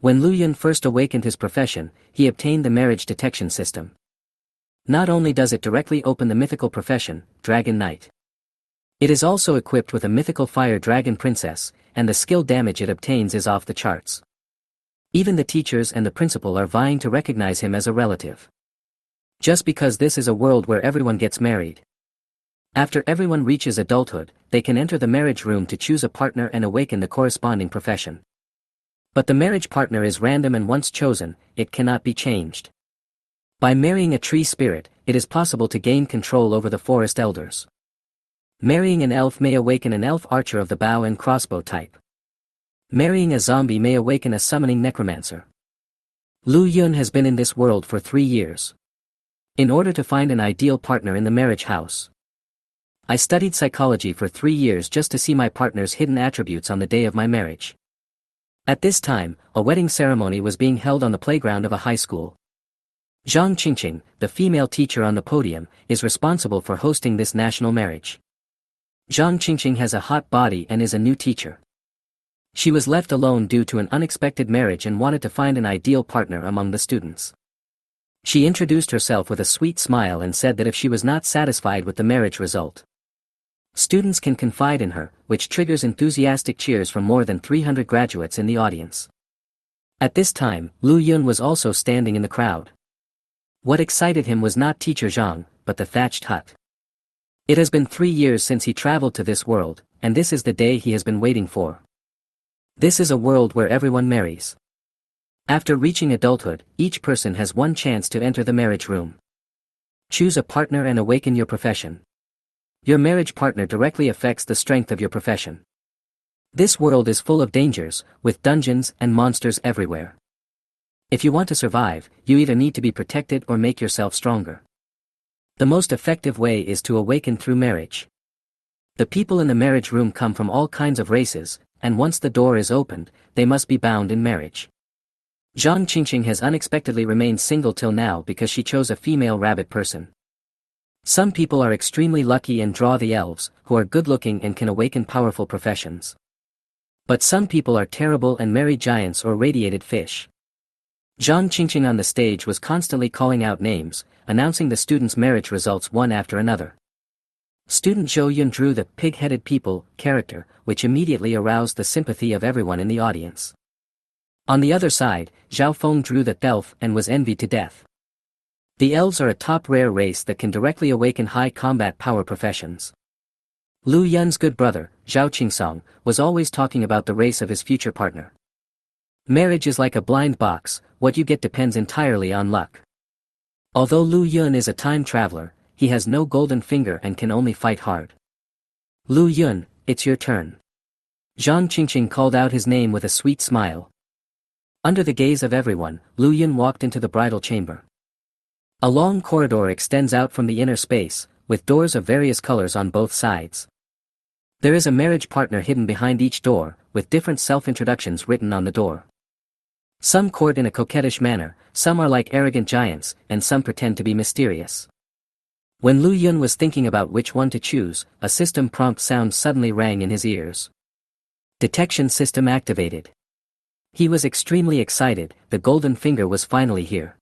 When Lu Yun first awakened his profession, he obtained the marriage detection system. Not only does it directly open the mythical profession, Dragon Knight. It is also equipped with a mythical fire dragon princess, and the skill damage it obtains is off the charts. Even the teachers and the principal are vying to recognize him as a relative. Just because this is a world where everyone gets married. After everyone reaches adulthood, they can enter the marriage room to choose a partner and awaken the corresponding profession. But the marriage partner is random, and once chosen, it cannot be changed. By marrying a tree spirit, it is possible to gain control over the forest elders. Marrying an elf may awaken an elf archer of the bow and crossbow type. Marrying a zombie may awaken a summoning necromancer. Lu Yun has been in this world for 3 years. In order to find an ideal partner in the marriage house, I studied psychology for 3 years just to see my partner's hidden attributes on the day of my marriage. At this time, a wedding ceremony was being held on the playground of a high school. Zhang Qingqing, the female teacher on the podium, is responsible for hosting this national marriage. Zhang Qingqing has a hot body and is a new teacher. She was left alone due to an unexpected marriage and wanted to find an ideal partner among the students. She introduced herself with a sweet smile and said that if she was not satisfied with the marriage result, students can confide in her, which triggers enthusiastic cheers from more than 300 graduates in the audience. At this time, Lu Yun was also standing in the crowd. What excited him was not teacher Zhang, but the thatched hut. It has been 3 years since he traveled to this world, and this is the day he has been waiting for. This is a world where everyone marries. After reaching adulthood, each person has one chance to enter the marriage room. Choose a partner and awaken your profession. Your marriage partner directly affects the strength of your profession. This world is full of dangers, with dungeons and monsters everywhere. If you want to survive, you either need to be protected or make yourself stronger. The most effective way is to awaken through marriage. The people in the marriage room come from all kinds of races, and once the door is opened, they must be bound in marriage. Zhang Qingqing has unexpectedly remained single till now because she chose a female rabbit person. Some people are extremely lucky and draw the elves, who are good-looking and can awaken powerful professions. But some people are terrible and marry giants or radiated fish. Zhang Qingqing on the stage was constantly calling out names, announcing the students' marriage results one after another. Student Zhou Yun drew the pig-headed people character, which immediately aroused the sympathy of everyone in the audience. On the other side, Zhao Feng drew the elf and was envied to death. The elves are a top rare race that can directly awaken high combat power professions. Lu Yun's good brother, Zhao Qingsong, was always talking about the race of his future partner. Marriage is like a blind box, what you get depends entirely on luck. Although Lu Yun is a time traveler, he has no golden finger and can only fight hard. Lu Yun, it's your turn. Zhang Qingqing called out his name with a sweet smile. Under the gaze of everyone, Lu Yun walked into the bridal chamber. A long corridor extends out from the inner space, with doors of various colors on both sides. There is a marriage partner hidden behind each door, with different self-introductions written on the door. Some court in a coquettish manner, some are like arrogant giants, and some pretend to be mysterious. When Lu Yun was thinking about which one to choose, a system prompt sound suddenly rang in his ears. Detection system activated. He was extremely excited, the golden finger was finally here.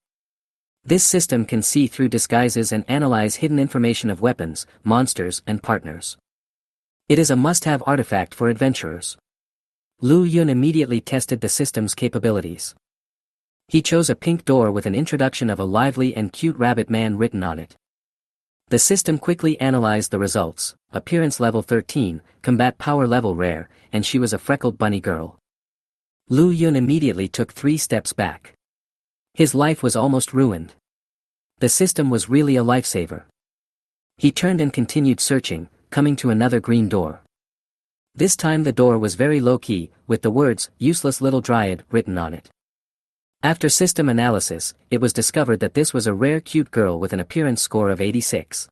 This system can see through disguises and analyze hidden information of weapons, monsters, and partners. It is a must-have artifact for adventurers. Lu Yun immediately tested the system's capabilities. He chose a pink door with an introduction of a lively and cute rabbit man written on it. The system quickly analyzed the results: appearance level 13, combat power level rare, and she was a freckled bunny girl. Lu Yun immediately took 3 steps back. His life was almost ruined. The system was really a lifesaver. He turned and continued searching, coming to another green door. This time the door was very low-key, with the words, "Useless little dryad," written on it. After system analysis, it was discovered that this was a rare cute girl with an appearance score of 86.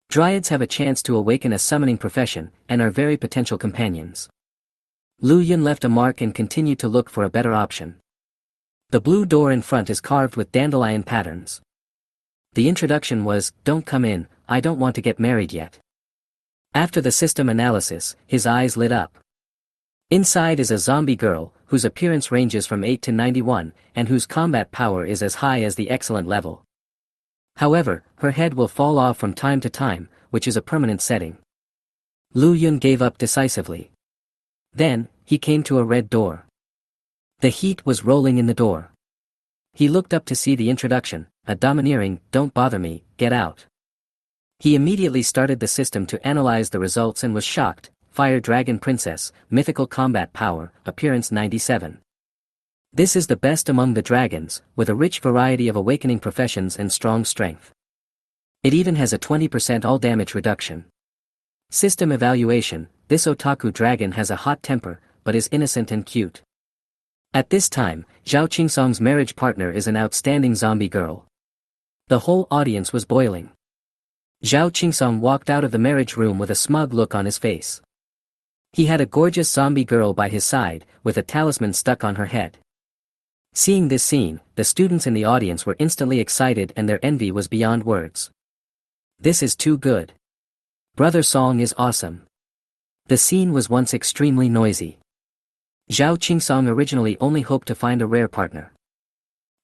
Dryads have a chance to awaken a summoning profession, and are very potential companions. Lu Yun left a mark and continued to look for a better option. The blue door in front is carved with dandelion patterns. The introduction was, "Don't come in, I don't want to get married yet." After the system analysis, his eyes lit up. Inside is a zombie girl, whose appearance ranges from 8 to 91, and whose combat power is as high as the excellent level. However, her head will fall off from time to time, which is a permanent setting. Lu Yun gave up decisively. Then, he came to a red door. The heat was rolling in the door. He looked up to see the introduction, a domineering, "Don't bother me, get out." He immediately started the system to analyze the results and was shocked. Fire Dragon Princess, Mythical Combat Power, Appearance 97. This is the best among the dragons, with a rich variety of awakening professions and strong strength. It even has a 20% all damage reduction. System evaluation: this otaku dragon has a hot temper, but is innocent and cute. At this time, Zhao Qingsong's marriage partner is an outstanding zombie girl. The whole audience was boiling. Zhao Qingsong walked out of the marriage room with a smug look on his face. He had a gorgeous zombie girl by his side, with a talisman stuck on her head. Seeing this scene, the students in the audience were instantly excited and their envy was beyond words. This is too good. Brother Song is awesome. The scene was once extremely noisy. Zhao Qingsong originally only hoped to find a rare partner.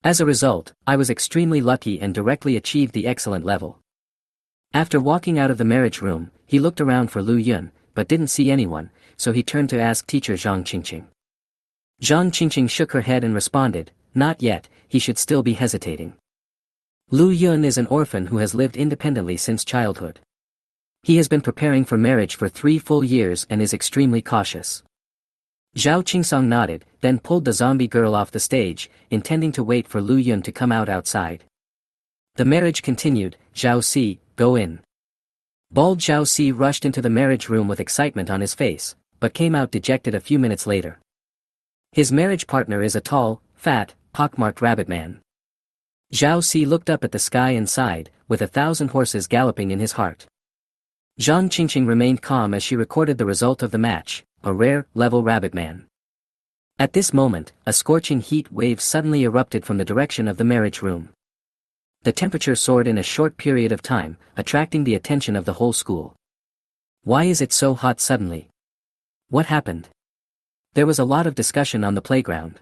As a result, I was extremely lucky and directly achieved the excellent level. After walking out of the marriage room, he looked around for Lu Yun, but didn't see anyone, so he turned to ask teacher Zhang Qingqing. Zhang Qingqing shook her head and responded, "Not yet, he should still be hesitating." Lu Yun is an orphan who has lived independently since childhood. He has been preparing for marriage for 3 full years and is extremely cautious. Zhao Qingsong nodded, then pulled the zombie girl off the stage, intending to wait for Lu Yun to come out outside. The marriage continued. "Zhao Si, go in." Bald Zhao Si rushed into the marriage room with excitement on his face, but came out dejected a few minutes later. His marriage partner is a tall, fat, pockmarked rabbit man. Zhao Si looked up at the sky and sighed, with 1,000 horses galloping in his heart. Zhang Qingqing remained calm as she recorded the result of the match, a rare, level rabbit man. At this moment, a scorching heat wave suddenly erupted from the direction of the marriage room. The temperature soared in a short period of time, attracting the attention of the whole school. Why is it so hot suddenly? What happened? There was a lot of discussion on the playground.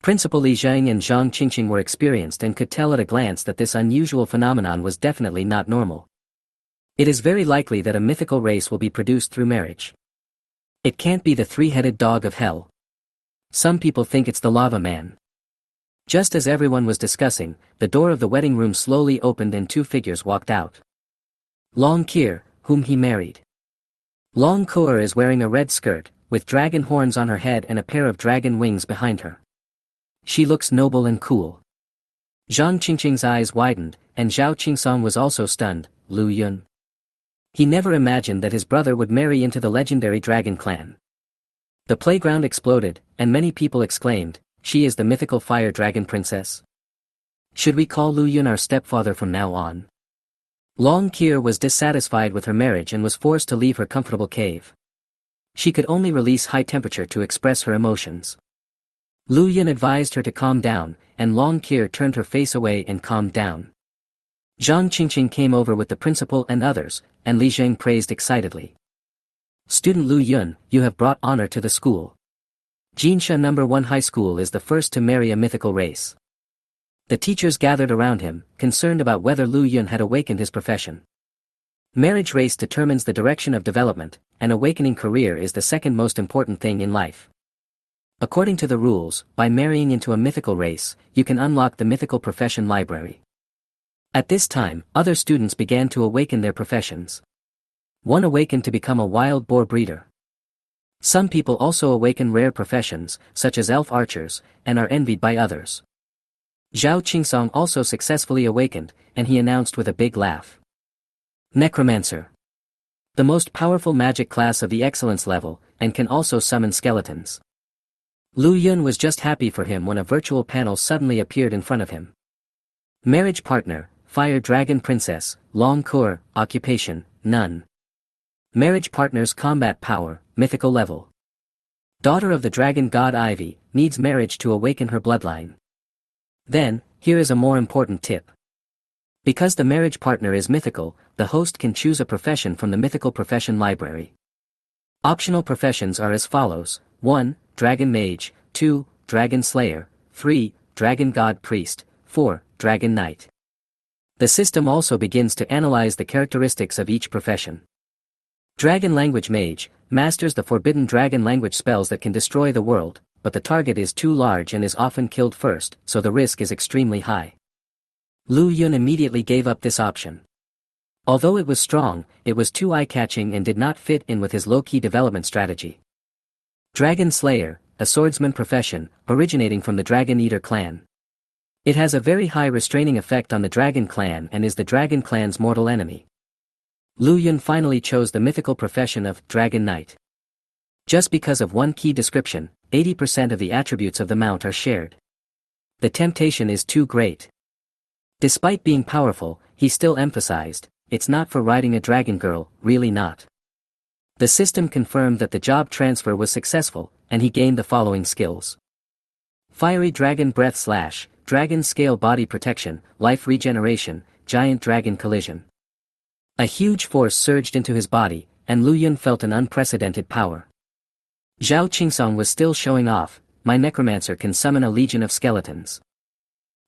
Principal Li Zhang and Zhang Qingqing were experienced and could tell at a glance that this unusual phenomenon was definitely not normal. It is very likely that a mythical race will be produced through marriage. It can't be the 3-headed dog of hell. Some people think it's the lava man. Just as everyone was discussing, the door of the wedding room slowly opened and 2 figures walked out. Long Kier, whom he married. Long Kier is wearing a red skirt, with dragon horns on her head and a pair of dragon wings behind her. She looks noble and cool. Zhang Qingqing's eyes widened, and Zhao Qingsong was also stunned. Lu Yun. He never imagined that his brother would marry into the legendary dragon clan. The playground exploded, and many people exclaimed, "She is the mythical fire dragon princess. Should we call Lu Yun our stepfather from now on?" Long Kier was dissatisfied with her marriage and was forced to leave her comfortable cave. She could only release high temperature to express her emotions. Lu Yun advised her to calm down, and Long Kier turned her face away and calmed down. Zhang Qingqing came over with the principal and others, and Li Zheng praised excitedly. "Student Lu Yun, you have brought honor to the school. Jinsha No. 1 High School is the first to marry a mythical race." The teachers gathered around him, concerned about whether Lu Yun had awakened his profession. Marriage race determines the direction of development, and awakening career is the second most important thing in life. According to the rules, by marrying into a mythical race, you can unlock the mythical profession library. At this time, other students began to awaken their professions. One awakened to become a wild boar breeder. Some people also awaken rare professions, such as elf archers, and are envied by others. Zhao Qingsong also successfully awakened, and he announced with a big laugh. Necromancer. The most powerful magic class of the excellence level, and can also summon skeletons. Lu Yun was just happy for him when a virtual panel suddenly appeared in front of him. Marriage partner, Fire Dragon Princess, Long Kier, occupation, none. Marriage partner's combat power, mythical level. Daughter of the dragon god Ivy, needs marriage to awaken her bloodline. Then, here is a more important tip. Because the marriage partner is mythical, the host can choose a profession from the mythical profession library. Optional professions are as follows: 1. Dragon Mage, 2. Dragon Slayer, 3. Dragon God Priest, 4. Dragon Knight. The system also begins to analyze the characteristics of each profession. Dragon Language Mage masters the forbidden dragon language spells that can destroy the world, but the target is too large and is often killed first, so the risk is extremely high. Lu Yun immediately gave up this option. Although it was strong, it was too eye-catching and did not fit in with his low-key development strategy. Dragon Slayer, a swordsman profession, originating from the Dragon Eater clan. It has a very high restraining effect on the Dragon clan and is the Dragon clan's mortal enemy. Lu Yun finally chose the mythical profession of Dragon Knight. Just because of one key description, 80% of the attributes of the mount are shared. The temptation is too great. Despite being powerful, he still emphasized, it's not for riding a dragon girl, really not. The system confirmed that the job transfer was successful, and he gained the following skills. Fiery Dragon Breath Slash, Dragon Scale Body Protection, Life Regeneration, Giant Dragon Collision. A huge force surged into his body, and Lu Yun felt an unprecedented power. Zhao Qingsong was still showing off, my necromancer can summon a legion of skeletons.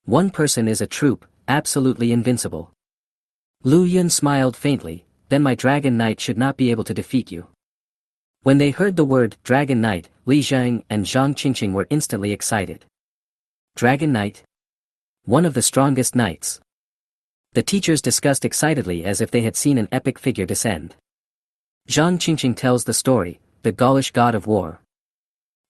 One person is a troop, absolutely invincible. Lu Yun smiled faintly, then my Dragon Knight should not be able to defeat you. When they heard the word Dragon Knight, Li Zhang and Zhang Qingqing were instantly excited. Dragon Knight? One of the strongest knights. The teachers discussed excitedly as if they had seen an epic figure descend. Zhang Qingqing tells the story, the Gaulish god of war.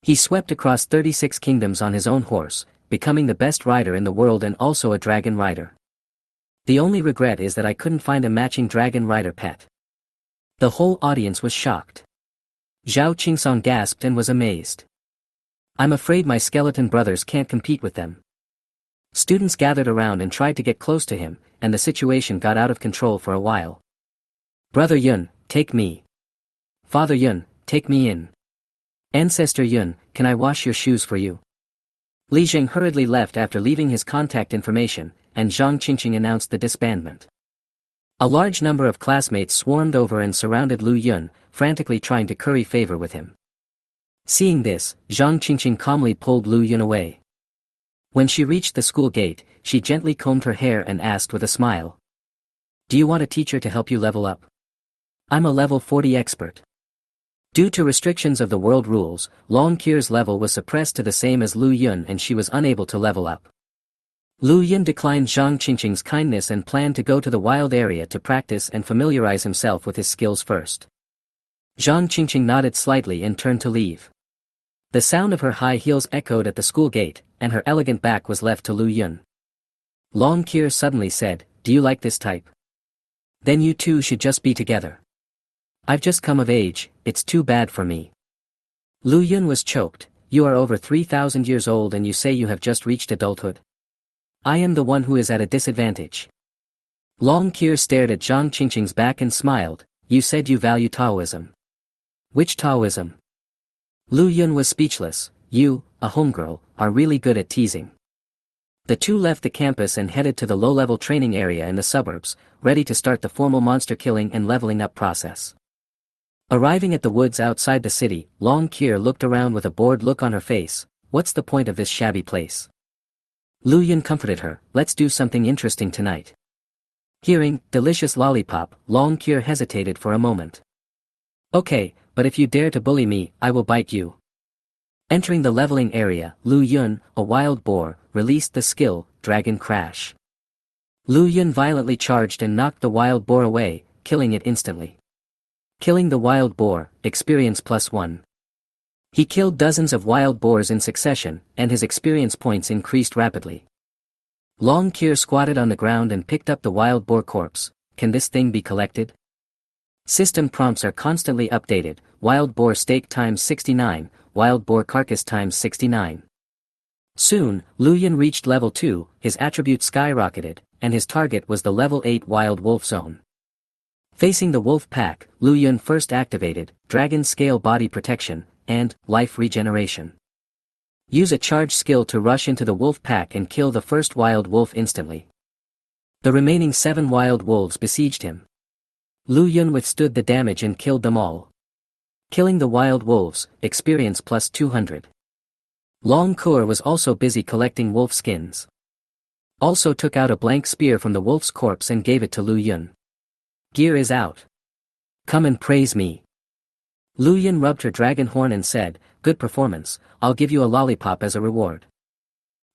He swept across 36 kingdoms on his own horse, becoming the best rider in the world and also a dragon rider. The only regret is that I couldn't find a matching dragon rider pet. The whole audience was shocked. Zhao Qingsong gasped and was amazed. I'm afraid my skeleton brothers can't compete with them. Students gathered around and tried to get close to him, and the situation got out of control for a while. Brother Yun, take me. Father Yun, take me in. Ancestor Yun, can I wash your shoes for you? Li Zheng hurriedly left after leaving his contact information, and Zhang Qingqing announced the disbandment. A large number of classmates swarmed over and surrounded Lu Yun, frantically trying to curry favor with him. Seeing this, Zhang Qingqing calmly pulled Lu Yun away. When she reached the school gate, she gently combed her hair and asked with a smile. Do you want a teacher to help you level up? I'm a level 40 expert. Due to restrictions of the world rules, Long Qir's level was suppressed to the same as Lu Yun and she was unable to level up. Lu Yun declined Zhang Qingqing's kindness and planned to go to the wild area to practice and familiarize himself with his skills first. Zhang Qingqing nodded slightly and turned to leave. The sound of her high heels echoed at the school gate, and her elegant back was left to Lu Yun. Long Qir suddenly said, do you like this type? Then you two should just be together. I've just come of age, it's too bad for me. Lu Yun was choked, you are over 3,000 years old and you say you have just reached adulthood. I am the one who is at a disadvantage. Long Qir stared at Zhang Qingqing's back and smiled, you said you value Taoism. Which Taoism? Lu Yun was speechless, you, a homegirl, are really good at teasing. The two left the campus and headed to the low-level training area in the suburbs, ready to start the formal monster killing and leveling up process. Arriving at the woods outside the city, Long Qir looked around with a bored look on her face, what's the point of this shabby place? Lu Yun comforted her, let's do something interesting tonight. Hearing, delicious lollipop, Long Qir hesitated for a moment. Okay, but if you dare to bully me, I will bite you. Entering the leveling area, Lu Yun, a wild boar, released the skill, Dragon Crash. Lu Yun violently charged and knocked the wild boar away, killing it instantly. Killing the wild boar, experience +1. He killed dozens of wild boars in succession, and his experience points increased rapidly. Long Qir squatted on the ground and picked up the wild boar corpse. Can this thing be collected? System prompts are constantly updated, wild boar steak times 69, wild boar carcass times 69. Soon, Lu Yun reached level 2, his attribute skyrocketed, and his target was the level 8 wild wolf zone. Facing the wolf pack, Lu Yun first activated, Dragon Scale Body Protection, and Life Regeneration. Use a charge skill to rush into the wolf pack and kill the first wild wolf instantly. The remaining 7 wild wolves besieged him. Lu Yun withstood the damage and killed them all. Killing the wild wolves, experience plus 200. Long Kur was also busy collecting wolf skins. Also took out a blank spear from the wolf's corpse and gave it to Lu Yun. Gear is out. Come and praise me. Lu Yun rubbed her dragon horn and said, good performance, I'll give you a lollipop as a reward.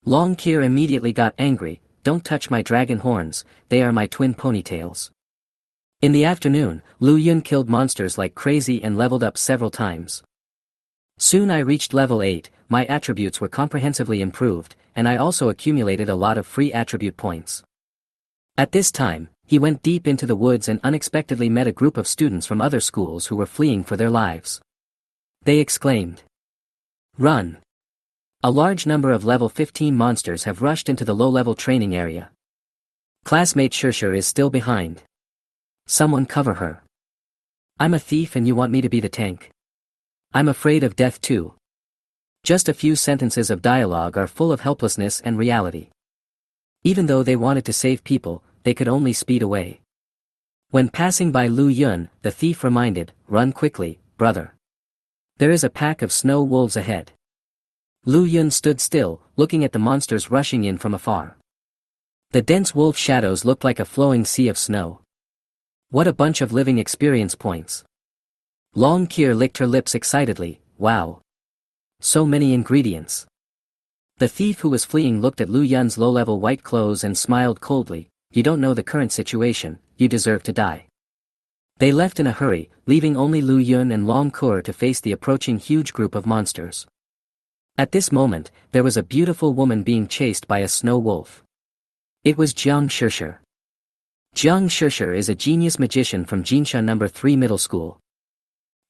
Long Kur immediately got angry, don't touch my dragon horns, they are my twin ponytails. In the afternoon, Lu Yun killed monsters like crazy and leveled up several times. Soon I reached level 8, my attributes were comprehensively improved, and I also accumulated a lot of free attribute points. At this time, he went deep into the woods and unexpectedly met a group of students from other schools who were fleeing for their lives. They exclaimed, "Run!" A large number of level 15 monsters have rushed into the low-level training area. Classmate Shirshir is still behind. Someone cover her. I'm a thief and you want me to be the tank. I'm afraid of death too. Just a few sentences of dialogue are full of helplessness and reality. Even though they wanted to save people, they could only speed away. When passing by Lu Yun, the thief reminded, run quickly, brother. There is a pack of snow wolves ahead. Lu Yun stood still, looking at the monsters rushing in from afar. The dense wolf shadows looked like a flowing sea of snow. What a bunch of living experience points. Long Kur licked her lips excitedly, wow. So many ingredients. The thief who was fleeing looked at Lu Yun's low-level white clothes and smiled coldly, you don't know the current situation, you deserve to die. They left in a hurry, leaving only Lu Yun and Long Kur to face the approaching huge group of monsters. At this moment, there was a beautiful woman being chased by a snow wolf. It was Jiang Shirshir. Jiang Shirshir is a genius magician from Jinsha No. 3 Middle School.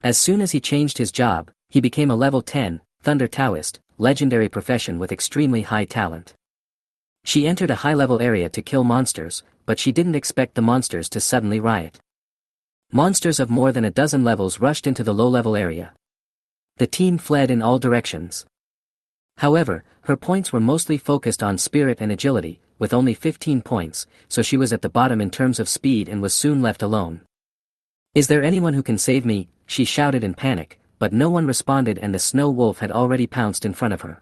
As soon as he changed his job, he became a level 10, Thunder Taoist, legendary profession with extremely high talent. She entered a high-level area to kill monsters, but she didn't expect the monsters to suddenly riot. Monsters of more than a dozen levels rushed into the low-level area. The team fled in all directions. However, her points were mostly focused on spirit and agility, with only 15 points, so she was at the bottom in terms of speed and was soon left alone. Is there anyone who can save me? She shouted in panic, but no one responded and the snow wolf had already pounced in front of her.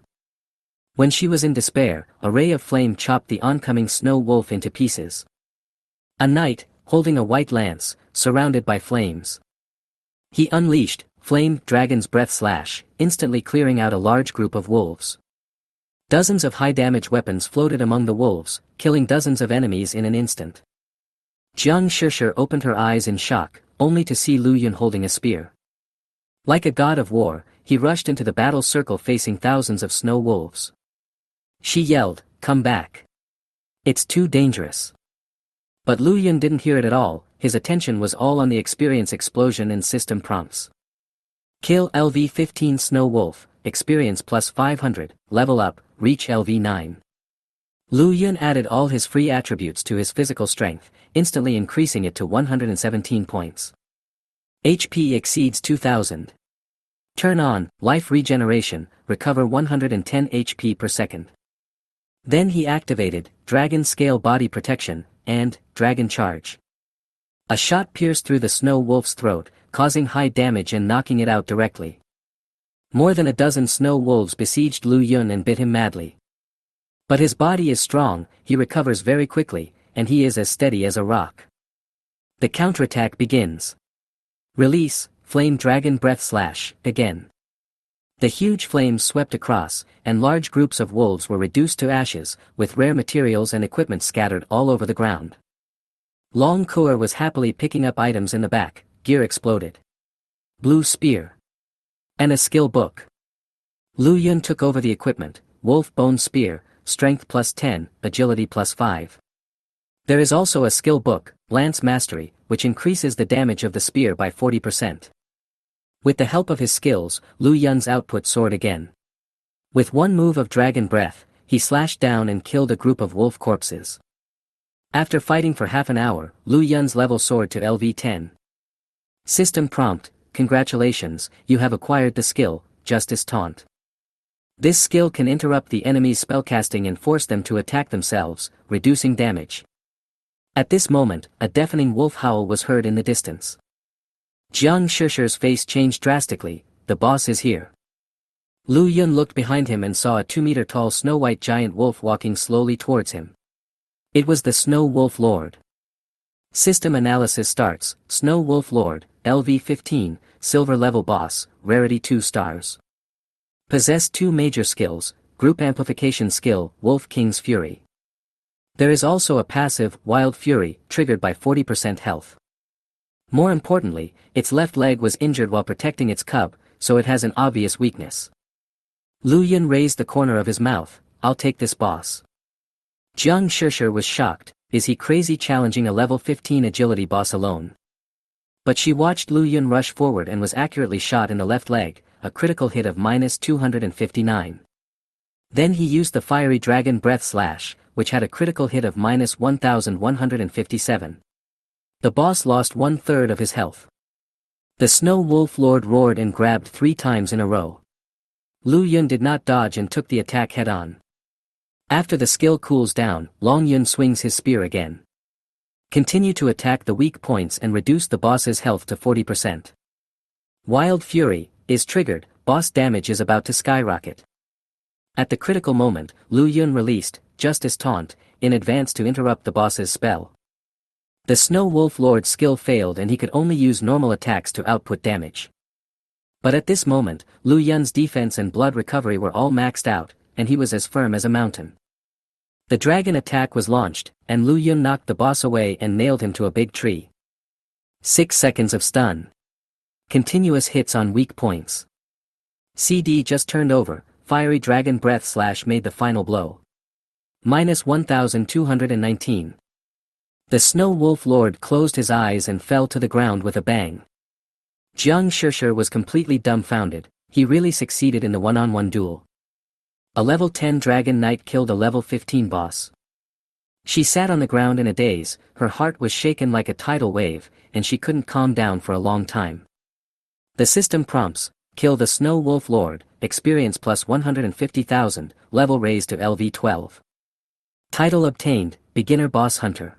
When she was in despair, a ray of flame chopped the oncoming snow wolf into pieces. A knight, holding a white lance, surrounded by flames. He unleashed, Flame Dragon's Breath Slash, instantly clearing out a large group of wolves. Dozens of high-damage weapons floated among the wolves, killing dozens of enemies in an instant. Jiang Shirshir opened her eyes in shock, only to see Lu Yun holding a spear. Like a god of war, he rushed into the battle circle facing thousands of snow wolves. She yelled, come back. It's too dangerous. But Lu Yun didn't hear it at all, his attention was all on the experience explosion and system prompts. Kill LV-15 Snow Wolf, experience plus 500, level up, reach LV-9. Lu Yun added all his free attributes to his physical strength, instantly increasing it to 117 points. HP exceeds 2000. Turn on, life regeneration, recover 110 HP per second. Then he activated, Dragon Scale Body Protection, and, Dragon Charge. A shot pierced through the snow wolf's throat, causing high damage and knocking it out directly. More than a dozen snow wolves besieged Lu Yun and bit him madly. But his body is strong, he recovers very quickly, and he is as steady as a rock. The counterattack begins. Release, Flame Dragon Breath Slash, again. The huge flames swept across, and large groups of wolves were reduced to ashes, with rare materials and equipment scattered all over the ground. Long Kur was happily picking up items in the back, gear exploded. Blue Spear. And a skill book. Lu Yun took over the equipment, Wolf Bone Spear, Strength plus 10, Agility plus 5. There is also a skill book, Lance Mastery, which increases the damage of the spear by 40%. With the help of his skills, Lu Yun's output soared again. With one move of Dragon Breath, he slashed down and killed a group of wolf corpses. After fighting for half an hour, Lu Yun's level soared to LV-10. System prompt, congratulations, you have acquired the skill, Justice Taunt. This skill can interrupt the enemy's spellcasting and force them to attack themselves, reducing damage. At this moment, a deafening wolf howl was heard in the distance. Jiang Shishi's face changed drastically. The boss is here. Lu Yun looked behind him and saw a 2-meter-tall snow-white giant wolf walking slowly towards him. It was the Snow Wolf Lord. System analysis starts. Snow Wolf Lord, LV-15, Silver Level Boss, Rarity 2 stars. Possess 2 major skills, Group Amplification Skill, Wolf King's Fury. There is also a passive, Wild Fury, triggered by 40% health. More importantly, its left leg was injured while protecting its cub, so it has an obvious weakness. Lu Yun raised the corner of his mouth. I'll take this boss. Jiang Shishi was shocked. Is he crazy challenging a level 15 agility boss alone? But she watched Lu Yun rush forward and was accurately shot in the left leg, a critical hit of -259. Then he used the fiery dragon breath slash, which had a critical hit of -1157. The boss lost 1/3 of his health. The Snow Wolf Lord roared and grabbed 3 times in a row. Lu Yun did not dodge and took the attack head-on. After the skill cools down, Long Yun swings his spear again. Continue to attack the weak points and reduce the boss's health to 40%. Wild Fury is triggered, boss damage is about to skyrocket. At the critical moment, Lu Yun released Justice Taunt in advance to interrupt the boss's spell. The Snow Wolf Lord's skill failed and he could only use normal attacks to output damage. But at this moment, Lu Yun's defense and blood recovery were all maxed out, and he was as firm as a mountain. The dragon attack was launched, and Lu Yun knocked the boss away and nailed him to a big tree. 6 seconds of stun. Continuous hits on weak points. CD just turned over, fiery dragon breath slash made the final blow. -1219. The Snow Wolf Lord closed his eyes and fell to the ground with a bang. Jiang Shishi was completely dumbfounded. He really succeeded in the one-on-one duel. A level 10 Dragon Knight killed a level 15 boss. She sat on the ground in a daze, her heart was shaken like a tidal wave, and she couldn't calm down for a long time. The system prompts: kill the Snow Wolf Lord, experience plus 150,000, level raised to LV12. Title obtained, Beginner Boss Hunter.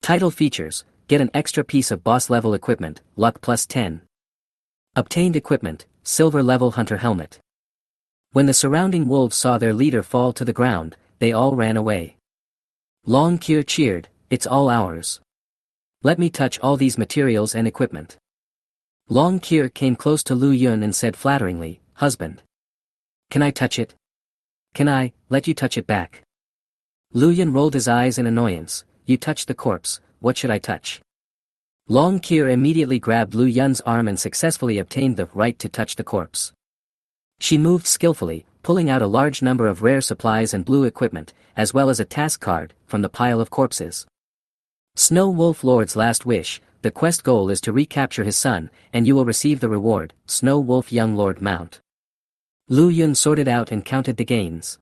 Title features: get an extra piece of boss level equipment, luck plus 10. Obtained equipment, silver level hunter helmet. When the surrounding wolves saw their leader fall to the ground, they all ran away. Long Kier cheered, it's all ours. Let me touch all these materials and equipment. Long Kier came close to Lu Yun and said flatteringly, husband. Can I touch it? Can I let you touch it back? Lu Yun rolled his eyes in annoyance. You touched the corpse, what should I touch? Long Kier immediately grabbed Lu Yun's arm and successfully obtained the right to touch the corpse. She moved skillfully, pulling out a large number of rare supplies and blue equipment, as well as a task card, from the pile of corpses. Snow Wolf Lord's last wish: the quest goal is to recapture his son, and you will receive the reward, Snow Wolf Young Lord Mount. Lu Yun sorted out and counted the gains.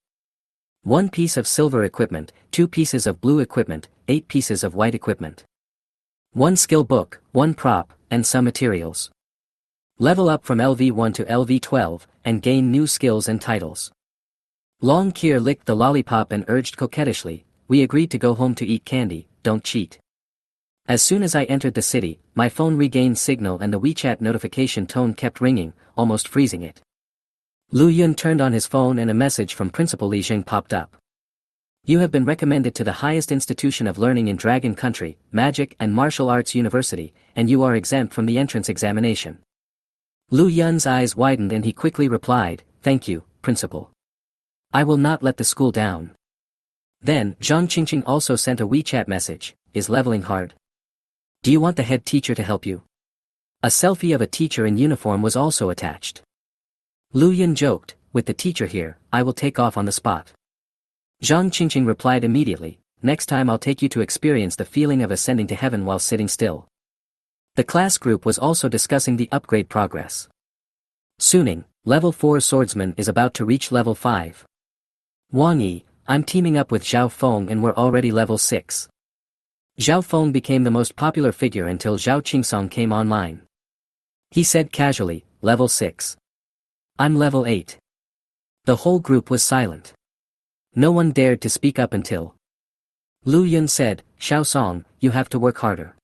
1 piece of silver equipment, 2 pieces of blue equipment, 8 pieces of white equipment. 1 skill book, 1 prop, and some materials. Level up from LV1 to LV12, and gain new skills and titles. Long Kier licked the lollipop and urged coquettishly, we agreed to go home to eat candy, don't cheat. As soon as I entered the city, my phone regained signal and the WeChat notification tone kept ringing, almost freezing it. Lu Yun turned on his phone and a message from Principal Li Jing popped up. You have been recommended to the highest institution of learning in Dragon Country, Magic and Martial Arts University, and you are exempt from the entrance examination. Lu Yun's eyes widened and he quickly replied, thank you, Principal. I will not let the school down. Then, Zhang Qingqing also sent a WeChat message, is leveling hard? Do you want the head teacher to help you? A selfie of a teacher in uniform was also attached. Lu Yun joked, with the teacher here, I will take off on the spot. Zhang Qingqing replied immediately, next time I'll take you to experience the feeling of ascending to heaven while sitting still. The class group was also discussing the upgrade progress. Suning, level 4 swordsman is about to reach level 5. Wang Yi, I'm teaming up with Zhao Feng and we're already level 6. Zhao Feng became the most popular figure until Zhao Qingsong came online. He said casually, level 6. I'm level 8. The whole group was silent. No one dared to speak up until Lu Yun said, Xiao Song, you have to work harder.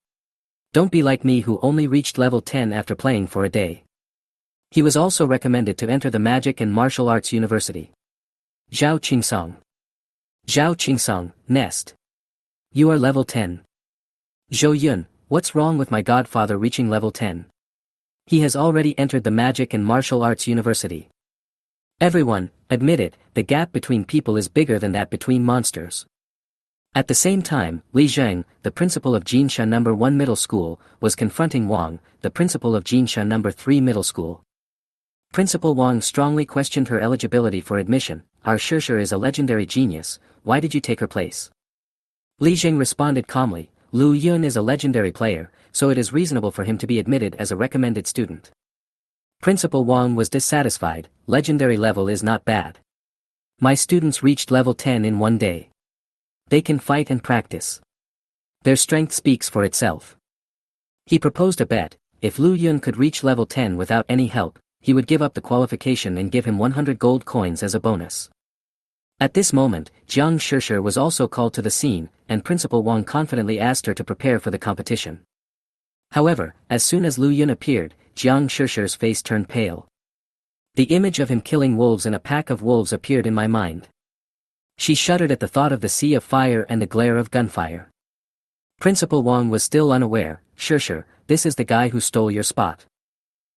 Don't be like me who only reached level 10 after playing for a day. He was also recommended to enter the Magic and Martial Arts University. Zhao Qingsong. Zhao Qingsong, Nest. You are level 10. Zhou Yun, what's wrong with my godfather reaching level 10? He has already entered the Magic and Martial Arts University. Everyone, admit it, the gap between people is bigger than that between monsters. At the same time, Li Zheng, the principal of Jinsha No. 1 Middle School, was confronting Wang, the principal of Jinsha No. 3 Middle School. Principal Wang strongly questioned her eligibility for admission. Our Shishir is a legendary genius, why did you take her place? Li Zheng responded calmly, Lu Yun is a legendary player, so it is reasonable for him to be admitted as a recommended student. Principal Wang was dissatisfied, legendary level is not bad. My students reached level 10 in one day. They can fight and practice. Their strength speaks for itself. He proposed a bet, if Lu Yun could reach level 10 without any help, he would give up the qualification and give him 100 gold coins as a bonus. At this moment, Jiang Shishir was also called to the scene, and Principal Wang confidently asked her to prepare for the competition. However, as soon as Lu Yun appeared, Jiang Shishir's face turned pale. The image of him killing wolves in a pack of wolves appeared in my mind. She shuddered at the thought of the sea of fire and the glare of gunfire. Principal Wang was still unaware, Shishir, this is the guy who stole your spot.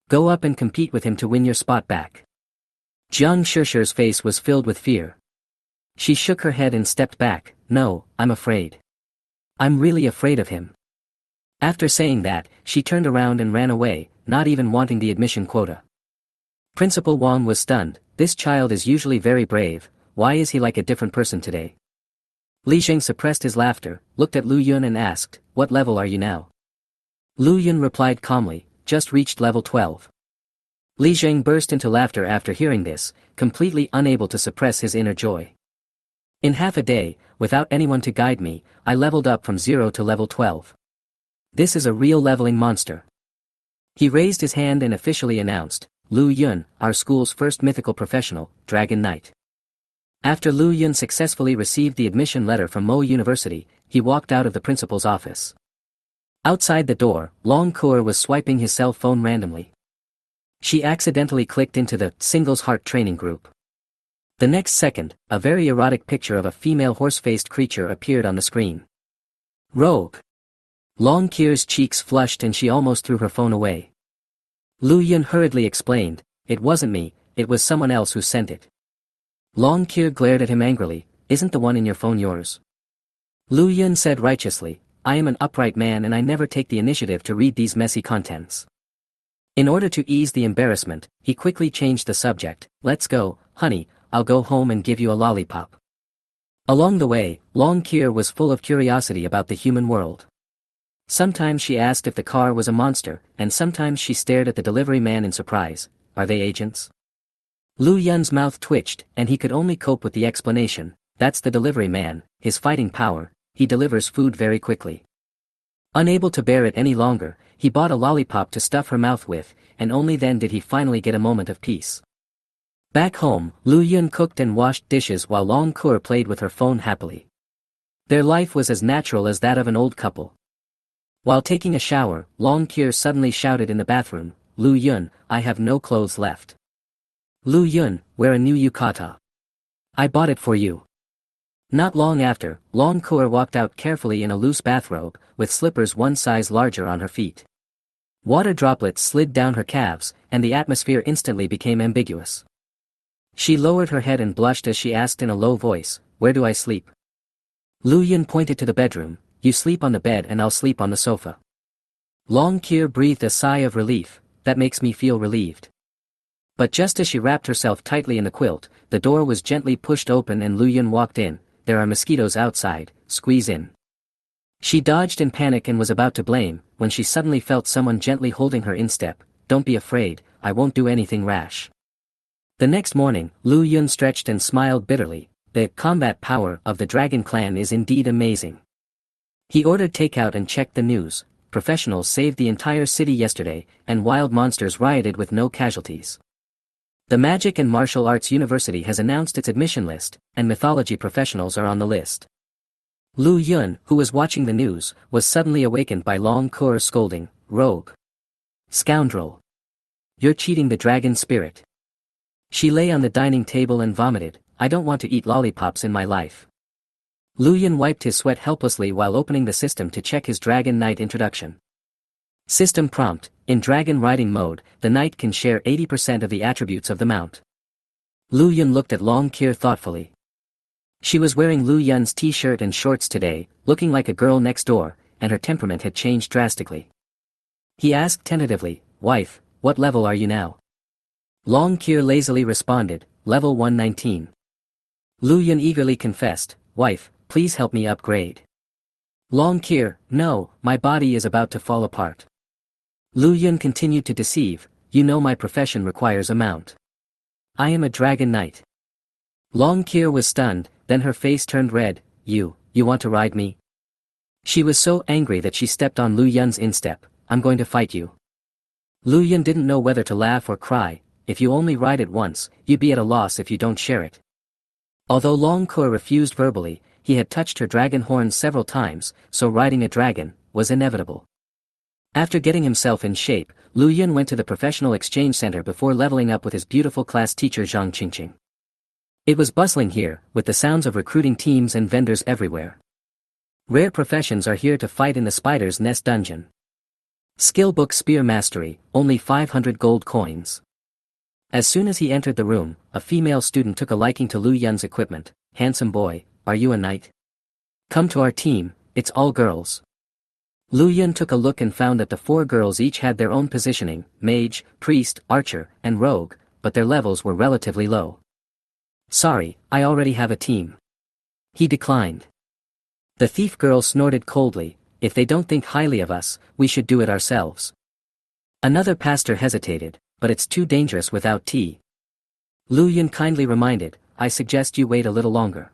Go up and compete with him to win your spot back. Jiang Shishir's face was filled with fear. She shook her head and stepped back, no, I'm afraid. I'm really afraid of him. After saying that, she turned around and ran away, not even wanting the admission quota. Principal Wang was stunned, this child is usually very brave, why is he like a different person today? Li Zheng suppressed his laughter, looked at Lu Yun and asked, what level are you now? Lu Yun replied calmly, just reached level 12. Li Zheng burst into laughter after hearing this, completely unable to suppress his inner joy. In half a day, without anyone to guide me, I leveled up from 0 to level 12. This is a real leveling monster. He raised his hand and officially announced, Lu Yun, our school's first mythical professional, Dragon Knight. After Lu Yun successfully received the admission letter from Mo University, he walked out of the principal's office. Outside the door, Long Kur was swiping his cell phone randomly. She accidentally clicked into the Singles Heart training group. The next second, a very erotic picture of a female horse-faced creature appeared on the screen. Rogue. Long Kir's cheeks flushed and she almost threw her phone away. Lu Yun hurriedly explained, it wasn't me, it was someone else who sent it. Long Kir glared at him angrily, isn't the one in your phone yours? Lu Yun said righteously, I am an upright man and I never take the initiative to read these messy contents. In order to ease the embarrassment, he quickly changed the subject, let's go, honey, I'll go home and give you a lollipop. Along the way, Long Kir was full of curiosity about the human world. Sometimes she asked if the car was a monster, and sometimes she stared at the delivery man in surprise, are they agents? Lu Yun's mouth twitched, and he could only cope with the explanation, that's the delivery man, his fighting power, he delivers food very quickly. Unable to bear it any longer, he bought a lollipop to stuff her mouth with, and only then did he finally get a moment of peace. Back home, Lu Yun cooked and washed dishes while Long Kur played with her phone happily. Their life was as natural as that of an old couple. While taking a shower, Long Kir suddenly shouted in the bathroom, Lu Yun, I have no clothes left. Lu Yun, wear a new yukata. I bought it for you. Not long after, Long Kur walked out carefully in a loose bathrobe, with slippers one size larger on her feet. Water droplets slid down her calves, and the atmosphere instantly became ambiguous. She lowered her head and blushed as she asked in a low voice, where do I sleep? Lu Yun pointed to the bedroom, you sleep on the bed and I'll sleep on the sofa. Long Kir breathed a sigh of relief, that makes me feel relieved. But just as she wrapped herself tightly in the quilt, the door was gently pushed open and Lu Yun walked in, there are mosquitoes outside, squeeze in. She dodged in panic and was about to blame, when she suddenly felt someone gently holding her instep, don't be afraid, I won't do anything rash. The next morning, Lu Yun stretched and smiled bitterly, the combat power of the Dragon Clan is indeed amazing. He ordered takeout and checked the news, professionals saved the entire city yesterday, and wild monsters rioted with no casualties. The Magic and Martial Arts University has announced its admission list, and mythology professionals are on the list. Lu Yun, who was watching the news, was suddenly awakened by Long Kur scolding, "Rogue! Scoundrel! You're cheating the dragon spirit." She lay on the dining table and vomited, "I don't want to eat lollipops in my life." Lu Yun wiped his sweat helplessly while opening the system to check his Dragon Knight introduction. System prompt: in dragon riding mode, the knight can share 80% of the attributes of the mount. Lu Yun looked at Long Kur thoughtfully. She was wearing Lu Yun's t-shirt and shorts today, looking like a girl next door, and her temperament had changed drastically. He asked tentatively, "Wife, what level are you now?" Long Kur lazily responded, "Level 119. Lu Yun eagerly confessed, "Wife, please help me upgrade." Long Kur, "No, my body is about to fall apart." Lu Yun continued to deceive, "You know my profession requires a mount. I am a dragon knight." Long Kur was stunned, then her face turned red, You want to ride me?" She was so angry that she stepped on Lu Yun's instep, "I'm going to fight you." Lu Yun didn't know whether to laugh or cry, "If you only ride it once, you'd be at a loss if you don't share it." Although Long Kur refused verbally, he had touched her dragon horns several times, so riding a dragon was inevitable. After getting himself in shape, Lu Yun went to the professional exchange center before leveling up with his beautiful class teacher Zhang Qingqing. It was bustling here, with the sounds of recruiting teams and vendors everywhere. Rare professions are here to fight in the spider's nest dungeon. Skill book spear mastery, only 500 gold coins. As soon as he entered the room, a female student took a liking to Lu Yun's equipment. "Handsome boy, are you a knight? Come to our team, it's all girls." Lu Yun took a look and found that the 4 girls each had their own positioning: mage, priest, archer, and rogue, but their levels were relatively low. "Sorry, I already have a team." He declined. The thief girl snorted coldly, "If they don't think highly of us, we should do it ourselves." Another pastor hesitated, "But it's too dangerous without tea." Lu Yun kindly reminded, "I suggest you wait a little longer.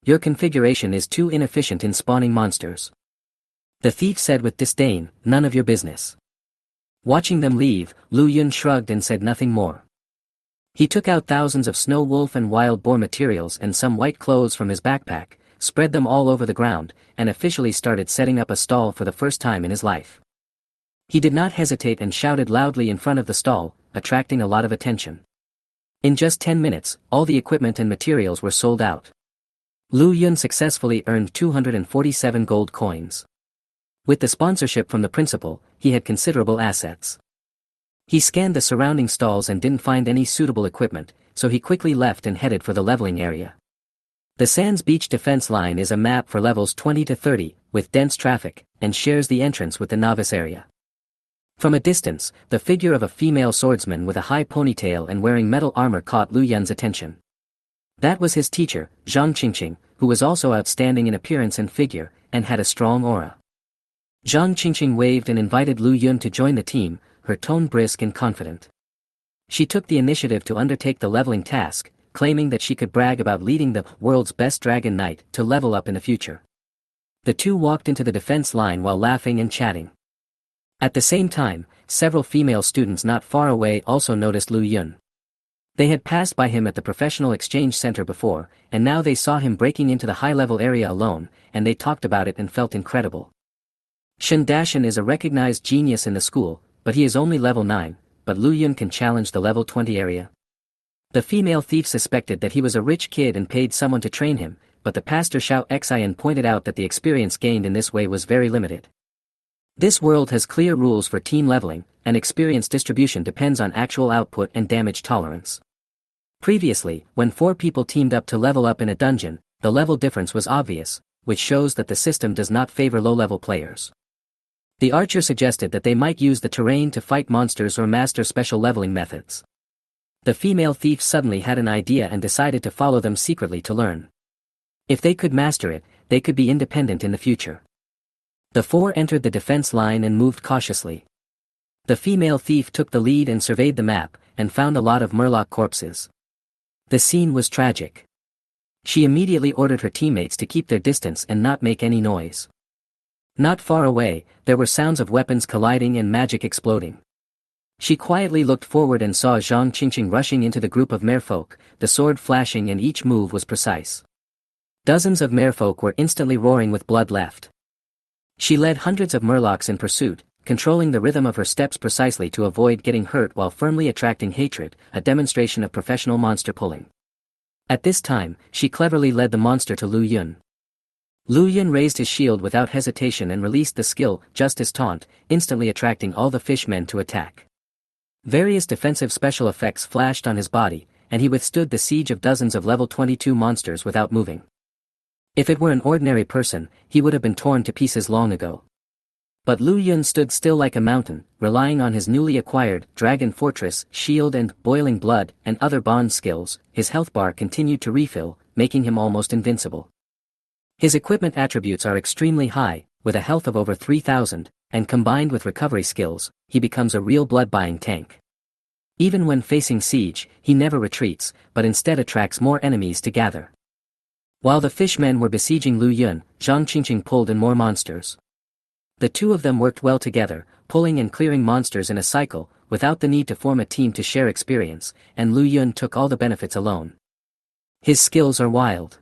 Your configuration is too inefficient in spawning monsters." The thief said with disdain, "None of your business." Watching them leave, Lu Yun shrugged and said nothing more. He took out thousands of snow wolf and wild boar materials and some white clothes from his backpack, spread them all over the ground, and officially started setting up a stall for the first time in his life. He did not hesitate and shouted loudly in front of the stall, attracting a lot of attention. In just 10 minutes, all the equipment and materials were sold out. Lu Yun successfully earned 247 gold coins. With the sponsorship from the principal, he had considerable assets. He scanned the surrounding stalls and didn't find any suitable equipment, so he quickly left and headed for the leveling area. The Sands Beach defense line is a map for levels 20 to 30, with dense traffic, and shares the entrance with the novice area. From a distance, the figure of a female swordsman with a high ponytail and wearing metal armor caught Lu Yun's attention. That was his teacher, Zhang Qingqing, who was also outstanding in appearance and figure, and had a strong aura. Zhang Qingqing waved and invited Lu Yun to join the team, her tone brisk and confident. She took the initiative to undertake the leveling task, claiming that she could brag about leading the world's best dragon knight to level up in the future. The two walked into the defense line while laughing and chatting. At the same time, several female students not far away also noticed Lu Yun. They had passed by him at the professional exchange center before, and now they saw him breaking into the high-level area alone, and they talked about it and felt incredible. Shen Dashan is a recognized genius in the school, but he is only level 9, but Lu Yun can challenge the level 20 area. The female thief suspected that he was a rich kid and paid someone to train him, but the pastor Xiao Xian pointed out that the experience gained in this way was very limited. This world has clear rules for team leveling, and experience distribution depends on actual output and damage tolerance. Previously, when 4 people teamed up to level up in a dungeon, the level difference was obvious, which shows that the system does not favor low-level players. The archer suggested that they might use the terrain to fight monsters or master special leveling methods. The female thief suddenly had an idea and decided to follow them secretly to learn. If they could master it, they could be independent in the future. The 4 entered the defense line and moved cautiously. The female thief took the lead and surveyed the map, and found a lot of murloc corpses. The scene was tragic. She immediately ordered her teammates to keep their distance and not make any noise. Not far away, there were sounds of weapons colliding and magic exploding. She quietly looked forward and saw Zhang Qingqing rushing into the group of merfolk, the sword flashing and each move was precise. Dozens of merfolk were instantly roaring with blood left. She led hundreds of murlocs in pursuit, controlling the rhythm of her steps precisely to avoid getting hurt while firmly attracting hatred, a demonstration of professional monster pulling. At this time, she cleverly led the monster to Lu Yun. Lu Yun raised his shield without hesitation and released the skill, Justice Taunt, instantly attracting all the fishmen to attack. Various defensive special effects flashed on his body, and he withstood the siege of dozens of level 22 monsters without moving. If it were an ordinary person, he would have been torn to pieces long ago. But Lu Yun stood still like a mountain, relying on his newly acquired Dragon Fortress, Shield and Boiling Blood and other bond skills. His health bar continued to refill, making him almost invincible. His equipment attributes are extremely high, with a health of over 3,000, and combined with recovery skills, he becomes a real blood-buying tank. Even when facing siege, he never retreats, but instead attracts more enemies to gather. While the fishmen were besieging Lu Yun, Zhang Qingqing pulled in more monsters. The two of them worked well together, pulling and clearing monsters in a cycle, without the need to form a team to share experience, and Lu Yun took all the benefits alone. His skills are wild.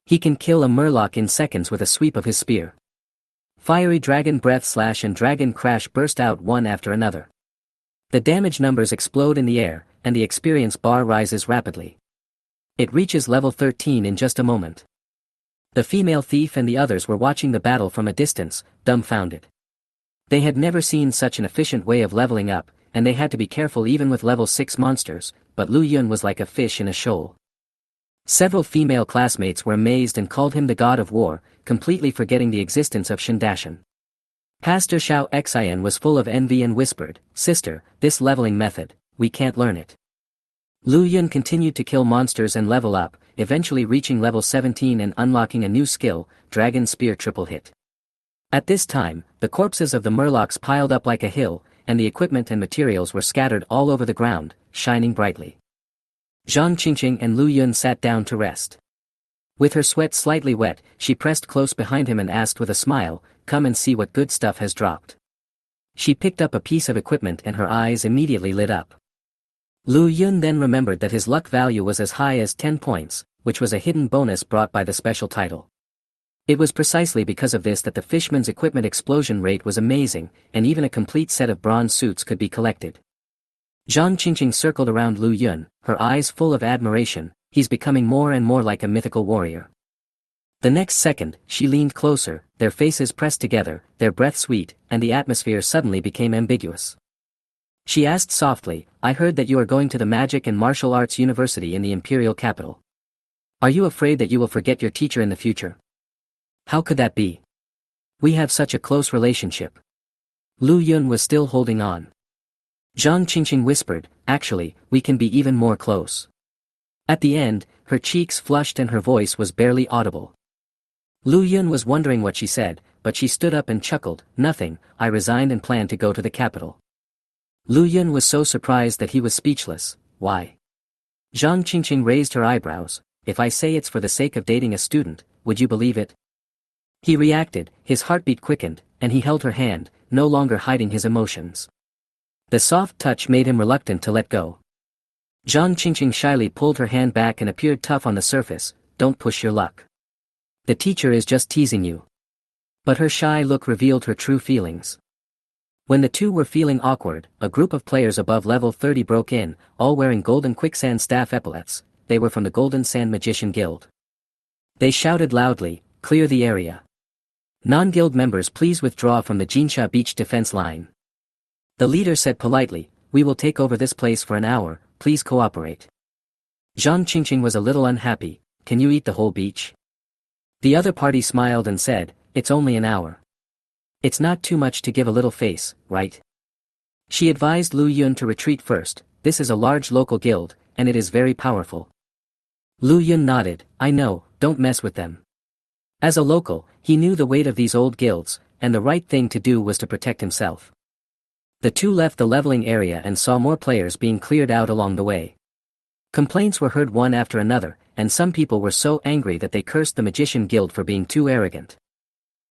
He can kill a murloc in seconds with a sweep of his spear. Fiery Dragon Breath Slash and Dragon Crash burst out one after another. The damage numbers explode in the air, and the experience bar rises rapidly. It reaches level 13 in just a moment. The female thief and the others were watching the battle from a distance, dumbfounded. They had never seen such an efficient way of leveling up, and they had to be careful even with level 6 monsters, but Lu Yun was like a fish in a shoal. Several female classmates were amazed and called him the god of war, completely forgetting the existence of Shindashan. Pastor Xiao Xian was full of envy and whispered, "Sister, this leveling method, we can't learn it." Lu Yun continued to kill monsters and level up, eventually reaching level 17 and unlocking a new skill, Dragon Spear Triple Hit. At this time, the corpses of the murlocs piled up like a hill, and the equipment and materials were scattered all over the ground, shining brightly. Zhang Qingqing and Lu Yun sat down to rest. With her sweat slightly wet, she pressed close behind him and asked with a smile, "Come and see what good stuff has dropped." She picked up a piece of equipment and her eyes immediately lit up. Lu Yun then remembered that his luck value was as high as 10 points, which was a hidden bonus brought by the special title. It was precisely because of this that the fishman's equipment explosion rate was amazing, and even a complete set of bronze suits could be collected. Zhang Qingqing circled around Lu Yun, her eyes full of admiration. "He's becoming more and more like a mythical warrior." The next second, she leaned closer, their faces pressed together, their breath sweet, and the atmosphere suddenly became ambiguous. She asked softly, "I heard that you are going to the Magic and Martial Arts University in the Imperial Capital. Are you afraid that you will forget your teacher in the future?" "How could that be? We have such a close relationship." Lu Yun was still holding on. Zhang Qingqing whispered, "Actually, we can be even more close." At the end, her cheeks flushed and her voice was barely audible. Lu Yun was wondering what she said, but she stood up and chuckled, "Nothing, I resigned and planned to go to the capital." Lu Yun was so surprised that he was speechless. "Why?" Zhang Qingqing raised her eyebrows. "If I say it's for the sake of dating a student, would you believe it?" He reacted, his heartbeat quickened, and he held her hand, no longer hiding his emotions. The soft touch made him reluctant to let go. Zhang Qingqing shyly pulled her hand back and appeared tough on the surface. "Don't push your luck. The teacher is just teasing you." But her shy look revealed her true feelings. When the two were feeling awkward, a group of players above level 30 broke in, all wearing golden quicksand staff epaulets. They were from the Golden Sand Magician Guild. They shouted loudly, "Clear the area. Non-guild members please withdraw from the Jinsha Beach defense line." The leader said politely, "We will take over this place for an hour, please cooperate." Zhang Qingqing was a little unhappy. "Can you eat the whole beach?" The other party smiled and said, "It's only an hour. It's not too much to give a little face, right?" She advised Lu Yun to retreat first. "This is a large local guild, and it is very powerful." Lu Yun nodded, "I know, don't mess with them." As a local, he knew the weight of these old guilds, and the right thing to do was to protect himself. The two left the leveling area and saw more players being cleared out along the way. Complaints were heard one after another, and some people were so angry that they cursed the Magician Guild for being too arrogant.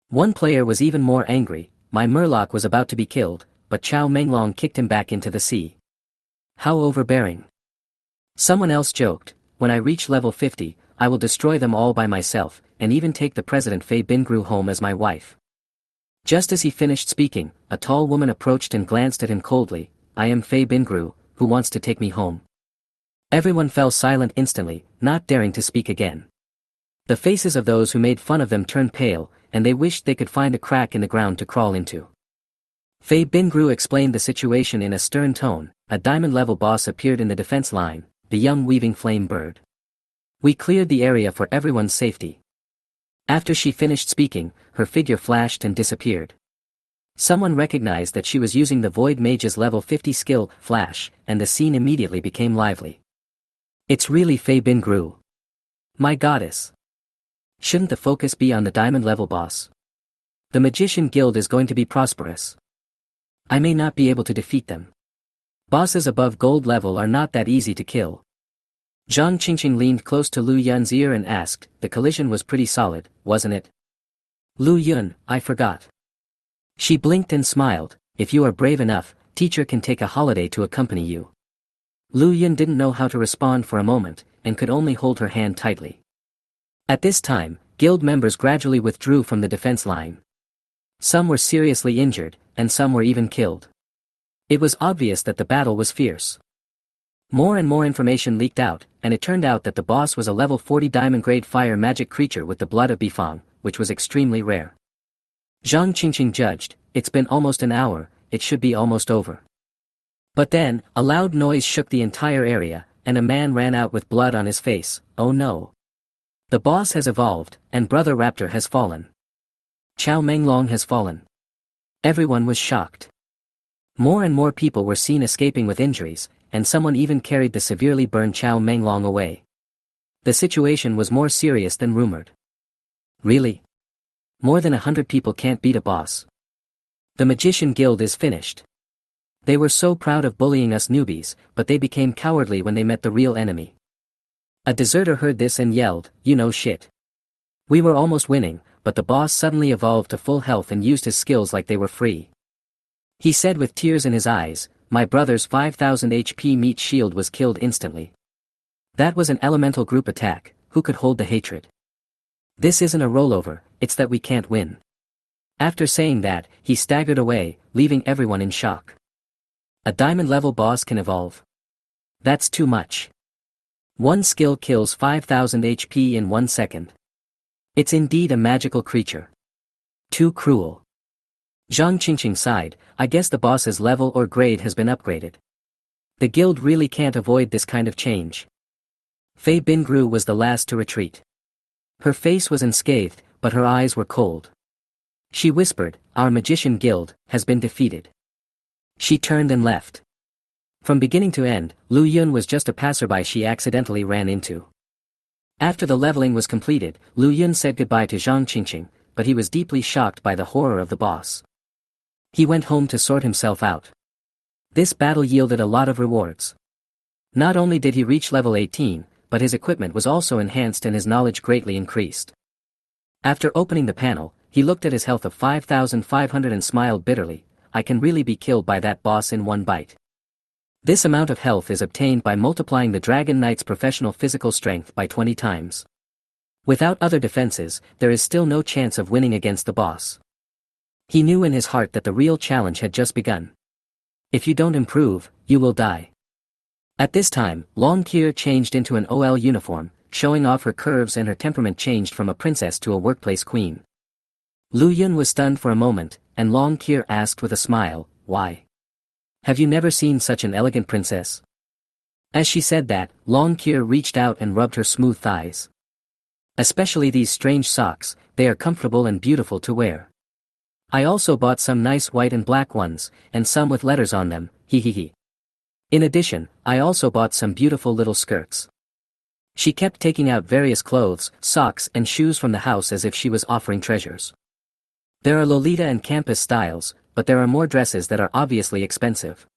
One player was even more angry. "My murloc was about to be killed, but Chao Menglong kicked him back into the sea. How overbearing." Someone else joked, "When I reach level 50, I will destroy them all by myself, and even take the president Fei Bingru home as my wife. Just as he finished speaking, a tall woman approached and glanced at him coldly. I am Fei Bingru, who wants to take me home? Everyone fell silent instantly, not daring to speak again. The faces of those who made fun of them turned pale, and they wished they could find a crack in the ground to crawl into. Fei Bingru explained the situation in a stern tone. A diamond-level boss appeared in the defense line, the young weaving flame bird. We cleared the area for everyone's safety. After she finished speaking, her figure flashed and disappeared. Someone recognized that she was using the Void Mage's level 50 skill, Flash, and the scene immediately became lively. It's really Fei Bingru. My goddess. Shouldn't the focus be on the diamond-level boss? The Magician Guild is going to be prosperous. I may not be able to defeat them. Bosses above gold level are not that easy to kill. Zhang Qingqing leaned close to Lu Yun's ear and asked, the collision was pretty solid, wasn't it? Lu Yun, I forgot. She blinked and smiled. If you are brave enough, teacher can take a holiday to accompany you. Lu Yun didn't know how to respond for a moment, and could only hold her hand tightly. At this time, guild members gradually withdrew from the defense line. Some were seriously injured, and some were even killed. It was obvious that the battle was fierce. More and more information leaked out, and it turned out that the boss was a level 40 diamond-grade fire magic creature with the blood of Bifang, which was extremely rare. Zhang Qingqing judged, it's been almost an hour, it should be almost over. But then, a loud noise shook the entire area, and a man ran out with blood on his face. Oh no. The boss has evolved, and Brother Raptor has fallen. Chao Menglong has fallen. Everyone was shocked. More and more people were seen escaping with injuries, and someone even carried the severely burned Chao Menglong away. The situation was more serious than rumored. Really? More than 100 people can't beat a boss. The Magician Guild is finished. They were so proud of bullying us newbies, but they became cowardly when they met the real enemy. A deserter heard this and yelled, you know shit. We were almost winning, but the boss suddenly evolved to full health and used his skills like they were free. He said with tears in his eyes, my brother's 5000 HP meat shield was killed instantly. That was an elemental group attack, who could hold the hatred? This isn't a rollover, it's that we can't win. After saying that, he staggered away, leaving everyone in shock. A diamond-level boss can evolve. That's too much. One skill kills 5000 HP in 1 second. It's indeed a magical creature. Too cruel. Zhang Qingqing sighed, I guess the boss's level or grade has been upgraded. The guild really can't avoid this kind of change. Fei Bingru was the last to retreat. Her face was unscathed, but her eyes were cold. She whispered, our Magician Guild has been defeated. She turned and left. From beginning to end, Lu Yun was just a passerby she accidentally ran into. After the leveling was completed, Lu Yun said goodbye to Zhang Qingqing, but he was deeply shocked by the horror of the boss. He went home to sort himself out. This battle yielded a lot of rewards. Not only did he reach level 18, but his equipment was also enhanced and his knowledge greatly increased. After opening the panel, he looked at his health of 5500 and smiled bitterly, I can really be killed by that boss in one bite. This amount of health is obtained by multiplying the Dragon Knight's professional physical strength by 20 times. Without other defenses, there is still no chance of winning against the boss. He knew in his heart that the real challenge had just begun. If you don't improve, you will die. At this time, Long Kier changed into an OL uniform, showing off her curves, and her temperament changed from a princess to a workplace queen. Lu Yun was stunned for a moment, and Long Kier asked with a smile, why? Have you never seen such an elegant princess? As she said that, Long Kier reached out and rubbed her smooth thighs. Especially these strange socks, they are comfortable and beautiful to wear. I also bought some nice white and black ones, and some with letters on them, he. In addition, I also bought some beautiful little skirts. She kept taking out various clothes, socks and shoes from the house as if she was offering treasures. There are Lolita and campus styles, but there are more dresses that are obviously expensive.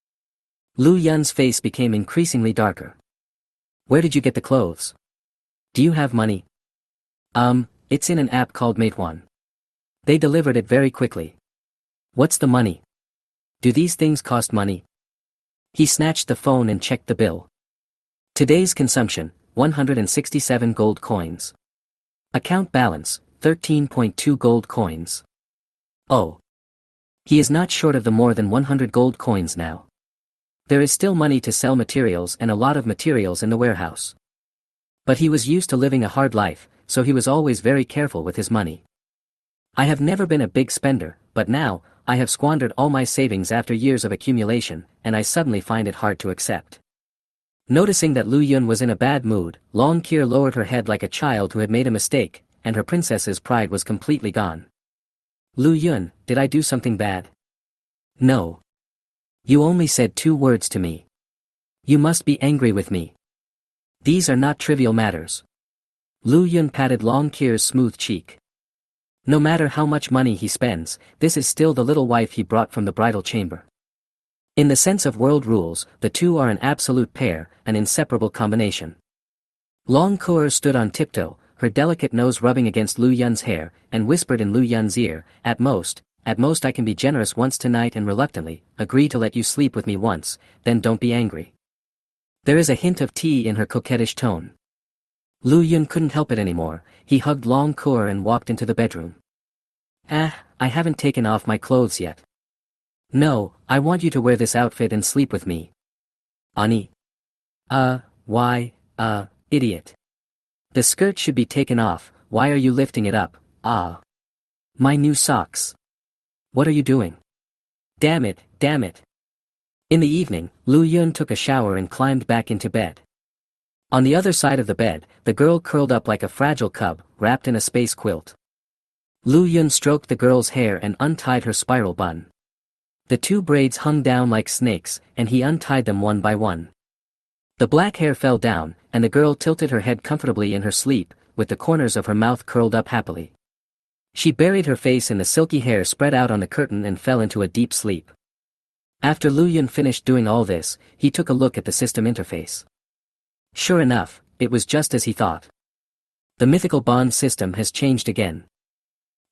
Lu Yun's face became increasingly darker. Where did you get the clothes? Do you have money? It's in an app called Meituan. They delivered it very quickly. What's the money? Do these things cost money? He snatched the phone and checked the bill. Today's consumption, 167 gold coins. Account balance, 13.2 gold coins. Oh. He is not short of the more than 100 gold coins now. There is still money to sell materials and a lot of materials in the warehouse. But he was used to living a hard life, so he was always very careful with his money. I have never been a big spender, but now, I have squandered all my savings after years of accumulation, and I suddenly find it hard to accept. Noticing that Lu Yun was in a bad mood, Long Kier lowered her head like a child who had made a mistake, and her princess's pride was completely gone. Lu Yun, did I do something bad? No. You only said 2 words to me. You must be angry with me. These are not trivial matters. Lu Yun patted Long Kier's smooth cheek. No matter how much money he spends, this is still the little wife he brought from the bridal chamber. In the sense of world rules, the two are an absolute pair, an inseparable combination. Long Kier stood on tiptoe, her delicate nose rubbing against Lu Yun's hair, and whispered in Lu Yun's ear, At most I can be generous once tonight and reluctantly, agree to let you sleep with me once, then don't be angry. There is a hint of tea in her coquettish tone. Lu Yun couldn't help it anymore, he hugged Long Kier and walked into the bedroom. I haven't taken off my clothes yet. No, I want you to wear this outfit and sleep with me. Ani. Idiot. The skirt should be taken off, why are you lifting it up? My new socks. What are you doing? Damn it. In the evening, Lu Yun took a shower and climbed back into bed. On the other side of the bed, the girl curled up like a fragile cub, wrapped in a space quilt. Lu Yun stroked the girl's hair and untied her spiral bun. The 2 braids hung down like snakes, and he untied them one by one. The black hair fell down, and the girl tilted her head comfortably in her sleep, with the corners of her mouth curled up happily. She buried her face in the silky hair spread out on the curtain and fell into a deep sleep. After Lu Yun finished doing all this, he took a look at the system interface. Sure enough, it was just as he thought. The mythical bond system has changed again.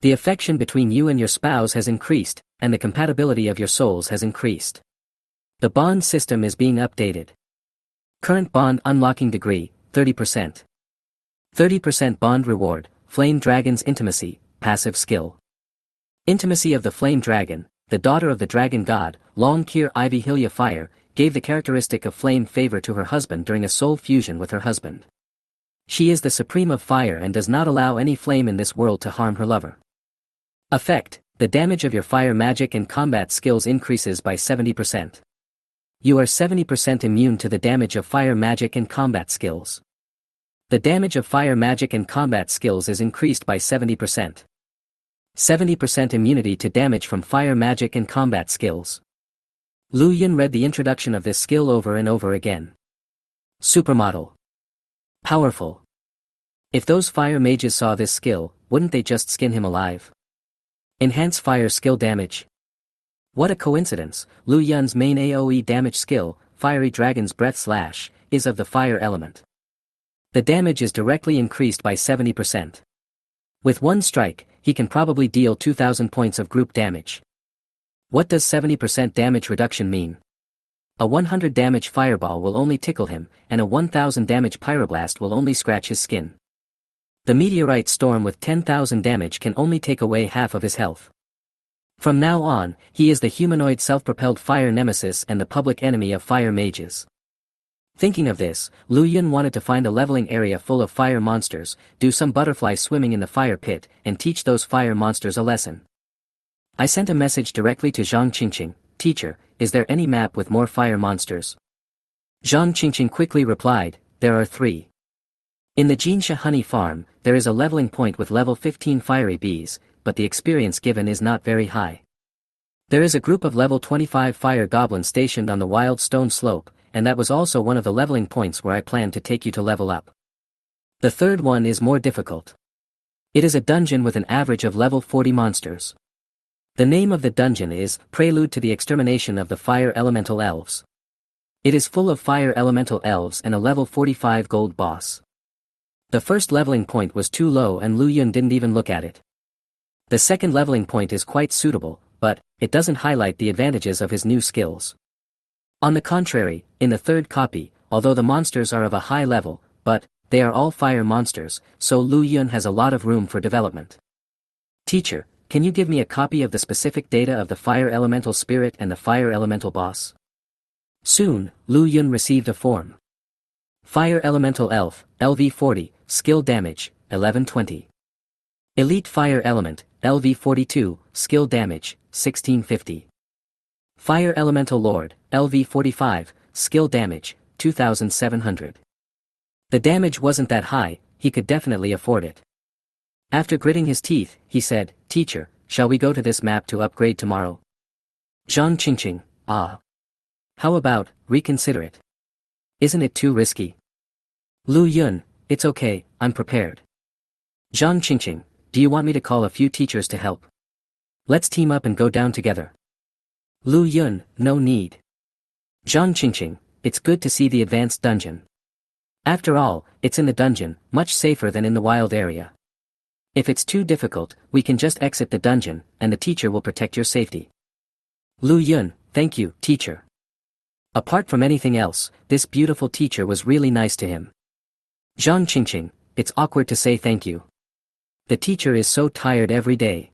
The affection between you and your spouse has increased, and the compatibility of your souls has increased. The bond system is being updated. Current bond unlocking degree, 30%. 30% bond reward, Flame Dragon's Intimacy, passive skill. Intimacy of the Flame Dragon, the daughter of the Dragon God, Long Kier Ivy Hylia Fire, gave the characteristic of flame favor to her husband during a soul fusion with her husband. She is the supreme of fire and does not allow any flame in this world to harm her lover. Effect, the damage of your fire magic and combat skills increases by 70%. You are 70% immune to the damage of fire magic and combat skills. The damage of fire magic and combat skills is increased by 70%. 70% immunity to damage from fire magic and combat skills. Lu Yun read the introduction of this skill over and over again. Supermodel. Powerful. If those fire mages saw this skill, wouldn't they just skin him alive? Enhance fire skill damage. What a coincidence, Lu Yun's main AoE damage skill, Fiery Dragon's Breath Slash, is of the fire element. The damage is directly increased by 70%. With one strike, he can probably deal 2,000 points of group damage. What does 70% damage reduction mean? A 100 damage fireball will only tickle him, and a 1000 damage pyroblast will only scratch his skin. The meteorite storm with 10,000 damage can only take away half of his health. From now on, he is the humanoid self-propelled fire nemesis and the public enemy of fire mages. Thinking of this, Lu Yun wanted to find a leveling area full of fire monsters, do some butterfly swimming in the fire pit, and teach those fire monsters a lesson. I sent a message directly to Zhang Qingqing, Teacher, is there any map with more fire monsters? Zhang Qingqing quickly replied, there are 3. In the Jinsha honey farm, there is a leveling point with level 15 fiery bees, but the experience given is not very high. There is a group of level 25 fire goblins stationed on the wild stone slope, and that was also one of the leveling points where I planned to take you to level up. The third one is more difficult. It is a dungeon with an average of level 40 monsters. The name of the dungeon is Prelude to the Extermination of the Fire Elemental Elves. It is full of fire elemental elves and a level 45 gold boss. The first leveling point was too low and Lu Yun didn't even look at it. The second leveling point is quite suitable, but it doesn't highlight the advantages of his new skills. On the contrary, in the third copy, although the monsters are of a high level, but they are all fire monsters, so Lu Yun has a lot of room for development. Teacher, can you give me a copy of the specific data of the fire elemental spirit and the fire elemental boss? Soon, Lu Yun received a form. Fire Elemental Elf, LV40, Skill Damage, 1120. Elite Fire Element, LV42, Skill Damage, 1650. Fire Elemental Lord, LV45, Skill Damage, 2700. The damage wasn't that high, he could definitely afford it. After gritting his teeth, he said, Teacher, shall we go to this map to upgrade tomorrow? Zhang Qingqing, ah. How about, reconsider it? Isn't it too risky? Lu Yun, it's okay, I'm prepared. Zhang Qingqing, do you want me to call a few teachers to help? Let's team up and go down together. Lu Yun, no need. Zhang Qingqing, it's good to see the advanced dungeon. After all, it's in the dungeon, much safer than in the wild area. If it's too difficult, we can just exit the dungeon, and the teacher will protect your safety. Lu Yun, thank you, teacher. Apart from anything else, this beautiful teacher was really nice to him. Zhang Qingqing, it's awkward to say thank you. The teacher is so tired every day.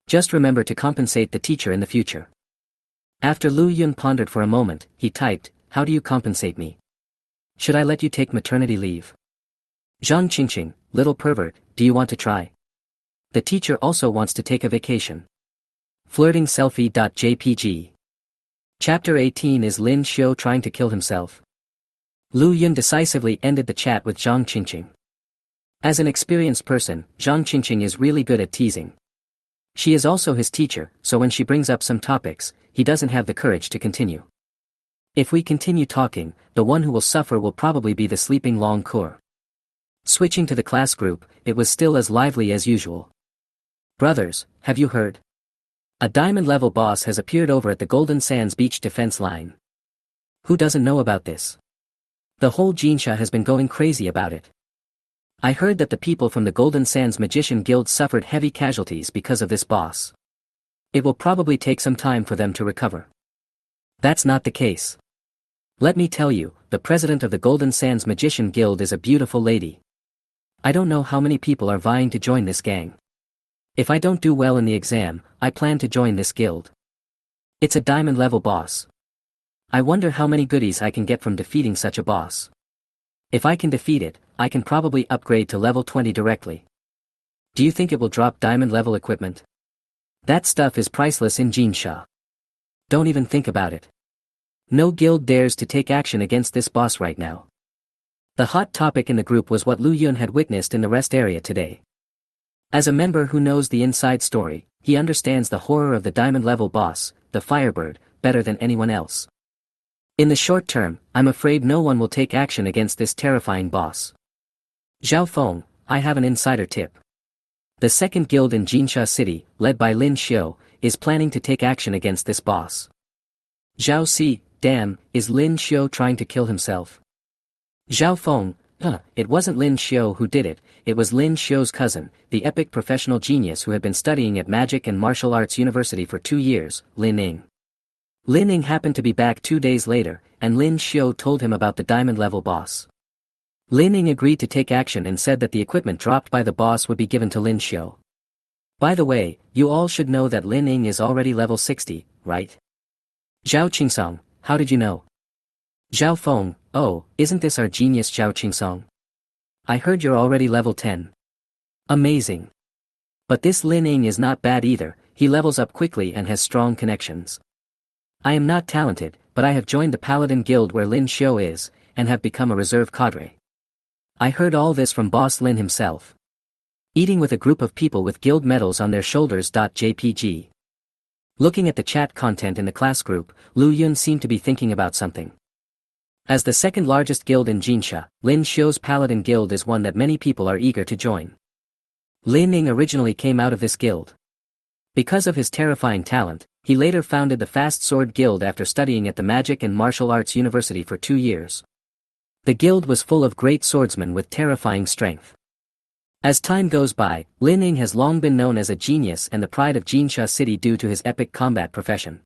Just remember to compensate the teacher in the future. After Lu Yun pondered for a moment, he typed, how do you compensate me? Should I let you take maternity leave? Zhang Qingqing, little pervert, do you want to try? The teacher also wants to take a vacation. Flirting selfie.jpg. Chapter 18 is Lin Xiu trying to kill himself. Lu Yun decisively ended the chat with Zhang Qingqing. As an experienced person, Zhang Qingqing is really good at teasing. She is also his teacher, so when she brings up some topics, he doesn't have the courage to continue. If we continue talking, the one who will suffer will probably be the sleeping Long Cour. Switching to the class group, it was still as lively as usual. Brothers, have you heard? A diamond-level boss has appeared over at the Golden Sands beach defense line. Who doesn't know about this? The whole Jinsha has been going crazy about it. I heard that the people from the Golden Sands Magician Guild suffered heavy casualties because of this boss. It will probably take some time for them to recover. That's not the case. Let me tell you, the president of the Golden Sands Magician Guild is a beautiful lady. I don't know how many people are vying to join this gang. If I don't do well in the exam, I plan to join this guild. It's a diamond-level boss. I wonder how many goodies I can get from defeating such a boss. If I can defeat it, I can probably upgrade to level 20 directly. Do you think it will drop diamond-level equipment? That stuff is priceless in Jinsha. Don't even think about it. No guild dares to take action against this boss right now. The hot topic in the group was what Lu Yun had witnessed in the rest area today. As a member who knows the inside story, he understands the horror of the diamond-level boss, the Firebird, better than anyone else. In the short term, I'm afraid no one will take action against this terrifying boss. Zhao Feng, I have an insider tip. The second guild in Jinsha City, led by Lin Xiu, is planning to take action against this boss. Zhao Si, damn, is Lin Xiu trying to kill himself? Zhao Feng, it wasn't Lin Xiu who did it was Lin Xiu's cousin, the epic professional genius who had been studying at Magic and Martial Arts University for 2 years, Lin Ning. Lin Ning happened to be back 2 days later, and Lin Xiu told him about the diamond-level boss. Lin Ning agreed to take action and said that the equipment dropped by the boss would be given to Lin Xiu. By the way, you all should know that Lin Ning is already level 60, right? Zhao Qingsong, how did you know? Zhao Feng, oh, isn't this our genius Zhao Qingsong? I heard you're already level 10. Amazing. But this Lin Ning is not bad either, he levels up quickly and has strong connections. I am not talented, but I have joined the Paladin Guild where Lin Xiu is, and have become a reserve cadre. I heard all this from Boss Lin himself. Eating with a group of people with guild medals on their shoulders.jpg. Looking at the chat content in the class group, Lu Yun seemed to be thinking about something. As the second largest guild in Jinsha, Lin Xiu's Paladin Guild is one that many people are eager to join. Lin Ning originally came out of this guild. Because of his terrifying talent, he later founded the Fast Sword Guild after studying at the Magic and Martial Arts University for 2 years. The guild was full of great swordsmen with terrifying strength. As time goes by, Lin Ning has long been known as a genius and the pride of Jinsha City due to his epic combat profession.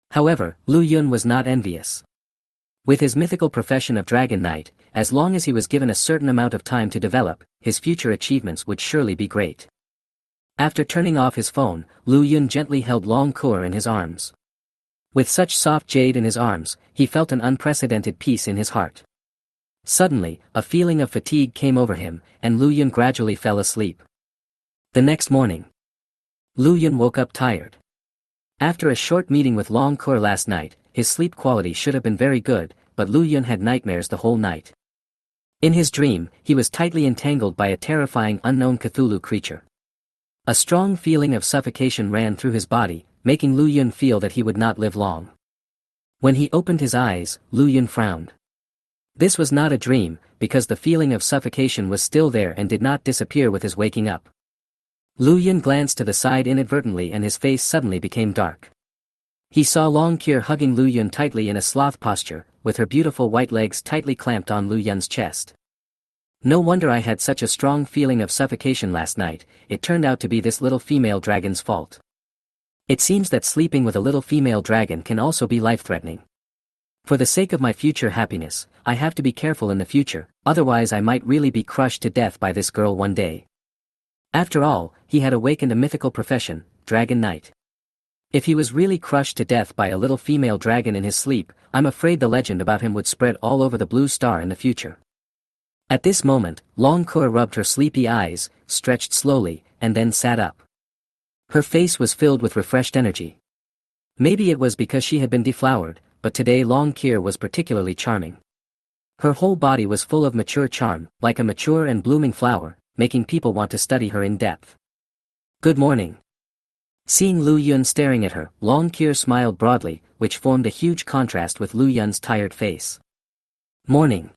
However, Lu Yun was not envious. With his mythical profession of Dragon Knight, as long as he was given a certain amount of time to develop, his future achievements would surely be great. After turning off his phone, Lu Yun gently held Long Kur in his arms. With such soft jade in his arms, he felt an unprecedented peace in his heart. Suddenly, a feeling of fatigue came over him, and Lu Yun gradually fell asleep. The next morning, Lu Yun woke up tired. After a short meeting with Long Kur last night, his sleep quality should have been very good, but Lu Yun had nightmares the whole night. In his dream, he was tightly entangled by a terrifying unknown Cthulhu creature. A strong feeling of suffocation ran through his body, making Lu Yun feel that he would not live long. When he opened his eyes, Lu Yun frowned. This was not a dream, because the feeling of suffocation was still there and did not disappear with his waking up. Lu Yun glanced to the side inadvertently and his face suddenly became dark. He saw Long Kur hugging Lu Yun tightly in a sloth posture, with her beautiful white legs tightly clamped on Lu Yun's chest. No wonder I had such a strong feeling of suffocation last night, it turned out to be this little female dragon's fault. It seems that sleeping with a little female dragon can also be life-threatening. For the sake of my future happiness, I have to be careful in the future, otherwise I might really be crushed to death by this girl one day. After all, he had awakened a mythical profession, Dragon Knight. If he was really crushed to death by a little female dragon in his sleep, I'm afraid the legend about him would spread all over the Blue Star in the future. At this moment, Long Kur rubbed her sleepy eyes, stretched slowly, and then sat up. Her face was filled with refreshed energy. Maybe it was because she had been deflowered, but today Long Kur was particularly charming. Her whole body was full of mature charm, like a mature and blooming flower, making people want to study her in depth. Good morning. Seeing Lu Yun staring at her, Long Kur smiled broadly, which formed a huge contrast with Lu Yun's tired face. Morning.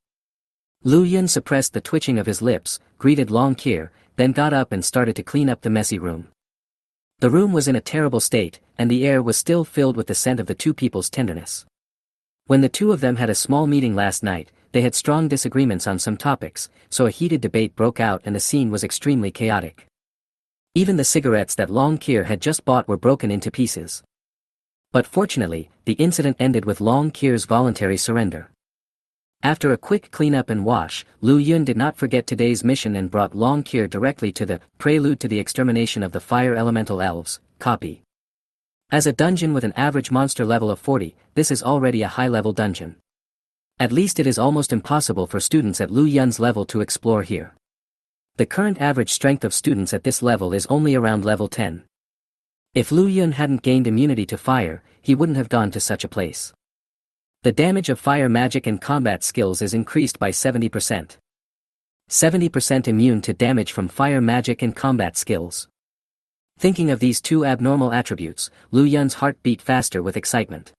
Lu Yun suppressed the twitching of his lips, greeted Long Kur, then got up and started to clean up the messy room. The room was in a terrible state, and the air was still filled with the scent of the two people's tenderness. When the two of them had a small meeting last night, they had strong disagreements on some topics, so a heated debate broke out and the scene was extremely chaotic. Even the cigarettes that Long Kur had just bought were broken into pieces. But fortunately, the incident ended with Long Kur's voluntary surrender. After a quick cleanup and wash, Lu Yun did not forget today's mission and brought Long Kur directly to the Prelude to the Extermination of the Fire Elemental Elves copy. As a dungeon with an average monster level of 40, this is already a high-level dungeon. At least it is almost impossible for students at Lu Yun's level to explore here. The current average strength of students at this level is only around level 10. If Lu Yun hadn't gained immunity to fire, he wouldn't have gone to such a place. The damage of fire magic and combat skills is increased by 70%. 70% immune to damage from fire magic and combat skills. Thinking of these two abnormal attributes, Lu Yun's heart beat faster with excitement.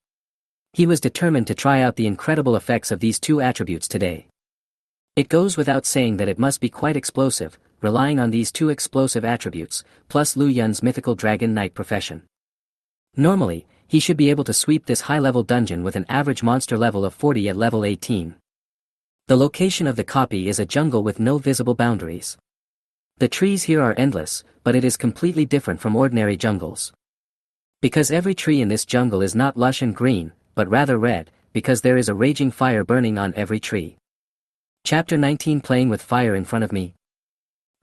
He was determined to try out the incredible effects of these two attributes today. It goes without saying that it must be quite explosive, relying on these two explosive attributes, plus Lu Yun's mythical Dragon Knight profession. Normally, he should be able to sweep this high-level dungeon with an average monster level of 40 at level 18. The location of the copy is a jungle with no visible boundaries. The trees here are endless, but it is completely different from ordinary jungles. Because every tree in this jungle is not lush and green, but rather red, because there is a raging fire burning on every tree. Chapter 19 Playing with fire in front of me.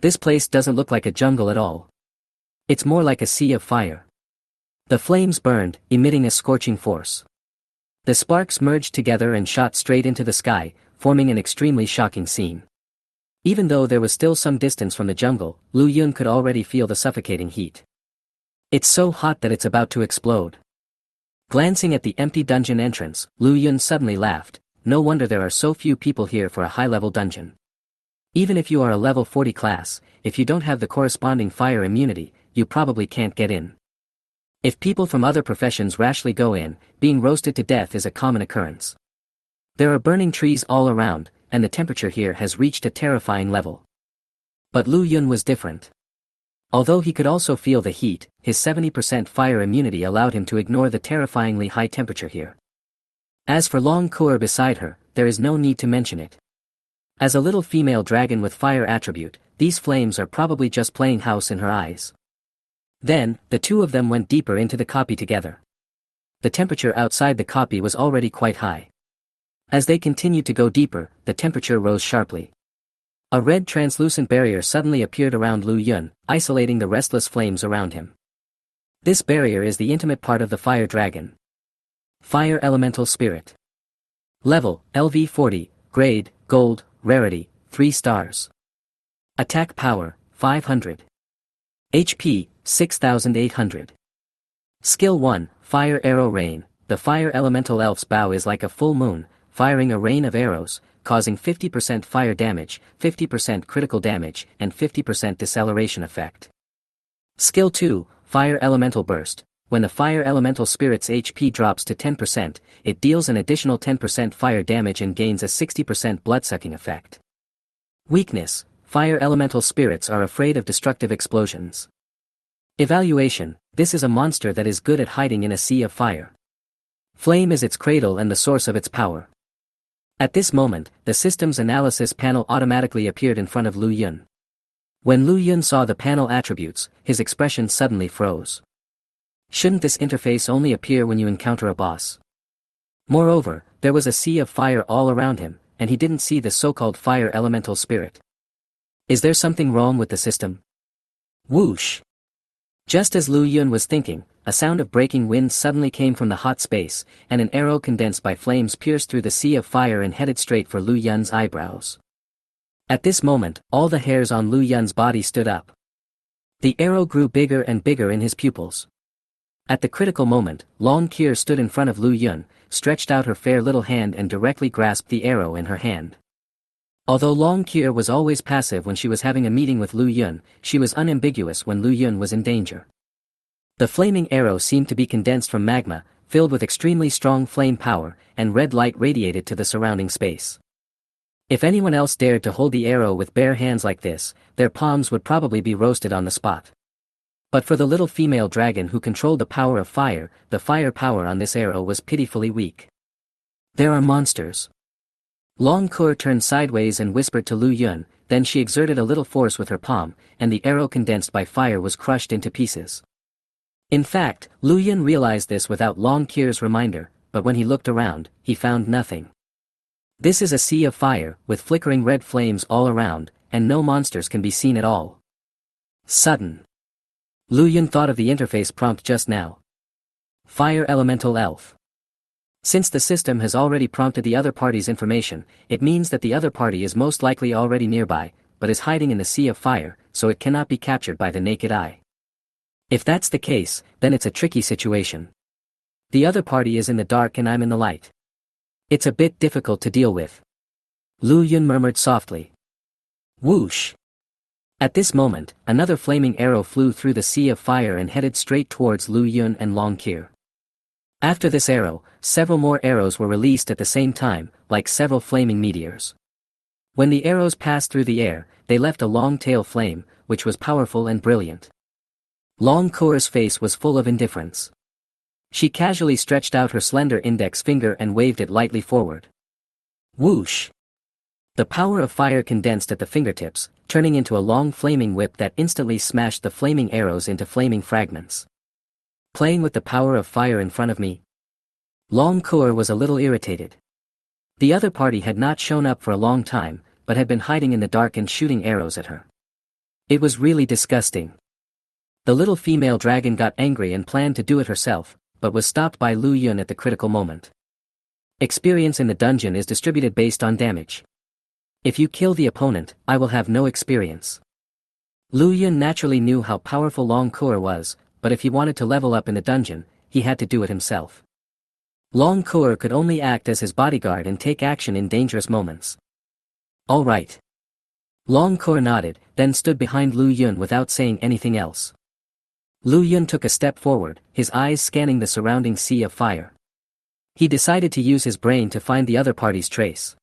This place doesn't look like a jungle at all. It's more like a sea of fire. The flames burned, emitting a scorching force. The sparks merged together and shot straight into the sky, forming an extremely shocking scene. Even though there was still some distance from the jungle, Lu Yun could already feel the suffocating heat. It's so hot that it's about to explode. Glancing at the empty dungeon entrance, Lu Yun suddenly laughed. No wonder there are so few people here for a high-level dungeon. Even if you are a level 40 class, if you don't have the corresponding fire immunity, you probably can't get in. If people from other professions rashly go in, being roasted to death is a common occurrence. There are burning trees all around, and the temperature here has reached a terrifying level. But Lu Yun was different. Although he could also feel the heat, his 70% fire immunity allowed him to ignore the terrifyingly high temperature here. As for Long Kur beside her, there is no need to mention it. As a little female dragon with fire attribute, these flames are probably just playing house in her eyes. Then, the two of them went deeper into the copy together. The temperature outside the copy was already quite high. As they continued to go deeper, the temperature rose sharply. A red translucent barrier suddenly appeared around Lu Yun, isolating the restless flames around him. This barrier is the intimate part of the fire dragon. Fire Elemental Spirit. Level, LV 40, Grade, Gold, Rarity, 3 stars. Attack Power, 500. HP, 6800. Skill 1, Fire Arrow Rain. The Fire Elemental Elf's bow is like a full moon, firing a rain of arrows, causing 50% fire damage, 50% critical damage, and 50% deceleration effect. Skill 2, Fire Elemental Burst. When the Fire Elemental Spirit's HP drops to 10%, it deals an additional 10% fire damage and gains a 60% bloodsucking effect. Weakness: Fire Elemental Spirits are afraid of destructive explosions. Evaluation: this is a monster that is good at hiding in a sea of fire. Flame is its cradle and the source of its power. At this moment, the system's analysis panel automatically appeared in front of Lu Yun. When Lu Yun saw the panel attributes, his expression suddenly froze. Shouldn't this interface only appear when you encounter a boss? Moreover, there was a sea of fire all around him, and he didn't see the so-called Fire Elemental Spirit. Is there something wrong with the system? Whoosh! Just as Lu Yun was thinking, a sound of breaking wind suddenly came from the hot space, and an arrow condensed by flames pierced through the sea of fire and headed straight for Lu Yun's eyebrows. At this moment, all the hairs on Lu Yun's body stood up. The arrow grew bigger and bigger in his pupils. At the critical moment, Long Kier stood in front of Lu Yun, stretched out her fair little hand and directly grasped the arrow in her hand. Although Long Kier was always passive when she was having a meeting with Lu Yun, she was unambiguous when Lu Yun was in danger. The flaming arrow seemed to be condensed from magma, filled with extremely strong flame power, and red light radiated to the surrounding space. If anyone else dared to hold the arrow with bare hands like this, their palms would probably be roasted on the spot. But for the little female dragon who controlled the power of fire, the fire power on this arrow was pitifully weak. There are monsters. Long Kier turned sideways and whispered to Lu Yun, then she exerted a little force with her palm, and the arrow condensed by fire was crushed into pieces. In fact, Lu Yun realized this without Long Kier's reminder, but when he looked around, he found nothing. This is a sea of fire, with flickering red flames all around, and no monsters can be seen at all. Sudden. Lu Yun thought of the interface prompt just now. Fire Elemental Elf. Since the system has already prompted the other party's information, it means that the other party is most likely already nearby, but is hiding in the sea of fire, so it cannot be captured by the naked eye. If that's the case, then it's a tricky situation. The other party is in the dark and I'm in the light. It's a bit difficult to deal with. Lu Yun murmured softly. Whoosh! At this moment, another flaming arrow flew through the sea of fire and headed straight towards Lu Yun and Long Kier. After this arrow, several more arrows were released at the same time, like several flaming meteors. When the arrows passed through the air, they left a long tail flame, which was powerful and brilliant. Long Kier's face was full of indifference. She casually stretched out her slender index finger and waved it lightly forward. Whoosh! The power of fire condensed at the fingertips, turning into a long flaming whip that instantly smashed the flaming arrows into flaming fragments. Playing with the power of fire in front of me? Long Kier was a little irritated. The other party had not shown up for a long time, but had been hiding in the dark and shooting arrows at her. It was really disgusting. The little female dragon got angry and planned to do it herself, but was stopped by Lu Yun at the critical moment. Experience in the dungeon is distributed based on damage. If you kill the opponent, I will have no experience. Lu Yun naturally knew how powerful Long Kier was, but if he wanted to level up in the dungeon, he had to do it himself. Long Kier could only act as his bodyguard and take action in dangerous moments. All right. Long Kier nodded, then stood behind Lu Yun without saying anything else. Lu Yun took a step forward, his eyes scanning the surrounding sea of fire. He decided to use his brain to find the other party's trace.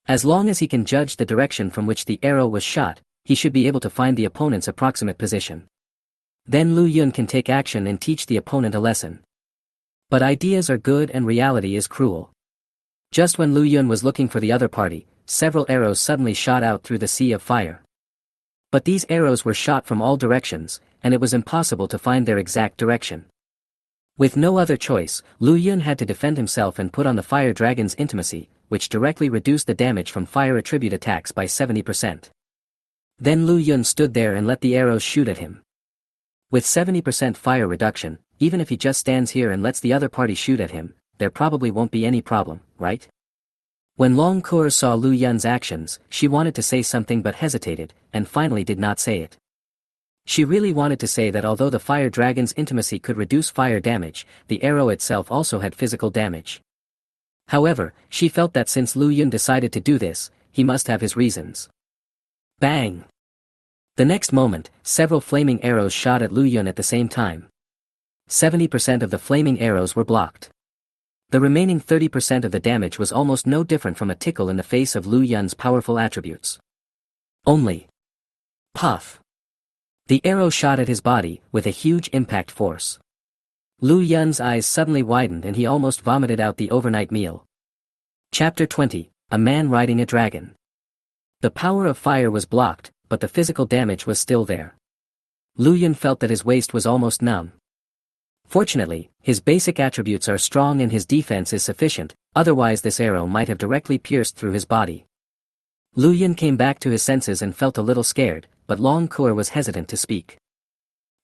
As long as he can judge the direction from which the arrow was shot, he should be able to find the opponent's approximate position. Then Lu Yun can take action and teach the opponent a lesson. But ideas are good and reality is cruel. Just when Lu Yun was looking for the other party, several arrows suddenly shot out through the sea of fire. But these arrows were shot from all directions, and it was impossible to find their exact direction. With no other choice, Lu Yun had to defend himself and put on the fire dragon's intimacy, which directly reduced the damage from fire attribute attacks by 70%. Then Lu Yun stood there and let the arrows shoot at him. With 70% fire reduction, even if he just stands here and lets the other party shoot at him, there probably won't be any problem, right? When Long Kur saw Lu Yun's actions, she wanted to say something but hesitated, and finally did not say it. She really wanted to say that although the fire dragon's intimacy could reduce fire damage, the arrow itself also had physical damage. However, she felt that since Lu Yun decided to do this, he must have his reasons. Bang! The next moment, several flaming arrows shot at Lu Yun at the same time. 70% of the flaming arrows were blocked. The remaining 30% of the damage was almost no different from a tickle in the face of Lu Yun's powerful attributes. Only. Puff! The arrow shot at his body, with a huge impact force. Lu Yun's eyes suddenly widened and he almost vomited out the overnight meal. Chapter 20, A Man Riding a Dragon. The power of fire was blocked, but the physical damage was still there. Lu Yun felt that his waist was almost numb. Fortunately, his basic attributes are strong and his defense is sufficient, otherwise this arrow might have directly pierced through his body. Lu Yun came back to his senses and felt a little scared, but Long Kur was hesitant to speak.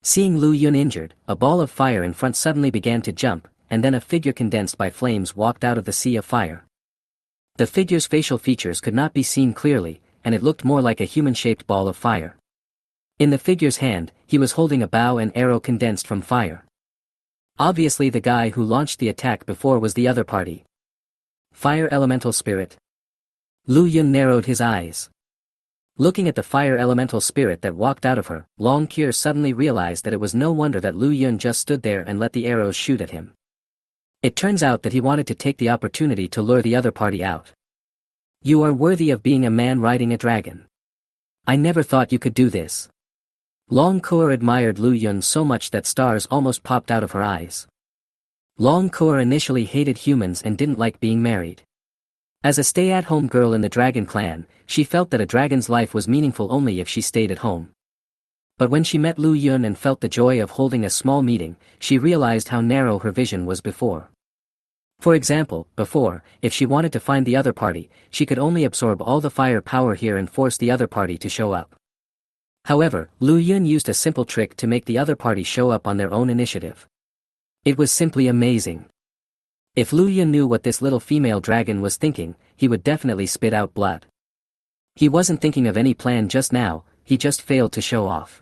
Seeing Lu Yun injured, a ball of fire in front suddenly began to jump, and then a figure condensed by flames walked out of the sea of fire. The figure's facial features could not be seen clearly, and it looked more like a human-shaped ball of fire. In the figure's hand, he was holding a bow and arrow condensed from fire. Obviously the guy who launched the attack before was the other party. Fire elemental spirit. Lu Yun narrowed his eyes. Looking at the fire elemental spirit that walked out of her, Long Kur suddenly realized that it was no wonder that Lu Yun just stood there and let the arrows shoot at him. It turns out that he wanted to take the opportunity to lure the other party out. You are worthy of being a man riding a dragon. I never thought you could do this. Long Kur admired Lu Yun so much that stars almost popped out of her eyes. Long Kur initially hated humans and didn't like being married. As a stay-at-home girl in the dragon clan, she felt that a dragon's life was meaningful only if she stayed at home. But when she met Lu Yun and felt the joy of holding a small meeting, she realized how narrow her vision was before. For example, before, if she wanted to find the other party, she could only absorb all the fire power here and force the other party to show up. However, Lu Yun used a simple trick to make the other party show up on their own initiative. It was simply amazing. If Lu Yun knew what this little female dragon was thinking, he would definitely spit out blood. He wasn't thinking of any plan just now, he just failed to show off.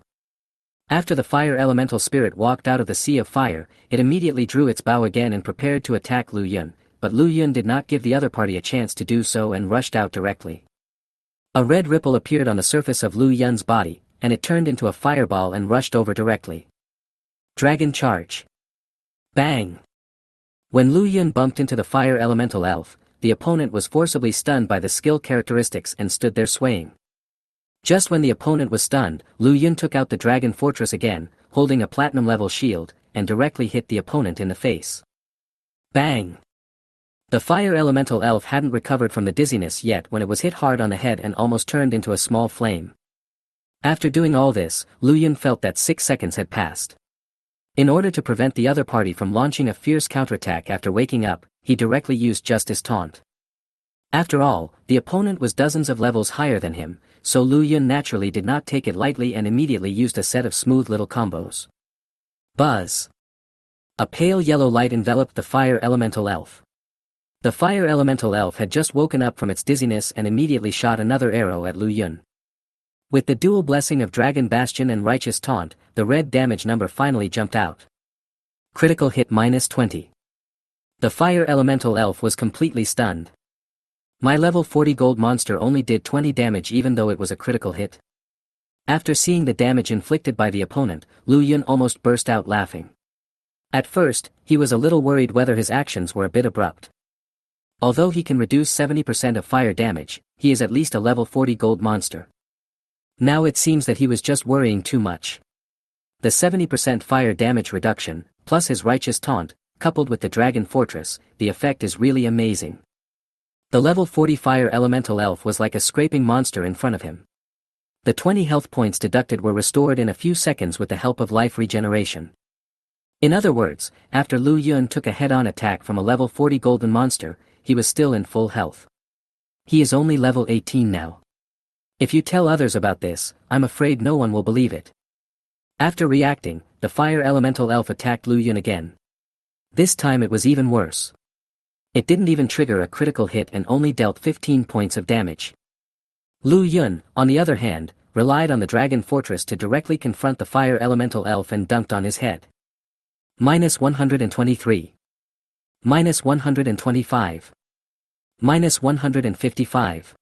After the fire elemental spirit walked out of the sea of fire, it immediately drew its bow again and prepared to attack Lu Yun, but Lu Yun did not give the other party a chance to do so and rushed out directly. A red ripple appeared on the surface of Lu Yun's body, and it turned into a fireball and rushed over directly. Dragon charge. Bang! When Lu Yun bumped into the fire elemental elf, the opponent was forcibly stunned by the skill characteristics and stood there swaying. Just when the opponent was stunned, Lu Yun took out the dragon fortress again, holding a platinum-level shield, and directly hit the opponent in the face. Bang! The fire elemental elf hadn't recovered from the dizziness yet when it was hit hard on the head and almost turned into a small flame. After doing all this, Lu Yun felt that 6 seconds had passed. In order to prevent the other party from launching a fierce counterattack after waking up, he directly used Justice Taunt. After all, the opponent was dozens of levels higher than him, so Lu Yun naturally did not take it lightly and immediately used a set of smooth little combos. Buzz! A pale yellow light enveloped the fire elemental elf. The fire elemental elf had just woken up from its dizziness and immediately shot another arrow at Lu Yun. With the dual blessing of Dragon Bastion and Righteous Taunt, the red damage number finally jumped out. Critical hit -20. The fire elemental elf was completely stunned. My level 40 gold monster only did 20 damage even though it was a critical hit. After seeing the damage inflicted by the opponent, Lu Yun almost burst out laughing. At first, he was a little worried whether his actions were a bit abrupt. Although he can reduce 70% of fire damage, he is at least a level 40 gold monster. Now it seems that he was just worrying too much. The 70% fire damage reduction, plus his Righteous Taunt, coupled with the Dragon Fortress, the effect is really amazing. The level 40 fire elemental elf was like a scraping monster in front of him. The 20 health points deducted were restored in a few seconds with the help of life regeneration. In other words, after Lu Yun took a head-on attack from a level 40 golden monster, he was still in full health. He is only level 18 now. If you tell others about this, I'm afraid no one will believe it. After reacting, the fire elemental elf attacked Lu Yun again. This time it was even worse. It didn't even trigger a critical hit and only dealt 15 points of damage. Lu Yun, on the other hand, relied on the dragon fortress to directly confront the fire elemental elf and dunked on his head. -123. -125. -155.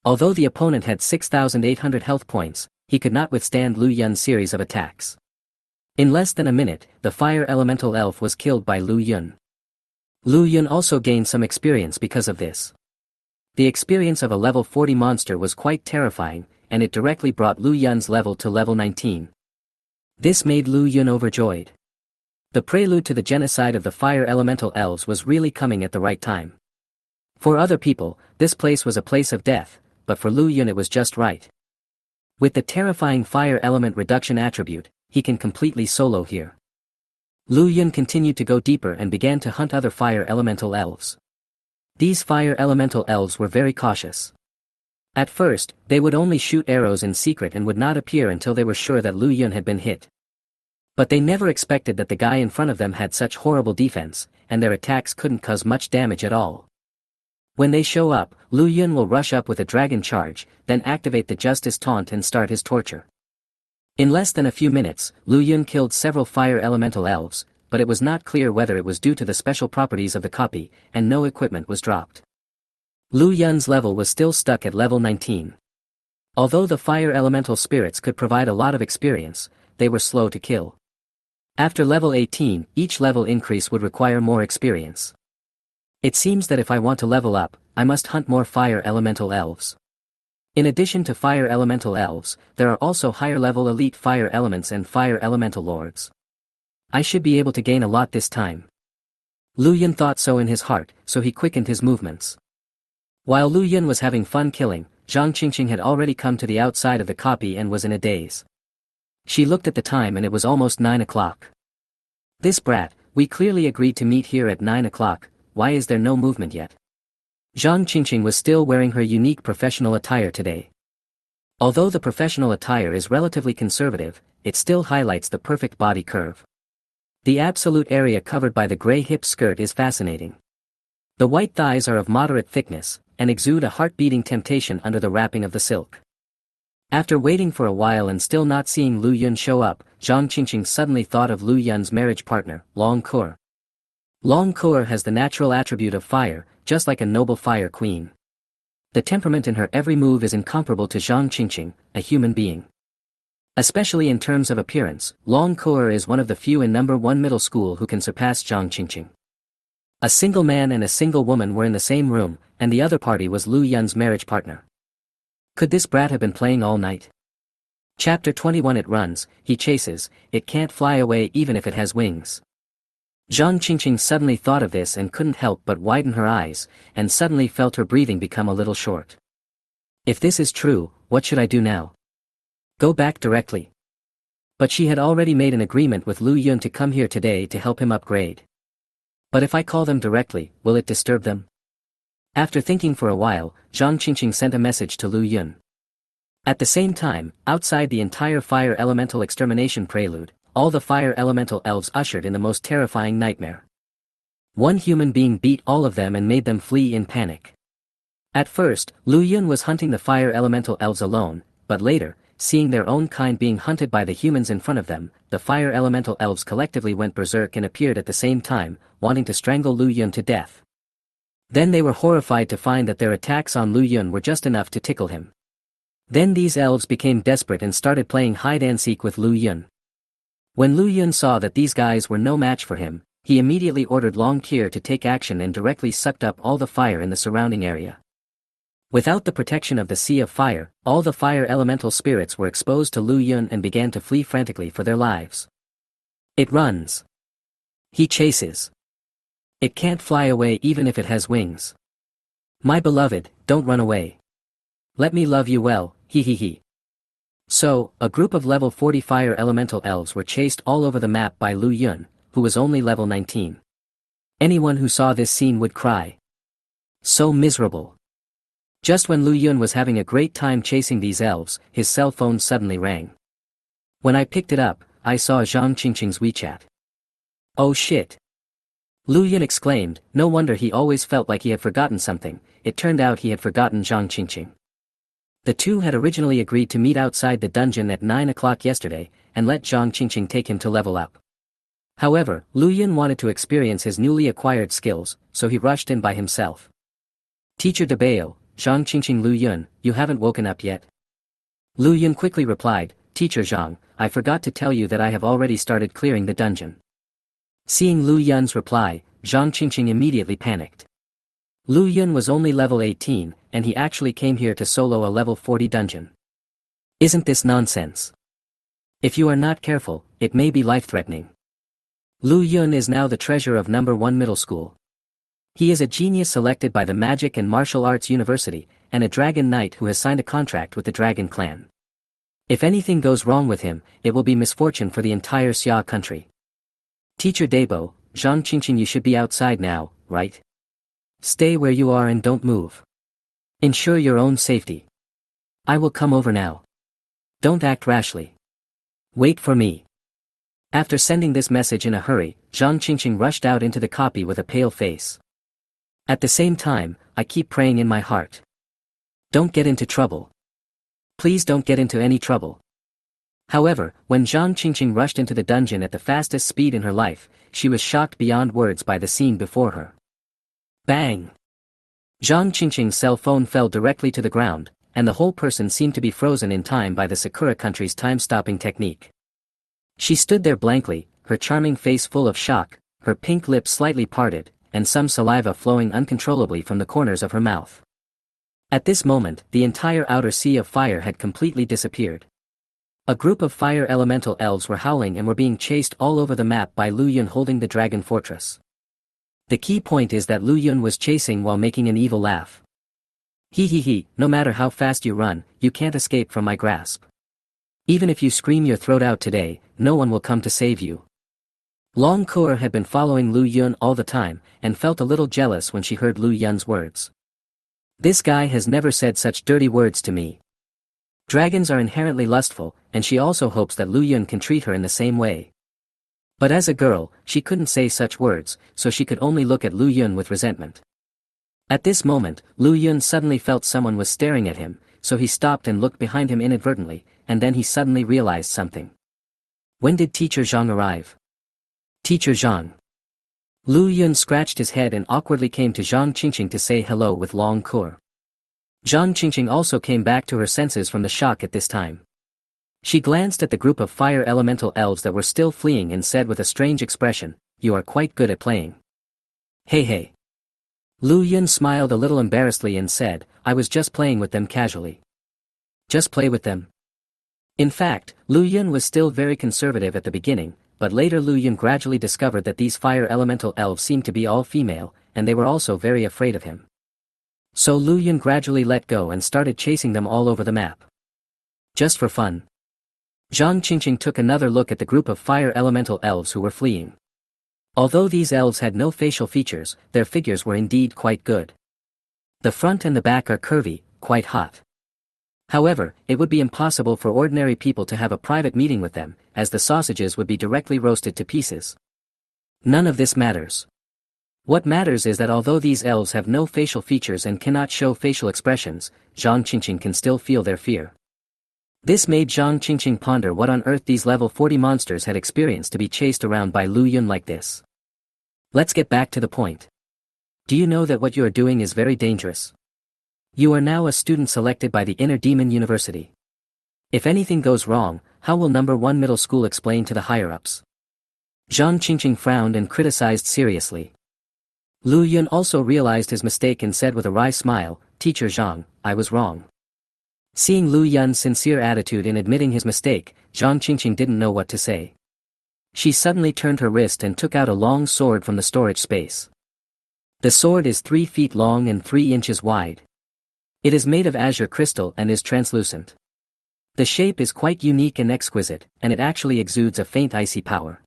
Although the opponent had 6,800 health points, he could not withstand Lu Yun's series of attacks. In less than a minute, the fire elemental elf was killed by Lu Yun. Lu Yun also gained some experience because of this. The experience of a level 40 monster was quite terrifying, and it directly brought Lu Yun's level to level 19. This made Lu Yun overjoyed. The prelude to the genocide of the fire elemental elves was really coming at the right time. For other people, this place was a place of death, but for Lu Yun it was just right. With the terrifying fire element reduction attribute, he can completely solo here. Lu Yun continued to go deeper and began to hunt other fire elemental elves. These fire elemental elves were very cautious. At first, they would only shoot arrows in secret and would not appear until they were sure that Lu Yun had been hit. But they never expected that the guy in front of them had such horrible defense, and their attacks couldn't cause much damage at all. When they show up, Lu Yun will rush up with a dragon charge, then activate the justice taunt and start his torture. In less than a few minutes, Lu Yun killed several fire elemental elves, but it was not clear whether it was due to the special properties of the copy, and no equipment was dropped. Lu Yun's level was still stuck at level 19. Although the fire elemental spirits could provide a lot of experience, they were slow to kill. After level 18, each level increase would require more experience. It seems that if I want to level up, I must hunt more fire elemental elves. In addition to fire elemental elves, there are also higher-level elite fire elements and fire elemental lords. I should be able to gain a lot this time. Lu Yun thought so in his heart, so he quickened his movements. While Lu Yun was having fun killing, Zhang Qingqing had already come to the outside of the copy and was in a daze. She looked at the time and it was almost 9 o'clock. This brat, we clearly agreed to meet here at 9 o'clock, why is there no movement yet? Zhang Qingqing was still wearing her unique professional attire today. Although the professional attire is relatively conservative, it still highlights the perfect body curve. The absolute area covered by the gray hip skirt is fascinating. The white thighs are of moderate thickness, and exude a heart-beating temptation under the wrapping of the silk. After waiting for a while and still not seeing Lu Yun show up, Zhang Qingqing suddenly thought of Lu Yun's marriage partner, Long Kur. Long Kur has the natural attribute of fire, just like a noble fire queen. The temperament in her every move is incomparable to Zhang Qingqing, a human being. Especially in terms of appearance, Long Kur is one of the few in number 1 middle school who can surpass Zhang Qingqing. A single man and a single woman were in the same room, and the other party was Lu Yun's marriage partner. Could this brat have been playing all night? Chapter 21. It runs, he chases, it can't fly away even if it has wings. Zhang Qingqing suddenly thought of this and couldn't help but widen her eyes, and suddenly felt her breathing become a little short. If this is true, what should I do now? Go back directly. But she had already made an agreement with Lu Yun to come here today to help him upgrade. But if I call them directly, will it disturb them? After thinking for a while, Zhang Qingqing sent a message to Lu Yun. At the same time, outside the entire fire elemental extermination prelude, all the fire elemental elves ushered in the most terrifying nightmare. One human being beat all of them and made them flee in panic. At first, Lu Yun was hunting the fire elemental elves alone, but later, seeing their own kind being hunted by the humans in front of them, the fire elemental elves collectively went berserk and appeared at the same time, wanting to strangle Lu Yun to death. Then they were horrified to find that their attacks on Lu Yun were just enough to tickle him. Then these elves became desperate and started playing hide-and-seek with Lu Yun. When Lu Yun saw that these guys were no match for him, he immediately ordered Long Kier to take action and directly sucked up all the fire in the surrounding area. Without the protection of the Sea of Fire, all the fire elemental spirits were exposed to Lu Yun and began to flee frantically for their lives. It runs. He chases. It can't fly away even if it has wings. My beloved, don't run away. Let me love you well, hee hee hee. So, a group of level 40 fire elemental elves were chased all over the map by Lu Yun, who was only level 19. Anyone who saw this scene would cry. So miserable. Just when Lu Yun was having a great time chasing these elves, his cell phone suddenly rang. When I picked it up, I saw Zhang Qingqing's WeChat. Oh shit! Lu Yun exclaimed, no wonder he always felt like he had forgotten something. It turned out he had forgotten Zhang Qingqing. The two had originally agreed to meet outside the dungeon at 9 o'clock yesterday, and let Zhang Qingqing take him to level up. However, Lu Yun wanted to experience his newly acquired skills, so he rushed in by himself. Teacher Debao, Zhang Qingqing. Lu Yun, you haven't woken up yet? Lu Yun quickly replied, Teacher Zhang, I forgot to tell you that I have already started clearing the dungeon. Seeing Lu Yun's reply, Zhang Qingqing immediately panicked. Lu Yun was only level 18, and he actually came here to solo a level 40 dungeon. Isn't this nonsense? If you are not careful, it may be life-threatening. Lu Yun is now the treasurer of number 1 middle school. He is a genius selected by the Magic and Martial Arts University, and a dragon knight who has signed a contract with the Dragon Clan. If anything goes wrong with him, it will be misfortune for the entire Xia country. Teacher Debo, Zhang Qingqing, you should be outside now, right? Stay where you are and don't move. Ensure your own safety. I will come over now. Don't act rashly. Wait for me. After sending this message in a hurry, Zhang Qingqing rushed out into the copy with a pale face. At the same time, I keep praying in my heart. Don't get into trouble. Please don't get into any trouble. However, when Zhang Qingqing rushed into the dungeon at the fastest speed in her life, she was shocked beyond words by the scene before her. Bang! Zhang Qingqing's cell phone fell directly to the ground, and the whole person seemed to be frozen in time by the Sakura country's time-stopping technique. She stood there blankly, her charming face full of shock, her pink lips slightly parted, and some saliva flowing uncontrollably from the corners of her mouth. At this moment, the entire outer sea of fire had completely disappeared. A group of fire elemental elves were howling and were being chased all over the map by Lu Yun holding the dragon fortress. The key point is that Lu Yun was chasing while making an evil laugh. He, no matter how fast you run, you can't escape from my grasp. Even if you scream your throat out today, no one will come to save you. Long Kur had been following Lu Yun all the time, and felt a little jealous when she heard Lu Yun's words. This guy has never said such dirty words to me. Dragons are inherently lustful, and she also hopes that Lu Yun can treat her in the same way. But as a girl, she couldn't say such words, so she could only look at Lu Yun with resentment. At this moment, Lu Yun suddenly felt someone was staring at him, so he stopped and looked behind him inadvertently, and then he suddenly realized something. When did Teacher Zhang arrive? Teacher Zhang. Lu Yun scratched his head and awkwardly came to Zhang Qingqing to say hello with Long Kur. Zhang Qingqing also came back to her senses from the shock at this time. She glanced at the group of fire elemental elves that were still fleeing and said with a strange expression, "You are quite good at playing." Hey. Lu Yun smiled a little embarrassedly and said, "I was just playing with them casually." Just play with them? In fact, Lu Yun was still very conservative at the beginning, but later Lu Yun gradually discovered that these fire elemental elves seemed to be all female, and they were also very afraid of him. So Lu Yun gradually let go and started chasing them all over the map. Just for fun. Zhang Qingqing took another look at the group of fire elemental elves who were fleeing. Although these elves had no facial features, their figures were indeed quite good. The front and the back are curvy, quite hot. However, it would be impossible for ordinary people to have a private meeting with them, as the sausages would be directly roasted to pieces. None of this matters. What matters is that although these elves have no facial features and cannot show facial expressions, Zhang Qingqing can still feel their fear. This made Zhang Qingqing ponder what on earth these level 40 monsters had experienced to be chased around by Lu Yun like this. Let's get back to the point. Do you know that what you are doing is very dangerous? You are now a student selected by the Inner Demon University. If anything goes wrong, how will number 1 middle school explain to the higher-ups? Zhang Qingqing frowned and criticized seriously. Lu Yun also realized his mistake and said with a wry smile, "Teacher Zhang, I was wrong." Seeing Lu Yun's sincere attitude in admitting his mistake, Zhang Qingqing didn't know what to say. She suddenly turned her wrist and took out a long sword from the storage space. The sword is 3 feet long and 3 inches wide. It is made of azure crystal and is translucent. The shape is quite unique and exquisite, and it actually exudes a faint icy power.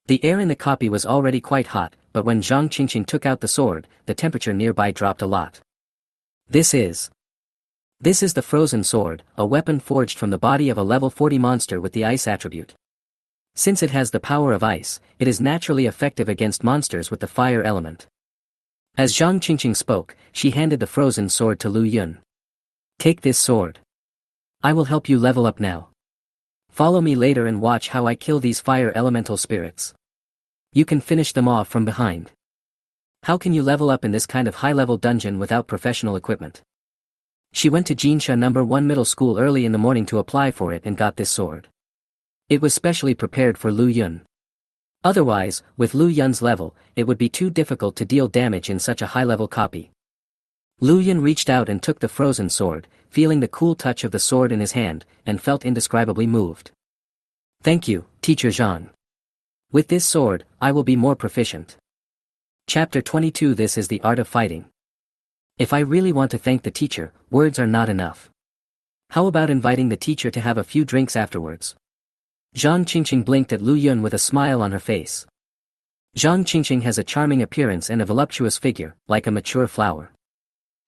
The air in the copy was already quite hot, but when Zhang Qingqing took out the sword, the temperature nearby dropped a lot. This is the Frozen Sword, a weapon forged from the body of a level 40 monster with the ice attribute. Since it has the power of ice, it is naturally effective against monsters with the fire element. As Zhang Qingqing spoke, she handed the Frozen Sword to Lu Yun. Take this sword. I will help you level up now. Follow me later and watch how I kill these fire elemental spirits. You can finish them off from behind. How can you level up in this kind of high-level dungeon without professional equipment? She went to Jinsha No. 1 middle school early in the morning to apply for it and got this sword. It was specially prepared for Lu Yun. Otherwise, with Lu Yun's level, it would be too difficult to deal damage in such a high-level copy. Lu Yun reached out and took the Frozen Sword, feeling the cool touch of the sword in his hand, and felt indescribably moved. Thank you, Teacher Zhang. With this sword, I will be more proficient. Chapter 22. This is the art of fighting. If I really want to thank the teacher, words are not enough. How about inviting the teacher to have a few drinks afterwards? Zhang Qingqing blinked at Lu Yun with a smile on her face. Zhang Qingqing has a charming appearance and a voluptuous figure, like a mature flower.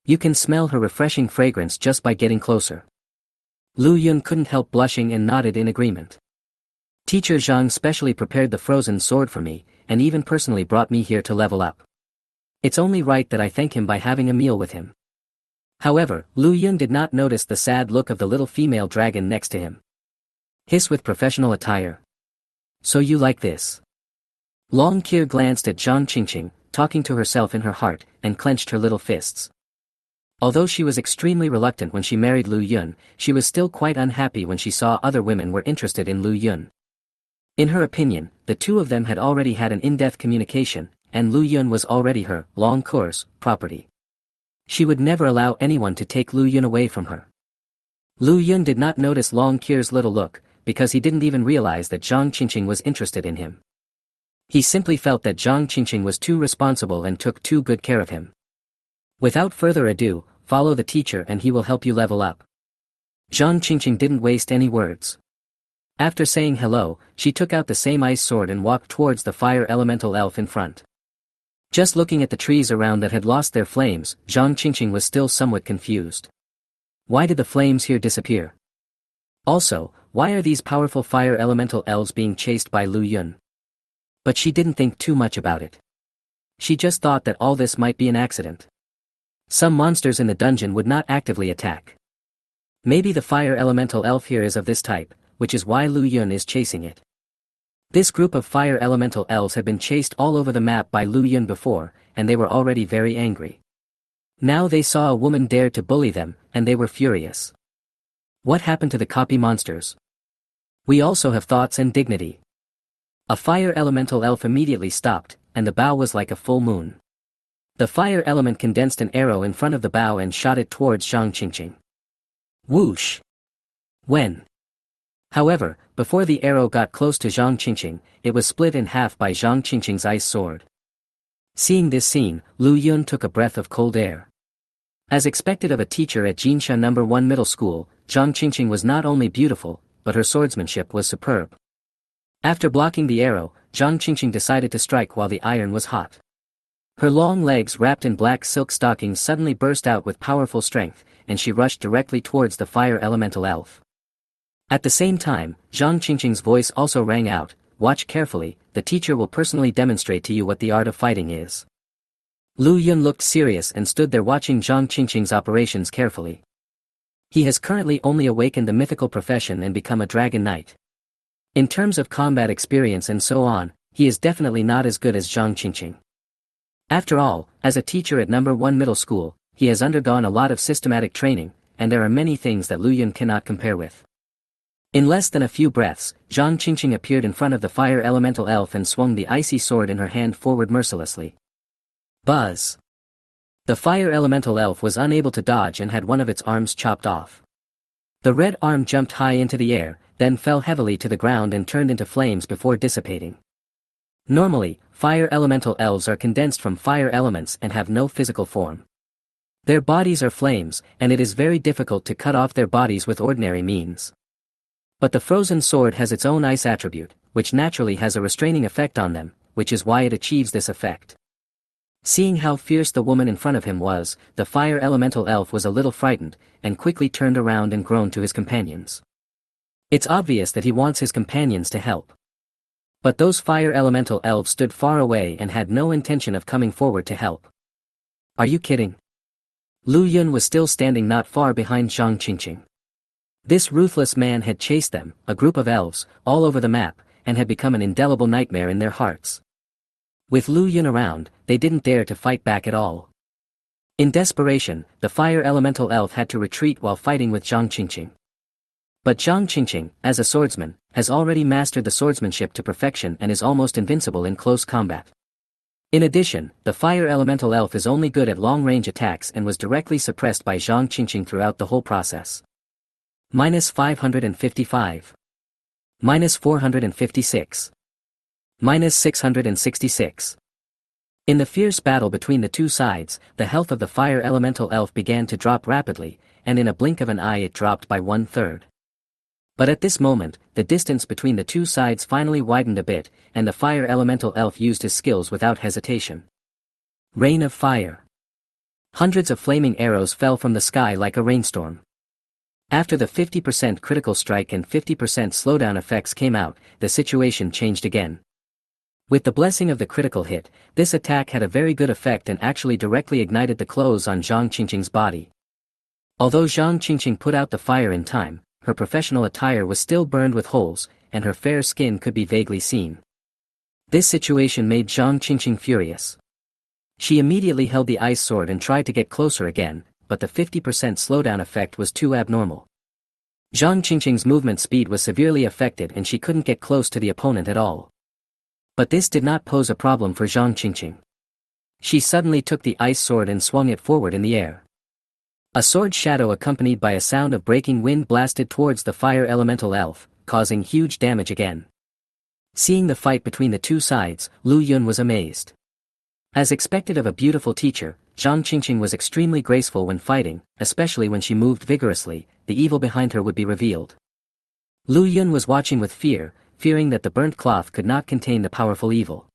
You can smell her refreshing fragrance just by getting closer. Lu Yun couldn't help blushing and nodded in agreement. Teacher Zhang specially prepared the Frozen Sword for me, and even personally brought me here to level up. It's only right that I thank him by having a meal with him. However, Lu Yun did not notice the sad look of the little female dragon next to him. Hiss with professional attire. So you like this? Long Qir glanced at Zhang Qingqing, talking to herself in her heart, and clenched her little fists. Although she was extremely reluctant when she married Lu Yun, she was still quite unhappy when she saw other women were interested in Lu Yun. In her opinion, the two of them had already had an in-depth communication, and Lu Yun was already her, long course, property. She would never allow anyone to take Lu Yun away from her. Lu Yun did not notice Long Qir's little look, because he didn't even realize that Zhang Qingqing was interested in him. He simply felt that Zhang Qingqing was too responsible and took too good care of him. Without further ado, follow the teacher and he will help you level up. Zhang Qingqing didn't waste any words. After saying hello, she took out the same ice sword and walked towards the fire elemental elf in front. Just looking at the trees around that had lost their flames, Zhang Qingqing was still somewhat confused. Why did the flames here disappear? Also, why are these powerful fire elemental elves being chased by Lu Yun? But she didn't think too much about it. She just thought that all this might be an accident. Some monsters in the dungeon would not actively attack. Maybe the fire elemental elf here is of this type, which is why Lu Yun is chasing it. This group of fire elemental elves had been chased all over the map by Lu Yun before, and they were already very angry. Now they saw a woman dare to bully them, and they were furious. What happened to the copy monsters? We also have thoughts and dignity. A fire elemental elf immediately stopped, and the bow was like a full moon. The fire element condensed an arrow in front of the bow and shot it towards Zhang Qingqing. Whoosh! When? However, before the arrow got close to Zhang Qingqing, it was split in half by Zhang Qingqing's ice sword. Seeing this scene, Lu Yun took a breath of cold air. As expected of a teacher at Jinsha No. 1 middle school, Zhang Qingqing was not only beautiful, but her swordsmanship was superb. After blocking the arrow, Zhang Qingqing decided to strike while the iron was hot. Her long legs wrapped in black silk stockings suddenly burst out with powerful strength, and she rushed directly towards the fire elemental elf. At the same time, Zhang Qingqing's voice also rang out, "Watch carefully, the teacher will personally demonstrate to you what the art of fighting is." Lu Yun looked serious and stood there watching Zhang Qingqing's operations carefully. He has currently only awakened the mythical profession and become a dragon knight. In terms of combat experience and so on, he is definitely not as good as Zhang Qingqing. After all, as a teacher at No. 1 middle school, he has undergone a lot of systematic training, and there are many things that Lu Yun cannot compare with. In less than a few breaths, Zhang Qingqing appeared in front of the fire elemental elf and swung the icy sword in her hand forward mercilessly. Buzz! The fire elemental elf was unable to dodge and had one of its arms chopped off. The red arm jumped high into the air, then fell heavily to the ground and turned into flames before dissipating. Normally, fire elemental elves are condensed from fire elements and have no physical form. Their bodies are flames, and it is very difficult to cut off their bodies with ordinary means. But the frozen sword has its own ice attribute, which naturally has a restraining effect on them, which is why it achieves this effect. Seeing how fierce the woman in front of him was, the fire elemental elf was a little frightened, and quickly turned around and groaned to his companions. It's obvious that he wants his companions to help. But those fire elemental elves stood far away and had no intention of coming forward to help. Are you kidding? Lu Yun was still standing not far behind Zhang Qingqing. This ruthless man had chased them, a group of elves, all over the map, and had become an indelible nightmare in their hearts. With Lu Yun around, they didn't dare to fight back at all. In desperation, the fire elemental elf had to retreat while fighting with Zhang Qingqing. But Zhang Qingqing, as a swordsman, has already mastered the swordsmanship to perfection and is almost invincible in close combat. In addition, the fire elemental elf is only good at long-range attacks and was directly suppressed by Zhang Qingqing throughout the whole process. -555. -456. -666. In the fierce battle between the two sides, the health of the fire elemental elf began to drop rapidly, and in a blink of an eye it dropped by 1/3. But at this moment, the distance between the two sides finally widened a bit, and the fire elemental elf used his skills without hesitation. Rain of fire. Hundreds of flaming arrows fell from the sky like a rainstorm. After the 50% critical strike and 50% slowdown effects came out, the situation changed again. With the blessing of the critical hit, this attack had a very good effect and actually directly ignited the clothes on Zhang Qingqing's body. Although Zhang Qingqing put out the fire in time, her professional attire was still burned with holes, and her fair skin could be vaguely seen. This situation made Zhang Qingqing furious. She immediately held the ice sword and tried to get closer again, but the 50% slowdown effect was too abnormal. Zhang Qingqing's movement speed was severely affected and she couldn't get close to the opponent at all. But this did not pose a problem for Zhang Qingqing. She suddenly took the ice sword and swung it forward in the air. A sword shadow accompanied by a sound of breaking wind blasted towards the fire elemental elf, causing huge damage again. Seeing the fight between the two sides, Lu Yun was amazed. As expected of a beautiful teacher, Zhang Qingqing was extremely graceful when fighting, especially when she moved vigorously, the evil behind her would be revealed. Lu Yun was watching with fear, fearing that the burnt cloth could not contain the powerful evil.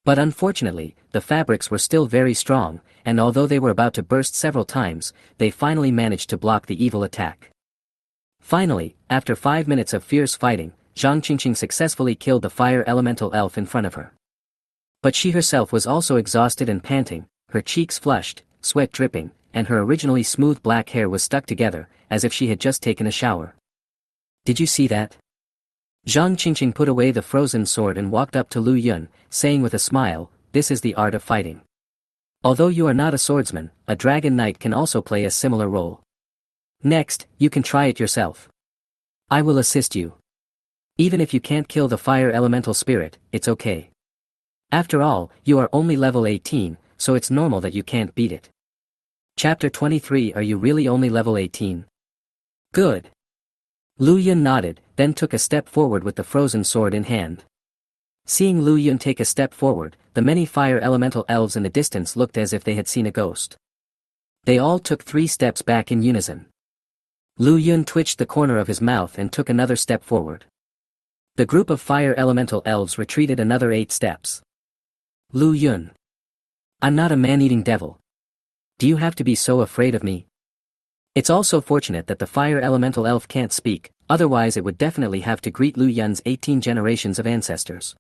But unfortunately, the fabrics were still very strong, and although they were about to burst several times, they finally managed to block the evil attack. Finally, after 5 minutes of fierce fighting, Zhang Qingqing successfully killed the fire elemental elf in front of her. But she herself was also exhausted and panting, her cheeks flushed, sweat dripping, and her originally smooth black hair was stuck together, as if she had just taken a shower. Did you see that? Zhang Qingqing put away the frozen sword and walked up to Lu Yun, saying with a smile, "This is the art of fighting. Although you are not a swordsman, a dragon knight can also play a similar role. Next, you can try it yourself. I will assist you. Even if you can't kill the fire elemental spirit, it's okay. After all, you are only level 18, so it's normal that you can't beat it." Chapter 23. Are you really only level 18? Good. Lu Yun nodded, then took a step forward with the frozen sword in hand. Seeing Lu Yun take a step forward, the many fire elemental elves in the distance looked as if they had seen a ghost. They all took 3 steps back in unison. Lu Yun twitched the corner of his mouth and took another step forward. The group of fire elemental elves retreated another 8 steps. Lu Yun. I'm not a man-eating devil. Do you have to be so afraid of me? It's also fortunate that the fire elemental elf can't speak, otherwise it would definitely have to greet Lu Yun's 18 generations of ancestors.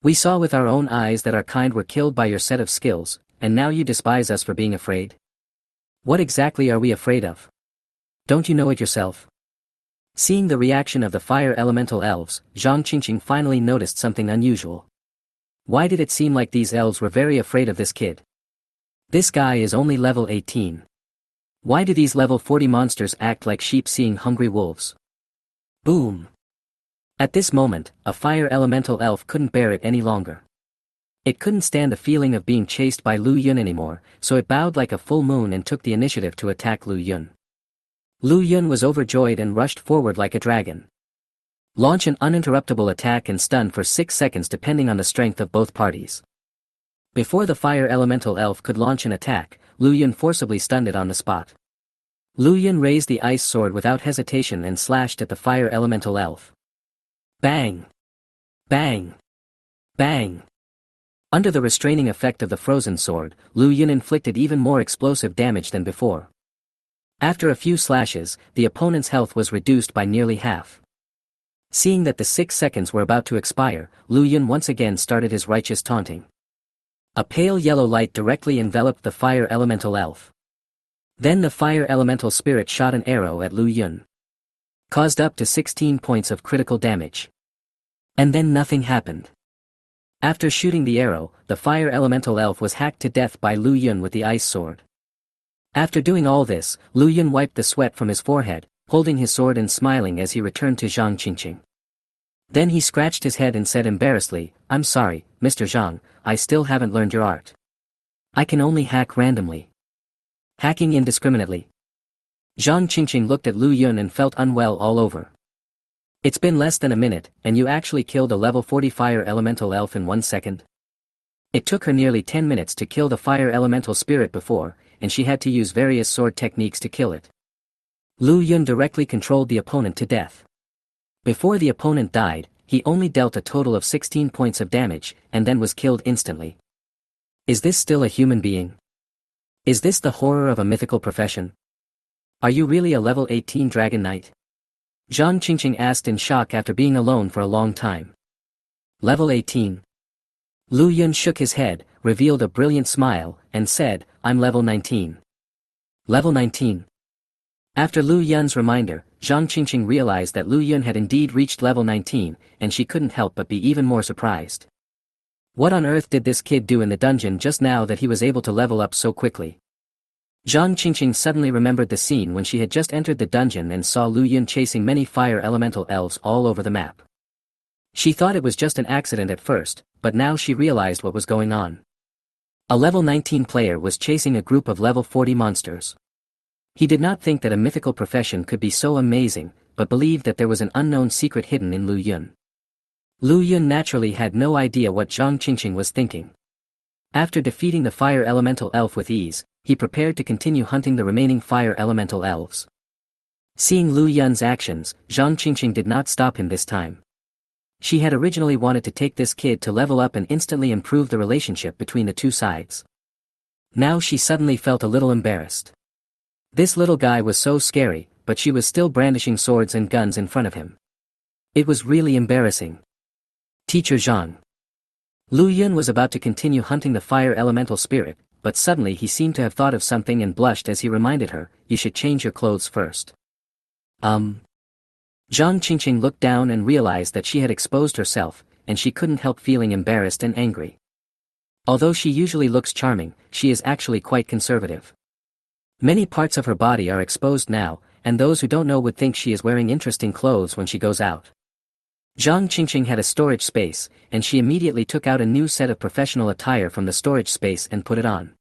We saw with our own eyes that our kind were killed by your set of skills, and now you despise us for being afraid? What exactly are we afraid of? Don't you know it yourself? Seeing the reaction of the fire elemental elves, Zhang Qingqing finally noticed something unusual. Why did it seem like these elves were very afraid of this kid? This guy is only level 18. Why do these level 40 monsters act like sheep seeing hungry wolves? Boom! At this moment, a fire elemental elf couldn't bear it any longer. It couldn't stand the feeling of being chased by Lu Yun anymore, so it bowed like a full moon and took the initiative to attack Lu Yun. Lu Yun was overjoyed and rushed forward like a dragon. Launch an uninterruptible attack and stun for 6 seconds depending on the strength of both parties. Before the fire elemental elf could launch an attack, Lu Yun forcibly stunned it on the spot. Lu Yun raised the ice sword without hesitation and slashed at the fire elemental elf. Bang! Bang! Bang! Under the restraining effect of the frozen sword, Lu Yun inflicted even more explosive damage than before. After a few slashes, the opponent's health was reduced by nearly half. Seeing that the 6 seconds were about to expire, Lu Yun once again started his righteous taunting. A pale yellow light directly enveloped the fire elemental elf. Then the fire elemental spirit shot an arrow at Lu Yun. Caused up to 16 points of critical damage. And then nothing happened. After shooting the arrow, the fire elemental elf was hacked to death by Lu Yun with the ice sword. After doing all this, Lu Yun wiped the sweat from his forehead, holding his sword and smiling as he returned to Zhang Qingqing. Then he scratched his head and said embarrassedly, "I'm sorry, Mr. Zhang, I still haven't learned your art. I can only hack randomly. Hacking indiscriminately." Zhang Qingqing looked at Lu Yun and felt unwell all over. "It's been less than a minute, and you actually killed a level 40 fire elemental elf in 1 second? It took her nearly 10 minutes to kill the fire elemental spirit before, and she had to use various sword techniques to kill it." Lu Yun directly controlled the opponent to death. Before the opponent died, he only dealt a total of 16 points of damage, and then was killed instantly. Is this still a human being? Is this the horror of a mythical profession? Are you really a level 18 Dragon Knight? Zhang Qingqing asked in shock after being alone for a long time. Level 18. Lu Yun shook his head, revealed a brilliant smile, and said, "I'm level 19. Level 19. After Lu Yun's reminder, Zhang Qingqing realized that Lu Yun had indeed reached level 19, and she couldn't help but be even more surprised. What on earth did this kid do in the dungeon just now that he was able to level up so quickly? Zhang Qingqing suddenly remembered the scene when she had just entered the dungeon and saw Lu Yun chasing many fire elemental elves all over the map. She thought it was just an accident at first, but now she realized what was going on. A level 19 player was chasing a group of level 40 monsters. He did not think that a mythical profession could be so amazing, but believed that there was an unknown secret hidden in Lu Yun. Lu Yun naturally had no idea what Zhang Qingqing was thinking. After defeating the fire elemental elf with ease, he prepared to continue hunting the remaining fire elemental elves. Seeing Lu Yun's actions, Zhang Qingqing did not stop him this time. She had originally wanted to take this kid to level up and instantly improve the relationship between the two sides. Now she suddenly felt a little embarrassed. This little guy was so scary, but she was still brandishing swords and guns in front of him. It was really embarrassing. "Teacher Zhang." Lu Yun was about to continue hunting the fire elemental spirit, but suddenly he seemed to have thought of something and blushed as he reminded her, "You should change your clothes first." Zhang Qingqing looked down and realized that she had exposed herself, and she couldn't help feeling embarrassed and angry. Although she usually looks charming, she is actually quite conservative. Many parts of her body are exposed now, and those who don't know would think she is wearing interesting clothes when she goes out. Zhang Qingqing had a storage space, and she immediately took out a new set of professional attire from the storage space and put it on.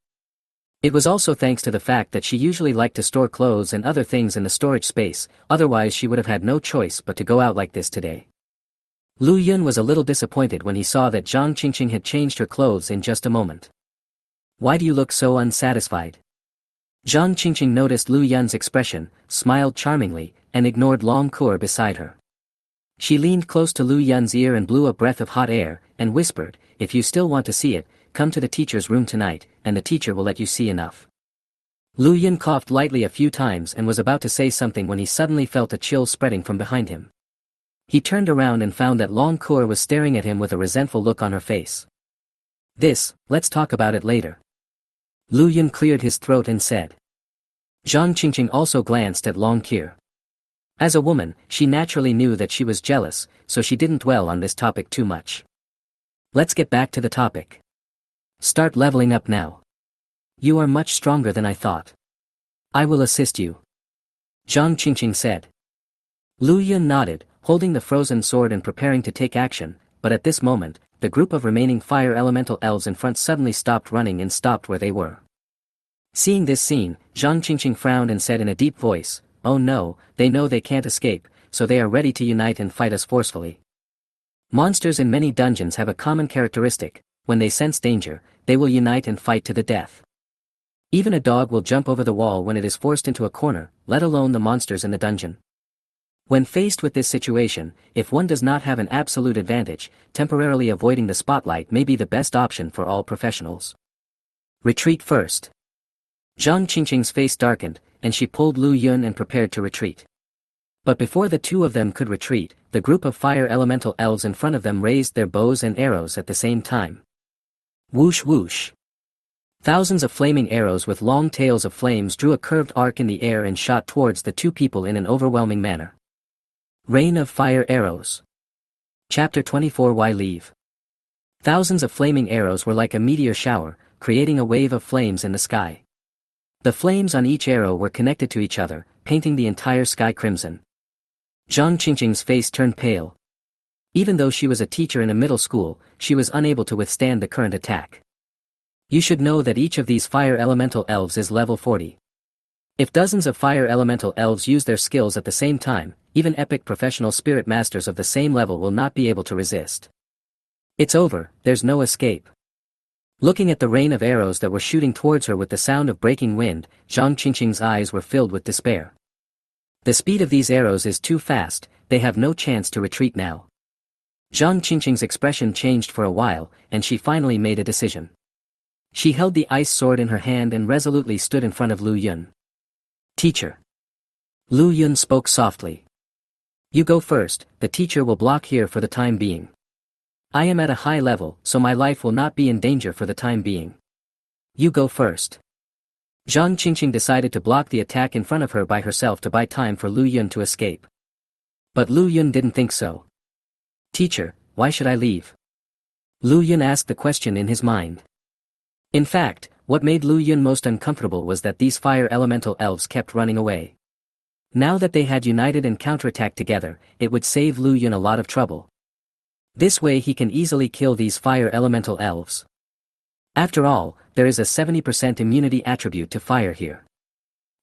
It was also thanks to the fact that she usually liked to store clothes and other things in the storage space, otherwise she would have had no choice but to go out like this today. Lu Yun was a little disappointed when he saw that Zhang Qingqing had changed her clothes in just a moment. "Why do you look so unsatisfied?" Zhang Qingqing noticed Lu Yun's expression, smiled charmingly, and ignored Long Kur beside her. She leaned close to Lu Yun's ear and blew a breath of hot air, and whispered, "If you still want to see it, come to the teacher's room tonight, and the teacher will let you see enough." Lu Yun coughed lightly a few times and was about to say something when he suddenly felt a chill spreading from behind him. He turned around and found that Long Kur was staring at him with a resentful look on her face. Let's talk about it later." Lu Yun cleared his throat and said. Zhang Qingqing also glanced at Long Kur. As a woman, she naturally knew that she was jealous, so she didn't dwell on this topic too much. "Let's get back to the topic. Start leveling up now. You are much stronger than I thought. I will assist you," Zhang Qingqing said. Lu Yun nodded, holding the frozen sword and preparing to take action, but at this moment, the group of remaining fire elemental elves in front suddenly stopped running and stopped where they were. Seeing this scene, Zhang Qingqing frowned and said in a deep voice, "Oh no, they know they can't escape, so they are ready to unite and fight us forcefully." Monsters in many dungeons have a common characteristic: when they sense danger, they will unite and fight to the death. Even a dog will jump over the wall when it is forced into a corner, let alone the monsters in the dungeon. When faced with this situation, if one does not have an absolute advantage, temporarily avoiding the spotlight may be the best option for all professionals. Retreat first. Zhang Qingqing's face darkened, and she pulled Lu Yun and prepared to retreat. But before the two of them could retreat, the group of fire elemental elves in front of them raised their bows and arrows at the same time. Whoosh whoosh. Thousands of flaming arrows with long tails of flames drew a curved arc in the air and shot towards the two people in an overwhelming manner. Rain of Fire Arrows. Chapter 24. Why Leave? Thousands of flaming arrows were like a meteor shower, creating a wave of flames in the sky. The flames on each arrow were connected to each other, painting the entire sky crimson. Zhang Qingqing's face turned pale. Even though she was a teacher in a middle school, she was unable to withstand the current attack. You should know that each of these fire elemental elves is level 40. If dozens of fire elemental elves use their skills at the same time, even epic professional spirit masters of the same level will not be able to resist. It's over, there's no escape. Looking at the rain of arrows that were shooting towards her with the sound of breaking wind, Zhang Qingqing's eyes were filled with despair. The speed of these arrows is too fast, they have no chance to retreat now. Zhang Qingqing's expression changed for a while, and she finally made a decision. She held the ice sword in her hand and resolutely stood in front of Lu Yun. Teacher. Lu Yun spoke softly. You go first, the teacher will block here for the time being. I am at a high level, so my life will not be in danger for the time being. You go first. Zhang Qingqing decided to block the attack in front of her by herself to buy time for Lu Yun to escape. But Lu Yun didn't think so. Teacher, why should I leave? Lu Yun asked the question in his mind. In fact, what made Lu Yun most uncomfortable was that these fire elemental elves kept running away. Now that they had united and counterattacked together, it would save Lu Yun a lot of trouble. This way he can easily kill these fire elemental elves. After all, there is a 70% immunity attribute to fire here.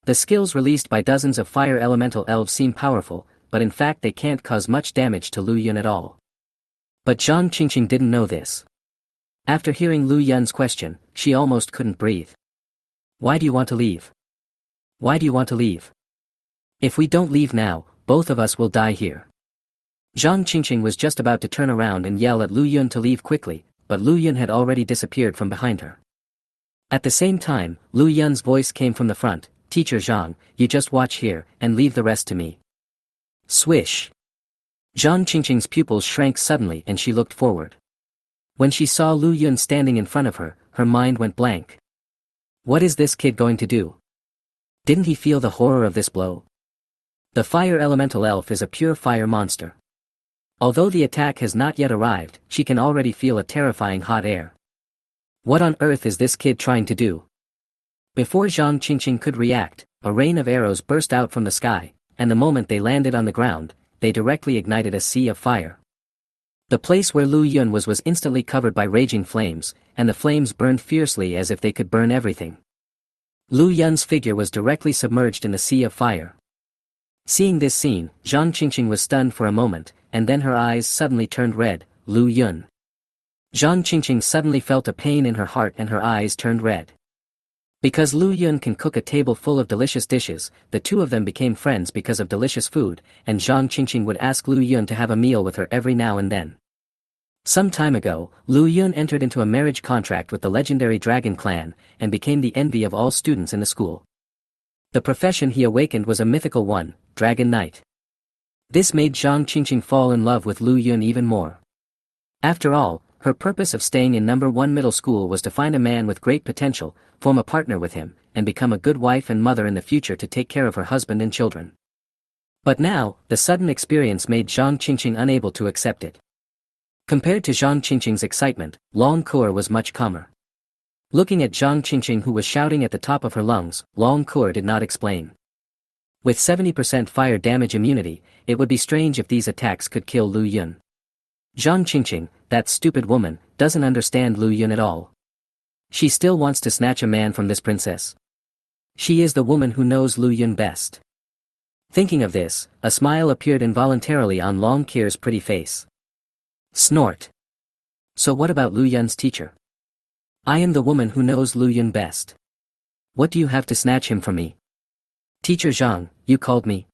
The skills released by dozens of fire elemental elves seem powerful, but in fact they can't cause much damage to Lu Yun at all. But Zhang Qingqing didn't know this. After hearing Lu Yun's question, she almost couldn't breathe. Why do you want to leave? Why do you want to leave? If we don't leave now, both of us will die here. Zhang Qingqing was just about to turn around and yell at Lu Yun to leave quickly, but Lu Yun had already disappeared from behind her. At the same time, Lu Yun's voice came from the front, Teacher Zhang, you just watch here, and leave the rest to me. Swish. Zhang Qingqing's pupils shrank suddenly and she looked forward. When she saw Lu Yun standing in front of her, her mind went blank. What is this kid going to do? Didn't he feel the horror of this blow? The fire elemental elf is a pure fire monster. Although the attack has not yet arrived, she can already feel a terrifying hot air. What on earth is this kid trying to do? Before Zhang Qingqing could react, a rain of arrows burst out from the sky, and the moment they landed on the ground, they directly ignited a sea of fire. The place where Lu Yun was instantly covered by raging flames, and the flames burned fiercely as if they could burn everything. Lu Yun's figure was directly submerged in the sea of fire. Seeing this scene, Zhang Qingqing was stunned for a moment, and then her eyes suddenly turned red. Lu Yun. Zhang Qingqing suddenly felt a pain in her heart and her eyes turned red. Because Lu Yun can cook a table full of delicious dishes, the two of them became friends because of delicious food, and Zhang Qingqing would ask Lu Yun to have a meal with her every now and then. Some time ago, Lu Yun entered into a marriage contract with the legendary Dragon Clan, and became the envy of all students in the school. The profession he awakened was a mythical one, Dragon Knight. This made Zhang Qingqing fall in love with Lu Yun even more. After all, her purpose of staying in number 1 middle school was to find a man with great potential, form a partner with him, and become a good wife and mother in the future to take care of her husband and children. But now, the sudden experience made Zhang Qingqing unable to accept it. Compared to Zhang Qingqing's excitement, Long Cour was much calmer. Looking at Zhang Qingqing who was shouting at the top of her lungs, Long Cour did not explain. With 70% fire damage immunity, it would be strange if these attacks could kill Lu Yun. Zhang Qingqing, that stupid woman, doesn't understand Lu Yun at all. She still wants to snatch a man from this princess. She is the woman who knows Lu Yun best. Thinking of this, a smile appeared involuntarily on Long Cour's pretty face. Snort. So what about Lu Yun's teacher? I am the woman who knows Lu Yun best. What do you have to snatch him from me? Teacher Zhang, you called me.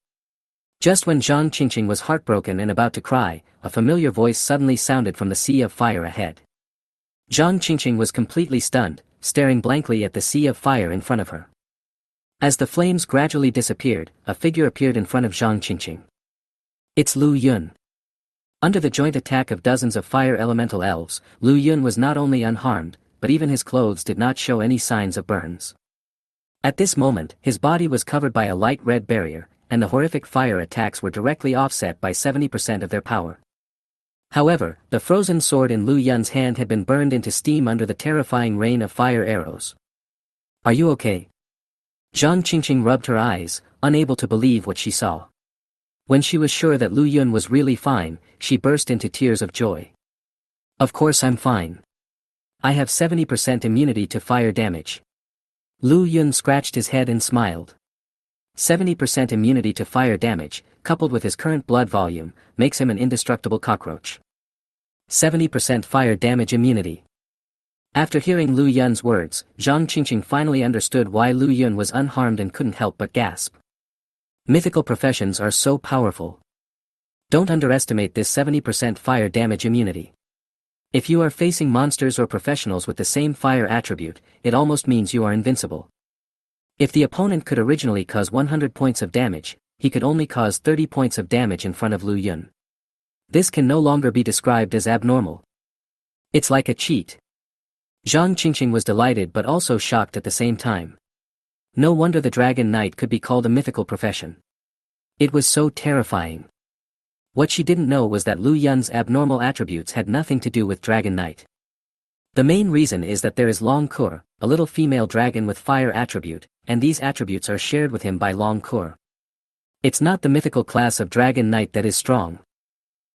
Just when Zhang Qingqing was heartbroken and about to cry, a familiar voice suddenly sounded from the sea of fire ahead. Zhang Qingqing was completely stunned, staring blankly at the sea of fire in front of her. As the flames gradually disappeared, a figure appeared in front of Zhang Qingqing. It's Lu Yun. Under the joint attack of dozens of fire elemental elves, Lu Yun was not only unharmed, but even his clothes did not show any signs of burns. At this moment, his body was covered by a light red barrier, and the horrific fire attacks were directly offset by 70% of their power. However, the frozen sword in Lu Yun's hand had been burned into steam under the terrifying rain of fire arrows. Are you okay? Zhang Qingqing rubbed her eyes, unable to believe what she saw. When she was sure that Lu Yun was really fine, she burst into tears of joy. Of course I'm fine. I have 70% immunity to fire damage. Lu Yun scratched his head and smiled. 70% immunity to fire damage, coupled with his current blood volume, makes him an indestructible cockroach. 70% fire damage immunity. After hearing Lu Yun's words, Zhang Qingqing finally understood why Lu Yun was unharmed and couldn't help but gasp. Mythical professions are so powerful. Don't underestimate this 70% fire damage immunity. If you are facing monsters or professionals with the same fire attribute, it almost means you are invincible. If the opponent could originally cause 100 points of damage, he could only cause 30 points of damage in front of Lu Yun. This can no longer be described as abnormal. It's like a cheat. Zhang Qingqing was delighted but also shocked at the same time. No wonder the Dragon Knight could be called a mythical profession. It was so terrifying. What she didn't know was that Lu Yun's abnormal attributes had nothing to do with Dragon Knight. The main reason is that there is Long Kur, a little female dragon with fire attribute, and these attributes are shared with him by Long Kur. It's not the mythical class of Dragon Knight that is strong.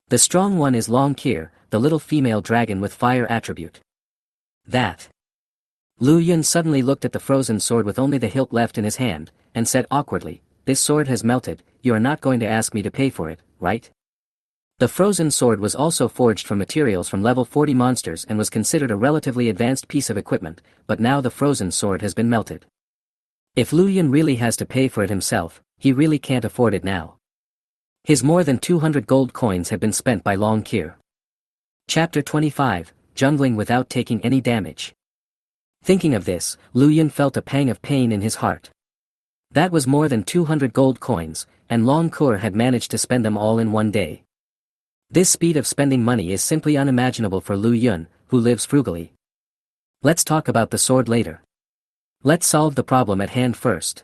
The strong one is Long Kur, the little female dragon with fire attribute. That. Lu Yun suddenly looked at the frozen sword with only the hilt left in his hand, and said awkwardly, "This sword has melted, you are not going to ask me to pay for it, right?" The frozen sword was also forged from materials from level 40 monsters and was considered a relatively advanced piece of equipment, but now the frozen sword has been melted. If Lu Yun really has to pay for it himself, he really can't afford it now. His more than 200 gold coins had been spent by Long Kur. Chapter 25, Jungling without taking any damage. Thinking of this, Lu Yun felt a pang of pain in his heart. That was more than 200 gold coins, and Long Kur had managed to spend them all in one day. This speed of spending money is simply unimaginable for Lu Yun, who lives frugally. Let's talk about the sword later. Let's solve the problem at hand first.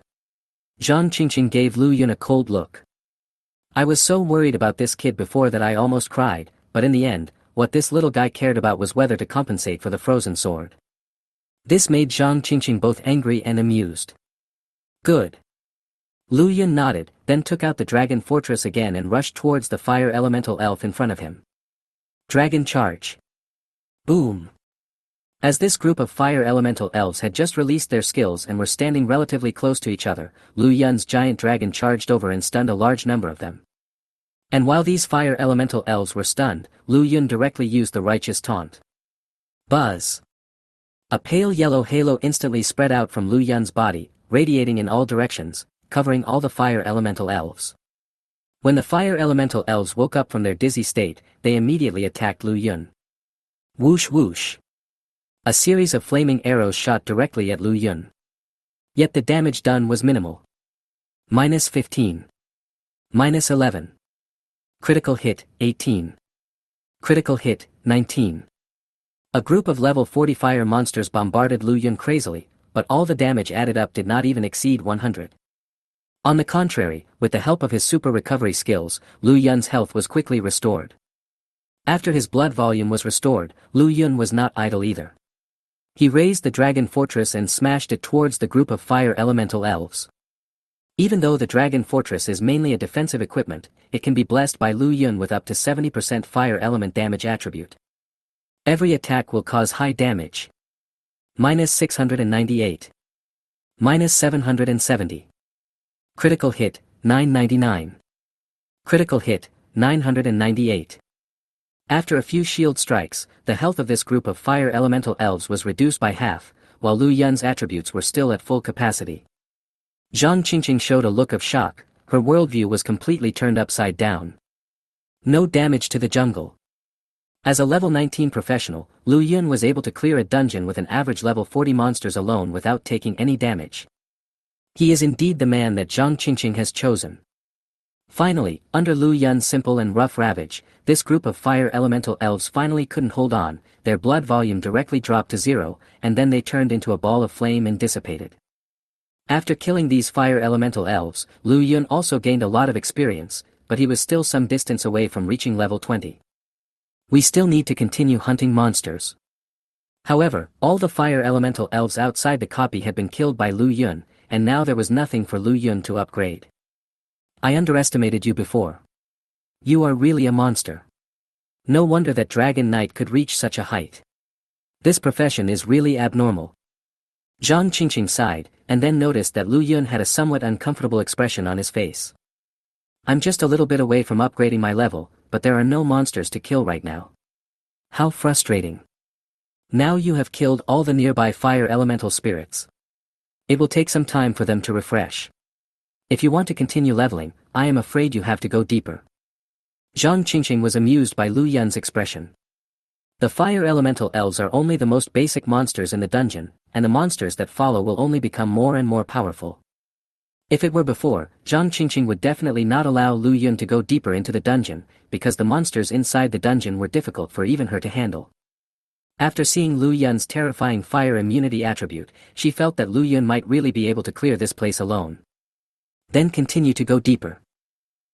Zhang Qingqing gave Lu Yun a cold look. I was so worried about this kid before that I almost cried, but in the end, what this little guy cared about was whether to compensate for the frozen sword. This made Zhang Qingqing both angry and amused. Good. Lu Yun nodded, then took out the dragon fortress again and rushed towards the fire elemental elf in front of him. Dragon charge. Boom. As this group of fire elemental elves had just released their skills and were standing relatively close to each other, Lu Yun's giant dragon charged over and stunned a large number of them. And while these fire elemental elves were stunned, Lu Yun directly used the righteous taunt. Buzz. A pale yellow halo instantly spread out from Lu Yun's body, radiating in all directions, covering all the fire elemental elves. When the fire elemental elves woke up from their dizzy state, they immediately attacked Lu Yun. Whoosh whoosh. A series of flaming arrows shot directly at Lu Yun. Yet the damage done was minimal. -15. -11. Critical hit, 18. Critical hit, 19. A group of level 40 fire monsters bombarded Lu Yun crazily, but all the damage added up did not even exceed 100. On the contrary, with the help of his super recovery skills, Lu Yun's health was quickly restored. After his blood volume was restored, Lu Yun was not idle either. He raised the dragon fortress and smashed it towards the group of fire elemental elves. Even though the dragon fortress is mainly a defensive equipment, it can be blessed by Lu Yun with up to 70% fire element damage attribute. Every attack will cause high damage. -698. -770. Critical hit, 999. Critical hit, 998. After a few shield strikes, the health of this group of fire elemental elves was reduced by half, while Lu Yun's attributes were still at full capacity. Zhang Qingqing showed a look of shock, her worldview was completely turned upside down. No damage to the jungle. As a level 19 professional, Lu Yun was able to clear a dungeon with an average level 40 monsters alone without taking any damage. He is indeed the man that Zhang Qingqing has chosen. Finally, under Lu Yun's simple and rough ravage, this group of fire elemental elves finally couldn't hold on, their blood volume directly dropped to 0, and then they turned into a ball of flame and dissipated. After killing these fire elemental elves, Lu Yun also gained a lot of experience, but he was still some distance away from reaching level 20. We still need to continue hunting monsters. However, all the fire elemental elves outside the copy had been killed by Lu Yun, and now there was nothing for Lu Yun to upgrade. I underestimated you before. You are really a monster. No wonder that Dragon Knight could reach such a height. This profession is really abnormal. Zhang Qingqing sighed, and then noticed that Lu Yun had a somewhat uncomfortable expression on his face. I'm just a little bit away from upgrading my level, but there are no monsters to kill right now. How frustrating. Now you have killed all the nearby fire elemental spirits. It will take some time for them to refresh. If you want to continue leveling, I am afraid you have to go deeper. Zhang Qingqing was amused by Lu Yun's expression. The fire elemental elves are only the most basic monsters in the dungeon, and the monsters that follow will only become more and more powerful. If it were before, Zhang Qingqing would definitely not allow Lu Yun to go deeper into the dungeon, because the monsters inside the dungeon were difficult for even her to handle. After seeing Lu Yun's terrifying fire immunity attribute, she felt that Lu Yun might really be able to clear this place alone. Then continue to go deeper.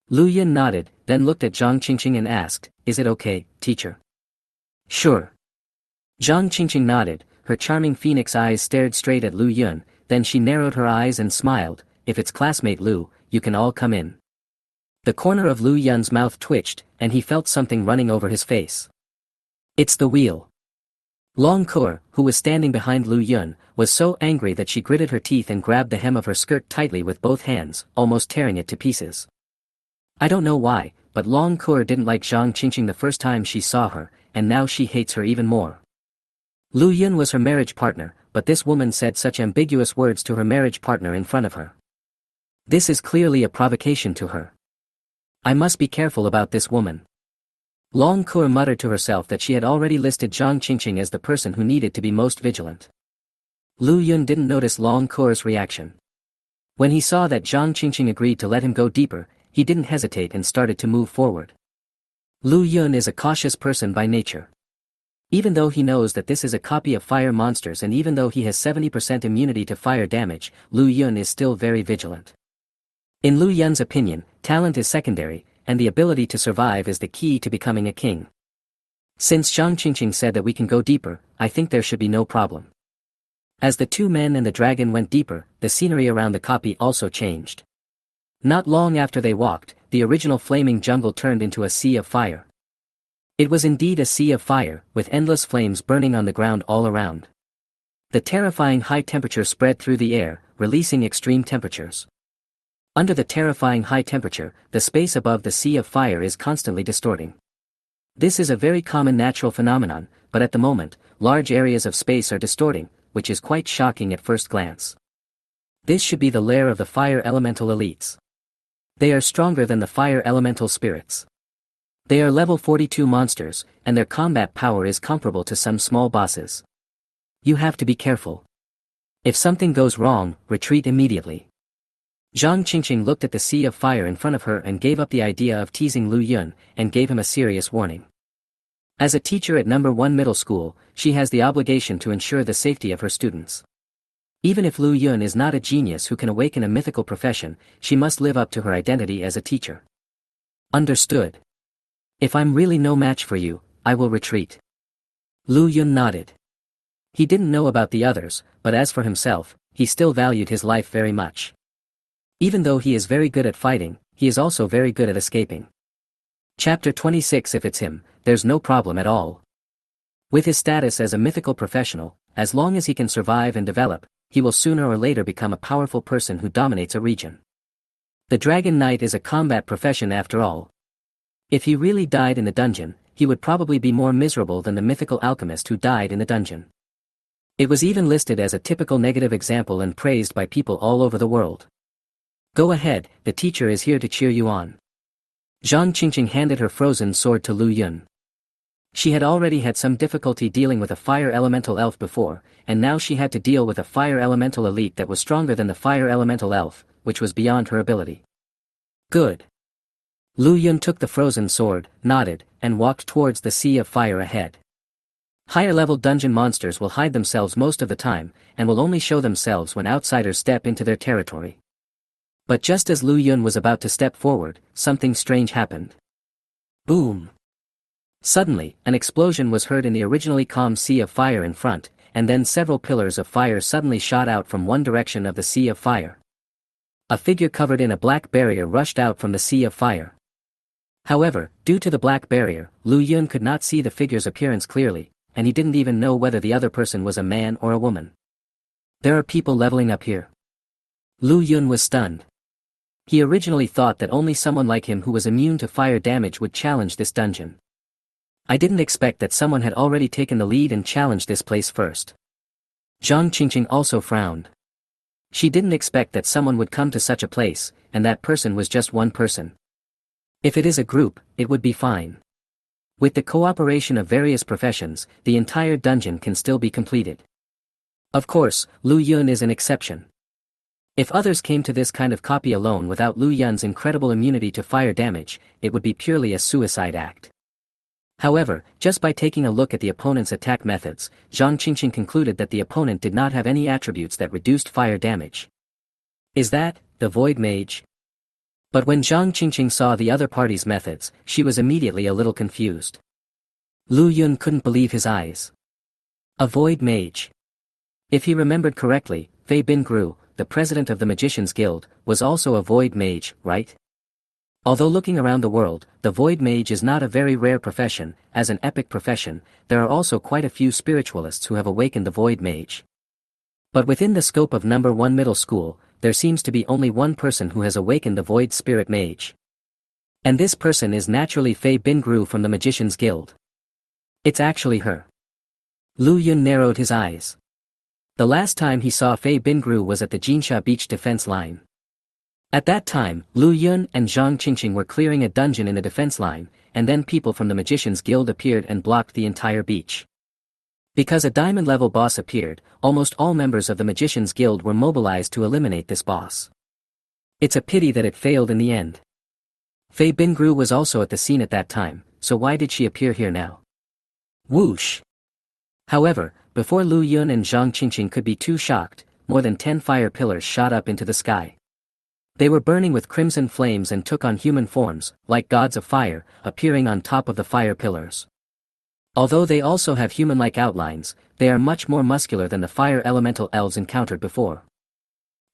Lu Yun nodded, then looked at Zhang Qingqing and asked, Is it okay, teacher? Sure. Zhang Qingqing nodded, her charming phoenix eyes stared straight at Lu Yun, then she narrowed her eyes and smiled, If it's classmate Lu, you can all come in. The corner of Lu Yun's mouth twitched, and he felt something running over his face. It's the wheel. Long Kur, who was standing behind Lu Yun, was so angry that she gritted her teeth and grabbed the hem of her skirt tightly with both hands, almost tearing it to pieces. I don't know why, but Long Kur didn't like Zhang Qingqing the first time she saw her, and now she hates her even more. Lu Yun was her marriage partner, but this woman said such ambiguous words to her marriage partner in front of her. This is clearly a provocation to her. I must be careful about this woman. Long Kur muttered to herself that she had already listed Zhang Qingqing as the person who needed to be most vigilant. Lu Yun didn't notice Long Kur's reaction. When he saw that Zhang Qingqing agreed to let him go deeper, he didn't hesitate and started to move forward. Lu Yun is a cautious person by nature. Even though he knows that this is a copy of fire monsters and even though he has 70% immunity to fire damage, Lu Yun is still very vigilant. In Lu Yun's opinion, talent is secondary, and the ability to survive is the key to becoming a king. Since Zhang Qingqing said that we can go deeper, I think there should be no problem. As the two men and the dragon went deeper, the scenery around the copy also changed. Not long after they walked, the original flaming jungle turned into a sea of fire. It was indeed a sea of fire, with endless flames burning on the ground all around. The terrifying high temperature spread through the air, releasing extreme temperatures. Under the terrifying high temperature, the space above the sea of fire is constantly distorting. This is a very common natural phenomenon, but at the moment, large areas of space are distorting, which is quite shocking at first glance. This should be the lair of the fire elemental elites. They are stronger than the fire elemental spirits. They are level 42 monsters, and their combat power is comparable to some small bosses. You have to be careful. If something goes wrong, retreat immediately. Zhang Qingqing looked at the sea of fire in front of her and gave up the idea of teasing Lu Yun, and gave him a serious warning. As a teacher at No. 1 middle school, she has the obligation to ensure the safety of her students. Even if Lu Yun is not a genius who can awaken a mythical profession, she must live up to her identity as a teacher. Understood. If I'm really no match for you, I will retreat. Lu Yun nodded. He didn't know about the others, but as for himself, he still valued his life very much. Even though he is very good at fighting, he is also very good at escaping. Chapter 26. If it's him, there's no problem at all. With his status as a mythical professional, as long as he can survive and develop, he will sooner or later become a powerful person who dominates a region. The Dragon Knight is a combat profession after all. If he really died in the dungeon, he would probably be more miserable than the mythical alchemist who died in the dungeon. It was even listed as a typical negative example and praised by people all over the world. Go ahead, the teacher is here to cheer you on. Zhang Qingqing handed her frozen sword to Lu Yun. She had already had some difficulty dealing with a fire elemental elf before, and now she had to deal with a fire elemental elite that was stronger than the fire elemental elf, which was beyond her ability. Good. Lu Yun took the frozen sword, nodded, and walked towards the sea of fire ahead. Higher-level dungeon monsters will hide themselves most of the time, and will only show themselves when outsiders step into their territory. But just as Lu Yun was about to step forward, something strange happened. Boom! Suddenly, an explosion was heard in the originally calm sea of fire in front, and then several pillars of fire suddenly shot out from one direction of the sea of fire. A figure covered in a black barrier rushed out from the sea of fire. However, due to the black barrier, Lu Yun could not see the figure's appearance clearly, and he didn't even know whether the other person was a man or a woman. There are people leveling up here. Lu Yun was stunned. He originally thought that only someone like him who was immune to fire damage would challenge this dungeon. I didn't expect that someone had already taken the lead and challenged this place first. Zhang Qingqing also frowned. She didn't expect that someone would come to such a place, and that person was just one person. If it is a group, it would be fine. With the cooperation of various professions, the entire dungeon can still be completed. Of course, Lu Yun is an exception. If others came to this kind of copy alone without Lu Yun's incredible immunity to fire damage, it would be purely a suicide act. However, just by taking a look at the opponent's attack methods, Zhang Qingqing concluded that the opponent did not have any attributes that reduced fire damage. Is that the Void Mage? But when Zhang Qingqing saw the other party's methods, she was immediately a little confused. Lu Yun couldn't believe his eyes. A Void Mage. If he remembered correctly, Fei Bingru, the president of the Magicians Guild, was also a Void Mage, right? Although looking around the world, the Void Mage is not a very rare profession. As an epic profession, there are also quite a few spiritualists who have awakened the Void Mage. But within the scope of number 1 middle school, there seems to be only one person who has awakened the Void Spirit Mage. And this person is naturally Fei Bingru from the Magicians Guild. It's actually her. Lu Yun narrowed his eyes. The last time he saw Fei Bingru was at the Jinsha Beach defense line. At that time, Lu Yun and Zhang Qingqing were clearing a dungeon in the defense line, and then people from the Magicians Guild appeared and blocked the entire beach. Because a diamond-level boss appeared, almost all members of the Magicians Guild were mobilized to eliminate this boss. It's a pity that it failed in the end. Fei Bingru was also at the scene at that time, so why did she appear here now? Whoosh! However, before Lu Yun and Zhang Qingqing could be too shocked, more than 10 fire pillars shot up into the sky. They were burning with crimson flames and took on human forms, like gods of fire, appearing on top of the fire pillars. Although they also have human-like outlines, they are much more muscular than the fire elemental elves encountered before.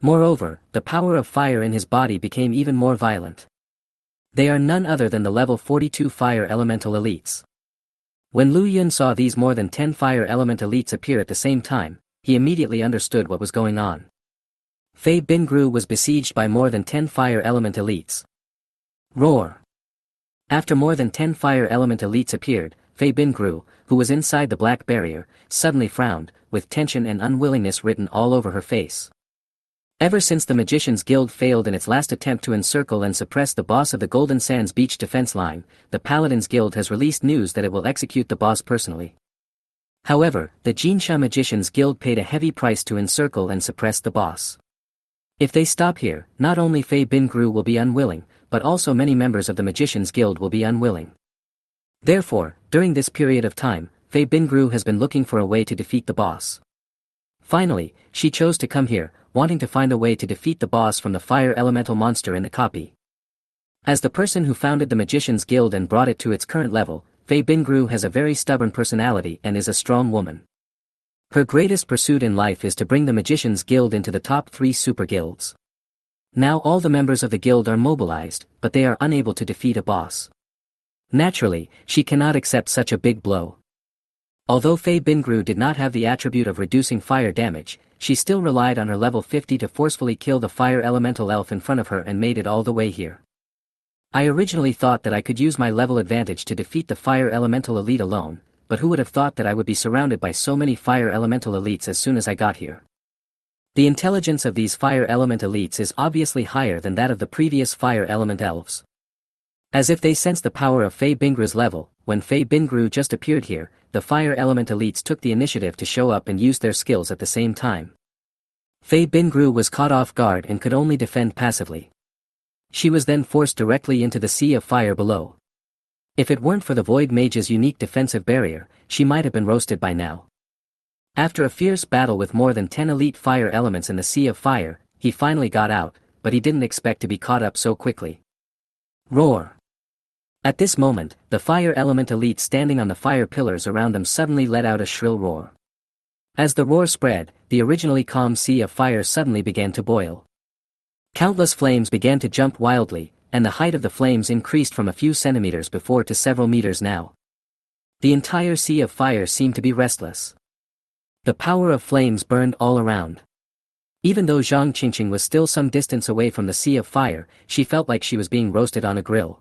Moreover, the power of fire in his body became even more violent. They are none other than the level 42 fire elemental elites. When Lu Yun saw these more than 10 fire element elites appear at the same time, he immediately understood what was going on. Fei Bingru was besieged by more than 10 fire element elites. Roar! After more than 10 fire element elites appeared, Fei Bingru, who was inside the black barrier, suddenly frowned, with tension and unwillingness written all over her face. Ever since the Magicians Guild failed in its last attempt to encircle and suppress the boss of the Golden Sands Beach defense line, the Paladins Guild has released news that it will execute the boss personally. However, the Jinsha Magicians Guild paid a heavy price to encircle and suppress the boss. If they stop here, not only Fei Bingru will be unwilling, but also many members of the Magicians Guild will be unwilling. Therefore, during this period of time, Fei Bingru has been looking for a way to defeat the boss. Finally, she chose to come here, wanting to find a way to defeat the boss from the fire elemental monster in the copy. As the person who founded the Magicians Guild and brought it to its current level, Fei Bingru has a very stubborn personality and is a strong woman. Her greatest pursuit in life is to bring the Magicians Guild into the top 3 super guilds. Now all the members of the guild are mobilized, but they are unable to defeat a boss. Naturally, she cannot accept such a big blow. Although Fei Bingru did not have the attribute of reducing fire damage, she still relied on her level 50 to forcefully kill the fire elemental elf in front of her and made it all the way here. I originally thought that I could use my level advantage to defeat the fire elemental elite alone, but who would have thought that I would be surrounded by so many fire elemental elites as soon as I got here? The intelligence of these fire element elites is obviously higher than that of the previous fire element elves. As if they sensed the power of Fei Bingru's level, when Fei Bingru just appeared here, the fire element elites took the initiative to show up and use their skills at the same time. Fei Bingru was caught off guard and could only defend passively. She was then forced directly into the sea of fire below. If it weren't for the Void Mage's unique defensive barrier, she might have been roasted by now. After a fierce battle with more than 10 elite fire elements in the sea of fire, he finally got out, but he didn't expect to be caught up so quickly. Roar! At this moment, the fire element elite standing on the fire pillars around them suddenly let out a shrill roar. As the roar spread, the originally calm sea of fire suddenly began to boil. Countless flames began to jump wildly, and the height of the flames increased from a few centimeters before to several meters now. The entire sea of fire seemed to be restless. The power of flames burned all around. Even though Zhang Qingqing was still some distance away from the sea of fire, she felt like she was being roasted on a grill.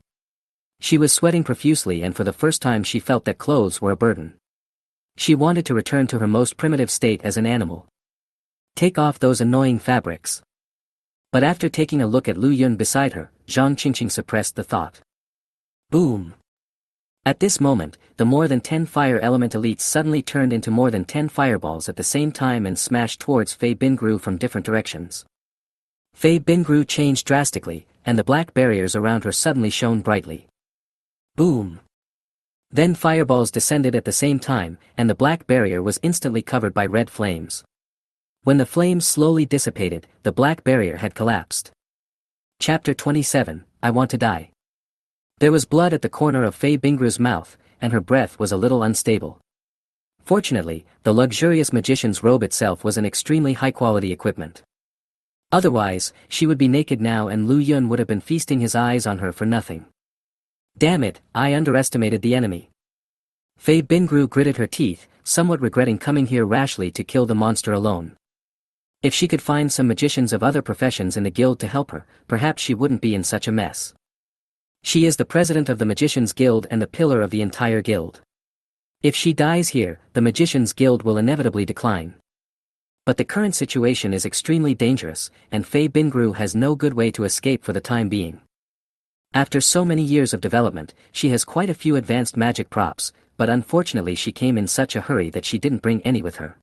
She was sweating profusely, and for the first time she felt that clothes were a burden. She wanted to return to her most primitive state as an animal. Take off those annoying fabrics. But after taking a look at Lu Yun beside her, Zhang Qingqing suppressed the thought. Boom! At this moment, the more than 10 fire element elites suddenly turned into more than 10 fireballs at the same time and smashed towards Fei Bingru from different directions. Fei Bingru changed drastically, and the black barriers around her suddenly shone brightly. Boom! Then fireballs descended at the same time, and the black barrier was instantly covered by red flames. When the flames slowly dissipated, the black barrier had collapsed. Chapter 27, I Want to Die. There was blood at the corner of Fei Bingru's mouth, and her breath was a little unstable. Fortunately, the luxurious magician's robe itself was an extremely high-quality equipment. Otherwise, she would be naked now and Lu Yun would have been feasting his eyes on her for nothing. Damn it, I underestimated the enemy. Fei Bingru gritted her teeth, somewhat regretting coming here rashly to kill the monster alone. If she could find some magicians of other professions in the guild to help her, perhaps she wouldn't be in such a mess. She is the president of the Magicians Guild and the pillar of the entire guild. If she dies here, the Magicians Guild will inevitably decline. But the current situation is extremely dangerous, and Fei Bingru has no good way to escape for the time being. After so many years of development, she has quite a few advanced magic props, but unfortunately she came in such a hurry that she didn't bring any with her.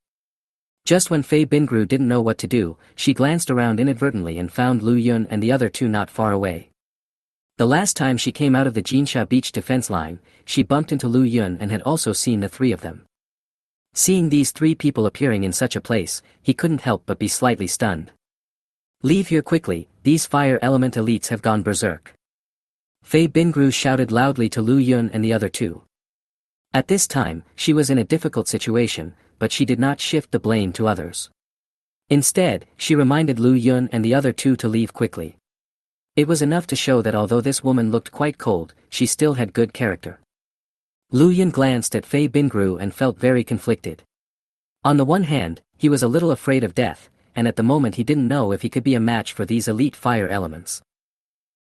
Just when Fei Bingru didn't know what to do, she glanced around inadvertently and found Lu Yun and the other two not far away. The last time she came out of the Jinsha Beach defense line, she bumped into Lu Yun and had also seen the three of them. Seeing these three people appearing in such a place, he couldn't help but be slightly stunned. Leave here quickly, these fire element elites have gone berserk. Fei Bingru shouted loudly to Lu Yun and the other two. At this time, she was in a difficult situation, but she did not shift the blame to others. Instead, she reminded Lu Yun and the other two to leave quickly. It was enough to show that although this woman looked quite cold, she still had good character. Lu Yun glanced at Fei Bingru and felt very conflicted. On the one hand, he was a little afraid of death, and at the moment he didn't know if he could be a match for these elite fire elements.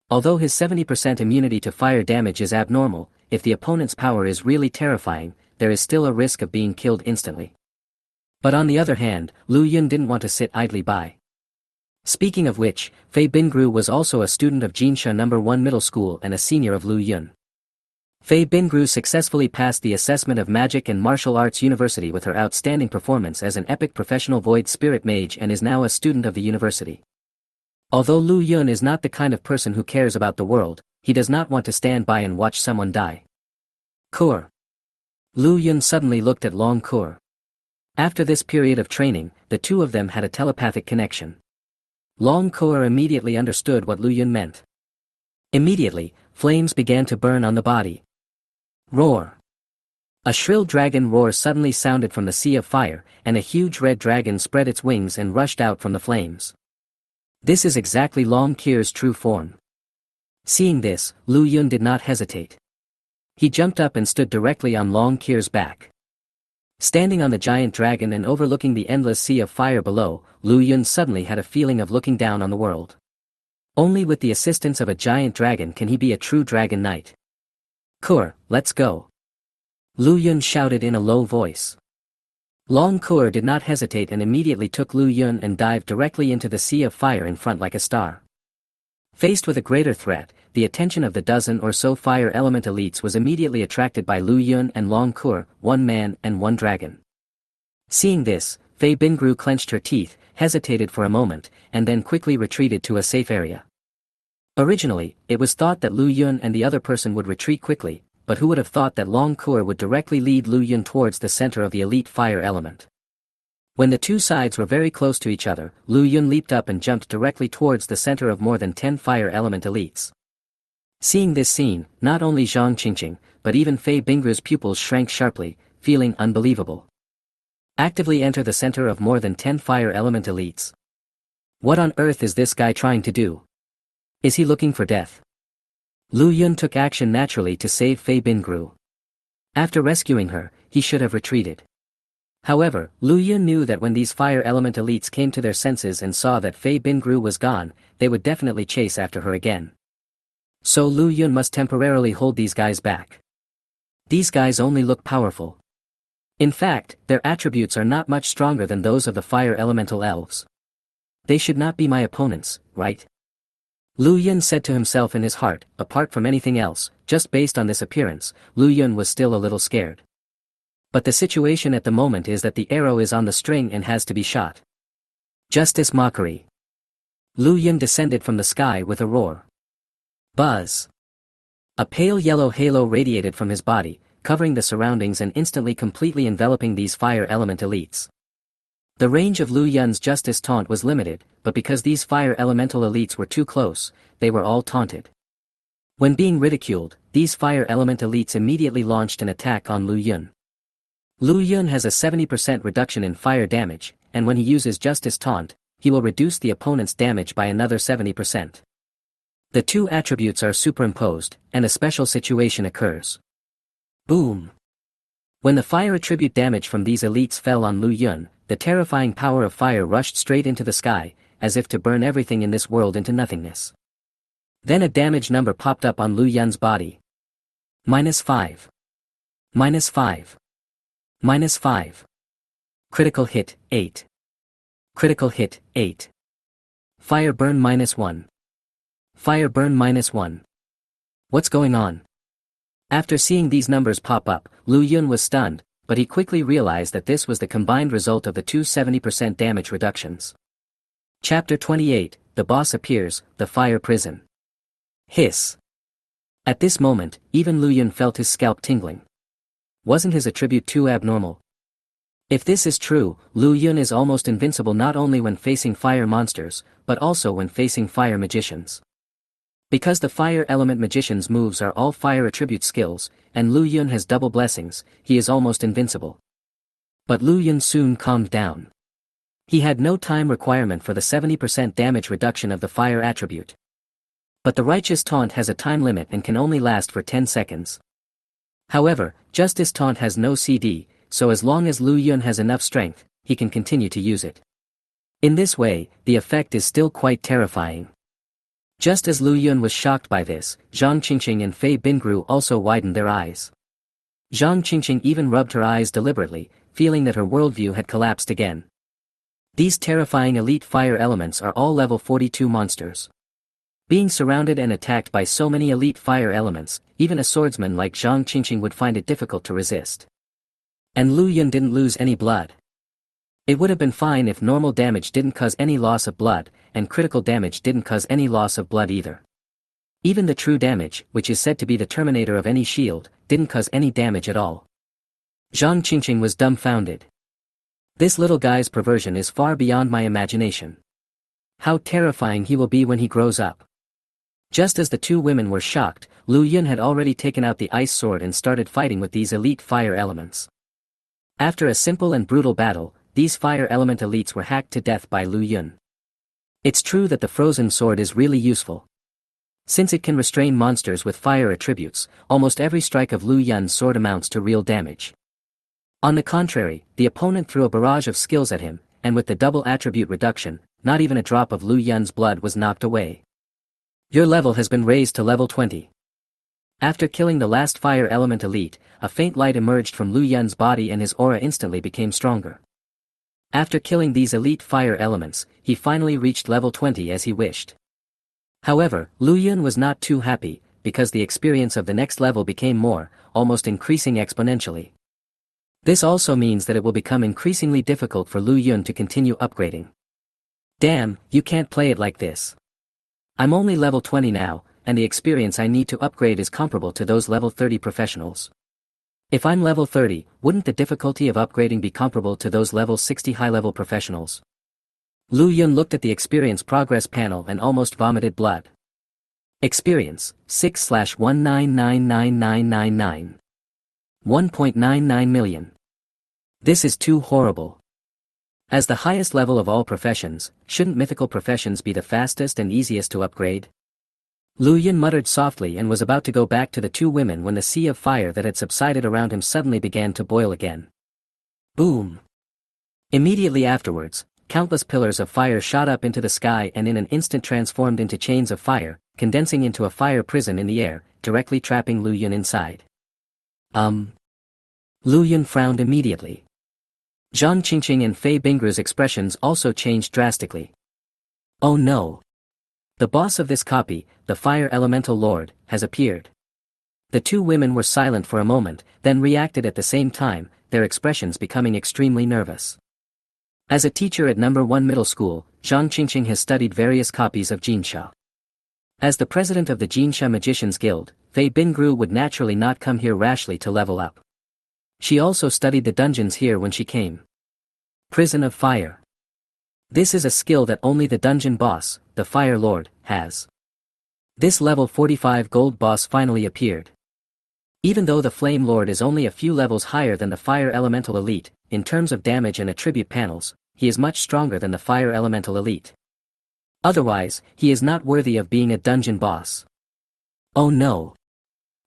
Although his 70% immunity to fire damage is abnormal, if the opponent's power is really terrifying, there is still a risk of being killed instantly. But on the other hand, Lu Yun didn't want to sit idly by. Speaking of which, Fei Bingru was also a student of Jinsha No. 1 Middle School and a senior of Lu Yun. Fei Bingru successfully passed the assessment of Magic and Martial Arts University with her outstanding performance as an epic professional void spirit mage and is now a student of the university. Although Lu Yun is not the kind of person who cares about the world, he does not want to stand by and watch someone die. Kur. Lu Yun suddenly looked at Long Kur. After this period of training, the two of them had a telepathic connection. Long Kur immediately understood what Lu Yun meant. Immediately, flames began to burn on the body. Roar! A shrill dragon roar suddenly sounded from the sea of fire, and a huge red dragon spread its wings and rushed out from the flames. This is exactly Long Kur's true form. Seeing this, Lu Yun did not hesitate. He jumped up and stood directly on Long Kur's back. Standing on the giant dragon and overlooking the endless sea of fire below, Lu Yun suddenly had a feeling of looking down on the world. Only with the assistance of a giant dragon can he be a true dragon knight. Kur, let's go. Lu Yun shouted in a low voice. Long Kur did not hesitate and immediately took Lu Yun and dived directly into the sea of fire in front like a star. Faced with a greater threat, the attention of the dozen or so fire element elites was immediately attracted by Lu Yun and Long Kur, one man and one dragon. Seeing this, Fei Bingru clenched her teeth, hesitated for a moment, and then quickly retreated to a safe area. Originally, it was thought that Lu Yun and the other person would retreat quickly, but who would have thought that Long Kur would directly lead Lu Yun towards the center of the elite fire element. When the two sides were very close to each other, Lu Yun leaped up and jumped directly towards the center of more than 10 fire element elites. Seeing this scene, not only Zhang Qingqing, but even Fei Bingru's pupils shrank sharply, feeling unbelievable. Actively enter the center of more than 10 fire element elites. What on earth is this guy trying to do? Is he looking for death? Lu Yun took action naturally to save Fei Bingru. After rescuing her, he should have retreated. However, Lu Yun knew that when these fire element elites came to their senses and saw that Fei Bingru was gone, they would definitely chase after her again. So Lu Yun must temporarily hold these guys back. These guys only look powerful. In fact, their attributes are not much stronger than those of the fire elemental elves. They should not be my opponents, right? Lu Yun said to himself in his heart. Apart from anything else, just based on this appearance, Lu Yun was still a little scared. But the situation at the moment is that the arrow is on the string and has to be shot. Justice mockery. Lu Yun descended from the sky with a roar. Buzz. A pale yellow halo radiated from his body, covering the surroundings and instantly completely enveloping these fire element elites. The range of Lu Yun's justice taunt was limited, but because these fire elemental elites were too close, they were all taunted. When being ridiculed, these fire element elites immediately launched an attack on Lu Yun. Lu Yun has a 70% reduction in fire damage, and when he uses justice taunt, he will reduce the opponent's damage by another 70%. The two attributes are superimposed, and a special situation occurs. Boom! When the fire attribute damage from these elites fell on Lu Yun, the terrifying power of fire rushed straight into the sky, as if to burn everything in this world into nothingness. Then a damage number popped up on Lu Yun's body. -5. -5. -5. Critical hit, 8. Critical hit, 8. Fire burn -1. Fire burn -1. What's going on? After seeing these numbers pop up, Lu Yun was stunned, but he quickly realized that this was the combined result of the two 70% damage reductions. Chapter 28, The Boss Appears, The Fire Prison. Hiss. At this moment, even Lu Yun felt his scalp tingling. Wasn't his attribute too abnormal? If this is true, Lu Yun is almost invincible not only when facing fire monsters, but also when facing fire magicians. Because the fire element magician's moves are all fire attribute skills, and Lu Yun has double blessings, he is almost invincible. But Lu Yun soon calmed down. He had no time requirement for the 70% damage reduction of the fire attribute. But the righteous taunt has a time limit and can only last for 10 seconds. However, justice taunt has no CD, so as long as Lu Yun has enough strength, he can continue to use it. In this way, the effect is still quite terrifying. Just as Lu Yun was shocked by this, Zhang Qingqing and Fei Bingru also widened their eyes. Zhang Qingqing even rubbed her eyes deliberately, feeling that her worldview had collapsed again. These terrifying elite fire elements are all level 42 monsters. Being surrounded and attacked by so many elite fire elements, even a swordsman like Zhang Qingqing would find it difficult to resist. And Lu Yun didn't lose any blood. It would have been fine if normal damage didn't cause any loss of blood, and critical damage didn't cause any loss of blood either. Even the true damage, which is said to be the terminator of any shield, didn't cause any damage at all. Zhang Qingqing was dumbfounded. This little guy's perversion is far beyond my imagination. How terrifying he will be when he grows up. Just as the two women were shocked, Lu Yun had already taken out the ice sword and started fighting with these elite fire elements. After a simple and brutal battle, these fire element elites were hacked to death by Lu Yun. It's true that the frozen sword is really useful. Since it can restrain monsters with fire attributes, almost every strike of Lu Yun's sword amounts to real damage. On the contrary, the opponent threw a barrage of skills at him, and with the double attribute reduction, not even a drop of Lu Yun's blood was knocked away. Your level has been raised to level 20. After killing the last fire element elite, a faint light emerged from Lu Yun's body and his aura instantly became stronger. After killing these elite fire elements, he finally reached level 20 as he wished. However, Lu Yun was not too happy, because the experience of the next level became more, almost increasing exponentially. This also means that it will become increasingly difficult for Lu Yun to continue upgrading. Damn, you can't play it like this. I'm only level 20 now, and the experience I need to upgrade is comparable to those level 30 professionals. If I'm level 30, wouldn't the difficulty of upgrading be comparable to those level 60 high-level professionals? Lu Yun looked at the experience progress panel and almost vomited blood. Experience, 6/1999999. 1.99 million. This is too horrible. As the highest level of all professions, shouldn't mythical professions be the fastest and easiest to upgrade? Lu Yun muttered softly and was about to go back to the two women when the sea of fire that had subsided around him suddenly began to boil again. Boom! Immediately afterwards, countless pillars of fire shot up into the sky and in an instant transformed into chains of fire, condensing into a fire prison in the air, directly trapping Lu Yun inside. Lu Yun frowned immediately. Zhang Qingqing and Fei Bingru's expressions also changed drastically. Oh no! The boss of this copy, the Fire Elemental Lord, has appeared. The two women were silent for a moment, then reacted at the same time, their expressions becoming extremely nervous. As a teacher at No. 1 Middle School, Zhang Qingqing has studied various copies of Jinsha. As the president of the Jinsha Magicians Guild, Fei Bingru would naturally not come here rashly to level up. She also studied the dungeons here when she came. Prison of Fire. This is a skill that only the dungeon boss, the Fire Lord, has. This level 45 gold boss finally appeared. Even though the Flame Lord is only a few levels higher than the Fire Elemental Elite, in terms of damage and attribute panels, he is much stronger than the Fire Elemental Elite. Otherwise, he is not worthy of being a dungeon boss. Oh no!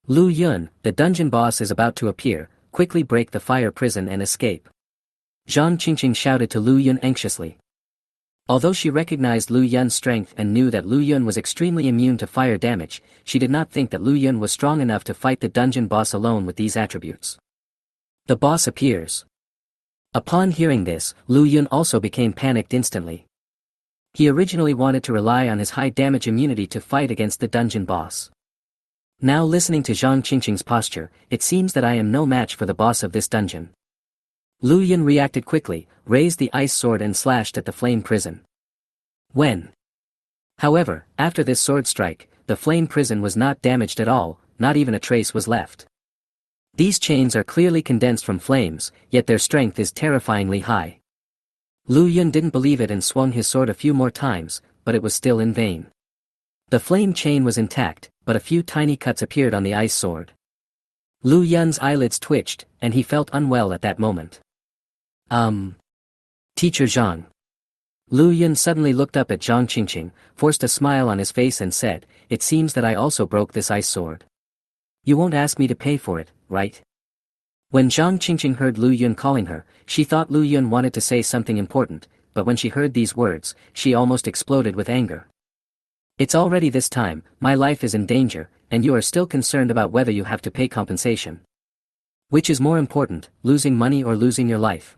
Lu Yun, the dungeon boss is about to appear, quickly break the fire prison and escape. Zhang Qingqing shouted to Lu Yun anxiously. Although she recognized Lu Yun's strength and knew that Lu Yun was extremely immune to fire damage, she did not think that Lu Yun was strong enough to fight the dungeon boss alone with these attributes. The boss appears. Upon hearing this, Lu Yun also became panicked instantly. He originally wanted to rely on his high damage immunity to fight against the dungeon boss. Now listening to Zhang Qingqing's posture, it seems that I am no match for the boss of this dungeon. Lu Yun reacted quickly, raised the ice sword and slashed at the flame prison. However, after this sword strike, the flame prison was not damaged at all, not even a trace was left. These chains are clearly condensed from flames, yet their strength is terrifyingly high. Lu Yun didn't believe it and swung his sword a few more times, but it was still in vain. The flame chain was intact, but a few tiny cuts appeared on the ice sword. Lu Yun's eyelids twitched, and he felt unwell at that moment. Teacher Zhang. Lu Yun suddenly looked up at Zhang Qingqing, forced a smile on his face and said, "It seems that I also broke this ice sword. You won't ask me to pay for it, right?" When Zhang Qingqing heard Lu Yun calling her, she thought Lu Yun wanted to say something important, but when she heard these words, she almost exploded with anger. "It's already this time, my life is in danger, and you are still concerned about whether you have to pay compensation. Which is more important, losing money or losing your life?"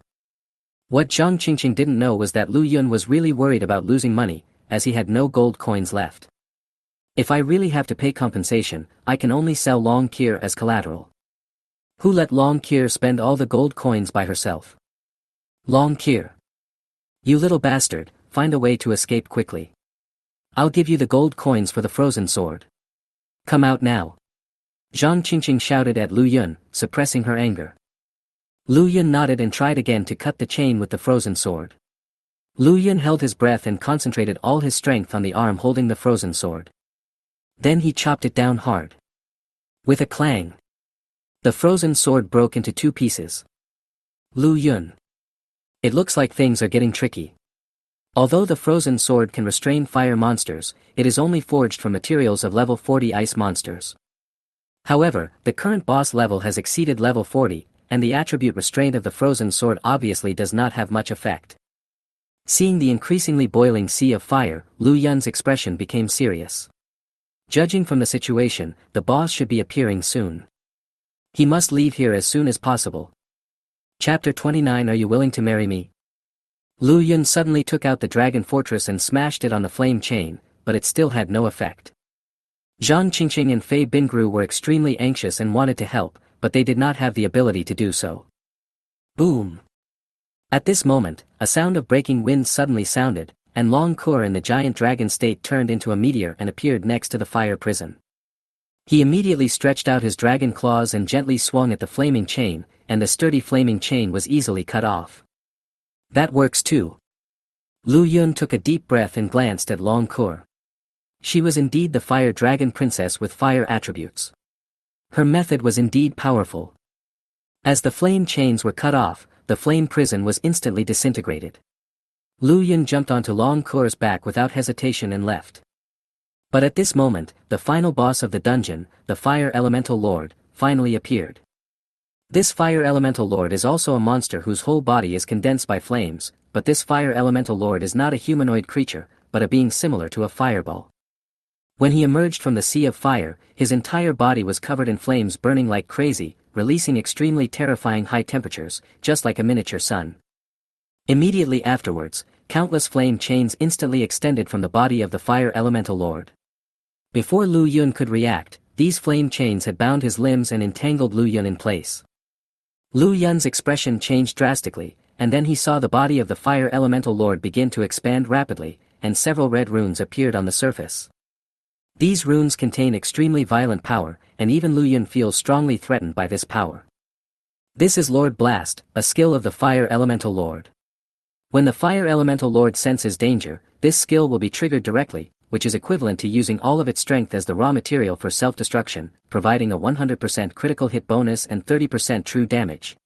What Zhang Qingqing didn't know was that Lu Yun was really worried about losing money, as he had no gold coins left. "If I really have to pay compensation, I can only sell Long Kier as collateral." Who let Long Kier spend all the gold coins by herself? Long Kier. You little bastard, find a way to escape quickly. I'll give you the gold coins for the frozen sword. Come out now. Zhang Qingqing shouted at Lu Yun, suppressing her anger. Lu Yun nodded and tried again to cut the chain with the frozen sword. Lu Yun held his breath and concentrated all his strength on the arm holding the frozen sword. Then he chopped it down hard. With a clang, the frozen sword broke into two pieces. Lu Yun. It looks like things are getting tricky. Although the frozen sword can restrain fire monsters, it is only forged from materials of level 40 ice monsters. However, the current boss level has exceeded level 40, and the attribute restraint of the frozen sword obviously does not have much effect. Seeing the increasingly boiling sea of fire, Lu Yun's expression became serious. Judging from the situation, the boss should be appearing soon. He must leave here as soon as possible. Chapter 29. Are you willing to marry me? Lu Yun suddenly took out the dragon fortress and smashed it on the flame chain, but it still had no effect. Zhang Qingqing and Fei Bingru were extremely anxious and wanted to help, but they did not have the ability to do so. Boom! At this moment, a sound of breaking wind suddenly sounded, and Long Kur in the giant dragon state turned into a meteor and appeared next to the fire prison. He immediately stretched out his dragon claws and gently swung at the flaming chain, and the sturdy flaming chain was easily cut off. That works too. Lu Yun took a deep breath and glanced at Long Kur. She was indeed the fire dragon princess with fire attributes. Her method was indeed powerful. As the flame chains were cut off, the flame prison was instantly disintegrated. Lu Yun jumped onto Long Kur's back without hesitation and left. But at this moment, the final boss of the dungeon, the Fire Elemental Lord, finally appeared. This Fire Elemental Lord is also a monster whose whole body is condensed by flames, but this Fire Elemental Lord is not a humanoid creature, but a being similar to a fireball. When he emerged from the sea of fire, his entire body was covered in flames burning like crazy, releasing extremely terrifying high temperatures, just like a miniature sun. Immediately afterwards, countless flame chains instantly extended from the body of the Fire Elemental Lord. Before Lu Yun could react, these flame chains had bound his limbs and entangled Lu Yun in place. Lu Yun's expression changed drastically, and then he saw the body of the Fire Elemental Lord begin to expand rapidly, and several red runes appeared on the surface. These runes contain extremely violent power, and even Lu Yun feels strongly threatened by this power. This is Lord Blast, a skill of the Fire Elemental Lord. When the Fire Elemental Lord senses danger, this skill will be triggered directly, which is equivalent to using all of its strength as the raw material for self-destruction, providing a 100% critical hit bonus and 30% true damage.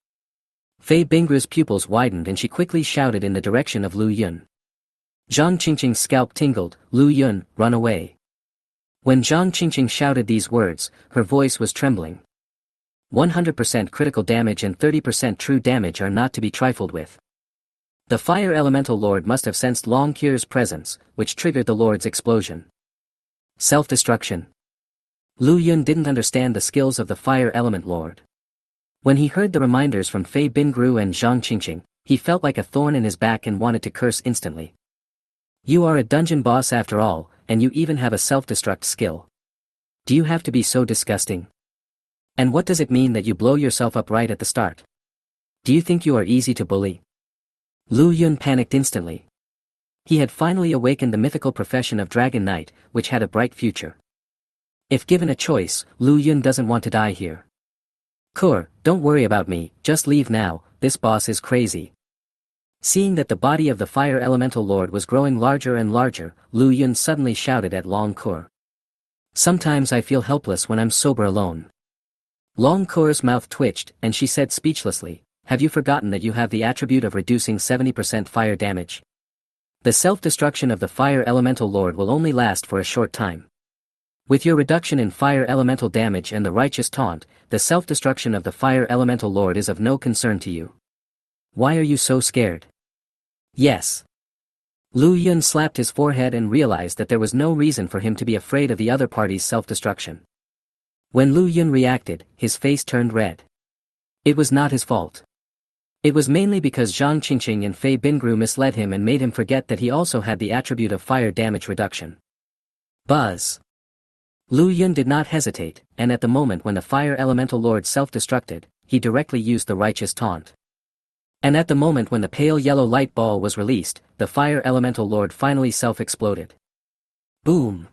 Fei Bingru's pupils widened and she quickly shouted in the direction of Lu Yun. Zhang Qingqing's scalp tingled. Lu Yun, run away. When Zhang Qingqing shouted these words, her voice was trembling. 100% critical damage and 30% true damage are not to be trifled with. The Fire Elemental Lord must have sensed Long Kur's presence, which triggered the Lord's explosion. Self-destruction. Lu Yun didn't understand the skills of the Fire Element Lord. When he heard the reminders from Fei Bingru and Zhang Qingqing, he felt like a thorn in his back and wanted to curse instantly. You are a dungeon boss after all, and you even have a self-destruct skill. Do you have to be so disgusting? And what does it mean that you blow yourself up right at the start? Do you think you are easy to bully? Lu Yun panicked instantly. He had finally awakened the mythical profession of Dragon Knight, which had a bright future. If given a choice, Lu Yun doesn't want to die here. Kur, don't worry about me, just leave now, this boss is crazy. Seeing that the body of the Fire Elemental Lord was growing larger and larger, Lu Yun suddenly shouted at Long Kur. Sometimes I feel helpless when I'm sober alone. Long Kur's mouth twitched, and she said speechlessly, have you forgotten that you have the attribute of reducing 70% fire damage? The self-destruction of the Fire Elemental Lord will only last for a short time. With your reduction in fire elemental damage and the righteous taunt, the self-destruction of the Fire Elemental Lord is of no concern to you. Why are you so scared? Yes. Lu Yun slapped his forehead and realized that there was no reason for him to be afraid of the other party's self-destruction. When Lu Yun reacted, his face turned red. It was not his fault. It was mainly because Zhang Qingqing and Fei Bingru misled him and made him forget that he also had the attribute of fire damage reduction. Buzz. Lu Yun did not hesitate, and at the moment when the Fire Elemental Lord self-destructed, he directly used the righteous taunt. And at the moment when the pale yellow light ball was released, the Fire Elemental Lord finally self-exploded. Boom!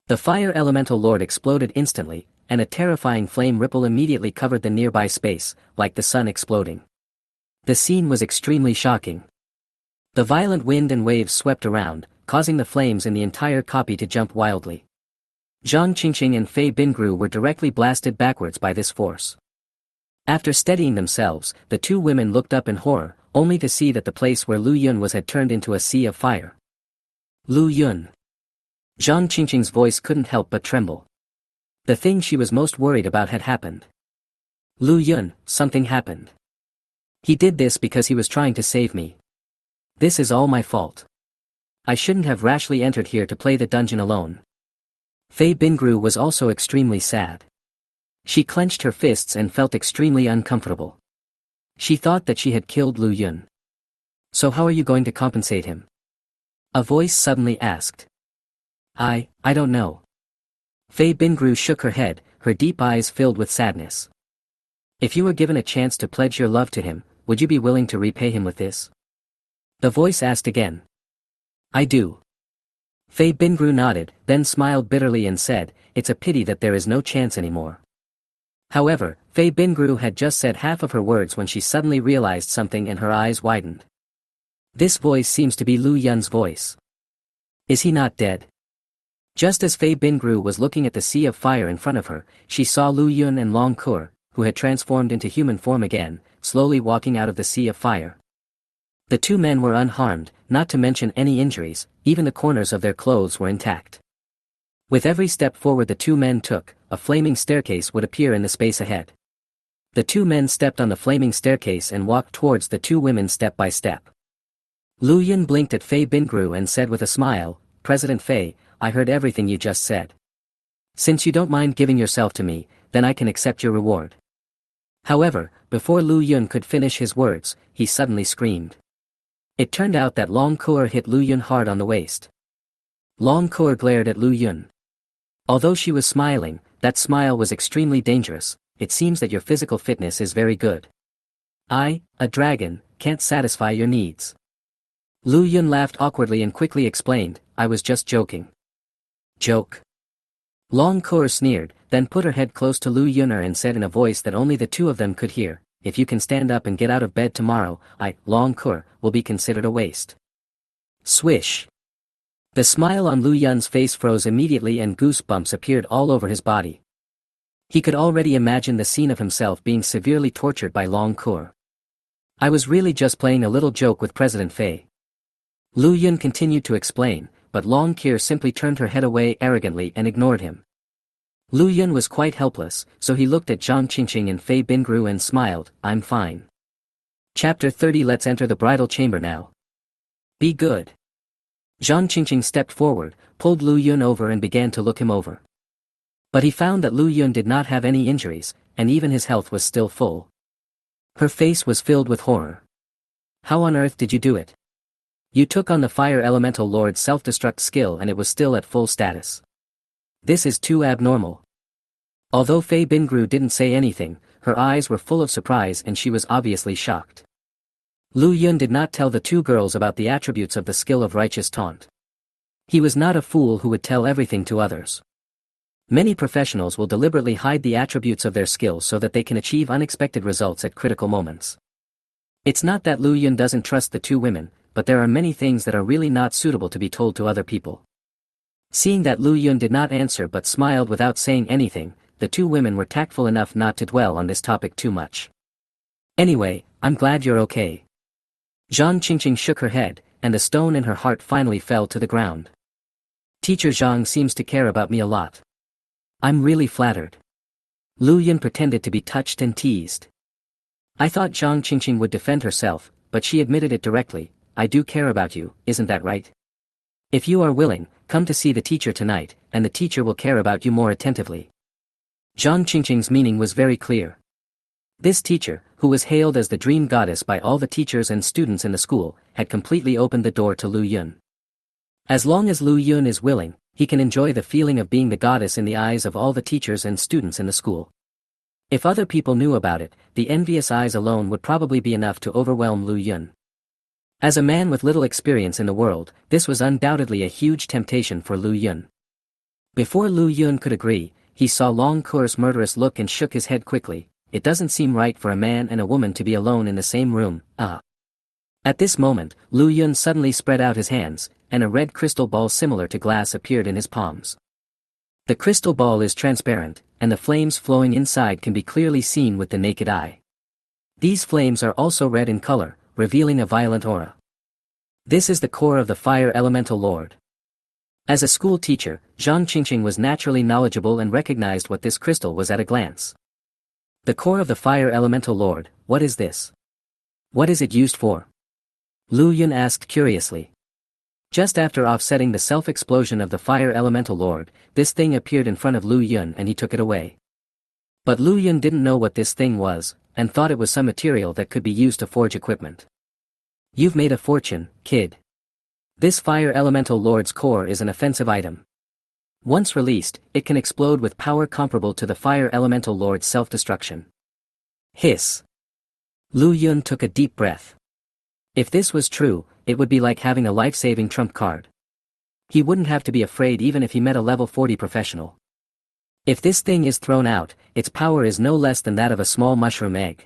The Fire Elemental Lord exploded instantly, and a terrifying flame ripple immediately covered the nearby space, like the sun exploding. The scene was extremely shocking. The violent wind and waves swept around, causing the flames in the entire copy to jump wildly. Zhang Qingqing and Fei Bingru were directly blasted backwards by this force. After steadying themselves, the two women looked up in horror, only to see that the place where Lu Yun was had turned into a sea of fire. Lu Yun. Zhang Qingqing's voice couldn't help but tremble. The thing she was most worried about had happened. Lu Yun, something happened. He did this because he was trying to save me. This is all my fault. I shouldn't have rashly entered here to play the dungeon alone. Fei Bingru was also extremely sad. She clenched her fists and felt extremely uncomfortable. She thought that she had killed Lu Yun. So how are you going to compensate him? A voice suddenly asked. I don't know. Fei Bingru shook her head, her deep eyes filled with sadness. If you were given a chance to pledge your love to him, would you be willing to repay him with this? The voice asked again. I do. Fei Bingru nodded, then smiled bitterly and said, it's a pity that there is no chance anymore. However, Fei Bingru had just said half of her words when she suddenly realized something and her eyes widened. This voice seems to be Lu Yun's voice. Is he not dead? Just as Fei Bingru was looking at the sea of fire in front of her, she saw Lu Yun and Long Kur, who had transformed into human form again, slowly walking out of the sea of fire. The two men were unharmed, not to mention any injuries, even the corners of their clothes were intact. With every step forward the two men took, a flaming staircase would appear in the space ahead. The two men stepped on the flaming staircase and walked towards the two women step by step. Lu Yun blinked at Fei Bingru and said with a smile, President Fei, I heard everything you just said. Since you don't mind giving yourself to me, then I can accept your reward. However, before Lu Yun could finish his words, he suddenly screamed. It turned out that Long Kur hit Lu Yun hard on the waist. Long Kur glared at Lu Yun. Although she was smiling, that smile was extremely dangerous. It seems that your physical fitness is very good. I, a dragon, can't satisfy your needs. Lu Yun laughed awkwardly and quickly explained, I was just joking. Joke. Long Kur sneered, then put her head close to Lu Yun and said in a voice that only the two of them could hear, if you can stand up and get out of bed tomorrow, I, Long Kur, will be considered a waste. Swish. The smile on Lu Yun's face froze immediately and goosebumps appeared all over his body. He could already imagine the scene of himself being severely tortured by Long Kur. I was really just playing a little joke with President Fei. Lu Yun continued to explain, but Long Kur simply turned her head away arrogantly and ignored him. Lu Yun was quite helpless, so he looked at Zhang Qingqing and Fei Bingru and smiled, I'm fine. Chapter 30 Let's enter the bridal chamber now. Be good. Zhang Qingqing stepped forward, pulled Lu Yun over and began to look him over. But he found that Lu Yun did not have any injuries, and even his health was still full. Her face was filled with horror. How on earth did you do it? You took on the Fire Elemental Lord's self-destruct skill and it was still at full status. This is too abnormal. Although Fei Bingru didn't say anything, her eyes were full of surprise and she was obviously shocked. Lu Yun did not tell the two girls about the attributes of the skill of righteous taunt. He was not a fool who would tell everything to others. Many professionals will deliberately hide the attributes of their skill so that they can achieve unexpected results at critical moments. It's not that Lu Yun doesn't trust the two women, but there are many things that are really not suitable to be told to other people. Seeing that Lu Yun did not answer but smiled without saying anything, the two women were tactful enough not to dwell on this topic too much. Anyway, I'm glad you're okay. Zhang Qingqing shook her head, and the stone in her heart finally fell to the ground. Teacher Zhang seems to care about me a lot. I'm really flattered. Lu Yun pretended to be touched and teased. I thought Zhang Qingqing would defend herself, but she admitted it directly, I do care about you, isn't that right? If you are willing, come to see the teacher tonight, and the teacher will care about you more attentively. Zhang Qingqing's meaning was very clear. This teacher, who was hailed as the dream goddess by all the teachers and students in the school, had completely opened the door to Lu Yun. As long as Lu Yun is willing, he can enjoy the feeling of being the goddess in the eyes of all the teachers and students in the school. If other people knew about it, the envious eyes alone would probably be enough to overwhelm Lu Yun. As a man with little experience in the world, this was undoubtedly a huge temptation for Lu Yun. Before Lu Yun could agree, he saw Long Kur's murderous look and shook his head quickly. It doesn't seem right for a man and a woman to be alone in the same room, At this moment, Lu Yun suddenly spread out his hands, and a red crystal ball similar to glass appeared in his palms. The crystal ball is transparent, and the flames flowing inside can be clearly seen with the naked eye. These flames are also red in color, revealing a violent aura. This is the core of the Fire Elemental Lord. As a school teacher, Zhang Qingqing was naturally knowledgeable and recognized what this crystal was at a glance. The core of the Fire Elemental Lord, what is this? What is it used for? Lu Yun asked curiously. Just after offsetting the self-explosion of the Fire Elemental Lord, this thing appeared in front of Lu Yun and he took it away. But Lu Yun didn't know what this thing was, and thought it was some material that could be used to forge equipment. You've made a fortune, kid. This Fire Elemental Lord's core is an offensive item. Once released, it can explode with power comparable to the Fire Elemental Lord's self-destruction. Hiss. Lu Yun took a deep breath. If this was true, it would be like having a life-saving trump card. He wouldn't have to be afraid even if he met a level 40 professional. If this thing is thrown out, its power is no less than that of a small mushroom egg.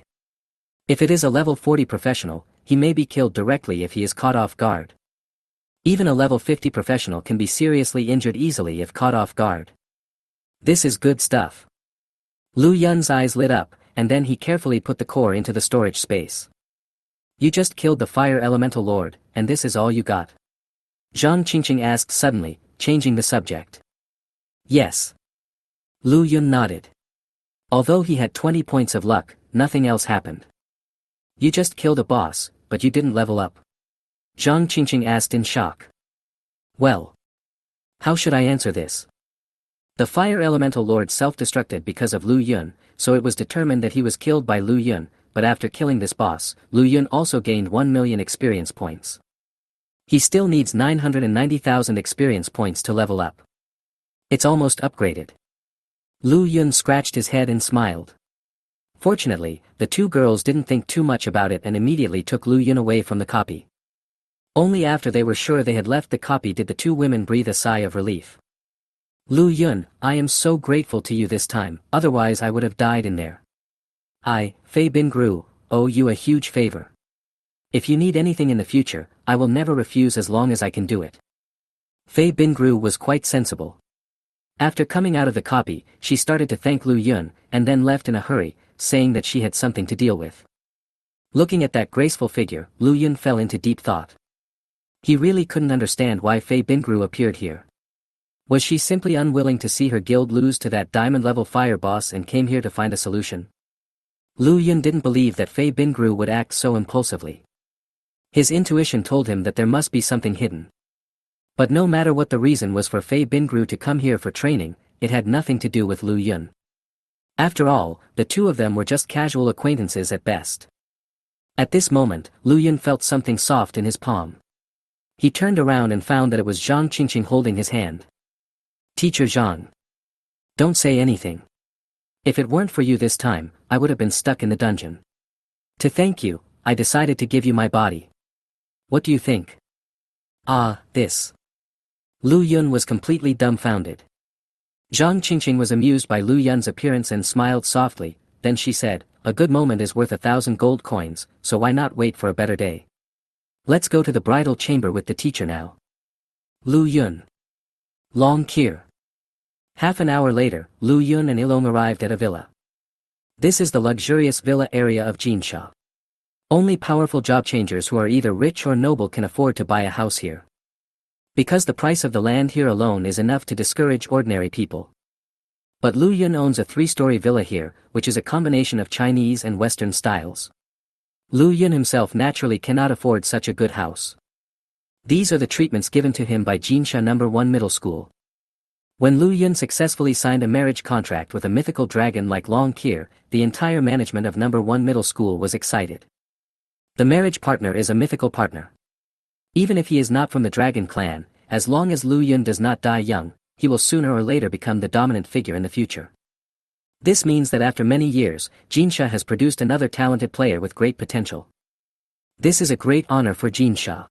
If it is a level 40 professional, he may be killed directly if he is caught off guard. Even a level 50 professional can be seriously injured easily if caught off guard. This is good stuff. Lu Yun's eyes lit up, and then he carefully put the core into the storage space. You just killed the Fire Elemental Lord, and this is all you got? Zhang Qingqing asked suddenly, changing the subject. Yes. Lu Yun nodded. Although he had 20 points of luck, nothing else happened. You just killed a boss, but you didn't level up. Zhang Qingqing asked in shock. Well. How should I answer this? The Fire Elemental Lord self-destructed because of Lu Yun, so it was determined that he was killed by Lu Yun, but after killing this boss, Lu Yun also gained 1 million experience points. He still needs 990,000 experience points to level up. It's almost upgraded. Lu Yun scratched his head and smiled. Fortunately, the two girls didn't think too much about it and immediately took Lu Yun away from the copy. Only after they were sure they had left the copy did the two women breathe a sigh of relief. Lu Yun, I am so grateful to you this time, otherwise I would have died in there. I, Fei Bingru, owe you a huge favor. If you need anything in the future, I will never refuse as long as I can do it. Fei Bingru was quite sensible. After coming out of the copy, she started to thank Lu Yun, and then left in a hurry, saying that she had something to deal with. Looking at that graceful figure, Lu Yun fell into deep thought. He really couldn't understand why Fei Bingru appeared here. Was she simply unwilling to see her guild lose to that diamond-level fire boss and came here to find a solution? Lu Yun didn't believe that Fei Bingru would act so impulsively. His intuition told him that there must be something hidden. But no matter what the reason was for Fei Bingru to come here for training, it had nothing to do with Lu Yun. After all, the two of them were just casual acquaintances at best. At this moment, Lu Yun felt something soft in his palm. He turned around and found that it was Zhang Qingqing holding his hand. Teacher Zhang. Don't say anything. If it weren't for you this time, I would have been stuck in the dungeon. To thank you, I decided to give you my body. What do you think? Ah, this. Lu Yun was completely dumbfounded. Zhang Qingqing was amused by Lu Yun's appearance and smiled softly, then she said, a good moment is worth 1,000 gold coins, so why not wait for a better day? Let's go to the bridal chamber with the teacher now. Lu Yun. Long Kier. Half an hour later, Lu Yun and Ilong arrived at a villa. This is the luxurious villa area of Jinsha. Only powerful job changers who are either rich or noble can afford to buy a house here. Because the price of the land here alone is enough to discourage ordinary people. But Lu Yun owns a 3-story villa here, which is a combination of Chinese and Western styles. Lu Yun himself naturally cannot afford such a good house. These are the treatments given to him by Jinsha No. 1 Middle School. When Lu Yun successfully signed a marriage contract with a mythical dragon like Long Kier, the entire management of No. 1 Middle School was excited. The marriage partner is a mythical partner. Even if he is not from the dragon clan, as long as Lu Yun does not die young, he will sooner or later become the dominant figure in the future. This means that after many years, Jinsha has produced another talented player with great potential. This is a great honor for Jinsha.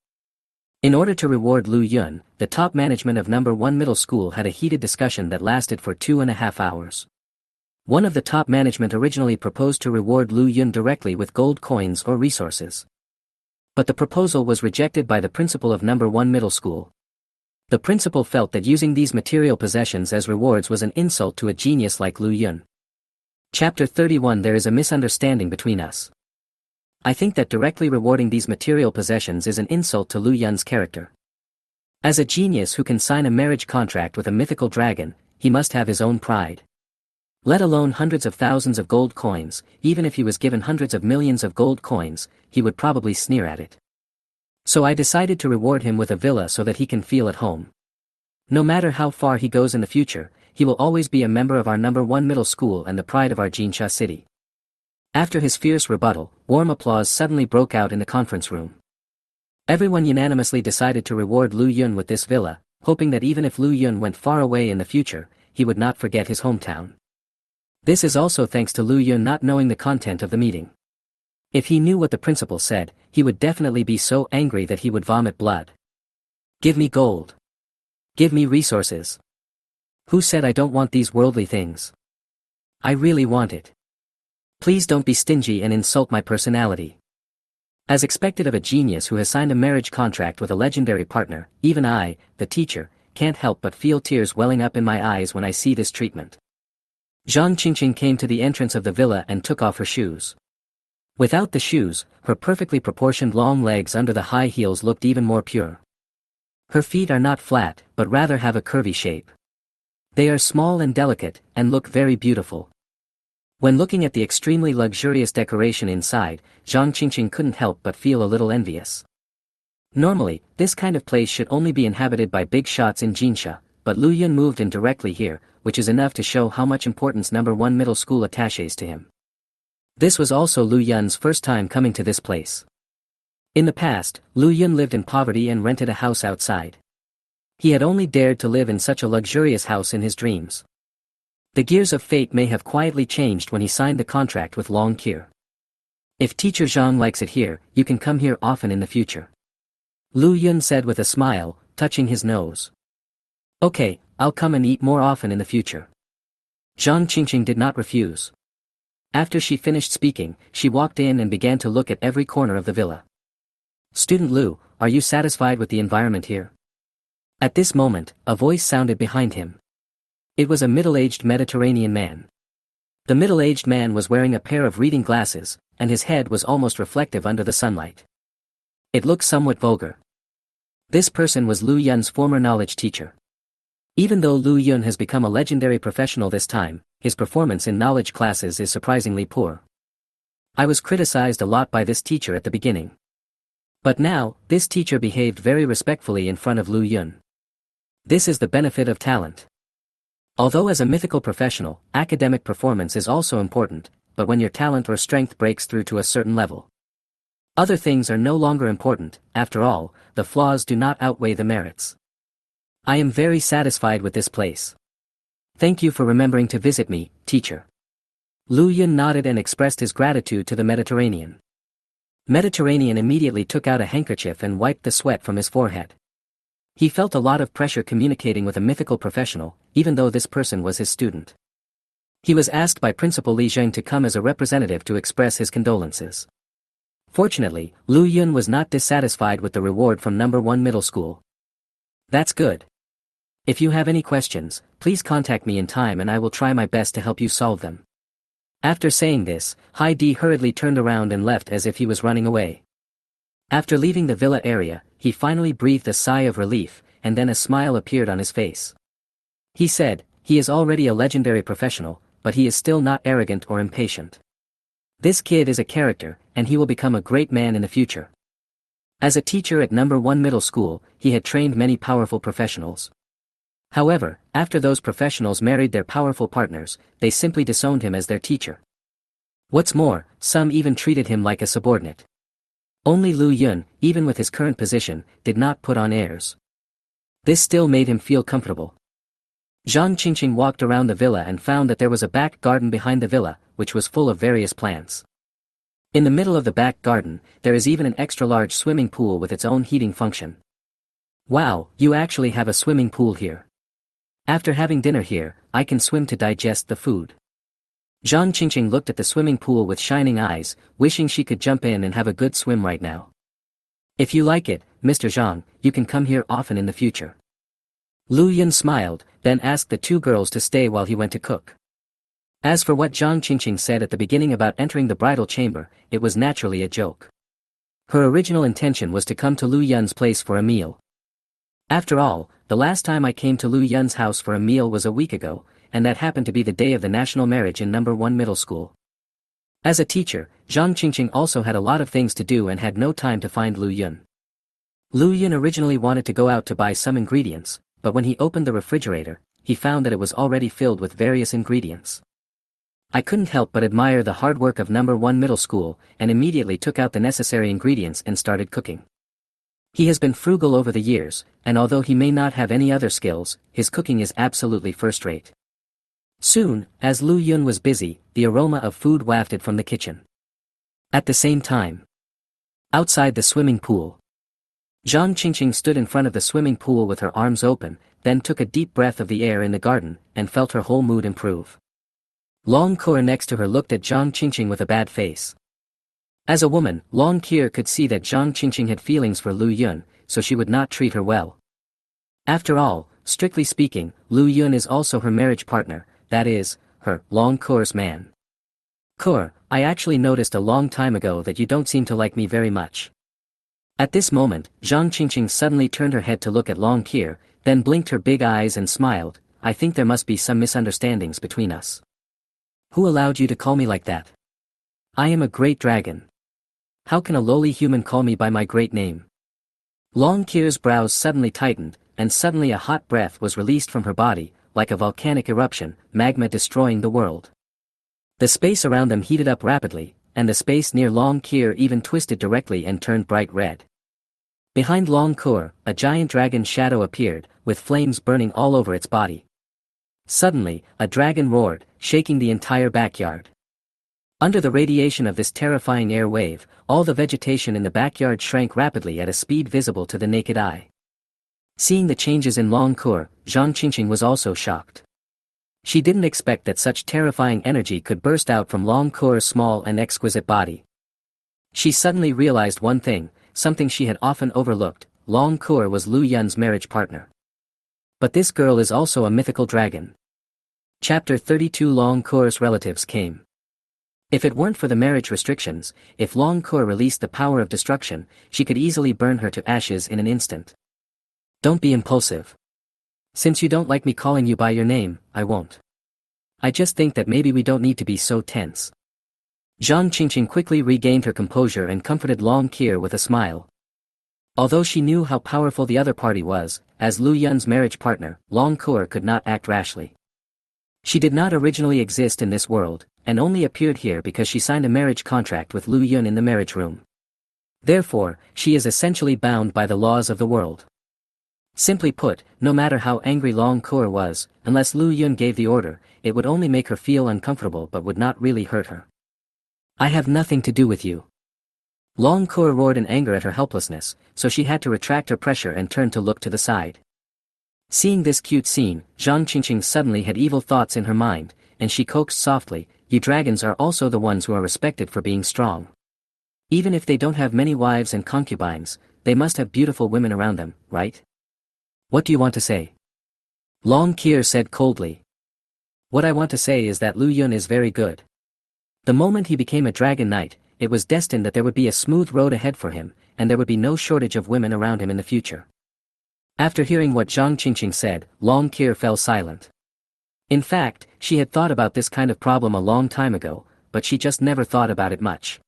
In order to reward Lu Yun, the top management of No. 1 Middle School had a heated discussion that lasted for 2.5 hours. One of the top management originally proposed to reward Lu Yun directly with gold coins or resources. But the proposal was rejected by the principal of No. 1 Middle School. The principal felt that using these material possessions as rewards was an insult to a genius like Lu Yun. Chapter 31 There is a misunderstanding between us. I think that directly rewarding these material possessions is an insult to Lu Yun's character. As a genius who can sign a marriage contract with a mythical dragon, he must have his own pride. Let alone hundreds of thousands of gold coins, even if he was given hundreds of millions of gold coins, he would probably sneer at it. So I decided to reward him with a villa so that he can feel at home. No matter how far he goes in the future, he will always be a member of our #1 middle school and the pride of our Jinsha city. After his fierce rebuttal, warm applause suddenly broke out in the conference room. Everyone unanimously decided to reward Lu Yun with this villa, hoping that even if Lu Yun went far away in the future, he would not forget his hometown. This is also thanks to Lu Yun not knowing the content of the meeting. If he knew what the principal said, he would definitely be so angry that he would vomit blood. Give me gold. Give me resources. Who said I don't want these worldly things? I really want it. Please don't be stingy and insult my personality. As expected of a genius who has signed a marriage contract with a legendary partner, even I, the teacher, can't help but feel tears welling up in my eyes when I see this treatment. Zhang Qingqing came to the entrance of the villa and took off her shoes. Without the shoes, her perfectly proportioned long legs under the high heels looked even more pure. Her feet are not flat, but rather have a curvy shape. They are small and delicate, and look very beautiful. When looking at the extremely luxurious decoration inside, Zhang Qingqing couldn't help but feel a little envious. Normally, this kind of place should only be inhabited by big shots in Jinsha, but Lu Yun moved in directly here, which is enough to show how much importance #1 middle school attaches to him. This was also Lu Yun's first time coming to this place. In the past, Lu Yun lived in poverty and rented a house outside. He had only dared to live in such a luxurious house in his dreams. The gears of fate may have quietly changed when he signed the contract with Long Qi. If Teacher Zhang likes it here, you can come here often in the future. Lu Yun said with a smile, touching his nose. Okay, I'll come and eat more often in the future. Zhang Qingqing did not refuse. After she finished speaking, she walked in and began to look at every corner of the villa. Student Lu, are you satisfied with the environment here? At this moment, a voice sounded behind him. It was a middle-aged Mediterranean man. The middle-aged man was wearing a pair of reading glasses, and his head was almost reflective under the sunlight. It looked somewhat vulgar. This person was Lu Yun's former knowledge teacher. Even though Lu Yun has become a legendary professional this time, his performance in knowledge classes is surprisingly poor. I was criticized a lot by this teacher at the beginning. But now, this teacher behaved very respectfully in front of Lu Yun. This is the benefit of talent. Although as a mythical professional, academic performance is also important, but when your talent or strength breaks through to a certain level, other things are no longer important. After all, the flaws do not outweigh the merits. I am very satisfied with this place. Thank you for remembering to visit me, teacher. Lu Yun nodded and expressed his gratitude to the Mediterranean. Mediterranean immediately took out a handkerchief and wiped the sweat from his forehead. He felt a lot of pressure communicating with a mythical professional, even though this person was his student. He was asked by Principal Li Zheng to come as a representative to express his condolences. Fortunately, Lu Yun was not dissatisfied with the reward from #1 middle school. That's good. If you have any questions, please contact me in time and I will try my best to help you solve them. After saying this, Hai Di hurriedly turned around and left as if he was running away. After leaving the villa area, he finally breathed a sigh of relief, and then a smile appeared on his face. He said, he is already a legendary professional, but he is still not arrogant or impatient. This kid is a character, and he will become a great man in the future. As a teacher at #1 middle school, he had trained many powerful professionals. However, after those professionals married their powerful partners, they simply disowned him as their teacher. What's more, some even treated him like a subordinate. Only Lu Yun, even with his current position, did not put on airs. This still made him feel comfortable. Zhang Qingqing walked around the villa and found that there was a back garden behind the villa, which was full of various plants. In the middle of the back garden, there is even an extra-large swimming pool with its own heating function. Wow, you actually have a swimming pool here. After having dinner here, I can swim to digest the food. Zhang Qingqing looked at the swimming pool with shining eyes, wishing she could jump in and have a good swim right now. If you like it, Mr. Zhang, you can come here often in the future. Lu Yun smiled, then asked the two girls to stay while he went to cook. As for what Zhang Qingqing said at the beginning about entering the bridal chamber, it was naturally a joke. Her original intention was to come to Lu Yun's place for a meal. After all, the last time I came to Lu Yun's house for a meal was a week ago, and that happened to be the day of the national marriage in #1 middle school. As a teacher, Zhang Qingqing also had a lot of things to do and had no time to find Lu Yun. Lu Yun originally wanted to go out to buy some ingredients, but when he opened the refrigerator, he found that it was already filled with various ingredients. I couldn't help but admire the hard work of number 1 middle school and immediately took out the necessary ingredients and started cooking. He has been frugal over the years, and although he may not have any other skills, his cooking is absolutely first-rate. Soon, as Lu Yun was busy, the aroma of food wafted from the kitchen. At the same time, outside the swimming pool, Zhang Qingqing stood in front of the swimming pool with her arms open, then took a deep breath of the air in the garden, and felt her whole mood improve. Long Ke next to her looked at Zhang Qingqing with a bad face. As a woman, Long Ke could see that Zhang Qingqing had feelings for Lu Yun, so she would not treat her well. After all, strictly speaking, Lu Yun is also her marriage partner, that is, her, Long Ke's man. Ke, I actually noticed a long time ago that you don't seem to like me very much. At this moment, Zhang Qingqing suddenly turned her head to look at Long Ke, then blinked her big eyes and smiled. I think there must be some misunderstandings between us. Who allowed you to call me like that? I am a great dragon. How can a lowly human call me by my great name? Long Ke's brows suddenly tightened, and suddenly a hot breath was released from her body, like a volcanic eruption, magma destroying the world. The space around them heated up rapidly, and the space near Long Ke even twisted directly and turned bright red. Behind Long Ke, a giant dragon shadow appeared, with flames burning all over its body. Suddenly, a dragon roared, shaking the entire backyard. Under the radiation of this terrifying air wave, all the vegetation in the backyard shrank rapidly at a speed visible to the naked eye. Seeing the changes in Long Ke, Zhang Qingqing was also shocked. She didn't expect that such terrifying energy could burst out from Long Ke's small and exquisite body. She suddenly realized one thing, something she had often overlooked: Long Ke was Lu Yun's marriage partner. But this girl is also a mythical dragon. Chapter 32 Long Ke's relatives came. If it weren't for the marriage restrictions, if Long Ke released the power of destruction, she could easily burn her to ashes in an instant. Don't be impulsive. Since you don't like me calling you by your name, I won't. I just think that maybe we don't need to be so tense. Zhang Qingqing quickly regained her composure and comforted Long Ke with a smile. Although she knew how powerful the other party was, as Lu Yun's marriage partner, Long Ke could not act rashly. She did not originally exist in this world, and only appeared here because she signed a marriage contract with Lu Yun in the marriage room. Therefore, she is essentially bound by the laws of the world. Simply put, no matter how angry Long Ke was, unless Lu Yun gave the order, it would only make her feel uncomfortable but would not really hurt her. I have nothing to do with you. Long Ke roared in anger at her helplessness, so she had to retract her pressure and turn to look to the side. Seeing this cute scene, Zhang Qingqing suddenly had evil thoughts in her mind, and she coaxed softly, you dragons are also the ones who are respected for being strong. Even if they don't have many wives and concubines, they must have beautiful women around them, right? What do you want to say? Long Ke said coldly. What I want to say is that Lu Yun is very good. The moment he became a dragon knight, it was destined that there would be a smooth road ahead for him, and there would be no shortage of women around him in the future. After hearing what Zhang Qingqing said, Long Ke fell silent. In fact, she had thought about this kind of problem a long time ago, but she just never thought about it much.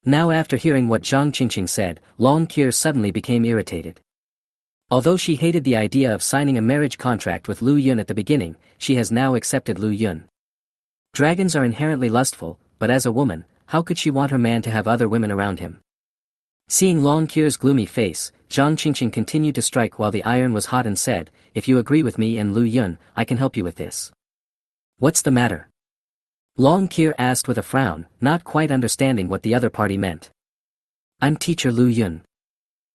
Now after hearing what Zhang Qingqing said, Long Ke suddenly became irritated. Although she hated the idea of signing a marriage contract with Lu Yun at the beginning, she has now accepted Lu Yun. Dragons are inherently lustful, but as a woman, how could she want her man to have other women around him? Seeing Long Ke's gloomy face, Zhang Qingqing continued to strike while the iron was hot and said, if you agree with me and Lu Yun, I can help you with this. What's the matter? Long Ke asked with a frown, not quite understanding what the other party meant. I'm teacher Lu Yun.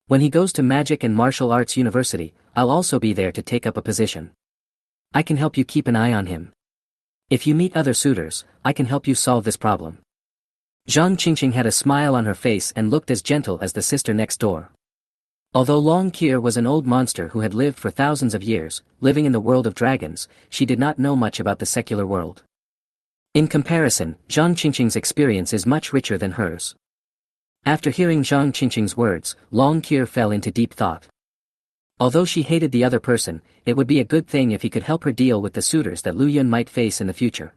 When he goes to Magic and Martial Arts University, I'll also be there to take up a position. I can help you keep an eye on him. If you meet other suitors, I can help you solve this problem. Zhang Qingqing had a smile on her face and looked as gentle as the sister next door. Although Long Ke was an old monster who had lived for thousands of years, living in the world of dragons, she did not know much about the secular world. In comparison, Zhang Qingqing's experience is much richer than hers. After hearing Zhang Qingqing's words, Long Ke fell into deep thought. Although she hated the other person, it would be a good thing if he could help her deal with the suitors that Lu Yun might face in the future.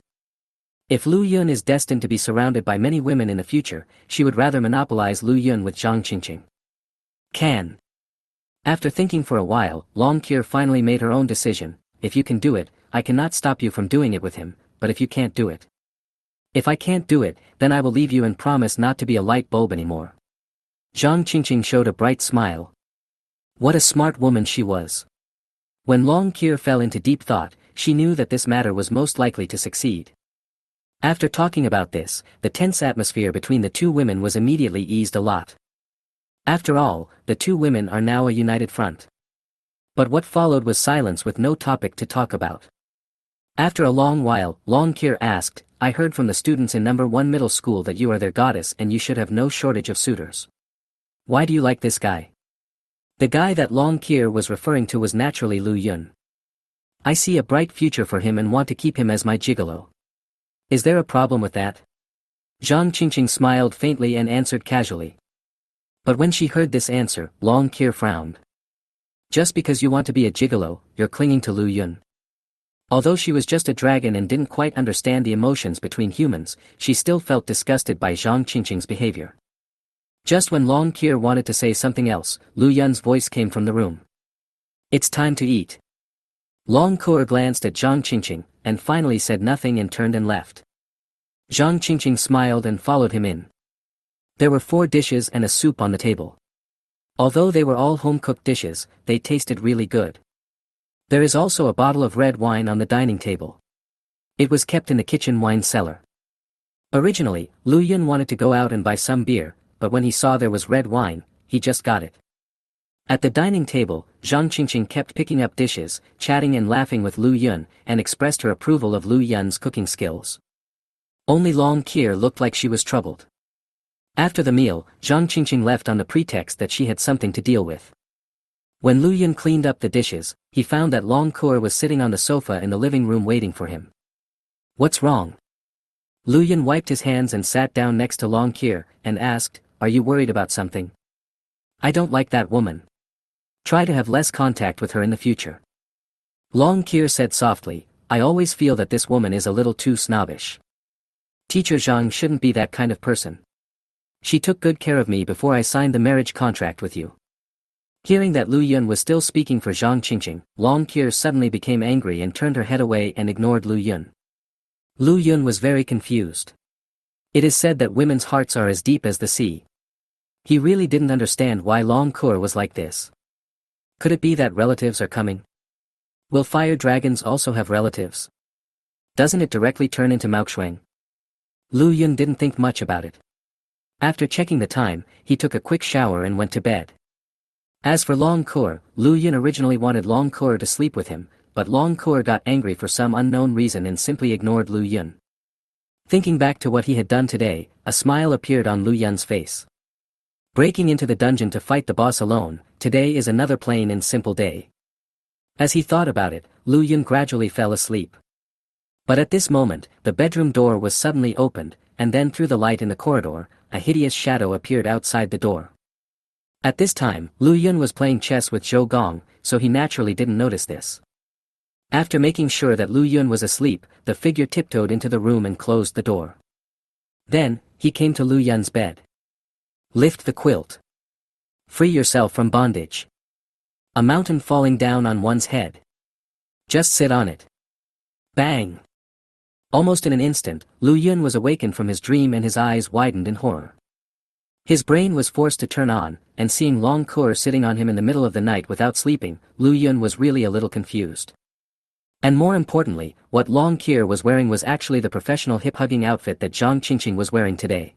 If Lu Yun is destined to be surrounded by many women in the future, she would rather monopolize Lu Yun with Zhang Qingqing. Can After thinking for a while, Long Kier finally made her own decision. If you can do it, I cannot stop you from doing it with him, but if you can't do it. If I can't do it, then I will leave you and promise not to be a light bulb anymore. Zhang Qingqing showed a bright smile. What a smart woman she was. When Long Kier fell into deep thought, she knew that this matter was most likely to succeed. After talking about this, the tense atmosphere between the two women was immediately eased a lot. After all, the two women are now a united front. But what followed was silence with no topic to talk about. After a long while, Long Kier asked, I heard from the students in number 1 middle school that you are their goddess and you should have no shortage of suitors. Why do you like this guy? The guy that Long Kier was referring to was naturally Lu Yun. I see a bright future for him and want to keep him as my gigolo. Is there a problem with that? Zhang Qingqing smiled faintly and answered casually. But when she heard this answer, Long Kier frowned. Just because you want to be a gigolo, you're clinging to Lu Yun. Although she was just a dragon and didn't quite understand the emotions between humans, she still felt disgusted by Zhang Qingqing's behavior. Just when Long Kier wanted to say something else, Lu Yun's voice came from the room. It's time to eat. Long Kier glanced at Zhang Qingqing, and finally said nothing and turned and left. Zhang Qingqing smiled and followed him in. There were 4 dishes and a soup on the table. Although they were all home-cooked dishes, they tasted really good. There is also a bottle of red wine on the dining table. It was kept in the kitchen wine cellar. Originally, Lu Yun wanted to go out and buy some beer, but when he saw there was red wine, he just got it. At the dining table, Zhang Qingqing kept picking up dishes, chatting and laughing with Lu Yun, and expressed her approval of Lu Yun's cooking skills. Only Long Kier looked like she was troubled. After the meal, Zhang Qingqing left on the pretext that she had something to deal with. When Lu Yun cleaned up the dishes, he found that Long Kier was sitting on the sofa in the living room waiting for him. What's wrong? Lu Yun wiped his hands and sat down next to Long Kier, and asked, Are you worried about something? I don't like that woman. Try to have less contact with her in the future. Long Kier said softly, I always feel that this woman is a little too snobbish. Teacher Zhang shouldn't be that kind of person. She took good care of me before I signed the marriage contract with you. Hearing that Lu Yun was still speaking for Zhang Qingqing, Long Kier suddenly became angry and turned her head away and ignored Lu Yun. Lu Yun was very confused. It is said that women's hearts are as deep as the sea. He really didn't understand why Long Kier was like this. Could it be that relatives are coming? Will fire dragons also have relatives? Doesn't it directly turn into Maoxuang? Lu Yun didn't think much about it. After checking the time, he took a quick shower and went to bed. As for Long Kier, Lu Yun originally wanted Long Kier to sleep with him, but Long Kier got angry for some unknown reason and simply ignored Lu Yun. Thinking back to what he had done today, a smile appeared on Lu Yun's face. Breaking into the dungeon to fight the boss alone, today is another plain and simple day. As he thought about it, Lu Yun gradually fell asleep. But at this moment, the bedroom door was suddenly opened, and then through the light in the corridor, a hideous shadow appeared outside the door. At this time, Lu Yun was playing chess with Zhou Gong, so he naturally didn't notice this. After making sure that Lu Yun was asleep, the figure tiptoed into the room and closed the door. Then, he came to Lu Yun's bed. Lift the quilt. Free yourself from bondage. A mountain falling down on one's head. Just sit on it. Bang! Almost in an instant, Lu Yun was awakened from his dream and his eyes widened in horror. His brain was forced to turn on, and seeing Long Kier sitting on him in the middle of the night without sleeping, Lu Yun was really a little confused. And more importantly, what Long Kier was wearing was actually the professional hip-hugging outfit that Zhang Qingqing was wearing today.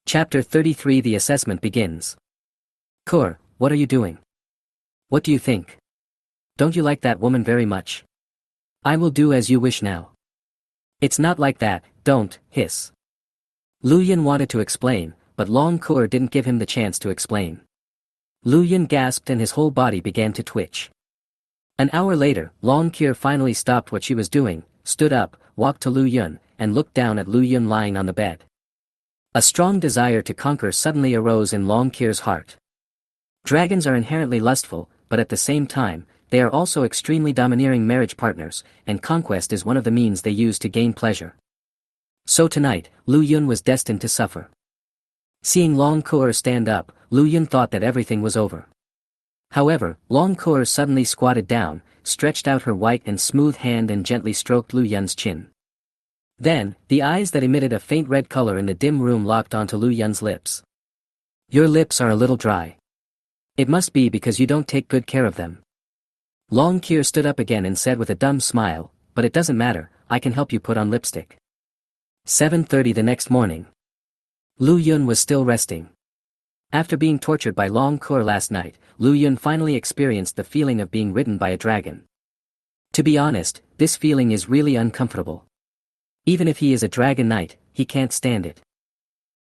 Chapter 33 The assessment begins. Kier, what are you doing? What do you think? Don't you like that woman very much? I will do as you wish now. It's not like that, don't, hiss. Lu Yun wanted to explain, but Long Kier didn't give him the chance to explain. Lu Yun gasped and his whole body began to twitch. An hour later, Long Kier finally stopped what she was doing, stood up, walked to Lu Yun, and looked down at Lu Yun lying on the bed. A strong desire to conquer suddenly arose in Long Kier's heart. Dragons are inherently lustful, but at the same time, they are also extremely domineering marriage partners, and conquest is one of the means they use to gain pleasure. So tonight, Lu Yun was destined to suffer. Seeing Long Kier stand up, Lu Yun thought that everything was over. However, Long Kur suddenly squatted down, stretched out her white and smooth hand and gently stroked Lu Yun's chin. Then, the eyes that emitted a faint red color in the dim room locked onto Lu Yun's lips. Your lips are a little dry. It must be because you don't take good care of them. Long Kur stood up again and said with a dumb smile, but it doesn't matter, I can help you put on lipstick. 7:30 the next morning. Lu Yun was still resting. After being tortured by Long Kur last night, Lu Yun finally experienced the feeling of being ridden by a dragon. To be honest, this feeling is really uncomfortable. Even if he is a dragon knight, he can't stand it.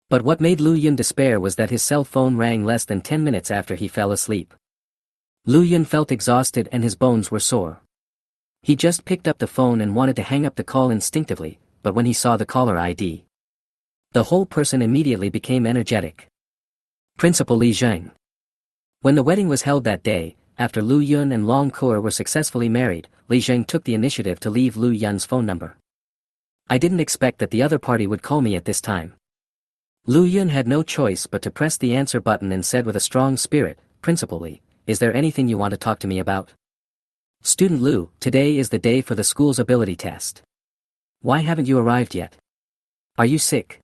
But what made Lu Yun despair was that his cell phone rang less than 10 minutes after he fell asleep. Lu Yun felt exhausted and his bones were sore. He just picked up the phone and wanted to hang up the call instinctively, but when he saw the caller ID, the whole person immediately became energetic. Principal Li Zheng. When the wedding was held that day, after Lu Yun and Long Kur were successfully married, Li Zheng took the initiative to leave Lu Yun's phone number. I didn't expect that the other party would call me at this time. Lu Yun had no choice but to press the answer button and said with a strong spirit, Principal Li, is there anything you want to talk to me about? Student Lu, today is the day for the school's ability test. Why haven't you arrived yet? Are you sick?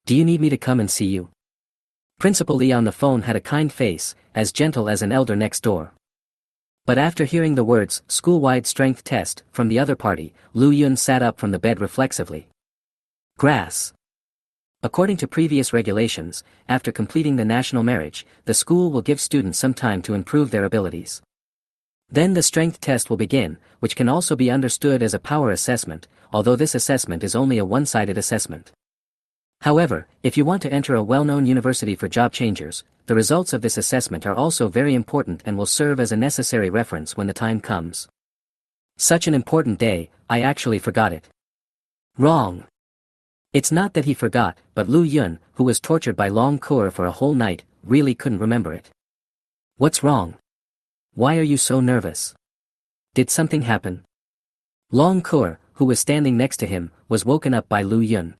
Do you need me to come and see you? Principal Li on the phone had a kind face, as gentle as an elder next door. But after hearing the words, school-wide strength test, from the other party, Lu Yun sat up from the bed reflexively. Grass. According to previous regulations, after completing the national marriage, the school will give students some time to improve their abilities. Then the strength test will begin, which can also be understood as a power assessment, although this assessment is only a one-sided assessment. However, if you want to enter a well-known university for job changers, the results of this assessment are also very important and will serve as a necessary reference when the time comes. Such an important day, I actually forgot it. Wrong. It's not that he forgot, but Lu Yun, who was tortured by Long Kur for a whole night, really couldn't remember it. What's wrong? Why are you so nervous? Did something happen? Long Kur, who was standing next to him, was woken up by Lu Yun.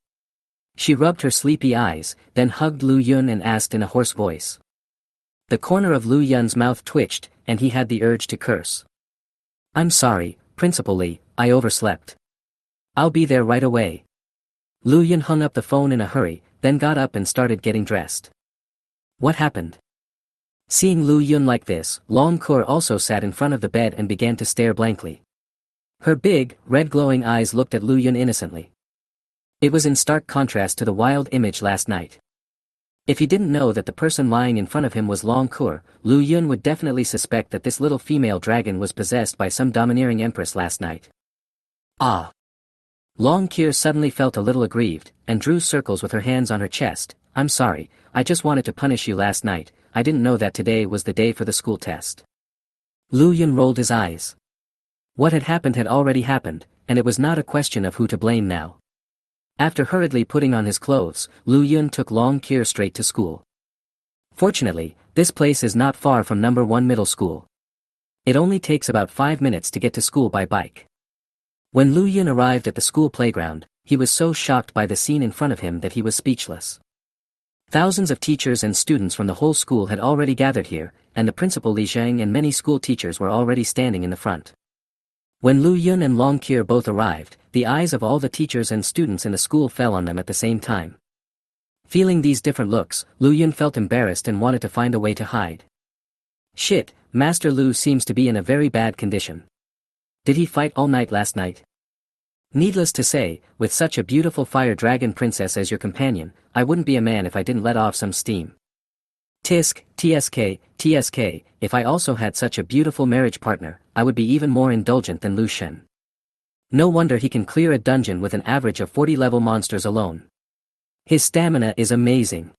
She rubbed her sleepy eyes, then hugged Lu Yun and asked in a hoarse voice. The corner of Lu Yun's mouth twitched, and he had the urge to curse. I'm sorry, Principal Li, I overslept. I'll be there right away. Lu Yun hung up the phone in a hurry, then got up and started getting dressed. What happened? Seeing Lu Yun like this, Long Kur also sat in front of the bed and began to stare blankly. Her big, red glowing eyes looked at Lu Yun innocently. It was in stark contrast to the wild image last night. If he didn't know that the person lying in front of him was Long Kur, Lu Yun would definitely suspect that this little female dragon was possessed by some domineering empress last night. Ah! Long Kur suddenly felt a little aggrieved, and drew circles with her hands on her chest. I'm sorry, I just wanted to punish you last night, I didn't know that today was the day for the school test. Lu Yun rolled his eyes. What had already happened, and it was not a question of who to blame now. After hurriedly putting on his clothes, Lu Yun took Long Kur straight to school. Fortunately, this place is not far from number 1 middle school. It only takes about 5 minutes to get to school by bike. When Lu Yun arrived at the school playground, he was so shocked by the scene in front of him that he was speechless. Thousands of teachers and students from the whole school had already gathered here, and the principal Li Zheng and many school teachers were already standing in the front. When Lu Yun and Long Kur both arrived, the eyes of all the teachers and students in the school fell on them at the same time. Feeling these different looks, Lu Yun felt embarrassed and wanted to find a way to hide. Shit, Master Lu seems to be in a very bad condition. Did he fight all night last night? Needless to say, with such a beautiful fire dragon princess as your companion, I wouldn't be a man if I didn't let off some steam. Tisk, TSK, if I also had such a beautiful marriage partner, I would be even more indulgent than Lu Shen. No wonder he can clear a dungeon with an average of 40 level monsters alone. His stamina is amazing.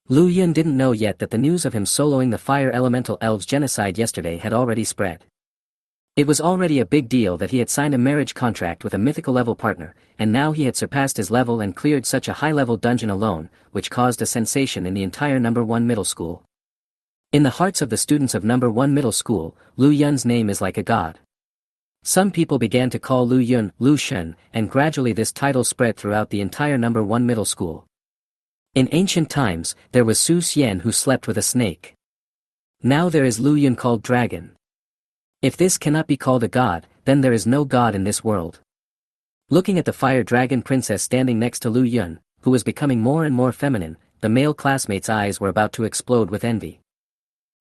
Lu Yun didn't know yet that the news of him soloing the fire elemental elves genocide yesterday had already spread. It was already a big deal that he had signed a marriage contract with a mythical level partner, and now he had surpassed his level and cleared such a high-level dungeon alone, which caused a sensation in the entire number 1 middle school. In the hearts of the students of number 1 middle school, Lu Yun's name is like a god. Some people began to call Lu Yun Lu Shen, and gradually this title spread throughout the entire number 1 middle school. In ancient times, there was Su Xian who slept with a snake. Now there is Lu Yun called Dragon. If this cannot be called a god, then there is no god in this world. Looking at the fire dragon princess standing next to Lu Yun, who was becoming more and more feminine, the male classmates' eyes were about to explode with envy.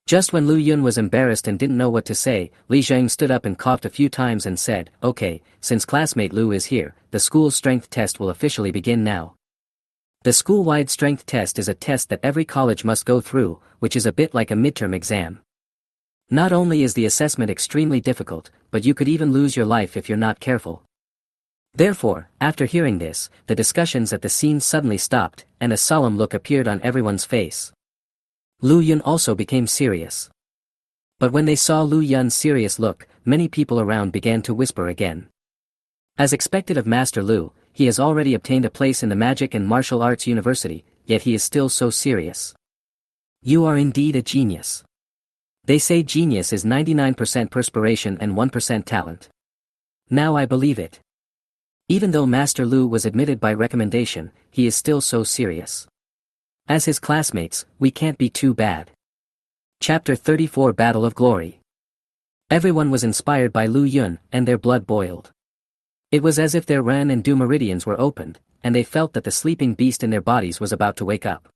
Just when Lu Yun was embarrassed and didn't know what to say, Li Zheng stood up and coughed a few times and said, "Okay, since classmate Lu is here, the school's strength test will officially begin now." The school-wide strength test is a test that every college must go through, which is a bit like a midterm exam. Not only is the assessment extremely difficult, but you could even lose your life if you're not careful. Therefore, after hearing this, the discussions at the scene suddenly stopped, and a solemn look appeared on everyone's face. Lu Yun also became serious. But when they saw Lu Yun's serious look, many people around began to whisper again. As expected of Master Lu, he has already obtained a place in the Magic and Martial Arts University, yet he is still so serious. You are indeed a genius. They say genius is 99% perspiration and 1% talent. Now I believe it. Even though Master Lu was admitted by recommendation, he is still so serious. As his classmates, we can't be too bad. Chapter 34 Battle of Glory. Everyone was inspired by Lu Yun, and their blood boiled. It was as if their Ren and Du meridians were opened, and they felt that the sleeping beast in their bodies was about to wake up.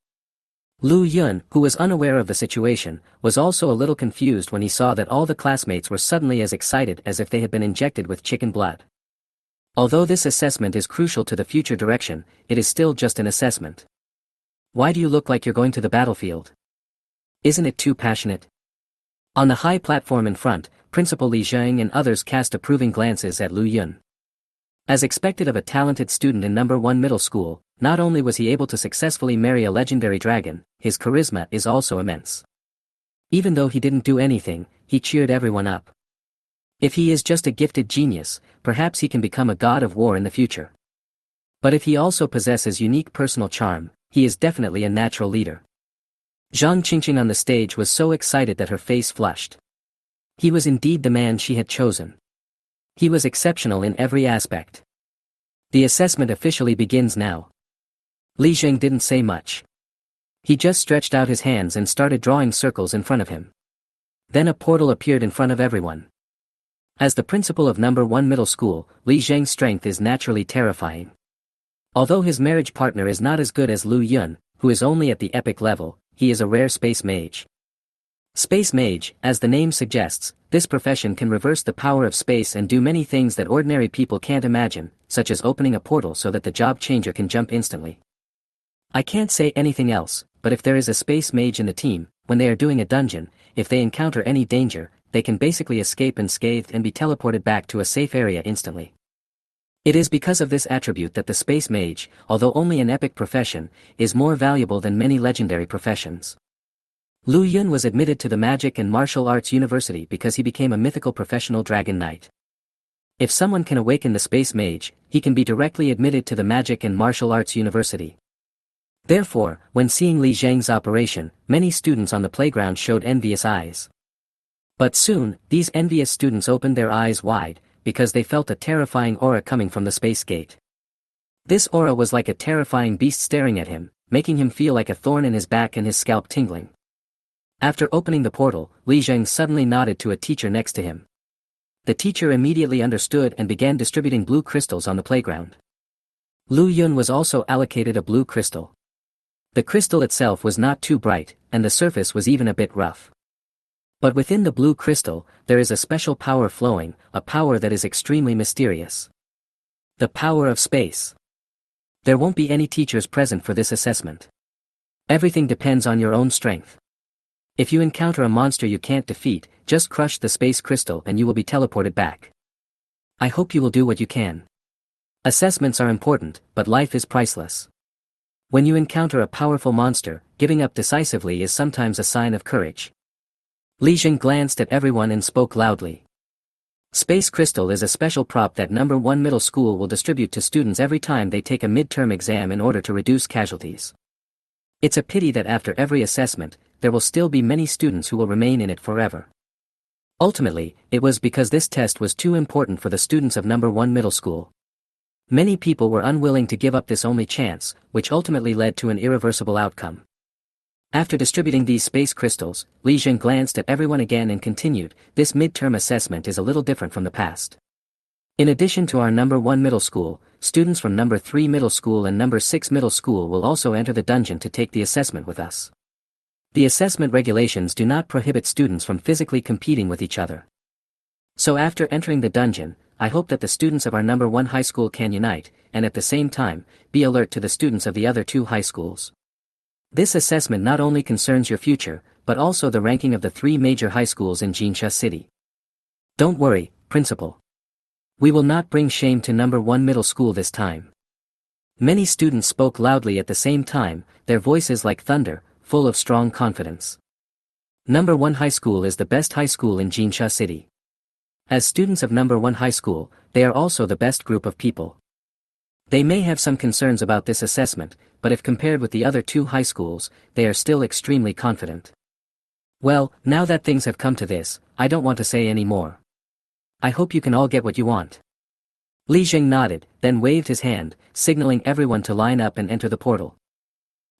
Lu Yun, who was unaware of the situation, was also a little confused when he saw that all the classmates were suddenly as excited as if they had been injected with chicken blood. Although this assessment is crucial to the future direction, it is still just an assessment. Why do you look like you're going to the battlefield? Isn't it too passionate? On the high platform in front, Principal Li Zheng and others cast approving glances at Lu Yun. As expected of a talented student in No. 1 middle school, not only was he able to successfully marry a legendary dragon, his charisma is also immense. Even though he didn't do anything, he cheered everyone up. If he is just a gifted genius, perhaps he can become a god of war in the future. But if he also possesses unique personal charm, he is definitely a natural leader. Zhang Qingqing on the stage was so excited that her face flushed. He was indeed the man she had chosen. He was exceptional in every aspect. The assessment officially begins now. Li Zheng didn't say much. He just stretched out his hands and started drawing circles in front of him. Then a portal appeared in front of everyone. As the principal of No. 1 middle school, Li Zheng's strength is naturally terrifying. Although his marriage partner is not as good as Lu Yun, who is only at the epic level, he is a rare space mage. Space mage, as the name suggests, this profession can reverse the power of space and do many things that ordinary people can't imagine, such as opening a portal so that the job changer can jump instantly. I can't say anything else, but if there is a space mage in the team, when they are doing a dungeon, if they encounter any danger, they can basically escape unscathed and be teleported back to a safe area instantly. It is because of this attribute that the space mage, although only an epic profession, is more valuable than many legendary professions. Lu Yun was admitted to the Magic and Martial Arts University because he became a mythical professional dragon knight. If someone can awaken the space mage, he can be directly admitted to the Magic and Martial Arts University. Therefore, when seeing Li Zheng's operation, many students on the playground showed envious eyes. But soon, these envious students opened their eyes wide, because they felt a terrifying aura coming from the space gate. This aura was like a terrifying beast staring at him, making him feel like a thorn in his back and his scalp tingling. After opening the portal, Li Zheng suddenly nodded to a teacher next to him. The teacher immediately understood and began distributing blue crystals on the playground. Lu Yun was also allocated a blue crystal. The crystal itself was not too bright, and the surface was even a bit rough. But within the blue crystal, there is a special power flowing, a power that is extremely mysterious. The power of space. There won't be any teachers present for this assessment. Everything depends on your own strength. If you encounter a monster you can't defeat, just crush the space crystal and you will be teleported back. I hope you will do what you can. Assessments are important, but life is priceless. When you encounter a powerful monster, giving up decisively is sometimes a sign of courage. Li Zheng glanced at everyone and spoke loudly. Space Crystal is a special prop that No. 1 middle school will distribute to students every time they take a midterm exam in order to reduce casualties. It's a pity that after every assessment, there will still be many students who will remain in it forever. Ultimately, it was because this test was too important for the students of No. 1 middle school. Many people were unwilling to give up this only chance, which ultimately led to an irreversible outcome. After distributing these space crystals, Li Jing glanced at everyone again and continued, this midterm assessment is a little different from the past. In addition to our number 1 middle school, students from number 3 middle school and number 6 middle school will also enter the dungeon to take the assessment with us. The assessment regulations do not prohibit students from physically competing with each other. So after entering the dungeon, I hope that the students of our number 1 high school can unite, and at the same time, be alert to the students of the other 2 high schools. This assessment not only concerns your future, but also the ranking of the 3 major high schools in Jinsha City. Don't worry, Principal. We will not bring shame to number 1 middle school this time. Many students spoke loudly at the same time, their voices like thunder, full of strong confidence. Number 1 high school is the best high school in Jinsha City. As students of number 1 high school, they are also the best group of people. They may have some concerns about this assessment, but if compared with the other 2 high schools, they are still extremely confident. Well, now that things have come to this, I don't want to say any more. I hope you can all get what you want. Li Jing nodded, then waved his hand, signaling everyone to line up and enter the portal.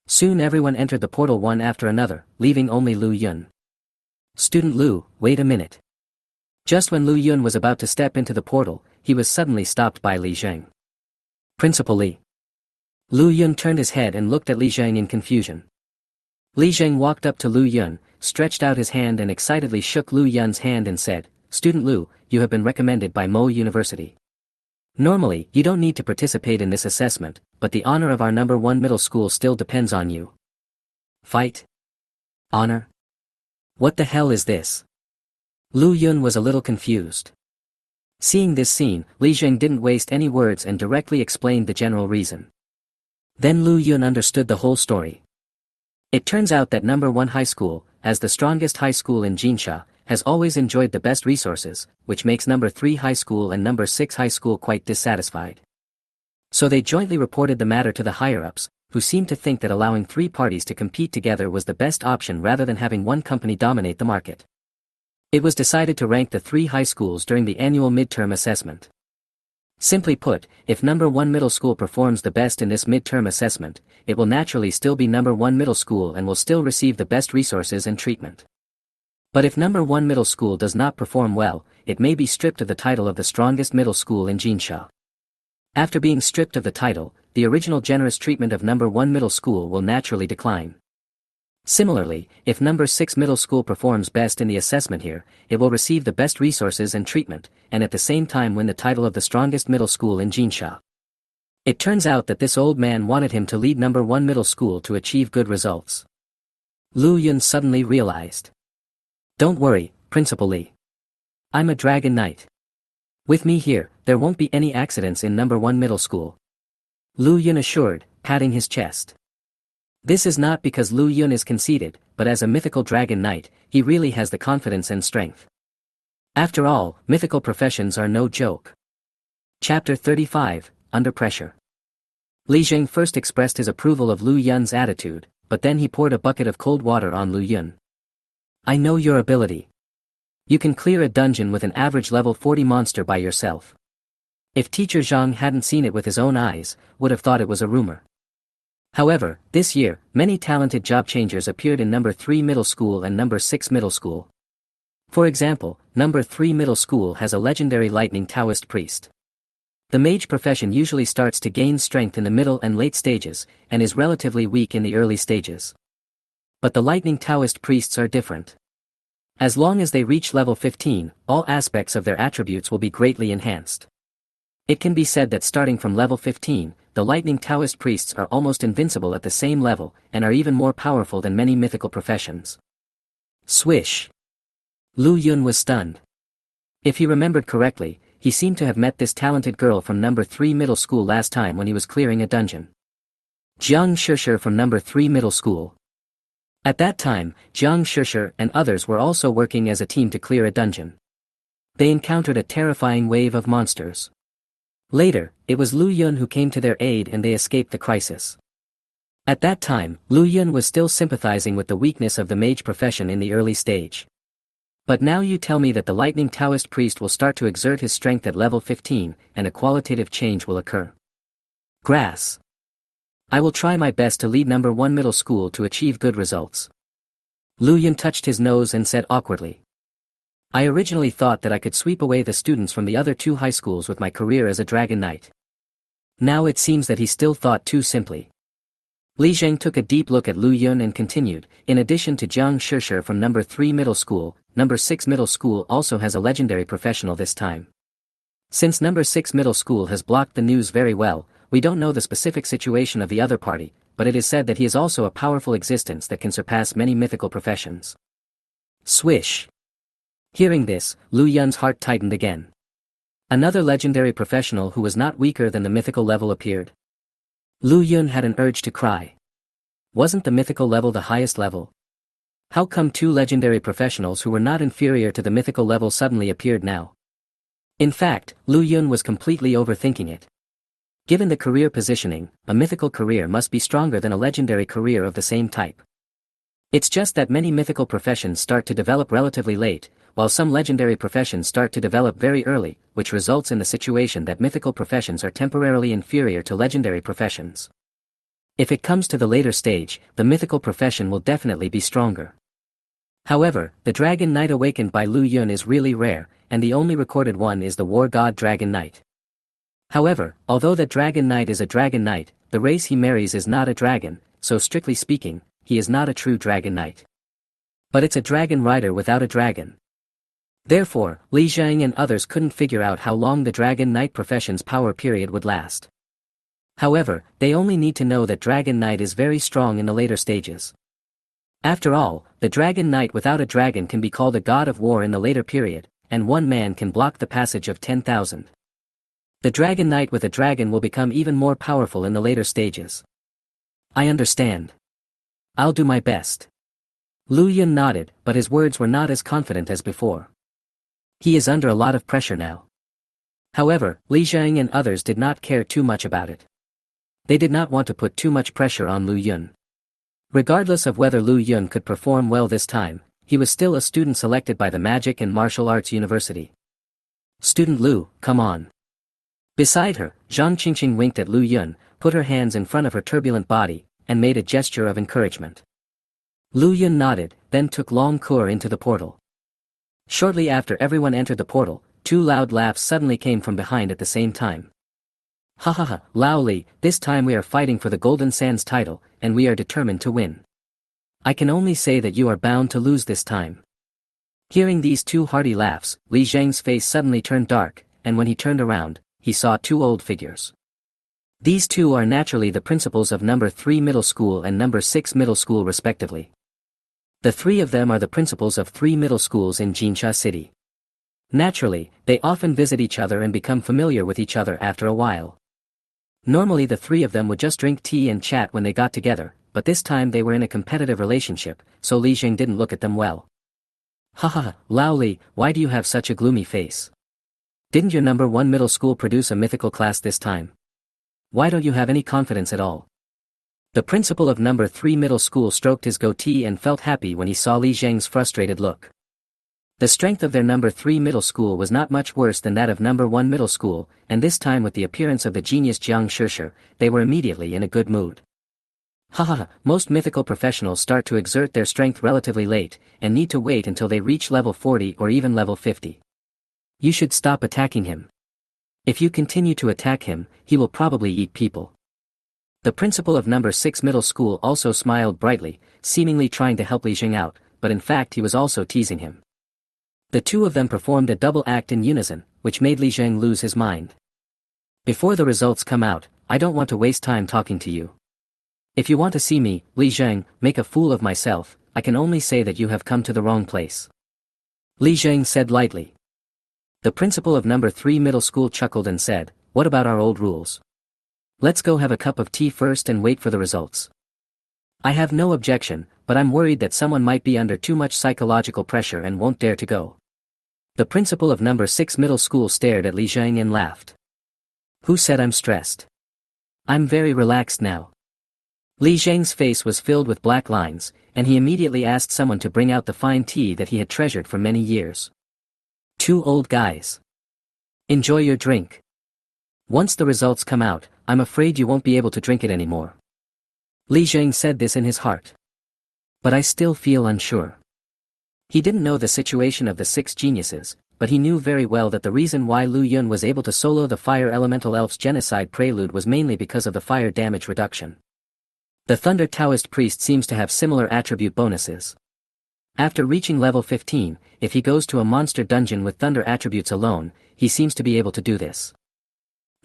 Soon everyone entered the portal one after another, leaving only Lu Yun. Student Lu, wait a minute. Just when Lu Yun was about to step into the portal, he was suddenly stopped by Li Jing. Principal Li. Lu Yun turned his head and looked at Li Jing in confusion. Li Jing walked up to Lu Yun, stretched out his hand and excitedly shook Lu Yun's hand and said, Student Lu, you have been recommended by Mo University. Normally, you don't need to participate in this assessment, but the honor of our number 1 middle school still depends on you. Fight? Honor? What the hell is this? Lu Yun was a little confused. Seeing this scene, Li Jing didn't waste any words and directly explained the general reason. Then Lu Yun understood the whole story. It turns out that number 1 high school, as the strongest high school in Jinsha, has always enjoyed the best resources, which makes number 3 high school and number 6 high school quite dissatisfied. So they jointly reported the matter to the higher-ups, who seemed to think that allowing 3 parties to compete together was the best option rather than having one company dominate the market. It was decided to rank the 3 high schools during the annual midterm assessment. Simply put, if number 1 middle school performs the best in this midterm assessment, it will naturally still be number 1 middle school and will still receive the best resources and treatment. But if number 1 middle school does not perform well, it may be stripped of the title of the strongest middle school in Jinsha. After being stripped of the title, the original generous treatment of number 1 middle school will naturally decline. Similarly, if number 6 middle school performs best in the assessment here, it will receive the best resources and treatment, and at the same time win the title of the strongest middle school in Jinsha. It turns out that this old man wanted him to lead number 1 middle school to achieve good results. Lu Yun suddenly realized. Don't worry, Principal Li. I'm a Dragon Knight. With me here, there won't be any accidents in number 1 middle school. Lu Yun assured, patting his chest. This is not because Lu Yun is conceited, but as a mythical Dragon Knight, he really has the confidence and strength. After all, mythical professions are no joke. Chapter 35, Under Pressure. Li Jing first expressed his approval of Lu Yun's attitude, but then he poured a bucket of cold water on Lu Yun. I know your ability. You can clear a dungeon with an average level 40 monster by yourself. If Teacher Zhang hadn't seen it with his own eyes, would have thought it was a rumor. However, this year, many talented job changers appeared in number 3 middle school and number 6 middle school. For example, number 3 middle school has a legendary lightning Taoist priest. The mage profession usually starts to gain strength in the middle and late stages, and is relatively weak in the early stages. But the lightning Taoist priests are different. As long as they reach level 15, all aspects of their attributes will be greatly enhanced. It can be said that starting from level 15, the lightning Taoist priests are almost invincible at the same level, and are even more powerful than many mythical professions. Swish! Lu Yun was stunned. If he remembered correctly, he seemed to have met this talented girl from number 3 middle school last time when he was clearing a dungeon. Jiang Shishir from number 3 middle school. At that time, Jiang Shishir and others were also working as a team to clear a dungeon. They encountered a terrifying wave of monsters. Later, it was Lu Yun who came to their aid and they escaped the crisis. At that time, Lu Yun was still sympathizing with the weakness of the mage profession in the early stage. But now you tell me that the lightning Taoist priest will start to exert his strength at level 15, and a qualitative change will occur. Grass. I will try my best to lead number 1 middle school to achieve good results. Lu Yun touched his nose and said awkwardly. I originally thought that I could sweep away the students from the other 2 high schools with my career as a Dragon Knight. Now it seems that he still thought too simply. Li Zheng took a deep look at Lu Yun and continued, in addition to Jiang Shishir from number 3 middle school, number 6 middle school also has a legendary professional this time. Since number 6 middle school has blocked the news very well, we don't know the specific situation of the other party, but it is said that he is also a powerful existence that can surpass many mythical professions. Swish. Hearing this, Lu Yun's heart tightened again. Another legendary professional who was not weaker than the mythical level appeared. Lu Yun had an urge to cry. Wasn't the mythical level the highest level? How come 2 legendary professionals who were not inferior to the mythical level suddenly appeared now? In fact, Lu Yun was completely overthinking it. Given the career positioning, a mythical career must be stronger than a legendary career of the same type. It's just that many mythical professions start to develop relatively late, while some legendary professions start to develop very early, which results in the situation that mythical professions are temporarily inferior to legendary professions. If it comes to the later stage, the mythical profession will definitely be stronger. However, the Dragon Knight awakened by Lu Yun is really rare, and the only recorded one is the War God Dragon Knight. However, although the Dragon Knight is a Dragon Knight, the race he marries is not a dragon, so strictly speaking, he is not a true Dragon Knight. But it's a dragon rider without a dragon. Therefore, Li Zhang and others couldn't figure out how long the Dragon Knight profession's power period would last. However, they only need to know that Dragon Knight is very strong in the later stages. After all, the Dragon Knight without a dragon can be called a god of war in the later period, and one man can block the passage of 10,000. The Dragon Knight with a dragon will become even more powerful in the later stages. I understand. I'll do my best. Lu Yun nodded, but his words were not as confident as before. He is under a lot of pressure now. However, Li Zhang and others did not care too much about it. They did not want to put too much pressure on Lu Yun. Regardless of whether Lu Yun could perform well this time, he was still a student selected by the Magic and Martial Arts University. Student Lu, come on. Beside her, Zhang Qingqing winked at Lu Yun, put her hands in front of her turbulent body, and made a gesture of encouragement. Lu Yun nodded, then took Long Kur into the portal. Shortly after everyone entered the portal, 2 loud laughs suddenly came from behind at the same time. Ha ha ha, Lao Li, this time we are fighting for the Golden Sands title, and we are determined to win. I can only say that you are bound to lose this time. Hearing these 2 hearty laughs, Li Zhang's face suddenly turned dark, and when he turned around, he saw 2 old figures. These 2 are naturally the principals of number 3 middle school and number 6 middle school respectively. The 3 of them are the principals of 3 middle schools in Jinsha City. Naturally, they often visit each other and become familiar with each other after a while. Normally the 3 of them would just drink tea and chat when they got together, but this time they were in a competitive relationship, so Li Zheng didn't look at them well. Ha ha ha, Lao Li, why do you have such a gloomy face? Didn't your number 1 middle school produce a mythical class this time? Why don't you have any confidence at all? The principal of number 3 middle school stroked his goatee and felt happy when he saw Li Zheng's frustrated look. The strength of their number 3 middle school was not much worse than that of number 1 middle school, and this time with the appearance of the genius Jiang Shishir, they were immediately in a good mood. Ha ha ha, most mythical professionals start to exert their strength relatively late, and need to wait until they reach level 40 or even level 50. You should stop attacking him. If you continue to attack him, he will probably eat people. The principal of number 6 middle school also smiled brightly, seemingly trying to help Li Zheng out, but in fact he was also teasing him. The 2 of them performed a double act in unison, which made Li Zheng lose his mind. Before the results come out, I don't want to waste time talking to you. If you want to see me, Li Zheng, make a fool of myself, I can only say that you have come to the wrong place. Li Zheng said lightly. The principal of number 3 middle school chuckled and said, what about our old rules? Let's go have a cup of tea first and wait for the results. I have no objection, but I'm worried that someone might be under too much psychological pressure and won't dare to go. The principal of number 6 middle school stared at Li Zheng and laughed. Who said I'm stressed? I'm very relaxed now. Li Zheng's face was filled with black lines, and he immediately asked someone to bring out the fine tea that he had treasured for many years. 2 old guys. Enjoy your drink. Once the results come out, I'm afraid you won't be able to drink it anymore. Li Jing said this in his heart. But I still feel unsure. He didn't know the situation of the six geniuses, but he knew very well that the reason why Lu Yun was able to solo the Fire Elemental Elf's genocide prelude was mainly because of the fire damage reduction. The Thunder Taoist priest seems to have similar attribute bonuses. After reaching level 15, if he goes to a monster dungeon with thunder attributes alone, he seems to be able to do this.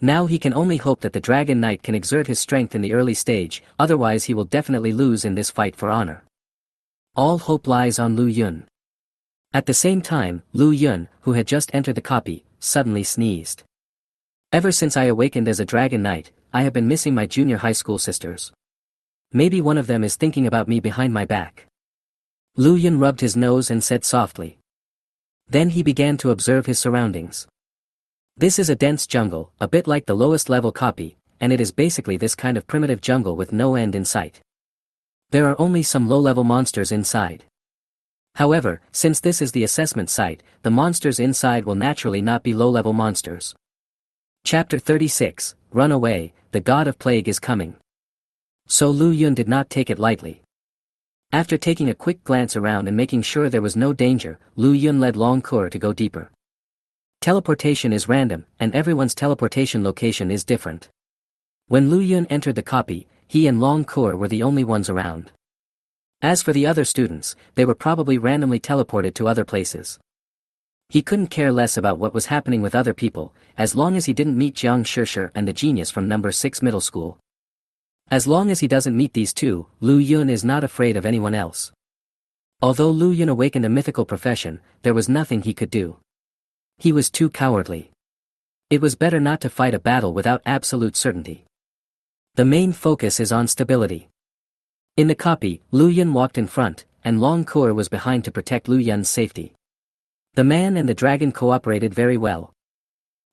Now he can only hope that the Dragon Knight can exert his strength in the early stage, otherwise he will definitely lose in this fight for honor. All hope lies on Lu Yun. At the same time, Lu Yun, who had just entered the copy, suddenly sneezed. Ever since I awakened as a Dragon Knight, I have been missing my junior high school sisters. Maybe one of them is thinking about me behind my back. Lu Yun rubbed his nose and said softly. Then he began to observe his surroundings. This is a dense jungle, a bit like the lowest level copy, and it is basically this kind of primitive jungle with no end in sight. There are only some low-level monsters inside. However, since this is the assessment site, the monsters inside will naturally not be low-level monsters. Chapter 36, Run Away, the God of Plague is coming. So Lu Yun did not take it lightly. After taking a quick glance around and making sure there was no danger, Lu Yun led Long Kur to go deeper. Teleportation is random, and everyone's teleportation location is different. When Lu Yun entered the copy, he and Long Kur were the only ones around. As for the other students, they were probably randomly teleported to other places. He couldn't care less about what was happening with other people, as long as he didn't meet Jiang Shishir and the genius from number 6 middle school. As long as he doesn't meet these two, Lu Yun is not afraid of anyone else. Although Lu Yun awakened a mythical profession, there was nothing he could do. He was too cowardly. It was better not to fight a battle without absolute certainty. The main focus is on stability. In the copy, Lu Yun walked in front, and Long Kur was behind to protect Lu Yun's safety. The man and the dragon cooperated very well.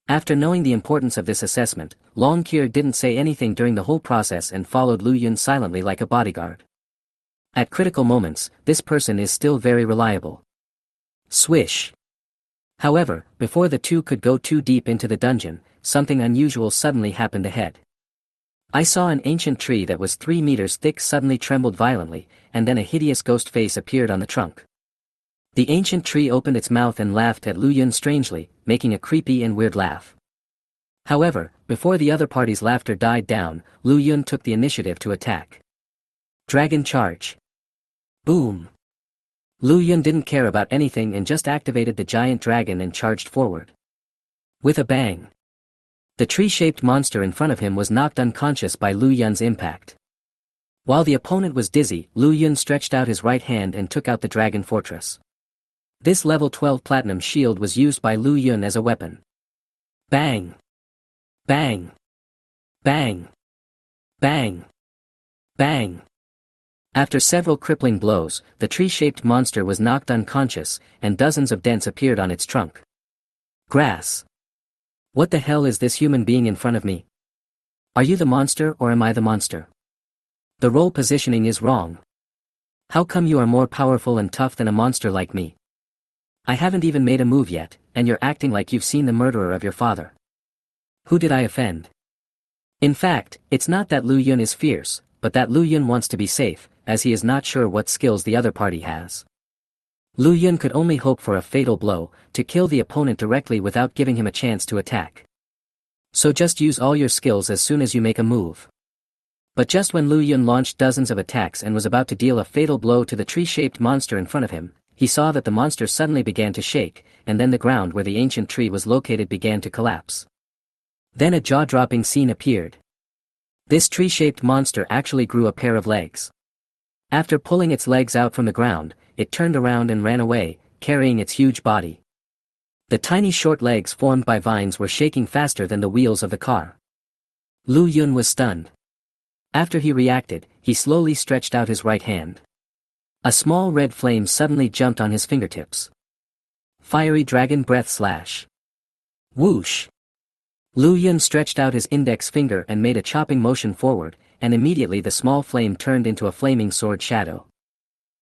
After knowing the importance of this assessment, Long Kur didn't say anything during the whole process and followed Lu Yun silently like a bodyguard. At critical moments, this person is still very reliable. Swish. However, before the two could go too deep into the dungeon, something unusual suddenly happened ahead. I saw an ancient tree that was 3 meters thick suddenly trembled violently, and then a hideous ghost face appeared on the trunk. The ancient tree opened its mouth and laughed at Lu Yun strangely, making a creepy and weird laugh. However, before the other party's laughter died down, Lu Yun took the initiative to attack. Dragon Charge. Boom. Lu Yun didn't care about anything and just activated the giant dragon and charged forward. With a bang. The tree-shaped monster in front of him was knocked unconscious by Lu Yun's impact. While the opponent was dizzy, Lu Yun stretched out his right hand and took out the dragon fortress. This level 12 platinum shield was used by Lu Yun as a weapon. Bang! Bang! Bang! Bang! Bang! After several crippling blows, the tree-shaped monster was knocked unconscious, and dozens of dents appeared on its trunk. Grass. What the hell is this human being in front of me? Are you the monster or am I the monster? The role positioning is wrong. How come you are more powerful and tough than a monster like me? I haven't even made a move yet, and you're acting like you've seen the murderer of your father. Who did I offend? In fact, it's not that Lu Yun is fierce, but that Lu Yun wants to be safe, as he is not sure what skills the other party has. Lu Yun could only hope for a fatal blow, to kill the opponent directly without giving him a chance to attack. So just use all your skills as soon as you make a move. But just when Lu Yun launched dozens of attacks and was about to deal a fatal blow to the tree-shaped monster in front of him, he saw that the monster suddenly began to shake, and then the ground where the ancient tree was located began to collapse. Then a jaw-dropping scene appeared. This tree-shaped monster actually grew a pair of legs. After pulling its legs out from the ground, it turned around and ran away, carrying its huge body. The tiny short legs formed by vines were shaking faster than the wheels of the car. Lu Yun was stunned. After he reacted, he slowly stretched out his right hand. A small red flame suddenly jumped on his fingertips. Fiery Dragon Breath Slash. Whoosh! Lu Yun stretched out his index finger and made a chopping motion forward, and immediately the small flame turned into a flaming sword shadow.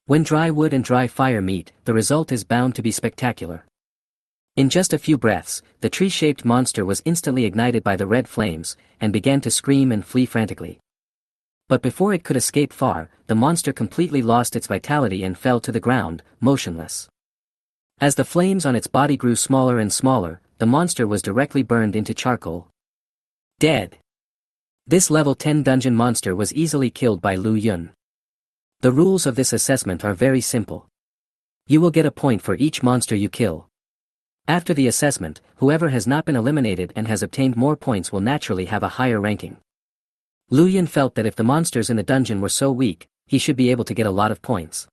When dry wood and dry fire meet, the result is bound to be spectacular. In just a few breaths, the tree-shaped monster was instantly ignited by the red flames, and began to scream and flee frantically. But before it could escape far, the monster completely lost its vitality and fell to the ground, motionless. As the flames on its body grew smaller and smaller, the monster was directly burned into charcoal. Dead. This level 10 dungeon monster was easily killed by Lu Yun. The rules of this assessment are very simple. You will get a point for each monster you kill. After the assessment, whoever has not been eliminated and has obtained more points will naturally have a higher ranking. Lu Yun felt that if the monsters in the dungeon were so weak, he should be able to get a lot of points.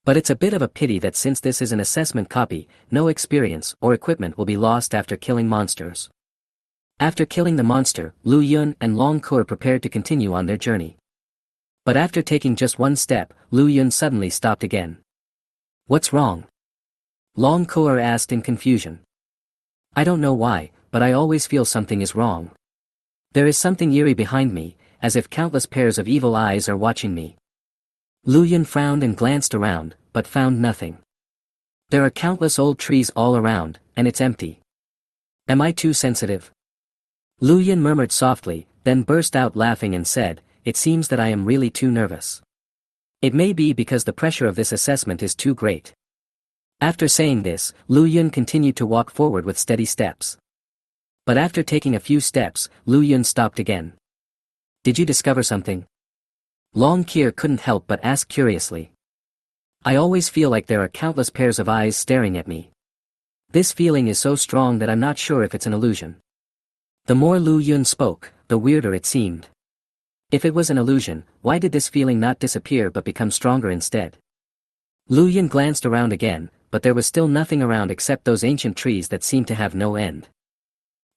But it's a bit of a pity that since this is an assessment copy, no experience or equipment will be lost after killing monsters. After killing the monster, Lu Yun and Long Kur prepared to continue on their journey. But after taking just one step, Lu Yun suddenly stopped again. What's wrong? Long Kur asked in confusion. I don't know why, but I always feel something is wrong. There is something eerie behind me, as if countless pairs of evil eyes are watching me. Lu Yun frowned and glanced around, but found nothing. There are countless old trees all around, and it's empty. Am I too sensitive? Lu Yun murmured softly, then burst out laughing and said, it seems that I am really too nervous. It may be because the pressure of this assessment is too great. After saying this, Lu Yun continued to walk forward with steady steps. But after taking a few steps, Lu Yun stopped again. Did you discover something? Long Kur couldn't help but ask curiously. I always feel like there are countless pairs of eyes staring at me. This feeling is so strong that I'm not sure if it's an illusion. The more Lu Yun spoke, the weirder it seemed. If it was an illusion, why did this feeling not disappear but become stronger instead? Lu Yun glanced around again, but there was still nothing around except those ancient trees that seemed to have no end.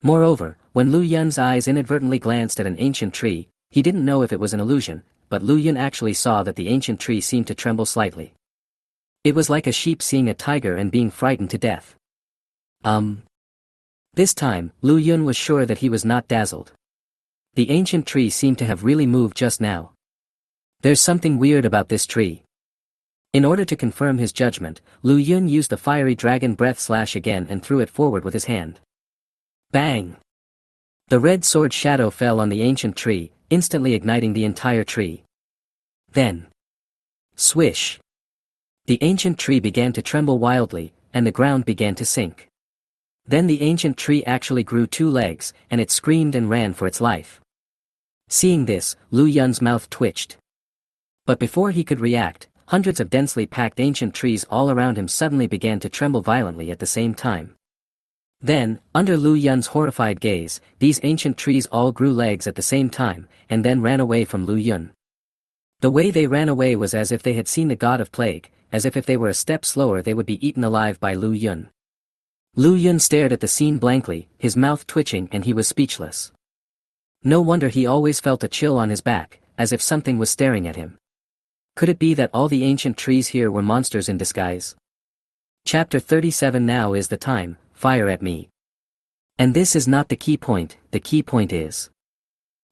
Moreover, when Lu Yun's eyes inadvertently glanced at an ancient tree, he didn't know if it was an illusion, but Lu Yun actually saw that the ancient tree seemed to tremble slightly. It was like a sheep seeing a tiger and being frightened to death. This time, Lu Yun was sure that he was not dazzled. The ancient tree seemed to have really moved just now. There's something weird about this tree. In order to confirm his judgment, Lu Yun used the fiery dragon breath slash again and threw it forward with his hand. Bang! The red sword shadow fell on the ancient tree, instantly igniting the entire tree. Then, swish! The ancient tree began to tremble wildly, and the ground began to sink. Then the ancient tree actually grew 2 legs, and it screamed and ran for its life. Seeing this, Lu Yun's mouth twitched. But before he could react, hundreds of densely packed ancient trees all around him suddenly began to tremble violently at the same time. Then, under Lu Yun's horrified gaze, these ancient trees all grew legs at the same time, and then ran away from Lu Yun. The way they ran away was as if they had seen the god of plague, as if they were a step slower they would be eaten alive by Lu Yun. Lu Yun stared at the scene blankly, his mouth twitching, and he was speechless. No wonder he always felt a chill on his back, as if something was staring at him. Could it be that all the ancient trees here were monsters in disguise? Chapter 37. Now is the time, fire at me. And this is not the key point is.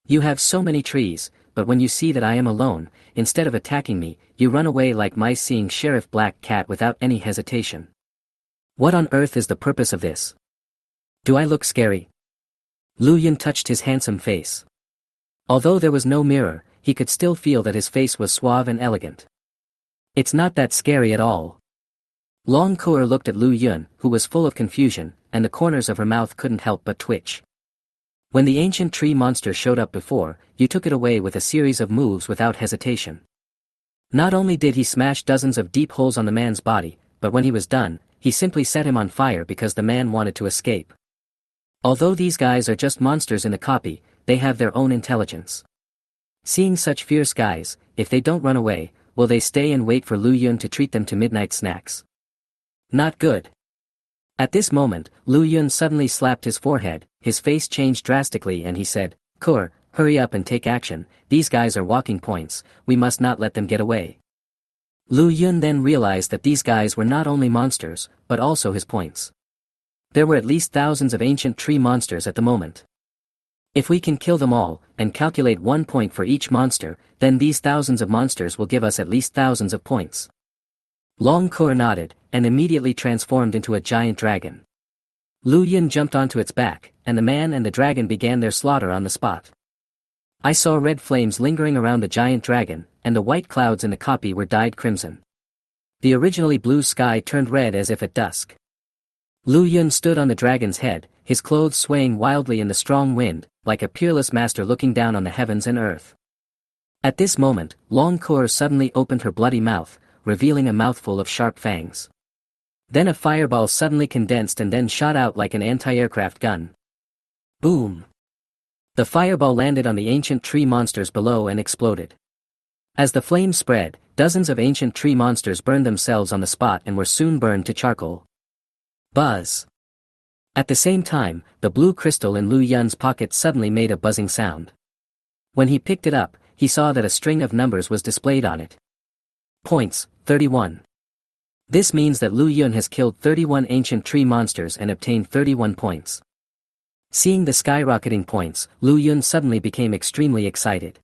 You have so many trees, but when you see that I am alone, instead of attacking me, you run away like mice seeing Sheriff Black Cat without any hesitation. What on earth is the purpose of this? Do I look scary? Lu Yun touched his handsome face. Although there was no mirror, he could still feel that his face was suave and elegant. It's not that scary at all. Long Kur looked at Lu Yun, who was full of confusion, and the corners of her mouth couldn't help but twitch. When the ancient tree monster showed up before, you took it away with a series of moves without hesitation. Not only did he smash dozens of deep holes on the man's body, but when he was done, he simply set him on fire because the man wanted to escape. Although these guys are just monsters in the copy, they have their own intelligence. Seeing such fierce guys, if they don't run away, will they stay and wait for Lu Yun to treat them to midnight snacks? Not good. At this moment, Lu Yun suddenly slapped his forehead, his face changed drastically and he said, Kur, hurry up and take action, these guys are walking points, we must not let them get away. Lu Yun then realized that these guys were not only monsters, but also his points. There were at least thousands of ancient tree monsters at the moment. If we can kill them all, and calculate 1 point for each monster, then these thousands of monsters will give us at least thousands of points. Long Kur nodded, and immediately transformed into a giant dragon. Lu Yun jumped onto its back, and the man and the dragon began their slaughter on the spot. I saw red flames lingering around the giant dragon, and the white clouds in the copy were dyed crimson. The originally blue sky turned red as if at dusk. Lu Yun stood on the dragon's head, his clothes swaying wildly in the strong wind, like a peerless master looking down on the heavens and earth. At this moment, Long Kor suddenly opened her bloody mouth, revealing a mouthful of sharp fangs. Then a fireball suddenly condensed and then shot out like an anti-aircraft gun. Boom! The fireball landed on the ancient tree monsters below and exploded. As the flames spread, dozens of ancient tree monsters burned themselves on the spot and were soon burned to charcoal. Buzz! At the same time, the blue crystal in Lu Yun's pocket suddenly made a buzzing sound. When he picked it up, he saw that a string of numbers was displayed on it. Points, 31. This means that Lu Yun has killed 31 ancient tree monsters and obtained 31 points. Seeing the skyrocketing points, Lu Yun suddenly became extremely excited.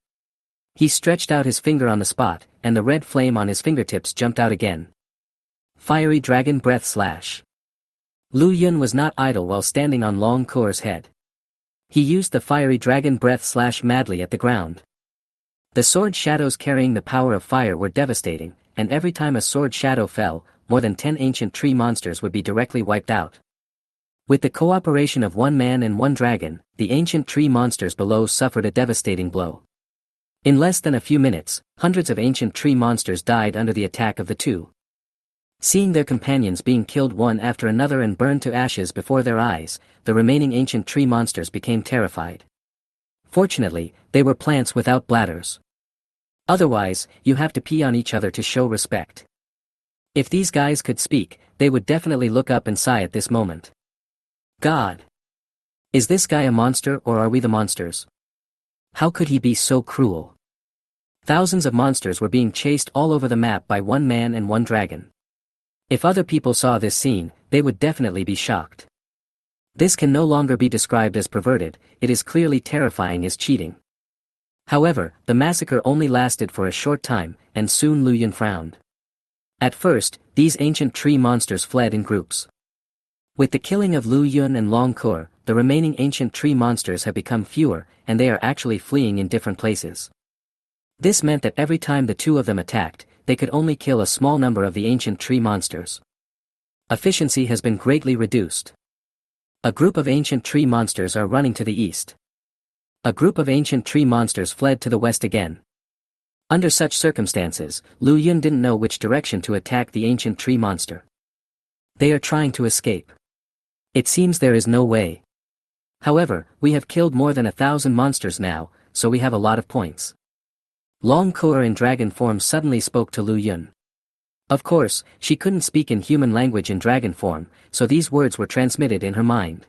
He stretched out his finger on the spot, and the red flame on his fingertips jumped out again. Fiery Dragon Breath Slash. Lu Yun was not idle while standing on Long Kor's head. He used the Fiery Dragon Breath Slash madly at the ground. The sword shadows carrying the power of fire were devastating, and every time a sword shadow fell, more than 10 ancient tree monsters would be directly wiped out. With the cooperation of one man and one dragon, the ancient tree monsters below suffered a devastating blow. In less than a few minutes, hundreds of ancient tree monsters died under the attack of the two. Seeing their companions being killed one after another and burned to ashes before their eyes, the remaining ancient tree monsters became terrified. Fortunately, they were plants without bladders. Otherwise, you have to pee on each other to show respect. If these guys could speak, they would definitely look up and sigh at this moment. God! Is this guy a monster or are we the monsters? How could he be so cruel? Thousands of monsters were being chased all over the map by one man and one dragon. If other people saw this scene, they would definitely be shocked. This can no longer be described as perverted, it is clearly terrifying as cheating. However, the massacre only lasted for a short time, and soon Lu Yun frowned. At first, these ancient tree monsters fled in groups. With the killing of Lu Yun and Long Kor, the remaining ancient tree monsters have become fewer, and they are actually fleeing in different places. This meant that every time the two of them attacked, they could only kill a small number of the ancient tree monsters. Efficiency has been greatly reduced. A group of ancient tree monsters are running to the east. A group of ancient tree monsters fled to the west again. Under such circumstances, Lu Yun didn't know which direction to attack the ancient tree monster. They are trying to escape. It seems there is no way. However, we have killed more than 1,000 monsters now, so we have a lot of points. Long Kor in dragon form suddenly spoke to Lu Yun. Of course, she couldn't speak in human language in dragon form, so these words were transmitted in her mind.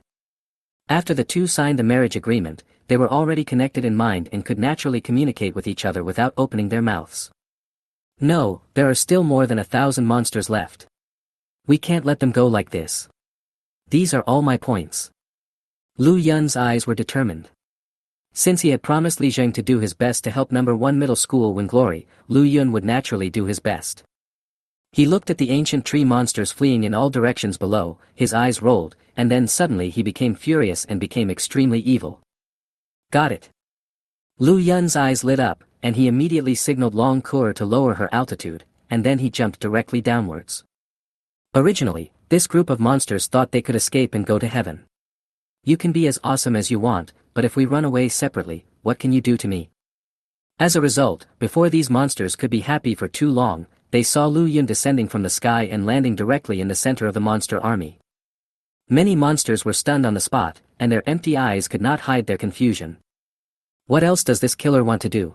After the two signed the marriage agreement, they were already connected in mind and could naturally communicate with each other without opening their mouths. No, there are still more than 1,000 monsters left. We can't let them go like this. These are all my points. Lu Yun's eyes were determined. Since he had promised Li Zheng to do his best to help number 1 middle school win glory, Lu Yun would naturally do his best. He looked at the ancient tree monsters fleeing in all directions below, his eyes rolled, and then suddenly he became furious and became extremely evil. Got it. Lu Yun's eyes lit up, and he immediately signaled Long Kor to lower her altitude, and then he jumped directly downwards. Originally, this group of monsters thought they could escape and go to heaven. You can be as awesome as you want, but if we run away separately, what can you do to me? As a result, before these monsters could be happy for too long, they saw Lu Yun descending from the sky and landing directly in the center of the monster army. Many monsters were stunned on the spot, and their empty eyes could not hide their confusion. What else does this killer want to do?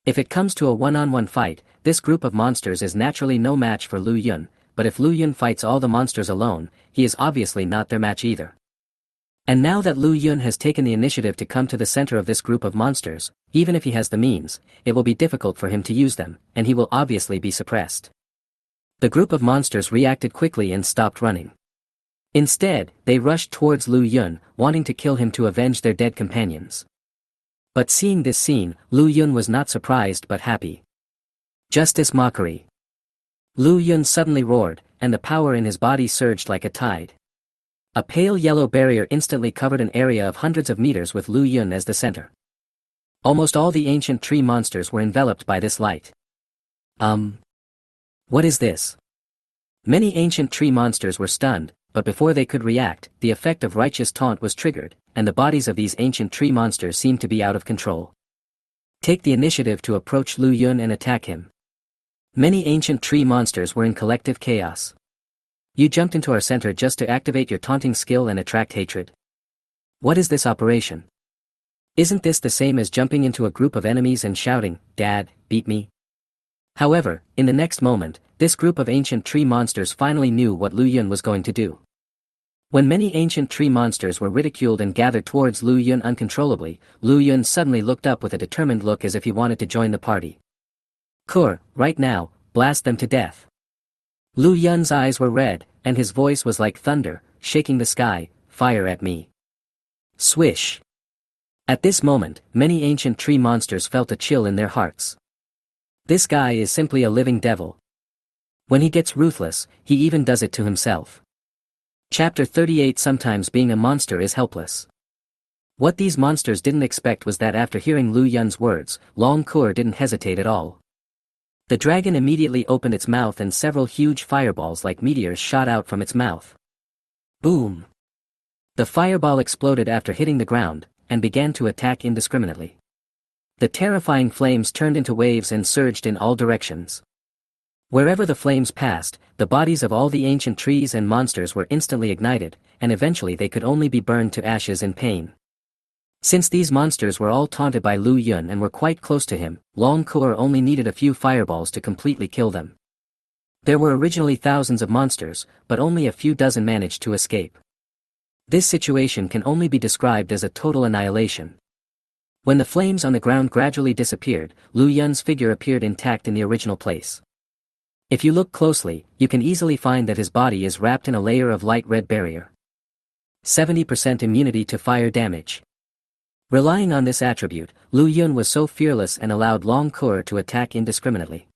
If it comes to a one-on-one fight, this group of monsters is naturally no match for Lu Yun, but if Lu Yun fights all the monsters alone, he is obviously not their match either. And now that Lu Yun has taken the initiative to come to the center of this group of monsters, even if he has the means, it will be difficult for him to use them, and he will obviously be suppressed. The group of monsters reacted quickly and stopped running. Instead, they rushed towards Lu Yun, wanting to kill him to avenge their dead companions. But seeing this scene, Lu Yun was not surprised but happy. Justice mockery. Lu Yun suddenly roared, and the power in his body surged like a tide. A pale yellow barrier instantly covered an area of hundreds of meters with Lu Yun as the center. Almost all the ancient tree monsters were enveloped by this light. What is this? Many ancient tree monsters were stunned, but before they could react, the effect of righteous taunt was triggered, and the bodies of these ancient tree monsters seemed to be out of control. Take the initiative to approach Lu Yun and attack him. Many ancient tree monsters were in collective chaos. You jumped into our center just to activate your taunting skill and attract hatred. What is this operation? Isn't this the same as jumping into a group of enemies and shouting, "Dad, beat me"? However, in the next moment, this group of ancient tree monsters finally knew what Lu Yun was going to do. When many ancient tree monsters were ridiculed and gathered towards Lu Yun uncontrollably, Lu Yun suddenly looked up with a determined look as if he wanted to join the party. "Kur, right now, blast them to death." Lu Yun's eyes were red, and his voice was like thunder, shaking the sky, "Fire at me." Swish. At this moment, many ancient tree monsters felt a chill in their hearts. This guy is simply a living devil. When he gets ruthless, he even does it to himself. Chapter 38. Sometimes being a monster is helpless. What these monsters didn't expect was that after hearing Lu Yun's words, Long Kur didn't hesitate at all. The dragon immediately opened its mouth and several huge fireballs like meteors shot out from its mouth. Boom! The fireball exploded after hitting the ground, and began to attack indiscriminately. The terrifying flames turned into waves and surged in all directions. Wherever the flames passed, the bodies of all the ancient trees and monsters were instantly ignited, and eventually they could only be burned to ashes in pain. Since these monsters were all taunted by Lu Yun and were quite close to him, Long Kur only needed a few fireballs to completely kill them. There were originally thousands of monsters, but only a few dozen managed to escape. This situation can only be described as a total annihilation. When the flames on the ground gradually disappeared, Lu Yun's figure appeared intact in the original place. If you look closely, you can easily find that his body is wrapped in a layer of light red barrier. 70% immunity to fire damage. Relying on this attribute, Lu Yun was so fearless and allowed Long Kur to attack indiscriminately.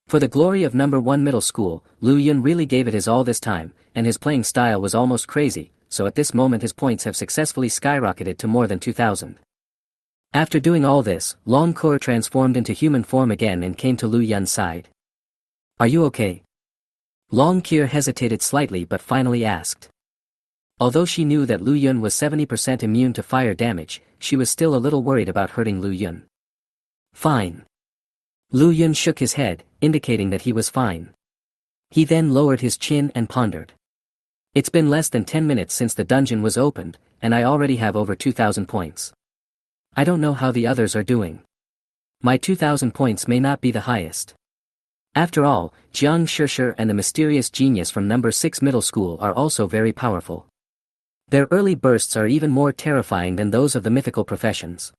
For the glory of number 1 middle school, Lu Yun really gave it his all this time, and his playing style was almost crazy, so at this moment his points have successfully skyrocketed to more than 2,000. After doing all this, Long Kur transformed into human form again and came to Lu Yun's side. "Are you okay?" Long Kur hesitated slightly but finally asked. Although she knew that Lu Yun was 70% immune to fire damage, she was still a little worried about hurting Lu Yun. "Fine." Lu Yun shook his head, indicating that he was fine. He then lowered his chin and pondered. "It's been less than 10 minutes since the dungeon was opened, and I already have over 2,000 points. I don't know how the others are doing. My 2,000 points may not be the highest. After all, Jiang Shishir and the mysterious genius from number 6 middle school are also very powerful. Their early bursts are even more terrifying than those of the mythical professions."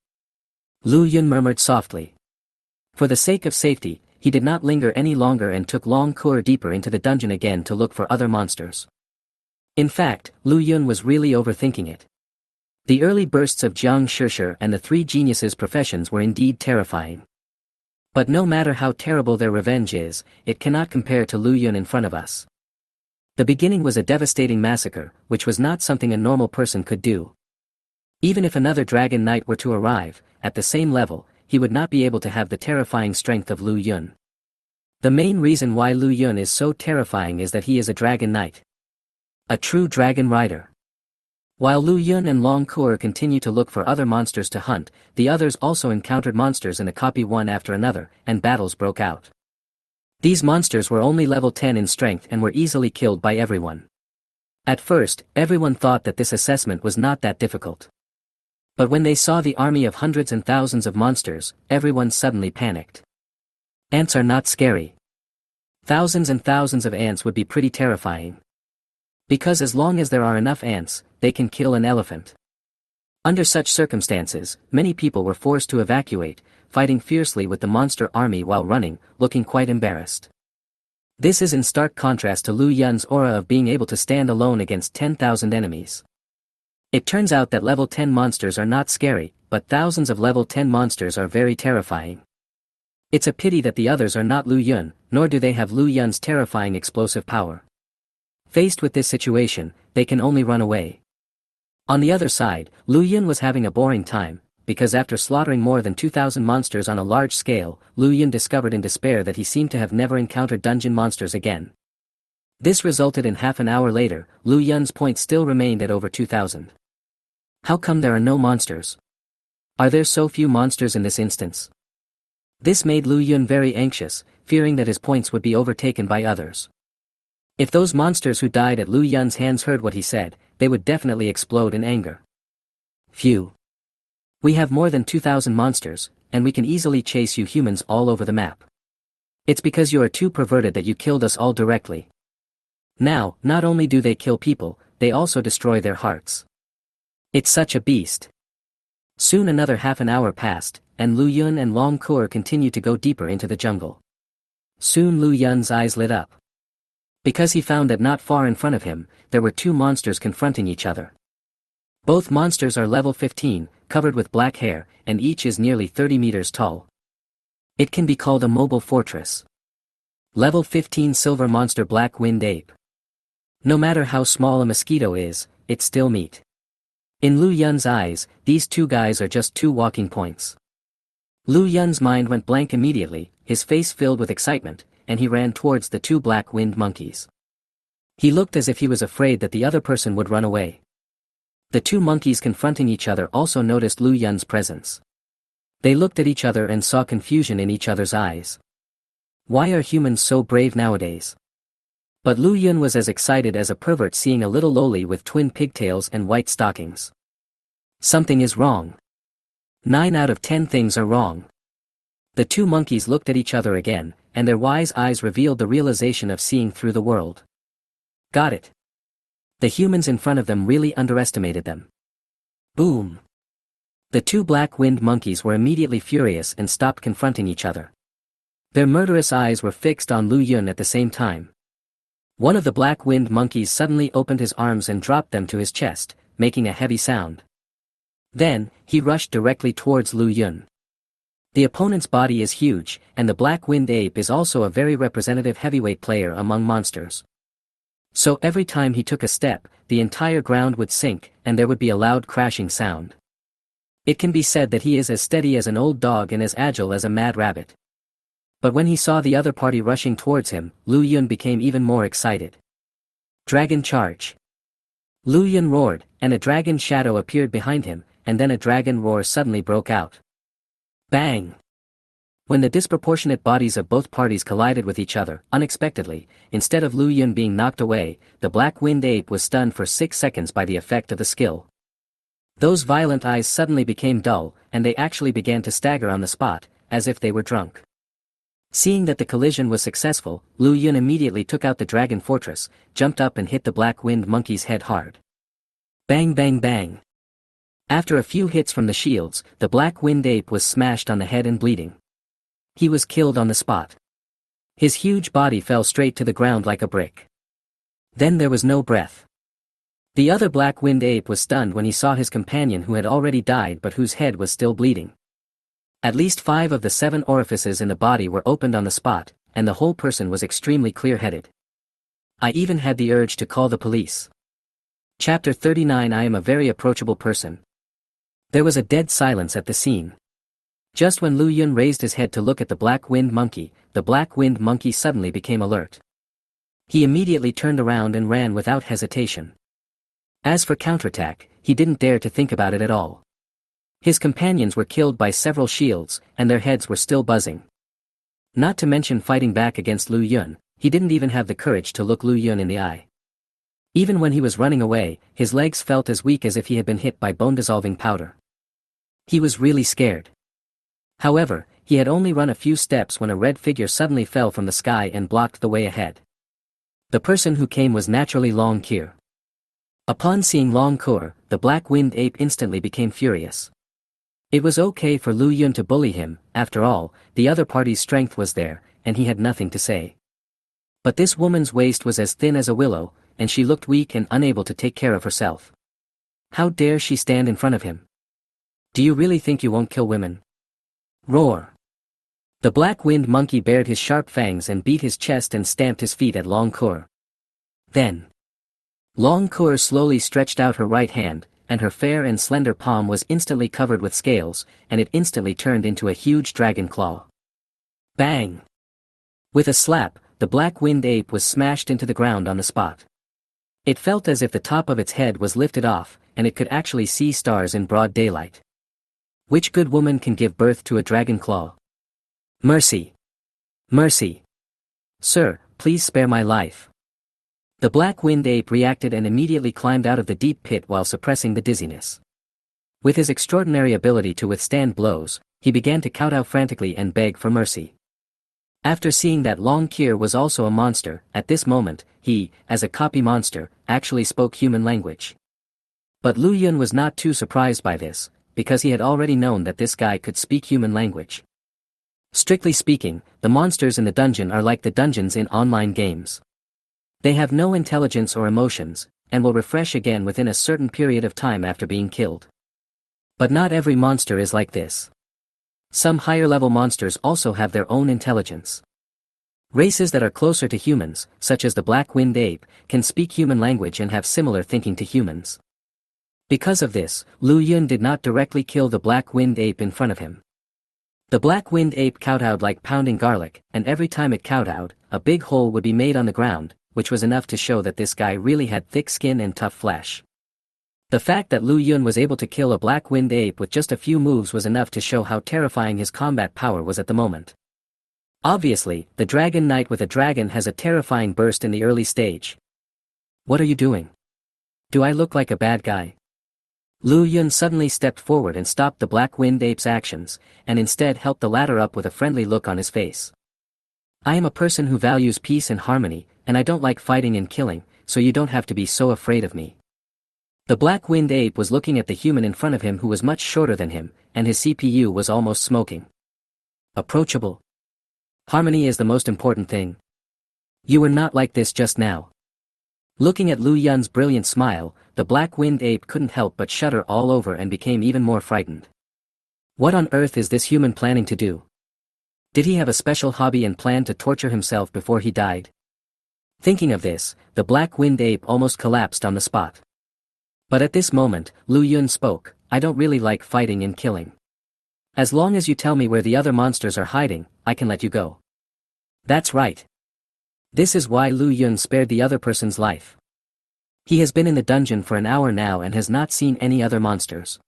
Lu Yun murmured softly. For the sake of safety, he did not linger any longer and took Long Kur deeper into the dungeon again to look for other monsters. In fact, Lu Yun was really overthinking it. The early bursts of Jiang Shishir and the 3 geniuses' professions were indeed terrifying. But no matter how terrible their revenge is, it cannot compare to Lu Yun in front of us. The beginning was a devastating massacre, which was not something a normal person could do. Even if another Dragon Knight were to arrive, at the same level, he would not be able to have the terrifying strength of Lu Yun. The main reason why Lu Yun is so terrifying is that he is a Dragon Knight. A true dragon rider. While Lu Yun and Long Kur continued to look for other monsters to hunt, the others also encountered monsters in a copy one after another, and battles broke out. These monsters were only level 10 in strength and were easily killed by everyone. At first, everyone thought that this assessment was not that difficult. But when they saw the army of hundreds and thousands of monsters, everyone suddenly panicked. Ants are not scary. Thousands and thousands of ants would be pretty terrifying. Because as long as there are enough ants, they can kill an elephant. Under such circumstances, many people were forced to evacuate, fighting fiercely with the monster army while running, looking quite embarrassed. This is in stark contrast to Lu Yun's aura of being able to stand alone against 10,000 enemies. It turns out that level 10 monsters are not scary, but thousands of level 10 monsters are very terrifying. It's a pity that the others are not Lu Yun, nor do they have Lu Yun's terrifying explosive power. Faced with this situation, they can only run away. On the other side, Lu Yun was having a boring time, because after slaughtering more than 2,000 monsters on a large scale, Lu Yun discovered in despair that he seemed to have never encountered dungeon monsters again. This resulted in half an hour later, Lu Yun's points still remained at over 2,000. How come there are no monsters? Are there so few monsters in this instance? This made Lu Yun very anxious, fearing that his points would be overtaken by others. If those monsters who died at Lu Yun's hands heard what he said, they would definitely explode in anger. Phew. We have more than 2,000 monsters, and we can easily chase you humans all over the map. It's because you are too perverted that you killed us all directly. Now, not only do they kill people, they also destroy their hearts. It's such a beast. Soon another half an hour passed, and Lu Yun and Long Kur continued to go deeper into the jungle. Soon Lu Yun's eyes lit up. Because he found that not far in front of him, there were two monsters confronting each other. Both monsters are level 15, covered with black hair, and each is nearly 30 meters tall. It can be called a mobile fortress. Level 15 Silver Monster Black Wind Ape. No matter how small a mosquito is, it's still meat. In Lu Yun's eyes, these two guys are just two walking points. Lu Yun's mind went blank immediately, his face filled with excitement, and he ran towards the two black winged monkeys. He looked as if he was afraid that the other person would run away. The two monkeys confronting each other also noticed Lu Yun's presence. They looked at each other and saw confusion in each other's eyes. Why are humans so brave nowadays? But Lu Yun was as excited as a pervert seeing a little loli with twin pigtails and white stockings. Something is wrong. 9 out of 10 things are wrong. The two monkeys looked at each other again, and their wise eyes revealed the realization of seeing through the world. Got it. The humans in front of them really underestimated them. Boom. The two black-winged monkeys were immediately furious and stopped confronting each other. Their murderous eyes were fixed on Lu Yun at the same time. One of the black-winged monkeys suddenly opened his arms and dropped them to his chest, making a heavy sound. Then, he rushed directly towards Lu Yun. The opponent's body is huge, and the black-winged ape is also a very representative heavyweight player among monsters. So every time he took a step, the entire ground would sink, and there would be a loud crashing sound. It can be said that he is as steady as an old dog and as agile as a mad rabbit. But when he saw the other party rushing towards him, Lu Yun became even more excited. Dragon Charge! Lu Yun roared, and a dragon shadow appeared behind him, and then a dragon roar suddenly broke out. Bang! When the disproportionate bodies of both parties collided with each other, unexpectedly, instead of Lu Yun being knocked away, the black-winged ape was stunned for 6 seconds by the effect of the skill. Those violent eyes suddenly became dull, and they actually began to stagger on the spot, as if they were drunk. Seeing that the collision was successful, Lu Yun immediately took out the dragon fortress, jumped up and hit the black-winged monkey's head hard. Bang bang bang! After a few hits from the shields, the black-winged ape was smashed on the head and bleeding. He was killed on the spot. His huge body fell straight to the ground like a brick. Then there was no breath. The other black-winged ape was stunned when he saw his companion who had already died but whose head was still bleeding. At least 5 of the 7 orifices in the body were opened on the spot, and the whole person was extremely clear-headed. I even had the urge to call the police. Chapter 39 I am a very approachable person. There was a dead silence at the scene. Just when Lu Yun raised his head to look at the black-winged monkey, the black-winged monkey suddenly became alert. He immediately turned around and ran without hesitation. As for counterattack, he didn't dare to think about it at all. His companions were killed by several shields, and their heads were still buzzing. Not to mention fighting back against Lu Yun, he didn't even have the courage to look Lu Yun in the eye. Even when he was running away, his legs felt as weak as if he had been hit by bone-dissolving powder. He was really scared. However, he had only run a few steps when a red figure suddenly fell from the sky and blocked the way ahead. The person who came was naturally Long Kur. Upon seeing Long Kur, the black-winged ape instantly became furious. It was okay for Lu Yun to bully him, after all, the other party's strength was there, and he had nothing to say. But this woman's waist was as thin as a willow, and she looked weak and unable to take care of herself. How dare she stand in front of him? Do you really think you won't kill women? Roar! The black-winged monkey bared his sharp fangs and beat his chest and stamped his feet at Long Kur. Then, Long Kur slowly stretched out her right hand, and her fair and slender palm was instantly covered with scales, and it instantly turned into a huge dragon claw. Bang! With a slap, the black-winged ape was smashed into the ground on the spot. It felt as if the top of its head was lifted off, and it could actually see stars in broad daylight. Which good woman can give birth to a dragon claw? Mercy! Mercy! Sir, please spare my life. The black-winged ape reacted and immediately climbed out of the deep pit while suppressing the dizziness. With his extraordinary ability to withstand blows, he began to kowtow frantically and beg for mercy. After seeing that Long Kier was also a monster, at this moment, he, as a copy monster, actually spoke human language. But Lu Yun was not too surprised by this, because he had already known that this guy could speak human language. Strictly speaking, the monsters in the dungeon are like the dungeons in online games. They have no intelligence or emotions, and will refresh again within a certain period of time after being killed. But not every monster is like this. Some higher-level monsters also have their own intelligence. Races that are closer to humans, such as the black-winged ape, can speak human language and have similar thinking to humans. Because of this, Lu Yun did not directly kill the black-winged ape in front of him. The black-winged ape kowtowed like pounding garlic, and every time it kowtowed, a big hole would be made on the ground, which was enough to show that this guy really had thick skin and tough flesh. The fact that Lu Yun was able to kill a black-winged ape with just a few moves was enough to show how terrifying his combat power was at the moment. Obviously, the Dragon Knight with a dragon has a terrifying burst in the early stage. What are you doing? Do I look like a bad guy? Lu Yun suddenly stepped forward and stopped the black-winged ape's actions, and instead helped the latter up with a friendly look on his face. I am a person who values peace and harmony, and I don't like fighting and killing, so you don't have to be so afraid of me. The black-winged ape was looking at the human in front of him who was much shorter than him, and his CPU was almost smoking. Approachable. Harmony is the most important thing. You were not like this just now. Looking at Lu Yun's brilliant smile, the black-winged ape couldn't help but shudder all over and became even more frightened. What on earth is this human planning to do? Did he have a special hobby and plan to torture himself before he died? Thinking of this, the black-winged ape almost collapsed on the spot. But at this moment, Lu Yun spoke, I don't really like fighting and killing. As long as you tell me where the other monsters are hiding, I can let you go. That's right. This is why Lu Yun spared the other person's life. He has been in the dungeon for an hour now and has not seen any other monsters.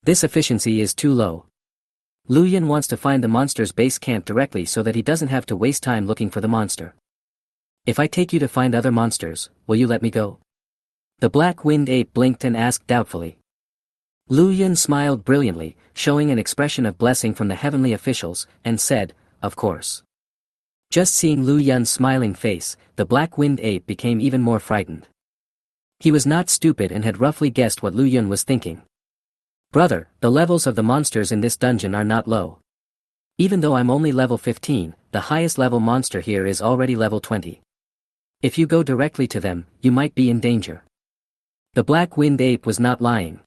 This efficiency is too low. Lu Yun wants to find the monster's base camp directly so that he doesn't have to waste time looking for the monster. If I take you to find other monsters, will you let me go? The black-winged ape blinked and asked doubtfully. Lu Yun smiled brilliantly, showing an expression of blessing from the heavenly officials, and said, of course. Just seeing Lu Yun's smiling face, the black-winged ape became even more frightened. He was not stupid and had roughly guessed what Lu Yun was thinking. Brother, the levels of the monsters in this dungeon are not low. Even though I'm only level 15, the highest level monster here is already level 20. If you go directly to them, you might be in danger. The black-winged ape was not lying.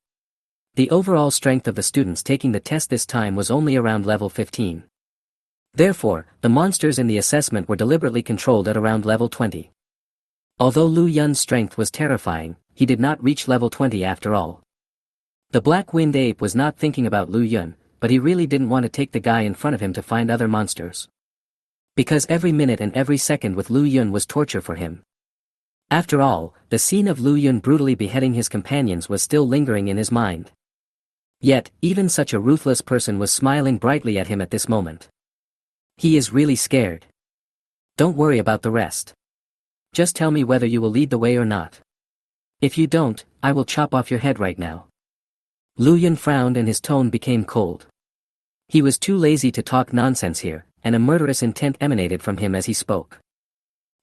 The overall strength of the students taking the test this time was only around level 15. Therefore, the monsters in the assessment were deliberately controlled at around level 20. Although Lu Yun's strength was terrifying, he did not reach level 20 after all. The black-winged ape was not thinking about Lu Yun, but he really didn't want to take the guy in front of him to find other monsters. Because every minute and every second with Lu Yun was torture for him. After all, the scene of Lu Yun brutally beheading his companions was still lingering in his mind. Yet, even such a ruthless person was smiling brightly at him at this moment. He is really scared. Don't worry about the rest. Just tell me whether you will lead the way or not. If you don't, I will chop off your head right now. Lu Yun frowned and his tone became cold. He was too lazy to talk nonsense here, and a murderous intent emanated from him as he spoke.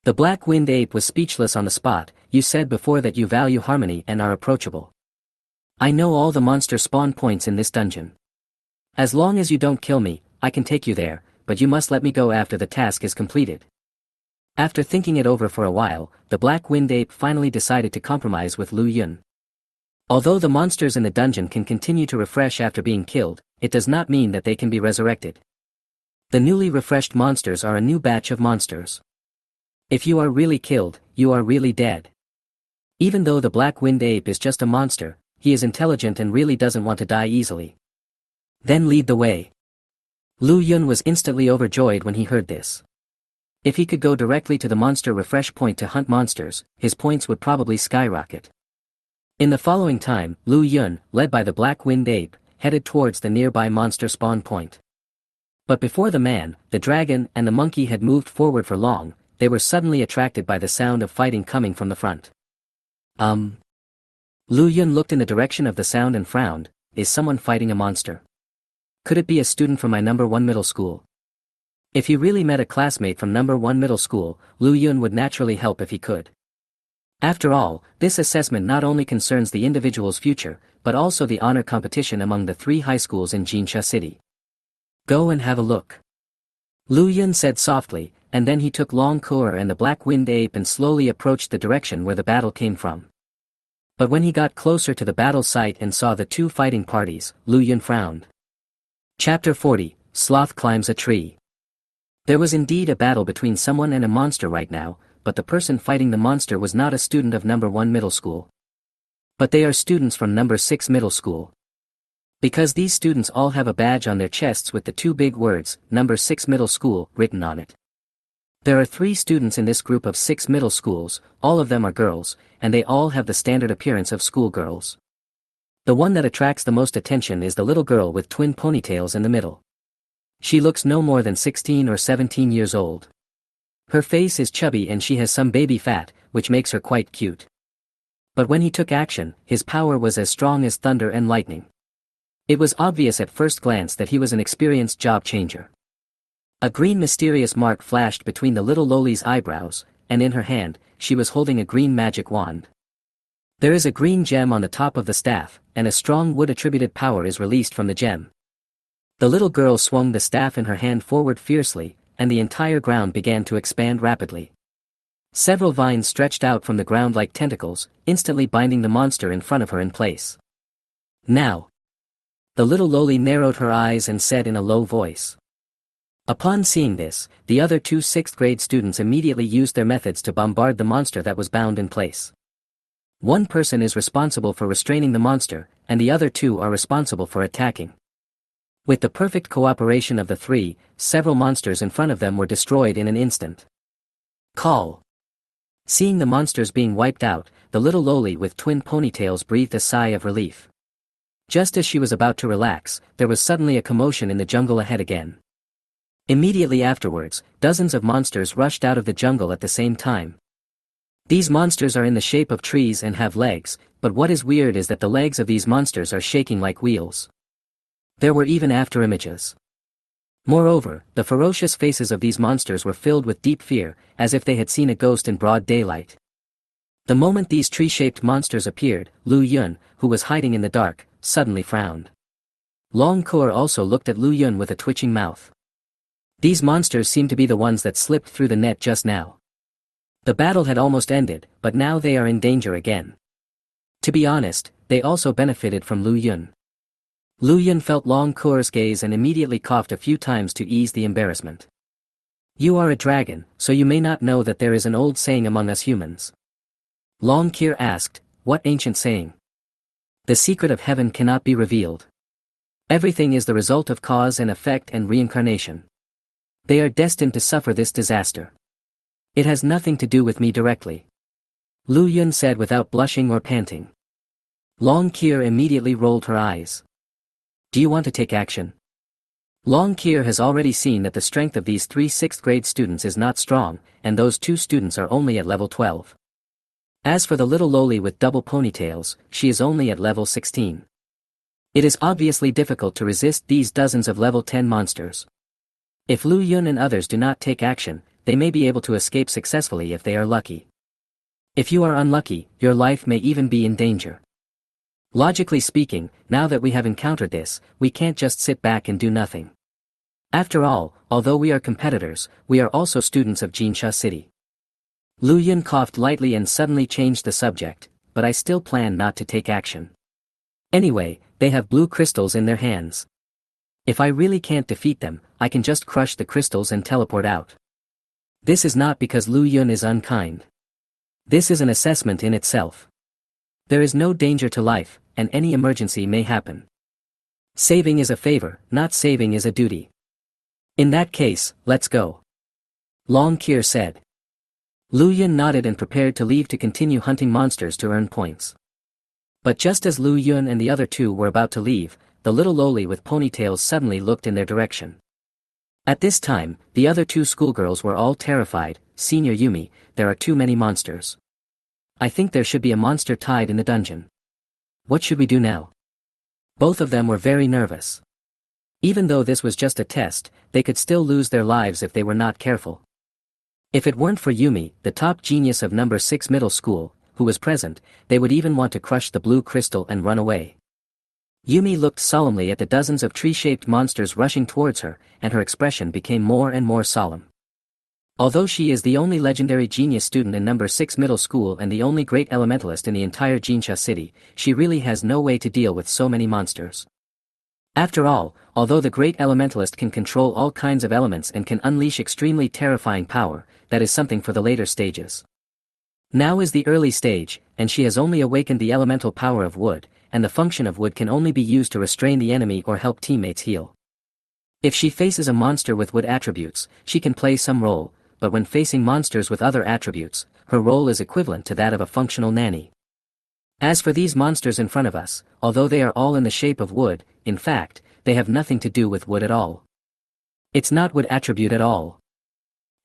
The black-winged ape was speechless on the spot. You said before that you value harmony and are approachable. I know all the monster spawn points in this dungeon. As long as you don't kill me, I can take you there, but you must let me go after the task is completed. After thinking it over for a while, the black-winged ape finally decided to compromise with Lu Yun. Although the monsters in the dungeon can continue to refresh after being killed, it does not mean that they can be resurrected. The newly refreshed monsters are a new batch of monsters. If you are really killed, you are really dead. Even though the black-winged ape is just a monster, he is intelligent and really doesn't want to die easily. Then lead the way. Lu Yun was instantly overjoyed when he heard this. If he could go directly to the monster refresh point to hunt monsters, his points would probably skyrocket. In the following time, Lu Yun, led by the black-winged ape, headed towards the nearby monster spawn point. But before the man, the dragon, and the monkey had moved forward for long, they were suddenly attracted by the sound of fighting coming from the front. Lu Yun looked in the direction of the sound and frowned. Is someone fighting a monster? Could it be a student from my number 1 middle school? If he really met a classmate from number 1 middle school, Lu Yun would naturally help if he could. After all, this assessment not only concerns the individual's future, but also the honor competition among the 3 high schools in Jinsha City. Go and have a look. Lu Yun said softly, and then he took Long Cour and the black-winged ape and slowly approached the direction where the battle came from. But when he got closer to the battle site and saw the 2 fighting parties, Lu Yun frowned. Chapter 40, Sloth Climbs a Tree. There was indeed a battle between someone and a monster right now, but the person fighting the monster was not a student of number 1 middle school. But they are students from number 6 middle school. Because these students all have a badge on their chests with the 2 big words, number 6 middle school, written on it. There are 3 students in this group of 6 middle schools, all of them are girls, and they all have the standard appearance of schoolgirls. The one that attracts the most attention is the little girl with twin ponytails in the middle. She looks no more than 16 or 17 years old. Her face is chubby and she has some baby fat, which makes her quite cute. But when he took action, his power was as strong as thunder and lightning. It was obvious at first glance that he was an experienced job changer. A green mysterious mark flashed between the little loli's eyebrows, and in her hand, she was holding a green magic wand. There is a green gem on the top of the staff, and a strong wood-attributed power is released from the gem. The little girl swung the staff in her hand forward fiercely, and the entire ground began to expand rapidly. Several vines stretched out from the ground like tentacles, instantly binding the monster in front of her in place. Now! The little loli narrowed her eyes and said in a low voice. Upon seeing this, the other 2 6th-grade students immediately used their methods to bombard the monster that was bound in place. One person is responsible for restraining the monster, and the other 2 are responsible for attacking. With the perfect cooperation of the 3, several monsters in front of them were destroyed in an instant. Call! Seeing the monsters being wiped out, the little loli with twin ponytails breathed a sigh of relief. Just as she was about to relax, there was suddenly a commotion in the jungle ahead again. Immediately afterwards, dozens of monsters rushed out of the jungle at the same time. These monsters are in the shape of trees and have legs, but what is weird is that the legs of these monsters are shaking like wheels. There were even afterimages. Moreover, the ferocious faces of these monsters were filled with deep fear, as if they had seen a ghost in broad daylight. The moment these tree-shaped monsters appeared, Lu Yun, who was hiding in the dark, suddenly frowned. Long Cour also looked at Lu Yun with a twitching mouth. These monsters seemed to be the ones that slipped through the net just now. The battle had almost ended, but now they are in danger again. To be honest, they also benefited from Lu Yun. Lu Yun felt Long Cour's gaze and immediately coughed a few times to ease the embarrassment. You are a dragon, so you may not know that there is an old saying among us humans. Long Cour asked, what ancient saying? The secret of heaven cannot be revealed. Everything is the result of cause and effect and reincarnation. They are destined to suffer this disaster. It has nothing to do with me directly. Lu Yun said without blushing or panting. Long Cour immediately rolled her eyes. Do you want to take action? Long Cour has already seen that the strength of these 3 6th-grade students is not strong, and those 2 students are only at level 12. As for the little loli with double ponytails, she is only at level 16. It is obviously difficult to resist these dozens of level 10 monsters. If Lu Yun and others do not take action, they may be able to escape successfully if they are lucky. If you are unlucky, your life may even be in danger. Logically speaking, now that we have encountered this, we can't just sit back and do nothing. After all, although we are competitors, we are also students of Jinsha City. Lu Yun coughed lightly and suddenly changed the subject, but I still plan not to take action. Anyway, they have blue crystals in their hands. If I really can't defeat them, I can just crush the crystals and teleport out. This is not because Lu Yun is unkind. This is an assessment in itself. There is no danger to life, and any emergency may happen. Saving is a favor, not saving is a duty. In that case, let's go. Long Kier said. Lu Yun nodded and prepared to leave to continue hunting monsters to earn points. But just as Lu Yun and the other two were about to leave, the little loli with ponytails suddenly looked in their direction. At this time, the other two schoolgirls were all terrified. Senior Yumi, there are too many monsters. I think there should be a monster tied in the dungeon. What should we do now? Both of them were very nervous. Even though this was just a test, they could still lose their lives if they were not careful. If it weren't for Yumi, the top genius of number 6 middle school, who was present, they would even want to crush the blue crystal and run away. Yumi looked solemnly at the dozens of tree-shaped monsters rushing towards her, and her expression became more and more solemn. Although she is the only legendary genius student in number 6 middle school and the only great elementalist in the entire Jinsha city, she really has no way to deal with so many monsters. After all, although the great elementalist can control all kinds of elements and can unleash extremely terrifying power, that is something for the later stages. Now is the early stage, and she has only awakened the elemental power of wood, and the function of wood can only be used to restrain the enemy or help teammates heal. If she faces a monster with wood attributes, she can play some role, but when facing monsters with other attributes, her role is equivalent to that of a functional nanny. As for these monsters in front of us, although they are all in the shape of wood, in fact, they have nothing to do with wood at all. It's not wood attribute at all.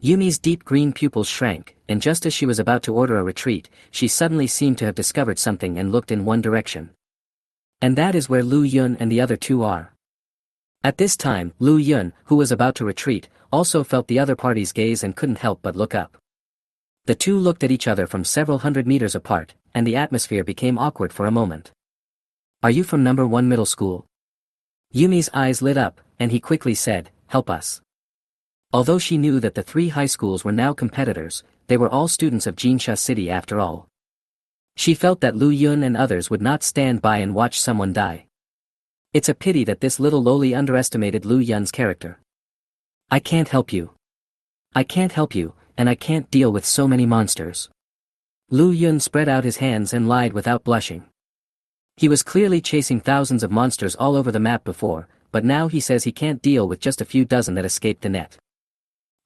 Yumi's deep green pupils shrank, and just as she was about to order a retreat, she suddenly seemed to have discovered something and looked in one direction. And that is where Lu Yun and the other two are. At this time, Lu Yun, who was about to retreat, also felt the other party's gaze and couldn't help but look up. The two looked at each other from several hundred meters apart, and the atmosphere became awkward for a moment. Are you from number 1 middle school? Yumi's eyes lit up, and he quickly said, help us. Although she knew that the 3 high schools were now competitors, they were all students of Jinsha City after all. She felt that Lu Yun and others would not stand by and watch someone die. It's a pity that this little loli underestimated Lu Yun's character. I can't help you. I can't help you, and I can't deal with so many monsters. Lu Yun spread out his hands and lied without blushing. He was clearly chasing thousands of monsters all over the map before, but now he says he can't deal with just a few dozen that escaped the net.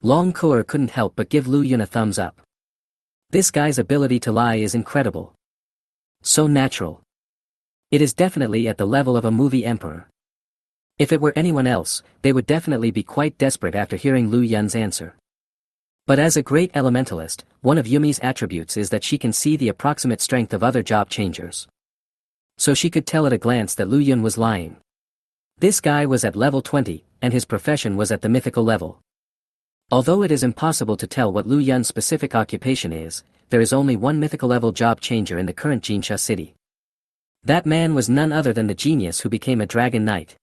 Long Koer couldn't help but give Lu Yun a thumbs up. This guy's ability to lie is incredible. So natural. It is definitely at the level of a movie emperor. If it were anyone else, they would definitely be quite desperate after hearing Lu Yun's answer. But as a great elementalist, one of Yumi's attributes is that she can see the approximate strength of other job changers. So she could tell at a glance that Lu Yun was lying. This guy was at level 20, and his profession was at the mythical level. Although it is impossible to tell what Lu Yun's specific occupation is, there is only one mythical level job changer in the current Jinsha city. That man was none other than the genius who became a dragon knight.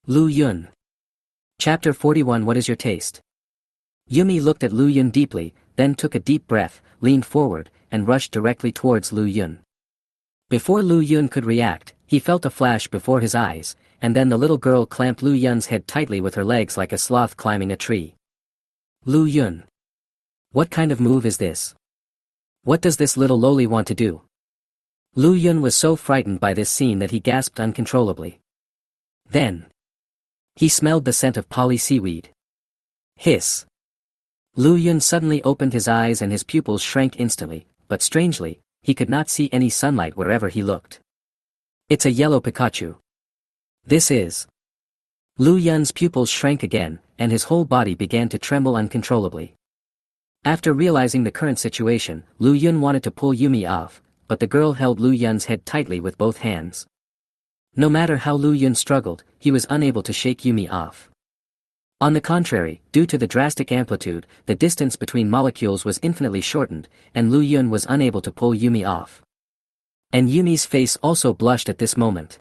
Lu Yun. Chapter 41. What is your taste? Yumi looked at Lu Yun deeply, then took a deep breath, leaned forward, and rushed directly towards Lu Yun. Before Lu Yun could react, he felt a flash before his eyes, and then the little girl clamped Lu Yun's head tightly with her legs like a sloth climbing a tree. Lu Yun. What kind of move is this? What does this little loli want to do? Lu Yun was so frightened by this scene that he gasped uncontrollably. Then he smelled the scent of poly seaweed. Hiss. Lu Yun suddenly opened his eyes and his pupils shrank instantly, but strangely, he could not see any sunlight wherever he looked. It's a yellow Pikachu. This is. Lu Yun's pupils shrank again, and his whole body began to tremble uncontrollably. After realizing the current situation, Lu Yun wanted to pull Yumi off, but the girl held Lu Yun's head tightly with both hands. No matter how Lu Yun struggled, he was unable to shake Yumi off. On the contrary, due to the drastic amplitude, the distance between molecules was infinitely shortened, and Lu Yun was unable to pull Yumi off. And Yumi's face also blushed at this moment.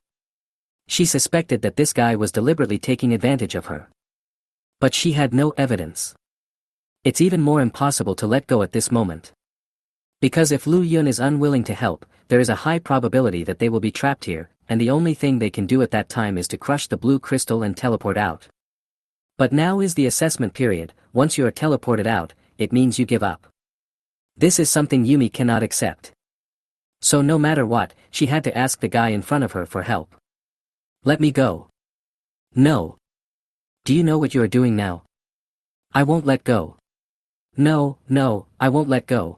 She suspected that this guy was deliberately taking advantage of her. But she had no evidence. It's even more impossible to let go at this moment. Because if Lu Yun is unwilling to help, there is a high probability that they will be trapped here, and the only thing they can do at that time is to crush the blue crystal and teleport out. But now is the assessment period. Once you are teleported out, it means you give up. This is something Yumi cannot accept. So no matter what, she had to ask the guy in front of her for help. Let me go. No. Do you know what you are doing now? I won't let go. No, no, I won't let go.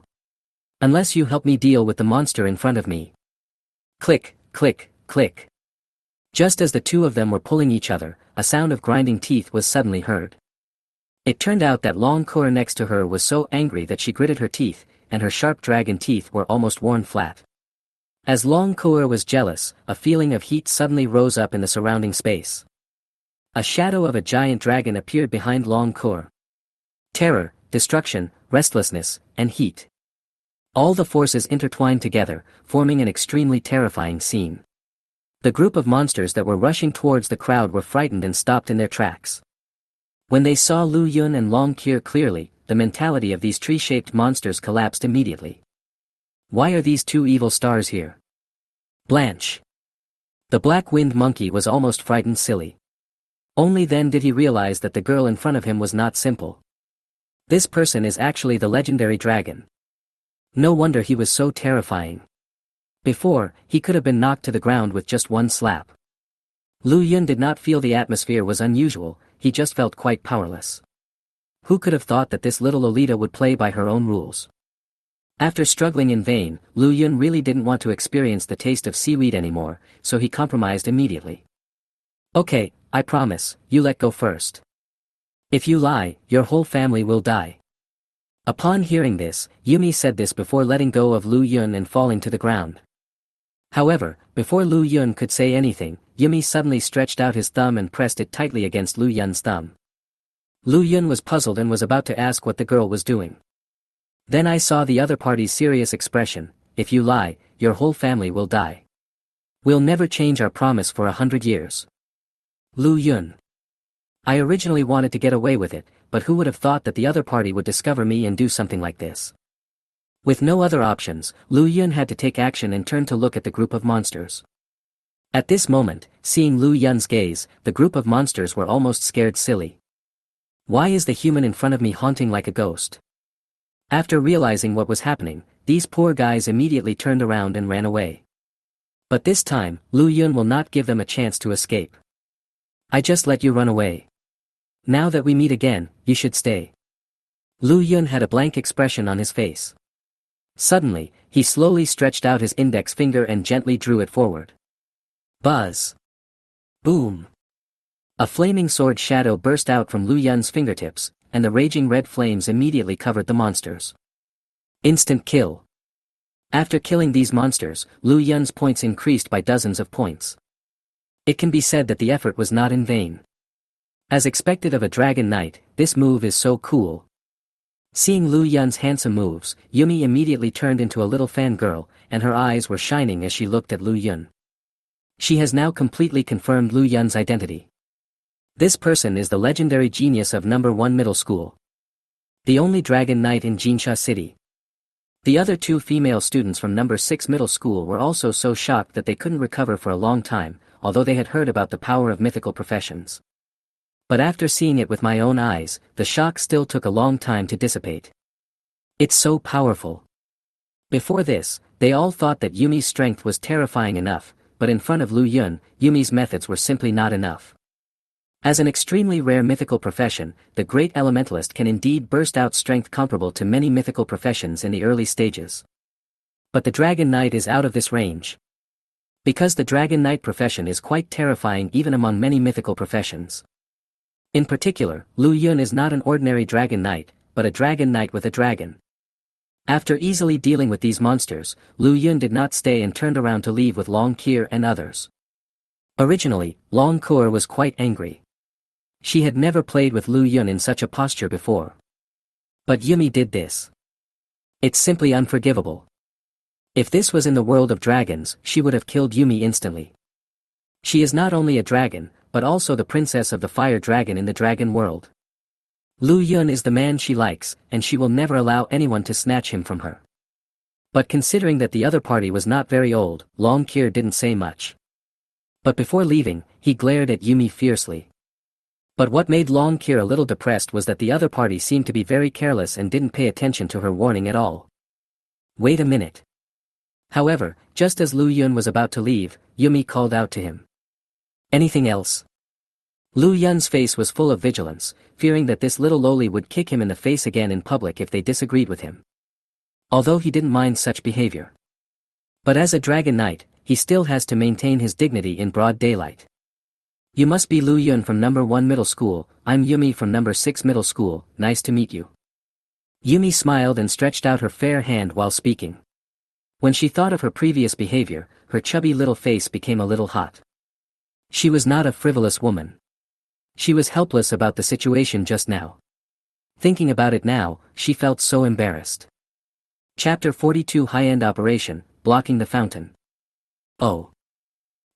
Unless you help me deal with the monster in front of me. Click, click, click. Just as the two of them were pulling each other, a sound of grinding teeth was suddenly heard. It turned out that Long Kur next to her was so angry that she gritted her teeth, and her sharp dragon teeth were almost worn flat. As Long Kur was jealous, a feeling of heat suddenly rose up in the surrounding space. A shadow of a giant dragon appeared behind Long Kur. Terror, destruction, restlessness, and heat. All the forces intertwined together, forming an extremely terrifying scene. The group of monsters that were rushing towards the crowd were frightened and stopped in their tracks. When they saw Lu Yun and Long Kur clearly, the mentality of these tree-shaped monsters collapsed immediately. Why are these two evil stars here? Blanche. The black-winged monkey was almost frightened silly. Only then did he realize that the girl in front of him was not simple. This person is actually the legendary dragon. No wonder he was so terrifying. Before, he could have been knocked to the ground with just one slap. Lu Yun did not feel the atmosphere was unusual, he just felt quite powerless. Who could have thought that this little Lolita would play by her own rules? After struggling in vain, Lu Yun really didn't want to experience the taste of seaweed anymore, so he compromised immediately. Okay, I promise, you let go first. If you lie, your whole family will die. Upon hearing this, Yumi said this before letting go of Lu Yun and falling to the ground. However, before Lu Yun could say anything, Yumi suddenly stretched out his thumb and pressed it tightly against Lu Yun's thumb. Lu Yun was puzzled and was about to ask what the girl was doing. Then I saw the other party's serious expression. If you lie, your whole family will die. We'll never change our promise for 100 years. Lu Yun. I originally wanted to get away with it, but who would have thought that the other party would discover me and do something like this? With no other options, Lu Yun had to take action and turn to look at the group of monsters. At this moment, seeing Lu Yun's gaze, the group of monsters were almost scared silly. Why is the human in front of me haunting like a ghost? After realizing what was happening, these poor guys immediately turned around and ran away. But this time, Lu Yun will not give them a chance to escape. I just let you run away. Now that we meet again, you should stay. Lu Yun had a blank expression on his face. Suddenly, he slowly stretched out his index finger and gently drew it forward. Buzz. Boom. A flaming sword shadow burst out from Lu Yun's fingertips, and the raging red flames immediately covered the monsters. Instant kill. After killing these monsters, Lu Yun's points increased by dozens of points. It can be said that the effort was not in vain. As expected of a dragon knight, this move is so cool. Seeing Lu Yun's handsome moves, Yumi immediately turned into a little fangirl, and her eyes were shining as she looked at Lu Yun. She has now completely confirmed Lu Yun's identity. This person is the legendary genius of number 1 middle school. The only dragon knight in Jinsha City. The other two female students from number 6 middle school were also so shocked that they couldn't recover for a long time, although they had heard about the power of mythical professions. But after seeing it with my own eyes, the shock still took a long time to dissipate. It's so powerful. Before this, they all thought that Yumi's strength was terrifying enough, but in front of Lu Yun, Yumi's methods were simply not enough. As an extremely rare mythical profession, the great elementalist can indeed burst out strength comparable to many mythical professions in the early stages. But the Dragon Knight is out of this range. Because the Dragon Knight profession is quite terrifying even among many mythical professions. In particular, Lu Yun is not an ordinary Dragon Knight, but a Dragon Knight with a dragon. After easily dealing with these monsters, Lu Yun did not stay and turned around to leave with Long Kur and others. Originally, Long Kur was quite angry. She had never played with Lu Yun in such a posture before. But Yumi did this. It's simply unforgivable. If this was in the world of dragons, she would have killed Yumi instantly. She is not only a dragon, but also the princess of the fire dragon in the dragon world. Lu Yun is the man she likes, and she will never allow anyone to snatch him from her. But considering that the other party was not very old, Long Kur didn't say much. But before leaving, he glared at Yumi fiercely. But what made Long Kur a little depressed was that the other party seemed to be very careless and didn't pay attention to her warning at all. Wait a minute. However, just as Lu Yun was about to leave, Yumi called out to him. Anything else? Lu Yun's face was full of vigilance, fearing that this little loli would kick him in the face again in public if they disagreed with him. Although he didn't mind such behavior. But as a dragon knight, he still has to maintain his dignity in broad daylight. You must be Lu Yun from number 1 middle school, I'm Yumi from number 6 middle school, nice to meet you. Yumi smiled and stretched out her fair hand while speaking. When she thought of her previous behavior, her chubby little face became a little hot. She was not a frivolous woman. She was helpless about the situation just now. Thinking about it now, she felt so embarrassed. Chapter 42 High-End Operation, Blocking the Fountain. Oh.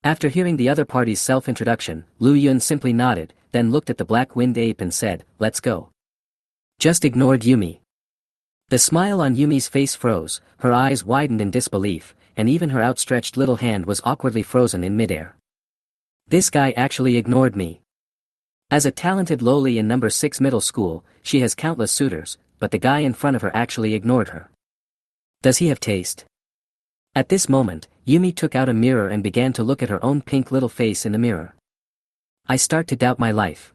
After hearing the other party's self-introduction, Lu Yun simply nodded, then looked at the black-winged ape and said, let's go. Just ignored Yumi. The smile on Yumi's face froze, her eyes widened in disbelief, and even her outstretched little hand was awkwardly frozen in midair. This guy actually ignored me. As a talented loli in number 6 middle school, she has countless suitors, but the guy in front of her actually ignored her. Does he have taste? At this moment, Yumi took out a mirror and began to look at her own pink little face in the mirror. I start to doubt my life.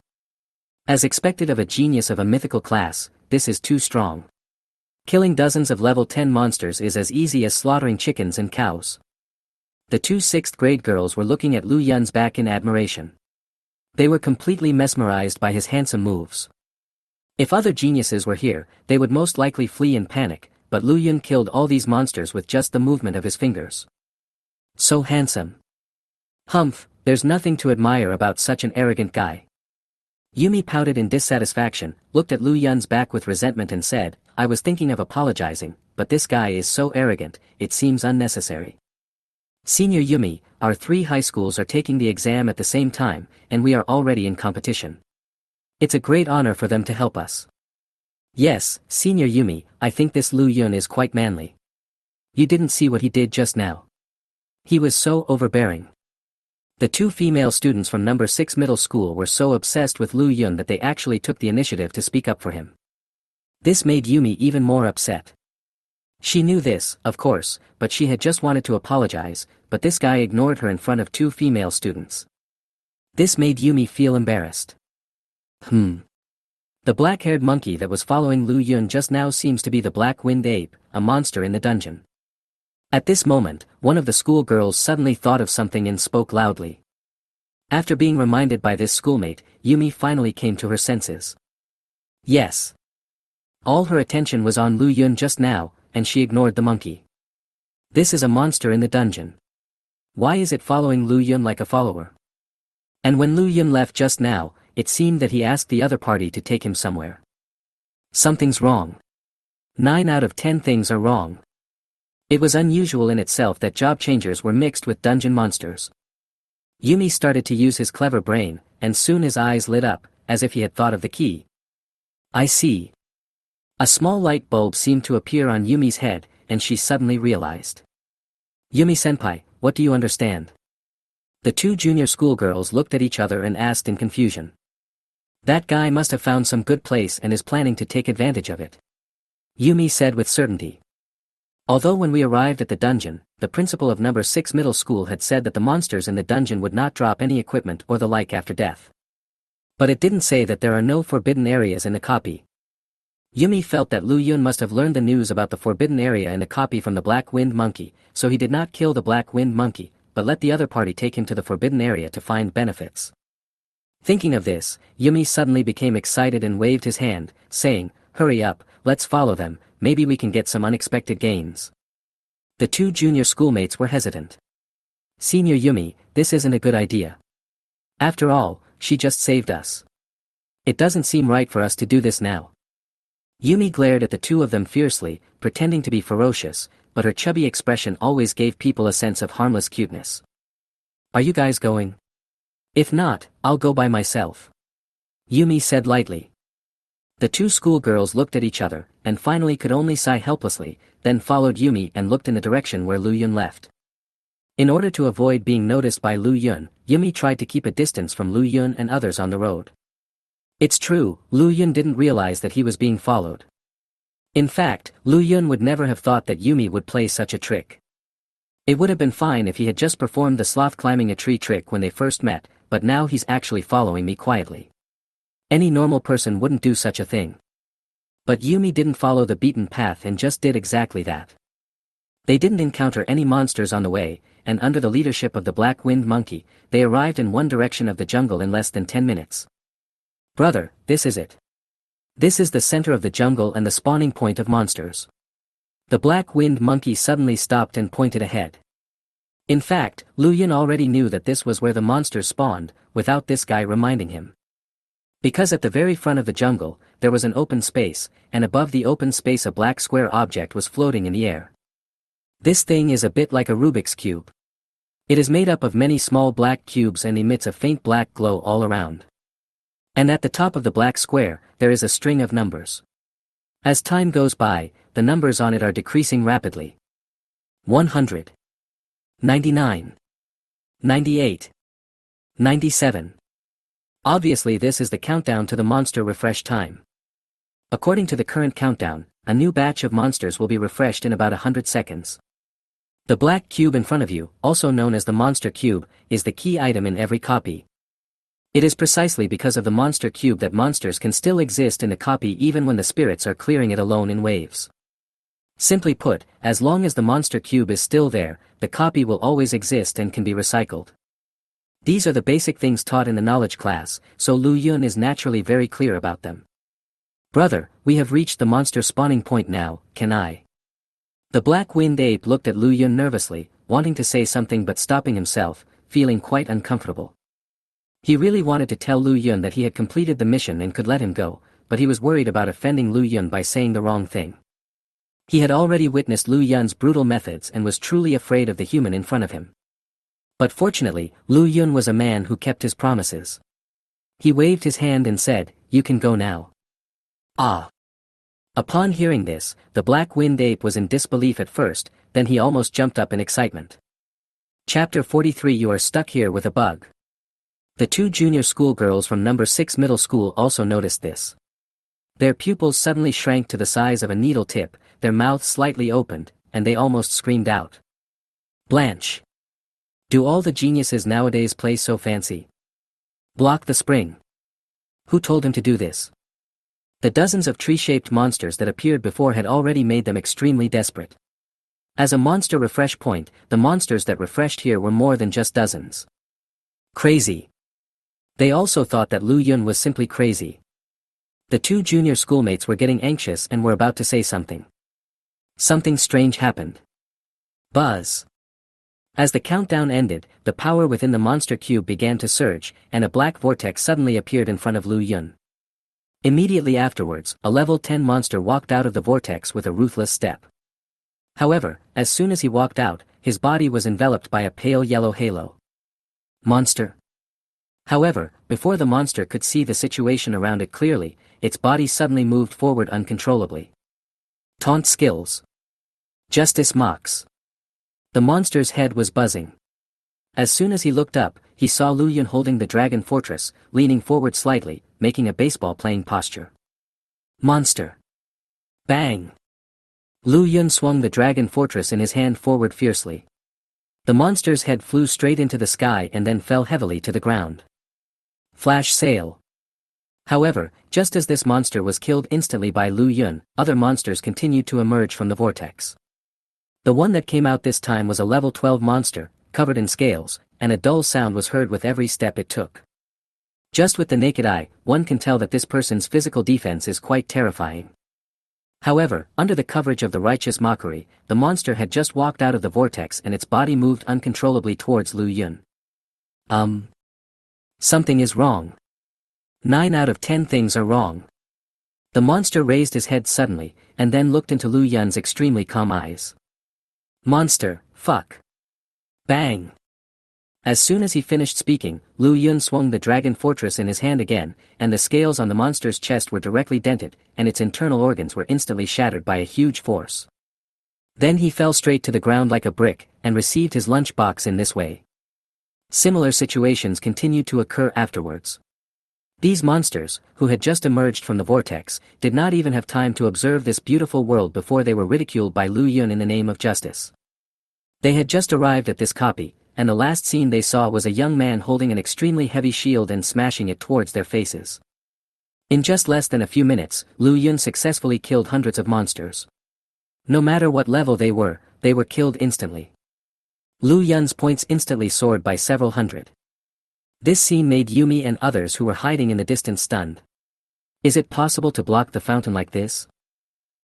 As expected of a genius of a mythical class, this is too strong. Killing dozens of level 10 monsters is as easy as slaughtering chickens and cows. The two 6th grade girls were looking at Lu Yun's back in admiration. They were completely mesmerized by his handsome moves. If other geniuses were here, they would most likely flee in panic, but Lu Yun killed all these monsters with just the movement of his fingers. So handsome. Humph, there's nothing to admire about such an arrogant guy. Yumi pouted in dissatisfaction, looked at Lu Yun's back with resentment and said, I was thinking of apologizing, but this guy is so arrogant, it seems unnecessary. Senior Yumi, our 3 high schools are taking the exam at the same time, and we are already in competition. It's a great honor for them to help us. Yes, Senior Yumi, I think this Lu Yun is quite manly. You didn't see what he did just now. He was so overbearing. The 2 female students from number 6 middle school were so obsessed with Lu Yun that they actually took the initiative to speak up for him. This made Yumi even more upset. She knew this, of course, but she had just wanted to apologize, but this guy ignored her in front of 2 female students. This made Yumi feel embarrassed. The black-haired monkey that was following Lu Yun just now seems to be the black-winged ape, a monster in the dungeon. At this moment, one of the schoolgirls suddenly thought of something and spoke loudly. After being reminded by this schoolmate, Yumi finally came to her senses. Yes. All her attention was on Lu Yun just now, and she ignored the monkey. This is a monster in the dungeon. Why is it following Lu Yun like a follower? And when Lu Yun left just now, it seemed that he asked the other party to take him somewhere. Something's wrong. 9 out of 10 things are wrong. It was unusual in itself that job changers were mixed with dungeon monsters. Yumi started to use his clever brain, and soon his eyes lit up, as if he had thought of the key. I see. A small light bulb seemed to appear on Yumi's head, and she suddenly realized. Yumi-senpai, what do you understand? The 2 junior schoolgirls looked at each other and asked in confusion. That guy must have found some good place and is planning to take advantage of it. Yumi said with certainty. Although when we arrived at the dungeon, the principal of number 6 middle school had said that the monsters in the dungeon would not drop any equipment or the like after death. But it didn't say that there are no forbidden areas in the copy. Yumi felt that Lu Yun must have learned the news about the forbidden area in the copy from the black-winged monkey, so he did not kill the black-winged monkey, but let the other party take him to the forbidden area to find benefits. Thinking of this, Yumi suddenly became excited and waved his hand, saying, hurry up, let's follow them, maybe we can get some unexpected gains. The 2 junior schoolmates were hesitant. Senior Yumi, this isn't a good idea. After all, she just saved us. It doesn't seem right for us to do this now. Yumi glared at the 2 of them fiercely, pretending to be ferocious, but her chubby expression always gave people a sense of harmless cuteness. Are you guys going? If not, I'll go by myself. Yumi said lightly. The 2 schoolgirls looked at each other, and finally could only sigh helplessly, then followed Yumi and looked in the direction where Lu Yun left. In order to avoid being noticed by Lu Yun, Yumi tried to keep a distance from Lu Yun and others on the road. It's true, Lu Yun didn't realize that he was being followed. In fact, Lu Yun would never have thought that Yumi would play such a trick. It would have been fine if he had just performed the sloth climbing a tree trick when they first met, but now he's actually following me quietly. Any normal person wouldn't do such a thing. But Yumi didn't follow the beaten path and just did exactly that. They didn't encounter any monsters on the way, and under the leadership of the Black Wind Monkey, they arrived in one direction of the jungle in less than 10 minutes. Brother, this is it. This is the center of the jungle and the spawning point of monsters. The Black Wind Monkey suddenly stopped and pointed ahead. In fact, Lu Yun already knew that this was where the monsters spawned, without this guy reminding him. Because at the very front of the jungle, there was an open space, and above the open space a black square object was floating in the air. This thing is a bit like a Rubik's Cube. It is made up of many small black cubes and emits a faint black glow all around. And at the top of the black square, there is a string of numbers. As time goes by, the numbers on it are decreasing rapidly. 100. 99. 98. 97. Obviously this is the countdown to the monster refresh time. According to the current countdown, a new batch of monsters will be refreshed in about 100 seconds. The black cube in front of you, also known as the monster cube, is the key item in every copy. It is precisely because of the monster cube that monsters can still exist in the copy even when the spirits are clearing it alone in waves. Simply put, as long as the monster cube is still there, the copy will always exist and can be recycled. These are the basic things taught in the knowledge class, so Lu Yun is naturally very clear about them. Brother, we have reached the monster spawning point now, can I? The Black Wind Ape looked at Lu Yun nervously, wanting to say something but stopping himself, feeling quite uncomfortable. He really wanted to tell Lu Yun that he had completed the mission and could let him go, but he was worried about offending Lu Yun by saying the wrong thing. He had already witnessed Lu Yun's brutal methods and was truly afraid of the human in front of him. But fortunately, Lu Yun was a man who kept his promises. He waved his hand and said, "You can go now." Ah! Upon hearing this, the Black Wind Ape was in disbelief at first, then he almost jumped up in excitement. Chapter 43. You are stuck here with a bug. The two junior schoolgirls from number 6 middle school also noticed this. Their pupils suddenly shrank to the size of a needle tip, their mouths slightly opened, and they almost screamed out. Blanche! Do all the geniuses nowadays play so fancy? Block the spring. Who told him to do this? The dozens of tree-shaped monsters that appeared before had already made them extremely desperate. As a monster refresh point, the monsters that refreshed here were more than just dozens. Crazy. They also thought that Lu Yun was simply crazy. The two junior schoolmates were getting anxious and were about to say something. Something strange happened. Buzz. As the countdown ended, the power within the monster cube began to surge, and a black vortex suddenly appeared in front of Lu Yun. Immediately afterwards, a level 10 monster walked out of the vortex with a ruthless step. However, as soon as he walked out, his body was enveloped by a pale yellow halo. Monster. However, before the monster could see the situation around it clearly, its body suddenly moved forward uncontrollably. Taunt skills. Justice mocks. The monster's head was buzzing. As soon as he looked up, he saw Lu Yun holding the dragon fortress, leaning forward slightly, making a baseball-playing posture. Monster. Bang! Lu Yun swung the dragon fortress in his hand forward fiercely. The monster's head flew straight into the sky and then fell heavily to the ground. Flash sale. However, just as this monster was killed instantly by Lu Yun, other monsters continued to emerge from the vortex. The one that came out this time was a level 12 monster, covered in scales, and a dull sound was heard with every step it took. Just with the naked eye, one can tell that this person's physical defense is quite terrifying. However, under the coverage of the righteous mockery, the monster had just walked out of the vortex and its body moved uncontrollably towards Lu Yun. Something is wrong. 9 out of 10 things are wrong. The monster raised his head suddenly, and then looked into Lu Yun's extremely calm eyes. Monster, fuck. Bang! As soon as he finished speaking, Lu Yun swung the dragon fortress in his hand again, and the scales on the monster's chest were directly dented, and its internal organs were instantly shattered by a huge force. Then he fell straight to the ground like a brick, and received his lunchbox in this way. Similar situations continued to occur afterwards. These monsters, who had just emerged from the vortex, did not even have time to observe this beautiful world before they were ridiculed by Lu Yun in the name of justice. They had just arrived at this copy, and the last scene they saw was a young man holding an extremely heavy shield and smashing it towards their faces. In just less than a few minutes, Lu Yun successfully killed hundreds of monsters. No matter what level they were killed instantly. Lu Yun's points instantly soared by several hundred. This scene made Yumi and others who were hiding in the distance stunned. Is it possible to block the fountain like this?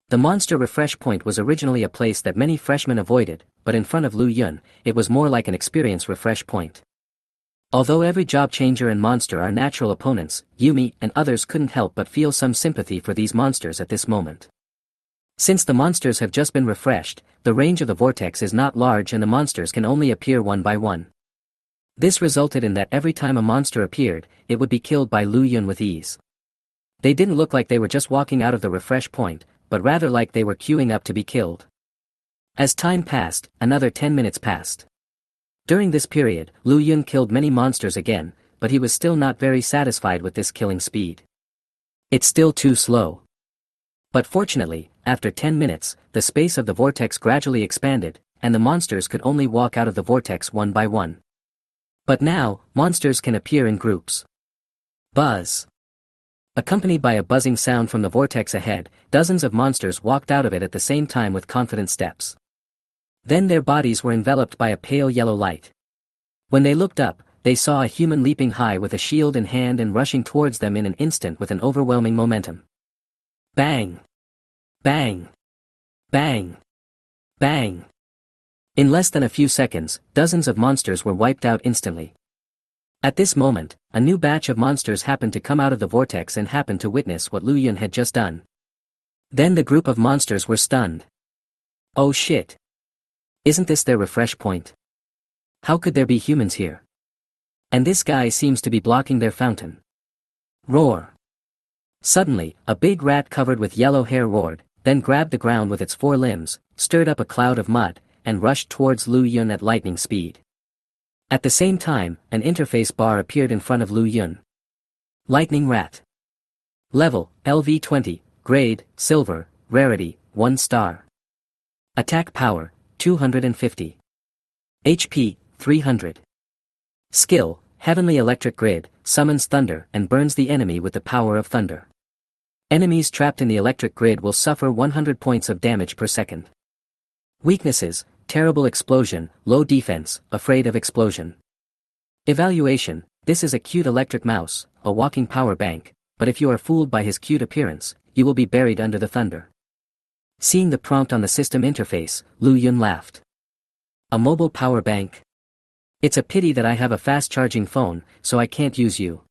The monster refresh point was originally a place that many freshmen avoided, but in front of Lu Yun, it was more like an experience refresh point. Although every job changer and monster are natural opponents, Yumi and others couldn't help but feel some sympathy for these monsters at this moment. Since the monsters have just been refreshed, the range of the vortex is not large and the monsters can only appear one by one. This resulted in that every time a monster appeared, it would be killed by Lu Yun with ease. They didn't look like they were just walking out of the refresh point, but rather like they were queuing up to be killed. As time passed, another 10 minutes passed. During this period, Lu Yun killed many monsters again, but he was still not very satisfied with this killing speed. It's still too slow. But fortunately, after 10 minutes, the space of the vortex gradually expanded, and the monsters could only walk out of the vortex one by one. But now, monsters can appear in groups. Buzz. Accompanied by a buzzing sound from the vortex ahead, dozens of monsters walked out of it at the same time with confident steps. Then their bodies were enveloped by a pale yellow light. When they looked up, they saw a human leaping high with a shield in hand and rushing towards them in an instant with an overwhelming momentum. Bang! Bang! Bang! Bang! In less than a few seconds, dozens of monsters were wiped out instantly. At this moment, a new batch of monsters happened to come out of the vortex and happened to witness what Lu Yun had just done. Then the group of monsters were stunned. Oh shit! Isn't this their refresh point? How could there be humans here? And this guy seems to be blocking their fountain. Roar! Suddenly, a big rat covered with yellow hair roared, then grabbed the ground with its four limbs, stirred up a cloud of mud, and rushed towards Lu Yun at lightning speed. At the same time, an interface bar appeared in front of Lu Yun. Lightning Rat. Level, LV20, Grade, Silver, Rarity, 1 star. Attack Power, 250. HP, 300. Skill, Heavenly Electric Grid, summons thunder and burns the enemy with the power of thunder. Enemies trapped in the electric grid will suffer 100 points of damage per second. Weaknesses, Terrible Explosion, Low Defense, Afraid of Explosion. Evaluation, this is a cute electric mouse, a walking power bank, but if you are fooled by his cute appearance, you will be buried under the thunder. Seeing the prompt on the system interface, Lu Yun laughed. A mobile power bank? It's a pity that I have a fast-charging phone, so I can't use you.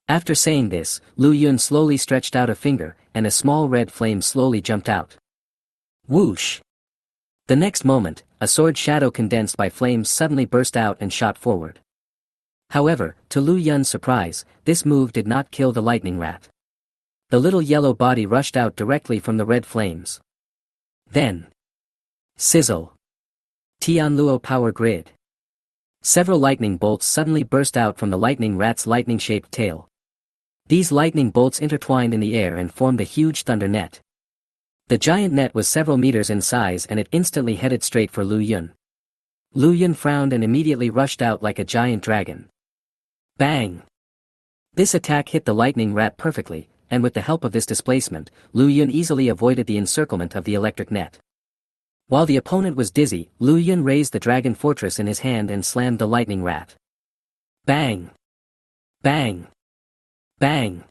After saying this, Lu Yun slowly stretched out a finger, and a small red flame slowly jumped out. Whoosh! The next moment, a sword shadow condensed by flames suddenly burst out and shot forward. However, to Lu Yun's surprise, this move did not kill the lightning rat. The little yellow body rushed out directly from the red flames. Then. Sizzle. Tianluo Power Grid. Several lightning bolts suddenly burst out from the lightning rat's lightning-shaped tail. These lightning bolts intertwined in the air and formed a huge thunder net. The giant net was several meters in size and it instantly headed straight for Lu Yun. Lu Yun frowned and immediately rushed out like a giant dragon. Bang! This attack hit the lightning rat perfectly, and with the help of this displacement, Lu Yun easily avoided the encirclement of the electric net. While the opponent was dizzy, Lu Yun raised the dragon fortress in his hand and slammed the lightning rat. Bang! Bang! Bang!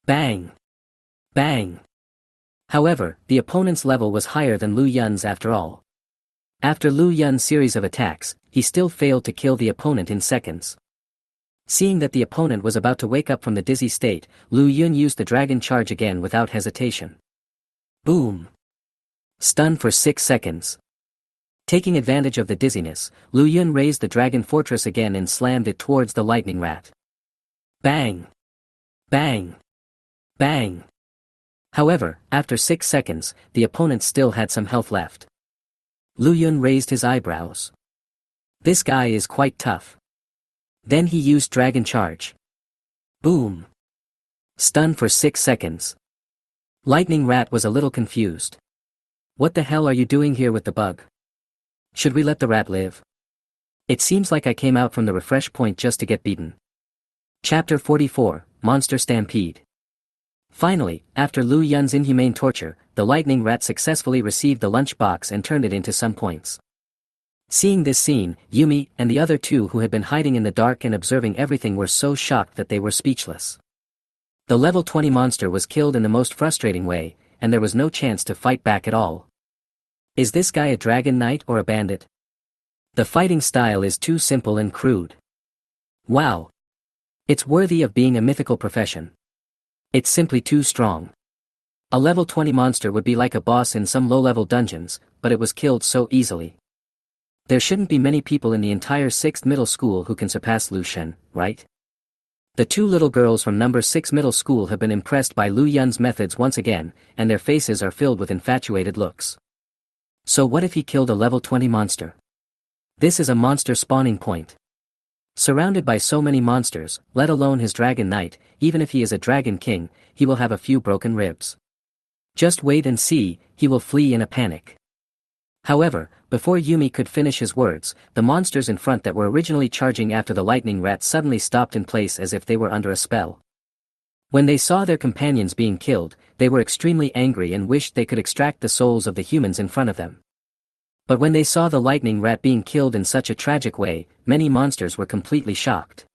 Bang! Bang! However, the opponent's level was higher than Lu Yun's after all. After Lu Yun's series of attacks, he still failed to kill the opponent in seconds. Seeing that the opponent was about to wake up from the dizzy state, Lu Yun used the dragon charge again without hesitation. Boom! Stun for 6 seconds. Taking advantage of the dizziness, Lu Yun raised the dragon fortress again and slammed it towards the lightning rat. Bang! Bang! Bang! However, after 6 seconds, the opponent still had some health left. Lu Yun raised his eyebrows. This guy is quite tough. Then he used Dragon Charge. Boom! Stun for 6 seconds. Lightning Rat was a little confused. What the hell are you doing here with the bug? Should we let the rat live? It seems like I came out from the refresh point just to get beaten. Chapter 44, Monster Stampede. Finally, after Lu Yun's inhumane torture, the lightning rat successfully received the lunch box and turned it into some points. Seeing this scene, Yumi and the other two who had been hiding in the dark and observing everything were so shocked that they were speechless. The level 20 monster was killed in the most frustrating way, and there was no chance to fight back at all. Is this guy a dragon knight or a bandit? The fighting style is too simple and crude. Wow! It's worthy of being a mythical profession. It's simply too strong. A level 20 monster would be like a boss in some low-level dungeons, but it was killed so easily. There shouldn't be many people in the entire 6th middle school who can surpass Lu Shen, right? The two little girls from number 6 middle school have been impressed by Lu Yun's methods once again, and their faces are filled with infatuated looks. So what if he killed a level 20 monster? This is a monster spawning point. Surrounded by so many monsters, let alone his dragon knight, even if he is a dragon king, he will have a few broken ribs. Just wait and see, he will flee in a panic. However, before Yumi could finish his words, the monsters in front that were originally charging after the lightning rat suddenly stopped in place as if they were under a spell. When they saw their companions being killed, they were extremely angry and wished they could extract the souls of the humans in front of them. But when they saw the lightning rat being killed in such a tragic way, many monsters were completely shocked.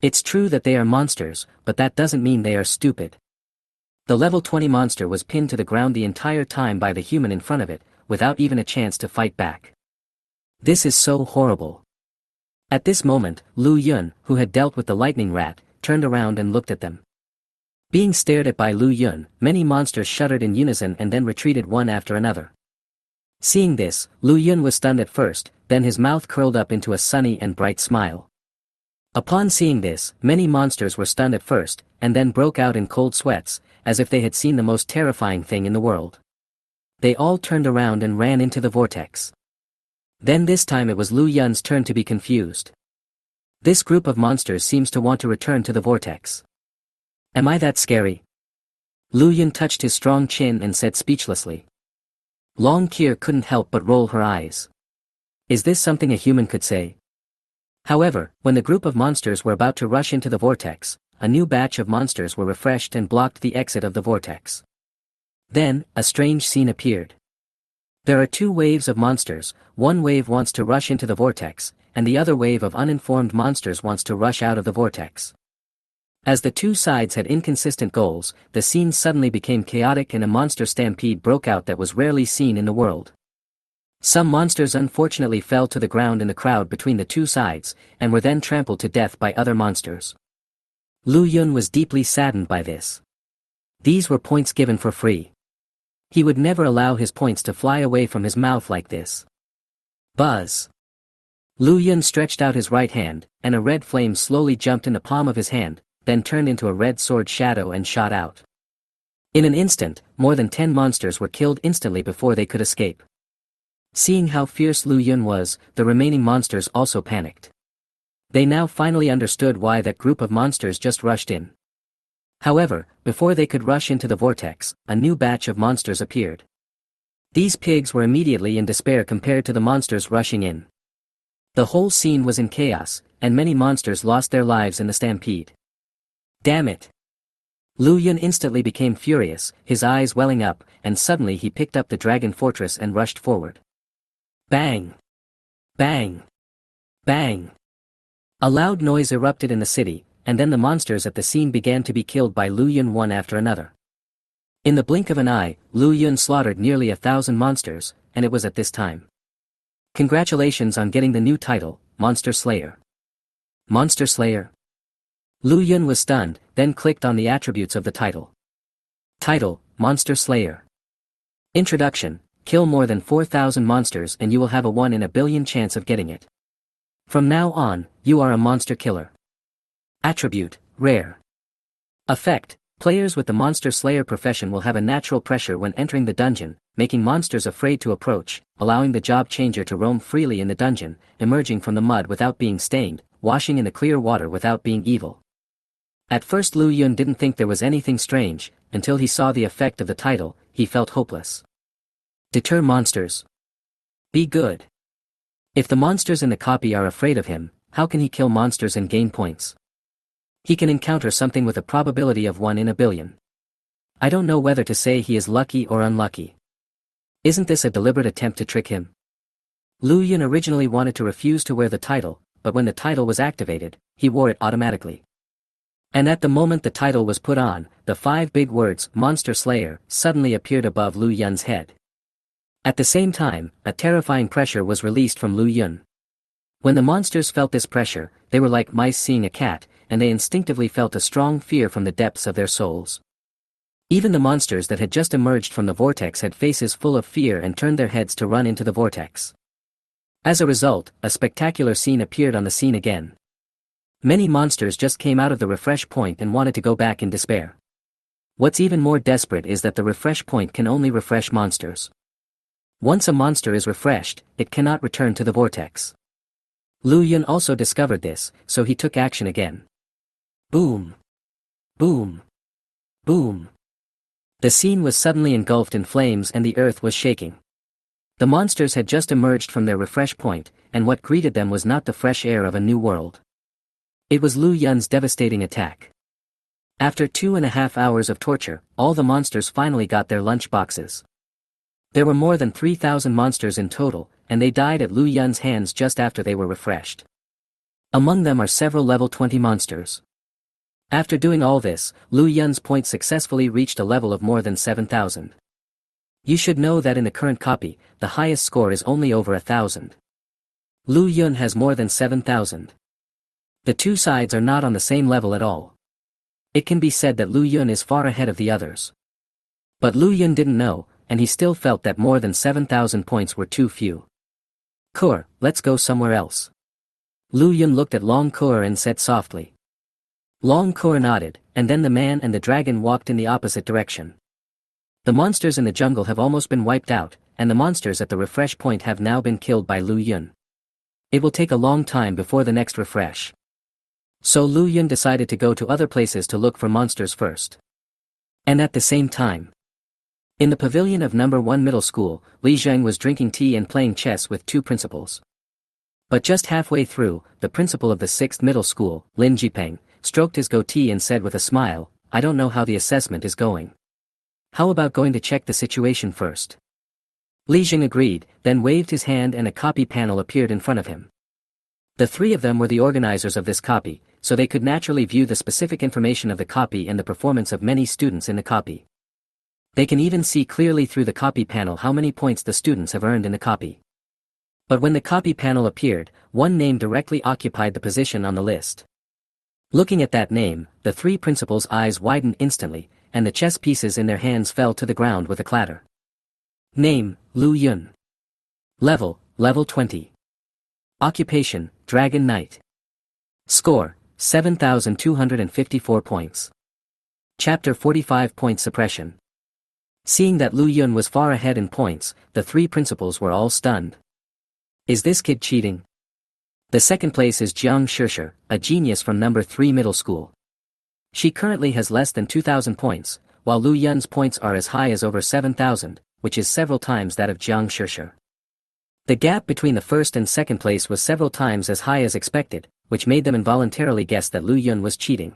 It's true that they are monsters, but that doesn't mean they are stupid. The level 20 monster was pinned to the ground the entire time by the human in front of it, without even a chance to fight back. This is so horrible. At this moment, Lu Yun, who had dealt with the lightning rat, turned around and looked at them. Being stared at by Lu Yun, many monsters shuddered in unison and then retreated one after another. Seeing this, Lu Yun was stunned at first, then his mouth curled up into a sunny and bright smile. Upon seeing this, many monsters were stunned at first, and then broke out in cold sweats, as if they had seen the most terrifying thing in the world. They all turned around and ran into the vortex. Then this time it was Lu Yun's turn to be confused. This group of monsters seems to want to return to the vortex. Am I that scary? Lu Yun touched his strong chin and said speechlessly. Long Kier couldn't help but roll her eyes. Is this something a human could say? However, when the group of monsters were about to rush into the vortex, a new batch of monsters were refreshed and blocked the exit of the vortex. Then, a strange scene appeared. There are two waves of monsters, one wave wants to rush into the vortex, and the other wave of uninformed monsters wants to rush out of the vortex. As the two sides had inconsistent goals, the scene suddenly became chaotic and a monster stampede broke out that was rarely seen in the world. Some monsters unfortunately fell to the ground in the crowd between the two sides, and were then trampled to death by other monsters. Lu Yun was deeply saddened by this. These were points given for free. He would never allow his points to fly away from his mouth like this. Buzz! Lu Yun stretched out his right hand, and a red flame slowly jumped in the palm of his hand, then turned into a red sword shadow and shot out. In an instant, more than 10 monsters were killed instantly before they could escape. Seeing how fierce Lu Yun was, the remaining monsters also panicked. They now finally understood why that group of monsters just rushed in. However, before they could rush into the vortex, a new batch of monsters appeared. These pigs were immediately in despair compared to the monsters rushing in. The whole scene was in chaos, and many monsters lost their lives in the stampede. Damn it! Lu Yun instantly became furious, his eyes welling up, and suddenly he picked up the dragon fortress and rushed forward. Bang! Bang! Bang! A loud noise erupted in the city, and then the monsters at the scene began to be killed by Lu Yun one after another. In the blink of an eye, Lu Yun slaughtered nearly 1,000 monsters, and it was at this time. Congratulations on getting the new title, Monster Slayer. Monster Slayer? Lu Yun was stunned, then clicked on the attributes of the title. Title, Monster Slayer. Introduction, kill more than 4,000 monsters and you will have a 1 in a billion chance of getting it. From now on, you are a monster killer. Attribute, rare. Effect, players with the Monster Slayer profession will have a natural pressure when entering the dungeon, making monsters afraid to approach, allowing the job changer to roam freely in the dungeon, emerging from the mud without being stained, washing in the clear water without being evil. At first Lu Yun didn't think there was anything strange, until he saw the effect of the title, he felt hopeless. Deter monsters. Be good. If the monsters in the copy are afraid of him, how can he kill monsters and gain points? He can encounter something with a probability of 1 in a billion. I don't know whether to say he is lucky or unlucky. Isn't this a deliberate attempt to trick him? Lu Yun originally wanted to refuse to wear the title, but when the title was activated, he wore it automatically. And at the moment the title was put on, the 5 big words, Monster Slayer, suddenly appeared above Lu Yun's head. At the same time, a terrifying pressure was released from Lu Yun. When the monsters felt this pressure, they were like mice seeing a cat, and they instinctively felt a strong fear from the depths of their souls. Even the monsters that had just emerged from the vortex had faces full of fear and turned their heads to run into the vortex. As a result, a spectacular scene appeared on the scene again. Many monsters just came out of the refresh point and wanted to go back in despair. What's even more desperate is that the refresh point can only refresh monsters. Once a monster is refreshed, it cannot return to the vortex. Lu Yun also discovered this, so he took action again. Boom! Boom! Boom! The scene was suddenly engulfed in flames and the earth was shaking. The monsters had just emerged from their refresh point, and what greeted them was not the fresh air of a new world. It was Lu Yun's devastating attack. After 2.5 hours of torture, all the monsters finally got their lunch boxes. There were more than 3,000 monsters in total, and they died at Lu Yun's hands just after they were refreshed. Among them are several level 20 monsters. After doing all this, Lu Yun's points successfully reached a level of more than 7,000. You should know that in the current copy, the highest score is only over 1,000. Lu Yun has more than 7,000. The two sides are not on the same level at all. It can be said that Lu Yun is far ahead of the others. But Lu Yun didn't know, and he still felt that more than 7,000 points were too few. Kur, let's go somewhere else. Lu Yun looked at Long Kur and said softly. Long Kur nodded, and then the man and the dragon walked in the opposite direction. The monsters in the jungle have almost been wiped out, and the monsters at the refresh point have now been killed by Lu Yun. It will take a long time before the next refresh. So Lu Yun decided to go to other places to look for monsters first. And at the same time, in the pavilion of number 1 middle school, Li Zheng was drinking tea and playing chess with 2 principals. But just halfway through, the principal of the 6th middle school, Lin Jipeng, stroked his goatee and said with a smile, I don't know how the assessment is going. How about going to check the situation first? Li Zheng agreed, then waved his hand and a copy panel appeared in front of him. The 3 of them were the organizers of this copy, so they could naturally view the specific information of the copy and the performance of many students in the copy. They can even see clearly through the copy panel how many points the students have earned in the copy. But when the copy panel appeared, one name directly occupied the position on the list. Looking at that name, the 3 principals' eyes widened instantly, and the chess pieces in their hands fell to the ground with a clatter. Name, Lu Yun. Level 20. Occupation, Dragon Knight. Score, 7,254 points. Chapter 45 Point Suppression. Seeing that Lu Yun was far ahead in points, the 3 principals were all stunned. Is this kid cheating? The second place is Jiang Shishir, a genius from number 3 middle school. She currently has less than 2,000 points, while Lu Yun's points are as high as over 7,000, which is several times that of Jiang Shishir. The gap between the first and second place was several times as high as expected, which made them involuntarily guess that Lu Yun was cheating.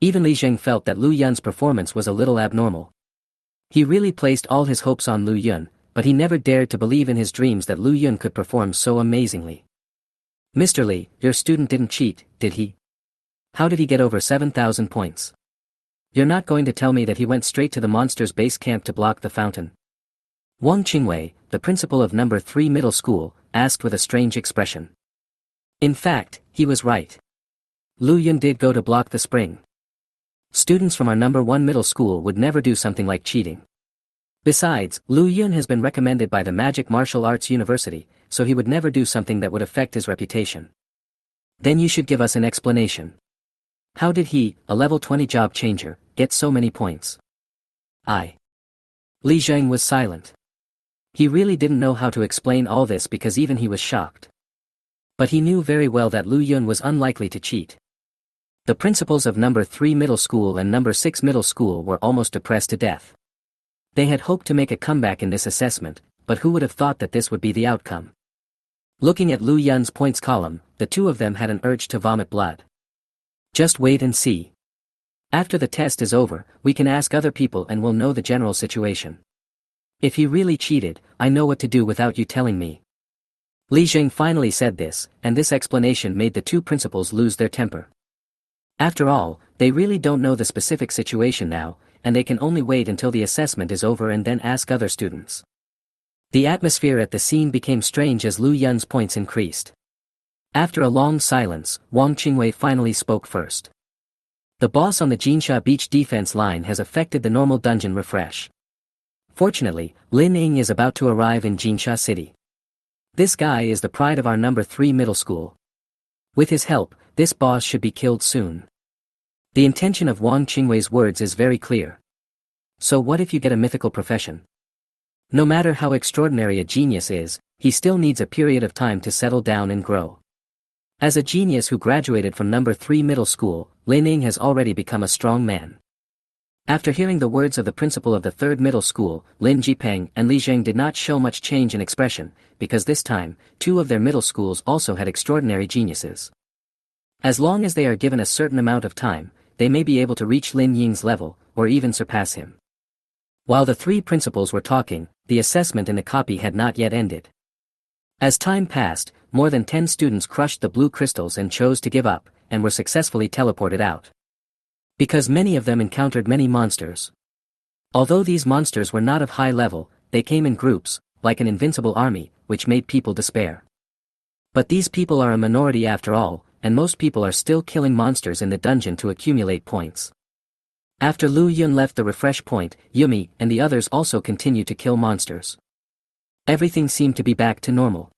Even Li Zheng felt that Lu Yun's performance was a little abnormal. He really placed all his hopes on Lu Yun, but he never dared to believe in his dreams that Lu Yun could perform so amazingly. Mr. Li, your student didn't cheat, did he? How did he get over 7,000 points? You're not going to tell me that he went straight to the monster's base camp to block the fountain? Wang Qingwei, the principal of number 3 middle school, asked with a strange expression. In fact, he was right. Lu Yun did go to block the spring. Students from our number 1 middle school would never do something like cheating. Besides, Lu Yun has been recommended by the Magic Martial Arts University, so he would never do something that would affect his reputation. Then you should give us an explanation. How did he, a level 20 job changer, get so many points? Li Zheng was silent. He really didn't know how to explain all this because even he was shocked. But he knew very well that Lu Yun was unlikely to cheat. The principals of number 3 middle school and number 6 middle school were almost depressed to death. They had hoped to make a comeback in this assessment, but who would have thought that this would be the outcome? Looking at Lu Yun's points column, the two of them had an urge to vomit blood. Just wait and see. After the test is over, we can ask other people and we'll know the general situation. If he really cheated, I know what to do without you telling me. Li Jing finally said this, and this explanation made the two principals lose their temper. After all, they really don't know the specific situation now, and they can only wait until the assessment is over and then ask other students. The atmosphere at the scene became strange as Lu Yun's points increased. After a long silence, Wang Qingwei finally spoke first. The boss on the Jinsha Beach defense line has affected the normal dungeon refresh. Fortunately, Lin Ying is about to arrive in Jinsha City. This guy is the pride of our number 3 middle school. With his help, this boss should be killed soon. The intention of Wang Qingwei's words is very clear. So what if you get a mythical profession? No matter how extraordinary a genius is, he still needs a period of time to settle down and grow. As a genius who graduated from number 3 middle school, Lin Ying has already become a strong man. After hearing the words of the principal of the 3rd middle school, Lin Jipeng and Li Zheng did not show much change in expression, because this time, 2 of their middle schools also had extraordinary geniuses. As long as they are given a certain amount of time, they may be able to reach Lin Ying's level, or even surpass him. While the 3 principals were talking, the assessment in the copy had not yet ended. As time passed, more than 10 students crushed the blue crystals and chose to give up, and were successfully teleported out. Because many of them encountered many monsters. Although these monsters were not of high level, they came in groups, like an invincible army, which made people despair. But these people are a minority after all, and most people are still killing monsters in the dungeon to accumulate points. After Lu Yun left the refresh point, Yumi and the others also continued to kill monsters. Everything seemed to be back to normal.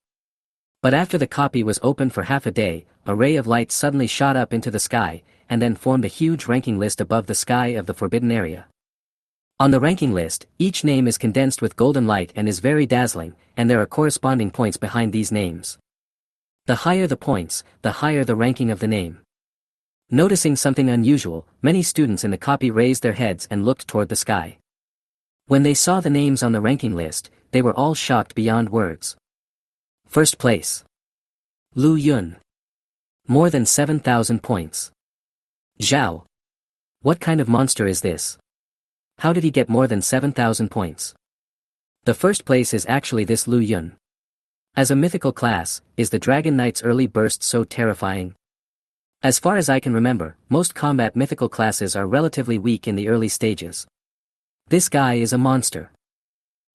But after the copy was open for half a day, a ray of light suddenly shot up into the sky, and then formed a huge ranking list above the sky of the forbidden area. On the ranking list, each name is condensed with golden light and is very dazzling, and there are corresponding points behind these names. The higher the points, the higher the ranking of the name. Noticing something unusual, many students in the copy raised their heads and looked toward the sky. When they saw the names on the ranking list, they were all shocked beyond words. First place. Lu Yun. More than 7,000 points. Zhao. What kind of monster is this? How did he get more than 7,000 points? The first place is actually this Lu Yun. As a mythical class, is the Dragon Knight's early burst so terrifying? As far as I can remember, most combat mythical classes are relatively weak in the early stages. This guy is a monster.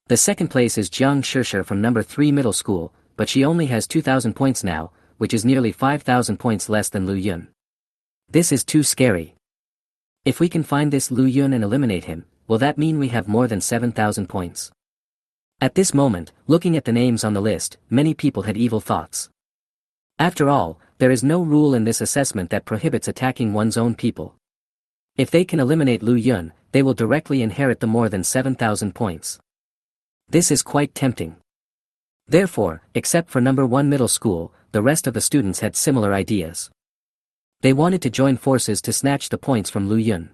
The second place is Jiang Shishir from number 3 middle school, but she only has 2,000 points now, which is nearly 5,000 points less than Lu Yun. This is too scary. If we can find this Lu Yun and eliminate him, will that mean we have more than 7,000 points? At this moment, looking at the names on the list, many people had evil thoughts. After all, there is no rule in this assessment that prohibits attacking one's own people. If they can eliminate Lu Yun, they will directly inherit the more than 7,000 points. This is quite tempting. Therefore, except for number 1 middle school, the rest of the students had similar ideas. They wanted to join forces to snatch the points from Lu Yun.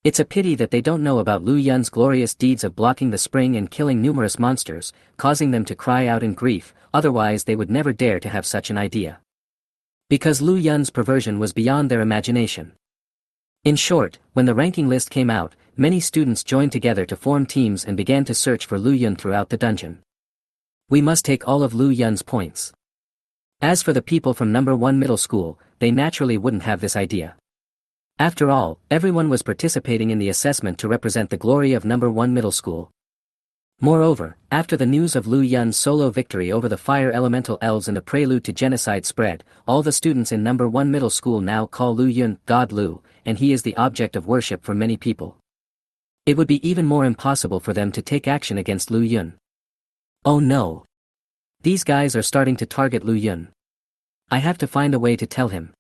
It's a pity that they don't know about Lu Yun's glorious deeds of blocking the spring and killing numerous monsters, causing them to cry out in grief, otherwise they would never dare to have such an idea. Because Lu Yun's perversion was beyond their imagination. In short, when the ranking list came out, many students joined together to form teams and began to search for Lu Yun throughout the dungeon. We must take all of Lu Yun's points. As for the people from number 1 middle school, they naturally wouldn't have this idea. After all, everyone was participating in the assessment to represent the glory of number 1 middle school. Moreover, after the news of Lu Yun's solo victory over the fire elemental elves and the prelude to genocide spread, all the students in number 1 middle school now call Lu Yun God Lu, and he is the object of worship for many people. It would be even more impossible for them to take action against Lu Yun. Oh no! These guys are starting to target Lu Yun. I have to find a way to tell him.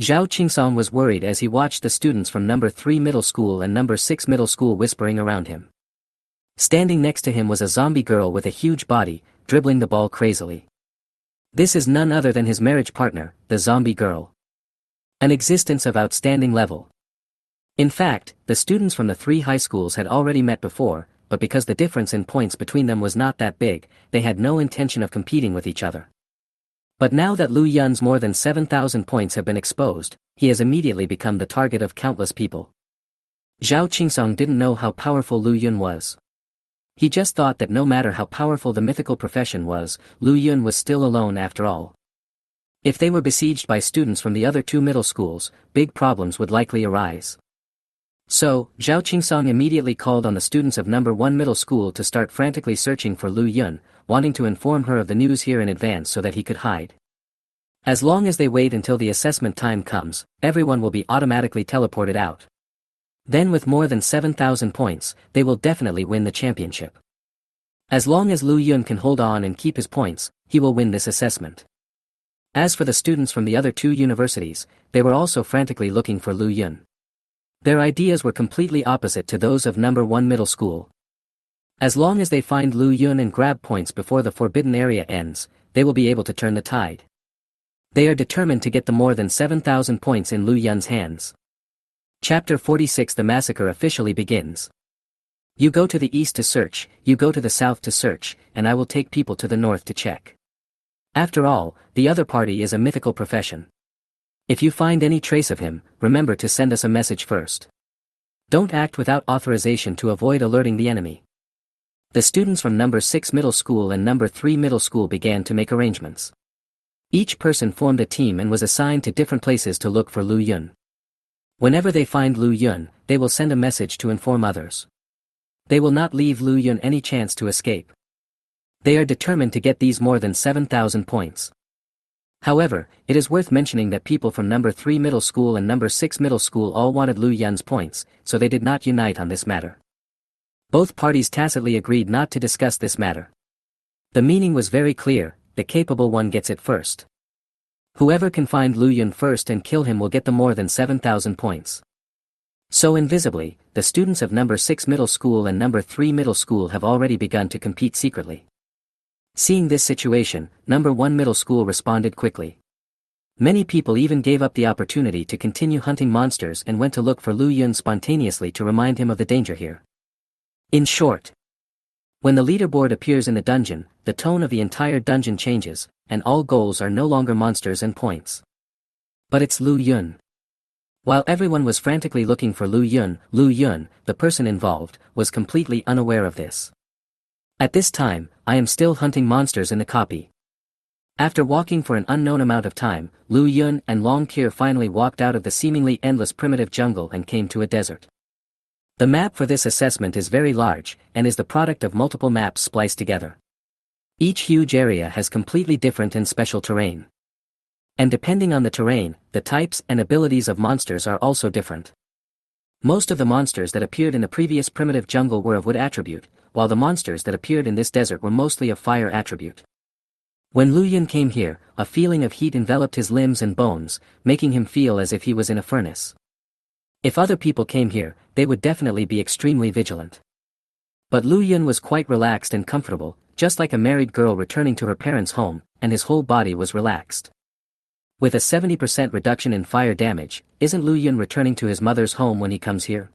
Zhao Qingsong was worried as he watched the students from number 3 middle school and number 6 middle school whispering around him. Standing next to him was a zombie girl with a huge body, dribbling the ball crazily. This is none other than his marriage partner, the zombie girl. An existence of outstanding level. In fact, the students from the 3 high schools had already met before, but because the difference in points between them was not that big, they had no intention of competing with each other. But now that Lu Yun's more than 7,000 points have been exposed, he has immediately become the target of countless people. Zhao Qingsong didn't know how powerful Lu Yun was. He just thought that no matter how powerful the mythical profession was, Lu Yun was still alone after all. If they were besieged by students from the other two middle schools, big problems would likely arise. So, Zhao Qingsong immediately called on the students of number 1 middle school to start frantically searching for Lu Yun, wanting to inform her of the news here in advance so that he could hide. As long as they wait until the assessment time comes, everyone will be automatically teleported out. Then with more than 7,000 points, they will definitely win the championship. As long as Lu Yun can hold on and keep his points, he will win this assessment. As for the students from the other two universities, they were also frantically looking for Lu Yun. Their ideas were completely opposite to those of number 1 middle school. As long as they find Lu Yun and grab points before the forbidden area ends, they will be able to turn the tide. They are determined to get the more than 7,000 points in Lu Yun's hands. Chapter 46. The massacre officially begins. You go to the east to search, you go to the south to search, and I will take people to the north to check. After all, the other party is a mythical profession. If you find any trace of him, remember to send us a message first. Don't act without authorization to avoid alerting the enemy. The students from number 6 middle school and number 3 middle school began to make arrangements. Each person formed a team and was assigned to different places to look for Lu Yun. Whenever they find Lu Yun, they will send a message to inform others. They will not leave Lu Yun any chance to escape. They are determined to get these more than 7,000 points. However, it is worth mentioning that people from number 3 middle school and number 6 middle school all wanted Lu Yun's points, so they did not unite on this matter. Both parties tacitly agreed not to discuss this matter. The meaning was very clear: the capable one gets it first. Whoever can find Lu Yun first and kill him will get the more than 7,000 points. So invisibly, the students of number 6 middle school and number 3 middle school have already begun to compete secretly. Seeing this situation, number 1 middle school responded quickly. Many people even gave up the opportunity to continue hunting monsters and went to look for Lu Yun spontaneously to remind him of the danger here. In short, when the leaderboard appears in the dungeon, the tone of the entire dungeon changes, and all goals are no longer monsters and points. But it's Lu Yun. While everyone was frantically looking for Lu Yun, the person involved, was completely unaware of this. At this time, I am still hunting monsters in the copy. After walking for an unknown amount of time, Lu Yun and Long Kir finally walked out of the seemingly endless primitive jungle and came to a desert. The map for this assessment is very large, and is the product of multiple maps spliced together. Each huge area has completely different and special terrain. And depending on the terrain, the types and abilities of monsters are also different. Most of the monsters that appeared in the previous primitive jungle were of wood attribute, while the monsters that appeared in this desert were mostly of fire attribute. When Lu Yun came here, a feeling of heat enveloped his limbs and bones, making him feel as if he was in a furnace. If other people came here, they would definitely be extremely vigilant. But Lu Yun was quite relaxed and comfortable, just like a married girl returning to her parents' home, and his whole body was relaxed. With a 70% reduction in fire damage, isn't Lu Yun returning to his mother's home when he comes here?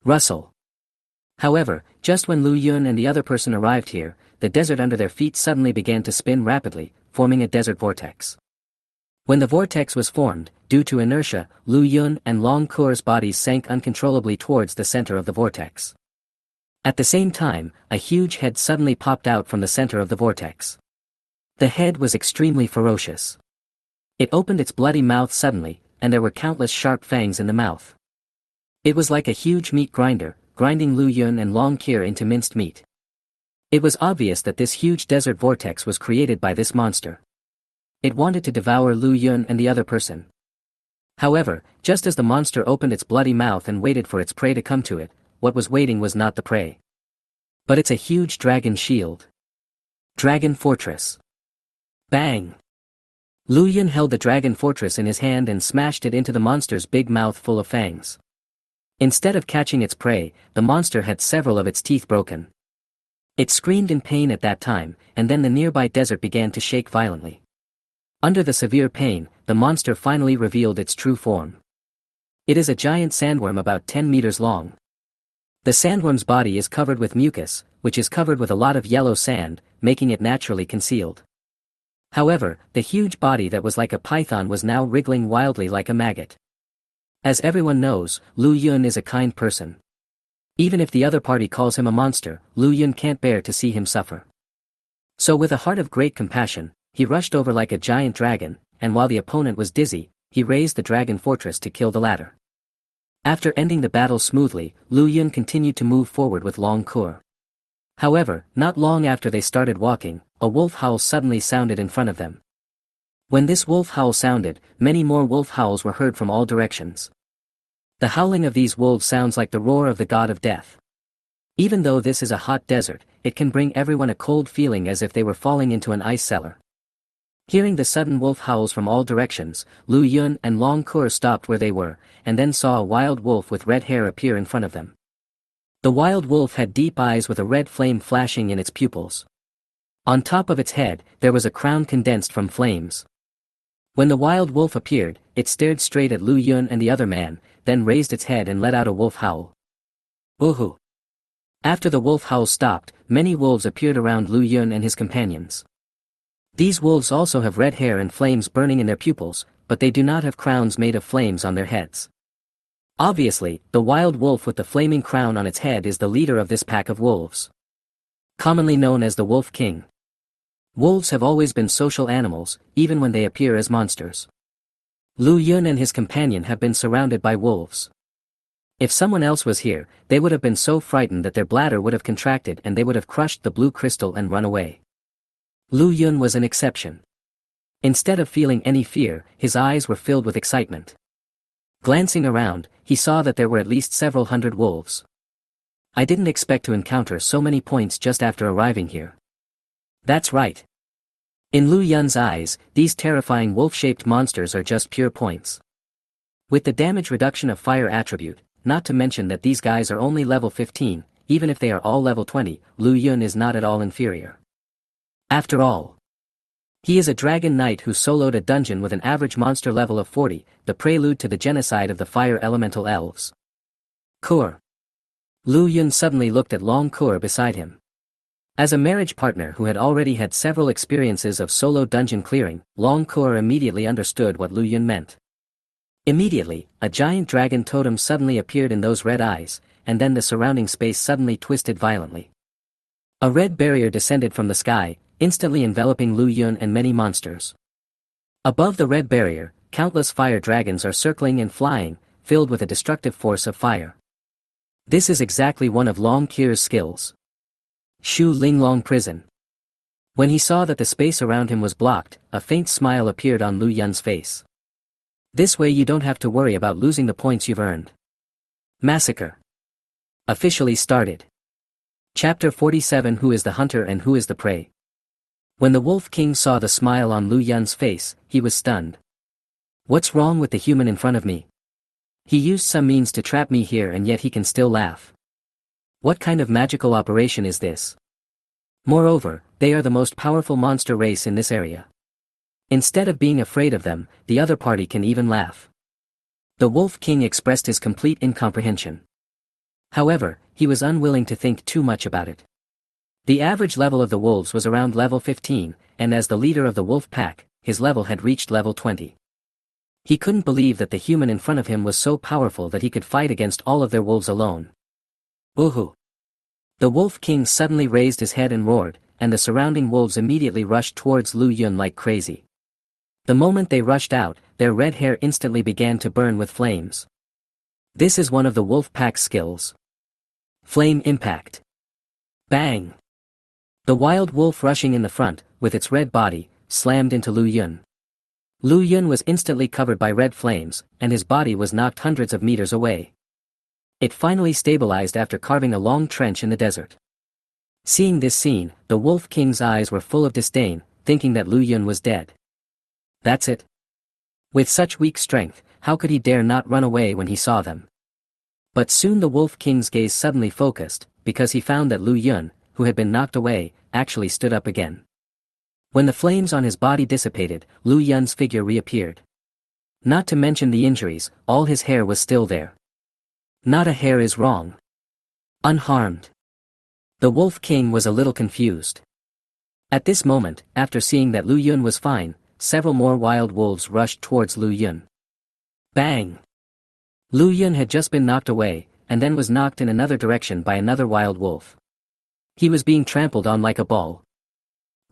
Rustle. However, just when Lu Yun and the other person arrived here, the desert under their feet suddenly began to spin rapidly, forming a desert vortex. When the vortex was formed, due to inertia, Lu Yun and Long Kur's bodies sank uncontrollably towards the center of the vortex. At the same time, a huge head suddenly popped out from the center of the vortex. The head was extremely ferocious. It opened its bloody mouth suddenly, and there were countless sharp fangs in the mouth. It was like a huge meat grinder, grinding Lu Yun and Long Kir into minced meat. It was obvious that this huge desert vortex was created by this monster. It wanted to devour Lu Yun and the other person. However, just as the monster opened its bloody mouth and waited for its prey to come to it, what was waiting was not the prey. But it's a huge dragon shield. Dragon Fortress. Bang! Lu Yun held the dragon fortress in his hand and smashed it into the monster's big mouth full of fangs. Instead of catching its prey, the monster had several of its teeth broken. It screamed in pain at that time, and then the nearby desert began to shake violently. Under the severe pain, the monster finally revealed its true form. It is a giant sandworm about 10 meters long. The sandworm's body is covered with mucus, which is covered with a lot of yellow sand, making it naturally concealed. However, the huge body that was like a python was now wriggling wildly like a maggot. As everyone knows, Lu Yun is a kind person. Even if the other party calls him a monster, Lu Yun can't bear to see him suffer. So with a heart of great compassion, he rushed over like a giant dragon, and while the opponent was dizzy, he raised the dragon fortress to kill the latter. After ending the battle smoothly, Lu Yun continued to move forward with Long Kur. However, not long after they started walking, a wolf howl suddenly sounded in front of them. When this wolf howl sounded, many more wolf howls were heard from all directions. The howling of these wolves sounds like the roar of the god of death. Even though this is a hot desert, it can bring everyone a cold feeling as if they were falling into an ice cellar. Hearing the sudden wolf howls from all directions, Lu Yun and Long Kur stopped where they were, and then saw a wild wolf with red hair appear in front of them. The wild wolf had deep eyes with a red flame flashing in its pupils. On top of its head, there was a crown condensed from flames. When the wild wolf appeared, it stared straight at Lu Yun and the other man, then raised its head and let out a wolf howl. Woohoo! After the wolf howl stopped, many wolves appeared around Lu Yun and his companions. These wolves also have red hair and flames burning in their pupils, but they do not have crowns made of flames on their heads. Obviously, the wild wolf with the flaming crown on its head is the leader of this pack of wolves. Commonly known as the Wolf King. Wolves have always been social animals, even when they appear as monsters. Lu Yun and his companion have been surrounded by wolves. If someone else was here, they would have been so frightened that their bladder would have contracted and they would have crushed the blue crystal and run away. Lu Yun was an exception. Instead of feeling any fear, his eyes were filled with excitement. Glancing around, he saw that there were at least several hundred wolves. I didn't expect to encounter so many points just after arriving here. That's right. In Lu Yun's eyes, these terrifying wolf-shaped monsters are just pure points. With the damage reduction of fire attribute, not to mention that these guys are only level 15, even if they are all level 20, Lu Yun is not at all inferior. After all, he is a dragon knight who soloed a dungeon with an average monster level of 40, the prelude to the genocide of the fire elemental elves. Kur. Lu Yun suddenly looked at Long Kur beside him. As a marriage partner who had already had several experiences of solo dungeon clearing, Long Kur immediately understood what Lu Yun meant. Immediately, a giant dragon totem suddenly appeared in those red eyes, and then the surrounding space suddenly twisted violently. A red barrier descended from the sky, instantly enveloping Lu Yun and many monsters. Above the red barrier, countless fire dragons are circling and flying, filled with a destructive force of fire. This is exactly one of Long Kur's skills. Shu Linglong Prison. When he saw that the space around him was blocked, a faint smile appeared on Lu Yun's face. This way you don't have to worry about losing the points you've earned. Massacre. Officially started. Chapter 47. Who is the hunter and who is the prey? When the Wolf King saw the smile on Lu Yun's face, he was stunned. What's wrong with the human in front of me? He used some means to trap me here and yet he can still laugh. What kind of magical operation is this? Moreover, they are the most powerful monster race in this area. Instead of being afraid of them, the other party can even laugh. The Wolf King expressed his complete incomprehension. However, he was unwilling to think too much about it. The average level of the wolves was around level 15, and as the leader of the wolf pack, his level had reached level 20. He couldn't believe that the human in front of him was so powerful that he could fight against all of their wolves alone. Woohoo! The Wolf King suddenly raised his head and roared, and the surrounding wolves immediately rushed towards Lu Yun like crazy. The moment they rushed out, their red hair instantly began to burn with flames. This is one of the wolf pack's skills. Flame Impact. Bang! The wild wolf rushing in the front, with its red body, slammed into Lu Yun. Lu Yun was instantly covered by red flames, and his body was knocked hundreds of meters away. It finally stabilized after carving a long trench in the desert. Seeing this scene, the Wolf King's eyes were full of disdain, thinking that Lu Yun was dead. That's it. With such weak strength, how could he dare not run away when he saw them? But soon the Wolf King's gaze suddenly focused, because he found that Lu Yun, who had been knocked away, actually stood up again. When the flames on his body dissipated, Lu Yun's figure reappeared. Not to mention the injuries, all his hair was still there. Not a hair is wrong. Unharmed. The Wolf King was a little confused. At this moment, after seeing that Lu Yun was fine, several more wild wolves rushed towards Lu Yun. Bang! Lu Yun had just been knocked away, and then was knocked in another direction by another wild wolf. He was being trampled on like a ball.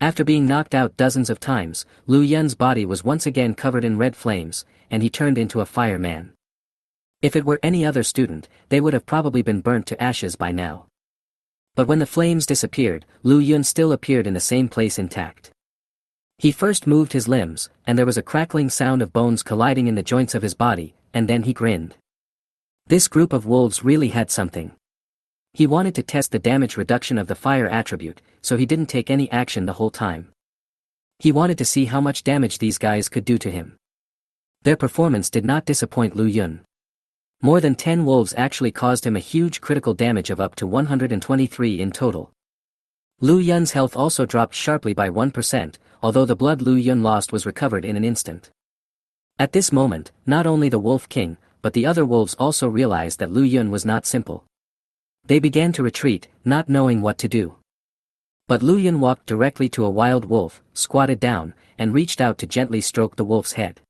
After being knocked out dozens of times, Lu Yun's body was once again covered in red flames, and he turned into a fireman. If it were any other student, they would have probably been burnt to ashes by now. But when the flames disappeared, Lu Yun still appeared in the same place intact. He first moved his limbs, and there was a crackling sound of bones colliding in the joints of his body, and then he grinned. This group of wolves really had something. He wanted to test the damage reduction of the fire attribute, so he didn't take any action the whole time. He wanted to see how much damage these guys could do to him. Their performance did not disappoint Lu Yun. More than 10 wolves actually caused him a huge critical damage of up to 123 in total. Lu Yun's health also dropped sharply by 1%, although the blood Lu Yun lost was recovered in an instant. At this moment, not only the Wolf King, but the other wolves also realized that Lu Yun was not simple. They began to retreat, not knowing what to do. But Lu Yun walked directly to a wild wolf, squatted down, and reached out to gently stroke the wolf's head.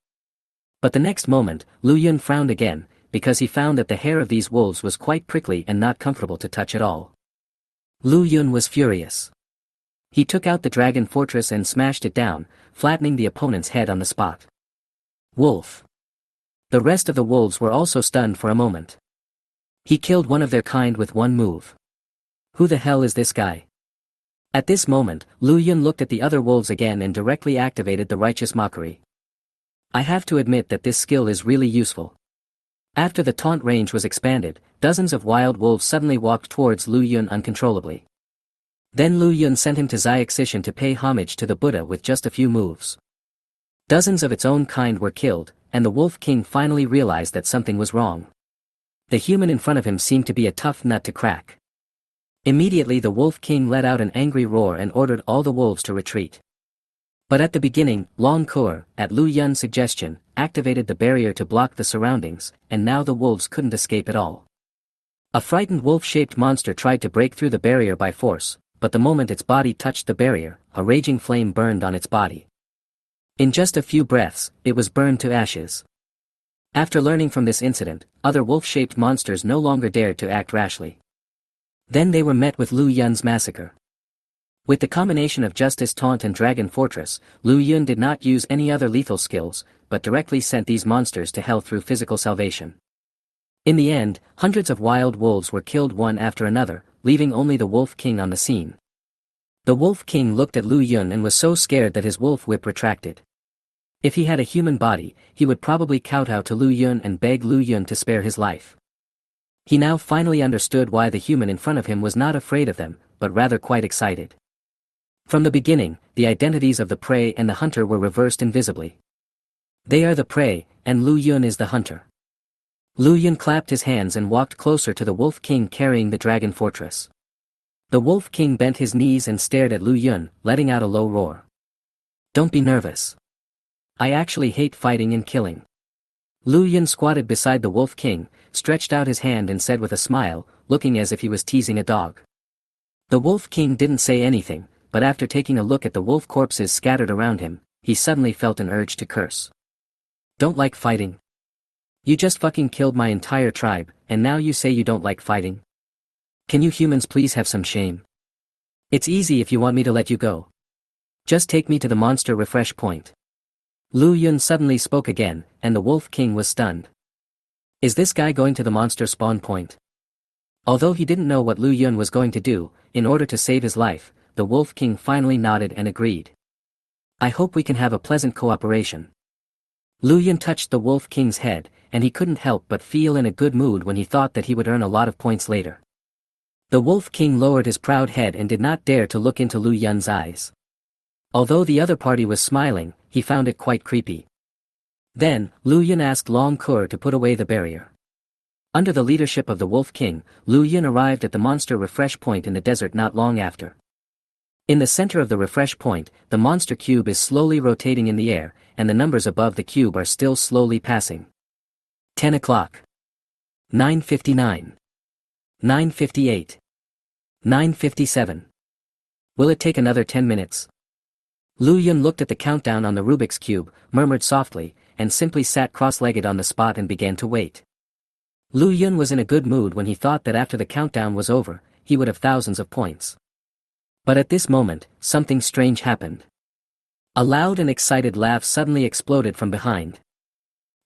But the next moment, Lu Yun frowned again, because he found that the hair of these wolves was quite prickly and not comfortable to touch at all. Lu Yun was furious. He took out the dragon fortress and smashed it down, flattening the opponent's head on the spot. Wolf. The rest of the wolves were also stunned for a moment. He killed one of their kind with one move. Who the hell is this guy? At this moment, Lu Yun looked at the other wolves again and directly activated the righteous mockery. I have to admit that this skill is really useful. After the taunt range was expanded, dozens of wild wolves suddenly walked towards Lu Yun uncontrollably. Then Lu Yun sent him to Xiaxishan to pay homage to the Buddha with just a few moves. Dozens of its own kind were killed, and the Wolf King finally realized that something was wrong. The human in front of him seemed to be a tough nut to crack. Immediately the Wolf King let out an angry roar and ordered all the wolves to retreat. But at the beginning, Long Kur, at Lu Yun's suggestion, activated the barrier to block the surroundings, and now the wolves couldn't escape at all. A frightened wolf-shaped monster tried to break through the barrier by force, but the moment its body touched the barrier, a raging flame burned on its body. In just a few breaths, it was burned to ashes. After learning from this incident, other wolf-shaped monsters no longer dared to act rashly. Then they were met with Lu Yun's massacre. With the combination of Justice Taunt and Dragon Fortress, Lu Yun did not use any other lethal skills, but directly sent these monsters to hell through physical salvation. In the end, hundreds of wild wolves were killed one after another, leaving only the Wolf King on the scene. The Wolf King looked at Lu Yun and was so scared that his wolf whip retracted. If he had a human body, he would probably kowtow to Lu Yun and beg Lu Yun to spare his life. He now finally understood why the human in front of him was not afraid of them, but rather quite excited. From the beginning, the identities of the prey and the hunter were reversed invisibly. They are the prey, and Lu Yun is the hunter. Lu Yun clapped his hands and walked closer to the Wolf King carrying the Dragon Fortress. The Wolf King bent his knees and stared at Lu Yun, letting out a low roar. Don't be nervous. I actually hate fighting and killing. Lu Yun squatted beside the Wolf King, stretched out his hand and said with a smile, looking as if he was teasing a dog. The Wolf King didn't say anything, but after taking a look at the wolf corpses scattered around him, he suddenly felt an urge to curse. Don't like fighting? You just fucking killed my entire tribe, and now you say you don't like fighting? Can you humans please have some shame? It's easy if you want me to let you go. Just take me to the monster refresh point. Lu Yun suddenly spoke again, and the Wolf King was stunned. Is this guy going to the monster spawn point? Although he didn't know what Lu Yun was going to do, in order to save his life, the Wolf King finally nodded and agreed. I hope we can have a pleasant cooperation. Lu Yun touched the Wolf King's head, and he couldn't help but feel in a good mood when he thought that he would earn a lot of points later. The Wolf King lowered his proud head and did not dare to look into Lu Yun's eyes. Although the other party was smiling, he found it quite creepy. Then, Lu Yun asked Long Kur to put away the barrier. Under the leadership of the Wolf King, Lu Yun arrived at the monster refresh point in the desert not long after. In the center of the refresh point, the monster cube is slowly rotating in the air, and the numbers above the cube are still slowly passing. 10 o'clock. 9:59. 9:58. 9:57. Will it take another 10 minutes? Lu Yun looked at the countdown on the Rubik's Cube, murmured softly, and simply sat cross-legged on the spot and began to wait. Lu Yun was in a good mood when he thought that after the countdown was over, he would have thousands of points. But at this moment, something strange happened. A loud and excited laugh suddenly exploded from behind.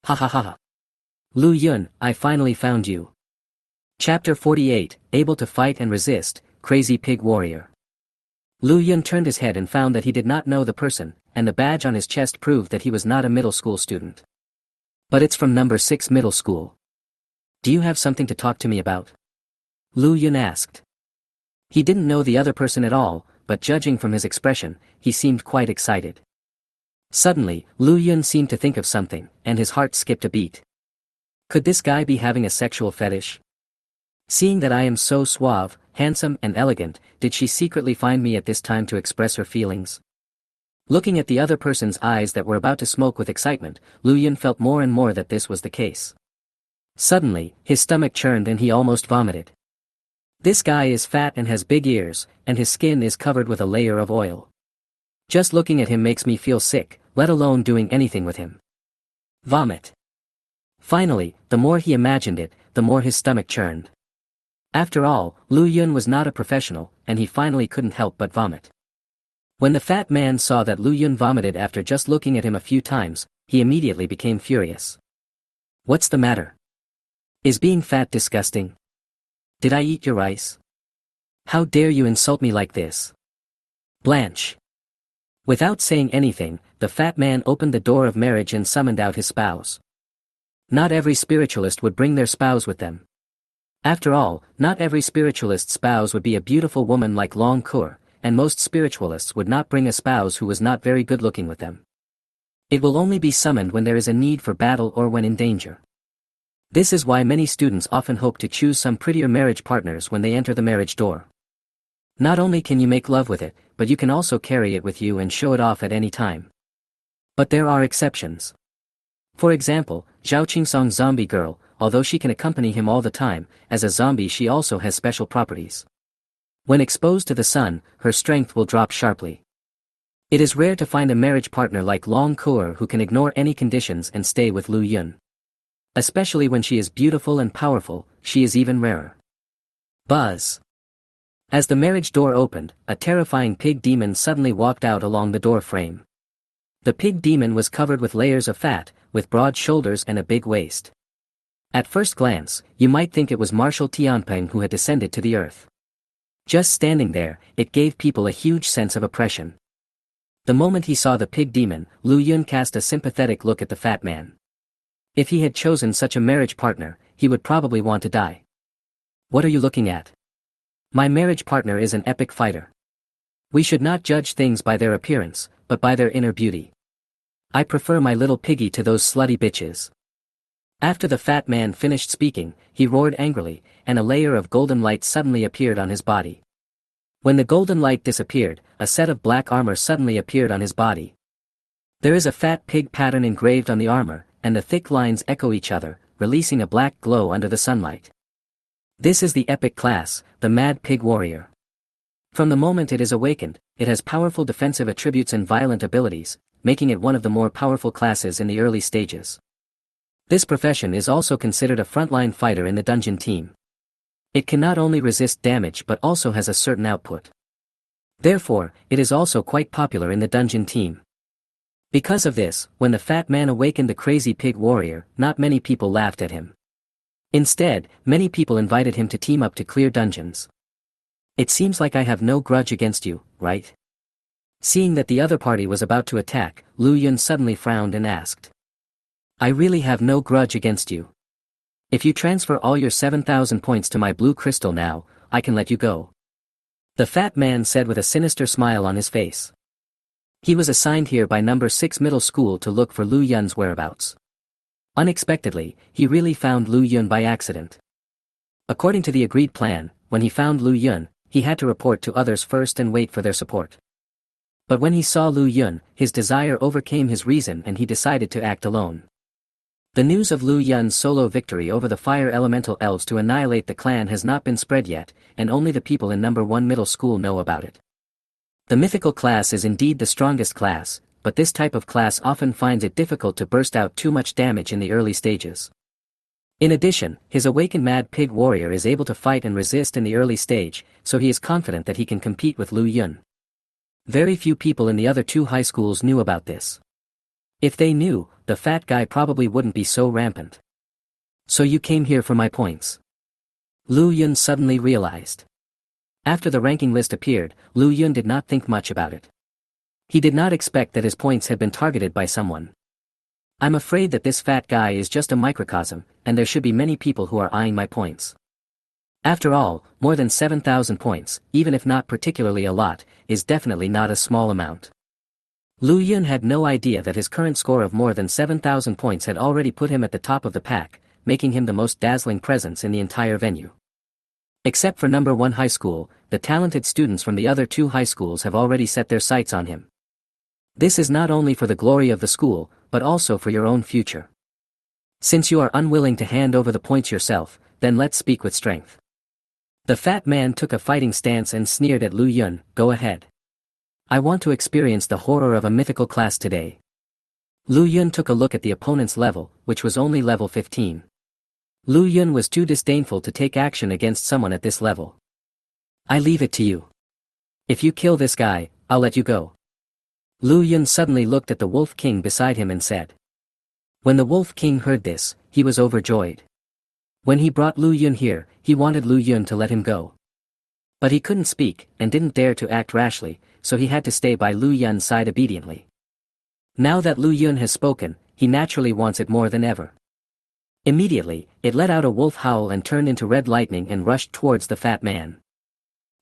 Ha ha ha ha. Lu Yun, I finally found you. Chapter 48, Able to Fight and Resist, Crazy Pig Warrior. Lu Yun turned his head and found that he did not know the person, and the badge on his chest proved that he was not a middle school student. But it's from number 6 middle school. Do you have something to talk to me about? Lu Yun asked. He didn't know the other person at all, but judging from his expression, he seemed quite excited. Suddenly, Lu Yun seemed to think of something, and his heart skipped a beat. Could this guy be having a sexual fetish? Seeing that I am so suave, handsome and elegant, did she secretly find me at this time to express her feelings? Looking at the other person's eyes that were about to smoke with excitement, Lu Yun felt more and more that this was the case. Suddenly, his stomach churned and he almost vomited. This guy is fat and has big ears, and his skin is covered with a layer of oil. Just looking at him makes me feel sick, let alone doing anything with him. Vomit. Finally, the more he imagined it, the more his stomach churned. After all, Lu Yun was not a professional, and he finally couldn't help but vomit. When the fat man saw that Lu Yun vomited after just looking at him a few times, he immediately became furious. What's the matter? Is being fat disgusting? Did I eat your rice? How dare you insult me like this? Blanche. Without saying anything, the fat man opened the door of marriage and summoned out his spouse. Not every spiritualist would bring their spouse with them. After all, not every spiritualist's spouse would be a beautiful woman like Long Kur, and most spiritualists would not bring a spouse who was not very good looking with them. It will only be summoned when there is a need for battle or when in danger. This is why many students often hope to choose some prettier marriage partners when they enter the marriage door. Not only can you make love with it, but you can also carry it with you and show it off at any time. But there are exceptions. For example, Zhao Qingsong's zombie girl, although she can accompany him all the time, as a zombie she also has special properties. When exposed to the sun, her strength will drop sharply. It is rare to find a marriage partner like Long Kur who can ignore any conditions and stay with Lu Yun. Especially when she is beautiful and powerful, she is even rarer. Buzz. As the marriage door opened, a terrifying pig demon suddenly walked out along the door frame. The pig demon was covered with layers of fat, with broad shoulders and a big waist. At first glance, you might think it was Marshal Tianping who had descended to the earth. Just standing there, it gave people a huge sense of oppression. The moment he saw the pig demon, Lu Yun cast a sympathetic look at the fat man. If he had chosen such a marriage partner, he would probably want to die. What are you looking at? My marriage partner is an epic fighter. We should not judge things by their appearance, but by their inner beauty. I prefer my little piggy to those slutty bitches. After the fat man finished speaking, he roared angrily, and a layer of golden light suddenly appeared on his body. When the golden light disappeared, a set of black armor suddenly appeared on his body. There is a fat pig pattern engraved on the armor, and the thick lines echo each other, releasing a black glow under the sunlight. This is the epic class, the Mad Pig Warrior. From the moment it is awakened, it has powerful defensive attributes and violent abilities, making it one of the more powerful classes in the early stages. This profession is also considered a frontline fighter in the dungeon team. It can not only resist damage but also has a certain output. Therefore, it is also quite popular in the dungeon team. Because of this, when the fat man awakened the crazy pig warrior, not many people laughed at him. Instead, many people invited him to team up to clear dungeons. It seems like I have no grudge against you, right? Seeing that the other party was about to attack, Lu Yun suddenly frowned and asked. I really have no grudge against you. If you transfer all your 7,000 points to my blue crystal now, I can let you go. The fat man said with a sinister smile on his face. He was assigned here by number 6 middle school to look for Lu Yun's whereabouts. Unexpectedly, he really found Lu Yun by accident. According to the agreed plan, when he found Lu Yun, he had to report to others first and wait for their support. But when he saw Lu Yun, his desire overcame his reason and he decided to act alone. The news of Lu Yun's solo victory over the fire elemental elves to annihilate the clan has not been spread yet, and only the people in number 1 middle school know about it. The mythical class is indeed the strongest class, but this type of class often finds it difficult to burst out too much damage in the early stages. In addition, his awakened Mad Pig Warrior is able to fight and resist in the early stage, so he is confident that he can compete with Lu Yun. Very few people in the other two high schools knew about this. If they knew, the fat guy probably wouldn't be so rampant. So you came here for my points? Lu Yun suddenly realized. After the ranking list appeared, Lu Yun did not think much about it. He did not expect that his points had been targeted by someone. I'm afraid that this fat guy is just a microcosm, and there should be many people who are eyeing my points. After all, more than 7,000 points, even if not particularly a lot, is definitely not a small amount. Lu Yun had no idea that his current score of more than 7,000 points had already put him at the top of the pack, making him the most dazzling presence in the entire venue. Except for number 1 high school, the talented students from the other two high schools have already set their sights on him. This is not only for the glory of the school, but also for your own future. Since you are unwilling to hand over the points yourself, then let's speak with strength. The fat man took a fighting stance and sneered at Lu Yun. Go ahead. I want to experience the horror of a mythical class today. Lu Yun took a look at the opponent's level, which was only level 15. Lu Yun was too disdainful to take action against someone at this level. I leave it to you. If you kill this guy, I'll let you go. Lu Yun suddenly looked at the Wolf King beside him and said. When the Wolf King heard this, he was overjoyed. When he brought Lu Yun here, he wanted Lu Yun to let him go. But he couldn't speak, and didn't dare to act rashly, so he had to stay by Lu Yun's side obediently. Now that Lu Yun has spoken, he naturally wants it more than ever. Immediately, it let out a wolf howl and turned into red lightning and rushed towards the fat man.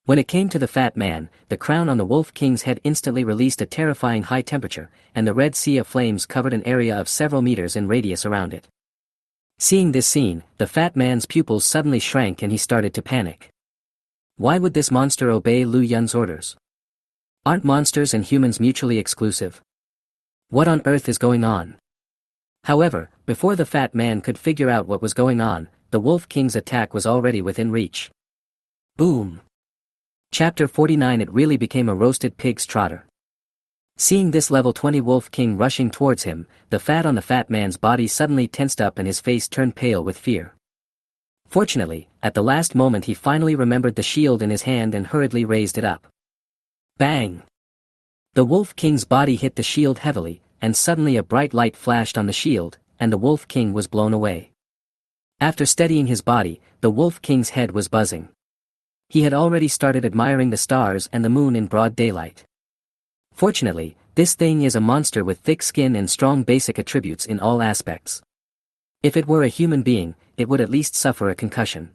When it came to the fat man, the crown on the Wolf King's head instantly released a terrifying high temperature, and the red sea of flames covered an area of several meters in radius around it. Seeing this scene, the fat man's pupils suddenly shrank and he started to panic. Why would this monster obey Lu Yun's orders? Aren't monsters and humans mutually exclusive? What on earth is going on? However, before the fat man could figure out what was going on, the Wolf King's attack was already within reach. Boom! Chapter 49. It really became a roasted pig's trotter. Seeing this level 20 Wolf King rushing towards him, the fat on the fat man's body suddenly tensed up and his face turned pale with fear. Fortunately, at the last moment he finally remembered the shield in his hand and hurriedly raised it up. Bang! The Wolf King's body hit the shield heavily, and suddenly a bright light flashed on the shield, and the Wolf King was blown away. After steadying his body, the Wolf King's head was buzzing. He had already started admiring the stars and the moon in broad daylight. Fortunately, this thing is a monster with thick skin and strong basic attributes in all aspects. If it were a human being, it would at least suffer a concussion.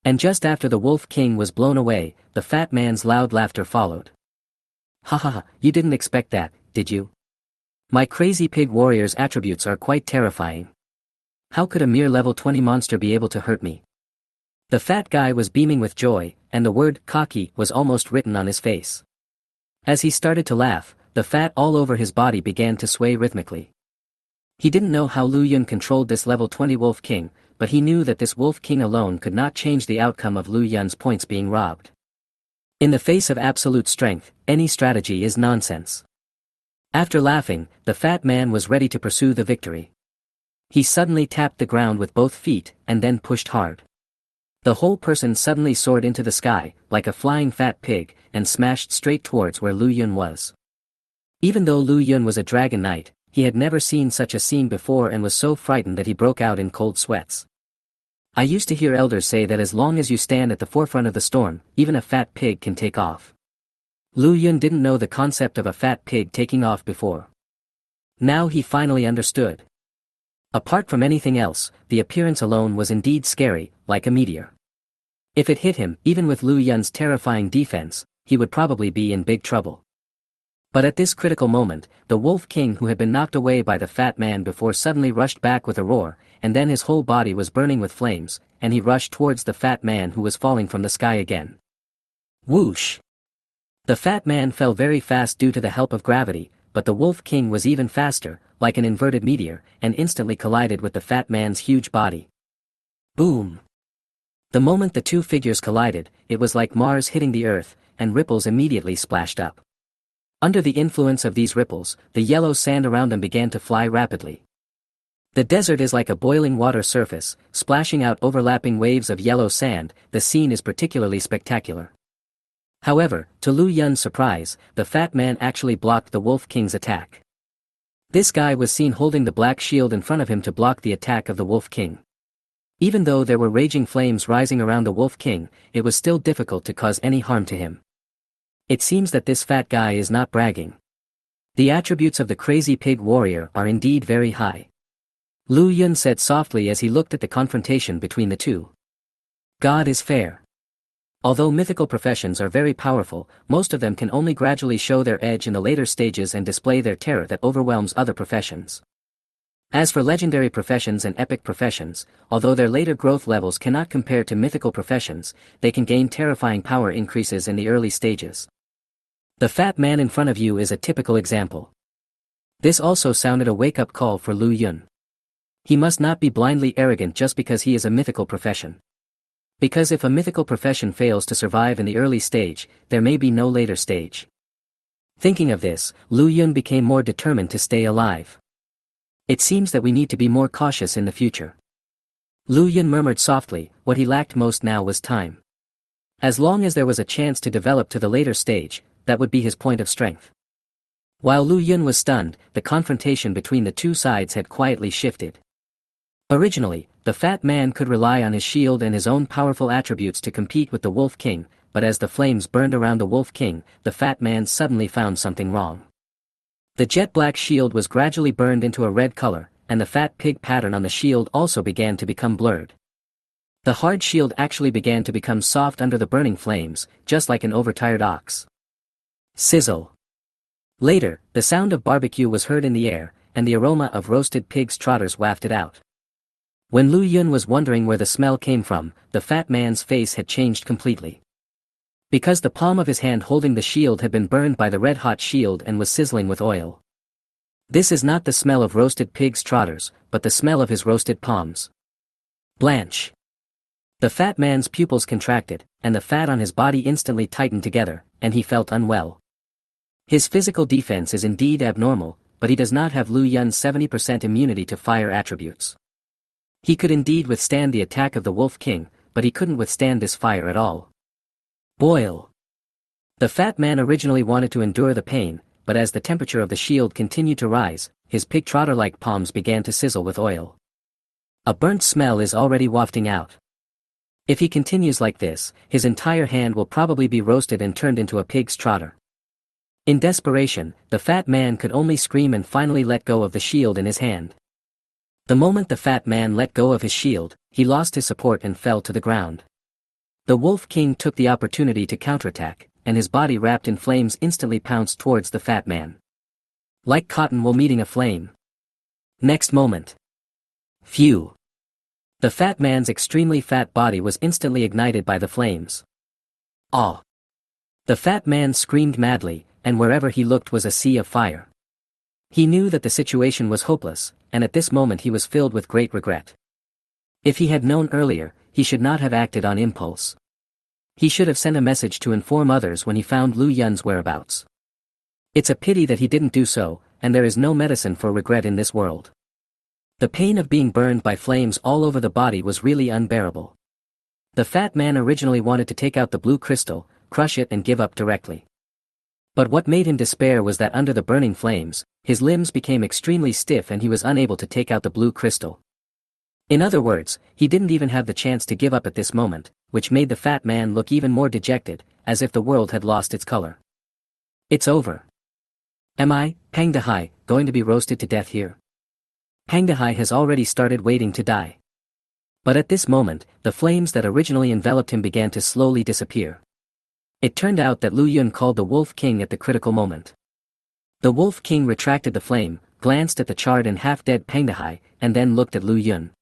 And just after the Wolf King was blown away, the fat man's loud laughter followed. Ha ha ha, you didn't expect that, did you? My crazy pig warrior's attributes are quite terrifying. How could a mere level 20 monster be able to hurt me? The fat guy was beaming with joy, and the word cocky was almost written on his face. As he started to laugh, the fat all over his body began to sway rhythmically. He didn't know how Lu Yun controlled this level 20 Wolf King, but he knew that this Wolf King alone could not change the outcome of Lu Yun's points being robbed. In the face of absolute strength, any strategy is nonsense. After laughing, the fat man was ready to pursue the victory. He suddenly tapped the ground with both feet, and then pushed hard. The whole person suddenly soared into the sky, like a flying fat pig, and smashed straight towards where Lu Yun was. Even though Lu Yun was a dragon knight, he had never seen such a scene before and was so frightened that he broke out in cold sweats. I used to hear elders say that as long as you stand at the forefront of the storm, even a fat pig can take off. Lu Yun didn't know the concept of a fat pig taking off before. Now he finally understood. Apart from anything else, the appearance alone was indeed scary, like a meteor. If it hit him, even with Lu Yun's terrifying defense, he would probably be in big trouble. But at this critical moment, the Wolf King who had been knocked away by the fat man before suddenly rushed back with a roar, and then his whole body was burning with flames, and he rushed towards the fat man who was falling from the sky again. Whoosh! The fat man fell very fast due to the help of gravity, but the Wolf King was even faster, like an inverted meteor, and instantly collided with the fat man's huge body. Boom! The moment the two figures collided, it was like Mars hitting the Earth, and ripples immediately splashed up. Under the influence of these ripples, the yellow sand around them began to fly rapidly. The desert is like a boiling water surface, splashing out overlapping waves of yellow sand. The scene is particularly spectacular. However, to Lu Yun's surprise, the fat man actually blocked the Wolf King's attack. This guy was seen holding the black shield in front of him to block the attack of the Wolf King. Even though there were raging flames rising around the Wolf King, it was still difficult to cause any harm to him. It seems that this fat guy is not bragging. The attributes of the crazy pig warrior are indeed very high. Lu Yun said softly as he looked at the confrontation between the two. God is fair. Although mythical professions are very powerful, most of them can only gradually show their edge in the later stages and display their terror that overwhelms other professions. As for legendary professions and epic professions, although their later growth levels cannot compare to mythical professions, they can gain terrifying power increases in the early stages. The fat man in front of you is a typical example. This also sounded a wake-up call for Lu Yun. He must not be blindly arrogant just because he is a mythical profession. Because if a mythical profession fails to survive in the early stage, there may be no later stage. Thinking of this, Lu Yun became more determined to stay alive. It seems that we need to be more cautious in the future. Lu Yun murmured softly, what he lacked most now was time. As long as there was a chance to develop to the later stage, that would be his point of strength. While Lu Yun was stunned, the confrontation between the two sides had quietly shifted. Originally, the fat man could rely on his shield and his own powerful attributes to compete with the Wolf King, but as the flames burned around the Wolf King, the fat man suddenly found something wrong. The jet black shield was gradually burned into a red color, and the fat pig pattern on the shield also began to become blurred. The hard shield actually began to become soft under the burning flames, just like an overtired ox. Sizzle. Later, the sound of barbecue was heard in the air, and the aroma of roasted pig's trotters wafted out. When Lu Yun was wondering where the smell came from, the fat man's face had changed completely. Because the palm of his hand holding the shield had been burned by the red-hot shield and was sizzling with oil. This is not the smell of roasted pig's trotters, but the smell of his roasted palms. Blanche. The fat man's pupils contracted, and the fat on his body instantly tightened together, and he felt unwell. His physical defense is indeed abnormal, but he does not have Lu Yun's 70% immunity to fire attributes. He could indeed withstand the attack of the Wolf King, but he couldn't withstand this fire at all. Boil. The fat man originally wanted to endure the pain, but as the temperature of the shield continued to rise, his pig trotter-like palms began to sizzle with oil. A burnt smell is already wafting out. If he continues like this, his entire hand will probably be roasted and turned into a pig's trotter. In desperation, the fat man could only scream and finally let go of the shield in his hand. The moment the fat man let go of his shield, he lost his support and fell to the ground. The Wolf King took the opportunity to counterattack, and his body wrapped in flames instantly pounced towards the fat man. Like cotton wool meeting a flame. Next moment. Phew. The fat man's extremely fat body was instantly ignited by the flames. Ah! The fat man screamed madly, and wherever he looked was a sea of fire. He knew that the situation was hopeless, and at this moment he was filled with great regret. If he had known earlier, he should not have acted on impulse. He should have sent a message to inform others when he found Lu Yun's whereabouts. It's a pity that he didn't do so, and there is no medicine for regret in this world. The pain of being burned by flames all over the body was really unbearable. The fat man originally wanted to take out the blue crystal, crush it and give up directly. But what made him despair was that under the burning flames, his limbs became extremely stiff and he was unable to take out the blue crystal. In other words, he didn't even have the chance to give up at this moment, which made the fat man look even more dejected, as if the world had lost its color. It's over. Am I, Pang Dehai, going to be roasted to death here? Pang Dehai has already started waiting to die. But at this moment, the flames that originally enveloped him began to slowly disappear. It turned out that Lu Yun called the Wolf King at the critical moment. The Wolf King retracted the flame, glanced at the charred and half-dead Pang Dehai, and then looked at Lu Yun.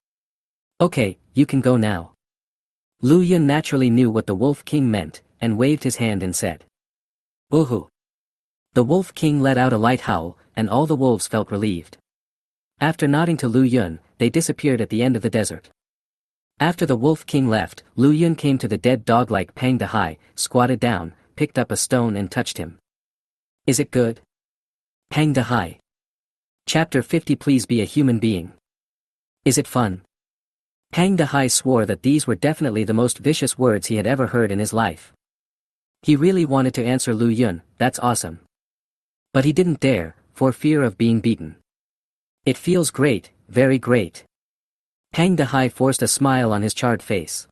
Okay, you can go now. Lu Yun naturally knew what the Wolf King meant, and waved his hand and said. Woohoo! The Wolf King let out a light howl, and all the wolves felt relieved. After nodding to Lu Yun, they disappeared at the end of the desert. After the Wolf King left, Lu Yun came to the dead dog-like Pang Dehai, squatted down, picked up a stone and touched him. Is it good? Pang Dahai. Chapter 50. Please be a human being. Is it fun? Pang Dahai swore that these were definitely the most vicious words he had ever heard in his life. He really wanted to answer Lu Yun, that's awesome. But he didn't dare, for fear of being beaten. It feels great, very great. Pang Dahai forced a smile on his charred face.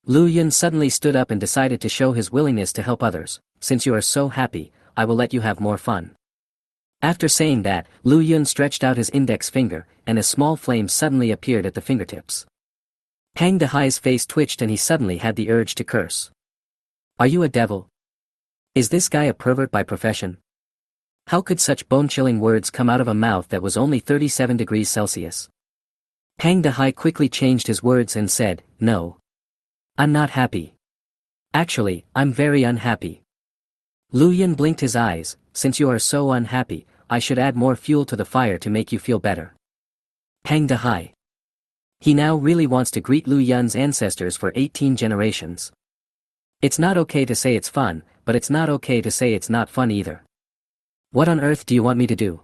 Lu Yun suddenly stood up and decided to show his willingness to help others. Since you are so happy, I will let you have more fun. After saying that, Lu Yun stretched out his index finger, and a small flame suddenly appeared at the fingertips. Pang Dahai's face twitched and he suddenly had the urge to curse. Are you a devil? Is this guy a pervert by profession? How could such bone-chilling words come out of a mouth that was only 37 degrees Celsius? Pang Dahai quickly changed his words and said, no. I'm not happy. Actually, I'm very unhappy. Lu Yun blinked his eyes. Since you are so unhappy, I should add more fuel to the fire to make you feel better. Pang Dahai. He now really wants to greet Lu Yun's ancestors for 18 generations. It's not okay to say it's fun, but it's not okay to say it's not fun either. What on earth do you want me to do?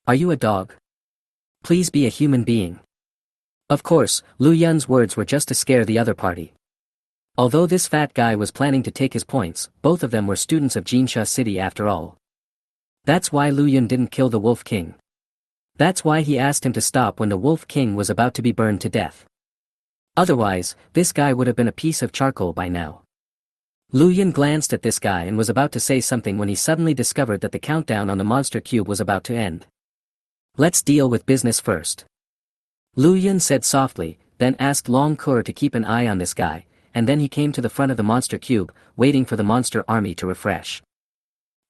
Are you a dog? Please be a human being. Of course, Lu Yun's words were just to scare the other party. Although this fat guy was planning to take his points, both of them were students of Jinsha City after all. That's why Lu Yun didn't kill the Wolf King. That's why he asked him to stop when the Wolf King was about to be burned to death. Otherwise, this guy would have been a piece of charcoal by now. Lu Yun glanced at this guy and was about to say something when he suddenly discovered that the countdown on the monster cube was about to end. Let's deal with business first. Lu Yun said softly, then asked Long Kur to keep an eye on this guy, and then he came to the front of the monster cube, waiting for the monster army to refresh.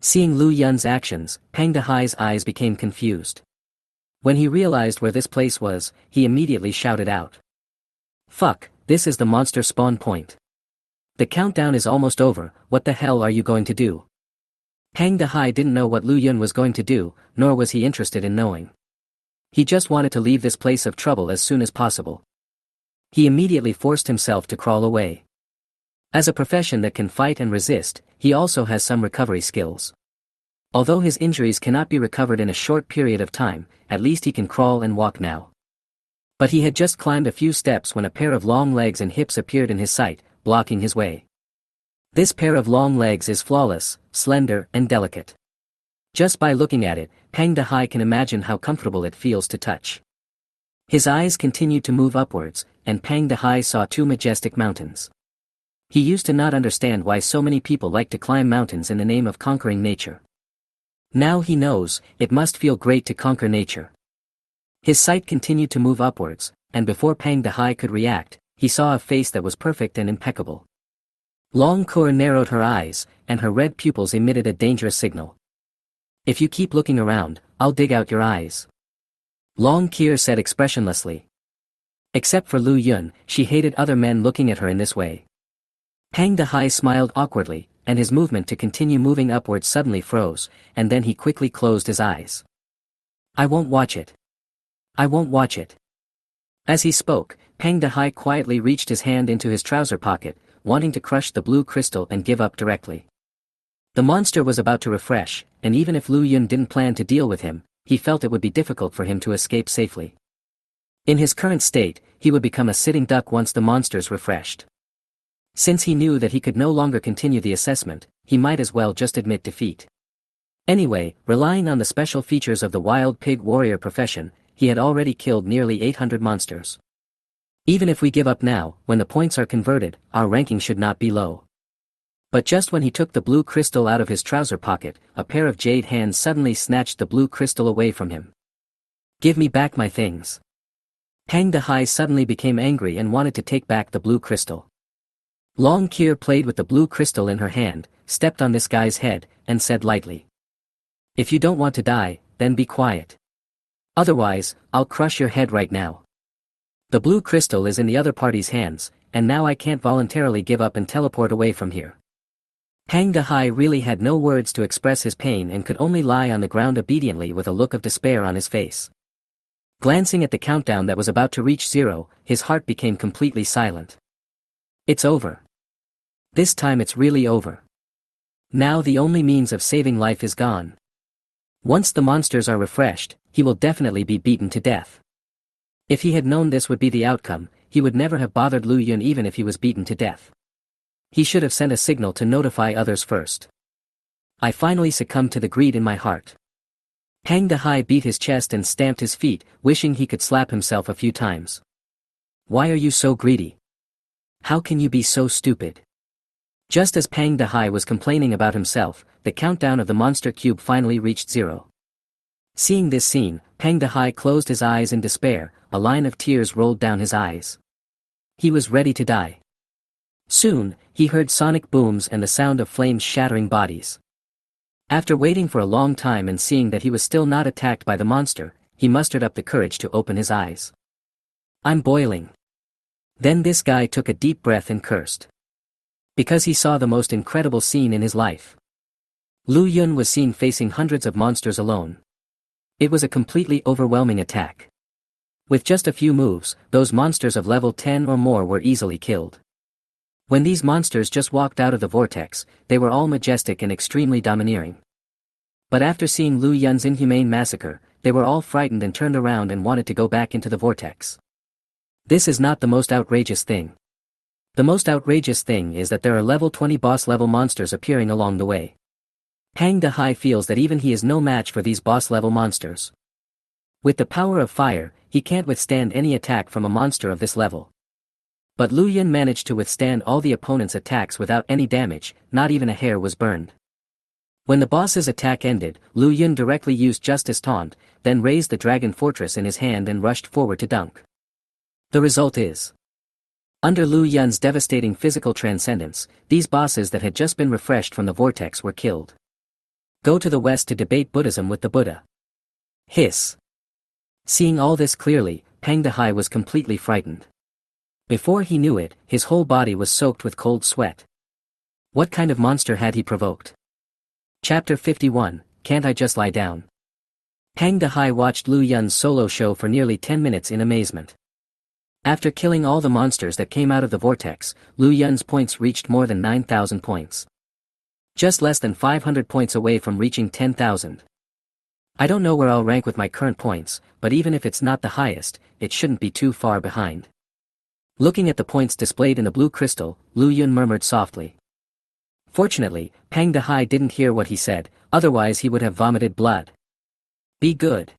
Seeing Lu Yun's actions, Pang Dahai's eyes became confused. When he realized where this place was, he immediately shouted out. Fuck, this is the monster spawn point. The countdown is almost over, what the hell are you going to do? Pang Dahai didn't know what Lu Yun was going to do, nor was he interested in knowing. He just wanted to leave this place of trouble as soon as possible. He immediately forced himself to crawl away. As a profession that can fight and resist, he also has some recovery skills. Although his injuries cannot be recovered in a short period of time, at least he can crawl and walk now. But he had just climbed a few steps when a pair of long legs and hips appeared in his sight, blocking his way. This pair of long legs is flawless, slender, and delicate. Just by looking at it, Pang Dahai can imagine how comfortable it feels to touch. His eyes continued to move upwards, and Pang Dahai saw two majestic mountains. He used to not understand why so many people like to climb mountains in the name of conquering nature. Now he knows, it must feel great to conquer nature. His sight continued to move upwards, and before Pang Dahai could react, he saw a face that was perfect and impeccable. Long Kur narrowed her eyes, and her red pupils emitted a dangerous signal. If you keep looking around, I'll dig out your eyes. Long Kur said expressionlessly. Except for Lu Yun, she hated other men looking at her in this way. Pang Dahai smiled awkwardly, and his movement to continue moving upwards suddenly froze, and then he quickly closed his eyes. I won't watch it. I won't watch it. As he spoke, Pang Dahai quietly reached his hand into his trouser pocket, wanting to crush the blue crystal and give up directly. The monster was about to refresh, and even if Lu Yun didn't plan to deal with him, he felt it would be difficult for him to escape safely. In his current state, he would become a sitting duck once the monsters refreshed. Since he knew that he could no longer continue the assessment, he might as well just admit defeat. Anyway, relying on the special features of the wild pig warrior profession, he had already killed nearly 800 monsters. Even if we give up now, when the points are converted, our ranking should not be low. But just when he took the blue crystal out of his trouser pocket, a pair of jade hands suddenly snatched the blue crystal away from him. Give me back my things. Pang Dahai suddenly became angry and wanted to take back the blue crystal. Long Kur played with the blue crystal in her hand, stepped on this guy's head, and said lightly. If you don't want to die, then be quiet. Otherwise, I'll crush your head right now. The blue crystal is in the other party's hands, and now I can't voluntarily give up and teleport away from here. Pang Dahai really had no words to express his pain and could only lie on the ground obediently with a look of despair on his face. Glancing at the countdown that was about to reach 0, his heart became completely silent. It's over. This time it's really over. Now the only means of saving life is gone. Once the monsters are refreshed, he will definitely be beaten to death. If he had known this would be the outcome, he would never have bothered Lu Yun even if he was beaten to death. He should have sent a signal to notify others first. I finally succumbed to the greed in my heart. Pang Dehai beat his chest and stamped his feet, wishing he could slap himself a few times. Why are you so greedy? How can you be so stupid? Just as Pang Dehai was complaining about himself, the countdown of the monster cube finally reached 0. Seeing this scene, Pang Dehai closed his eyes in despair, a line of tears rolled down his eyes. He was ready to die. Soon, he heard sonic booms and the sound of flames shattering bodies. After waiting for a long time and seeing that he was still not attacked by the monster, he mustered up the courage to open his eyes. I'm boiling. Then this guy took a deep breath and cursed. Because he saw the most incredible scene in his life. Lu Yun was seen facing hundreds of monsters alone. It was a completely overwhelming attack. With just a few moves, those monsters of level 10 or more were easily killed. When these monsters just walked out of the vortex, they were all majestic and extremely domineering. But after seeing Lu Yun's inhumane massacre, they were all frightened and turned around and wanted to go back into the vortex. This is not the most outrageous thing. The most outrageous thing is that there are level 20 boss level monsters appearing along the way. Pang Dehai feels that even he is no match for these boss level monsters. With the power of fire, he can't withstand any attack from a monster of this level. But Lu Yun managed to withstand all the opponent's attacks without any damage, not even a hair was burned. When the boss's attack ended, Lu Yun directly used Justice Taunt, then raised the Dragon Fortress in his hand and rushed forward to dunk. The result is, under Lu Yun's devastating physical transcendence, these bosses that had just been refreshed from the vortex were killed. Go to the west to debate Buddhism with the Buddha. Hiss. Seeing all this clearly, Pang Dehai was completely frightened. Before he knew it, his whole body was soaked with cold sweat. What kind of monster had he provoked? Chapter 51, Can't I Just Lie Down? Pang Dehai watched Lu Yun's solo show for nearly 10 minutes in amazement. After killing all the monsters that came out of the vortex, Lu Yun's points reached more than 9,000 points. Just less than 500 points away from reaching 10,000. I don't know where I'll rank with my current points, but even if it's not the highest, it shouldn't be too far behind. Looking at the points displayed in the blue crystal, Lu Yun murmured softly. Fortunately, Pang Dehai didn't hear what he said, otherwise he would have vomited blood. Be good.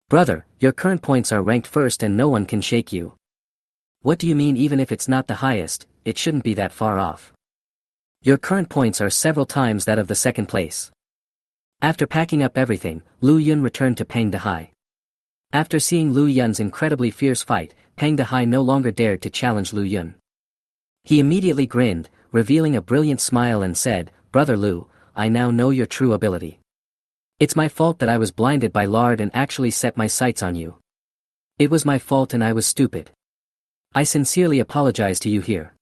Brother, your current points are ranked first and no one can shake you. What do you mean even if it's not the highest, it shouldn't be that far off. Your current points are several times that of the second place. After packing up everything, Lu Yun returned to Pang Dehai. After seeing Lu Yun's incredibly fierce fight, Pang Dehai no longer dared to challenge Lu Yun. He immediately grinned, revealing a brilliant smile and said, Brother Lu, I now know your true ability. It's my fault that I was blinded by lard and actually set my sights on you. It was my fault and I was stupid. I sincerely apologize to you here.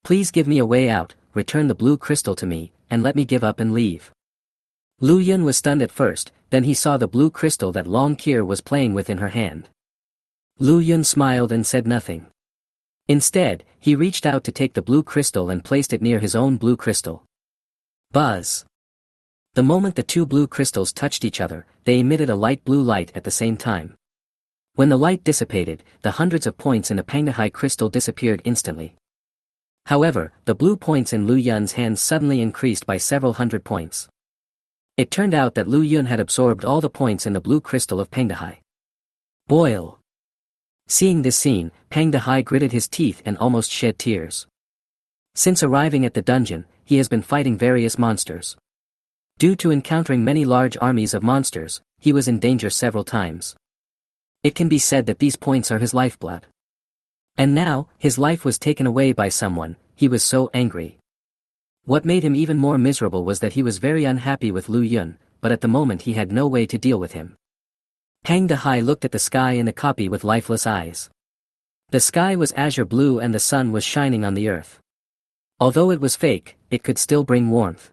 Please give me a way out, return the blue crystal to me, and let me give up and leave. Lu Yun was stunned at first, then he saw the blue crystal that Long Kier was playing with in her hand. Lu Yun smiled and said nothing. Instead, he reached out to take the blue crystal and placed it near his own blue crystal. Buzz. The moment the two blue crystals touched each other, they emitted a light blue light at the same time. When the light dissipated, the hundreds of points in the Pang Dehai crystal disappeared instantly. However, the blue points in Lu Yun's hands suddenly increased by several hundred points. It turned out that Lu Yun had absorbed all the points in the blue crystal of Pang Dehai. Boil. Seeing this scene, Pang Dehai gritted his teeth and almost shed tears. Since arriving at the dungeon, he has been fighting various monsters. Due to encountering many large armies of monsters, he was in danger several times. It can be said that these points are his lifeblood. And now, his life was taken away by someone, he was so angry. What made him even more miserable was that he was very unhappy with Lu Yun, but at the moment he had no way to deal with him. Pang Dehai looked at the sky in a copy with lifeless eyes. The sky was azure blue and the sun was shining on the earth. Although it was fake, it could still bring warmth.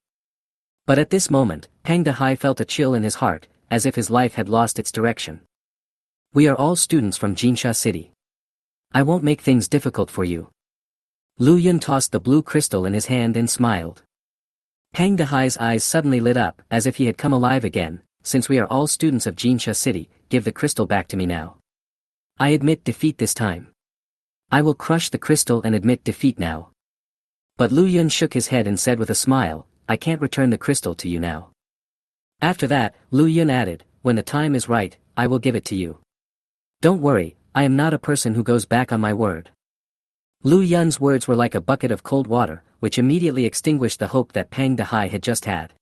But at this moment, Pang Dehai felt a chill in his heart, as if his life had lost its direction. We are all students from Jinsha City. I won't make things difficult for you. Lu Yun tossed the blue crystal in his hand and smiled. Pang Dehai's eyes suddenly lit up, as if he had come alive again. Since we are all students of Jinsha City, give the crystal back to me now. I admit defeat this time. I will crush the crystal and admit defeat now. But Lu Yun shook his head and said with a smile, I can't return the crystal to you now. After that, Lu Yun added, when the time is right, I will give it to you. Don't worry, I am not a person who goes back on my word. Lu Yun's words were like a bucket of cold water, which immediately extinguished the hope that Pang Dehai had just had.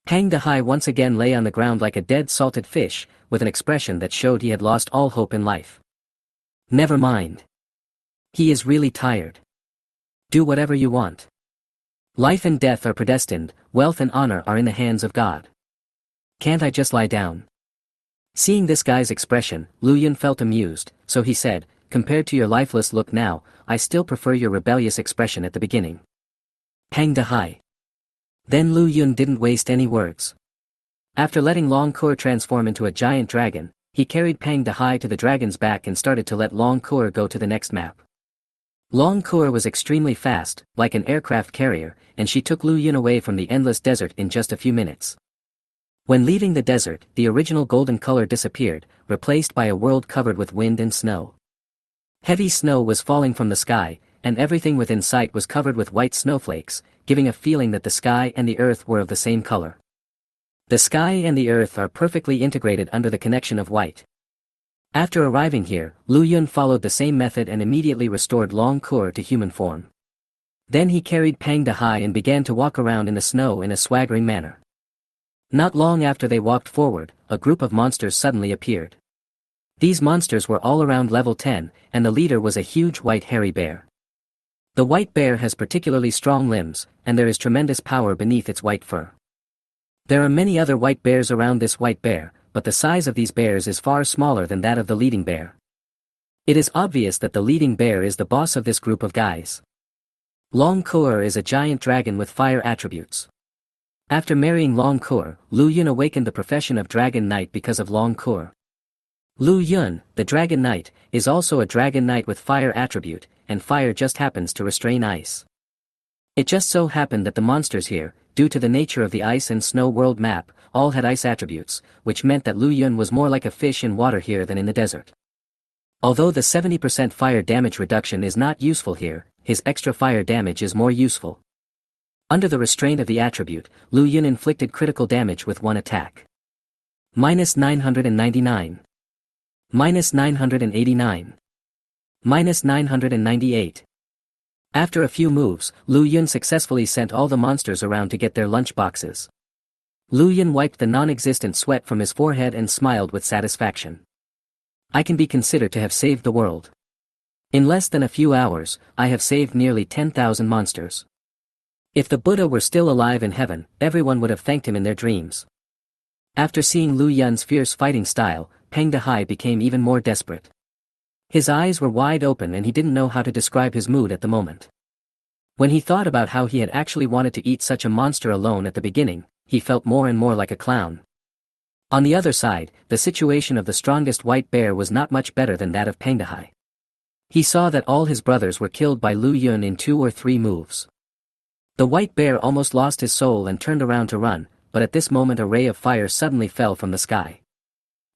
Pang Dehai once again lay on the ground like a dead salted fish, with an expression that showed he had lost all hope in life. Never mind. He is really tired. Do whatever you want. Life and death are predestined, wealth and honor are in the hands of God. Can't I just lie down? Seeing this guy's expression, Lu Yun felt amused, so he said, compared to your lifeless look now, I still prefer your rebellious expression at the beginning. Pang Dehai. Then Lu Yun didn't waste any words. After letting Long Kur transform into a giant dragon, he carried Pang Dehai to the dragon's back and started to let Long Kur go to the next map. Long Kur was extremely fast, like an aircraft carrier, and she took Lu Yun away from the endless desert in just a few minutes. When leaving the desert, the original golden color disappeared, replaced by a world covered with wind and snow. Heavy snow was falling from the sky, and everything within sight was covered with white snowflakes, giving a feeling that the sky and the earth were of the same color. The sky and the earth are perfectly integrated under the connection of white. After arriving here, Lu Yun followed the same method and immediately restored Long Kur to human form. Then he carried Pang Dehai and began to walk around in the snow in a swaggering manner. Not long after they walked forward, a group of monsters suddenly appeared. These monsters were all around level 10, and the leader was a huge white hairy bear. The white bear has particularly strong limbs, and there is tremendous power beneath its white fur. There are many other white bears around this white bear, but the size of these bears is far smaller than that of the leading bear. It is obvious that the leading bear is the boss of this group of guys. Long Kur is a giant dragon with fire attributes. After marrying Long Kur, Lu Yun awakened the profession of Dragon Knight because of Long Kur. Lu Yun, the Dragon Knight, is also a Dragon Knight with fire attribute, and fire just happens to restrain ice. It just so happened that the monsters here, due to the nature of the ice and snow world map, all had ice attributes, which meant that Lu Yun was more like a fish in water here than in the desert. Although the 70% fire damage reduction is not useful here, his extra fire damage is more useful. Under the restraint of the attribute, Lu Yun inflicted critical damage with one attack. -999. -989. -998. After a few moves, Lu Yun successfully sent all the monsters around to get their lunch boxes. Lu Yun wiped the non-existent sweat from his forehead and smiled with satisfaction. I can be considered to have saved the world. In less than a few hours, I have saved nearly 10,000 monsters. If the Buddha were still alive in heaven, everyone would have thanked him in their dreams. After seeing Lu Yun's fierce fighting style, Pang Dehai became even more desperate. His eyes were wide open and he didn't know how to describe his mood at the moment. When he thought about how he had actually wanted to eat such a monster alone at the beginning, he felt more and more like a clown. On the other side, the situation of the strongest white bear was not much better than that of Pang Dehai. He saw that all his brothers were killed by Lu Yun in 2 or 3 moves. The white bear almost lost his soul and turned around to run, but at this moment a ray of fire suddenly fell from the sky.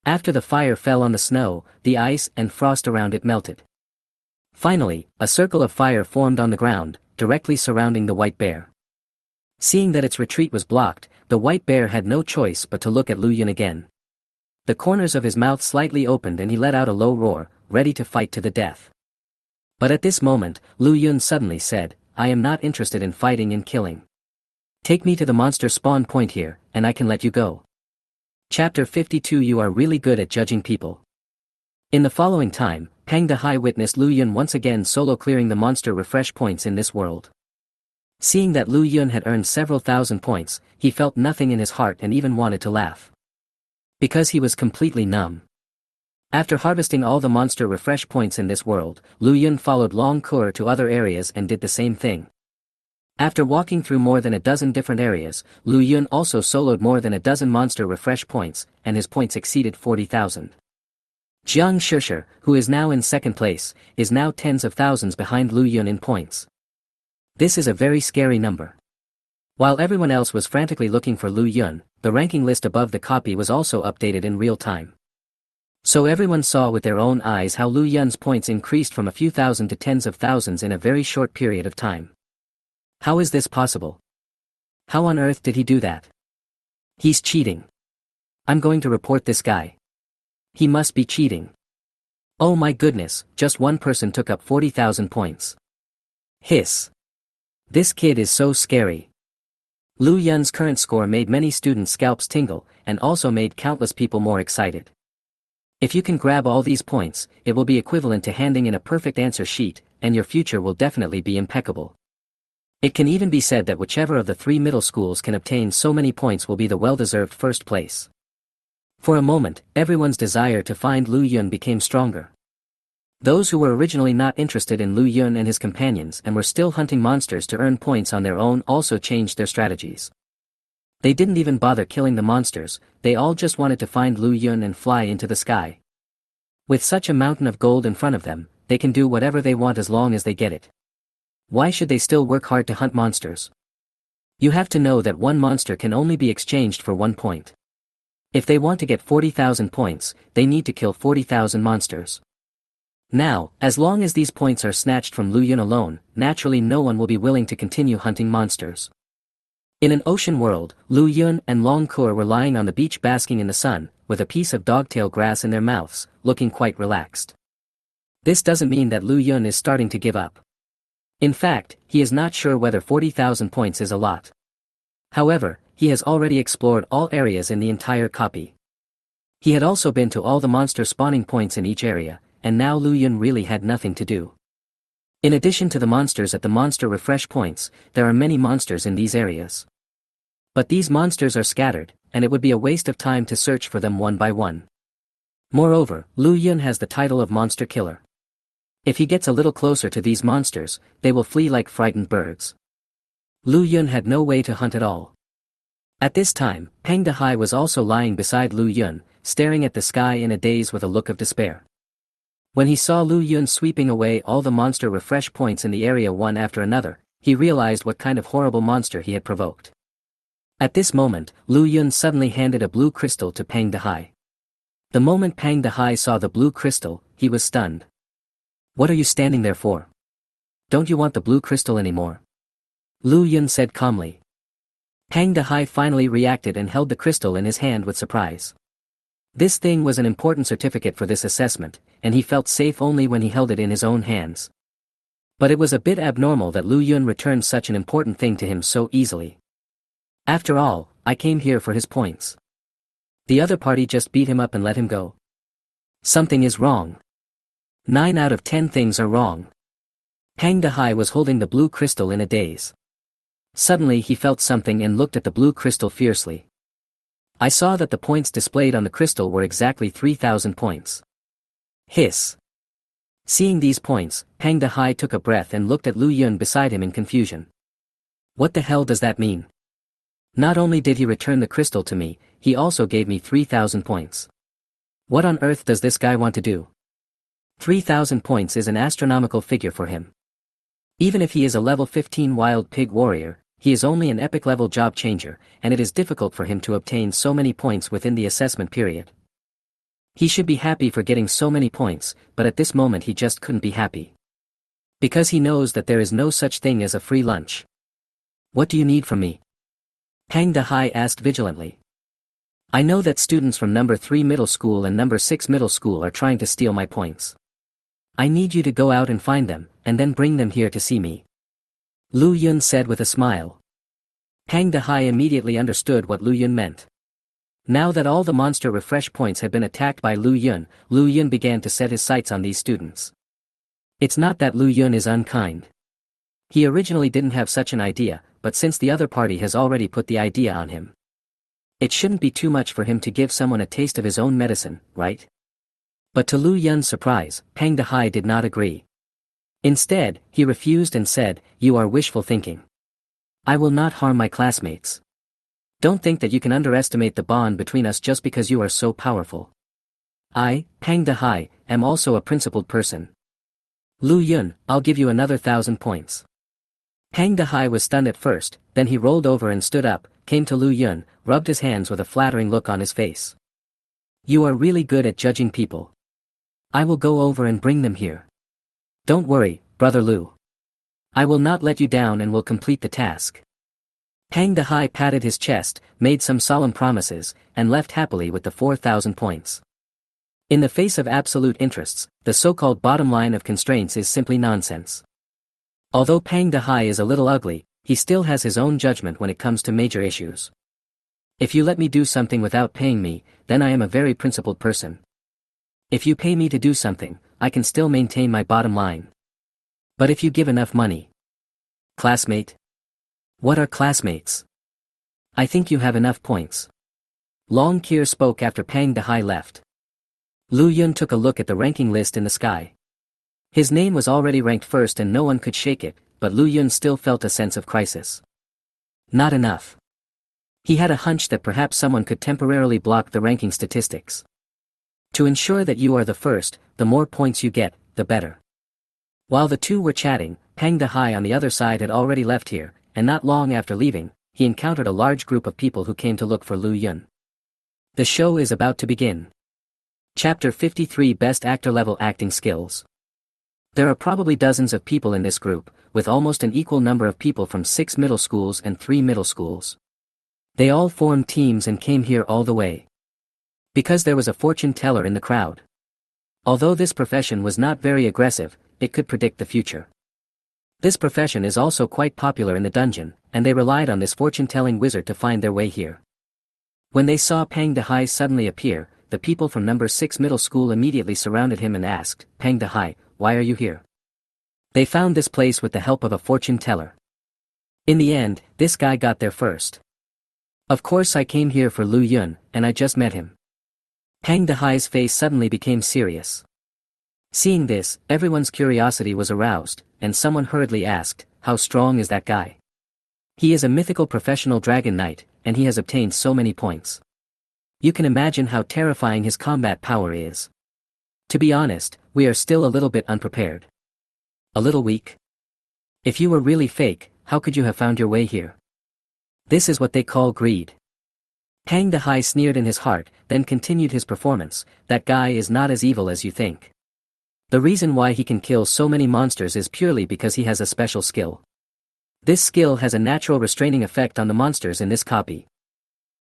After the fire fell on the snow, the ice and frost around it melted. Finally, a circle of fire formed on the ground, directly surrounding the white bear. Seeing that its retreat was blocked, the white bear had no choice but to look at Lu Yun again. The corners of his mouth slightly opened and he let out a low roar, ready to fight to the death. But at this moment, Lu Yun suddenly said, I am not interested in fighting and killing. Take me to the monster spawn point here, and I can let you go. Chapter 52. You are really good at judging people. In the following time, Pang Dehai witnessed Lu Yun once again solo clearing the monster refresh points in this world. Seeing that Lu Yun had earned several thousand points, he felt nothing in his heart and even wanted to laugh. Because he was completely numb. After harvesting all the monster refresh points in this world, Lu Yun followed Long Kur to other areas and did the same thing. After walking through more than a dozen different areas, Lu Yun also soloed more than a dozen monster refresh points, and his points exceeded 40,000. Jiang Shishir, who is now in second place, is now tens of thousands behind Lu Yun in points. This is a very scary number. While everyone else was frantically looking for Lu Yun, the ranking list above the copy was also updated in real time. So everyone saw with their own eyes how Lu Yun's points increased from a few thousand to tens of thousands in a very short period of time. How is this possible? How on earth did he do that? He's cheating. I'm going to report this guy. He must be cheating. Oh my goodness, just one person took up 40,000 points. Hiss. This kid is so scary. Lu Yun's current score made many students' scalps tingle, and also made countless people more excited. If you can grab all these points, it will be equivalent to handing in a perfect answer sheet, and your future will definitely be impeccable. It can even be said that whichever of the 3 middle schools can obtain so many points will be the well-deserved first place. For a moment, everyone's desire to find Lu Yun became stronger. Those who were originally not interested in Lu Yun and his companions and were still hunting monsters to earn points on their own also changed their strategies. They didn't even bother killing the monsters, they all just wanted to find Lu Yun and fly into the sky. With such a mountain of gold in front of them, they can do whatever they want as long as they get it. Why should they still work hard to hunt monsters? You have to know that one monster can only be exchanged for 1 point. If they want to get 40,000 points, they need to kill 40,000 monsters. Now, as long as these points are snatched from Lu Yun alone, naturally no one will be willing to continue hunting monsters. In an ocean world, Lu Yun and Long Kur were lying on the beach basking in the sun, with a piece of dogtail grass in their mouths, looking quite relaxed. This doesn't mean that Lu Yun is starting to give up. In fact, he is not sure whether 40,000 points is a lot. However, he has already explored all areas in the entire copy. He had also been to all the monster spawning points in each area, and now Lu Yun really had nothing to do. In addition to the monsters at the monster refresh points, there are many monsters in these areas. But these monsters are scattered, and it would be a waste of time to search for them one by one. Moreover, Lu Yun has the title of monster killer. If he gets a little closer to these monsters, they will flee like frightened birds. Lu Yun had no way to hunt at all. At this time, Peng Dehai was also lying beside Lu Yun, staring at the sky in a daze with a look of despair. When he saw Lu Yun sweeping away all the monster refresh points in the area one after another, he realized what kind of horrible monster he had provoked. At this moment, Lu Yun suddenly handed a blue crystal to Peng Dehai. The moment Peng Dehai saw the blue crystal, he was stunned. What are you standing there for? Don't you want the blue crystal anymore? Lu Yun said calmly. Peng Dehai finally reacted and held the crystal in his hand with surprise. This thing was an important certificate for this assessment, and he felt safe only when he held it in his own hands. But it was a bit abnormal that Lu Yun returned such an important thing to him so easily. After all, I came here for his points. The other party just beat him up and let him go. Something is wrong. 9 out of 10 things are wrong. Peng Dehai was holding the blue crystal in a daze. Suddenly he felt something and looked at the blue crystal fiercely. I saw that the points displayed on the crystal were exactly 3,000 points. Hiss. Seeing these points, Peng Dehai took a breath and looked at Lu Yun beside him in confusion. What the hell does that mean? Not only did he return the crystal to me, he also gave me 3,000 points. What on earth does this guy want to do? 3,000 points is an astronomical figure for him. Even if he is a level 15 wild pig warrior, he is only an epic level job changer, and it is difficult for him to obtain so many points within the assessment period. He should be happy for getting so many points, but at this moment he just couldn't be happy. Because he knows that there is no such thing as a free lunch. What do you need from me? Peng Dehai asked vigilantly. I know that students from number 3 middle school and number 6 middle school are trying to steal my points. I need you to go out and find them, and then bring them here to see me. Lu Yun said with a smile. Peng Dehai immediately understood what Lu Yun meant. Now that all the monster refresh points had been attacked by Lu Yun began to set his sights on these students. It's not that Lu Yun is unkind. He originally didn't have such an idea, but since the other party has already put the idea on him, it shouldn't be too much for him to give someone a taste of his own medicine, right? But to Lu Yun's surprise, Peng Dehai did not agree. Instead, he refused and said, "You are wishful thinking. I will not harm my classmates. Don't think that you can underestimate the bond between us just because you are so powerful. I, Peng Dehai, am also a principled person. Lu Yun, I'll give you another 1,000 points. Pang Dehai was stunned at first, then he rolled over and stood up, came to Lu Yun, rubbed his hands with a flattering look on his face. You are really good at judging people. I will go over and bring them here. Don't worry, brother Lu. I will not let you down and will complete the task. Pang Dehai patted his chest, made some solemn promises, and left happily with the 4,000 points. In the face of absolute interests, the so-called bottom line of constraints is simply nonsense. Although Pang Dehai is a little ugly, he still has his own judgment when it comes to major issues. If you let me do something without paying me, then I am a very principled person. If you pay me to do something, I can still maintain my bottom line. But if you give enough money. Classmate? What are classmates? I think you have enough points. Long Kier spoke after Pang Dehai left. Lu Yun took a look at the ranking list in the sky. His name was already ranked first and no one could shake it, but Lu Yun still felt a sense of crisis. Not enough. He had a hunch that perhaps someone could temporarily block the ranking statistics. To ensure that you are the first, the more points you get, the better. While the two were chatting, Pang Dehai on the other side had already left here, and not long after leaving, he encountered a large group of people who came to look for Lu Yun. The show is about to begin. Chapter 53 Best Actor Level Acting Skills. There are probably dozens of people in this group, with almost an equal number of people from 6 middle schools and 3 middle schools. They all formed teams and came here all the way. Because there was a fortune teller in the crowd. Although this profession was not very aggressive, it could predict the future. This profession is also quite popular in the dungeon, and they relied on this fortune-telling wizard to find their way here. When they saw Pang Dehai suddenly appear, the people from number 6 middle school immediately surrounded him and asked, Pang Dehai, why are you here? They found this place with the help of a fortune teller. In the end, this guy got there first. Of course I came here for Lu Yun, and I just met him. Pang Dehai's face suddenly became serious. Seeing this, everyone's curiosity was aroused, and someone hurriedly asked, how strong is that guy? He is a mythical professional dragon knight, and he has obtained so many points. You can imagine how terrifying his combat power is. To be honest, we are still a little bit unprepared. A little weak? If you were really fake, how could you have found your way here? This is what they call greed. Pang Dehai sneered in his heart, then continued his performance. That guy is not as evil as you think. The reason why he can kill so many monsters is purely because he has a special skill. This skill has a natural restraining effect on the monsters in this copy.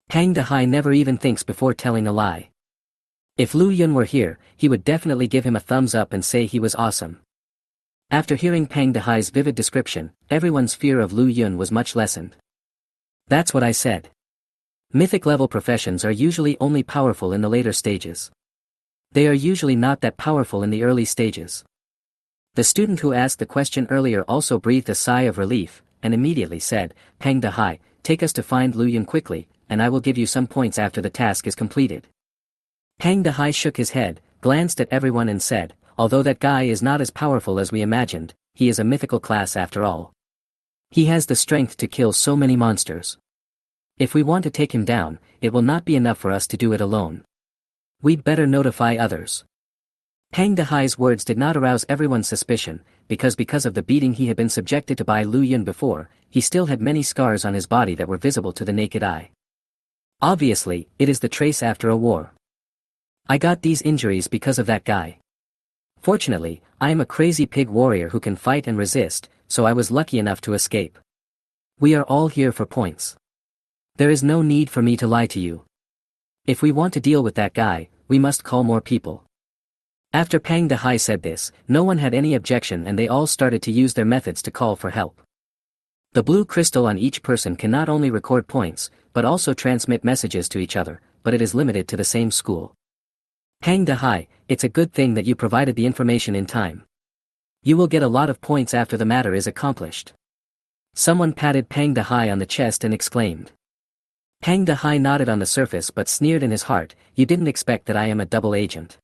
Pang Dehai never even thinks before telling a lie. If Lu Yun were here, he would definitely give him a thumbs up and say he was awesome. After hearing Pang Dehai's vivid description, everyone's fear of Lu Yun was much lessened. That's what I said. Mythic level professions are usually only powerful in the later stages. They are usually not that powerful in the early stages. The student who asked the question earlier also breathed a sigh of relief, and immediately said, Pang Dehai, take us to find Lu Yun quickly, and I will give you some points after the task is completed. Pang Dehai shook his head, glanced at everyone and said, although that guy is not as powerful as we imagined, he is a mythical class after all. He has the strength to kill so many monsters. If we want to take him down, it will not be enough for us to do it alone. We'd better notify others. Pang Dehai's words did not arouse everyone's suspicion, because of the beating he had been subjected to by Lu Yun before, he still had many scars on his body that were visible to the naked eye. Obviously, it is the trace after a war. I got these injuries because of that guy. Fortunately, I am a crazy pig warrior who can fight and resist, so I was lucky enough to escape. We are all here for points. There is no need for me to lie to you. If we want to deal with that guy, we must call more people. After Pang Dehai said this, no one had any objection and they all started to use their methods to call for help. The blue crystal on each person can not only record points, but also transmit messages to each other, but it is limited to the same school. Pang Dehai, it's a good thing that you provided the information in time. You will get a lot of points after the matter is accomplished. Someone patted Pang Dehai on the chest and exclaimed. Pang Dehai nodded on the surface but sneered in his heart, you didn't expect that I am a double agent.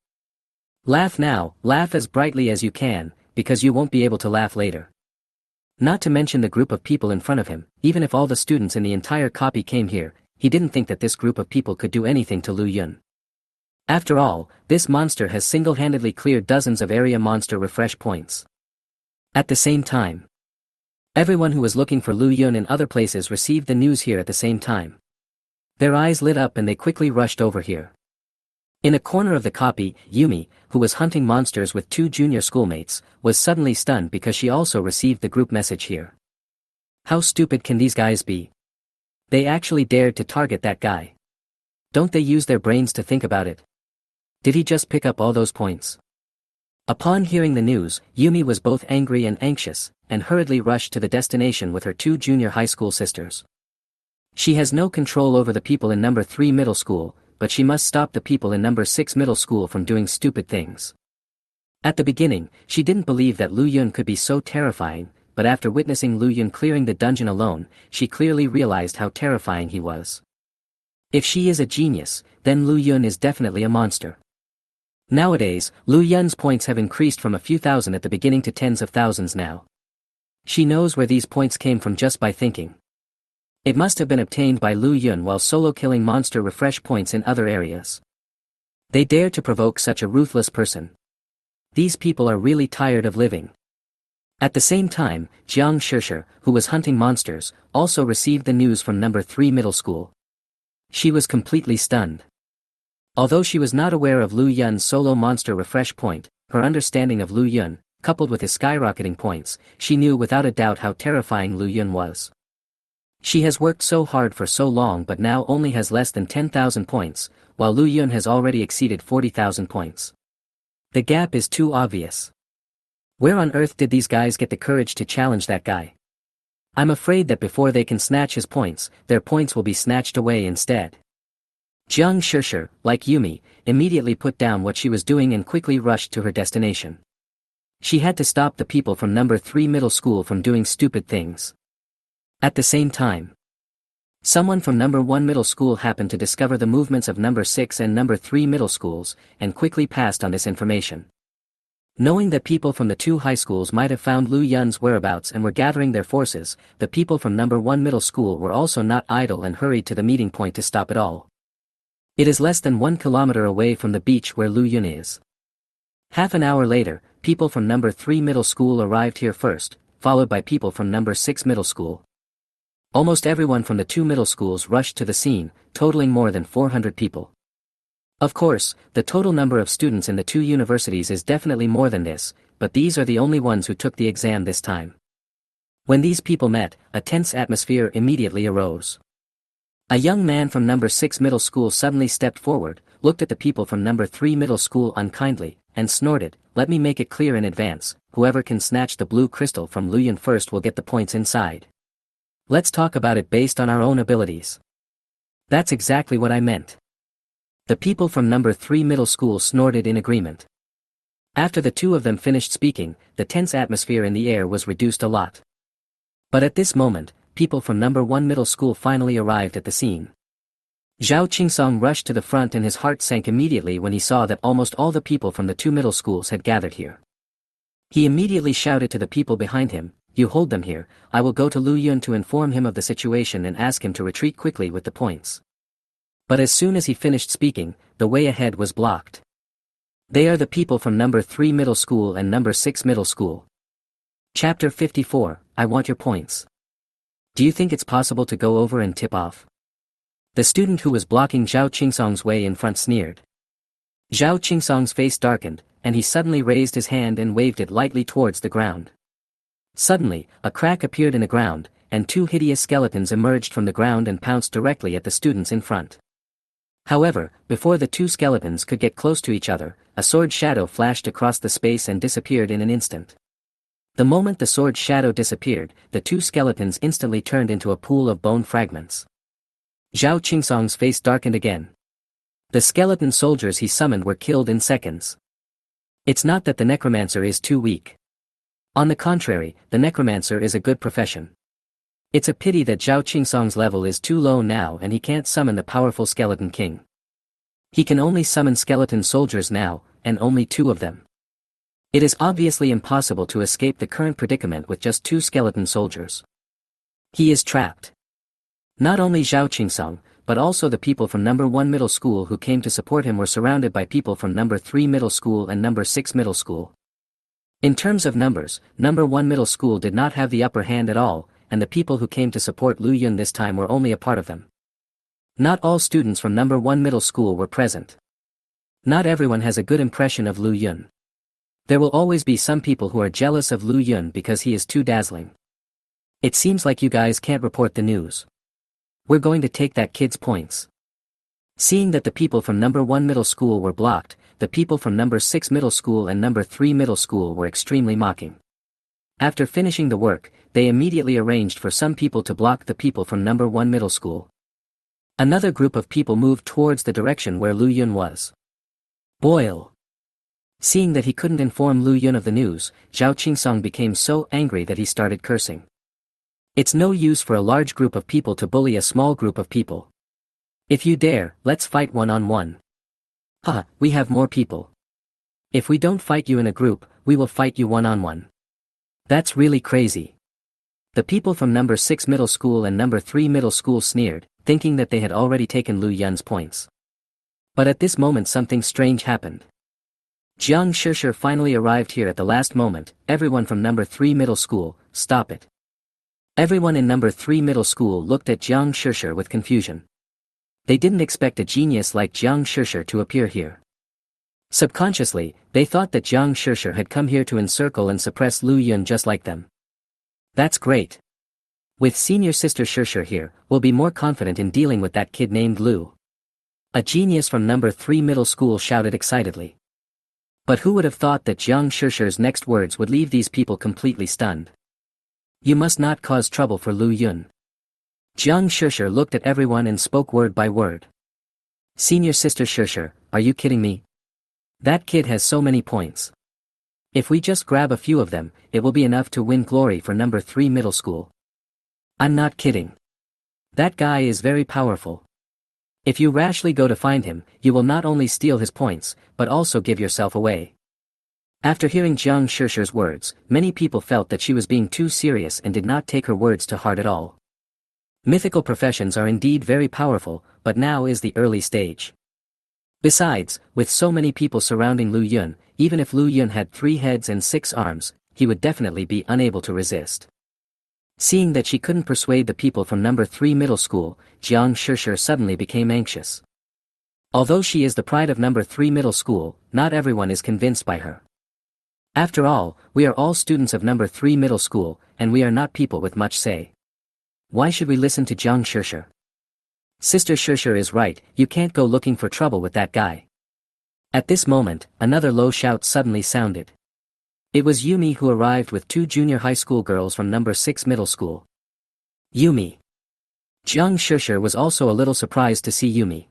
Laugh now, laugh as brightly as you can, because you won't be able to laugh later. Not to mention the group of people in front of him, even if all the students in the entire copy came here, he didn't think that this group of people could do anything to Lu Yun. After all, this monster has single-handedly cleared dozens of area monster refresh points. At the same time, Everyone who was looking for Lu Yun in other places received the news here at the same time. Their eyes lit up and they quickly rushed over here. In a corner of the copy, Yumi, who was hunting monsters with 2 junior schoolmates, was suddenly stunned because she also received the group message here. How stupid can these guys be? They actually dared to target that guy. Don't they use their brains to think about it? Did he just pick up all those points? Upon hearing the news, Yumi was both angry and anxious, and hurriedly rushed to the destination with her 2 junior high school sisters. She has no control over the people in number 3 middle school, but she must stop the people in number 6 middle school from doing stupid things. At the beginning, she didn't believe that Lu Yun could be so terrifying, but after witnessing Lu Yun clearing the dungeon alone, she clearly realized how terrifying he was. If she is a genius, then Lu Yun is definitely a monster. Nowadays, Lu Yun's points have increased from a few thousand at the beginning to tens of thousands now. She knows where these points came from just by thinking. It must have been obtained by Lu Yun while solo killing monster refresh points in other areas. They dare to provoke such a ruthless person. These people are really tired of living. At the same time, Jiang Shishir, who was hunting monsters, also received the news from number 3 middle school. She was completely stunned. Although she was not aware of Lu Yun's solo monster refresh point, her understanding of Lu Yun, coupled with his skyrocketing points, she knew without a doubt how terrifying Lu Yun was. She has worked so hard for so long but now only has less than 10,000 points, while Lu Yun has already exceeded 40,000 points. The gap is too obvious. Where on earth did these guys get the courage to challenge that guy? I'm afraid that before they can snatch his points, their points will be snatched away instead. Jiang Shishir, like Yumi, immediately put down what she was doing and quickly rushed to her destination. She had to stop the people from number 3 middle school from doing stupid things. At the same time, someone from number 1 middle school happened to discover the movements of number 6 and number 3 middle schools, and quickly passed on this information. Knowing that people from the 2 high schools might have found Lu Yun's whereabouts and were gathering their forces, the people from number 1 middle school were also not idle and hurried to the meeting point to stop it all. It is less than 1 kilometer away from the beach where Lu Yun is. Half an hour later, people from number 3 middle school arrived here first, followed by people from number 6 middle school. Almost everyone from the 2 middle schools rushed to the scene, totaling more than 400 people. Of course, the total number of students in the 2 universities is definitely more than this, but these are the only ones who took the exam this time. When these people met, a tense atmosphere immediately arose. A young man from number 6 middle school suddenly stepped forward, looked at the people from number 3 middle school unkindly, and snorted, "Let me make it clear in advance, whoever can snatch the blue crystal from Lu Yun first will get the points inside. Let's talk about it based on our own abilities." That's exactly what I meant. The people from number 3 middle school snorted in agreement. After the 2 of them finished speaking, the tense atmosphere in the air was reduced a lot. But at this moment, people from number 1 middle school finally arrived at the scene. Zhao Qingsong rushed to the front and his heart sank immediately when he saw that almost all the people from the 2 middle schools had gathered here. He immediately shouted to the people behind him, "You hold them here, I will go to Lu Yun to inform him of the situation and ask him to retreat quickly with the points." But as soon as he finished speaking, the way ahead was blocked. They are the people from number 3 middle school and number 6 middle school. Chapter 54, I want your points. Do you think it's possible to go over and tip off? The student who was blocking Zhao Qingsong's way in front sneered. Zhao Qingsong's face darkened, and he suddenly raised his hand and waved it lightly towards the ground. Suddenly, a crack appeared in the ground, and 2 hideous skeletons emerged from the ground and pounced directly at the students in front. However, before the 2 skeletons could get close to each other, a sword shadow flashed across the space and disappeared in an instant. The moment the sword shadow disappeared, the 2 skeletons instantly turned into a pool of bone fragments. Zhao Qingsong's face darkened again. The skeleton soldiers he summoned were killed in seconds. It's not that the necromancer is too weak. On the contrary, the necromancer is a good profession. It's a pity that Zhao Qingsong's level is too low now and he can't summon the powerful skeleton king. He can only summon skeleton soldiers now, and only 2 of them. It is obviously impossible to escape the current predicament with just 2 skeleton soldiers. He is trapped. Not only Zhao Qingsong, but also the people from number 1 middle school who came to support him were surrounded by people from number 3 middle school and number 6 middle school. In terms of numbers, number 1 middle school did not have the upper hand at all, and the people who came to support Lu Yun this time were only a part of them. Not all students from number 1 middle school were present. Not everyone has a good impression of Lu Yun. There will always be some people who are jealous of Lu Yun because he is too dazzling. It seems like you guys can't report the news. We're going to take that kid's points. Seeing that the people from number 1 middle school were blocked, the people from number 6 middle school and number 3 middle school were extremely mocking. After finishing the work, they immediately arranged for some people to block the people from number 1 middle school. Another group of people moved towards the direction where Lu Yun was. Boil! Seeing that he couldn't inform Lu Yun of the news, Zhao Qingsong became so angry that he started cursing. It's no use for a large group of people to bully a small group of people. If you dare, let's fight one-on-one. Haha, we have more people. If we don't fight you in a group, we will fight you one-on-one. That's really crazy. The people from number 6 middle school and number 3 middle school sneered, thinking that they had already taken Lu Yun's points. But at this moment something strange happened. Jiang Shishir finally arrived here at the last moment. Everyone from number 3 middle school, stop it. Everyone in number 3 middle school looked at Jiang Shishir with confusion. They didn't expect a genius like Jiang Shishir to appear here. Subconsciously, they thought that Jiang Shishir had come here to encircle and suppress Lu Yun just like them. That's great. With senior sister Shishir here, we'll be more confident in dealing with that kid named Lu. A genius from number 3 middle school shouted excitedly. But who would have thought that Jiang Shishir's next words would leave these people completely stunned? You must not cause trouble for Lu Yun. Jiang Shishir looked at everyone and spoke word by word. Senior sister Shishir, are you kidding me? That kid has so many points. If we just grab a few of them, it will be enough to win glory for number 3 middle school. I'm not kidding. That guy is very powerful. If you rashly go to find him, you will not only steal his points, but also give yourself away. After hearing Jiang Shishir's words, many people felt that she was being too serious and did not take her words to heart at all. Mythical professions are indeed very powerful, but now is the early stage. Besides, with so many people surrounding Lu Yun, even if Lu Yun had 3 heads and 6 arms, he would definitely be unable to resist. Seeing that she couldn't persuade the people from number 3 middle school, Jiang Shishir suddenly became anxious. Although she is the pride of number 3 middle school, not everyone is convinced by her. After all, we are all students of number 3 middle school, and we are not people with much say. Why should we listen to Jiang Shishir? Sister Shishir is right, you can't go looking for trouble with that guy. At this moment, another low shout suddenly sounded. It was Yumi who arrived with 2 junior high school girls from number 6 middle school. Yumi. Jiang Shishir was also a little surprised to see Yumi.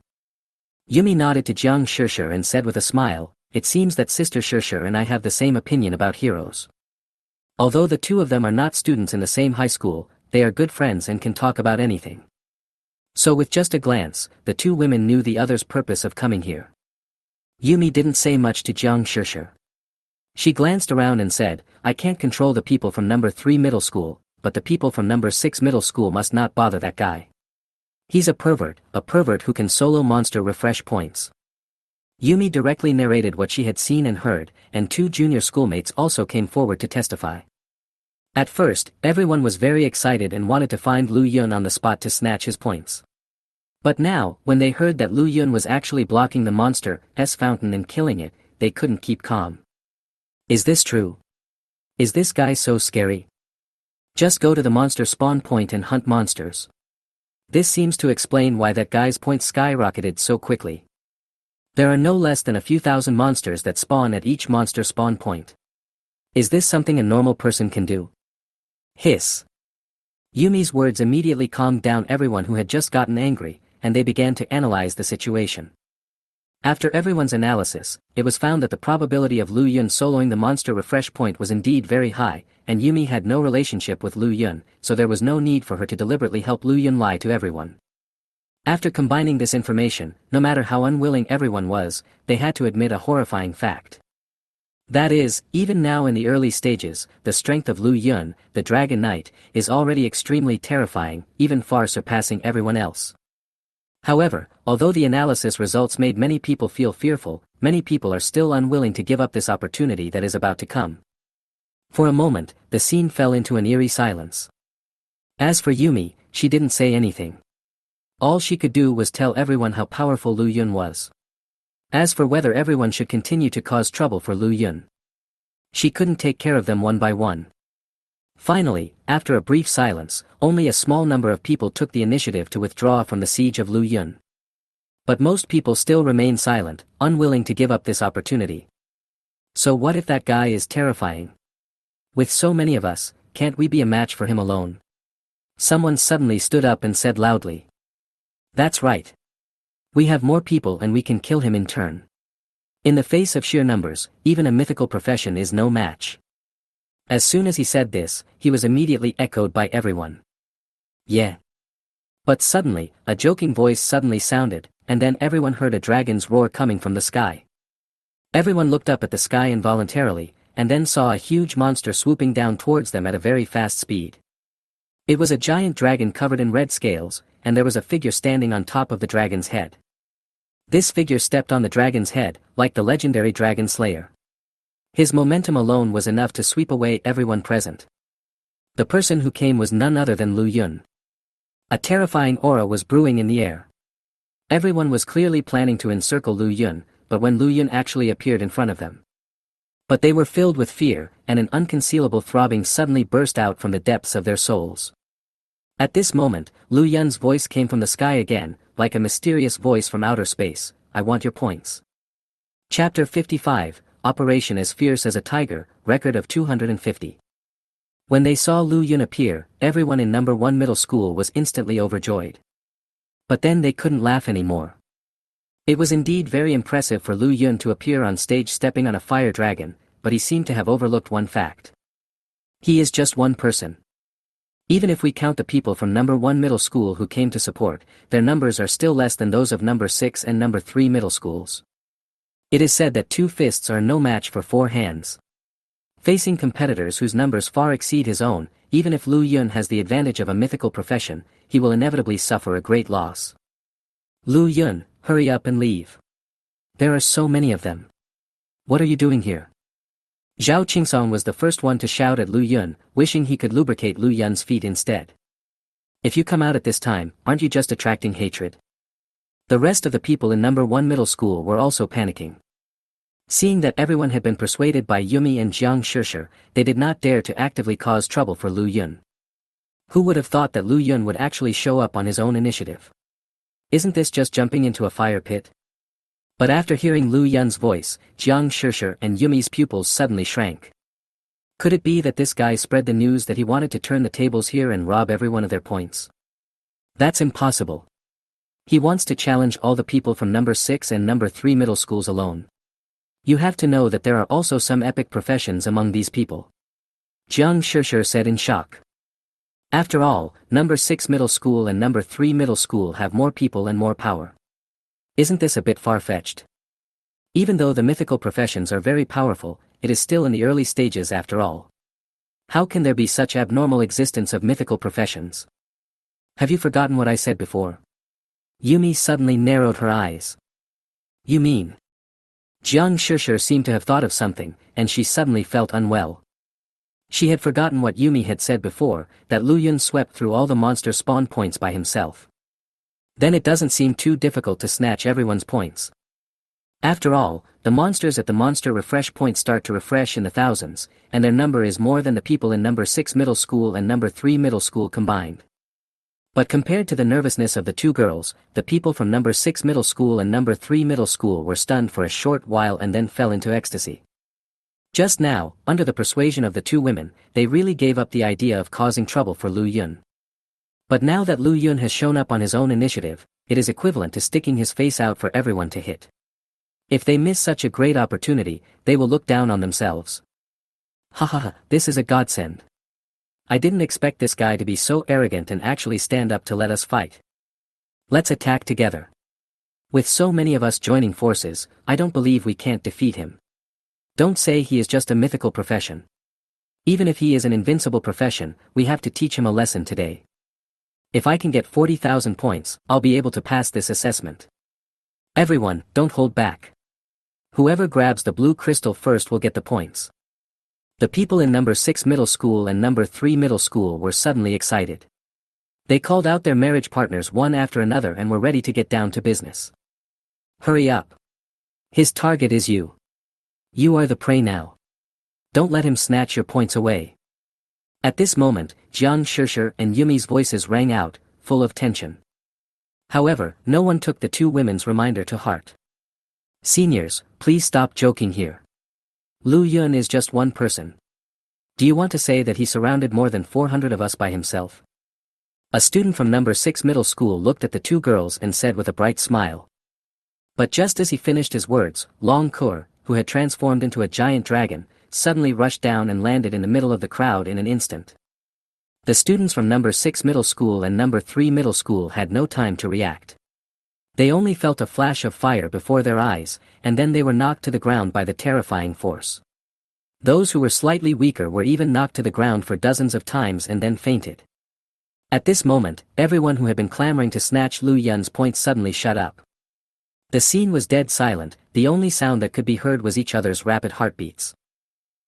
Yumi nodded to Jiang Shishir and said with a smile, it seems that Sister Shishir and I have the same opinion about heroes. Although the 2 of them are not students in the same high school, they are good friends and can talk about anything. So with just a glance, the 2 women knew the other's purpose of coming here. Yumi didn't say much to Jiang Shishir. She glanced around and said, I can't control the people from number 3 middle school, but the people from number 6 middle school must not bother that guy. He's a pervert who can solo monster refresh points. Yumi directly narrated what she had seen and heard, and 2 junior schoolmates also came forward to testify. At first, everyone was very excited and wanted to find Lu Yun on the spot to snatch his points. But now, when they heard that Lu Yun was actually blocking the monster's fountain and killing it, they couldn't keep calm. Is this true? Is this guy so scary? Just go to the monster spawn point and hunt monsters. This seems to explain why that guy's points skyrocketed so quickly. There are no less than a few thousand monsters that spawn at each monster spawn point. Is this something a normal person can do? Hiss. Yumi's words immediately calmed down everyone who had just gotten angry, and they began to analyze the situation. After everyone's analysis, it was found that the probability of Lu Yun soloing the monster refresh point was indeed very high, and Yumi had no relationship with Lu Yun, so there was no need for her to deliberately help Lu Yun lie to everyone. After combining this information, no matter how unwilling everyone was, they had to admit a horrifying fact. That is, even now in the early stages, the strength of Lu Yun, the Dragon Knight, is already extremely terrifying, even far surpassing everyone else. However, although the analysis results made many people feel fearful, many people are still unwilling to give up this opportunity that is about to come. For a moment, the scene fell into an eerie silence. As for Yumi, she didn't say anything. All she could do was tell everyone how powerful Lu Yun was. As for whether everyone should continue to cause trouble for Lu Yun, she couldn't take care of them one by one. Finally, after a brief silence, only a small number of people took the initiative to withdraw from the siege of Lu Yun. But most people still remained silent, unwilling to give up this opportunity. So what if that guy is terrifying? With so many of us, can't we be a match for him alone? Someone suddenly stood up and said loudly. That's right. We have more people and we can kill him in turn. In the face of sheer numbers, even a mythical profession is no match. As soon as he said this, he was immediately echoed by everyone. Yeah. But suddenly, a joking voice suddenly sounded, and then everyone heard a dragon's roar coming from the sky. Everyone looked up at the sky involuntarily, and then saw a huge monster swooping down towards them at a very fast speed. It was a giant dragon covered in red scales, and there was a figure standing on top of the dragon's head. This figure stepped on the dragon's head, like the legendary dragon slayer. His momentum alone was enough to sweep away everyone present. The person who came was none other than Lu Yun. A terrifying aura was brewing in the air. Everyone was clearly planning to encircle Lu Yun, but when Lu Yun actually appeared in front of them, but they were filled with fear, and an unconcealable throbbing suddenly burst out from the depths of their souls. At this moment, Lu Yun's voice came from the sky again, like a mysterious voice from outer space. I want your points. Chapter 55, Operation as Fierce as a Tiger, record of 250. When they saw Lu Yun appear, everyone in number 1 middle school was instantly overjoyed. But then they couldn't laugh anymore. It was indeed very impressive for Lu Yun to appear on stage stepping on a fire dragon, but he seemed to have overlooked one fact. He is just one person. Even if we count the people from number 1 middle school who came to support, their numbers are still less than those of number 6 and number 3 middle schools. It is said that 2 fists are no match for 4 hands. Facing competitors whose numbers far exceed his own, even if Lu Yun has the advantage of a mythical profession, he will inevitably suffer a great loss. Lu Yun, hurry up and leave. There are so many of them. What are you doing here? Zhao Qingsong was the first one to shout at Lu Yun, wishing he could lubricate Lu Yun's feet instead. If you come out at this time, aren't you just attracting hatred? The rest of the people in number 1 middle school were also panicking. Seeing that everyone had been persuaded by Yumi and Jiang Shishir, they did not dare to actively cause trouble for Lu Yun. Who would have thought that Lu Yun would actually show up on his own initiative? Isn't this just jumping into a fire pit? But after hearing Lu Yun's voice, Jiang Shishir and Yumi's pupils suddenly shrank. Could it be that this guy spread the news that he wanted to turn the tables here and rob everyone of their points? That's impossible. He wants to challenge all the people from number 6 and number 3 middle schools alone. You have to know that there are also some epic professions among these people. Jiang Shishir said in shock. After all, number 6 middle school and number 3 middle school have more people and more power. Isn't this a bit far-fetched? Even though the mythical professions are very powerful, it is still in the early stages after all. How can there be such abnormal existence of mythical professions? Have you forgotten what I said before? Yumi suddenly narrowed her eyes. You mean? Jiang Shishir seemed to have thought of something, and she suddenly felt unwell. She had forgotten what Yumi had said before, that Lu Yun swept through all the monster spawn points by himself. Then it doesn't seem too difficult to snatch everyone's points. After all, the monsters at the monster refresh point start to refresh in the thousands, and their number is more than the people in number 6 middle school and number 3 middle school combined. But compared to the nervousness of the 2 girls, the people from number 6 middle school and number 3 middle school were stunned for a short while and then fell into ecstasy. Just now, under the persuasion of the 2 women, they really gave up the idea of causing trouble for Lu Yun. But now that Lu Yun has shown up on his own initiative, it is equivalent to sticking his face out for everyone to hit. If they miss such a great opportunity, they will look down on themselves. Ha ha ha, this is a godsend. I didn't expect this guy to be so arrogant and actually stand up to let us fight. Let's attack together. With so many of us joining forces, I don't believe we can't defeat him. Don't say he is just a mythical profession. Even if he is an invincible profession, we have to teach him a lesson today. If I can get 40,000 points, I'll be able to pass this assessment. Everyone, don't hold back. Whoever grabs the blue crystal first will get the points. The people in number 6 middle school and number 3 middle school were suddenly excited. They called out their marriage partners one after another and were ready to get down to business. Hurry up. His target is you. You are the prey now. Don't let him snatch your points away. At this moment, Jiang Shishir and Yumi's voices rang out, full of tension. However, no one took the two women's reminder to heart. Seniors, please stop joking here. Lu Yun is just one person. Do you want to say that he surrounded more than 400 of us by himself? A student from number 6 middle school looked at the two girls and said with a bright smile. But just as he finished his words, Long Kur, who had transformed into a giant dragon, suddenly rushed down and landed in the middle of the crowd in an instant. The students from number 6 middle school and number 3 middle school had no time to react. They only felt a flash of fire before their eyes, and then they were knocked to the ground by the terrifying force. Those who were slightly weaker were even knocked to the ground for dozens of times and then fainted. At this moment, everyone who had been clamoring to snatch Lu Yun's points suddenly shut up. The scene was dead silent, the only sound that could be heard was each other's rapid heartbeats.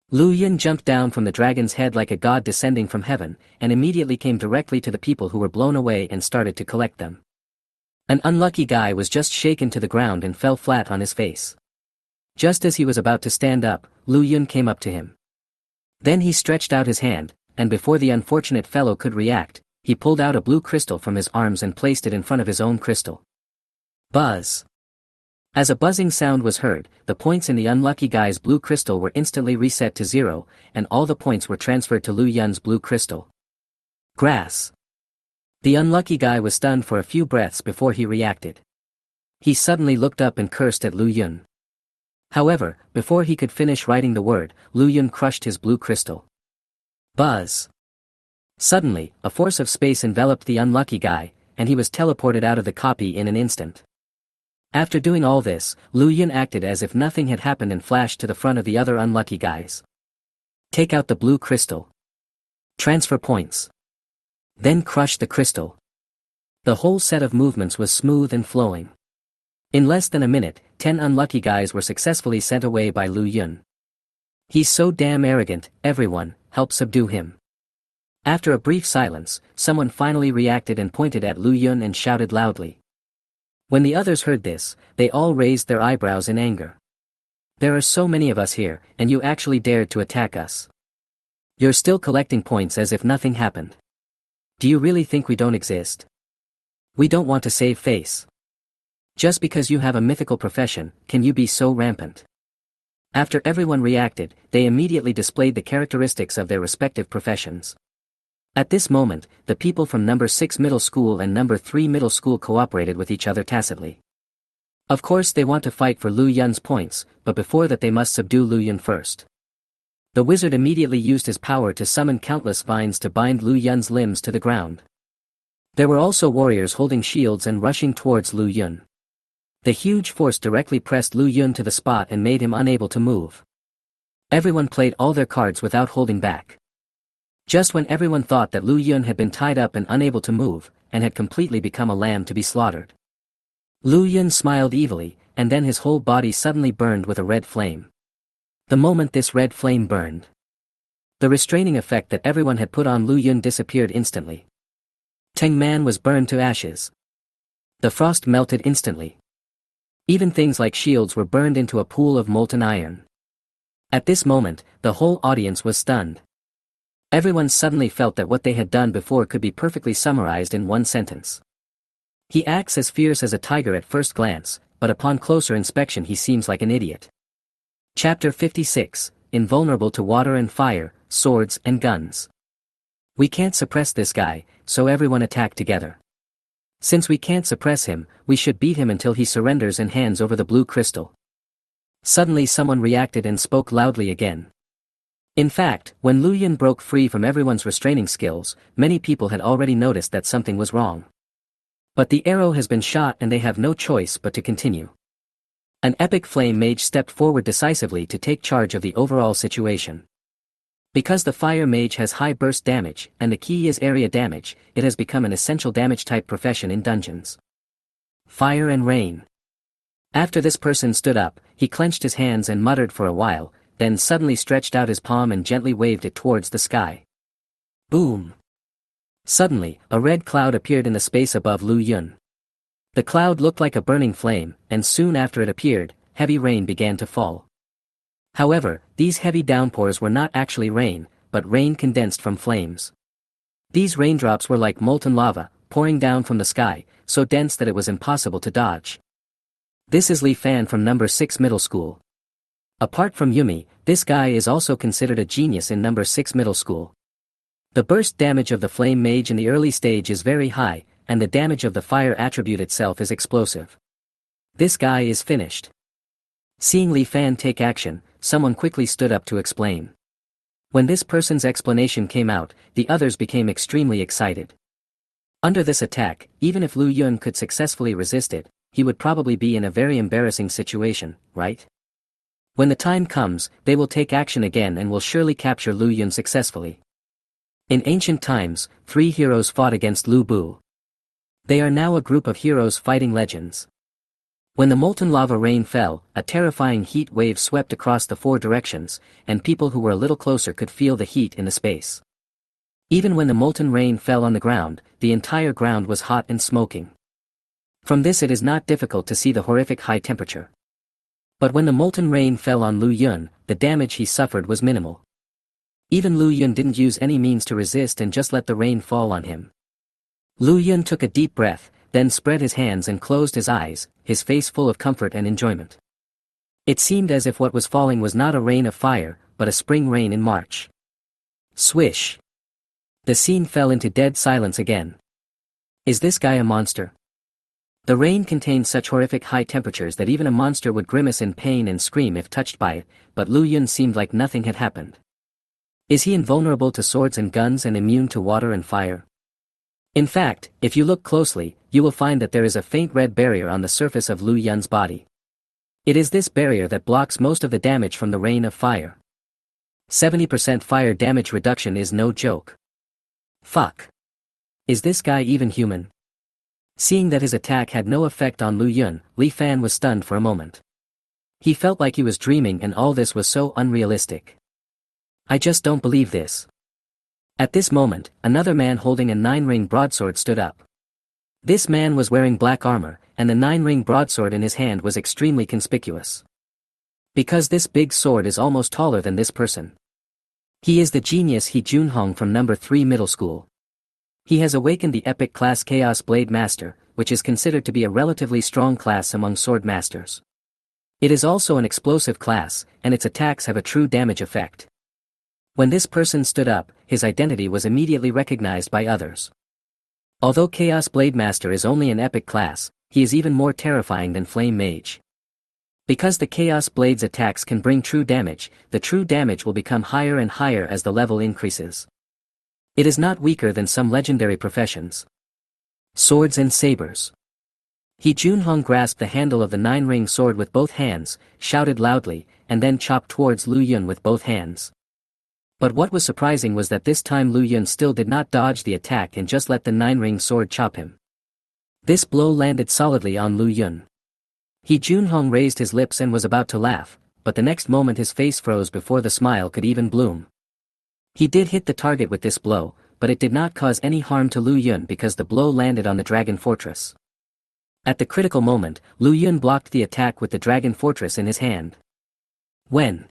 Lu Yun jumped down from the dragon's head like a god descending from heaven, and immediately came directly to the people who were blown away and started to collect them. An unlucky guy was just shaken to the ground and fell flat on his face. Just as he was about to stand up, Lu Yun came up to him. Then he stretched out his hand, and before the unfortunate fellow could react, he pulled out a blue crystal from his arms and placed it in front of his own crystal. Buzz! As a buzzing sound was heard, the points in the unlucky guy's blue crystal were instantly reset to 0, and all the points were transferred to Lu Yun's blue crystal. Grass. The unlucky guy was stunned for a few breaths before he reacted. He suddenly looked up and cursed at Lu Yun. However, before he could finish writing the word, Lu Yun crushed his blue crystal. Buzz. Suddenly, a force of space enveloped the unlucky guy, and he was teleported out of the copy in an instant. After doing all this, Lu Yun acted as if nothing had happened and flashed to the front of the other unlucky guys. Take out the blue crystal. Transfer points. Then crush the crystal. The whole set of movements was smooth and flowing. In less than a minute, 10 unlucky guys were successfully sent away by Lu Yun. He's so damn arrogant, everyone, help subdue him. After a brief silence, someone finally reacted and pointed at Lu Yun and shouted loudly. When the others heard this, they all raised their eyebrows in anger. There are so many of us here, and you actually dared to attack us. You're still collecting points as if nothing happened. Do you really think we don't exist? We don't want to save face. Just because you have a mythical profession, can you be so rampant? After everyone reacted, they immediately displayed the characteristics of their respective professions. At this moment, the people from number 6 middle school and number 3 middle school cooperated with each other tacitly. Of course they want to fight for Lu Yun's points, but before that they must subdue Lu Yun first. The wizard immediately used his power to summon countless vines to bind Lu Yun's limbs to the ground. There were also warriors holding shields and rushing towards Lu Yun. The huge force directly pressed Lu Yun to the spot and made him unable to move. Everyone played all their cards without holding back. Just when everyone thought that Lu Yun had been tied up and unable to move, and had completely become a lamb to be slaughtered, Lu Yun smiled evilly, and then his whole body suddenly burned with a red flame. The moment this red flame burned, the restraining effect that everyone had put on Lu Yun disappeared instantly. Teng Man was burned to ashes. The frost melted instantly. Even things like shields were burned into a pool of molten iron. At this moment, the whole audience was stunned. Everyone suddenly felt that what they had done before could be perfectly summarized in one sentence. He acts as fierce as a tiger at first glance, but upon closer inspection he seems like an idiot. Chapter 56, Invulnerable to Water and Fire, Swords and Guns. We can't suppress this guy, so everyone attack together. Since we can't suppress him, we should beat him until he surrenders and hands over the blue crystal. Suddenly someone reacted and spoke loudly again. In fact, when Lu Yun broke free from everyone's restraining skills, many people had already noticed that something was wrong. But the arrow has been shot and they have no choice but to continue. An epic flame mage stepped forward decisively to take charge of the overall situation. Because the fire mage has high burst damage, and the key is area damage, it has become an essential damage type profession in dungeons. Fire and rain. After this person stood up, he clenched his hands and muttered for a while, then suddenly stretched out his palm and gently waved it towards the sky. Boom! Suddenly, a red cloud appeared in the space above Lu Yun. The cloud looked like a burning flame, and soon after it appeared, heavy rain began to fall. However, these heavy downpours were not actually rain, but rain condensed from flames. These raindrops were like molten lava, pouring down from the sky, so dense that it was impossible to dodge. This is Li Fan from number 6 middle school. Apart from Yumi, this guy is also considered a genius in number 6 middle school. The burst damage of the flame mage in the early stage is very high, and the damage of the fire attribute itself is explosive. This guy is finished. Seeing Li Fan take action, someone quickly stood up to explain. When this person's explanation came out, the others became extremely excited. Under this attack, even if Lu Yun could successfully resist it, he would probably be in a very embarrassing situation, right? When the time comes, they will take action again and will surely capture Lu Yun successfully. In ancient times, 3 heroes fought against Lu Bu. They are now a group of heroes fighting legends. When the molten lava rain fell, a terrifying heat wave swept across the 4 directions, and people who were a little closer could feel the heat in the space. Even when the molten rain fell on the ground, the entire ground was hot and smoking. From this it is not difficult to see the horrific high temperature. But when the molten rain fell on Lu Yun, the damage he suffered was minimal. Even Lu Yun didn't use any means to resist and just let the rain fall on him. Lu Yun took a deep breath, then spread his hands and closed his eyes, his face full of comfort and enjoyment. It seemed as if what was falling was not a rain of fire, but a spring rain in March. Swish! The scene fell into dead silence again. Is this guy a monster? The rain contained such horrific high temperatures that even a monster would grimace in pain and scream if touched by it, but Lu Yun seemed like nothing had happened. Is he invulnerable to swords and guns and immune to water and fire? In fact, if you look closely, you will find that there is a faint red barrier on the surface of Lu Yun's body. It is this barrier that blocks most of the damage from the rain of fire. 70% fire damage reduction is no joke. Fuck. Is this guy even human? Seeing that his attack had no effect on Lu Yun, Li Fan was stunned for a moment. He felt like he was dreaming and all this was so unrealistic. I just don't believe this. At this moment, another man holding a 9-ring broadsword stood up. This man was wearing black armor, and the 9-ring broadsword in his hand was extremely conspicuous. Because this big sword is almost taller than this person. He is the genius He Junhong from number 3 middle school. He has awakened the epic class Chaos Blade Master, which is considered to be a relatively strong class among sword masters. It is also an explosive class, and its attacks have a true damage effect. When this person stood up, his identity was immediately recognized by others. Although Chaos Blade Master is only an epic class, he is even more terrifying than Flame Mage. Because the Chaos Blade's attacks can bring true damage, the true damage will become higher and higher as the level increases. It is not weaker than some legendary professions. Swords and sabers. He Junhong grasped the handle of the 9-ring sword with both hands, shouted loudly, and then chopped towards Lu Yun with both hands. But what was surprising was that this time Lu Yun still did not dodge the attack and just let the 9-ring sword chop him. This blow landed solidly on Lu Yun. He Junhong raised his lips and was about to laugh, but the next moment his face froze before the smile could even bloom. He did hit the target with this blow, but it did not cause any harm to Lu Yun because the blow landed on the Dragon Fortress. At the critical moment, Lu Yun blocked the attack with the Dragon Fortress in his hand. When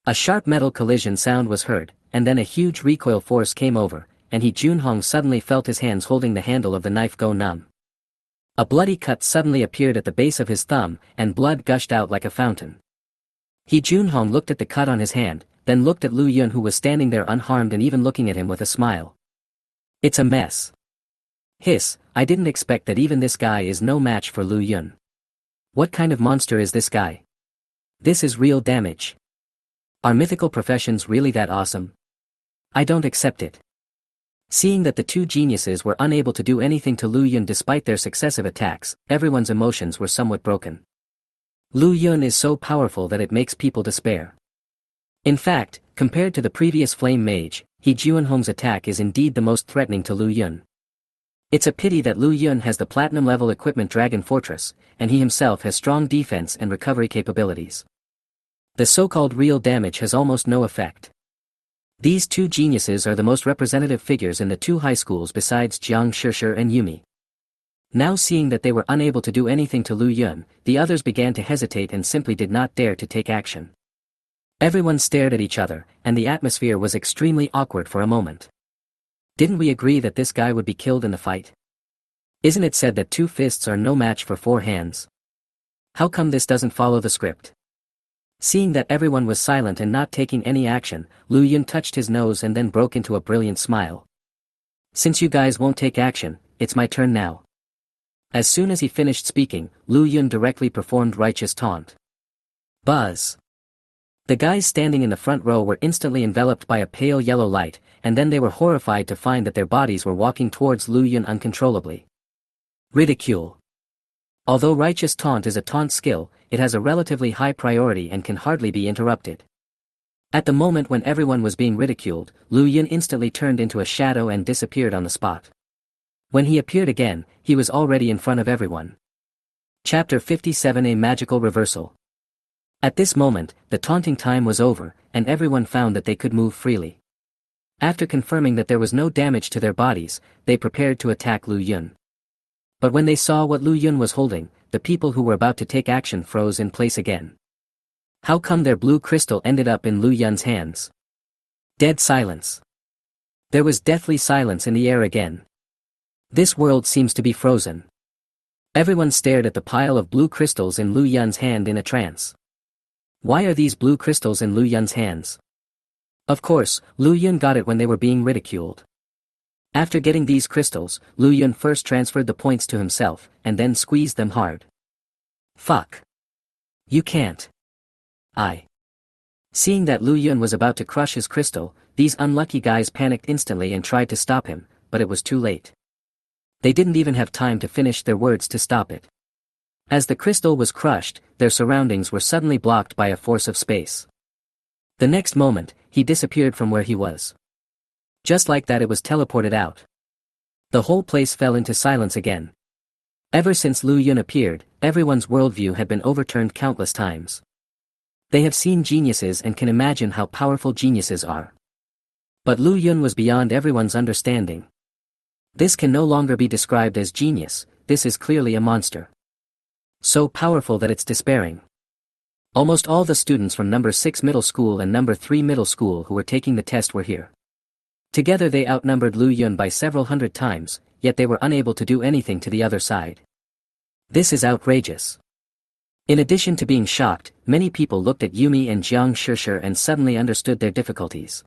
a sharp metal collision sound was heard, and then a huge recoil force came over, and He Junhong suddenly felt his hands holding the handle of the knife go numb. A bloody cut suddenly appeared at the base of his thumb, and blood gushed out like a fountain. He Junhong looked at the cut on his hand, then looked at Lu Yun who was standing there unharmed and even looking at him with a smile. It's a mess. Hiss, I didn't expect that even this guy is no match for Lu Yun. What kind of monster is this guy? This is real damage. Are mythical professions really that awesome? I don't accept it. Seeing that the two geniuses were unable to do anything to Lu Yun despite their successive attacks, everyone's emotions were somewhat broken. Lu Yun is so powerful that it makes people despair. In fact, compared to the previous Flame Mage, He Junhong's attack is indeed the most threatening to Lu Yun. It's a pity that Lu Yun has the platinum level equipment Dragon Fortress, and he himself has strong defense and recovery capabilities. The so-called real damage has almost no effect. These two geniuses are the most representative figures in the two high schools besides Jiang Shishir and Yumi. Now seeing that they were unable to do anything to Lu Yun, the others began to hesitate and simply did not dare to take action. Everyone stared at each other, and the atmosphere was extremely awkward for a moment. Didn't we agree that this guy would be killed in the fight? Isn't it said that 2 fists are no match for 4 hands? How come this doesn't follow the script? Seeing that everyone was silent and not taking any action, Lu Yun touched his nose and then broke into a brilliant smile. Since you guys won't take action, it's my turn now. As soon as he finished speaking, Lu Yun directly performed righteous taunt. Buzz. The guys standing in the front row were instantly enveloped by a pale yellow light, and then they were horrified to find that their bodies were walking towards Lu Yun uncontrollably. Ridicule. Although righteous taunt is a taunt skill, it has a relatively high priority and can hardly be interrupted. At the moment when everyone was being ridiculed, Lu Yun instantly turned into a shadow and disappeared on the spot. When he appeared again, he was already in front of everyone. Chapter 57: A Magical Reversal. At this moment, the taunting time was over, and everyone found that they could move freely. After confirming that there was no damage to their bodies, they prepared to attack Lu Yun. But when they saw what Lu Yun was holding, the people who were about to take action froze in place again. How come their blue crystal ended up in Lu Yun's hands? Dead silence. There was deathly silence in the air again. This world seems to be frozen. Everyone stared at the pile of blue crystals in Lu Yun's hand in a trance. Why are these blue crystals in Lu Yun's hands? Of course, Lu Yun got it when they were being ridiculed. After getting these crystals, Lu Yun first transferred the points to himself, and then squeezed them hard. Fuck. You can't. Seeing that Lu Yun was about to crush his crystal, these unlucky guys panicked instantly and tried to stop him, but it was too late. They didn't even have time to finish their words to stop it. As the crystal was crushed, their surroundings were suddenly blocked by a force of space. The next moment, he disappeared from where he was. Just like that, it was teleported out. The whole place fell into silence again. Ever since Lu Yun appeared, everyone's worldview had been overturned countless times. They have seen geniuses and can imagine how powerful geniuses are. But Lu Yun was beyond everyone's understanding. This can no longer be described as genius, this is clearly a monster. So powerful that it's despairing. Almost all the students from number 6 middle school and number 3 middle school who were taking the test were here. Together they outnumbered Lu Yun by several hundred times, yet they were unable to do anything to the other side. This is outrageous. In addition to being shocked, many people looked at Yumi and Jiang Shishir and suddenly understood their difficulties.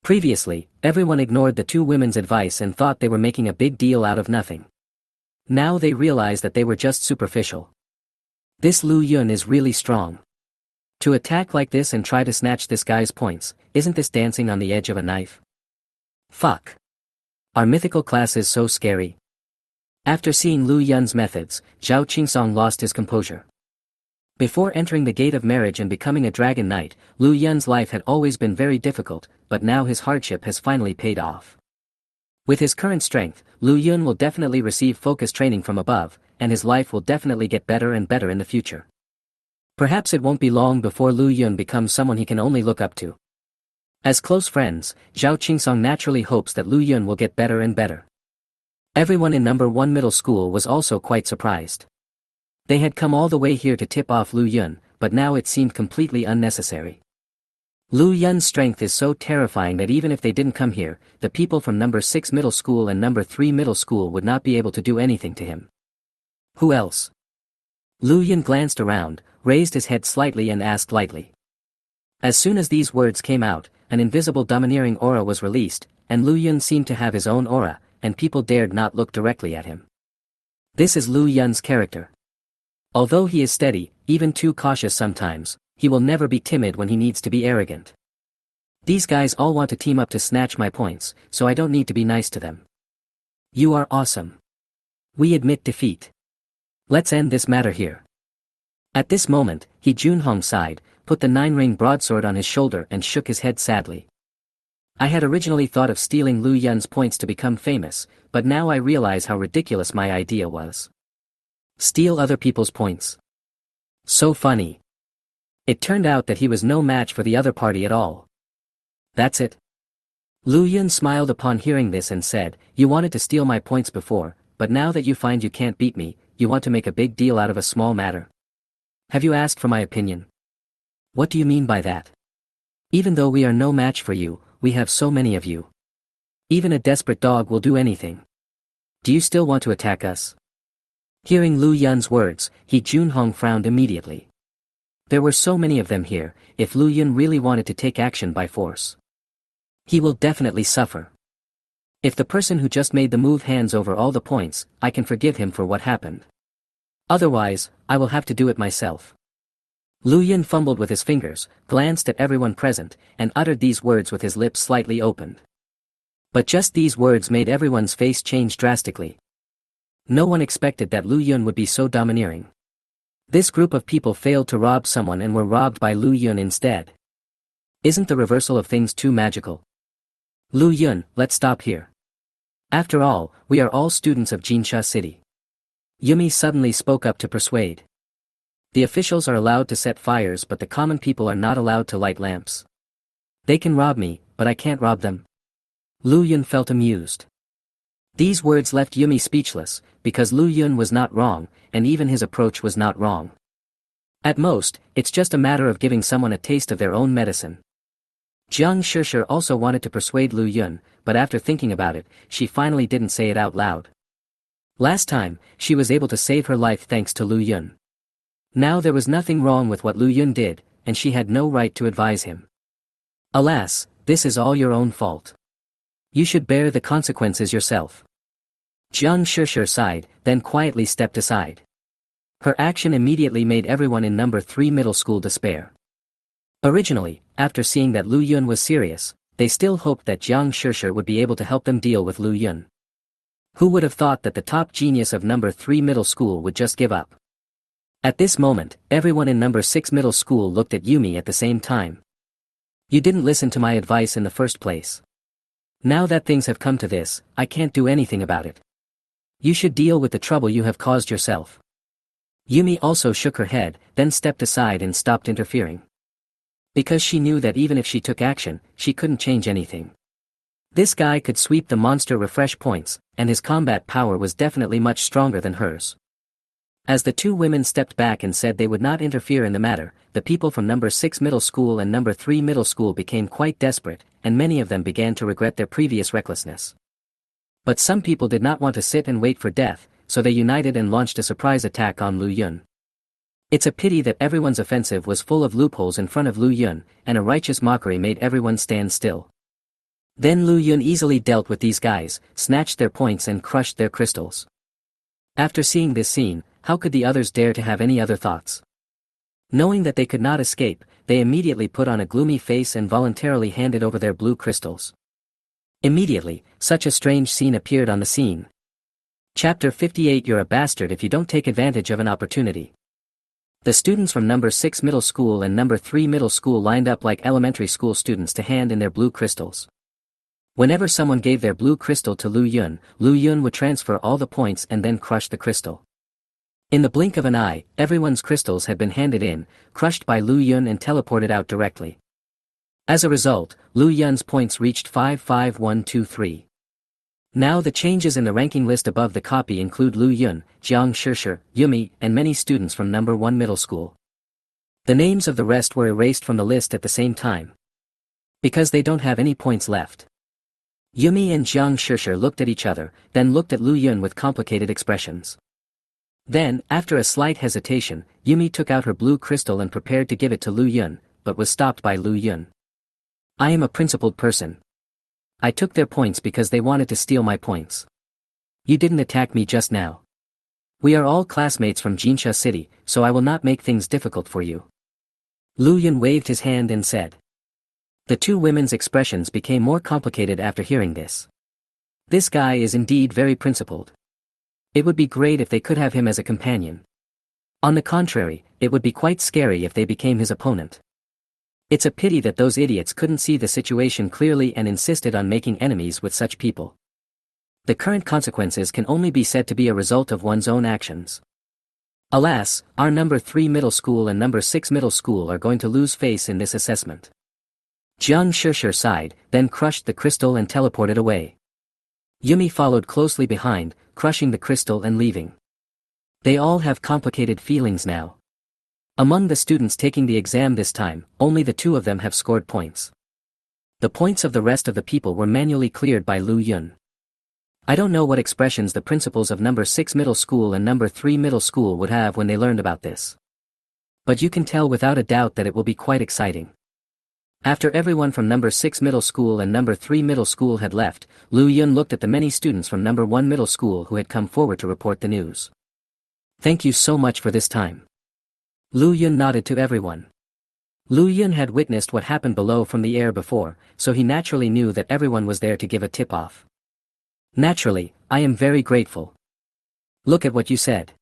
Previously, everyone ignored the 2 women's advice and thought they were making a big deal out of nothing. Now they realized that they were just superficial. This Lu Yun is really strong. To attack like this and try to snatch this guy's points, isn't this dancing on the edge of a knife? Fuck. Our mythical class is so scary. After seeing Lu Yun's methods, Zhao Qingsong lost his composure. Before entering the gate of marriage and becoming a dragon knight, Lu Yun's life had always been very difficult, but now his hardship has finally paid off. With his current strength, Lu Yun will definitely receive focus training from above, and his life will definitely get better and better in the future. Perhaps it won't be long before Lu Yun becomes someone he can only look up to. As close friends, Zhao Qingsong naturally hopes that Lu Yun will get better and better. Everyone in number 1 middle school was also quite surprised. They had come all the way here to tip off Lu Yun, but now it seemed completely unnecessary. Lu Yun's strength is so terrifying that even if they didn't come here, the people from number 6 middle school and number 3 middle school would not be able to do anything to him. Who else? Lu Yun glanced around, raised his head slightly and asked lightly. As soon as these words came out, an invisible domineering aura was released, and Lu Yun seemed to have his own aura, and people dared not look directly at him. This is Lu Yun's character. Although he is steady, even too cautious sometimes, he will never be timid when he needs to be arrogant. These guys all want to team up to snatch my points, so I don't need to be nice to them. You are awesome. We admit defeat. Let's end this matter here. At this moment, He Junhong sighed, put the 9-ring broadsword on his shoulder and shook his head sadly. I had originally thought of stealing Lu Yun's points to become famous, but now I realize how ridiculous my idea was. Steal other people's points. So funny. It turned out that he was no match for the other party at all. That's it. Lu Yun smiled upon hearing this and said, "You wanted to steal my points before, but now that you find you can't beat me, you want to make a big deal out of a small matter. Have you asked for my opinion? What do you mean by that? Even though we are no match for you, we have so many of you. Even a desperate dog will do anything. Do you still want to attack us?" Hearing Lu Yun's words, He Junhong frowned immediately. There were so many of them here, if Lu Yun really wanted to take action by force, he will definitely suffer. If the person who just made the move hands over all the points, I can forgive him for what happened. Otherwise, I will have to do it myself. Lu Yun fumbled with his fingers, glanced at everyone present, and uttered these words with his lips slightly opened. But just these words made everyone's face change drastically. No one expected that Lu Yun would be so domineering. This group of people failed to rob someone and were robbed by Lu Yun instead. Isn't the reversal of things too magical? Lu Yun, let's stop here. After all, we are all students of Jinsha City. Yumi suddenly spoke up to persuade. The officials are allowed to set fires, but the common people are not allowed to light lamps. They can rob me, but I can't rob them. Lu Yun felt amused. These words left Yumi speechless, because Lu Yun was not wrong, and even his approach was not wrong. At most, it's just a matter of giving someone a taste of their own medicine. Jiang Shishir also wanted to persuade Lu Yun, but after thinking about it, she finally didn't say it out loud. Last time, she was able to save her life thanks to Lu Yun. Now there was nothing wrong with what Lu Yun did, and she had no right to advise him. Alas, this is all your own fault. You should bear the consequences yourself. Jiang Shishir sighed, then quietly stepped aside. Her action immediately made everyone in number 3 middle school despair. Originally, after seeing that Lu Yun was serious, they still hoped that Jiang Shishir would be able to help them deal with Lu Yun. Who would have thought that the top genius of number 3 middle school would just give up? At this moment, everyone in number 6 middle school looked at Yumi at the same time. You didn't listen to my advice in the first place. Now that things have come to this, I can't do anything about it. You should deal with the trouble you have caused yourself. Yumi also shook her head, then stepped aside and stopped interfering. Because she knew that even if she took action, she couldn't change anything. This guy could sweep the monster refresh points, and his combat power was definitely much stronger than hers. As the two women stepped back and said they would not interfere in the matter, the people from number 6 middle school and number 3 middle school became quite desperate, and many of them began to regret their previous recklessness. But some people did not want to sit and wait for death, so they united and launched a surprise attack on Lu Yun. It's a pity that everyone's offensive was full of loopholes in front of Lu Yun, and a righteous mockery made everyone stand still. Then Lu Yun easily dealt with these guys, snatched their points and crushed their crystals. After seeing this scene, how could the others dare to have any other thoughts? Knowing that they could not escape, they immediately put on a gloomy face and voluntarily handed over their blue crystals. Immediately, such a strange scene appeared on the scene. Chapter 58. You're a bastard if you don't take advantage of an opportunity. The students from number 6 middle school and number 3 middle school lined up like elementary school students to hand in their blue crystals. Whenever someone gave their blue crystal to Lu Yun would transfer all the points and then crush the crystal. In the blink of an eye, everyone's crystals had been handed in, crushed by Lu Yun and teleported out directly. As a result, Lu Yun's points reached 55123. Now the changes in the ranking list above the copy include Lu Yun, Jiang Shishir, Yumi, and many students from number 1 middle school. The names of the rest were erased from the list at the same time. Because they don't have any points left. Yumi and Jiang Shishir looked at each other, then looked at Lu Yun with complicated expressions. Then, after a slight hesitation, Yumi took out her blue crystal and prepared to give it to Lu Yun, but was stopped by Lu Yun. I am a principled person. I took their points because they wanted to steal my points. You didn't attack me just now. We are all classmates from Jinsha City, so I will not make things difficult for you. Lu Yun waved his hand and said. The two women's expressions became more complicated after hearing this. This guy is indeed very principled. It would be great if they could have him as a companion. On the contrary, it would be quite scary if they became his opponent. It's a pity that those idiots couldn't see the situation clearly and insisted on making enemies with such people. The current consequences can only be said to be a result of one's own actions. Alas, our number 3 middle school and number 6 middle school are going to lose face in this assessment. Jiang Shishir sighed, then crushed the crystal and teleported away. Yumi followed closely behind, crushing the crystal and leaving. They all have complicated feelings now. Among the students taking the exam this time, only the two of them have scored points. The points of the rest of the people were manually cleared by Lu Yun. I don't know what expressions the principals of number 6 middle school and number 3 middle school would have when they learned about this. But you can tell without a doubt that it will be quite exciting. After everyone from number 6 middle school and number 3 middle school had left, Lu Yun looked at the many students from number 1 middle school who had come forward to report the news. Thank you so much for this time. Lu Yun nodded to everyone. Lu Yun had witnessed what happened below from the air before, so he naturally knew that everyone was there to give a tip-off. Naturally, I am very grateful. Look at what you said.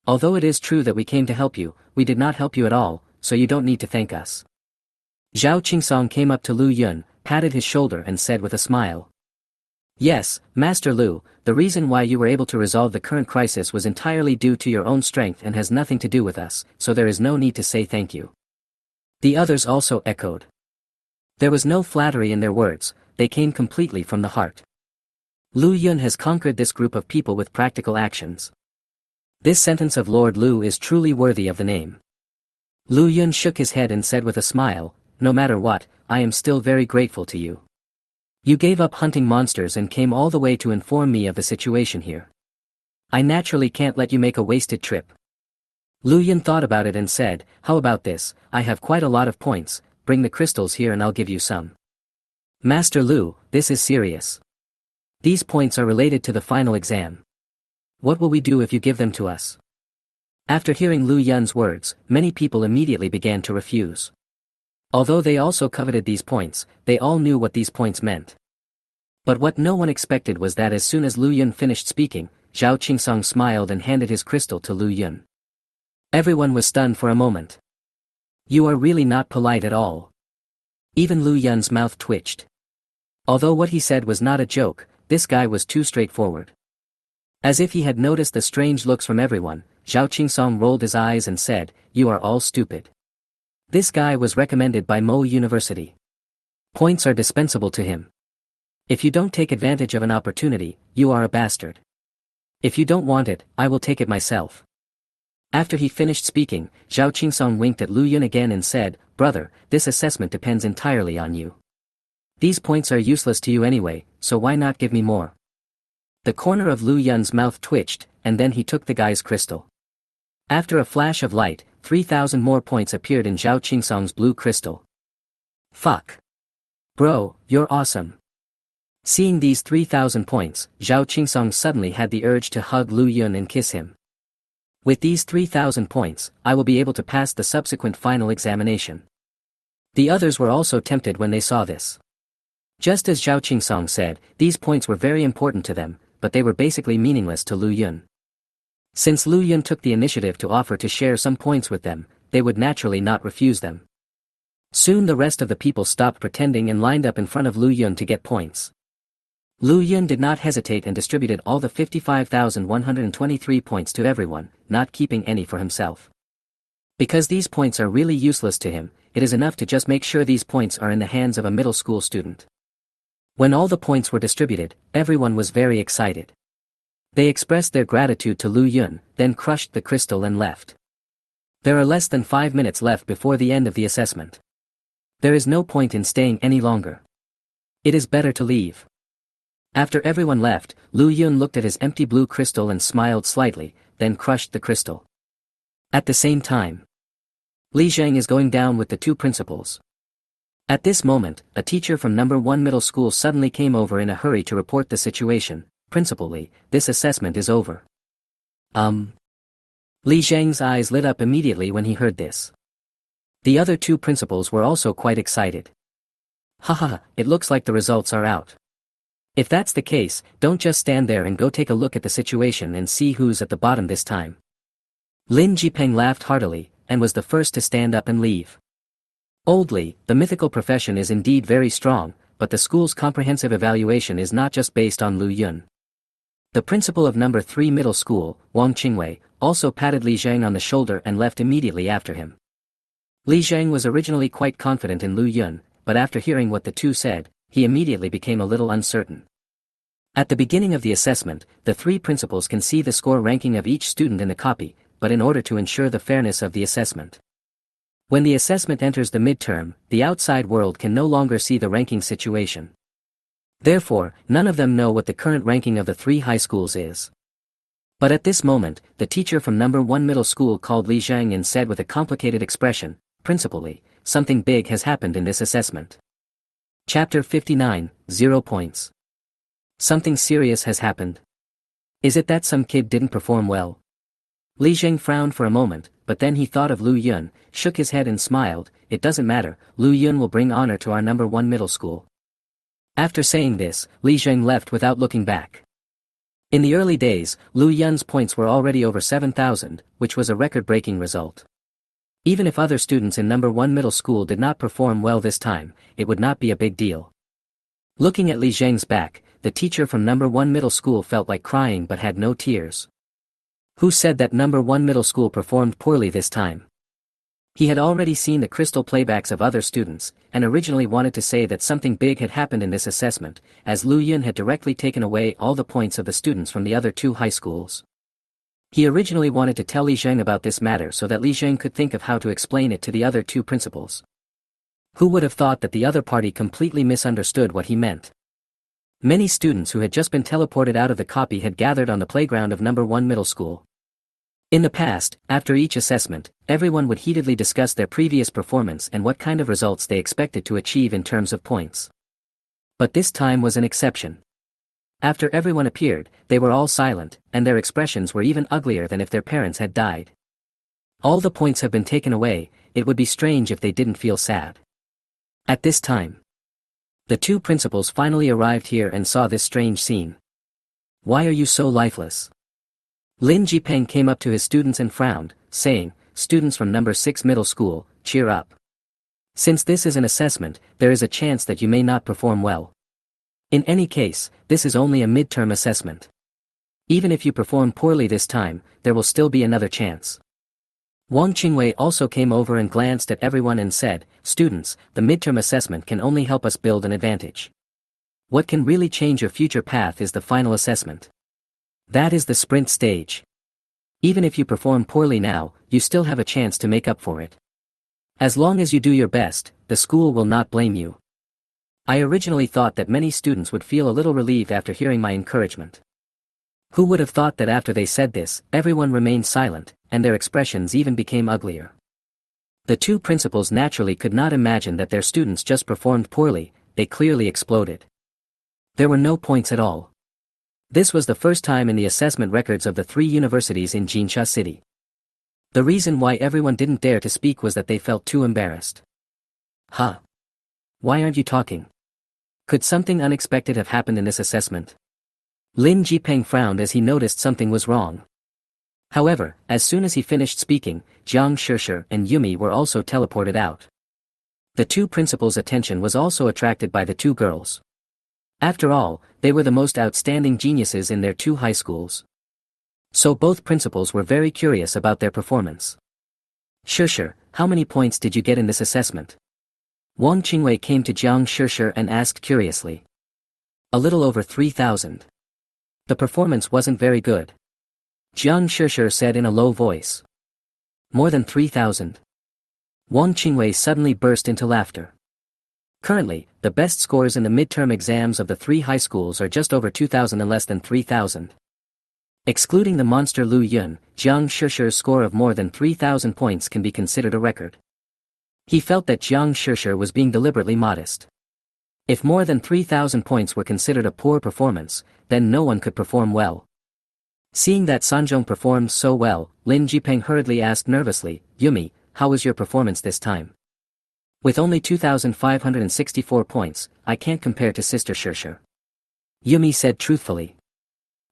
Although it is true that we came to help you, we did not help you at all, so you don't need to thank us. Zhao Qingsong came up to Lu Yun, patted his shoulder and said with a smile. Yes, Master Lu, the reason why you were able to resolve the current crisis was entirely due to your own strength and has nothing to do with us, so there is no need to say thank you. The others also echoed. There was no flattery in their words, they came completely from the heart. Lu Yun has conquered this group of people with practical actions. This sentence of Lord Lu is truly worthy of the name. Lu Yun shook his head and said with a smile, no matter what, I am still very grateful to you. You gave up hunting monsters and came all the way to inform me of the situation here. I naturally can't let you make a wasted trip. Lu Yun thought about it and said, how about this, I have quite a lot of points, bring the crystals here and I'll give you some. Master Lu, this is serious. These points are related to the final exam. What will we do if you give them to us? After hearing Lu Yun's words, many people immediately began to refuse. Although they also coveted these points, they all knew what these points meant. But what no one expected was that as soon as Lu Yun finished speaking, Zhao Qingsong smiled and handed his crystal to Lu Yun. Everyone was stunned for a moment. You are really not polite at all. Even Lu Yun's mouth twitched. Although what he said was not a joke, this guy was too straightforward. As if he had noticed the strange looks from everyone, Zhao Qingsong rolled his eyes and said, you are all stupid. This guy was recommended by Mo University. Points are dispensable to him. If you don't take advantage of an opportunity, you are a bastard. If you don't want it, I will take it myself. After he finished speaking, Zhao Qingsong winked at Lu Yun again and said, brother, this assessment depends entirely on you. These points are useless to you anyway, so why not give me more? The corner of Lu Yun's mouth twitched, and then he took the guy's crystal. After a flash of light, 3,000 more points appeared in Zhao Qingsong's blue crystal. Fuck. Bro, you're awesome. Seeing these 3,000 points, Zhao Qingsong suddenly had the urge to hug Lu Yun and kiss him. With these 3,000 points, I will be able to pass the subsequent final examination. The others were also tempted when they saw this. Just as Zhao Qingsong said, these points were very important to them, but they were basically meaningless to Lu Yun. Since Lu Yun took the initiative to offer to share some points with them, they would naturally not refuse them. Soon the rest of the people stopped pretending and lined up in front of Lu Yun to get points. Lu Yun did not hesitate and distributed all the 55,123 points to everyone, not keeping any for himself. Because these points are really useless to him, it is enough to just make sure these points are in the hands of a middle school student. When all the points were distributed, everyone was very excited. They expressed their gratitude to Lu Yun, then crushed the crystal and left. There are less than 5 minutes left before the end of the assessment. There is no point in staying any longer. It is better to leave. After everyone left, Lu Yun looked at his empty blue crystal and smiled slightly, then crushed the crystal. At the same time, Li Zhang is going down with the two principals. At this moment, a teacher from number 1 middle school suddenly came over in a hurry to report the situation. Principal Li, this assessment is over. Li Zhang's eyes lit up immediately when he heard this. The other two principals were also quite excited. Haha, it looks like the results are out. If that's the case, don't just stand there and go take a look at the situation and see who's at the bottom this time. Lin Jipeng laughed heartily, and was the first to stand up and leave. Old Li, the mythical profession is indeed very strong, but the school's comprehensive evaluation is not just based on Lu Yun. The principal of number 3 middle school, Wang Qingwei, also patted Li Zhang on the shoulder and left immediately after him. Li Zhang was originally quite confident in Lu Yun, but after hearing what the two said, he immediately became a little uncertain. At the beginning of the assessment, the three principals can see the score ranking of each student in the copy, but in order to ensure the fairness of the assessment. When the assessment enters the midterm, the outside world can no longer see the ranking situation. Therefore, none of them know what the current ranking of the three high schools is. But at this moment, the teacher from number 1 middle school called Li Zhang and said with a complicated expression, "Principal Li, something big has happened in this assessment." Chapter 59, 0 points. Something serious has happened. Is it that some kid didn't perform well? Li Zhang frowned for a moment, but then he thought of Lu Yun, shook his head and smiled. It doesn't matter, Lu Yun will bring honor to our number 1 middle school. After saying this, Li Zhang left without looking back. In the early days, Lu Yun's points were already over 7,000, which was a record-breaking result. Even if other students in number 1 middle school did not perform well this time, it would not be a big deal. Looking at Li Zhang's back, the teacher from number 1 middle school felt like crying but had no tears. Who said that number 1 middle school performed poorly this time? He had already seen the crystal playbacks of other students, and originally wanted to say that something big had happened in this assessment, as Lu Yun had directly taken away all the points of the students from the other two high schools. He originally wanted to tell Li Zhang about this matter so that Li Zhang could think of how to explain it to the other two principals. Who would have thought that the other party completely misunderstood what he meant? Many students who had just been teleported out of the copy had gathered on the playground of number 1 middle school. In the past, after each assessment, everyone would heatedly discuss their previous performance and what kind of results they expected to achieve in terms of points. But this time was an exception. After everyone appeared, they were all silent, and their expressions were even uglier than if their parents had died. All the points have been taken away, it would be strange if they didn't feel sad. At this time, the two principals finally arrived here and saw this strange scene. Why are you so lifeless? Lin Jipeng came up to his students and frowned, saying, "Students from number 6 middle school, cheer up. Since this is an assessment, there is a chance that you may not perform well. In any case, this is only a midterm assessment. Even if you perform poorly this time, there will still be another chance." Wang Qingwei also came over and glanced at everyone and said, "Students, the midterm assessment can only help us build an advantage. What can really change your future path is the final assessment. That is the sprint stage. Even if you perform poorly now, you still have a chance to make up for it. As long as you do your best, the school will not blame you." I originally thought that many students would feel a little relieved after hearing my encouragement. Who would have thought that after they said this, everyone remained silent, and their expressions even became uglier. The two principals naturally could not imagine that their students just performed poorly, they clearly exploded. There were no points at all. This was the first time in the assessment records of the three universities in Jinsha City. The reason why everyone didn't dare to speak was that they felt too embarrassed. Huh? Why aren't you talking? Could something unexpected have happened in this assessment? Lin Jipeng frowned as he noticed something was wrong. However, as soon as he finished speaking, Jiang Shishir and Yumi were also teleported out. The two principals' attention was also attracted by the two girls. After all, they were the most outstanding geniuses in their two high schools. So both principals were very curious about their performance. "Shishir, how many points did you get in this assessment?" Wang Qingwei came to Jiang Shishir and asked curiously. "A little over 3,000. The performance wasn't very good." Jiang Shishir said in a low voice. "More than 3,000. Wang Qingwei suddenly burst into laughter. Currently, the best scores in the midterm exams of the three high schools are just over 2,000 and less than 3,000. Excluding the monster Lu Yun, Jiang Shishir's score of more than 3,000 points can be considered a record. He felt that Jiang Shishir was being deliberately modest. If more than 3,000 points were considered a poor performance, then no one could perform well. Seeing that Sanjong performed so well, Lin Jipeng hurriedly asked nervously, "Yumi, how was your performance this time?" "With only 2,564 points, I can't compare to Sister Shishir," Yumi said truthfully.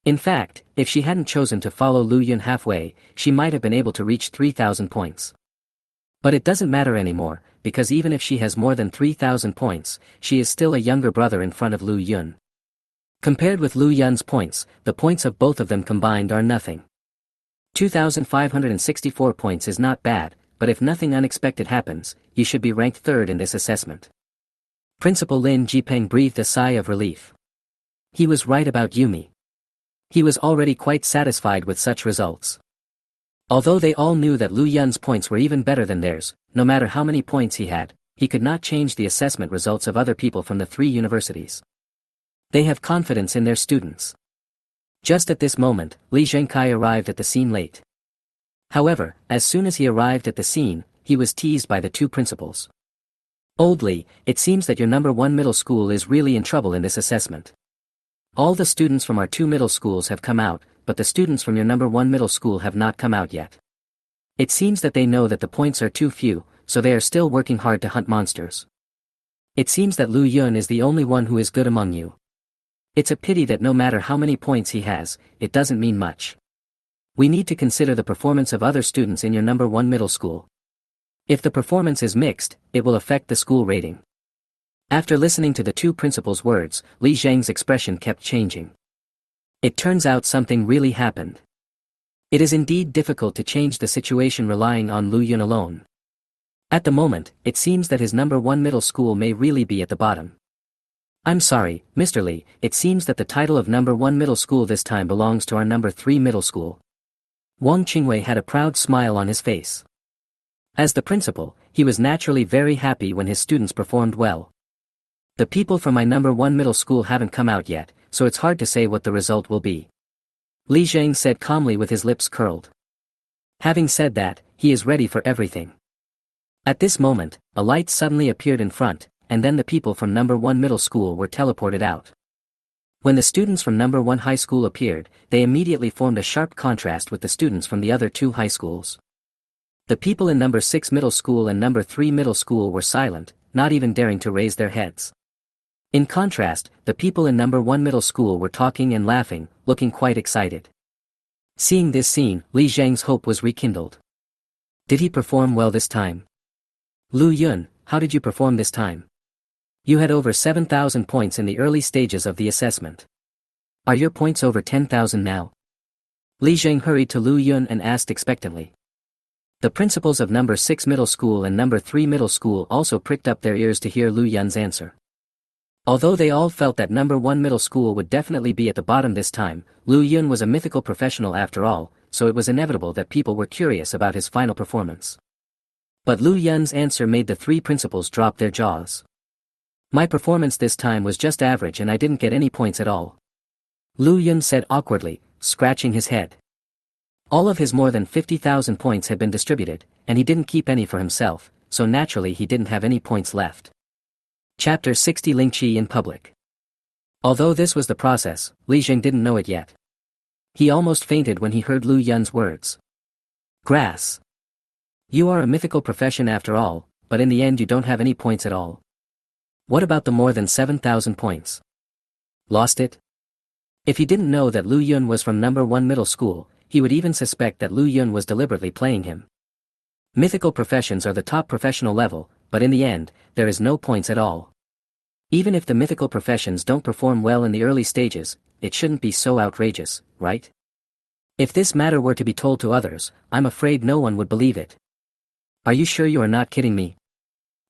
In fact, if she hadn't chosen to follow Lu Yun halfway, she might have been able to reach 3,000 points. But it doesn't matter anymore, because even if she has more than 3,000 points, she is still a younger brother in front of Lu Yun. Compared with Lu Yun's points, the points of both of them combined are nothing. 2,564 points is not bad, but if nothing unexpected happens, you should be ranked third in this assessment. Principal Lin Jipeng breathed a sigh of relief. He was right about Yumi. He was already quite satisfied with such results. Although they all knew that Lu Yun's points were even better than theirs, no matter how many points he had, he could not change the assessment results of other people from the three universities. They have confidence in their students. Just at this moment, Li Zhengkai arrived at the scene late. However, as soon as he arrived at the scene, he was teased by the two principals. Old Li, it seems that your number one middle school is really in trouble in this assessment. All the students from our two middle schools have come out, but the students from your number one middle school have not come out yet. It seems that they know that the points are too few, so they are still working hard to hunt monsters. It seems that Lu Yun is the only one who is good among you. It's a pity that no matter how many points he has, it doesn't mean much. We need to consider the performance of other students in your number one middle school. If the performance is mixed, it will affect the school rating. After listening to the two principals' words, Li Zheng's expression kept changing. It turns out something really happened. It is indeed difficult to change the situation relying on Lu Yun alone. At the moment, it seems that his number one middle school may really be at the bottom. I'm sorry, Mr. Li, it seems that the title of number one middle school this time belongs to our number three middle school. Wang Qingwei had a proud smile on his face. As the principal, he was naturally very happy when his students performed well. The people from my number one middle school haven't come out yet, so it's hard to say what the result will be. Li Zheng said calmly with his lips curled. Having said that, he is ready for everything. At this moment, a light suddenly appeared in front, and then the people from number one middle school were teleported out. When the students from number one high school appeared, they immediately formed a sharp contrast with the students from the other two high schools. The people in number 6 middle school and number 3 middle school were silent, not even daring to raise their heads. In contrast, the people in number 1 middle school were talking and laughing, looking quite excited. Seeing this scene, Li Zheng's hope was rekindled. Did he perform well this time? Lu Yun, how did you perform this time? You had over 7,000 points in the early stages of the assessment. Are your points over 10,000 now? Li Zheng hurried to Lu Yun and asked expectantly. The principals of number 6 middle school and number 3 middle school also pricked up their ears to hear Lu Yun's answer. Although they all felt that number 1 middle school would definitely be at the bottom this time, Lu Yun was a mythical professional after all, so it was inevitable that people were curious about his final performance. But Lu Yun's answer made the three principals drop their jaws. My performance this time was just average and I didn't get any points at all. Lu Yun said awkwardly, scratching his head. All of his more than 50,000 points had been distributed, and he didn't keep any for himself, so naturally he didn't have any points left. Chapter 60 Lingqi in Public. Although this was the process, Li Zheng didn't know it yet. He almost fainted when he heard Lu Yun's words. Grass. You are a mythical profession after all, but in the end you don't have any points at all. What about the more than 7,000 points? Lost it? If he didn't know that Lu Yun was from number 1 middle school, he would even suspect that Lu Yun was deliberately playing him. Mythical professions are the top professional level, but in the end, there is no points at all. Even if the mythical professions don't perform well in the early stages, it shouldn't be so outrageous, right? If this matter were to be told to others, I'm afraid no one would believe it. Are you sure you are not kidding me?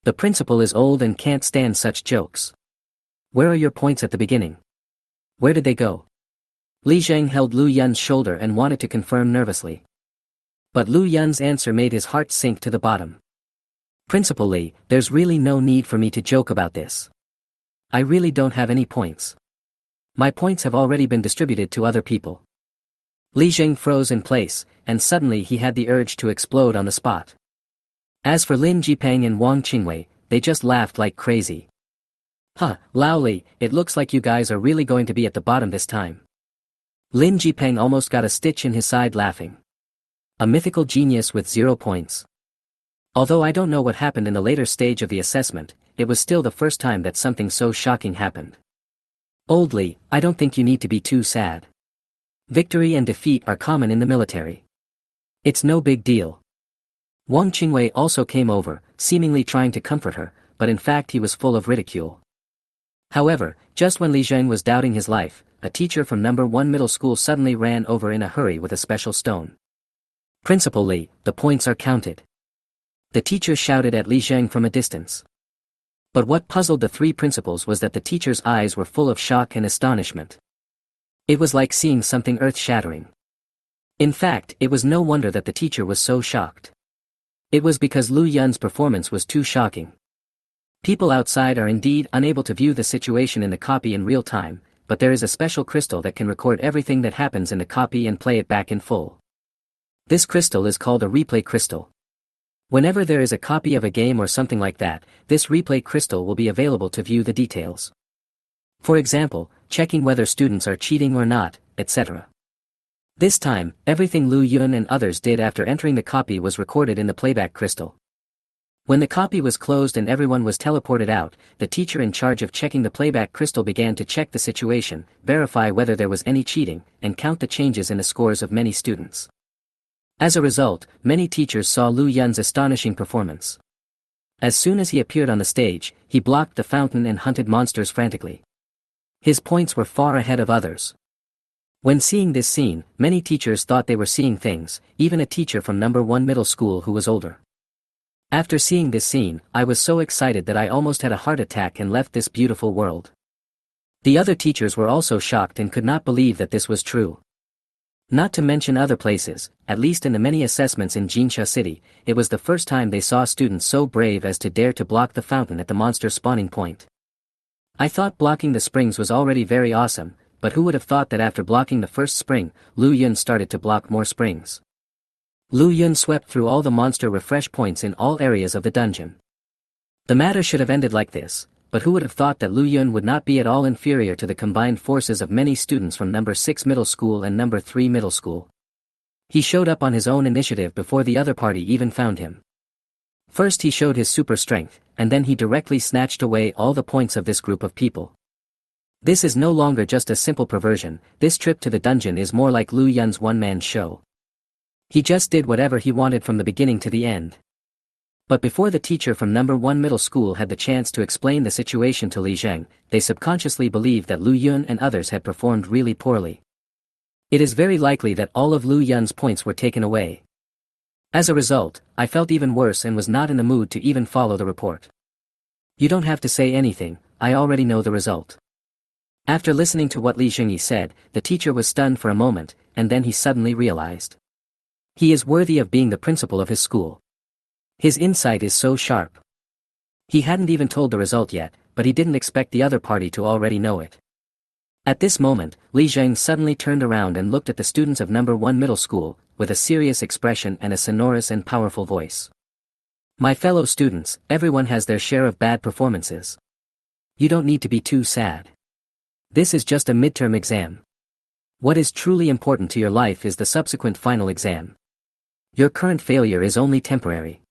The principal is old and can't stand such jokes. Where are your points at the beginning? Where did they go? Li Zheng held Lu Yun's shoulder and wanted to confirm nervously. But Lu Yun's answer made his heart sink to the bottom. Principal Li, there's really no need for me to joke about this. I really don't have any points. My points have already been distributed to other people. Li Zheng froze in place, and suddenly he had the urge to explode on the spot. As for Lin Jipeng and Wang Qingwei, they just laughed like crazy. Huh, Lao Li, it looks like you guys are really going to be at the bottom this time. Lin Jipeng almost got a stitch in his side laughing. A mythical genius with 0 points. Although I don't know what happened in the later stage of the assessment, it was still the first time that something so shocking happened. Old Li, I don't think you need to be too sad. Victory and defeat are common in the military. It's no big deal. Wang Qingwei also came over, seemingly trying to comfort her, but in fact he was full of ridicule. However, just when Li Zheng was doubting his life, a teacher from number 1 middle school suddenly ran over in a hurry with a special stone. "Principal Li, the points are counted." The teacher shouted at Li Zheng from a distance. But what puzzled the three principals was that the teacher's eyes were full of shock and astonishment. It was like seeing something earth-shattering. In fact, it was no wonder that the teacher was so shocked. It was because Lu Yun's performance was too shocking. People outside are indeed unable to view the situation in the copy in real time, but there is a special crystal that can record everything that happens in the copy and play it back in full. This crystal is called a replay crystal. Whenever there is a copy of a game or something like that, this replay crystal will be available to view the details. For example, checking whether students are cheating or not, etc. This time, everything Lu Yun and others did after entering the copy was recorded in the playback crystal. When the copy was closed and everyone was teleported out, the teacher in charge of checking the playback crystal began to check the situation, verify whether there was any cheating, and count the changes in the scores of many students. As a result, many teachers saw Lu Yun's astonishing performance. As soon as he appeared on the stage, he blocked the fountain and hunted monsters frantically. His points were far ahead of others. When seeing this scene, many teachers thought they were seeing things, even a teacher from number 1 middle school who was older. After seeing this scene, I was so excited that I almost had a heart attack and left this beautiful world. The other teachers were also shocked and could not believe that this was true. Not to mention other places, at least in the many assessments in Jinsha City, it was the first time they saw students so brave as to dare to block the fountain at the monster spawning point. I thought blocking the springs was already very awesome, but who would have thought that after blocking the first spring, Lu Yun started to block more springs. Lu Yun swept through all the monster refresh points in all areas of the dungeon. The matter should have ended like this, but who would have thought that Lu Yun would not be at all inferior to the combined forces of many students from number 6 middle school and number 3 middle school. He showed up on his own initiative before the other party even found him. First he showed his super strength, and then he directly snatched away all the points of this group of people. This is no longer just a simple perversion, this trip to the dungeon is more like Lu Yun's one-man show. He just did whatever he wanted from the beginning to the end. But before the teacher from number 1 middle school had the chance to explain the situation to Li Zheng, they subconsciously believed that Lu Yun and others had performed really poorly. It is very likely that all of Lu Yun's points were taken away. As a result, I felt even worse and was not in the mood to even follow the report. You don't have to say anything, I already know the result. After listening to what Li Zhengyi said, the teacher was stunned for a moment, and then he suddenly realized. He is worthy of being the principal of his school. His insight is so sharp. He hadn't even told the result yet, but he didn't expect the other party to already know it. At this moment, Li Zheng suddenly turned around and looked at the students of number 1 middle school, with a serious expression and a sonorous and powerful voice. My fellow students, everyone has their share of bad performances. You don't need to be too sad. This is just a midterm exam. What is truly important to your life is the subsequent final exam. Your current failure is only temporary.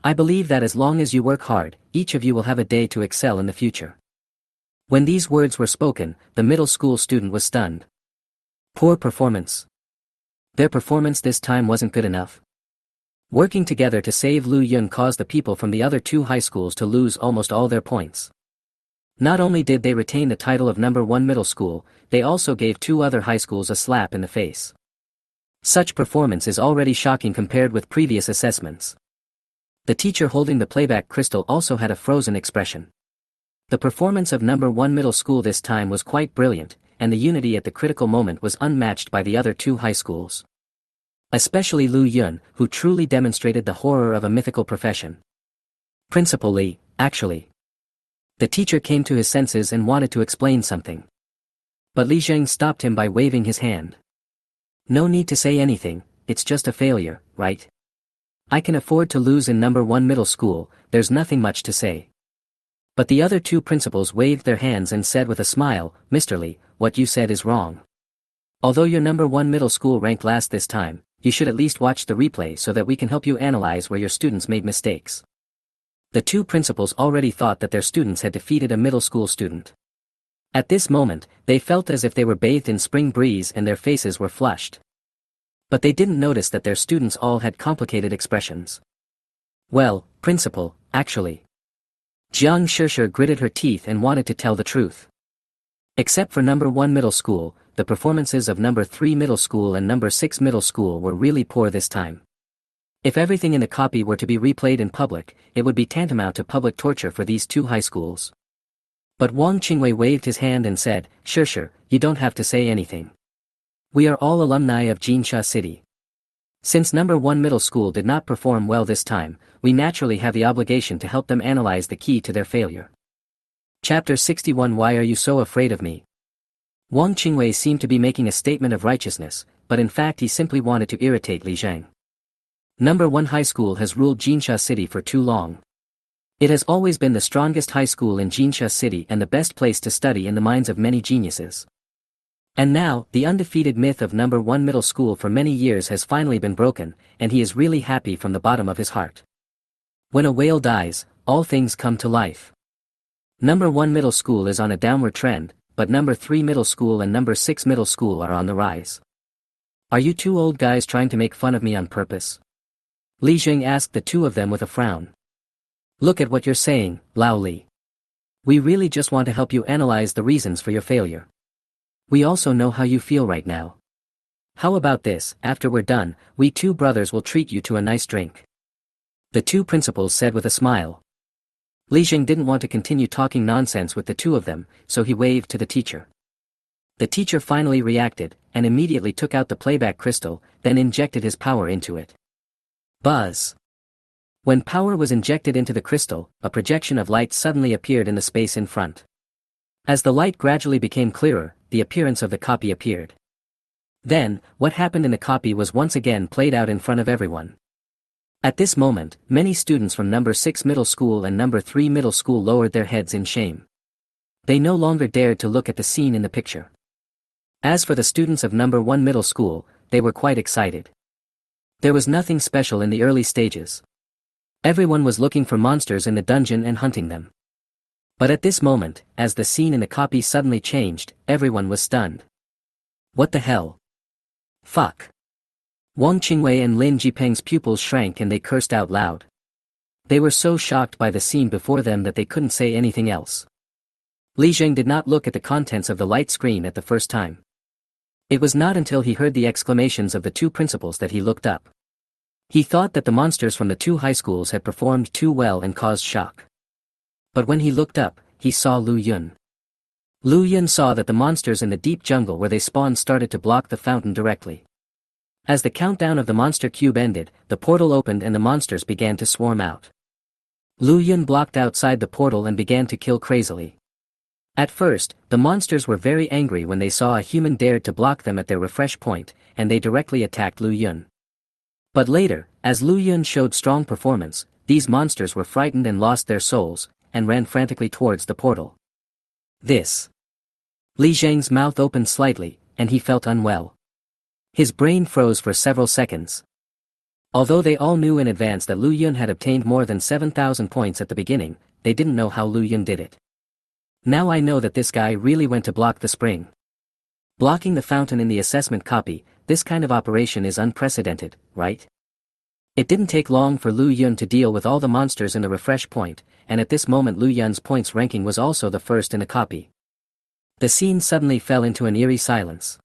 I believe that as long as you work hard, each of you will have a day to excel in the future. When these words were spoken, the middle school student was stunned. Poor performance. Their performance this time wasn't good enough. Working together to save Lu Yun caused the people from the other two high schools to lose almost all their points. Not only did they retain the title of number 1 middle school, they also gave two other high schools a slap in the face. Such performance is already shocking compared with previous assessments. The teacher holding the playback crystal also had a frozen expression. The performance of number 1 middle school this time was quite brilliant, and the unity at the critical moment was unmatched by the other two high schools. Especially Lu Yun, who truly demonstrated the horror of a mythical profession. Principal Li, actually. The teacher came to his senses and wanted to explain something. But Li Zheng stopped him by waving his hand. No need to say anything, it's just a failure, right? I can afford to lose in number 1 middle school, there's nothing much to say. But the other two principals waved their hands and said with a smile, Mr. Li, what you said is wrong. Although your number 1 middle school ranked last this time, you should at least watch the replay so that we can help you analyze where your students made mistakes. The two principals already thought that their students had defeated a middle school student. At this moment, they felt as if they were bathed in spring breeze and their faces were flushed. But they didn't notice that their students all had complicated expressions. Well, principal, actually. Jiang Shishir gritted her teeth and wanted to tell the truth. Except for number 1 middle school, the performances of number 3 middle school and number 6 middle school were really poor this time. If everything in the copy were to be replayed in public, it would be tantamount to public torture for these two high schools. But Wang Qingwei waved his hand and said, Shishir, you don't have to say anything. We are all alumni of Jinsha City. Since number 1 middle school did not perform well this time, we naturally have the obligation to help them analyze the key to their failure. Chapter 61. Why are you so afraid of me? Wang Qingwei seemed to be making a statement of righteousness, but in fact he simply wanted to irritate Li Zhang. Number 1 high school has ruled Jinsha City for too long. It has always been the strongest high school in Jinsha City and the best place to study in the minds of many geniuses. And now, the undefeated myth of number 1 middle school for many years has finally been broken, and he is really happy from the bottom of his heart. When a whale dies, all things come to life. Number 1 middle school is on a downward trend, but number 3 middle school and number 6 middle school are on the rise. Are you two old guys trying to make fun of me on purpose? Li Jing asked the two of them with a frown. Look at what you're saying, Lao Li. We really just want to help you analyze the reasons for your failure. We also know how you feel right now. How about this, after we're done, we two brothers will treat you to a nice drink. The two principals said with a smile. Li Jing didn't want to continue talking nonsense with the two of them, so he waved to the teacher. The teacher finally reacted, and immediately took out the playback crystal, then injected his power into it. Buzz. When power was injected into the crystal, a projection of light suddenly appeared in the space in front. As the light gradually became clearer, the appearance of the copy appeared. Then, what happened in the copy was once again played out in front of everyone. At this moment, many students from number 6 middle school and number 3 middle school lowered their heads in shame. They no longer dared to look at the scene in the picture. As for the students of number 1 middle school, they were quite excited. There was nothing special in the early stages. Everyone was looking for monsters in the dungeon and hunting them. But at this moment, as the scene in the copy suddenly changed, everyone was stunned. What the hell? Fuck. Wang Qingwei and Lin Jipeng's pupils shrank and they cursed out loud. They were so shocked by the scene before them that they couldn't say anything else. Li Zheng did not look at the contents of the light screen at the first time. It was not until he heard the exclamations of the two principals that he looked up. He thought that the monsters from the two high schools had performed too well and caused shock. But when he looked up, he saw Lu Yun. Lu Yun saw that the monsters in the deep jungle where they spawned started to block the fountain directly. As the countdown of the monster cube ended, the portal opened and the monsters began to swarm out. Lu Yun blocked outside the portal and began to kill crazily. At first, the monsters were very angry when they saw a human dared to block them at their refresh point, and they directly attacked Lu Yun. But later, as Lu Yun showed strong performance, these monsters were frightened and lost their souls, and ran frantically towards the portal. This. Li Zheng's mouth opened slightly, and he felt unwell. His brain froze for several seconds. Although they all knew in advance that Lu Yun had obtained more than 7,000 points at the beginning, they didn't know how Lu Yun did it. Now I know that this guy really went to block the spring. Blocking the fountain in the assessment copy, this kind of operation is unprecedented, right? It didn't take long for Lu Yun to deal with all the monsters in the refresh point, and at this moment Lu Yun's points ranking was also the first in the copy. The scene suddenly fell into an eerie silence.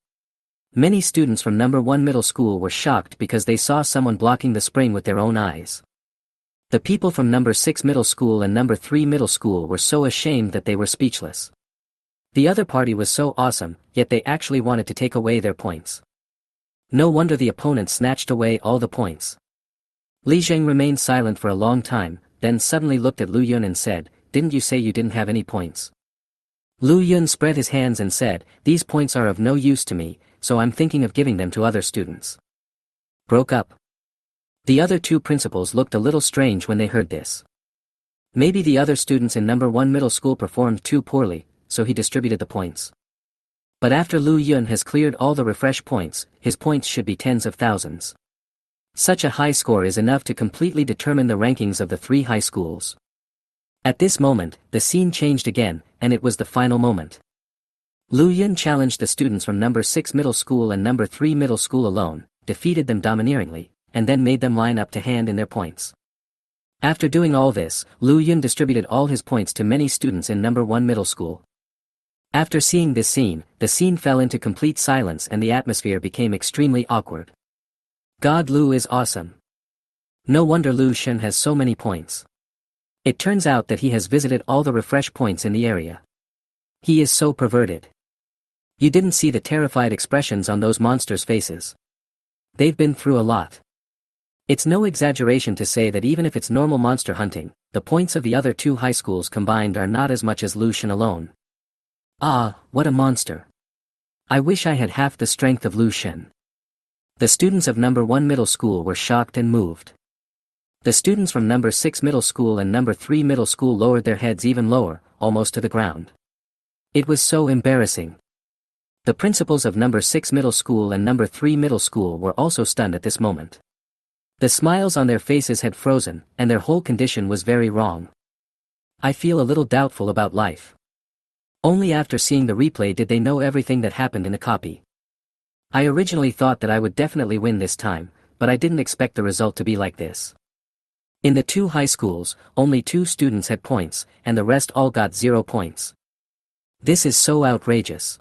Many students from number 1 middle school were shocked because they saw someone blocking the spring with their own eyes. The people from number 6 middle school and number 3 middle school were so ashamed that they were speechless. The other party was so awesome, yet they actually wanted to take away their points. No wonder the opponent snatched away all the points. Li Zheng remained silent for a long time, then suddenly looked at Lu Yun and said, "Didn't you say you didn't have any points?" Lu Yun spread his hands and said, "These points are of no use to me, so I'm thinking of giving them to other students." Broke up. The other two principals looked a little strange when they heard this. Maybe the other students in number 1 middle school performed too poorly, so he distributed the points. But after Lu Yun has cleared all the refresh points, his points should be tens of thousands. Such a high score is enough to completely determine the rankings of the three high schools. At this moment, the scene changed again, and it was the final moment. Lu Yun challenged the students from number 6 middle school and number 3 middle school alone, defeated them domineeringly, and then made them line up to hand in their points. After doing all this, Lu Yun distributed all his points to many students in number 1 middle school. After seeing this scene, the scene fell into complete silence and the atmosphere became extremely awkward. God, Lu is awesome. No wonder Lu Shen has so many points. It turns out that he has visited all the refresh points in the area. He is so perverted. You didn't see the terrified expressions on those monsters' faces. They've been through a lot. It's no exaggeration to say that even if it's normal monster hunting, the points of the other 2 high schools combined are not as much as Lu Shen alone. Ah, what a monster. I wish I had half the strength of Lu Shen. The students of number 1 middle school were shocked and moved. The students from number 6 middle school and number 3 middle school lowered their heads even lower, almost to the ground. It was so embarrassing. The principals of number 6 middle school and number 3 middle school were also stunned at this moment. The smiles on their faces had frozen, and their whole condition was very wrong. I feel a little doubtful about life. Only after seeing the replay did they know everything that happened in the copy. I originally thought that I would definitely win this time, but I didn't expect the result to be like this. In the 2 high schools, only 2 students had points, and the rest all got 0 points. This is so outrageous.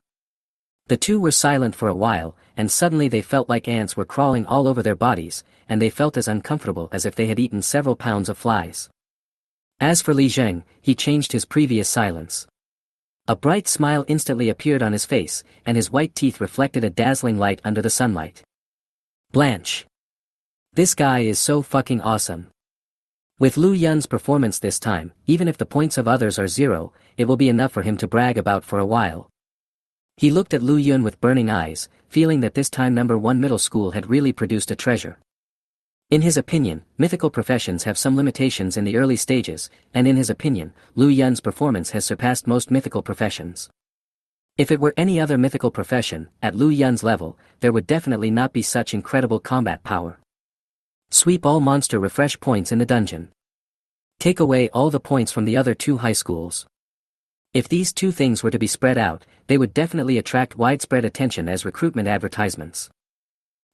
The 2 were silent for a while, and suddenly they felt like ants were crawling all over their bodies, and they felt as uncomfortable as if they had eaten several pounds of flies. As for Li Zheng, he changed his previous silence. A bright smile instantly appeared on his face, and his white teeth reflected a dazzling light under the sunlight. Blanche. This guy is so fucking awesome. With Lu Yun's performance this time, even if the points of others are 0, it will be enough for him to brag about for a while. He looked at Lu Yun with burning eyes, feeling that this time number 1 middle school had really produced a treasure. In his opinion, mythical professions have some limitations in the early stages, and in his opinion, Lu Yun's performance has surpassed most mythical professions. If it were any other mythical profession, at Lu Yun's level, there would definitely not be such incredible combat power. Sweep all monster refresh points in the dungeon. Take away all the points from the other 2 high schools. If these 2 things were to be spread out, they would definitely attract widespread attention as recruitment advertisements.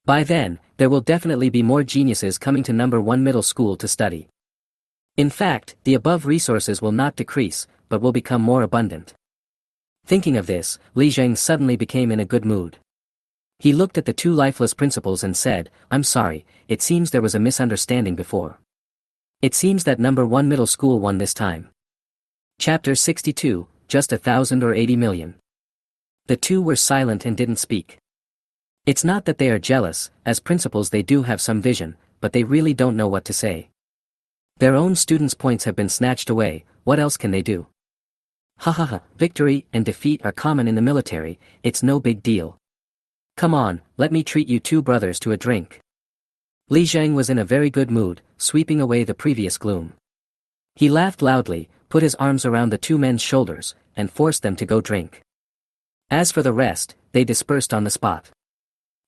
By then, there will definitely be more geniuses coming to number 1 middle school to study. In fact, the above resources will not decrease, but will become more abundant. Thinking of this, Li Zheng suddenly became in a good mood. He looked at the 2 lifeless principals and said, "I'm sorry, it seems there was a misunderstanding before. It seems that number 1 middle school won this time." Chapter 62, Just 1,000 or 80 million. The 2 were silent and didn't speak. It's not that they are jealous, as principals they do have some vision, but they really don't know what to say. Their own students' points have been snatched away, what else can they do? Ha, victory and defeat are common in the military, it's no big deal. Come on, let me treat you 2 brothers to a drink. Li Zheng was in a very good mood, sweeping away the previous gloom. He laughed loudly, put his arms around the 2 men's shoulders, and forced them to go drink. As for the rest, they dispersed on the spot.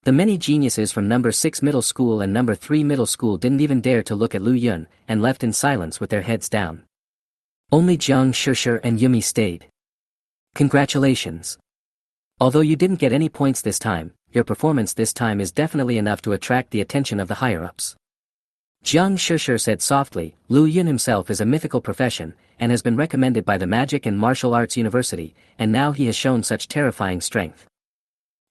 The many geniuses from number 6 middle school and number 3 middle school didn't even dare to look at Lu Yun, and left in silence with their heads down. Only Jiang Shishir and Yumi stayed. Congratulations. Although you didn't get any points this time, your performance this time is definitely enough to attract the attention of the higher-ups. Jiang Shishir said softly, Lu Yun himself is a mythical profession, and has been recommended by the Magic and Martial Arts University, and now he has shown such terrifying strength.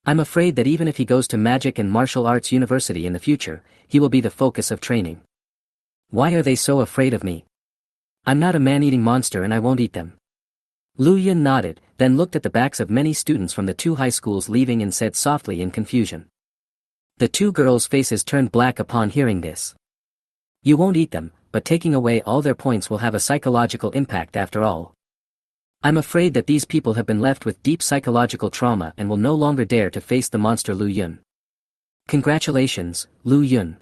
I'm afraid that even if he goes to Magic and Martial Arts University in the future, he will be the focus of training. Why are they so afraid of me? I'm not a man-eating monster and I won't eat them. Lu Yun nodded, then looked at the backs of many students from the 2 high schools leaving and said softly in confusion. The 2 girls' faces turned black upon hearing this. You won't eat them, but taking away all their points will have a psychological impact after all. I'm afraid that these people have been left with deep psychological trauma and will no longer dare to face the monster Lu Yun. Congratulations, Lu Yun.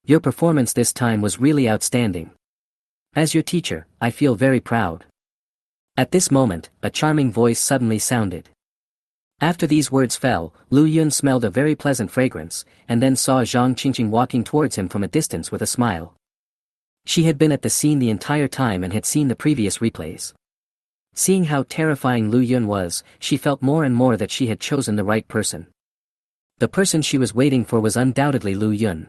Your performance this time was really outstanding. As your teacher, I feel very proud. At this moment, a charming voice suddenly sounded. After these words fell, Lu Yun smelled a very pleasant fragrance, and then saw Zhang Qingqing walking towards him from a distance with a smile. She had been at the scene the entire time and had seen the previous replays. Seeing how terrifying Lu Yun was, she felt more and more that she had chosen the right person. The person she was waiting for was undoubtedly Lu Yun.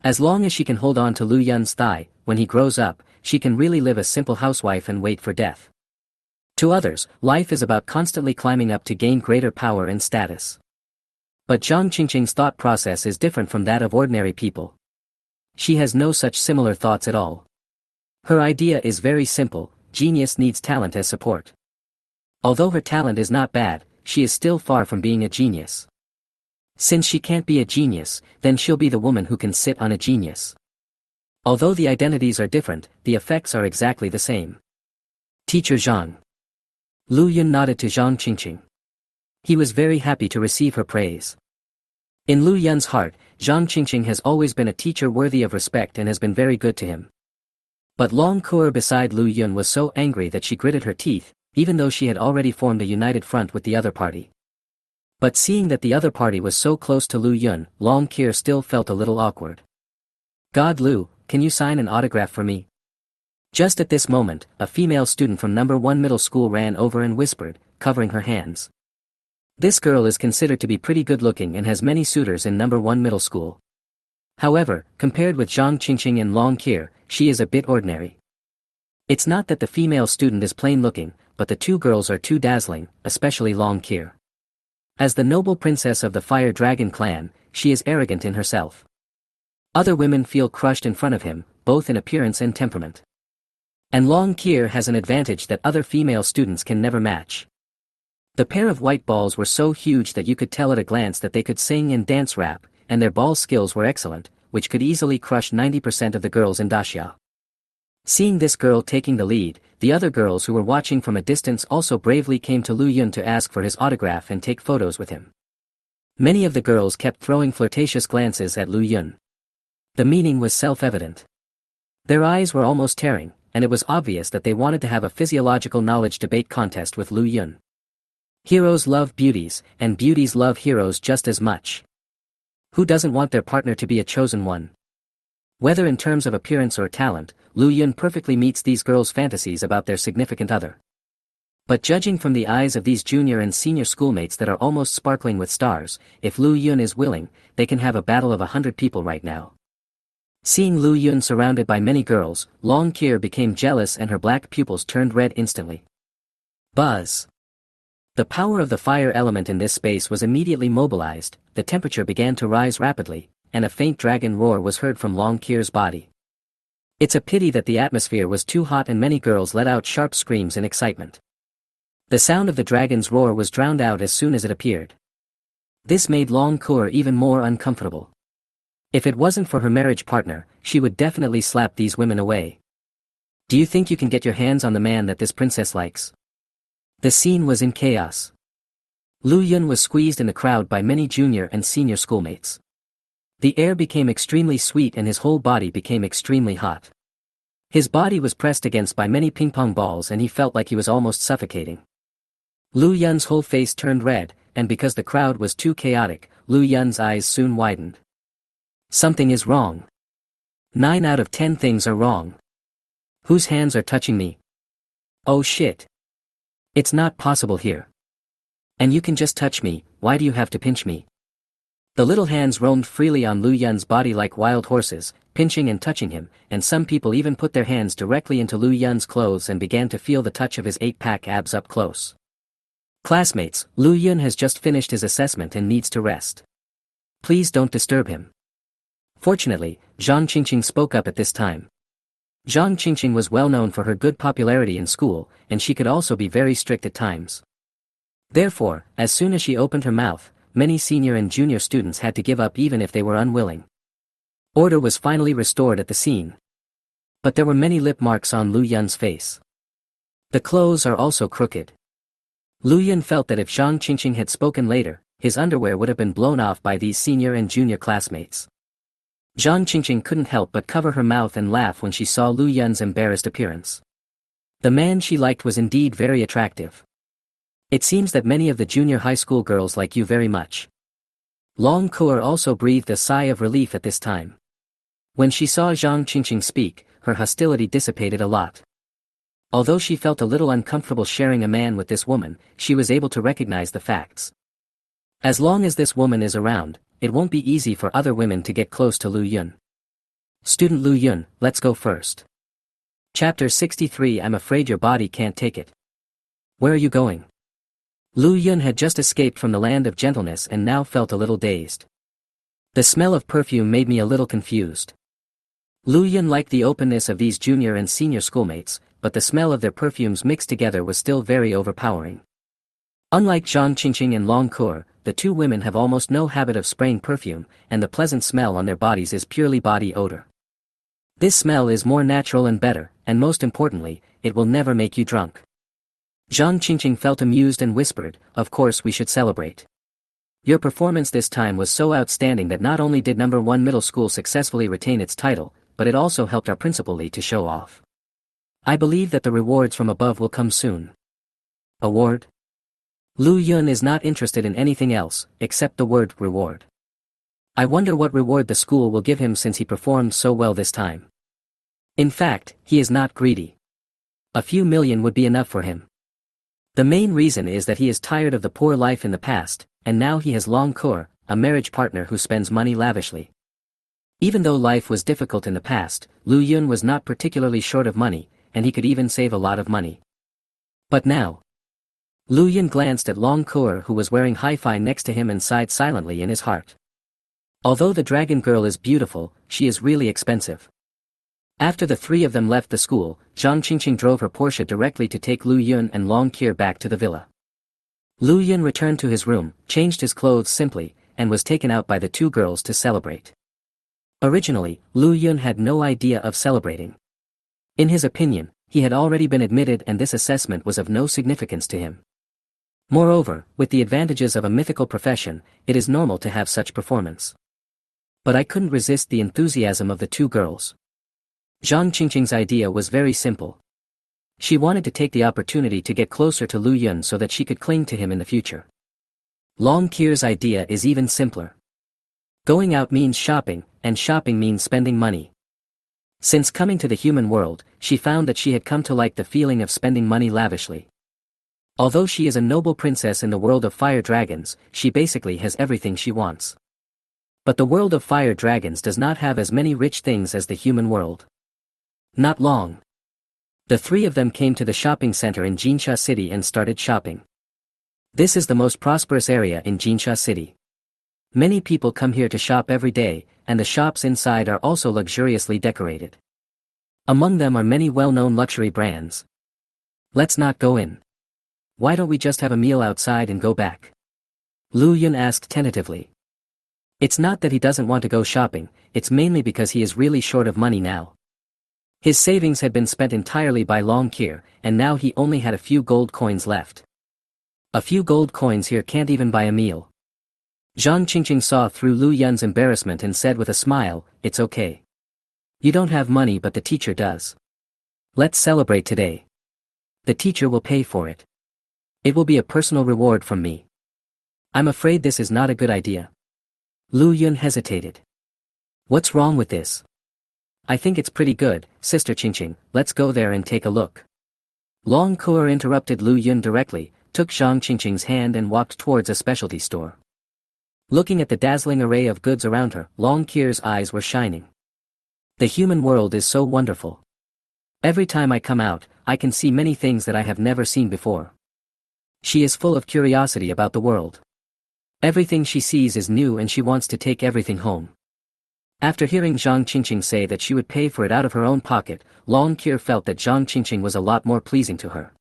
As long as she can hold on to Lu Yun's thigh, when he grows up, she can really live a simple housewife and wait for death. To others, life is about constantly climbing up to gain greater power and status. But Zhang Qingqing's thought process is different from that of ordinary people. She has no such similar thoughts at all. Her idea is very simple: genius needs talent as support. Although her talent is not bad, she is still far from being a genius. Since she can't be a genius, then she'll be the woman who can sit on a genius. Although the identities are different, the effects are exactly the same. Teacher Zhang. Lu Yun nodded to Zhang Qingqing. He was very happy to receive her praise. In Lu Yun's heart, Zhang Qingqing has always been a teacher worthy of respect and has been very good to him. But Long Kuo beside Lu Yun was so angry that she gritted her teeth, even though she had already formed a united front with the other party. But seeing that the other party was so close to Lu Yun, Long Kuo still felt a little awkward. "God Lu, can you sign an autograph for me?" Just at this moment, a female student from number 1 middle school ran over and whispered, covering her hands. This girl is considered to be pretty good looking and has many suitors in number 1 middle school. However, compared with Zhang Qingqing and Long Kuo, she is a bit ordinary. It's not that the female student is plain looking, but the two girls are too dazzling, especially Long Kuo. As the noble princess of the Fire Dragon clan, she is arrogant in herself. Other women feel crushed in front of him, both in appearance and temperament. And Long Kuo has an advantage that other female students can never match. The pair of white balls were so huge that you could tell at a glance that they could sing and dance rap, and their ball skills were excellent, which could easily crush 90% of the girls in Daxia. Seeing this girl taking the lead, the other girls who were watching from a distance also bravely came to Lu Yun to ask for his autograph and take photos with him. Many of the girls kept throwing flirtatious glances at Lu Yun. The meaning was self-evident. Their eyes were almost tearing, and it was obvious that they wanted to have a physiological knowledge debate contest with Lu Yun. Heroes love beauties, and beauties love heroes just as much. Who doesn't want their partner to be a chosen one? Whether in terms of appearance or talent, Lu Yun perfectly meets these girls' fantasies about their significant other. But judging from the eyes of these junior and senior schoolmates that are almost sparkling with stars, if Lu Yun is willing, they can have a battle of 100 people right now. Seeing Lu Yun surrounded by many girls, Long Kuo became jealous and her black pupils turned red instantly. Buzz! The power of the fire element in this space was immediately mobilized, the temperature began to rise rapidly, and a faint dragon roar was heard from Long Kuo's body. It's a pity that the atmosphere was too hot and many girls let out sharp screams in excitement. The sound of the dragon's roar was drowned out as soon as it appeared. This made Long Kuo even more uncomfortable. If it wasn't for her marriage partner, she would definitely slap these women away. Do you think you can get your hands on the man that this princess likes? The scene was in chaos. Lu Yun was squeezed in the crowd by many junior and senior schoolmates. The air became extremely sweet and his whole body became extremely hot. His body was pressed against by many ping-pong balls and he felt like he was almost suffocating. Lu Yun's whole face turned red, and because the crowd was too chaotic, Lu Yun's eyes soon widened. Something is wrong. 9 out of 10 things are wrong. Whose hands are touching me? Oh shit. It's not possible here. And you can just touch me, why do you have to pinch me? The little hands roamed freely on Lu Yun's body like wild horses, pinching and touching him, and some people even put their hands directly into Lu Yun's clothes and began to feel the touch of his 8-pack abs up close. Classmates, Lu Yun has just finished his assessment and needs to rest. Please don't disturb him. Fortunately, Zhang Qingqing spoke up at this time. Zhang Qingqing was well known for her good popularity in school, and she could also be very strict at times. Therefore, as soon as she opened her mouth, many senior and junior students had to give up even if they were unwilling. Order was finally restored at the scene. But there were many lip marks on Lu Yun's face. The clothes are also crooked. Lu Yun felt that if Zhang Qingqing had spoken later, his underwear would have been blown off by these senior and junior classmates. Zhang Qingqing couldn't help but cover her mouth and laugh when she saw Lu Yun's embarrassed appearance. The man she liked was indeed very attractive. It seems that many of the junior high school girls like you very much. Long Kuo also breathed a sigh of relief at this time. When she saw Zhang Qingqing speak, her hostility dissipated a lot. Although she felt a little uncomfortable sharing a man with this woman, she was able to recognize the facts. As long as this woman is around, it won't be easy for other women to get close to Lu Yun. Student Lu Yun, let's go first. Chapter 63. I'm afraid your body can't take it. Where are you going? Lu Yun had just escaped from the land of gentleness and now felt a little dazed. The smell of perfume made me a little confused. Lu Yun liked the openness of these junior and senior schoolmates, but the smell of their perfumes mixed together was still very overpowering. Unlike Zhang Qingqing and Long Kur, the two women have almost no habit of spraying perfume, and the pleasant smell on their bodies is purely body odor. This smell is more natural and better, and most importantly, it will never make you drunk. Zhang Qingqing felt amused and whispered, "Of course we should celebrate. Your performance this time was so outstanding that not only did number 1 middle school successfully retain its title, but it also helped our principal Li to show off. I believe that the rewards from above will come soon." Award? Lu Yun is not interested in anything else, except the word reward. I wonder what reward the school will give him since he performed so well this time. In fact, he is not greedy. A few million would be enough for him. The main reason is that he is tired of the poor life in the past, and now he has Long Kur, a marriage partner who spends money lavishly. Even though life was difficult in the past, Lu Yun was not particularly short of money, and he could even save a lot of money. But now, Lu Yun glanced at Long Kur, who was wearing hi-fi next to him, and sighed silently in his heart. Although the dragon girl is beautiful, she is really expensive. After the three of them left the school, Zhang Qingqing drove her Porsche directly to take Lu Yun and Long Kur back to the villa. Lu Yun returned to his room, changed his clothes simply, and was taken out by the two girls to celebrate. Originally, Lu Yun had no idea of celebrating. In his opinion, he had already been admitted and this assessment was of no significance to him. Moreover, with the advantages of a mythical profession, it is normal to have such performance. But I couldn't resist the enthusiasm of the two girls. Zhang Qingqing's idea was very simple. She wanted to take the opportunity to get closer to Lu Yun so that she could cling to him in the future. Long Kur's idea is even simpler. Going out means shopping, and shopping means spending money. Since coming to the human world, she found that she had come to like the feeling of spending money lavishly. Although she is a noble princess in the world of fire dragons, she basically has everything she wants. But the world of fire dragons does not have as many rich things as the human world. Not long. The three of them came to the shopping center in Jinsha City and started shopping. This is the most prosperous area in Jinsha City. Many people come here to shop every day, and the shops inside are also luxuriously decorated. Among them are many well-known luxury brands. Let's not go in. Why don't we just have a meal outside and go back? Lu Yun asked tentatively. It's not that he doesn't want to go shopping, it's mainly because he is really short of money now. His savings had been spent entirely by Long Kur, and now he only had a few gold coins left. A few gold coins here can't even buy a meal. Zhang Qingqing saw through Lu Yun's embarrassment and said with a smile, "It's okay. You don't have money but the teacher does. Let's celebrate today. The teacher will pay for it. It will be a personal reward from me." "I'm afraid this is not a good idea." Lu Yun hesitated. "What's wrong with this?" "I think it's pretty good, Sister Qingqing, let's go there and take a look." Long Kur interrupted Lu Yun directly, took Zhang Qingqing's hand and walked towards a specialty store. Looking at the dazzling array of goods around her, Long Kur's eyes were shining. The human world is so wonderful. Every time I come out, I can see many things that I have never seen before. She is full of curiosity about the world. Everything she sees is new and she wants to take everything home. After hearing Zhang Qingqing say that she would pay for it out of her own pocket, Long Kur felt that Zhang Qingqing was a lot more pleasing to her.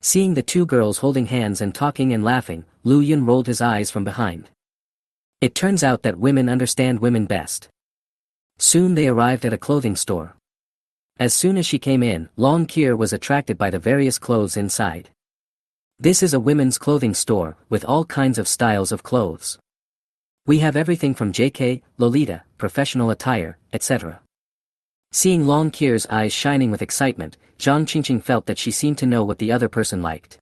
Seeing the two girls holding hands and talking and laughing, Lu Yun rolled his eyes from behind. It turns out that women understand women best. Soon they arrived at a clothing store. As soon as she came in, Long Kur was attracted by the various clothes inside. This is a women's clothing store, with all kinds of styles of clothes. We have everything from JK, Lolita, professional attire, etc. Seeing Long Kur's eyes shining with excitement, Zhang Qingqing felt that she seemed to know what the other person liked.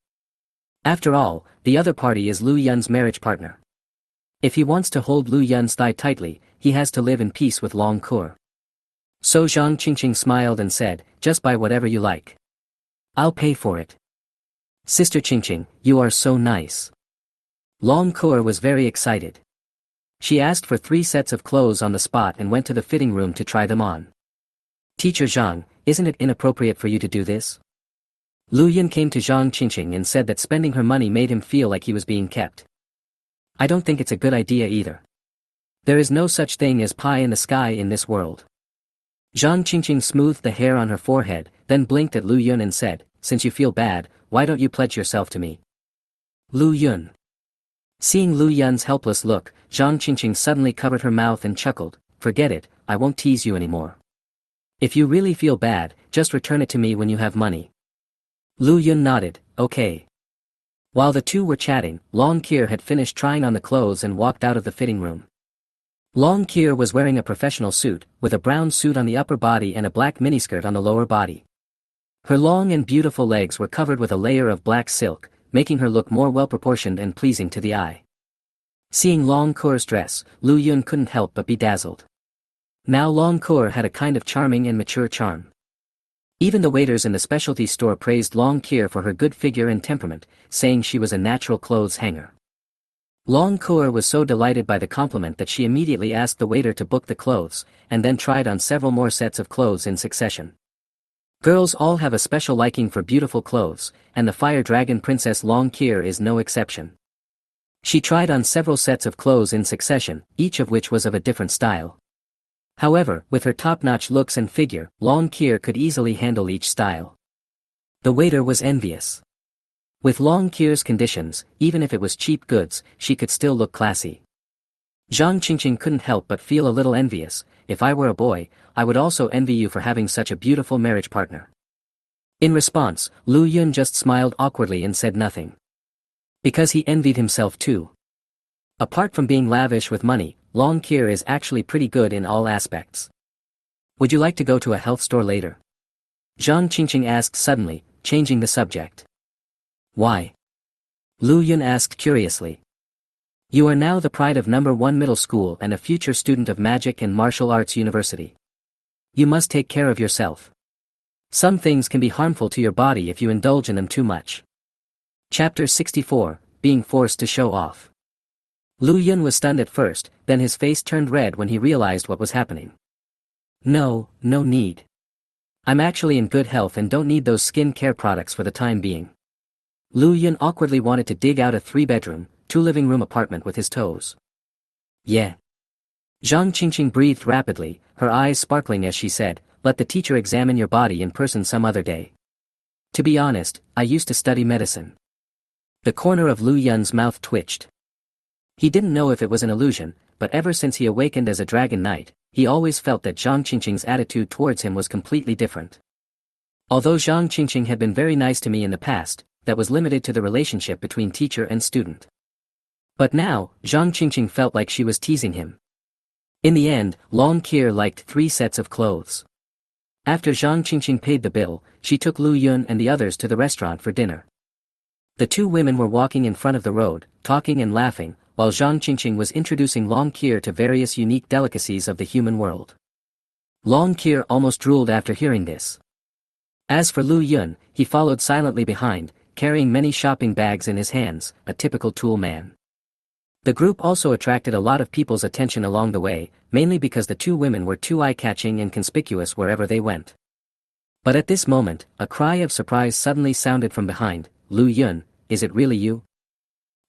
After all, the other party is Lu Yun's marriage partner. If he wants to hold Lu Yun's thigh tightly, he has to live in peace with Long Kur. So Zhang Qingqing smiled and said, "Just buy whatever you like. I'll pay for it." "Sister Qingqing, you are so nice." Long Kur was very excited. She asked for 3 sets of clothes on the spot and went to the fitting room to try them on. "Teacher Zhang, isn't it inappropriate for you to do this?" Lu Yun came to Zhang Qingqing and said that spending her money made him feel like he was being kept. "I don't think it's a good idea either. There is no such thing as pie in the sky in this world." Zhang Qingqing smoothed the hair on her forehead, then blinked at Lu Yun and said, "Since you feel bad, why don't you pledge yourself to me?" Lu Yun. Seeing Lu Yun's helpless look, Zhang Qingqing suddenly covered her mouth and chuckled, "Forget it, I won't tease you anymore. If you really feel bad, just return it to me when you have money." Lu Yun nodded, "Okay." While the two were chatting, Long Kier had finished trying on the clothes and walked out of the fitting room. Long Kier was wearing a professional suit, with a brown suit on the upper body and a black miniskirt on the lower body. Her long and beautiful legs were covered with a layer of black silk, making her look more well-proportioned and pleasing to the eye. Seeing Long Kier's dress, Lu Yun couldn't help but be dazzled. Now Long Kier had a kind of charming and mature charm. Even the waiters in the specialty store praised Long Kier for her good figure and temperament, saying she was a natural clothes hanger. Long Kier was so delighted by the compliment that she immediately asked the waiter to book the clothes, and then tried on several more sets of clothes in succession. Girls all have a special liking for beautiful clothes, and the Fire Dragon Princess Long Kier is no exception. She tried on several sets of clothes in succession, each of which was of a different style. However, with her top-notch looks and figure, Long Kier could easily handle each style. The waiter was envious. With Long Kier's conditions, even if it was cheap goods, she could still look classy. Zhang Qingqing couldn't help but feel a little envious. "If I were a boy, I would also envy you for having such a beautiful marriage partner." In response, Lu Yun just smiled awkwardly and said nothing. Because he envied himself too. Apart from being lavish with money, Long Kier is actually pretty good in all aspects. "Would you like to go to a health store later?" Zhang Qingqing asked suddenly, changing the subject. "Why?" Lu Yun asked curiously. "You are now the pride of number 1 middle school and a future student of magic and martial arts university. You must take care of yourself. Some things can be harmful to your body if you indulge in them too much." Chapter 64, Being Forced to Show Off. Lu Yun was stunned at first, then his face turned red when he realized what was happening. No need. I'm actually in good health and don't need those skin care products for the time being." Lu Yun awkwardly wanted to dig out a 3-bedroom, 2-living-room apartment with his toes. "Yeah." Zhang Qingqing breathed rapidly, her eyes sparkling as she said, "Let the teacher examine your body in person some other day. To be honest, I used to study medicine." The corner of Lu Yun's mouth twitched. He didn't know if it was an illusion, but ever since he awakened as a dragon knight, he always felt that Zhang Qingqing's attitude towards him was completely different. Although Zhang Qingqing had been very nice to me in the past, that was limited to the relationship between teacher and student. But now, Zhang Qingqing felt like she was teasing him. In the end, Long Kier liked 3 sets of clothes. After Zhang Qingqing paid the bill, she took Lu Yun and the others to the restaurant for dinner. The 2 women were walking in front of the road, talking and laughing, while Zhang Qingqing was introducing Long Kier to various unique delicacies of the human world. Long Kier almost drooled after hearing this. As for Lu Yun, he followed silently behind, carrying many shopping bags in his hands, a typical tool man. The group also attracted a lot of people's attention along the way, mainly because the 2 women were too eye-catching and conspicuous wherever they went. But at this moment, a cry of surprise suddenly sounded from behind. "Lu Yun, is it really you?"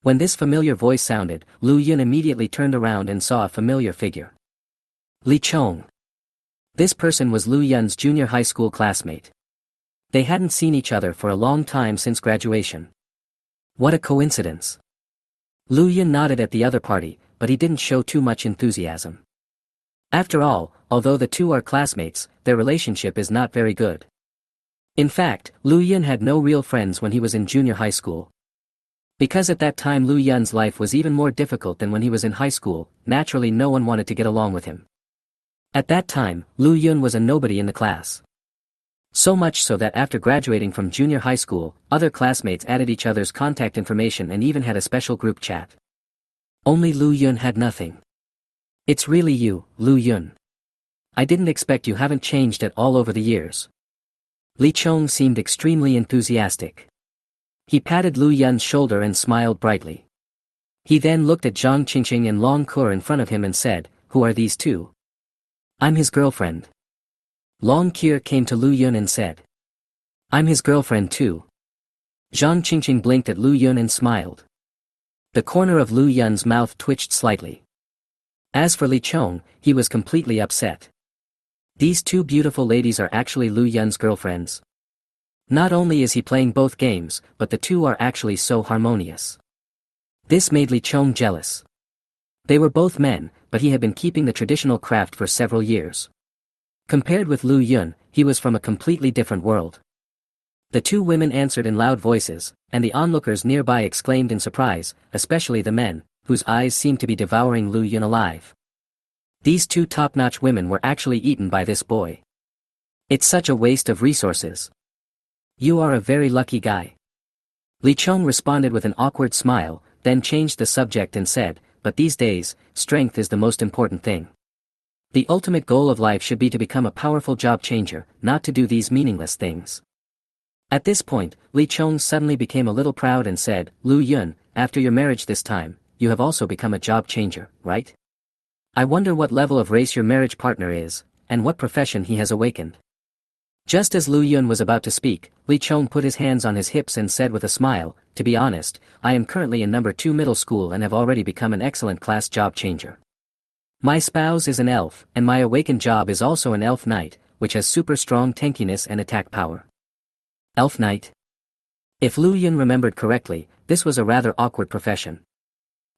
When this familiar voice sounded, Lu Yun immediately turned around and saw a familiar figure. Li Chong. This person was Lu Yun's junior high school classmate. They hadn't seen each other for a long time since graduation. What a coincidence. Lu Yun nodded at the other party, but he didn't show too much enthusiasm. After all, although the 2 are classmates, their relationship is not very good. In fact, Lu Yun had no real friends when he was in junior high school. Because at that time Lu Yun's life was even more difficult than when he was in high school, naturally no one wanted to get along with him. At that time, Lu Yun was a nobody in the class. So much so that after graduating from junior high school, other classmates added each other's contact information and even had a special group chat. Only Lu Yun had nothing. "It's really you, Lu Yun. I didn't expect you haven't changed at all over the years." Li Chong seemed extremely enthusiastic. He patted Lu Yun's shoulder and smiled brightly. He then looked at Zhang Qingqing and Long Ke in front of him and said, "Who are these two?" "I'm his girlfriend." Long Ke came to Lu Yun and said, "I'm his girlfriend too." Zhang Qingqing blinked at Lu Yun and smiled. The corner of Lu Yun's mouth twitched slightly. As for Li Chong, he was completely upset. These two beautiful ladies are actually Lu Yun's girlfriends. Not only is he playing both games, but the two are actually so harmonious. This made Li Chong jealous. They were both men, but he had been keeping the traditional craft for several years. Compared with Lu Yun, he was from a completely different world. The two women answered in loud voices, and the onlookers nearby exclaimed in surprise, especially the men, whose eyes seemed to be devouring Lu Yun alive. These two top-notch women were actually eaten by this boy. It's such a waste of resources. You are a very lucky guy. Li Chong responded with an awkward smile, then changed the subject and said, "But these days, strength is the most important thing. The ultimate goal of life should be to become a powerful job changer, not to do these meaningless things." At this point, Li Chong suddenly became a little proud and said, "Lu Yun, after your marriage this time, you have also become a job changer, right? I wonder what level of race your marriage partner is, and what profession he has awakened." Just as Lu Yun was about to speak, Li Chong put his hands on his hips and said with a smile, "To be honest, I am currently in number 2 middle school and have already become an excellent class job changer. My spouse is an elf, and my awakened job is also an elf knight, which has super strong tankiness and attack power." Elf knight? If Lu Yun remembered correctly, this was a rather awkward profession.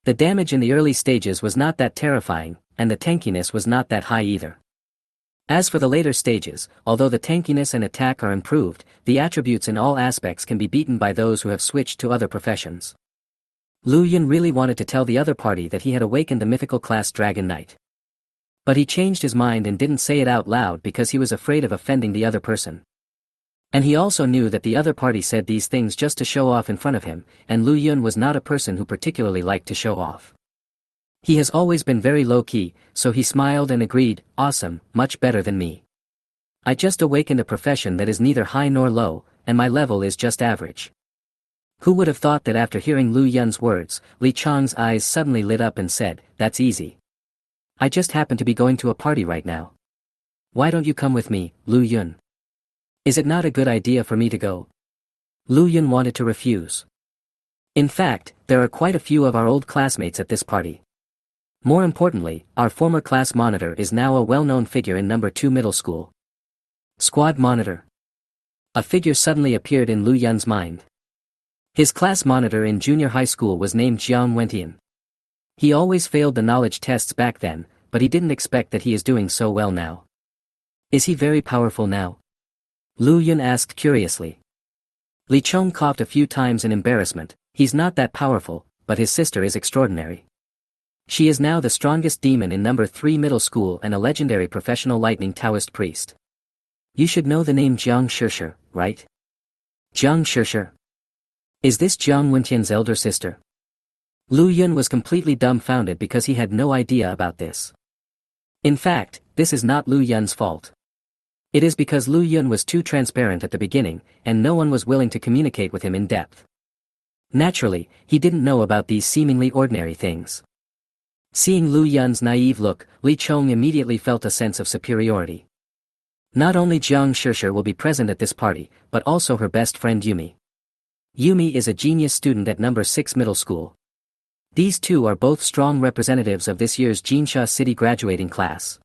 The damage in the early stages was not that terrifying, and the tankiness was not that high either. As for the later stages, although the tankiness and attack are improved, the attributes in all aspects can be beaten by those who have switched to other professions. Lu Yun really wanted to tell the other party that he had awakened the mythical class Dragon Knight. But he changed his mind and didn't say it out loud because he was afraid of offending the other person. And he also knew that the other party said these things just to show off in front of him, and Lu Yun was not a person who particularly liked to show off. He has always been very low-key, so he smiled and agreed, "Awesome, much better than me. I just awakened a profession that is neither high nor low, and my level is just average." Who would have thought that after hearing Lu Yun's words, Li Chong's eyes suddenly lit up and said, "That's easy. I just happen to be going to a party right now. Why don't you come with me, Lu Yun? Is it not a good idea for me to go?" Lu Yun wanted to refuse. In fact, there are quite a few of our old classmates at this party. More importantly, our former class monitor is now a well-known figure in number 2 middle school. Squad monitor. A figure suddenly appeared in Lu Yun's mind. His class monitor in junior high school was named Jiang Wentian. He always failed the knowledge tests back then, but he didn't expect that he is doing so well now. Is he very powerful now? Lu Yun asked curiously. Li Chong coughed a few times in embarrassment. He's not that powerful, but his sister is extraordinary. She is now the strongest demon in number 3 middle school and a legendary professional lightning Taoist priest. You should know the name Jiang Shishir, right? Jiang Shishir? Is this Jiang Wentian's elder sister? Lu Yun was completely dumbfounded because he had no idea about this. In fact, this is not Lu Yun's fault. It is because Lu Yun was too transparent at the beginning, and no one was willing to communicate with him in depth. Naturally, he didn't know about these seemingly ordinary things. Seeing Lu Yun's naive look, Li Chong immediately felt a sense of superiority. Not only Jiang Shishir will be present at this party, but also her best friend Yumi. Yumi is a genius student at number 6 middle school. These two are both strong representatives of this year's Jinsha City graduating class.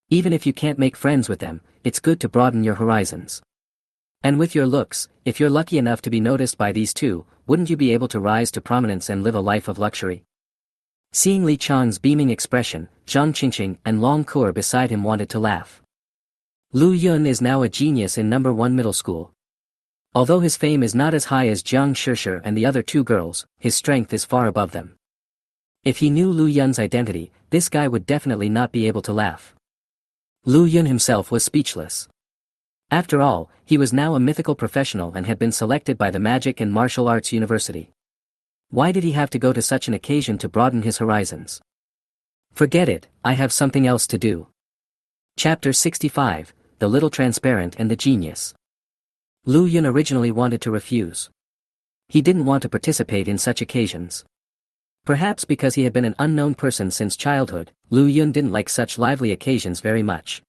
Even if you can't make friends with them, it's good to broaden your horizons. And with your looks, if you're lucky enough to be noticed by these two, wouldn't you be able to rise to prominence and live a life of luxury? Seeing Li Chong's beaming expression, Zhang Qingqing and Long Ke beside him wanted to laugh. Lu Yun is now a genius in number 1 middle school. Although his fame is not as high as Jiang Shishir and the other two girls, his strength is far above them. If he knew Lu Yun's identity, this guy would definitely not be able to laugh. Lu Yun himself was speechless. After all, he was now a mythical professional and had been selected by the Magic and Martial Arts University. Why did he have to go to such an occasion to broaden his horizons? Forget it, I have something else to do. Chapter 65, The Little Transparent and the Genius. Lu Yun originally wanted to refuse. He didn't want to participate in such occasions. Perhaps because he had been an unknown person since childhood, Lu Yun didn't like such lively occasions very much.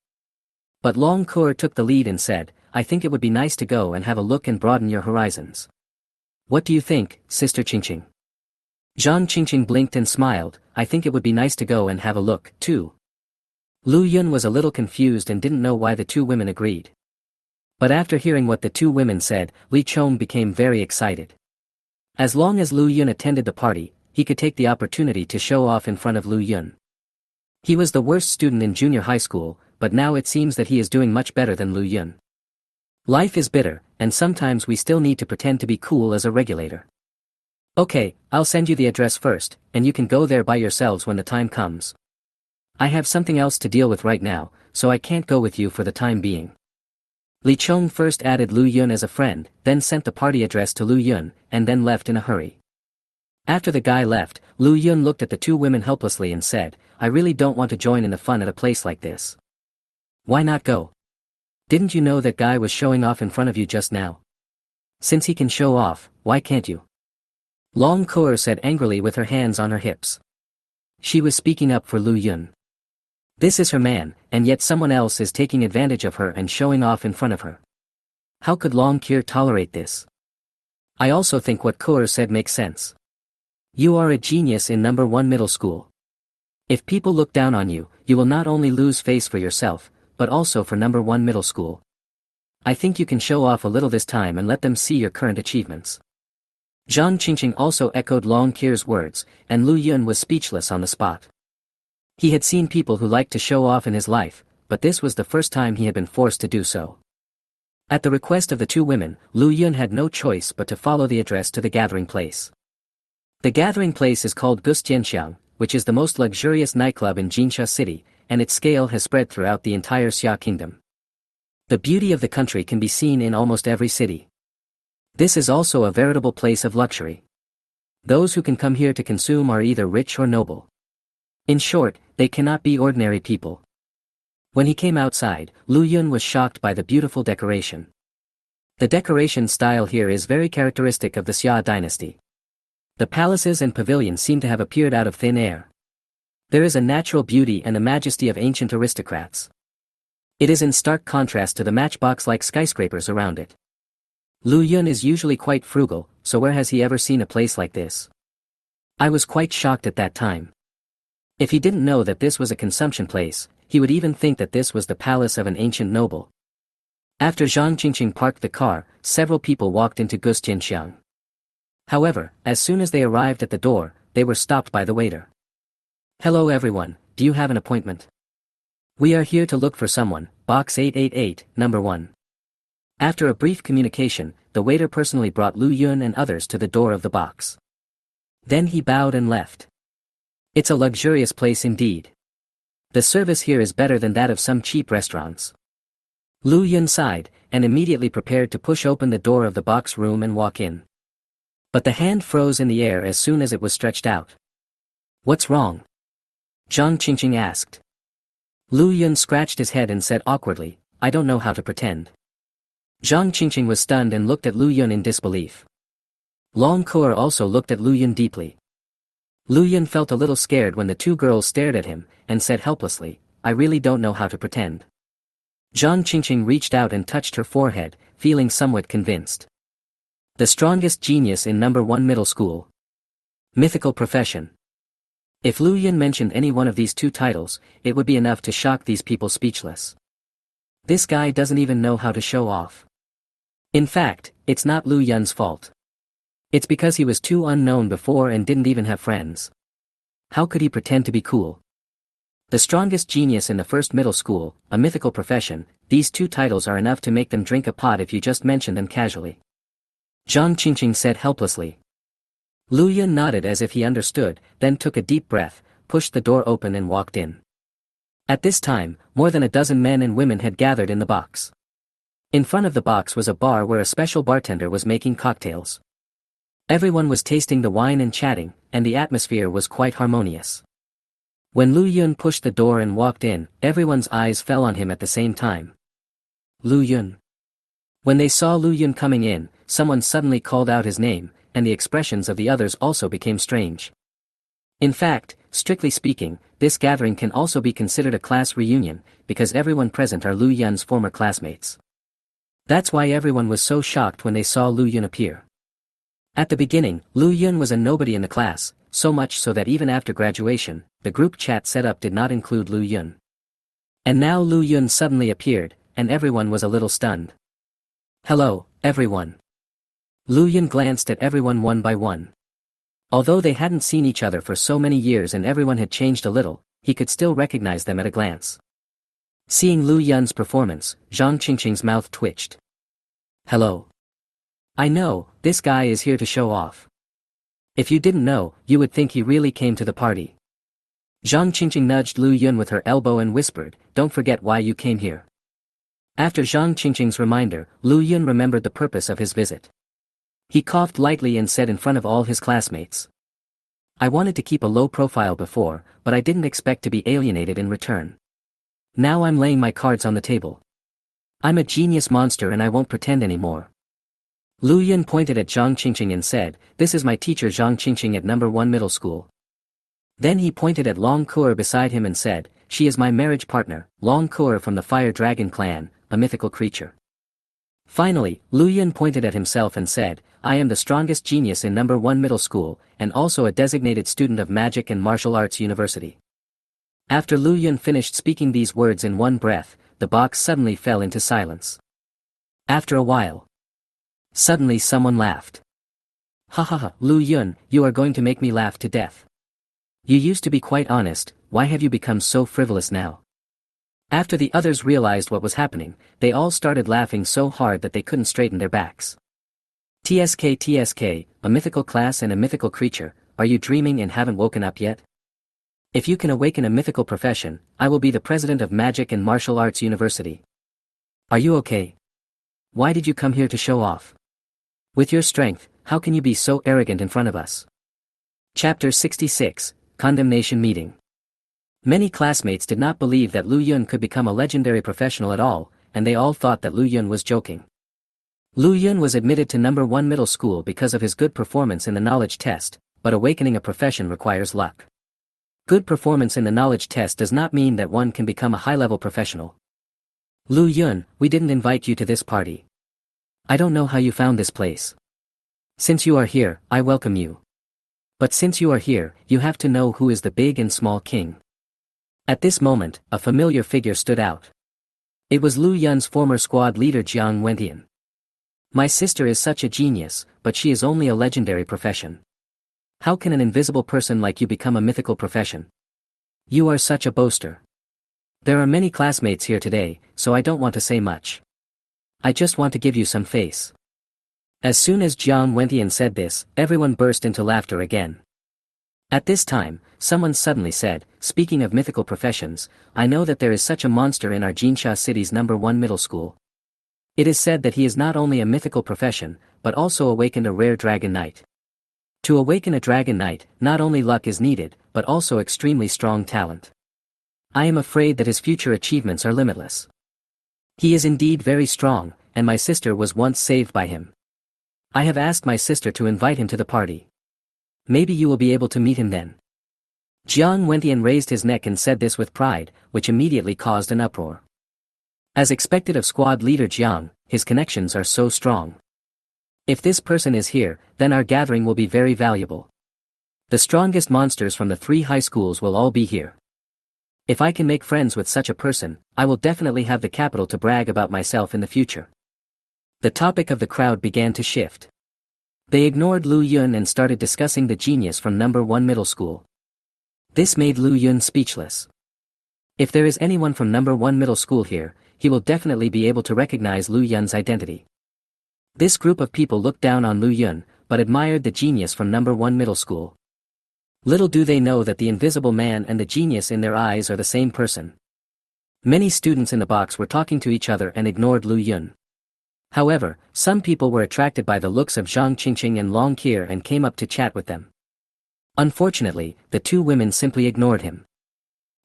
But Long Kur took the lead and said, I think it would be nice to go and have a look and broaden your horizons. What do you think, Sister Qingqing? Zhang Qingqing blinked and smiled, I think it would be nice to go and have a look, too. Lu Yun was a little confused and didn't know why the two women agreed. But after hearing what the two women said, Li Chong became very excited. As long as Lu Yun attended the party, he could take the opportunity to show off in front of Lu Yun. He was the worst student in junior high school, but now it seems that he is doing much better than Lu Yun. Life is bitter, and sometimes we still need to pretend to be cool as a regulator. Okay, I'll send you the address first, and you can go there by yourselves when the time comes. I have something else to deal with right now, so I can't go with you for the time being. Li Chong first added Lu Yun as a friend, then sent the party address to Lu Yun, and then left in a hurry. After the guy left, Lu Yun looked at the two women helplessly and said, I really don't want to join in the fun at a place like this. Why not go? Didn't you know that guy was showing off in front of you just now? Since he can show off, why can't you? Long Kur said angrily with her hands on her hips. She was speaking up for Lu Yun. This is her man, and yet someone else is taking advantage of her and showing off in front of her. How could Long Kur tolerate this? I also think what Kur said makes sense. You are a genius in number 1 middle school. If people look down on you, you will not only lose face for yourself, but also for number 1 middle school. I think you can show off a little this time and let them see your current achievements. Zhang Qingqing also echoed Long Kur's words, and Lu Yun was speechless on the spot. He had seen people who liked to show off in his life, but this was the first time he had been forced to do so. At the request of the two women, Lu Yun had no choice but to follow the address to the gathering place. The gathering place is called Gustianxiang, which is the most luxurious nightclub in Jinsha City, and its scale has spread throughout the entire Xia Kingdom. The beauty of the country can be seen in almost every city. This is also a veritable place of luxury. Those who can come here to consume are either rich or noble. In short, they cannot be ordinary people. When he came outside, Lu Yun was shocked by the beautiful decoration. The decoration style here is very characteristic of the Xia dynasty. The palaces and pavilions seem to have appeared out of thin air. There is a natural beauty and a majesty of ancient aristocrats. It is in stark contrast to the matchbox-like skyscrapers around it. Lu Yun is usually quite frugal, so where has he ever seen a place like this? I was quite shocked at that time. If he didn't know that this was a consumption place, he would even think that this was the palace of an ancient noble. After Zhang Qingqing parked the car, several people walked into Gustianxiang. However, as soon as they arrived at the door, they were stopped by the waiter. Hello everyone, do you have an appointment? We are here to look for someone, box 888, number 1. After a brief communication, the waiter personally brought Lu Yun and others to the door of the box. Then he bowed and left. It's a luxurious place indeed. The service here is better than that of some cheap restaurants. Lu Yun sighed, and immediately prepared to push open the door of the box room and walk in. But the hand froze in the air as soon as it was stretched out. What's wrong? Zhang Qingqing asked. Lu Yun scratched his head and said awkwardly, I don't know how to pretend. Zhang Qingqing was stunned and looked at Lu Yun in disbelief. Long Kur also looked at Lu Yun deeply. Lu Yun felt a little scared when the two girls stared at him, and said helplessly, I really don't know how to pretend. Zhang Qingqing reached out and touched her forehead, feeling somewhat convinced. The strongest genius in number 1 middle school. Mythical profession. If Lu Yun mentioned any one of these two titles, it would be enough to shock these people speechless. This guy doesn't even know how to show off. In fact, it's not Lu Yun's fault. It's because he was too unknown before and didn't even have friends. How could he pretend to be cool? The strongest genius in the first middle school, a mythical profession, these two titles are enough to make them drink a pot if you just mention them casually. Zhang Qingqing said helplessly. Lu Yun nodded as if he understood, then took a deep breath, pushed the door open and walked in. At this time, more than a dozen men and women had gathered in the box. In front of the box was a bar where a special bartender was making cocktails. Everyone was tasting the wine and chatting, and the atmosphere was quite harmonious. When Lu Yun pushed the door and walked in, everyone's eyes fell on him at the same time. Lu Yun. When they saw Lu Yun coming in, someone suddenly called out his name, and the expressions of the others also became strange. In fact, strictly speaking, this gathering can also be considered a class reunion, because everyone present are Lu Yun's former classmates. That's why everyone was so shocked when they saw Lu Yun appear. At the beginning, Lu Yun was a nobody in the class, so much so that even after graduation, the group chat setup did not include Lu Yun. And now Lu Yun suddenly appeared, and everyone was a little stunned. "Hello, everyone." Lu Yun glanced at everyone one by one. Although they hadn't seen each other for so many years and everyone had changed a little, he could still recognize them at a glance. Seeing Lu Yun's performance, Zhang Qingqing's mouth twitched. "Hello. I know, this guy is here to show off. If you didn't know, you would think he really came to the party." Zhang Qingqing nudged Lu Yun with her elbow and whispered, "Don't forget why you came here." After Zhang Qingqing's reminder, Lu Yun remembered the purpose of his visit. He coughed lightly and said in front of all his classmates, "I wanted to keep a low profile before, but I didn't expect to be alienated in return. Now I'm laying my cards on the table. I'm a genius monster and I won't pretend anymore." Lu Yun pointed at Zhang Qingqing and said, "This is my teacher Zhang Qingqing at number 1 middle school." Then he pointed at Long Kuer beside him and said, "She is my marriage partner, Long Kuer from the Fire Dragon clan, a mythical creature." Finally, Lu Yun pointed at himself and said, "I am the strongest genius in number 1 middle school, and also a designated student of Magic and Martial Arts University." After Lu Yun finished speaking these words in one breath, the box suddenly fell into silence. After a while, suddenly someone laughed. "Ha ha ha, Lu Yun, you are going to make me laugh to death. You used to be quite honest, why have you become so frivolous now?" After the others realized what was happening, they all started laughing so hard that they couldn't straighten their backs. TSK, a mythical class and a mythical creature, are you dreaming and haven't woken up yet? If you can awaken a mythical profession, I will be the president of Magic and Martial Arts University. Are you okay? Why did you come here to show off? With your strength, how can you be so arrogant in front of us? Chapter 66, Condemnation Meeting. Many classmates did not believe that Lu Yun could become a legendary professional at all, and they all thought that Lu Yun was joking. Lu Yun was admitted to number 1 middle school because of his good performance in the knowledge test, but awakening a profession requires luck. Good performance in the knowledge test does not mean that one can become a high-level professional. "Lu Yun, we didn't invite you to this party. I don't know how you found this place. Since you are here, I welcome you. But since you are here, you have to know who is the big and small king." At this moment, a familiar figure stood out. It was Lu Yun's former squad leader Jiang Wentian. "My sister is such a genius, but she is only a legendary profession. How can an invisible person like you become a mythical profession? You are such a boaster. There are many classmates here today, so I don't want to say much. I just want to give you some face." As soon as Jiang Wentian said this, everyone burst into laughter again. At this time, someone suddenly said, "Speaking of mythical professions, I know that there is such a monster in our Jinsha city's number 1 middle school. It is said that he is not only a mythical profession, but also awakened a rare dragon knight. To awaken a dragon knight, not only luck is needed, but also extremely strong talent. I am afraid that his future achievements are limitless. He is indeed very strong, and my sister was once saved by him. I have asked my sister to invite him to the party. Maybe you will be able to meet him then." Jiang Wentian raised his neck and said this with pride, which immediately caused an uproar. As expected of squad leader Jiang, his connections are so strong. If this person is here, then our gathering will be very valuable. The strongest monsters from the 3 high schools will all be here. If I can make friends with such a person, I will definitely have the capital to brag about myself in the future. The topic of the crowd began to shift. They ignored Lu Yun and started discussing the genius from number 1 middle school. This made Lu Yun speechless. If there is anyone from number 1 middle school here, he will definitely be able to recognize Lu Yun's identity. This group of people looked down on Lu Yun, but admired the genius from number 1 middle school. Little do they know that the invisible man and the genius in their eyes are the same person. Many students in the box were talking to each other and ignored Lu Yun. However, some people were attracted by the looks of Zhang Qingqing and Long Kier and came up to chat with them. Unfortunately, the 2 women simply ignored him.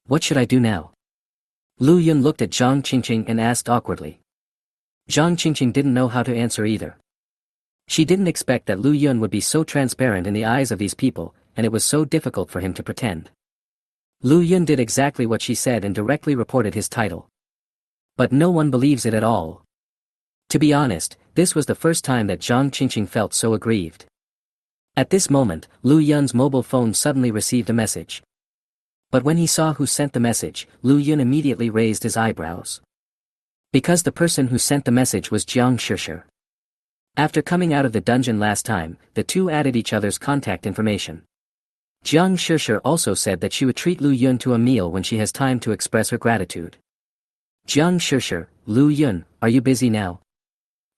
"What should I do now?" Lu Yun looked at Zhang Qingqing and asked awkwardly. Zhang Qingqing didn't know how to answer either. She didn't expect that Lu Yun would be so transparent in the eyes of these people, and it was so difficult for him to pretend. Lu Yun did exactly what she said and directly reported his title. But no one believes it at all. To be honest, this was the first time that Zhang Qingqing felt so aggrieved. At this moment, Lu Yun's mobile phone suddenly received a message. But when he saw who sent the message, Lu Yun immediately raised his eyebrows. Because the person who sent the message was Jiang Shishir. After coming out of the dungeon last time, the two added each other's contact information. Jiang Shishir also said that she would treat Lu Yun to a meal when she has time to express her gratitude. Jiang Shishir, Lu Yun, are you busy now?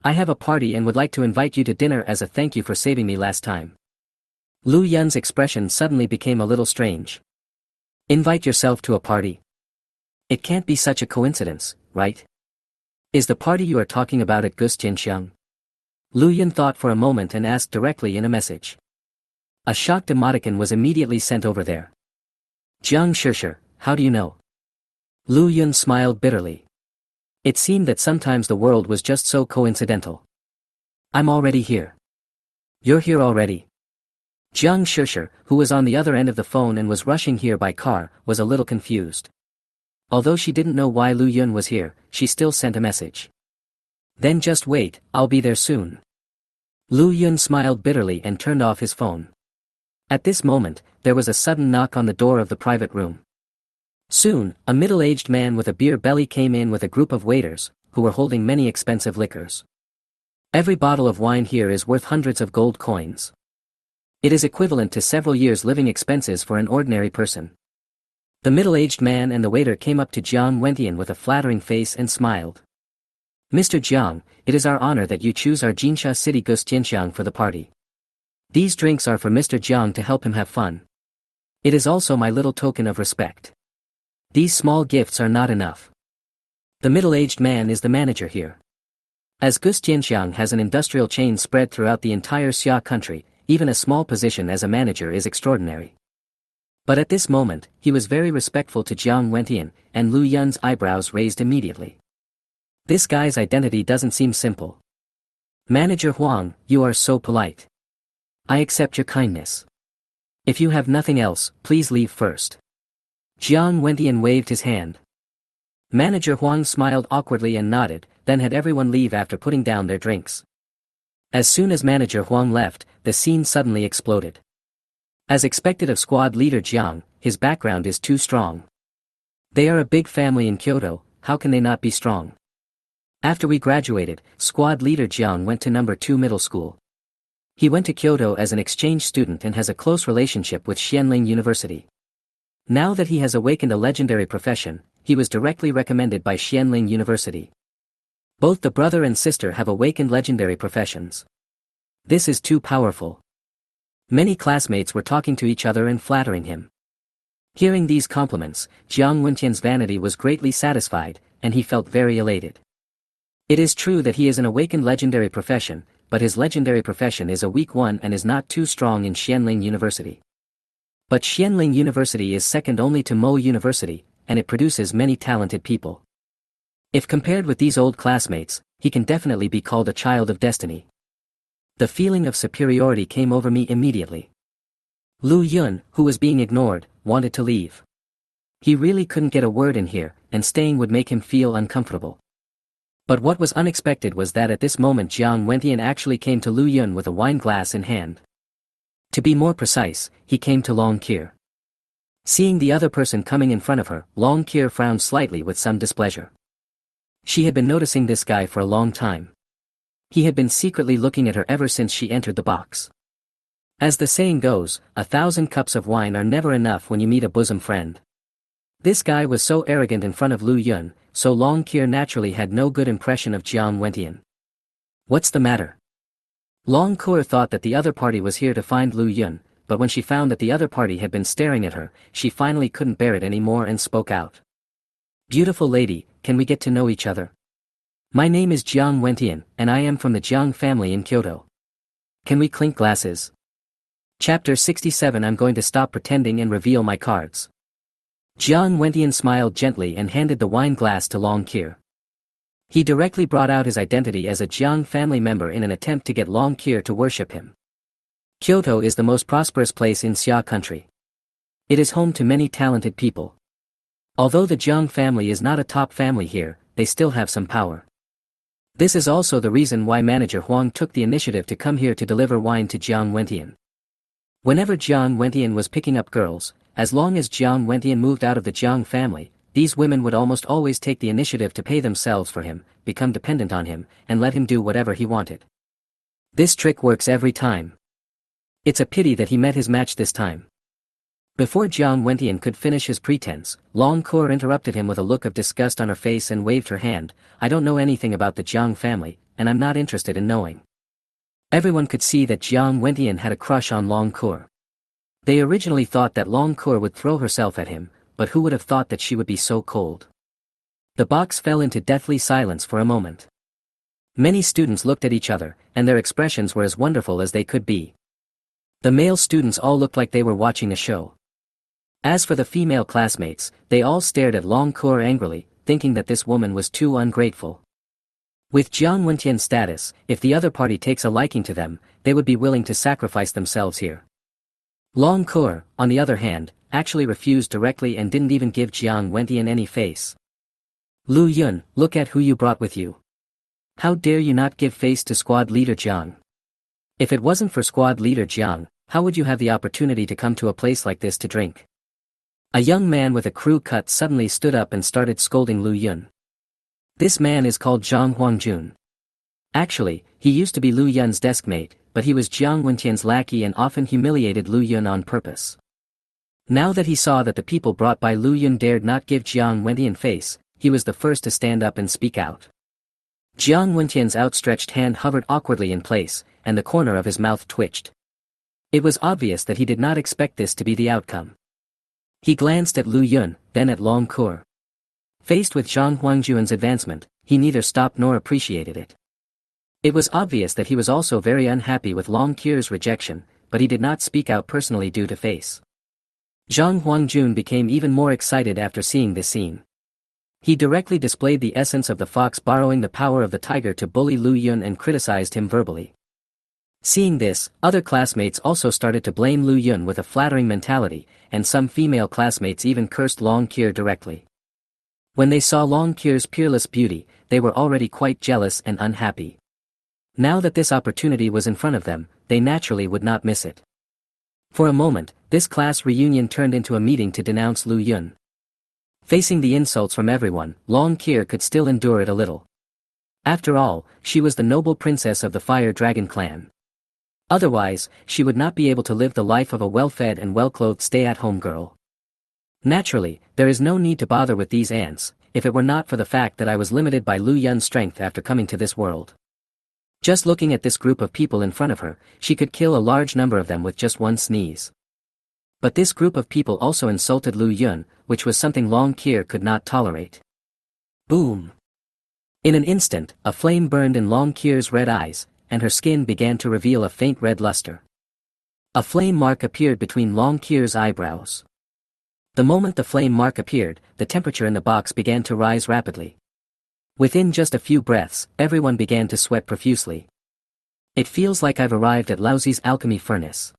I have a party and would like to invite you to dinner as a thank you for saving me last time. Lu Yun's expression suddenly became a little strange. Invite yourself to a party? It can't be such a coincidence, right? Is the party you are talking about at Gustianxiang? Lu Yun thought for a moment and asked directly in a message. A shocked emoticon was immediately sent over there. Jiang Shishir, how do you know? Lu Yun smiled bitterly. It seemed that sometimes the world was just so coincidental. I'm already here. You're here already? Jiang Shishir, who was on the other end of the phone and was rushing here by car, was a little confused. Although she didn't know why Lu Yun was here, she still sent a message. Then just wait, I'll be there soon. Lu Yun smiled bitterly and turned off his phone. At this moment, there was a sudden knock on the door of the private room. Soon, a middle-aged man with a beer belly came in with a group of waiters, who were holding many expensive liquors. Every bottle of wine here is worth hundreds of gold coins. It is equivalent to several years' living expenses for an ordinary person. The middle-aged man and the waiter came up to Jiang Wentian with a flattering face and smiled. Mr. Jiang, it is our honor that you choose our Jinsha city Gustianxiang for the party. These drinks are for Mr. Jiang to help him have fun. It is also my little token of respect. These small gifts are not enough. The middle-aged man is the manager here. As Gustianxiang has an industrial chain spread throughout the entire Xia country, even a small position as a manager is extraordinary. But at this moment, he was very respectful to Jiang Wentian, and Lu Yun's eyebrows raised immediately. This guy's identity doesn't seem simple. Manager Huang, you are so polite. I accept your kindness. If you have nothing else, please leave first. Jiang Wentian waved his hand. Manager Huang smiled awkwardly and nodded, then had everyone leave after putting down their drinks. As soon as Manager Huang left, the scene suddenly exploded. As expected of squad leader Jiang, his background is too strong. They are a big family in Kyoto, how can they not be strong? After we graduated, squad leader Jiang went to number 2 middle school. He went to Kyoto as an exchange student and has a close relationship with Xianling University. Now that he has awakened a legendary profession, he was directly recommended by Xianling University. Both the brother and sister have awakened legendary professions. This is too powerful. Many classmates were talking to each other and flattering him. Hearing these compliments, Jiang Wentian's vanity was greatly satisfied, and he felt very elated. It is true that he is an awakened legendary profession, but his legendary profession is a weak one and is not too strong in Xianling University. But Xianling University is second only to Mo University, and it produces many talented people. If compared with these old classmates, he can definitely be called a child of destiny. The feeling of superiority came over me immediately. Lu Yun, who was being ignored, wanted to leave. He really couldn't get a word in here, and staying would make him feel uncomfortable. But what was unexpected was that at this moment Jiang Wentian actually came to Lu Yun with a wine glass in hand. To be more precise, he came to Long Kier. Seeing the other person coming in front of her, Long Kier frowned slightly with some displeasure. She had been noticing this guy for a long time. He had been secretly looking at her ever since she entered the box. As the saying goes, 1,000 cups of wine are never enough when you meet a bosom friend. This guy was so arrogant in front of Lu Yun, so Long Kier naturally had no good impression of Jiang Wentian. What's the matter? Long Kier thought that the other party was here to find Lu Yun, but when she found that the other party had been staring at her, she finally couldn't bear it anymore and spoke out. Beautiful lady, can we get to know each other? My name is Jiang Wentian, and I am from the Jiang family in Kyoto. Can we clink glasses? Chapter 67. I'm going to stop pretending and reveal my cards. Jiang Wentian smiled gently and handed the wine glass to Long Kier. He directly brought out his identity as a Jiang family member in an attempt to get Long Kier to worship him. Kyoto is the most prosperous place in Xia country. It is home to many talented people. Although the Jiang family is not a top family here, they still have some power. This is also the reason why manager Huang took the initiative to come here to deliver wine to Jiang Wentian. Whenever Jiang Wentian was picking up girls, as long as Jiang Wentian moved out of the Jiang family, these women would almost always take the initiative to pay themselves for him, become dependent on him, and let him do whatever he wanted. This trick works every time. It's a pity that he met his match this time. Before Jiang Wentian could finish his pretense, Long Cour interrupted him with a look of disgust on her face and waved her hand. I don't know anything about the Jiang family, and I'm not interested in knowing. Everyone could see that Jiang Wentian had a crush on Long Cour. They originally thought that Long Cour would throw herself at him, but who would have thought that she would be so cold? The box fell into deathly silence for a moment. Many students looked at each other, and their expressions were as wonderful as they could be. The male students all looked like they were watching a show. As for the female classmates, they all stared at Long Cour angrily, thinking that this woman was too ungrateful. With Jiang Wentian's status, if the other party takes a liking to them, they would be willing to sacrifice themselves here. Long Cour, on the other hand, actually refused directly and didn't even give Jiang Wentian any face. Lu Yun, look at who you brought with you. How dare you not give face to squad leader Jiang? If it wasn't for squad leader Jiang, how would you have the opportunity to come to a place like this to drink? A young man with a crew cut suddenly stood up and started scolding Lu Yun. This man is called Zhang Huangjun. Actually, he used to be Lu Yun's deskmate, but he was Jiang Wentian's lackey and often humiliated Lu Yun on purpose. Now that he saw that the people brought by Lu Yun dared not give Jiang Wentian face, he was the first to stand up and speak out. Jiang Wentian's outstretched hand hovered awkwardly in place, and the corner of his mouth twitched. It was obvious that he did not expect this to be the outcome. He glanced at Lu Yun, then at Long Cour. Faced with Zhang Huangjun's advancement, he neither stopped nor appreciated it. It was obvious that he was also very unhappy with Long Cour's rejection, but he did not speak out personally due to face. Zhang Huangjun became even more excited after seeing this scene. He directly displayed the essence of the fox borrowing the power of the tiger to bully Lu Yun and criticized him verbally. Seeing this, other classmates also started to blame Lu Yun with a flattering mentality, and some female classmates even cursed Long Cour directly. When they saw Long Cour's peerless beauty, they were already quite jealous and unhappy. Now that this opportunity was in front of them, they naturally would not miss it. For a moment, this class reunion turned into a meeting to denounce Lu Yun. Facing the insults from everyone, Long Cour could still endure it a little. After all, she was the noble princess of the Fire Dragon clan. Otherwise, she would not be able to live the life of a well-fed and well-clothed stay-at-home girl. Naturally, there is no need to bother with these ants, if it were not for the fact that I was limited by Lu Yun's strength after coming to this world. Just looking at this group of people in front of her, she could kill a large number of them with just one sneeze. But this group of people also insulted Lu Yun, which was something Long Cour could not tolerate. Boom! In an instant, a flame burned in Long Cour's red eyes, and her skin began to reveal a faint red luster. A flame mark appeared between Long Cour's eyebrows. The moment the flame mark appeared, the temperature in the box began to rise rapidly. Within just a few breaths, everyone began to sweat profusely. It feels like I've arrived at Laozi's alchemy furnace.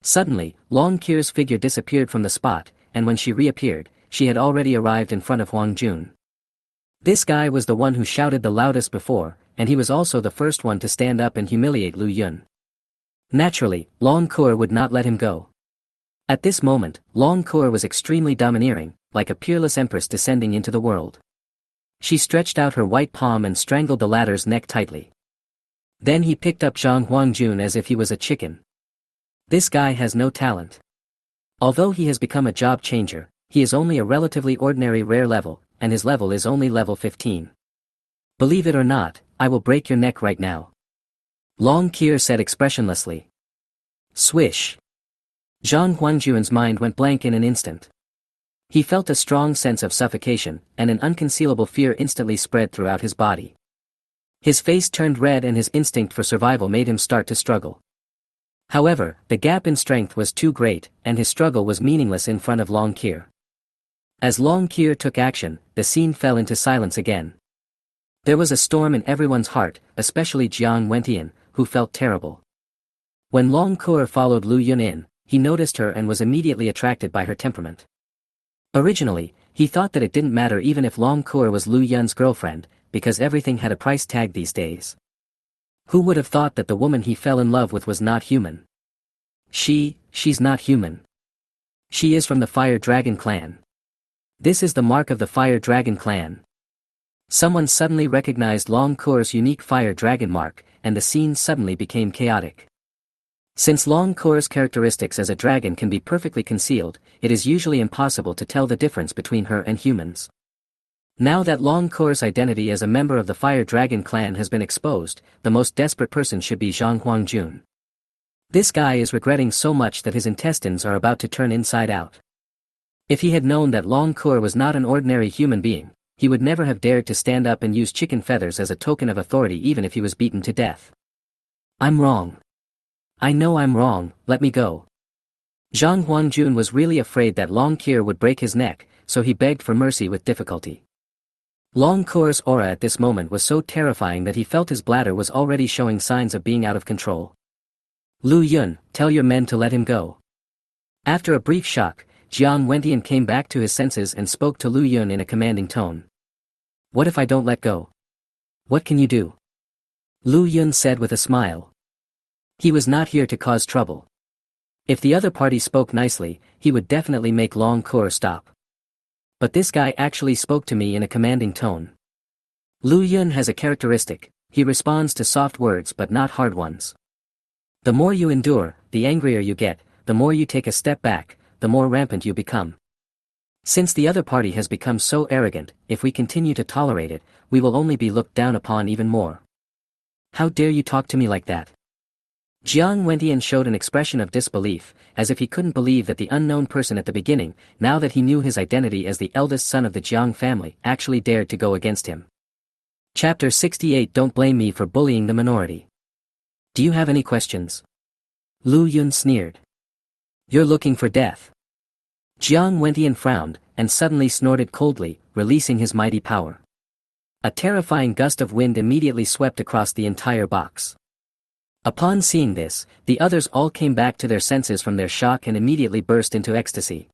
Suddenly, Long Cour's figure disappeared from the spot, and when she reappeared, she had already arrived in front of Huang Jun. This guy was the one who shouted the loudest before, and he was also the first one to stand up and humiliate Lu Yun. Naturally, Long Cour would not let him go. At this moment, Long Cour was extremely domineering, like a peerless empress descending into the world. She stretched out her white palm and strangled the latter's neck tightly. Then he picked up Zhang Huangjun as if he was a chicken. This guy has no talent. Although he has become a job changer, he is only a relatively ordinary rare level, and his level is only level 15. Believe it or not, I will break your neck right now. Long Cour said expressionlessly. Swish. Zhang Huangjun's mind went blank in an instant. He felt a strong sense of suffocation, and an unconcealable fear instantly spread throughout his body. His face turned red and his instinct for survival made him start to struggle. However, the gap in strength was too great, and his struggle was meaningless in front of Long Cour. As Long Cour took action, the scene fell into silence again. There was a storm in everyone's heart, especially Jiang Wentian, who felt terrible. When Long Kur followed Lu Yun in, he noticed her and was immediately attracted by her temperament. Originally, he thought that it didn't matter even if Long Kur was Lu Yun's girlfriend, because everything had a price tag these days. Who would have thought that the woman he fell in love with was not human? She's not human. She is from the Fire Dragon clan. This is the mark of the Fire Dragon clan. Someone suddenly recognized Long Kur's unique Fire Dragon mark, and the scene suddenly became chaotic. Since Long Kur's characteristics as a dragon can be perfectly concealed, it is usually impossible to tell the difference between her and humans. Now that Long Kur's identity as a member of the Fire Dragon clan has been exposed, the most desperate person should be Zhang Huangjun. This guy is regretting so much that his intestines are about to turn inside out. If he had known that Long Kur was not an ordinary human being, he would never have dared to stand up and use chicken feathers as a token of authority even if he was beaten to death. I'm wrong. I know I'm wrong, let me go. Zhang Huangjun was really afraid that Long Kur would break his neck, so he begged for mercy with difficulty. Long Kur's aura at this moment was so terrifying that he felt his bladder was already showing signs of being out of control. Lu Yun, tell your men to let him go. After a brief shock, Jiang Wentian came back to his senses and spoke to Lu Yun in a commanding tone. What if I don't let go? What can you do? Lu Yun said with a smile. He was not here to cause trouble. If the other party spoke nicely, he would definitely make Long Kur stop. But this guy actually spoke to me in a commanding tone. Lu Yun has a characteristic, he responds to soft words but not hard ones. The more you endure, the angrier you get, the more you take a step back, the more rampant you become. Since the other party has become so arrogant, if we continue to tolerate it, we will only be looked down upon even more. How dare you talk to me like that? Jiang Wentian showed an expression of disbelief, as if he couldn't believe that the unknown person at the beginning, now that he knew his identity as the eldest son of the Jiang family, actually dared to go against him. Chapter 68. Don't blame me for bullying the minority. Do you have any questions? Lu Yun sneered. You're looking for death. Jiang Wentian frowned, and suddenly snorted coldly, releasing his mighty power. A terrifying gust of wind immediately swept across the entire box. Upon seeing this, the others all came back to their senses from their shock and immediately burst into ecstasy.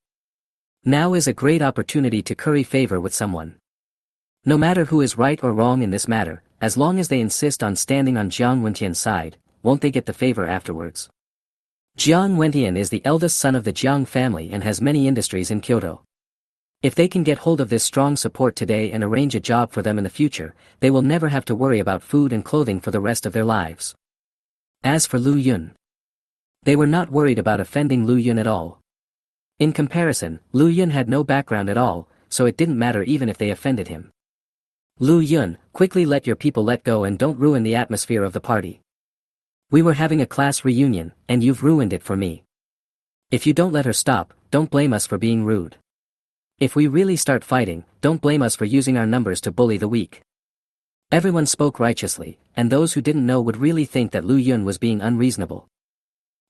Now is a great opportunity to curry favor with someone. No matter who is right or wrong in this matter, as long as they insist on standing on Jiang Wentian's side, won't they get the favor afterwards? Jiang Wentian is the eldest son of the Jiang family and has many industries in Kyoto. If they can get hold of this strong support today and arrange a job for them in the future, they will never have to worry about food and clothing for the rest of their lives. As for Lu Yun, they were not worried about offending Lu Yun at all. In comparison, Lu Yun had no background at all, so it didn't matter even if they offended him. Lu Yun, quickly let your people let go and don't ruin the atmosphere of the party. We were having a class reunion, and you've ruined it for me. If you don't let her stop, don't blame us for being rude. If we really start fighting, don't blame us for using our numbers to bully the weak. Everyone spoke righteously, and those who didn't know would really think that Lu Yun was being unreasonable.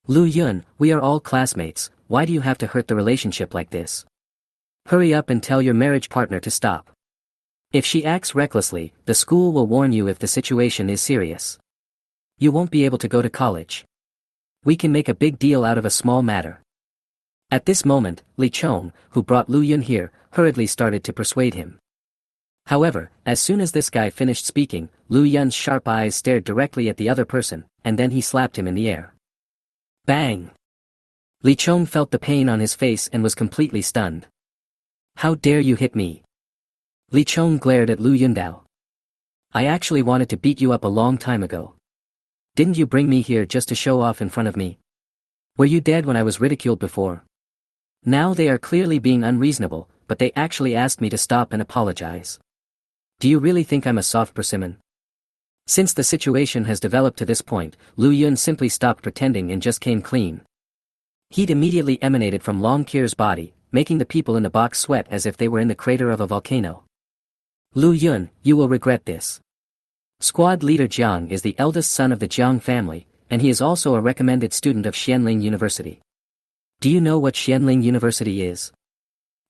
Lu Yun, we are all classmates, why do you have to hurt the relationship like this? Hurry up and tell your marriage partner to stop. If she acts recklessly, the school will warn you if the situation is serious. You won't be able to go to college. We can make a big deal out of a small matter. At this moment, Li Chong, who brought Lu Yun here, hurriedly started to persuade him. However, as soon as this guy finished speaking, Lu Yun's sharp eyes stared directly at the other person, and then he slapped him in the air. Bang! Li Chong felt the pain on his face and was completely stunned. How dare you hit me? Li Chong glared at Lu Yundao. I actually wanted to beat you up a long time ago. Didn't you bring me here just to show off in front of me? Were you dead when I was ridiculed before? Now they are clearly being unreasonable, but they actually asked me to stop and apologize. Do you really think I'm a soft persimmon? Since the situation has developed to this point, Lu Yun simply stopped pretending and just came clean. Heat immediately emanated from Long Kir's body, making the people in the box sweat as if they were in the crater of a volcano. Lu Yun, you will regret this. Squad leader Jiang is the eldest son of the Jiang family, and he is also a recommended student of Xianling University. Do you know what Xianling University is?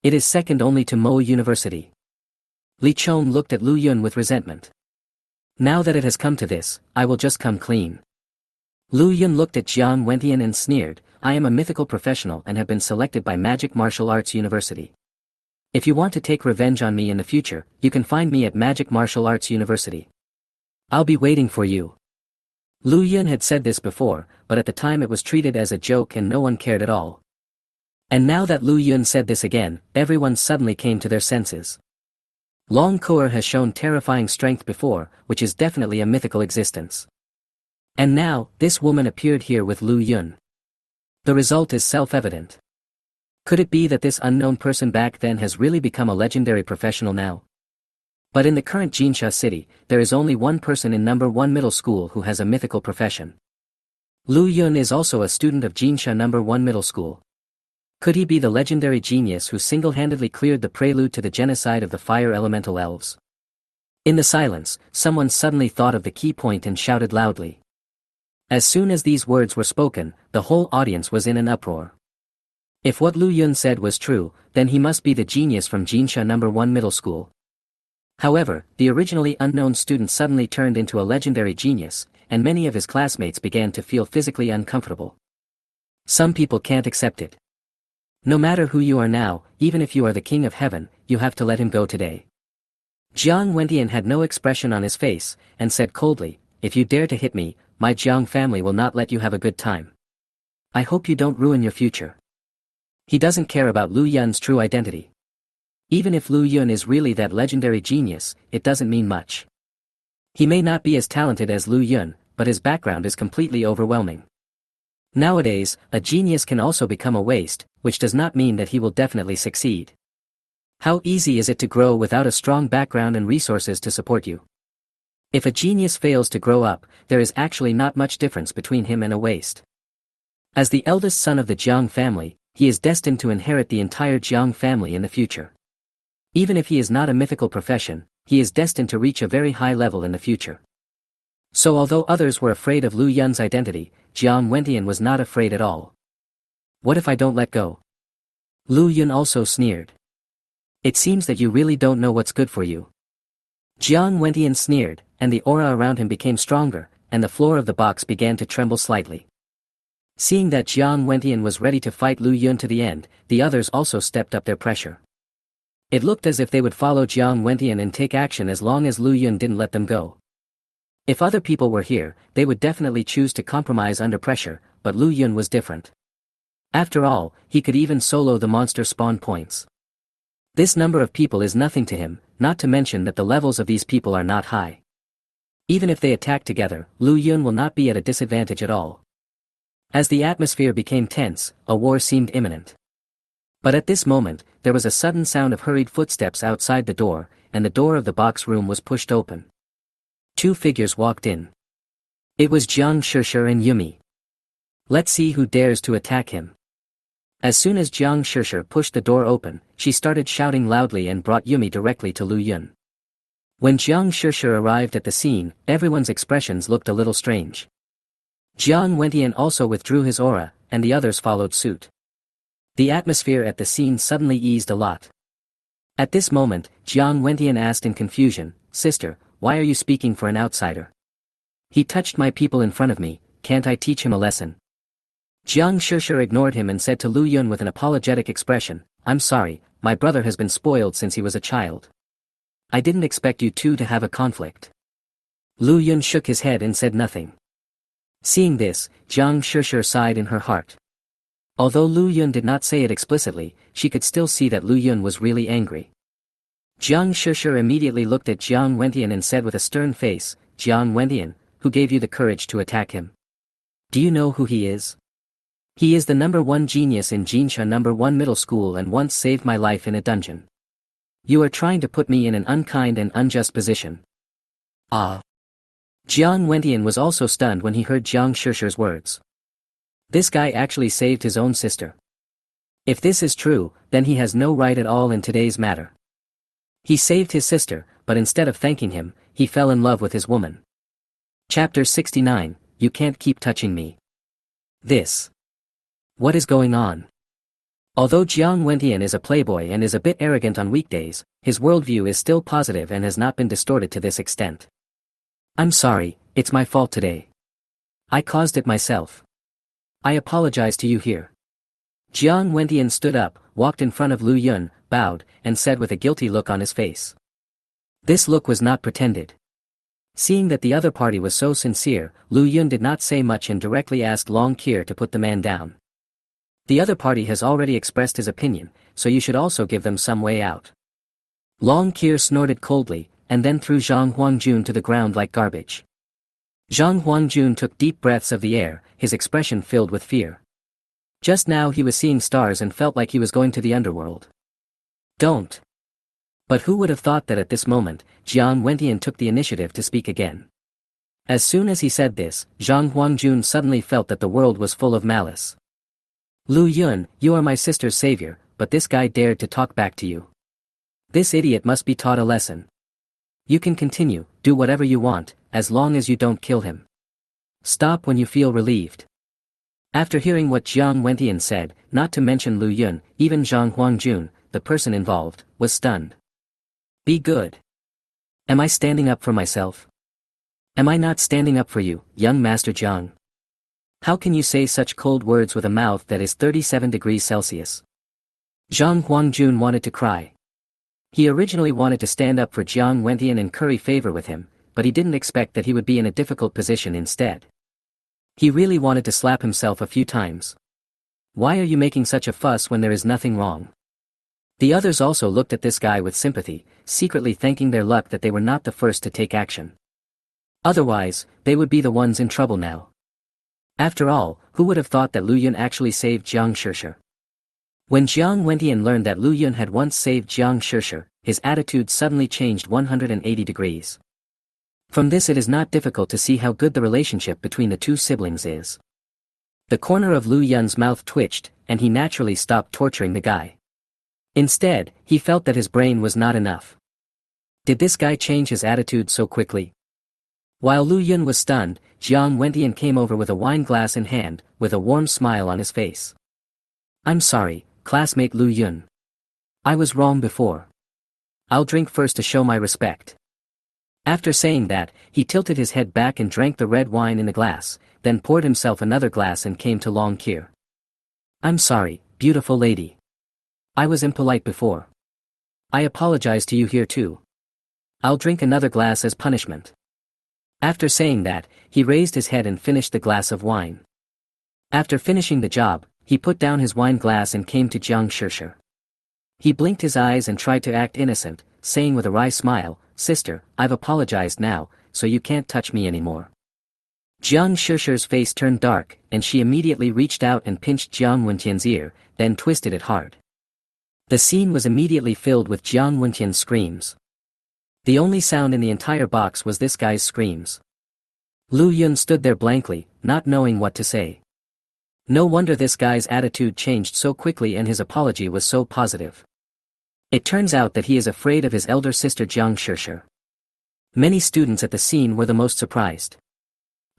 It is second only to Mo University. Li Chong looked at Lu Yun with resentment. Now that it has come to this, I will just come clean. Lu Yun looked at Jiang Wentian and sneered, I am a mythical professional and have been selected by Magic Martial Arts University. If you want to take revenge on me in the future, you can find me at Magic Martial Arts University. I'll be waiting for you. Lu Yun had said this before, but at the time it was treated as a joke and no one cared at all. And now that Lu Yun said this again, everyone suddenly came to their senses. Long Coer has shown terrifying strength before, which is definitely a mythical existence. And now, this woman appeared here with Lu Yun. The result is self-evident. Could it be that this unknown person back then has really become a legendary professional now? But in the current Jinsha city, there is only one person in number 1 middle school who has a mythical profession. Lu Yun is also a student of Jinsha number 1 middle school. Could he be the legendary genius who single-handedly cleared the prelude to the genocide of the fire elemental elves? In the silence, someone suddenly thought of the key point and shouted loudly. As soon as these words were spoken, the whole audience was in an uproar. If what Lu Yun said was true, then he must be the genius from Jinsha number 1 middle school. However, the originally unknown student suddenly turned into a legendary genius, and many of his classmates began to feel physically uncomfortable. Some people can't accept it. No matter who you are now, even if you are the king of heaven, you have to let him go today. Jiang Wentian had no expression on his face, and said coldly, if you dare to hit me, my Jiang family will not let you have a good time. I hope you don't ruin your future. He doesn't care about Lu Yun's true identity. Even if Lu Yun is really that legendary genius, it doesn't mean much. He may not be as talented as Lu Yun, but his background is completely overwhelming. Nowadays, a genius can also become a waste, which does not mean that he will definitely succeed. How easy is it to grow without a strong background and resources to support you? If a genius fails to grow up, there is actually not much difference between him and a waste. As the eldest son of the Jiang family, he is destined to inherit the entire Jiang family in the future. Even if he is not a mythical profession, he is destined to reach a very high level in the future. So although others were afraid of Lu Yun's identity, Jiang Wentian was not afraid at all. What if I don't let go? Lu Yun also sneered. It seems that you really don't know what's good for you. Jiang Wentian sneered, and the aura around him became stronger, and the floor of the box began to tremble slightly. Seeing that Jiang Wentian was ready to fight Lu Yun to the end, the others also stepped up their pressure. It looked as if they would follow Jiang Wentian and take action as long as Lu Yun didn't let them go. If other people were here, they would definitely choose to compromise under pressure, but Lu Yun was different. After all, he could even solo the monster spawn points. This number of people is nothing to him, not to mention that the levels of these people are not high. Even if they attack together, Lu Yun will not be at a disadvantage at all. As the atmosphere became tense, a war seemed imminent. But at this moment, there was a sudden sound of hurried footsteps outside the door, and the door of the box room was pushed open. Two figures walked in. It was Jiang Shishir and Yumi. Let's see who dares to attack him. As soon as Jiang Shishir pushed the door open, she started shouting loudly and brought Yumi directly to Lu Yun. When Jiang Shishir arrived at the scene, everyone's expressions looked a little strange. Jiang Wentian also withdrew his aura, and the others followed suit. The atmosphere at the scene suddenly eased a lot. At this moment, Jiang Wentian asked in confusion, Sister, why are you speaking for an outsider? He touched my people in front of me, can't I teach him a lesson? Jiang Shishir ignored him and said to Lu Yun with an apologetic expression, I'm sorry, my brother has been spoiled since he was a child. I didn't expect you two to have a conflict. Lu Yun shook his head and said nothing. Seeing this, Jiang Shishir sighed in her heart. Although Lu Yun did not say it explicitly, she could still see that Lu Yun was really angry. Jiang Shishir immediately looked at Jiang Wentian and said with a stern face, Jiang Wentian, who gave you the courage to attack him? Do you know who he is? He is the number 1 genius in Jinsha number 1 middle school and once saved my life in a dungeon. You are trying to put me in an unkind and unjust position. Ah. Jiang Wentian was also stunned when he heard Jiang Shishir's words. This guy actually saved his own sister. If this is true, then he has no right at all in today's matter. He saved his sister, but instead of thanking him, he fell in love with his woman. Chapter 69, You Can't Keep Touching Me. This. What is going on? Although Jiang Wentian is a playboy and is a bit arrogant on weekdays, his worldview is still positive and has not been distorted to this extent. I'm sorry, it's my fault today. I caused it myself. I apologize to you here. Jiang Wentian stood up, walked in front of Lu Yun, bowed, and said with a guilty look on his face. This look was not pretended. Seeing that the other party was so sincere, Lu Yun did not say much and directly asked Long Qir to put the man down. The other party has already expressed his opinion, so you should also give them some way out. Long Qir snorted coldly, and then threw Zhang Huangjun to the ground like garbage. Zhang Huangjun took deep breaths of the air, his expression filled with fear. Just now he was seeing stars and felt like he was going to the underworld. Don't. But who would have thought that at this moment, Jiang Wentian took the initiative to speak again. As soon as he said this, Zhang Huangjun suddenly felt that the world was full of malice. Lu Yun, you are my sister's savior, but this guy dared to talk back to you. This idiot must be taught a lesson. You can continue, do whatever you want, as long as you don't kill him. Stop when you feel relieved. After hearing what Jiang Wentian said, not to mention Lu Yun, even Zhang Huangjun, the person involved, was stunned. Be good. Am I standing up for myself? Am I not standing up for you, young Master Jiang? How can you say such cold words with a mouth that is 37 degrees Celsius? Zhang Huangjun wanted to cry. He originally wanted to stand up for Jiang Wentian and curry favor with him, but he didn't expect that he would be in a difficult position instead. He really wanted to slap himself a few times. Why are you making such a fuss when there is nothing wrong? The others also looked at this guy with sympathy, secretly thanking their luck that they were not the first to take action. Otherwise, they would be the ones in trouble now. After all, who would have thought that Lu Yun actually saved Jiang Shishir? When Jiang Wentian learned that Lu Yun had once saved Jiang Shishir, his attitude suddenly changed 180 degrees. From this it is not difficult to see how good the relationship between the two siblings is. The corner of Lu Yun's mouth twitched, and he naturally stopped torturing the guy. Instead, he felt that his brain was not enough. Did this guy change his attitude so quickly? While Lu Yun was stunned, Jiang Wentian came over with a wine glass in hand, with a warm smile on his face. I'm sorry, classmate Lu Yun. I was wrong before. I'll drink first to show my respect. After saying that, he tilted his head back and drank the red wine in the glass, then poured himself another glass and came to Long Qir. I'm sorry, beautiful lady. I was impolite before. I apologize to you here too. I'll drink another glass as punishment. After saying that, he raised his head and finished the glass of wine. After finishing the job, he put down his wine glass and came to Jiang Shishir. He blinked his eyes and tried to act innocent, saying with a wry smile, Sister, I've apologized now, so you can't touch me anymore. Jiang Shishir's face turned dark, and she immediately reached out and pinched Jiang Wentian's ear, then twisted it hard. The scene was immediately filled with Jiang Wentian's screams. The only sound in the entire box was this guy's screams. Lu Yun stood there blankly, not knowing what to say. No wonder this guy's attitude changed so quickly and his apology was so positive. It turns out that he is afraid of his elder sister Jiang Shishir. Many students at the scene were the most surprised.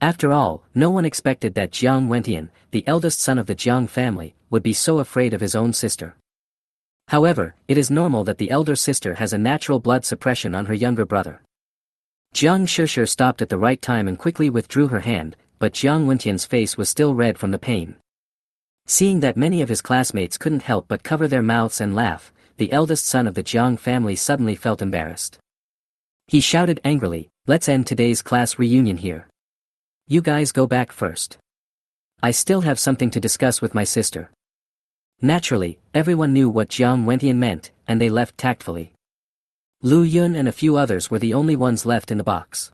After all, no one expected that Jiang Wentian, the eldest son of the Jiang family, would be so afraid of his own sister. However, it is normal that the elder sister has a natural blood suppression on her younger brother. Jiang Shishir stopped at the right time and quickly withdrew her hand, but Jiang Wentian's face was still red from the pain. Seeing that many of his classmates couldn't help but cover their mouths and laugh, the eldest son of the Jiang family suddenly felt embarrassed. He shouted angrily, Let's end today's class reunion here. You guys go back first. I still have something to discuss with my sister. Naturally, everyone knew what Jiang Wentian meant, and they left tactfully. Lu Yun and a few others were the only ones left in the box.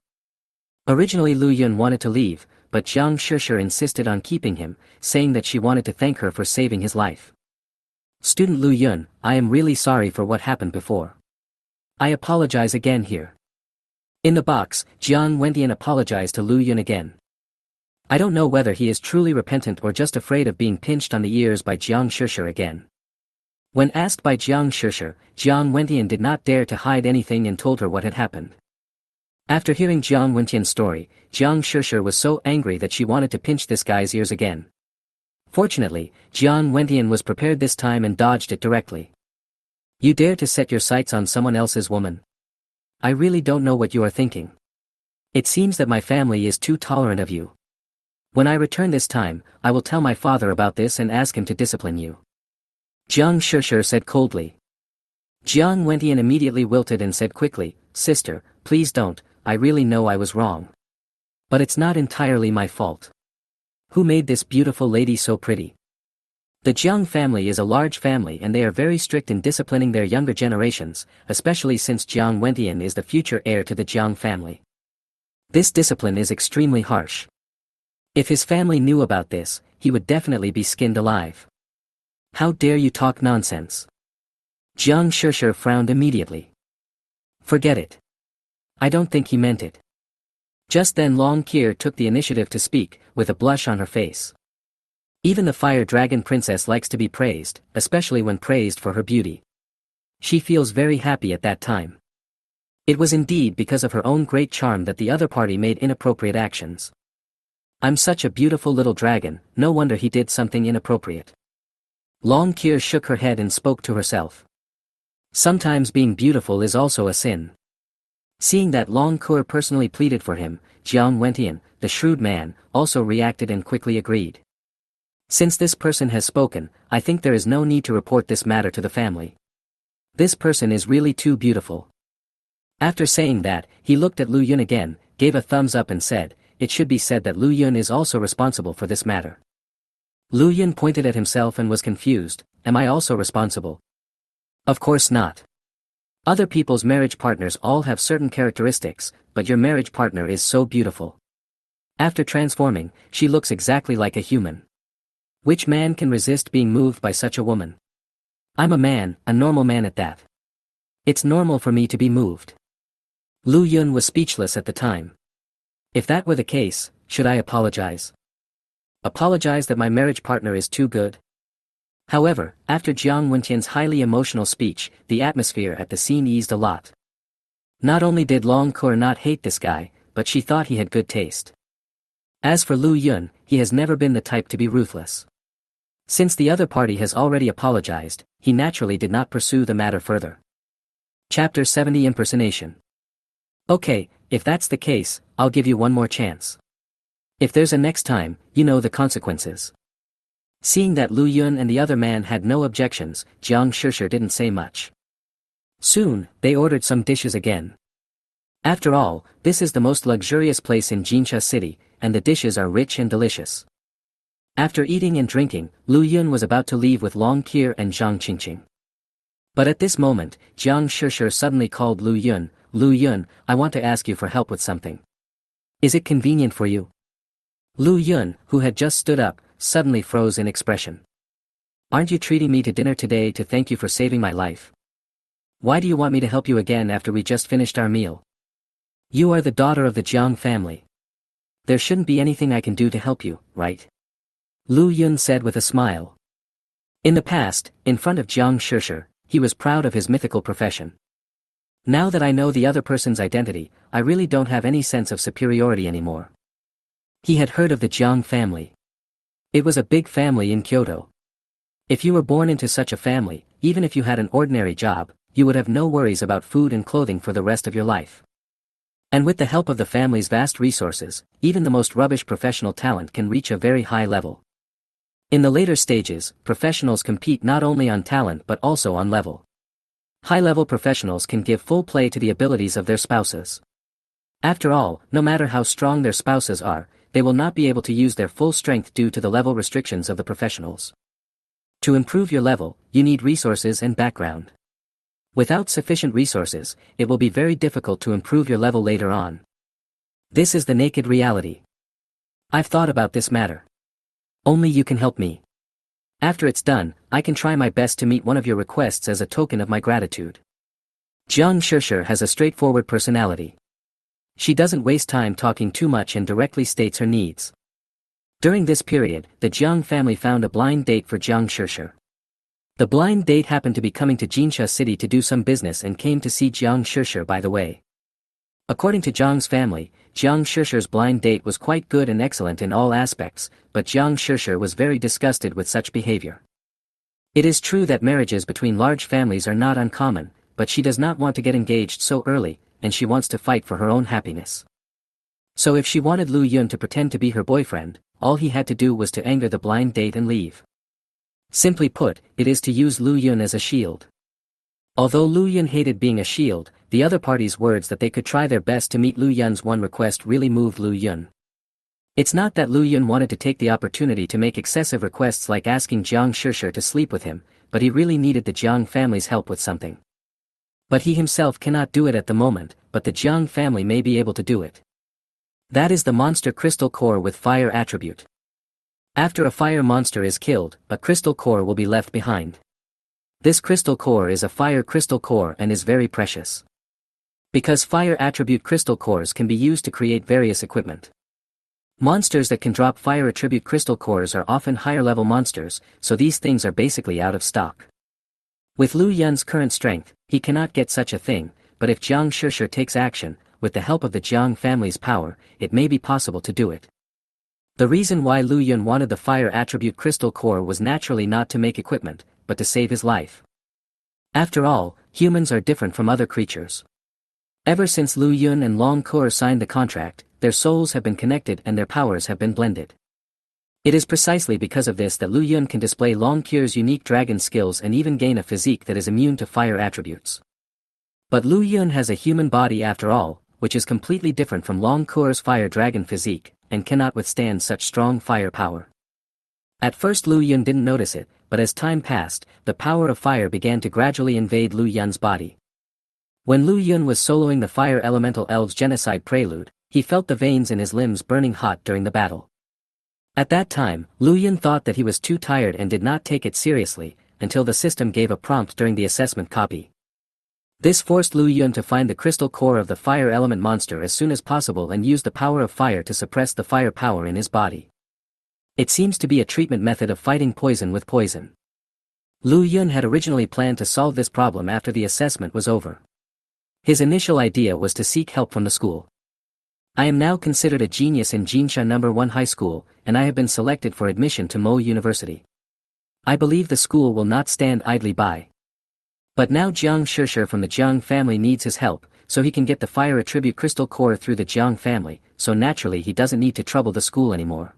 Originally Lu Yun wanted to leave, but Jiang Shishir insisted on keeping him, saying that she wanted to thank her for saving his life. Student Lu Yun, I am really sorry for what happened before. I apologize again here. In the box, Jiang Wentian apologized to Lu Yun again. I don't know whether he is truly repentant or just afraid of being pinched on the ears by Jiang Shishir again. When asked by Jiang Shishir, Jiang Wentian did not dare to hide anything and told her what had happened. After hearing Jiang Wentian's story, Jiang Shishir was so angry that she wanted to pinch this guy's ears again. Fortunately, Jiang Wentian was prepared this time and dodged it directly. You dare to set your sights on someone else's woman? I really don't know what you are thinking. It seems that my family is too tolerant of you. When I return this time, I will tell my father about this and ask him to discipline you. Jiang Shishir said coldly. Jiang Wentian immediately wilted and said quickly, Sister, please don't, I really know I was wrong. But it's not entirely my fault. Who made this beautiful lady so pretty? The Jiang family is a large family and they are very strict in disciplining their younger generations, especially since Jiang Wentian is the future heir to the Jiang family. This discipline is extremely harsh. If his family knew about this, he would definitely be skinned alive. How dare you talk nonsense? Jiang Shishir frowned immediately. Forget it. I don't think he meant it. Just then Long Kier took the initiative to speak, with a blush on her face. Even the fire dragon princess likes to be praised, especially when praised for her beauty. She feels very happy at that time. It was indeed because of her own great charm that the other party made inappropriate actions. I'm such a beautiful little dragon, no wonder he did something inappropriate. Long Kier shook her head and spoke to herself. Sometimes being beautiful is also a sin. Seeing that Long Kier personally pleaded for him, Jiang Wentian, the shrewd man, also reacted and quickly agreed. Since this person has spoken, I think there is no need to report this matter to the family. This person is really too beautiful. After saying that, he looked at Lu Yun again, gave a thumbs up and said, it should be said that Lu Yun is also responsible for this matter. Lu Yun pointed at himself and was confused, am I also responsible? Of course not. Other people's marriage partners all have certain characteristics, but your marriage partner is so beautiful. After transforming, she looks exactly like a human. Which man can resist being moved by such a woman? I'm a man, a normal man at that. It's normal for me to be moved. Lu Yun was speechless at the time. If that were the case, should I apologize? Apologize that my marriage partner is too good? However, after Jiang Wentian's highly emotional speech, the atmosphere at the scene eased a lot. Not only did Long Kier not hate this guy, but she thought he had good taste. As for Lu Yun, he has never been the type to be ruthless. Since the other party has already apologized, he naturally did not pursue the matter further. Chapter 70 Impersonation. Okay, if that's the case, I'll give you one more chance. If there's a next time, you know the consequences. Seeing that Lu Yun and the other man had no objections, Jiang Shishir didn't say much. Soon, they ordered some dishes again. After all, this is the most luxurious place in Jinsha City, and the dishes are rich and delicious. After eating and drinking, Lu Yun was about to leave with Long Kier and Zhang Qingqing. But at this moment, Jiang Shishir suddenly called Lu Yun, Lu Yun, I want to ask you for help with something. Is it convenient for you? Lu Yun, who had just stood up, suddenly froze in expression. Aren't you treating me to dinner today to thank you for saving my life? Why do you want me to help you again after we just finished our meal? You are the daughter of the Jiang family. There shouldn't be anything I can do to help you, right? Lu Yun said with a smile. In the past, in front of Jiang Shishir, he was proud of his mythical profession. Now that I know the other person's identity, I really don't have any sense of superiority anymore. He had heard of the Jiang family. It was a big family in Kyoto. If you were born into such a family, even if you had an ordinary job, you would have no worries about food and clothing for the rest of your life. And with the help of the family's vast resources, even the most rubbish professional talent can reach a very high level. In the later stages, professionals compete not only on talent but also on level. High-level professionals can give full play to the abilities of their spouses. After all, no matter how strong their spouses are, they will not be able to use their full strength due to the level restrictions of the professionals. To improve your level, you need resources and background. Without sufficient resources, it will be very difficult to improve your level later on. This is the naked reality. I've thought about this matter. Only you can help me. After it's done, I can try my best to meet one of your requests as a token of my gratitude. Jiang Shishir has a straightforward personality. She doesn't waste time talking too much and directly states her needs. During this period, the Jiang family found a blind date for Jiang Shishir. The blind date happened to be coming to Jinsha City to do some business and came to see Jiang Shishir by the way. According to Jiang's family, Jiang Shishir's blind date was quite good and excellent in all aspects, but Jiang Shishir was very disgusted with such behavior. It is true that marriages between large families are not uncommon, but she does not want to get engaged so early, and she wants to fight for her own happiness. So if she wanted Lu Yun to pretend to be her boyfriend, all he had to do was to anger the blind date and leave. Simply put, it is to use Lu Yun as a shield. Although Lu Yun hated being a shield, the other party's words that they could try their best to meet Lu Yun's one request really moved Lu Yun. It's not that Lu Yun wanted to take the opportunity to make excessive requests like asking Jiang Shishir to sleep with him, but he really needed the Jiang family's help with something. But he himself cannot do it at the moment, but the Jiang family may be able to do it. That is the monster crystal core with fire attribute. After a fire monster is killed, a crystal core will be left behind. This crystal core is a fire crystal core and is very precious. Because fire attribute crystal cores can be used to create various equipment. Monsters that can drop fire attribute crystal cores are often higher level monsters, so these things are basically out of stock. With Lu Yun's current strength, he cannot get such a thing, but if Jiang Shishir takes action, with the help of the Jiang family's power, it may be possible to do it. The reason why Lu Yun wanted the fire attribute crystal core was naturally not to make equipment, but to save his life. After all, humans are different from other creatures. Ever since Lu Yun and Long Kur signed the contract, their souls have been connected and their powers have been blended. It is precisely because of this that Lu Yun can display Long Kur's unique dragon skills and even gain a physique that is immune to fire attributes. But Lu Yun has a human body after all, which is completely different from Long Kur's fire dragon physique, and cannot withstand such strong fire power. At first Lu Yun didn't notice it, but as time passed, the power of fire began to gradually invade Lu Yun's body. When Lu Yun was soloing the Fire Elemental Elves Genocide Prelude, he felt the veins in his limbs burning hot during the battle. At that time, Lu Yun thought that he was too tired and did not take it seriously, until the system gave a prompt during the assessment copy. This forced Lu Yun to find the crystal core of the fire element monster as soon as possible and use the power of fire to suppress the fire power in his body. It seems to be a treatment method of fighting poison with poison. Lu Yun had originally planned to solve this problem after the assessment was over. His initial idea was to seek help from the school. I am now considered a genius in Jinsha No. 1 High School, and I have been selected for admission to Mo University. I believe the school will not stand idly by. But now Jiang Shishir from the Jiang family needs his help, so he can get the fire attribute crystal core through the Jiang family, so naturally he doesn't need to trouble the school anymore.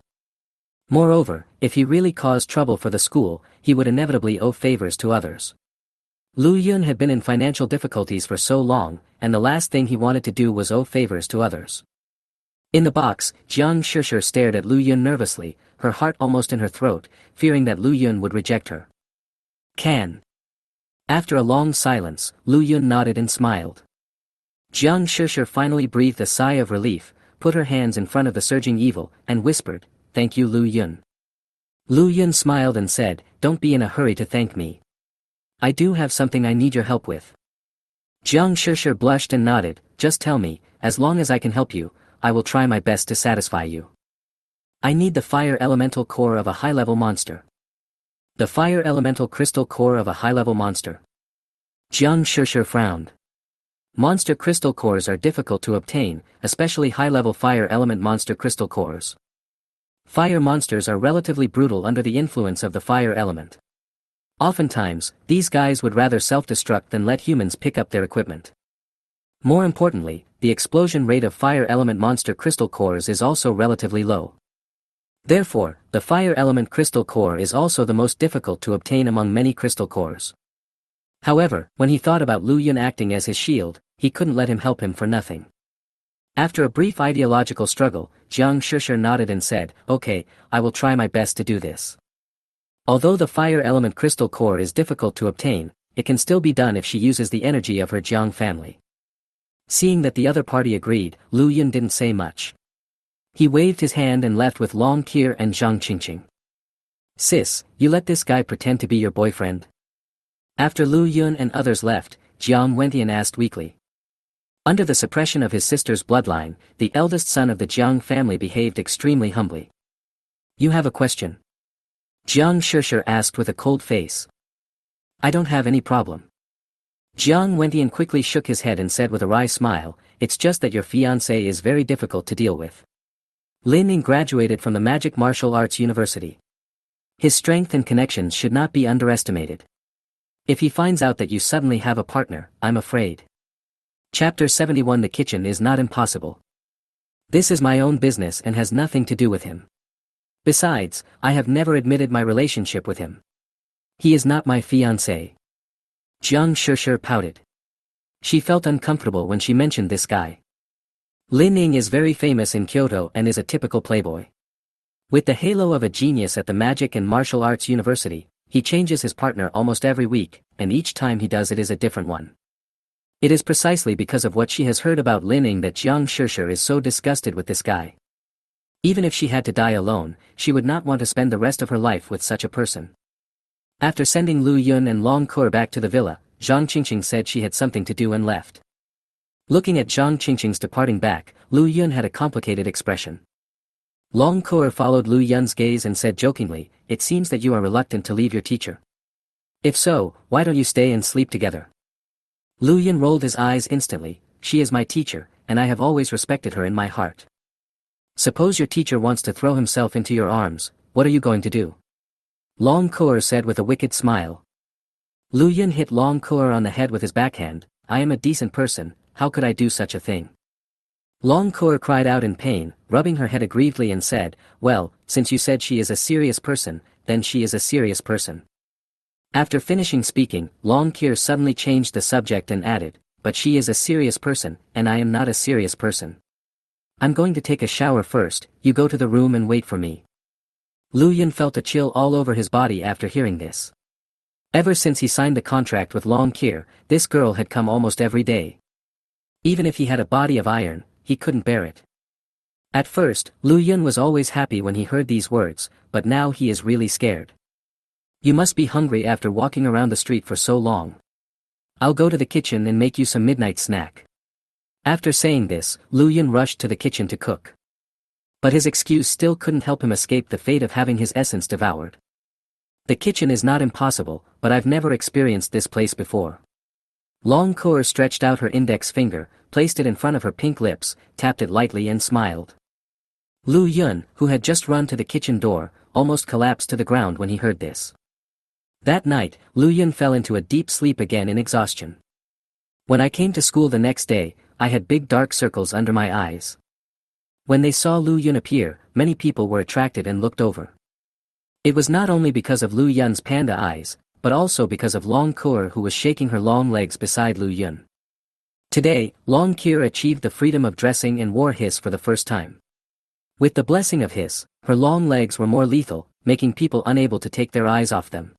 Moreover, if he really caused trouble for the school, he would inevitably owe favors to others. Lu Yun had been in financial difficulties for so long, and the last thing he wanted to do was owe favors to others. In the box, Jiang Shishir stared at Lu Yun nervously, her heart almost in her throat, fearing that Lu Yun would reject her. Can. After a long silence, Lu Yun nodded and smiled. Jiang Shishir finally breathed a sigh of relief, put her hands in front of the surging evil, and whispered, "Thank you, Lu Yun." Lu Yun smiled and said, "Don't be in a hurry to thank me. I do have something I need your help with." Jiang Shishir blushed and nodded, "Just tell me, as long as I can help you, I will try my best to satisfy you. I need the fire elemental core of a high-level monster." The fire elemental crystal core of a high-level monster. Jiang Shishir frowned. Monster crystal cores are difficult to obtain, especially high-level fire element monster crystal cores. Fire monsters are relatively brutal under the influence of the fire element. Oftentimes, these guys would rather self-destruct than let humans pick up their equipment. More importantly, the explosion rate of fire element monster crystal cores is also relatively low. Therefore, the fire element crystal core is also the most difficult to obtain among many crystal cores. However, when he thought about Lu Yun acting as his shield, he couldn't let him help him for nothing. After a brief ideological struggle, Jiang Shishir nodded and said, "Okay, I will try my best to do this." Although the fire element crystal core is difficult to obtain, it can still be done if she uses the energy of her Jiang family. Seeing that the other party agreed, Lu Yun didn't say much. He waved his hand and left with Long Qir and Zhang Qingqing. "Sis, you let this guy pretend to be your boyfriend?" After Lu Yun and others left, Jiang Wentian asked weakly. Under the suppression of his sister's bloodline, the eldest son of the Jiang family behaved extremely humbly. "You have a question?" Jiang Shishir asked with a cold face. "I don't have any problem." Jiang Wentian quickly shook his head and said with a wry smile, "It's just that your fiancé is very difficult to deal with. Lin Ning graduated from the Magic Martial Arts University. His strength and connections should not be underestimated. If he finds out that you suddenly have a partner, I'm afraid." Chapter 71. The kitchen is not impossible. This is my own business and has nothing to do with him. Besides, I have never admitted my relationship with him. He is not my fiancé. Jiang Shishir pouted. She felt uncomfortable when she mentioned this guy. Lin Ying is very famous in Kyoto and is a typical playboy. With the halo of a genius at the Magic and Martial Arts University, he changes his partner almost every week, and each time he does it is a different one. It is precisely because of what she has heard about Lin Ying that Jiang Shishir is so disgusted with this guy. Even if she had to die alone, she would not want to spend the rest of her life with such a person. After sending Lu Yun and Long Kur back to the villa, Zhang Qingqing said she had something to do and left. Looking at Zhang Qingqing's departing back, Lu Yun had a complicated expression. Long Kur followed Lu Yun's gaze and said jokingly, "It seems that you are reluctant to leave your teacher. If so, why don't you stay and sleep together?" Lu Yun rolled his eyes instantly. "She is my teacher, and I have always respected her in my heart. Suppose your teacher wants to throw himself into your arms, what are you going to do?" Long Kur said with a wicked smile. Lu Yun hit Long Kur on the head with his backhand. "I am a decent person, how could I do such a thing?" Long Kur cried out in pain, rubbing her head aggrievedly and said, "Well, since you said she is a serious person, then she is a serious person." After finishing speaking, Long Kur suddenly changed the subject and added, "But she is a serious person, and I am not a serious person. I'm going to take a shower first, you go to the room and wait for me." Lu Yun felt a chill all over his body after hearing this. Ever since he signed the contract with Long Kur, this girl had come almost every day. Even if he had a body of iron, he couldn't bear it. At first, Lu Yun was always happy when he heard these words, but now he is really scared. "You must be hungry after walking around the street for so long. I'll go to the kitchen and make you some midnight snack." After saying this, Lu Yun rushed to the kitchen to cook. But his excuse still couldn't help him escape the fate of having his essence devoured. "The kitchen is not impossible, but I've never experienced this place before." Long Kur stretched out her index finger, placed it in front of her pink lips, tapped it lightly and smiled. Lu Yun, who had just run to the kitchen door, almost collapsed to the ground when he heard this. That night, Lu Yun fell into a deep sleep again in exhaustion. "When I came to school the next day, I had big dark circles under my eyes." When they saw Lu Yun appear, many people were attracted and looked over. It was not only because of Lu Yun's panda eyes, but also because of Long Kur who was shaking her long legs beside Lu Yun. Today, Long Kur achieved the freedom of dressing and wore his for the first time. With the blessing of his, her long legs were more lethal, making people unable to take their eyes off them.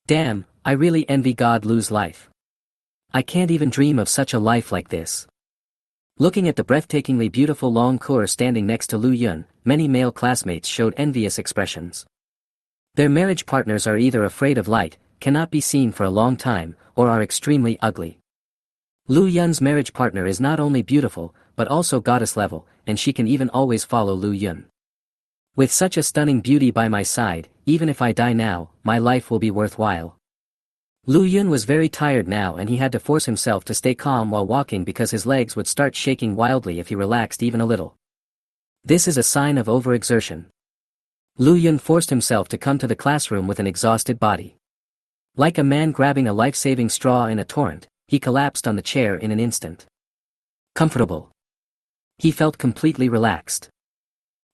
Damn, I really envy God Lu's life. I can't even dream of such a life like this. Looking at the breathtakingly beautiful Long Kur standing next to Lu Yun, many male classmates showed envious expressions. Their marriage partners are either afraid of light, cannot be seen for a long time, or are extremely ugly. Lu Yun's marriage partner is not only beautiful, but also goddess level, and she can even always follow Lu Yun. With such a stunning beauty by my side, even if I die now, my life will be worthwhile. Lu Yun was very tired now and he had to force himself to stay calm while walking because his legs would start shaking wildly if he relaxed even a little. This is a sign of overexertion. Lu Yun forced himself to come to the classroom with an exhausted body. Like a man grabbing a life-saving straw in a torrent, he collapsed on the chair in an instant. Comfortable. He felt completely relaxed.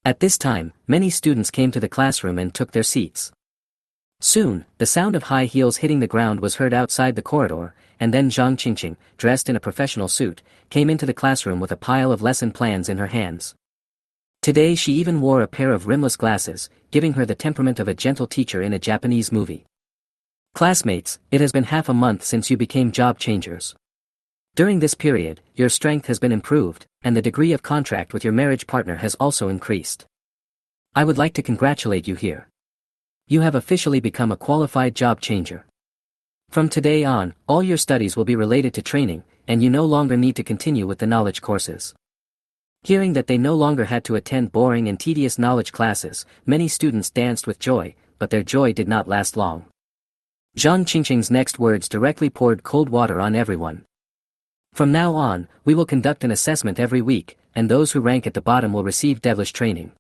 At this time, many students came to the classroom and took their seats. Soon, the sound of high heels hitting the ground was heard outside the corridor, and then Zhang Qingqing, dressed in a professional suit, came into the classroom with a pile of lesson plans in her hands. Today she even wore a pair of rimless glasses, giving her the temperament of a gentle teacher in a Japanese movie. Classmates, it has been half a month since you became job changers. During this period, your strength has been improved, and the degree of contract with your marriage partner has also increased. I would like to congratulate you here. You have officially become a qualified job changer. From today on, all your studies will be related to training, and you no longer need to continue with the knowledge courses. Hearing that they no longer had to attend boring and tedious knowledge classes, many students danced with joy, but their joy did not last long. Zhang Qingqing's next words directly poured cold water on everyone. From now on, we will conduct an assessment every week, and those who rank at the bottom will receive devilish training.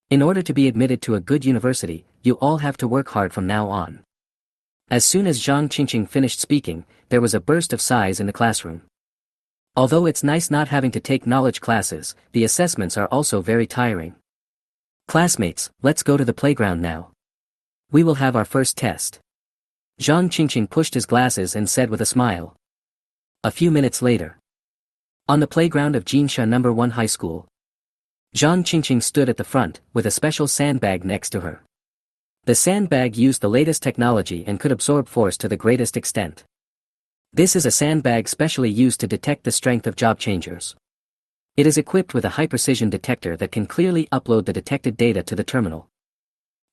In order to be admitted to a good university, you all have to work hard from now on. As soon as Zhang Qingqing finished speaking, there was a burst of sighs in the classroom. Although it's nice not having to take knowledge classes, the assessments are also very tiring. Classmates, let's go to the playground now. We will have our first test. Zhang Qingqing pushed his glasses and said with a smile. A few minutes later. On the playground of Jinsha No. 1 High School. Zhang Qingqing stood at the front, with a special sandbag next to her. The sandbag used the latest technology and could absorb force to the greatest extent. This is a sandbag specially used to detect the strength of job changers. It is equipped with a high-precision detector that can clearly upload the detected data to the terminal.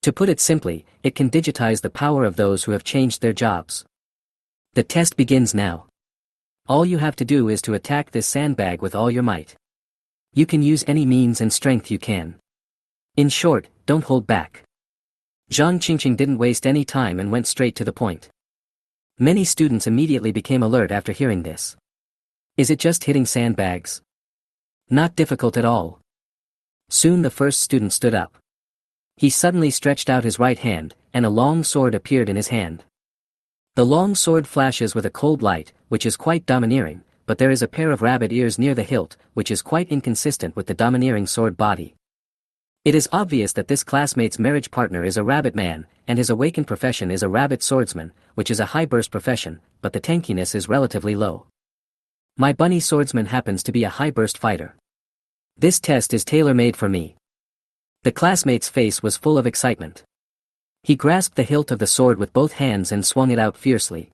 To put it simply, it can digitize the power of those who have changed their jobs. The test begins now. All you have to do is to attack this sandbag with all your might. You can use any means and strength you can. In short, don't hold back. Zhang Qingqing didn't waste any time and went straight to the point. Many students immediately became alert after hearing this. Is it just hitting sandbags? Not difficult at all. Soon the first student stood up. He suddenly stretched out his right hand, and a long sword appeared in his hand. The long sword flashes with a cold light, which is quite domineering, but there is a pair of rabbit ears near the hilt, which is quite inconsistent with the domineering sword body. It is obvious that this classmate's marriage partner is a rabbit man, and his awakened profession is a rabbit swordsman, which is a high-burst profession, but the tankiness is relatively low. My bunny swordsman happens to be a high-burst fighter. This test is tailor-made for me. The classmate's face was full of excitement. He grasped the hilt of the sword with both hands and swung it out fiercely.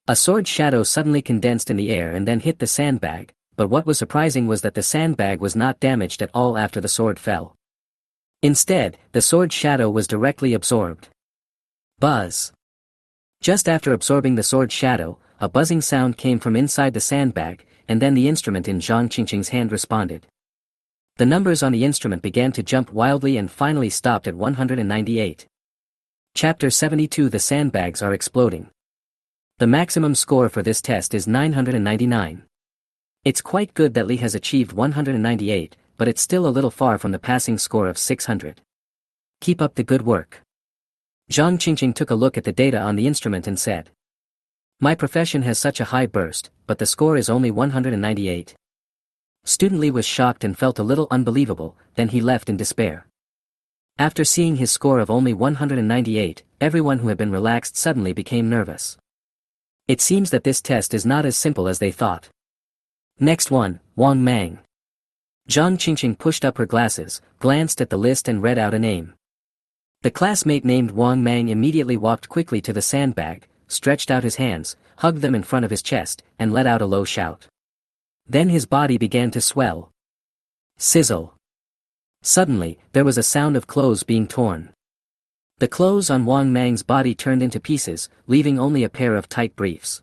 A sword shadow suddenly condensed in the air and then hit the sandbag, but what was surprising was that the sandbag was not damaged at all after the sword fell. Instead, the sword shadow was directly absorbed. Buzz. Just after absorbing the sword shadow, a buzzing sound came from inside the sandbag, and then the instrument in Zhang Qingqing's hand responded. The numbers on the instrument began to jump wildly and finally stopped at 198. Chapter 72. The sandbags are exploding. The maximum score for this test is 999. It's quite good that Li has achieved 198, but it's still a little far from the passing score of 600. Keep up the good work. Zhang Qingqing took a look at the data on the instrument and said. My profession has such a high burst, but the score is only 198. Student Li was shocked and felt a little unbelievable, then he left in despair. After seeing his score of only 198, everyone who had been relaxed suddenly became nervous. It seems that this test is not as simple as they thought. Next one, Wang Mang. Zhang Qingqing pushed up her glasses, glanced at the list and read out a name. The classmate named Wang Mang immediately walked quickly to the sandbag, stretched out his hands, hugged them in front of his chest, and let out a low shout. Then his body began to swell. Sizzle. Suddenly, there was a sound of clothes being torn. The clothes on Wang Mang's body turned into pieces, leaving only a pair of tight briefs.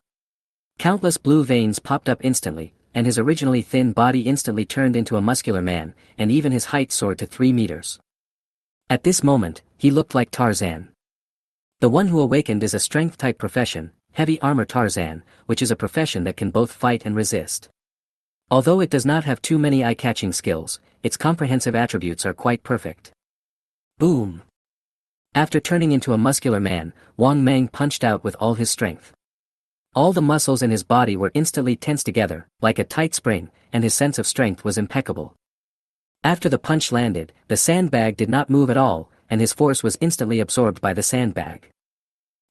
Countless blue veins popped up instantly, and his originally thin body instantly turned into a muscular man, and even his height soared to 3 meters. At this moment, he looked like Tarzan. The one who awakened is a strength-type profession, heavy armor Tarzan, which is a profession that can both fight and resist. Although it does not have too many eye-catching skills, its comprehensive attributes are quite perfect. Boom! After turning into a muscular man, Wang Mang punched out with all his strength. All the muscles in his body were instantly tensed together, like a tight spring, and his sense of strength was impeccable. After the punch landed, the sandbag did not move at all, and his force was instantly absorbed by the sandbag.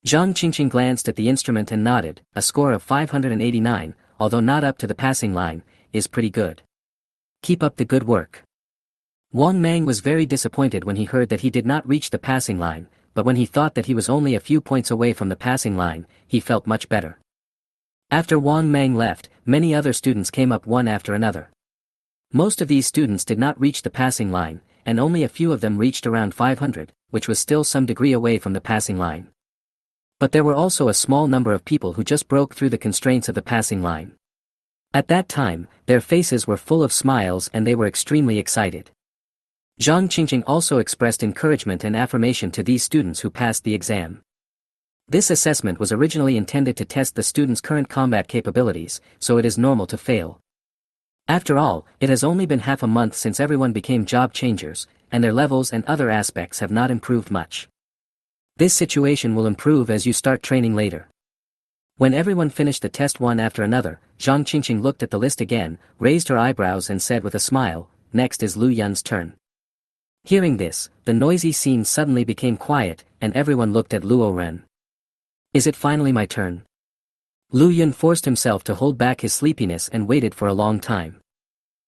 Zhang Qingqing glanced at the instrument and nodded. A score of 589, although not up to the passing line, is pretty good. Keep up the good work. Wang Mang was very disappointed when he heard that he did not reach the passing line, but when he thought that he was only a few points away from the passing line, he felt much better. After Wang Mang left, many other students came up one after another. Most of these students did not reach the passing line, and only a few of them reached around 500, which was still some degree away from the passing line. But there were also a small number of people who just broke through the constraints of the passing line. At that time, their faces were full of smiles and they were extremely excited. Zhang Qingqing also expressed encouragement and affirmation to these students who passed the exam. This assessment was originally intended to test the students' current combat capabilities, so it is normal to fail. After all, it has only been half a month since everyone became job changers, and their levels and other aspects have not improved much. This situation will improve as you start training later. When everyone finished the test one after another, Zhang Qingqing looked at the list again, raised her eyebrows and said with a smile, next is Lu Yun's turn. Hearing this, the noisy scene suddenly became quiet, and everyone looked at Luo Ren. Is it finally my turn? Lu Yun forced himself to hold back his sleepiness and waited for a long time.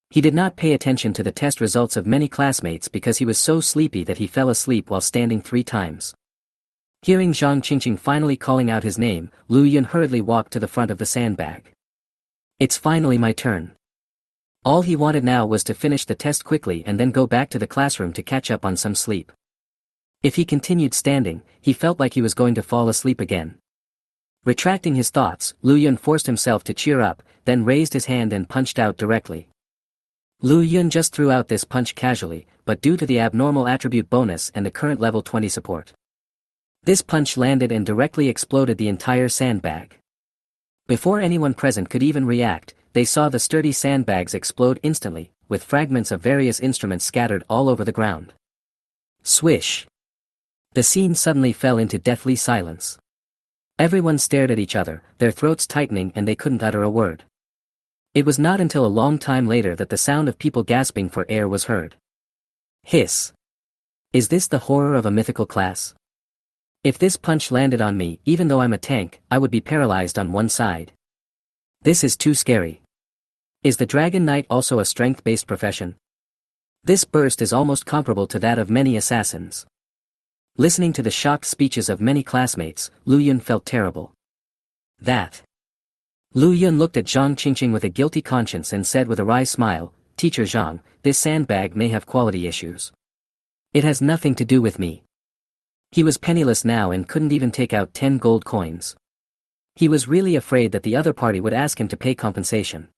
He did not pay attention to the test results of many classmates because he was so sleepy that he fell asleep while standing 3 times. Hearing Zhang Qingqing finally calling out his name, Lu Yun hurriedly walked to the front of the sandbag. It's finally my turn. All he wanted now was to finish the test quickly and then go back to the classroom to catch up on some sleep. If he continued standing, he felt like he was going to fall asleep again. Retracting his thoughts, Lu Yun forced himself to cheer up, then raised his hand and punched out directly. Lu Yun just threw out this punch casually, but due to the abnormal attribute bonus and the current level 20 support. This punch landed and directly exploded the entire sandbag. Before anyone present could even react, they saw the sturdy sandbags explode instantly, with fragments of various instruments scattered all over the ground. Swish! The scene suddenly fell into deathly silence. Everyone stared at each other, their throats tightening and they couldn't utter a word. It was not until a long time later that the sound of people gasping for air was heard. Hiss! Is this the horror of a mythical class? If this punch landed on me, even though I'm a tank, I would be paralyzed on one side. This is too scary. Is the Dragon Knight also a strength-based profession? This burst is almost comparable to that of many assassins. Listening to the shocked speeches of many classmates, Lu Yun felt terrible. That. Lu Yun looked at Zhang Qingqing with a guilty conscience and said with a wry smile, Teacher Zhang, this sandbag may have quality issues. It has nothing to do with me. He was penniless now and couldn't even take out 10 gold coins. He was really afraid that the other party would ask him to pay compensation.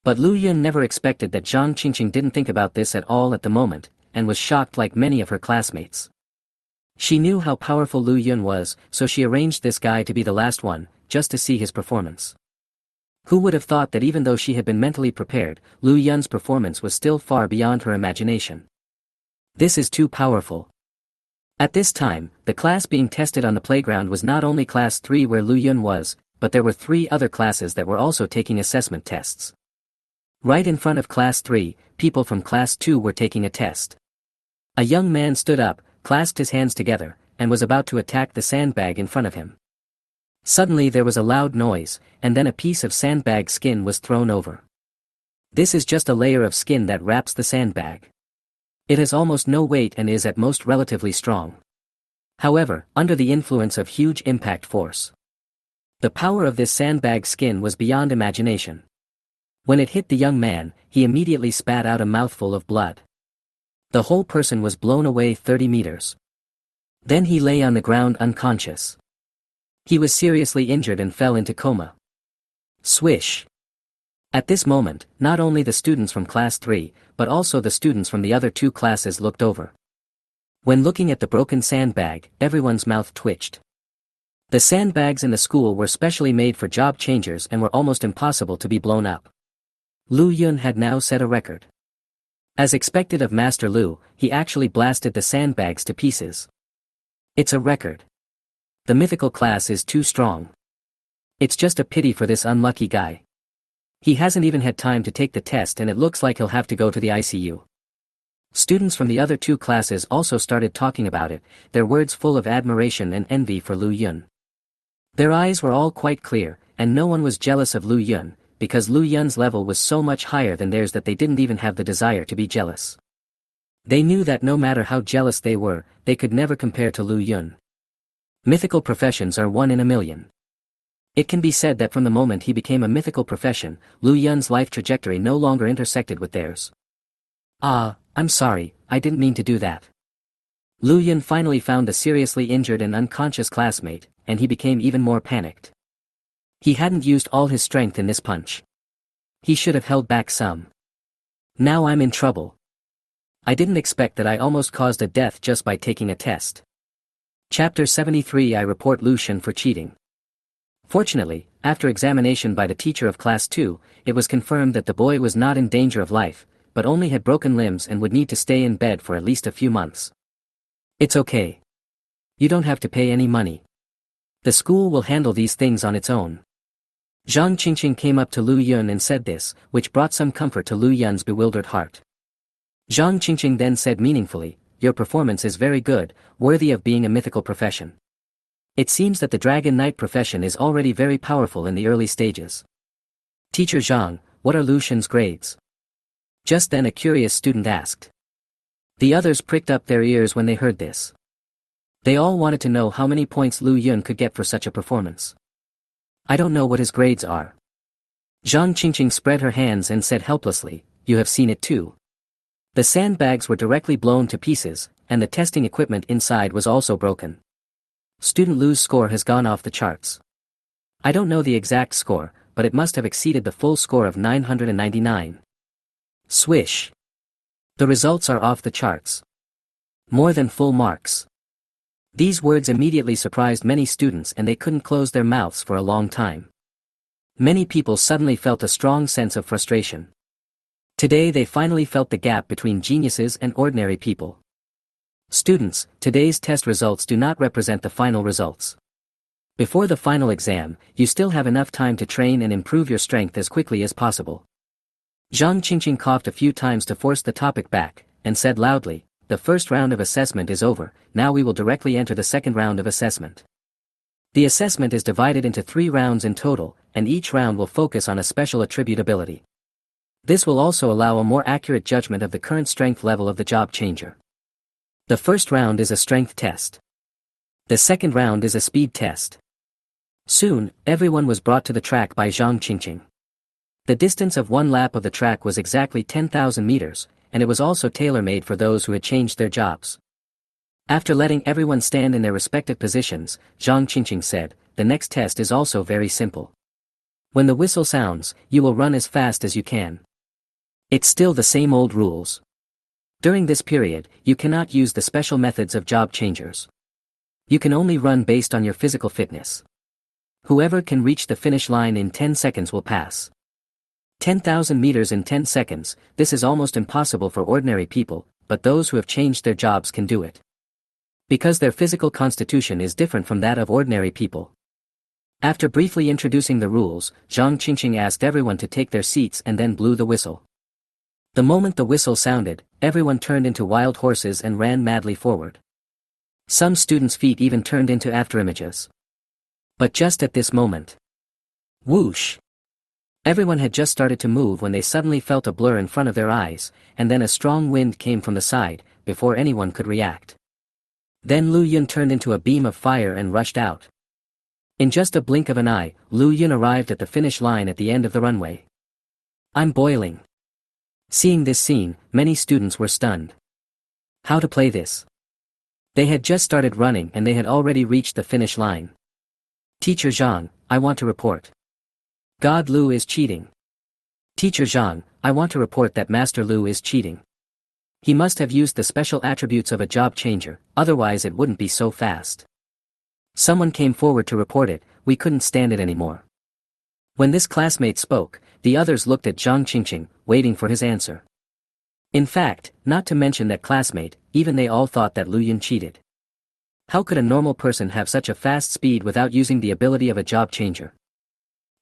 But Lu Yun never expected that Zhang Qingqing didn't think about this at all at the moment, and was shocked like many of her classmates. She knew how powerful Lu Yun was, so she arranged this guy to be the last one, just to see his performance. Who would have thought that even though she had been mentally prepared, Lu Yun's performance was still far beyond her imagination. This is too powerful. At this time, the class being tested on the playground was not only Class 3 where Lu Yun was, but there were 3 other classes that were also taking assessment tests. Right in front of Class 3, people from Class 2 were taking a test. A young man stood up, clasped his hands together, and was about to attack the sandbag in front of him. Suddenly there was a loud noise, and then a piece of sandbag skin was thrown over. This is just a layer of skin that wraps the sandbag. It has almost no weight and is at most relatively strong. However, under the influence of huge impact force, the power of this sandbag skin was beyond imagination. When it hit the young man, he immediately spat out a mouthful of blood. The whole person was blown away 30 meters. Then he lay on the ground unconscious. He was seriously injured and fell into coma. Swish! At this moment, not only the students from Class 3, but also the students from the other 2 classes looked over. When looking at the broken sandbag, everyone's mouth twitched. The sandbags in the school were specially made for job changers and were almost impossible to be blown up. Lu Yun had now set a record. As expected of Master Lu, he actually blasted the sandbags to pieces. It's a record. The mythical class is too strong. It's just a pity for this unlucky guy. He hasn't even had time to take the test and it looks like he'll have to go to the ICU. Students from the other 2 classes also started talking about it, their words full of admiration and envy for Lu Yun. Their eyes were all quite clear, and no one was jealous of Lu Yun, because Lu Yun's level was so much higher than theirs that they didn't even have the desire to be jealous. They knew that no matter how jealous they were, they could never compare to Lu Yun. Mythical professions are 1 in a million. It can be said that from the moment he became a mythical profession, Lu Yun's life trajectory no longer intersected with theirs. I'm sorry, I didn't mean to do that. Lu Yun finally found the seriously injured and unconscious classmate, and he became even more panicked. He hadn't used all his strength in this punch. He should have held back some. Now I'm in trouble. I didn't expect that I almost caused a death just by taking a test. Chapter 73 I report Lu Shen for cheating. Fortunately, after examination by the teacher of Class 2, it was confirmed that the boy was not in danger of life, but only had broken limbs and would need to stay in bed for at least a few months. It's okay. You don't have to pay any money. The school will handle these things on its own. Zhang Qingqing came up to Lu Yun and said this, which brought some comfort to Lu Yun's bewildered heart. Zhang Qingqing then said meaningfully, your performance is very good, worthy of being a mythical profession. It seems that the Dragon Knight profession is already very powerful in the early stages. Teacher Zhang, what are Lu Xun's grades? Just then a curious student asked. The others pricked up their ears when they heard this. They all wanted to know how many points Lu Yun could get for such a performance. I don't know what his grades are. Zhang Qingqing spread her hands and said helplessly, you have seen it too. The sandbags were directly blown to pieces, and the testing equipment inside was also broken. Student Lu's score has gone off the charts. I don't know the exact score, but it must have exceeded the full score of 999. Swish. The results are off the charts. More than full marks. These words immediately surprised many students and they couldn't close their mouths for a long time. Many people suddenly felt a strong sense of frustration. Today they finally felt the gap between geniuses and ordinary people. Students, today's test results do not represent the final results. Before the final exam, you still have enough time to train and improve your strength as quickly as possible. Zhang Qingqing coughed a few times to force the topic back, and said loudly, the first round of assessment is over, now we will directly enter the second round of assessment. The assessment is divided into 3 rounds in total, and each round will focus on a special attribute ability. This will also allow a more accurate judgment of the current strength level of the job changer. The first round is a strength test. The second round is a speed test. Soon, everyone was brought to the track by Zhang Qingqing. The distance of 1 lap of the track was exactly 10,000 meters, and it was also tailor-made for those who had changed their jobs. After letting everyone stand in their respective positions, Zhang Qingqing said, the next test is also very simple. When the whistle sounds, you will run as fast as you can. It's still the same old rules. During this period, you cannot use the special methods of job changers. You can only run based on your physical fitness. Whoever can reach the finish line in 10 seconds will pass. 10,000 meters in 10 seconds, this is almost impossible for ordinary people, but those who have changed their jobs can do it. Because their physical constitution is different from that of ordinary people. After briefly introducing the rules, Zhang Qingqing asked everyone to take their seats and then blew the whistle. The moment the whistle sounded, everyone turned into wild horses and ran madly forward. Some students' feet even turned into afterimages. But just at this moment. Whoosh! Everyone had just started to move when they suddenly felt a blur in front of their eyes, and then a strong wind came from the side, before anyone could react. Then Lu Yun turned into a beam of fire and rushed out. In just a blink of an eye, Lu Yun arrived at the finish line at the end of the runway. I'm boiling. Seeing this scene, many students were stunned. How to play this? They had just started running and they had already reached the finish line. Teacher Zhang, I want to report. God Lu is cheating. Teacher Zhang, I want to report that Master Lu is cheating. He must have used the special attributes of a job changer, otherwise it wouldn't be so fast. Someone came forward to report it, we couldn't stand it anymore. When this classmate spoke, the others looked at Zhang Qingqing, waiting for his answer. In fact, not to mention that classmate, even they all thought that Lu Yun cheated. How could a normal person have such a fast speed without using the ability of a job changer?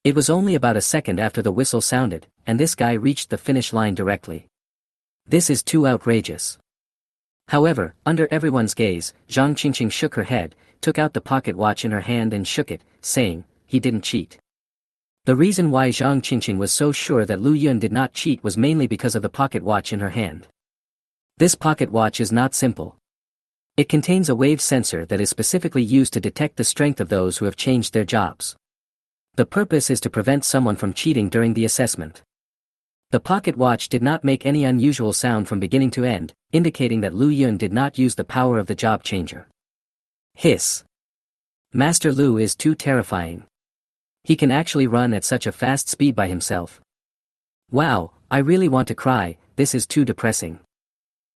It was only about a second after the whistle sounded, and this guy reached the finish line directly. This is too outrageous. However, under everyone's gaze, Zhang Qingqing shook her head, took out the pocket watch in her hand and shook it, saying, he didn't cheat. The reason why Zhang Qingqing was so sure that Lu Yun did not cheat was mainly because of the pocket watch in her hand. This pocket watch is not simple. It contains a wave sensor that is specifically used to detect the strength of those who have changed their jobs. The purpose is to prevent someone from cheating during the assessment. The pocket watch did not make any unusual sound from beginning to end, indicating that Lu Yun did not use the power of the job changer. Hiss. Master Lu is too terrifying. He can actually run at such a fast speed by himself. Wow, I really want to cry, this is too depressing.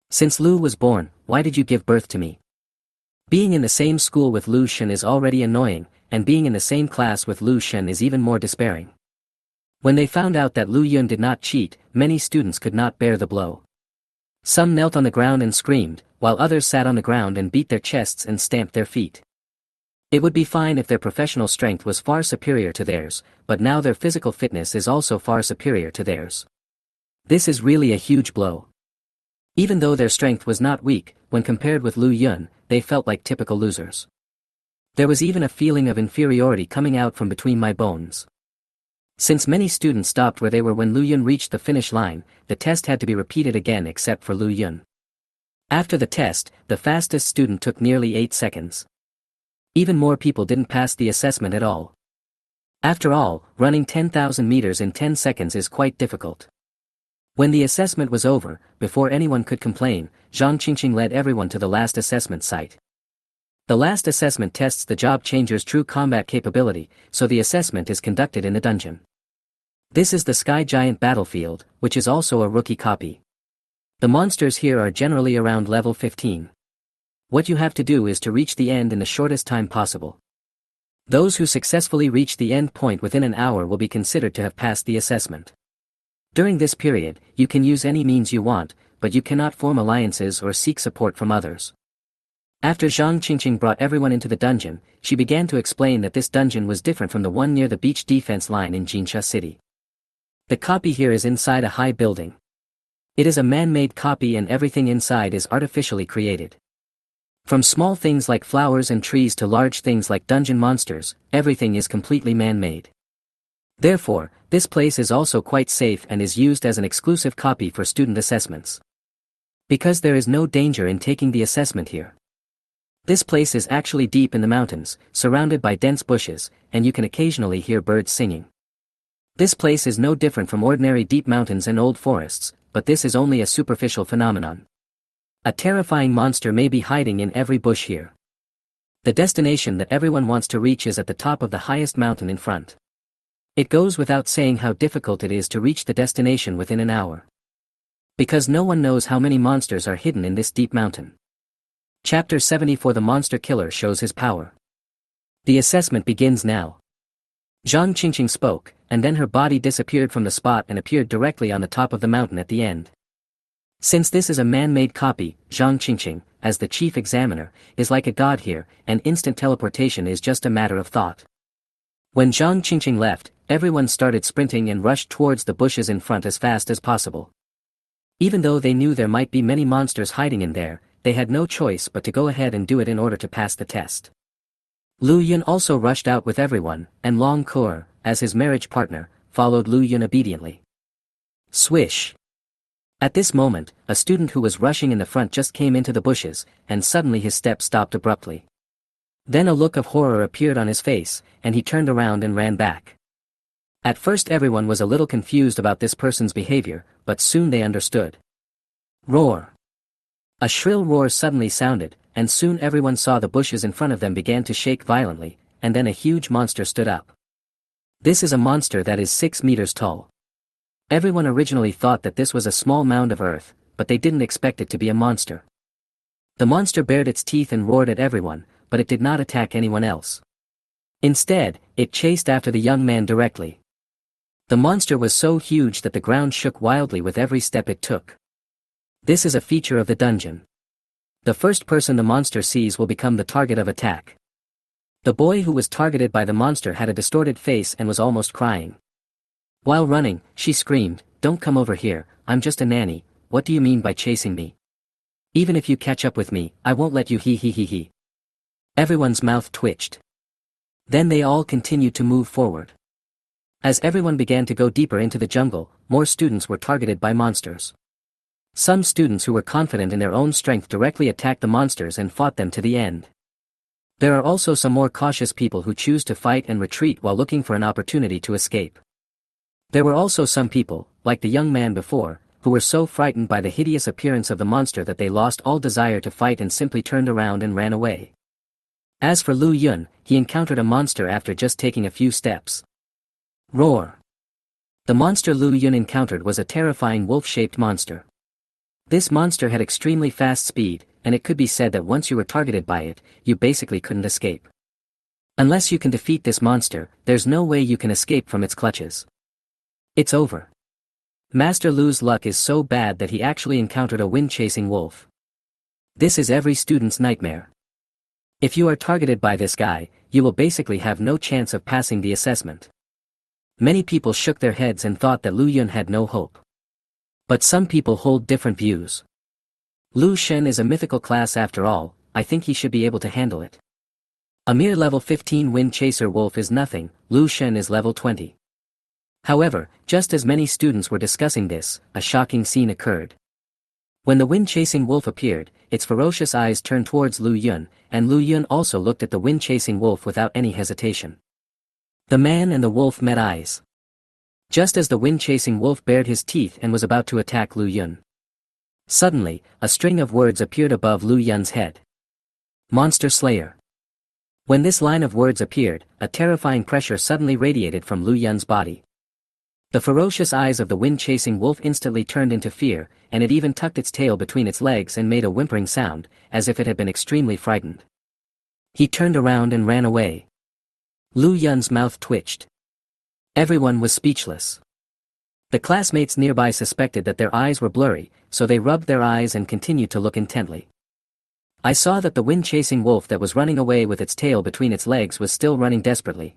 Since Lu was born, why did you give birth to me? Being in the same school with Lu Xun is already annoying, and being in the same class with Lu Xun is even more despairing. When they found out that Lu Yun did not cheat, many students could not bear the blow. Some knelt on the ground and screamed, while others sat on the ground and beat their chests and stamped their feet. It would be fine if their professional strength was far superior to theirs, but now their physical fitness is also far superior to theirs. This is really a huge blow. Even though their strength was not weak, when compared with Lu Yun, they felt like typical losers. There was even a feeling of inferiority coming out from between my bones. Since many students stopped where they were when Lu Yun reached the finish line, the test had to be repeated again except for Lu Yun. After the test, the fastest student took nearly 8 seconds. Even more people didn't pass the assessment at all. After all, running 10,000 meters in 10 seconds is quite difficult. When the assessment was over, before anyone could complain, Zhang Qingqing led everyone to the last assessment site. The last assessment tests the job changer's true combat capability, so the assessment is conducted in the dungeon. This is the Sky Giant battlefield, which is also a rookie copy. The monsters here are generally around level 15. What you have to do is to reach the end in the shortest time possible. Those who successfully reach the end point within an hour will be considered to have passed the assessment. During this period, you can use any means you want, but you cannot form alliances or seek support from others. After Zhang Qingqing brought everyone into the dungeon, she began to explain that this dungeon was different from the one near the beach defense line in Jinsha City. The copy here is inside a high building. It is a man-made copy and everything inside is artificially created. From small things like flowers and trees to large things like dungeon monsters, everything is completely man-made. Therefore, this place is also quite safe and is used as an exclusive copy for student assessments. Because there is no danger in taking the assessment here. This place is actually deep in the mountains, surrounded by dense bushes, and you can occasionally hear birds singing. This place is no different from ordinary deep mountains and old forests, but this is only a superficial phenomenon. A terrifying monster may be hiding in every bush here. The destination that everyone wants to reach is at the top of the highest mountain in front. It goes without saying how difficult it is to reach the destination within an hour. Because no one knows how many monsters are hidden in this deep mountain. Chapter 74 The Monster Killer shows his power. The assessment begins now. Zhang Qingqing spoke, and then her body disappeared from the spot and appeared directly on the top of the mountain at the end. Since this is a man-made copy, Zhang Qingqing, as the chief examiner, is like a god here, and instant teleportation is just a matter of thought. When Zhang Qingqing left, everyone started sprinting and rushed towards the bushes in front as fast as possible. Even though they knew there might be many monsters hiding in there, they had no choice but to go ahead and do it in order to pass the test. Lu Yun also rushed out with everyone, and Long Kur, as his marriage partner, followed Lu Yun obediently. Swish! At this moment, a student who was rushing in the front just came into the bushes, and suddenly his step stopped abruptly. Then a look of horror appeared on his face, and he turned around and ran back. At first everyone was a little confused about this person's behavior, but soon they understood. Roar! A shrill roar suddenly sounded, and soon everyone saw the bushes in front of them began to shake violently, and then a huge monster stood up. This is a monster that is 6 meters tall. Everyone originally thought that this was a small mound of earth, but they didn't expect it to be a monster. The monster bared its teeth and roared at everyone, but it did not attack anyone else. Instead, it chased after the young man directly. The monster was so huge that the ground shook wildly with every step it took. This is a feature of the dungeon. The first person the monster sees will become the target of attack. The boy who was targeted by the monster had a distorted face and was almost crying. While running, she screamed, "Don't come over here, I'm just a nanny, what do you mean by chasing me? Even if you catch up with me, I won't let you he. Everyone's mouth twitched. Then they all continued to move forward. As everyone began to go deeper into the jungle, more students were targeted by monsters. Some students who were confident in their own strength directly attacked the monsters and fought them to the end. There are also some more cautious people who choose to fight and retreat while looking for an opportunity to escape. There were also some people, like the young man before, who were so frightened by the hideous appearance of the monster that they lost all desire to fight and simply turned around and ran away. As for Lu Yun, he encountered a monster after just taking a few steps. Roar! The monster Lu Yun encountered was a terrifying wolf-shaped monster. This monster had extremely fast speed, and it could be said that once you were targeted by it, you basically couldn't escape. Unless you can defeat this monster, there's no way you can escape from its clutches. It's over. Master Lu's luck is so bad that he actually encountered a wind-chasing wolf. This is every student's nightmare. If you are targeted by this guy, you will basically have no chance of passing the assessment. Many people shook their heads and thought that Lu Yun had no hope. But some people hold different views. Lu Shen is a mythical class after all, I think he should be able to handle it. A mere level 15 Wind Chaser Wolf is nothing, Lu Shen is level 20. However, just as many students were discussing this, a shocking scene occurred. When the wind-chasing wolf appeared, its ferocious eyes turned towards Lu Yun, and Lu Yun also looked at the wind-chasing wolf without any hesitation. The man and the wolf met eyes. Just as the wind-chasing wolf bared his teeth and was about to attack Lu Yun. Suddenly, a string of words appeared above Lu Yun's head. Monster Slayer. When this line of words appeared, a terrifying pressure suddenly radiated from Lu Yun's body. The ferocious eyes of the wind-chasing wolf instantly turned into fear, and it even tucked its tail between its legs and made a whimpering sound, as if it had been extremely frightened. He turned around and ran away. Lu Yun's mouth twitched. Everyone was speechless. The classmates nearby suspected that their eyes were blurry, so they rubbed their eyes and continued to look intently. I saw that the wind-chasing wolf that was running away with its tail between its legs was still running desperately.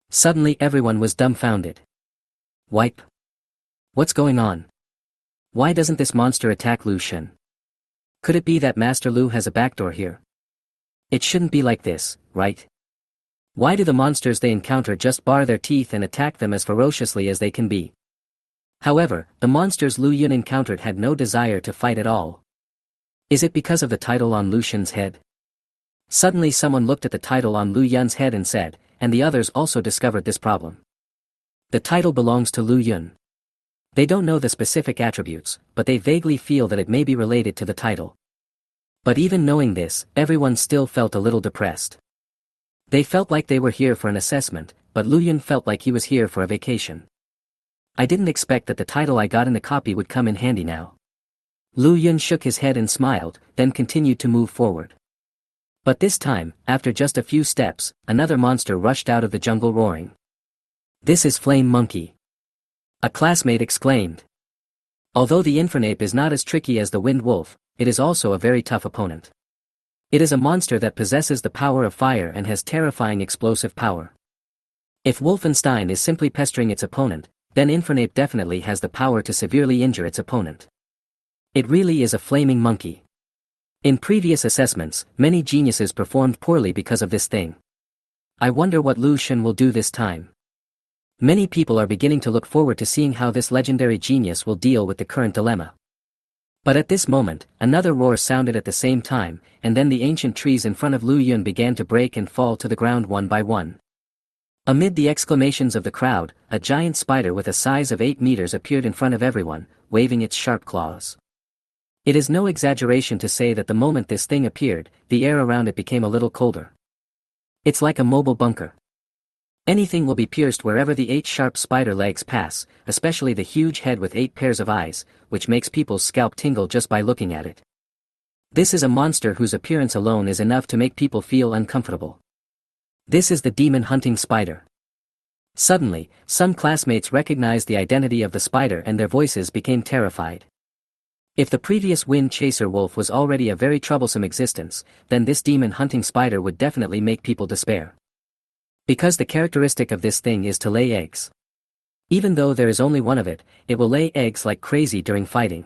Suddenly everyone was dumbfounded. Wipe. What's going on? Why doesn't this monster attack Lu Shen? Could it be that Master Lu has a backdoor here? It shouldn't be like this, right? Why do the monsters they encounter just bar their teeth and attack them as ferociously as they can be? However, the monsters Lu Yun encountered had no desire to fight at all. Is it because of the title on Lu Shen's head? Suddenly someone looked at the title on Lu Yun's head and said, and the others also discovered this problem. The title belongs to Lu Yun. They don't know the specific attributes, but they vaguely feel that it may be related to the title. But even knowing this, everyone still felt a little depressed. They felt like they were here for an assessment, but Lu Yun felt like he was here for a vacation. I didn't expect that the title I got in the copy would come in handy now. Lu Yun shook his head and smiled, then continued to move forward. But this time, after just a few steps, another monster rushed out of the jungle roaring. This is Flame Monkey. A classmate exclaimed. Although the Infernape is not as tricky as the Wind Wolf, it is also a very tough opponent. It is a monster that possesses the power of fire and has terrifying explosive power. If Wolfenstein is simply pestering its opponent, then Infernape definitely has the power to severely injure its opponent. It really is a flaming monkey. In previous assessments, many geniuses performed poorly because of this thing. I wonder what Lu Shen will do this time. Many people are beginning to look forward to seeing how this legendary genius will deal with the current dilemma. But at this moment, another roar sounded at the same time, and then the ancient trees in front of Lu Yun began to break and fall to the ground one by one. Amid the exclamations of the crowd, a giant spider with a size of 8 meters appeared in front of everyone, waving its sharp claws. It is no exaggeration to say that the moment this thing appeared, the air around it became a little colder. It's like a mobile bunker. Anything will be pierced wherever the 8 sharp spider legs pass, especially the huge head with 8 pairs of eyes, which makes people's scalp tingle just by looking at it. This is a monster whose appearance alone is enough to make people feel uncomfortable. This is the demon hunting spider. Suddenly, some classmates recognized the identity of the spider and their voices became terrified. If the previous wind chaser wolf was already a very troublesome existence, then this demon hunting spider would definitely make people despair. Because the characteristic of this thing is to lay eggs. Even though there is only one of it, it will lay eggs like crazy during fighting.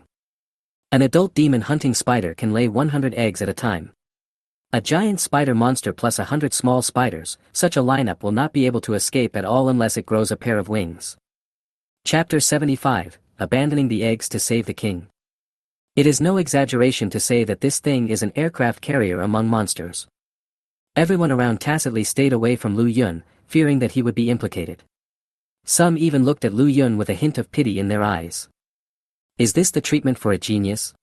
An adult demon hunting spider can lay 100 eggs at a time. A giant spider monster plus 100 small spiders, such a lineup will not be able to escape at all unless it grows a pair of wings. Chapter 75, Abandoning the Eggs to Save the King. It is no exaggeration to say that this thing is an aircraft carrier among monsters. Everyone around tacitly stayed away from Lu Yun, fearing that he would be implicated. Some even looked at Lu Yun with a hint of pity in their eyes. Is this the treatment for a genius?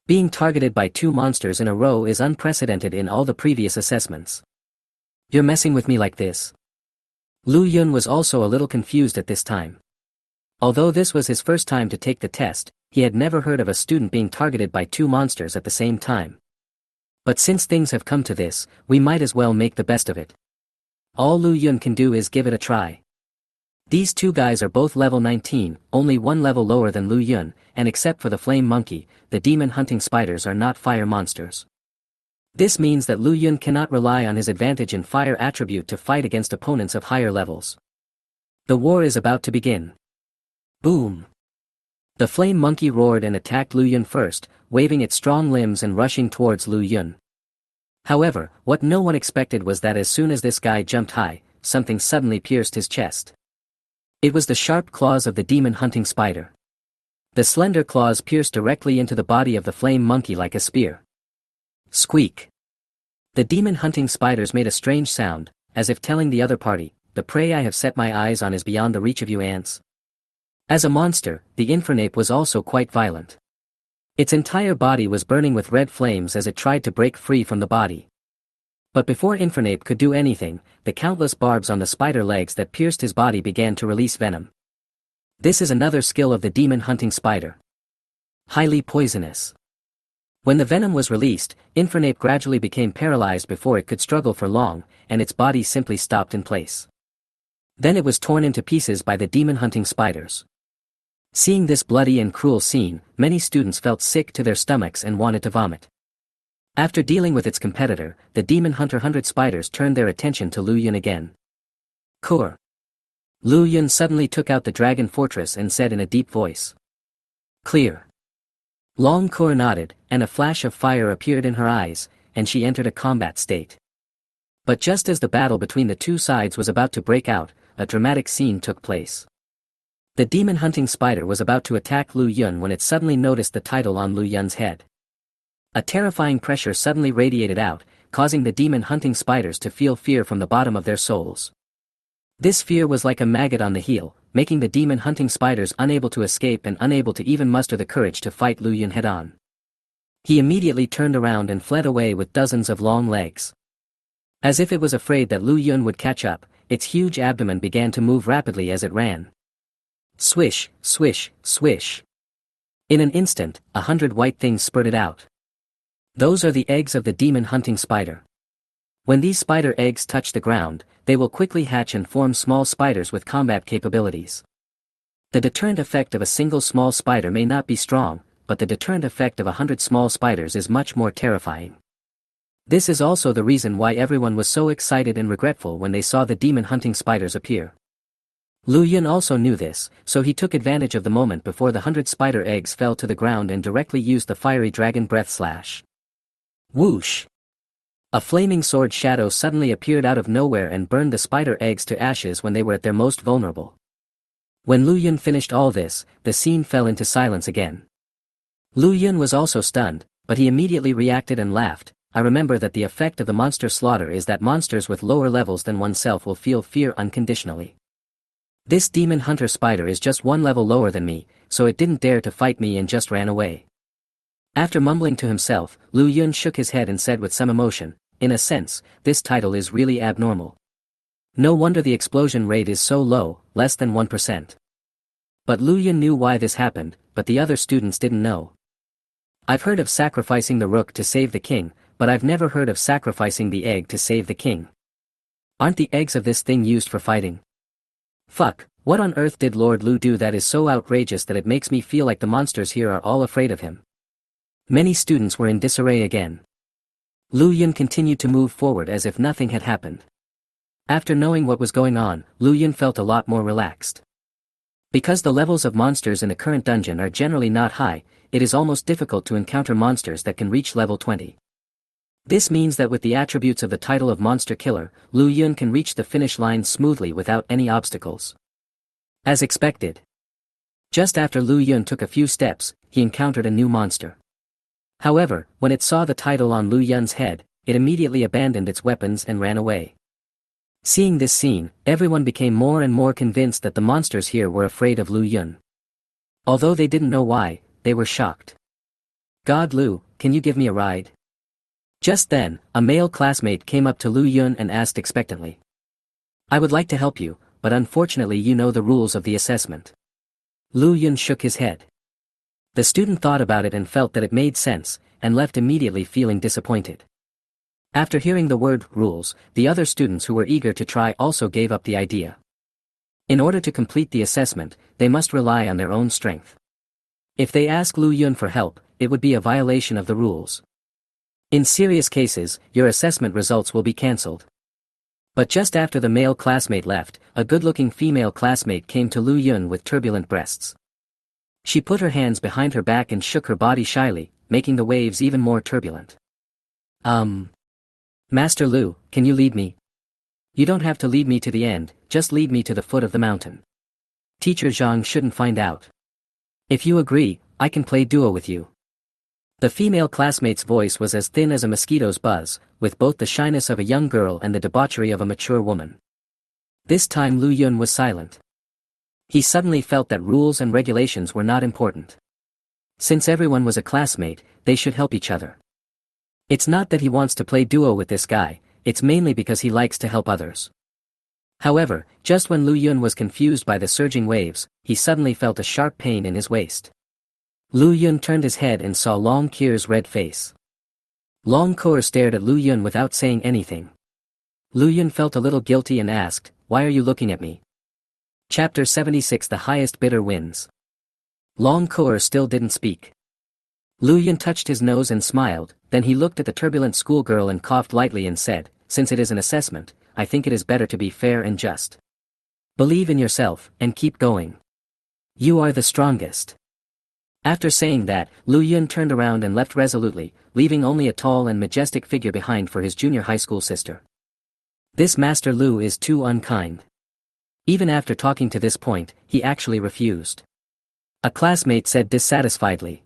Being targeted by 2 monsters in a row is unprecedented in all the previous assessments. You're messing with me like this. Lu Yun was also a little confused at this time. Although this was his first time to take the test, he had never heard of a student being targeted by 2 monsters at the same time. But since things have come to this, we might as well make the best of it. All Lu Yun can do is give it a try. These 2 guys are both level 19, only 1 level lower than Lu Yun, and except for the flame monkey, the demon hunting spiders are not fire monsters. This means that Lu Yun cannot rely on his advantage in fire attribute to fight against opponents of higher levels. The war is about to begin. Boom! The flame monkey roared and attacked Lu Yun first, waving its strong limbs and rushing towards Lu Yun. However, what no one expected was that as soon as this guy jumped high, something suddenly pierced his chest. It was the sharp claws of the demon-hunting spider. The slender claws pierced directly into the body of the flame monkey like a spear. Squeak! The demon-hunting spiders made a strange sound, as if telling the other party, "The prey I have set my eyes on is beyond the reach of you ants." As a monster, the infernape was also quite violent. Its entire body was burning with red flames as it tried to break free from the body. But before Infernape could do anything, the countless barbs on the spider legs that pierced his body began to release venom. This is another skill of the demon-hunting spider. Highly poisonous. When the venom was released, Infernape gradually became paralyzed before it could struggle for long, and its body simply stopped in place. Then it was torn into pieces by the demon-hunting spiders. Seeing this bloody and cruel scene, many students felt sick to their stomachs and wanted to vomit. After dealing with its competitor, the demon hunter 100 spiders turned their attention to Lu Yun again. "Kur." Lu Yun suddenly took out the dragon fortress and said in a deep voice. "Clear." Long Kur nodded, and a flash of fire appeared in her eyes, and she entered a combat state. But just as the battle between the two sides was about to break out, a dramatic scene took place. The demon-hunting spider was about to attack Lu Yun when it suddenly noticed the title on Lu Yun's head. A terrifying pressure suddenly radiated out, causing the demon-hunting spiders to feel fear from the bottom of their souls. This fear was like a maggot on the heel, making the demon-hunting spiders unable to escape and unable to even muster the courage to fight Lu Yun head-on. He immediately turned around and fled away with dozens of long legs. As if it was afraid that Lu Yun would catch up, its huge abdomen began to move rapidly as it ran. Swish, swish, swish. In an instant, 100 white things spurted out. Those are the eggs of the demon-hunting spider. When these spider eggs touch the ground, they will quickly hatch and form small spiders with combat capabilities. The deterrent effect of a single small spider may not be strong, but the deterrent effect of 100 small spiders is much more terrifying. This is also the reason why everyone was so excited and regretful when they saw the demon-hunting spiders appear. Lu Yun also knew this, so he took advantage of the moment before the 100 spider eggs fell to the ground and directly used the fiery dragon breath slash. Whoosh! A flaming sword shadow suddenly appeared out of nowhere and burned the spider eggs to ashes when they were at their most vulnerable. When Lu Yun finished all this, the scene fell into silence again. Lu Yun was also stunned, but he immediately reacted and laughed. "I remember that the effect of the monster slaughter is that monsters with lower levels than oneself will feel fear unconditionally. This demon hunter spider is just one level lower than me, so it didn't dare to fight me and just ran away." After mumbling to himself, Lu Yun shook his head and said with some emotion, "In a sense, this title is really abnormal. No wonder the explosion rate is so low, less than 1%. But Lu Yun knew why this happened, but the other students didn't know. "I've heard of sacrificing the rook to save the king, but I've never heard of sacrificing the egg to save the king. Aren't the eggs of this thing used for fighting? Fuck, what on earth did Lord Lu do that is so outrageous that it makes me feel like the monsters here are all afraid of him?" Many students were in disarray again. Lu Yun continued to move forward as if nothing had happened. After knowing what was going on, Lu Yun felt a lot more relaxed. Because the levels of monsters in the current dungeon are generally not high, it is almost difficult to encounter monsters that can reach level 20. This means that with the attributes of the title of Monster Killer, Lu Yun can reach the finish line smoothly without any obstacles. As expected. Just after Lu Yun took a few steps, he encountered a new monster. However, when it saw the title on Lu Yun's head, it immediately abandoned its weapons and ran away. Seeing this scene, everyone became more and more convinced that the monsters here were afraid of Lu Yun. Although they didn't know why, they were shocked. "God Lu, can you give me a ride?" Just then, a male classmate came up to Lu Yun and asked expectantly. "I would like to help you, but unfortunately you know the rules of the assessment." Lu Yun shook his head. The student thought about it and felt that it made sense, and left immediately feeling disappointed. After hearing the word rules, the other students who were eager to try also gave up the idea. In order to complete the assessment, they must rely on their own strength. If they ask Lu Yun for help, it would be a violation of the rules. In serious cases, your assessment results will be cancelled. But just after the male classmate left, a good-looking female classmate came to Lu Yun with turbulent breasts. She put her hands behind her back and shook her body shyly, making the waves even more turbulent. Master Lu, can you lead me? You don't have to lead me to the end, just lead me to the foot of the mountain. Teacher Zhang shouldn't find out. If you agree, I can play duo with you. The female classmate's voice was as thin as a mosquito's buzz, with both the shyness of a young girl and the debauchery of a mature woman. This time Lu Yun was silent. He suddenly felt that rules and regulations were not important. Since everyone was a classmate, they should help each other. It's not that he wants to play duo with this guy, it's mainly because he likes to help others. However, just when Lu Yun was confused by the surging waves, he suddenly felt a sharp pain in his waist. Lu Yun turned his head and saw Long Keir's red face. Long Keir stared at Lu Yun without saying anything. Lu Yun felt a little guilty and asked, "Why are you looking at me?" Chapter 76 The Highest Bidder Wins. Long Keir still didn't speak. Lu Yun touched his nose and smiled, then he looked at the turbulent schoolgirl and coughed lightly and said, "Since it is an assessment, I think it is better to be fair and just. Believe in yourself, and keep going. You are the strongest." After saying that, Lu Yun turned around and left resolutely, leaving only a tall and majestic figure behind for his junior high school sister. This Master Lu is too unkind. Even after talking to this point, he actually refused. A classmate said dissatisfiedly.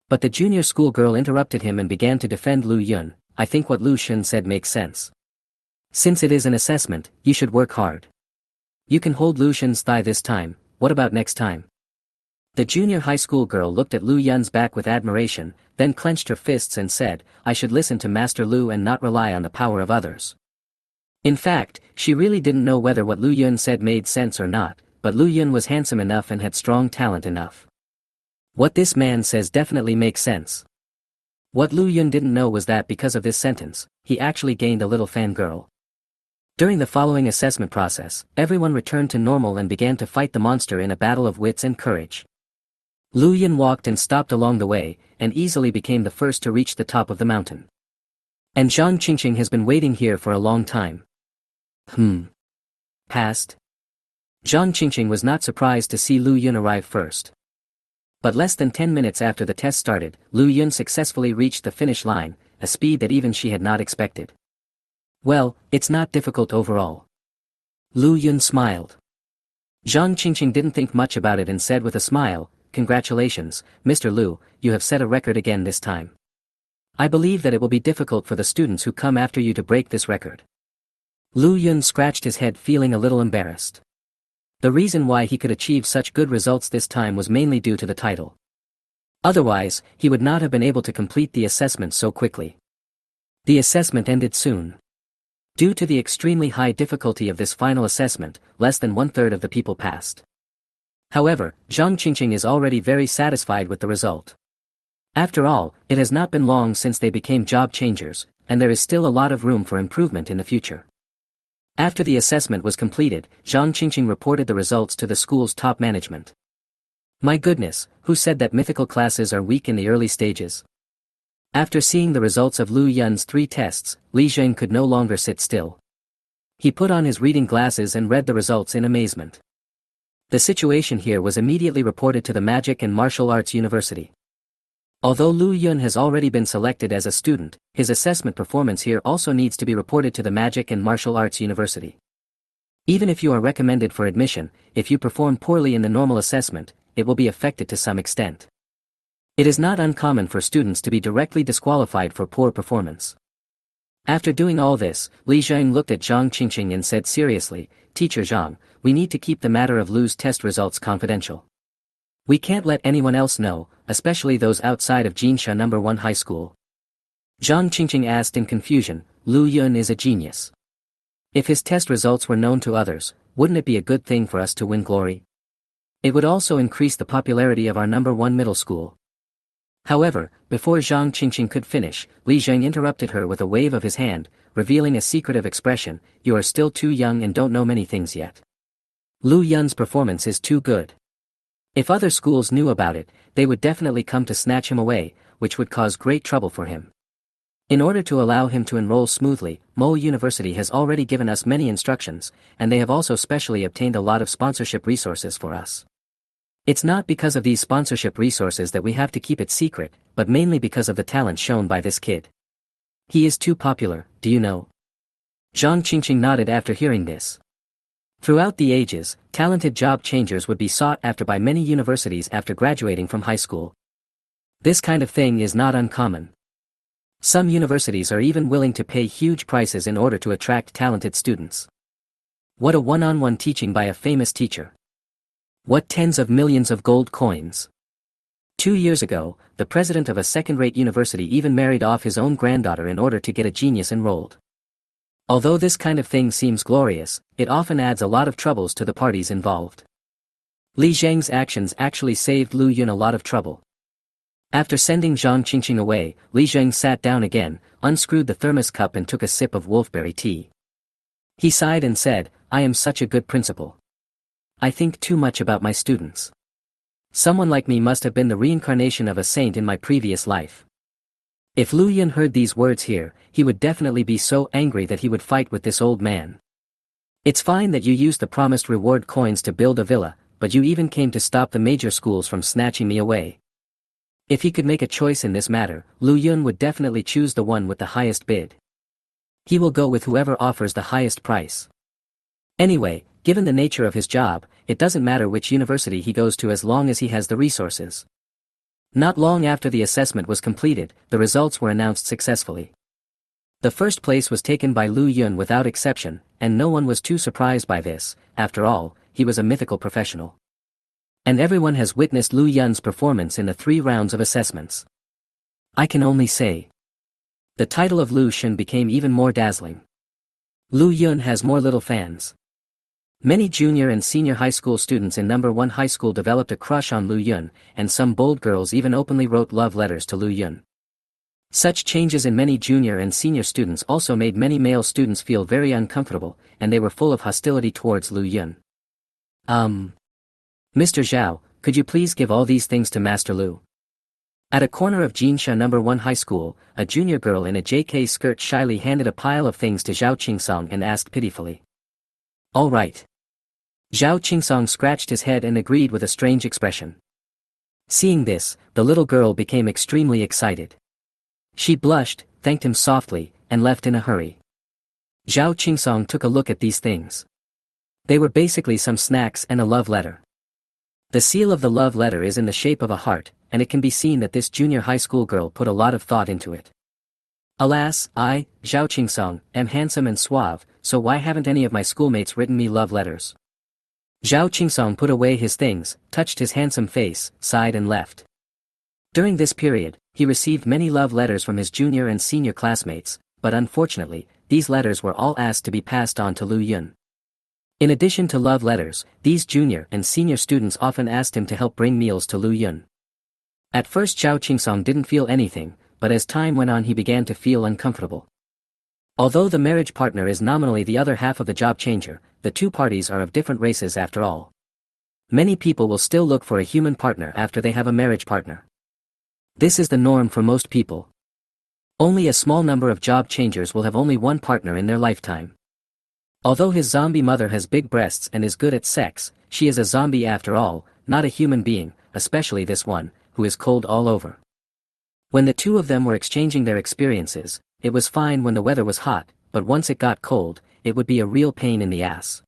But the junior schoolgirl interrupted him and began to defend Lu Yun. "I think what Lu Shun said makes sense. Since it is an assessment, you should work hard. You can hold Lu Shun's thigh this time, what about next time?" The junior high school girl looked at Lu Yun's back with admiration, then clenched her fists and said, "I should listen to Master Lu and not rely on the power of others." In fact, she really didn't know whether what Lu Yun said made sense or not, but Lu Yun was handsome enough and had strong talent enough. What this man says definitely makes sense. What Lu Yun didn't know was that because of this sentence, he actually gained a little fangirl. During the following assessment process, everyone returned to normal and began to fight the monster in a battle of wits and courage. Lu Yun walked and stopped along the way, and easily became the first to reach the top of the mountain. And Zhang Qingqing has been waiting here for a long time. Past. Zhang Qingqing was not surprised to see Lu Yun arrive first. But less than 10 minutes after the test started, Lu Yun successfully reached the finish line, a speed that even she had not expected. Well, it's not difficult overall. Lu Yun smiled. Zhang Qingqing didn't think much about it and said with a smile, "Congratulations, Mr. Lu, you have set a record again this time. I believe that it will be difficult for the students who come after you to break this record." Lu Yun scratched his head feeling a little embarrassed. The reason why he could achieve such good results this time was mainly due to the title. Otherwise, he would not have been able to complete the assessment so quickly. The assessment ended soon. Due to the extremely high difficulty of this final assessment, less than 1/3 of the people passed. However, Zhang Qingqing is already very satisfied with the result. After all, it has not been long since they became job changers, and there is still a lot of room for improvement in the future. After the assessment was completed, Zhang Qingqing reported the results to the school's top management. "My goodness, who said that mythical classes are weak in the early stages?" After seeing the results of Lu Yun's 3 tests, Li Zheng could no longer sit still. He put on his reading glasses and read the results in amazement. The situation here was immediately reported to the Magic and Martial Arts University. Although Lu Yun has already been selected as a student, his assessment performance here also needs to be reported to the Magic and Martial Arts University. Even if you are recommended for admission, if you perform poorly in the normal assessment, it will be affected to some extent. It is not uncommon for students to be directly disqualified for poor performance. After doing all this, Li Zheng looked at Zhang Qingqing and said seriously, "Teacher Zhang, we need to keep the matter of Lu's test results confidential. We can't let anyone else know, especially those outside of Jinsha No. 1 High School." Zhang Qingqing asked in confusion, "Lu Yun is a genius. If his test results were known to others, wouldn't it be a good thing for us to win glory? It would also increase the popularity of our No. 1 middle school." However, before Zhang Qingqing could finish, Li Zheng interrupted her with a wave of his hand, revealing a secretive expression, "You are still too young and don't know many things yet. Lu Yun's performance is too good. If other schools knew about it, they would definitely come to snatch him away, which would cause great trouble for him. In order to allow him to enroll smoothly, Mo University has already given us many instructions, and they have also specially obtained a lot of sponsorship resources for us. It's not because of these sponsorship resources that we have to keep it secret, but mainly because of the talent shown by this kid. He is too popular, do you know? Zhang Qingqing nodded after hearing this. Throughout the ages, talented job changers would be sought after by many universities after graduating from high school. This kind of thing is not uncommon. Some universities are even willing to pay huge prices in order to attract talented students. What a one-on-one teaching by a famous teacher. What tens of millions of gold coins. 2 years ago, the president of a second-rate university even married off his own granddaughter in order to get a genius enrolled. Although this kind of thing seems glorious, it often adds a lot of troubles to the parties involved. Li Zheng's actions actually saved Lu Yun a lot of trouble. After sending Zhang Qingqing away, Li Zheng sat down again, unscrewed the thermos cup and took a sip of wolfberry tea. He sighed and said, "I am such a good principal. I think too much about my students. Someone like me must have been the reincarnation of a saint in my previous life." If Lu Yun heard these words here, he would definitely be so angry that he would fight with this old man. It's fine that you used the promised reward coins to build a villa, but you even came to stop the major schools from snatching me away. If he could make a choice in this matter, Lu Yun would definitely choose the one with the highest bid. He will go with whoever offers the highest price. Anyway, given the nature of his job, it doesn't matter which university he goes to as long as he has the resources. Not long after the assessment was completed, the results were announced successfully. The first place was taken by Lu Yun without exception, and no one was too surprised by this. After all, he was a mythical professional. And everyone has witnessed Lu Yun's performance in the 3 rounds of assessments. I can only say, the title of Lu Xun became even more dazzling. Lu Yun has more little fans. Many junior and senior high school students in number 1 high school developed a crush on Lu Yun, and some bold girls even openly wrote love letters to Lu Yun. Such changes in many junior and senior students also made many male students feel very uncomfortable, and they were full of hostility towards Lu Yun. Mr. Zhao, could you please give all these things to Master Lu? At a corner of Jinsha number 1 high school, a junior girl in a JK skirt shyly handed a pile of things to Zhao Qingsong and asked pitifully. All right. Zhao Qingsong scratched his head and agreed with a strange expression. Seeing this, the little girl became extremely excited. She blushed, thanked him softly, and left in a hurry. Zhao Qingsong took a look at these things. They were basically some snacks and a love letter. The seal of the love letter is in the shape of a heart, and it can be seen that this junior high school girl put a lot of thought into it. Alas, I, Zhao Qingsong, am handsome and suave, so why haven't any of my schoolmates written me love letters? Zhao Qingsong put away his things, touched his handsome face, sighed and left. During this period, he received many love letters from his junior and senior classmates, but unfortunately, these letters were all asked to be passed on to Lu Yun. In addition to love letters, these junior and senior students often asked him to help bring meals to Lu Yun. At first Zhao Qingsong didn't feel anything, but as time went on he began to feel uncomfortable. Although the marriage partner is nominally the other half of the job changer, the 2 parties are of different races after all. Many people will still look for a human partner after they have a marriage partner. This is the norm for most people. Only a small number of job changers will have only one partner in their lifetime. Although his zombie mother has big breasts and is good at sex, she is a zombie after all, not a human being, especially this one, who is cold all over. When the 2 of them were exchanging their experiences, it was fine when the weather was hot, but once it got cold, it would be a real pain in the ass.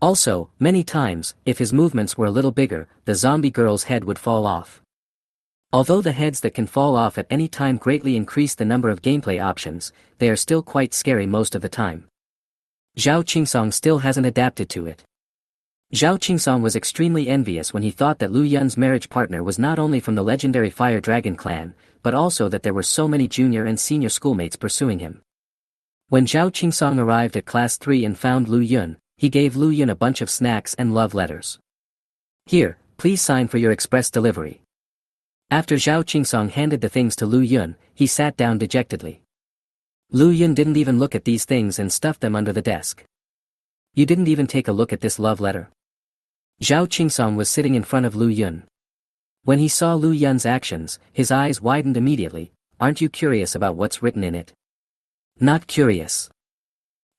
Also, many times, if his movements were a little bigger, the zombie girl's head would fall off. Although the heads that can fall off at any time greatly increase the number of gameplay options, they are still quite scary most of the time. Zhao Qingsong still hasn't adapted to it. Zhao Qingsong was extremely envious when he thought that Lu Yun's marriage partner was not only from the legendary Fire Dragon clan, but also that there were so many junior and senior schoolmates pursuing him. When Zhao Qingsong arrived at class 3 and found Lu Yun, he gave Lu Yun a bunch of snacks and love letters. Here, please sign for your express delivery. After Zhao Qingsong handed the things to Lu Yun, he sat down dejectedly. Lu Yun didn't even look at these things and stuffed them under the desk. You didn't even take a look at this love letter? Zhao Qingsong was sitting in front of Lu Yun. When he saw Lu Yun's actions, his eyes widened immediately. Aren't you curious about what's written in it? Not curious.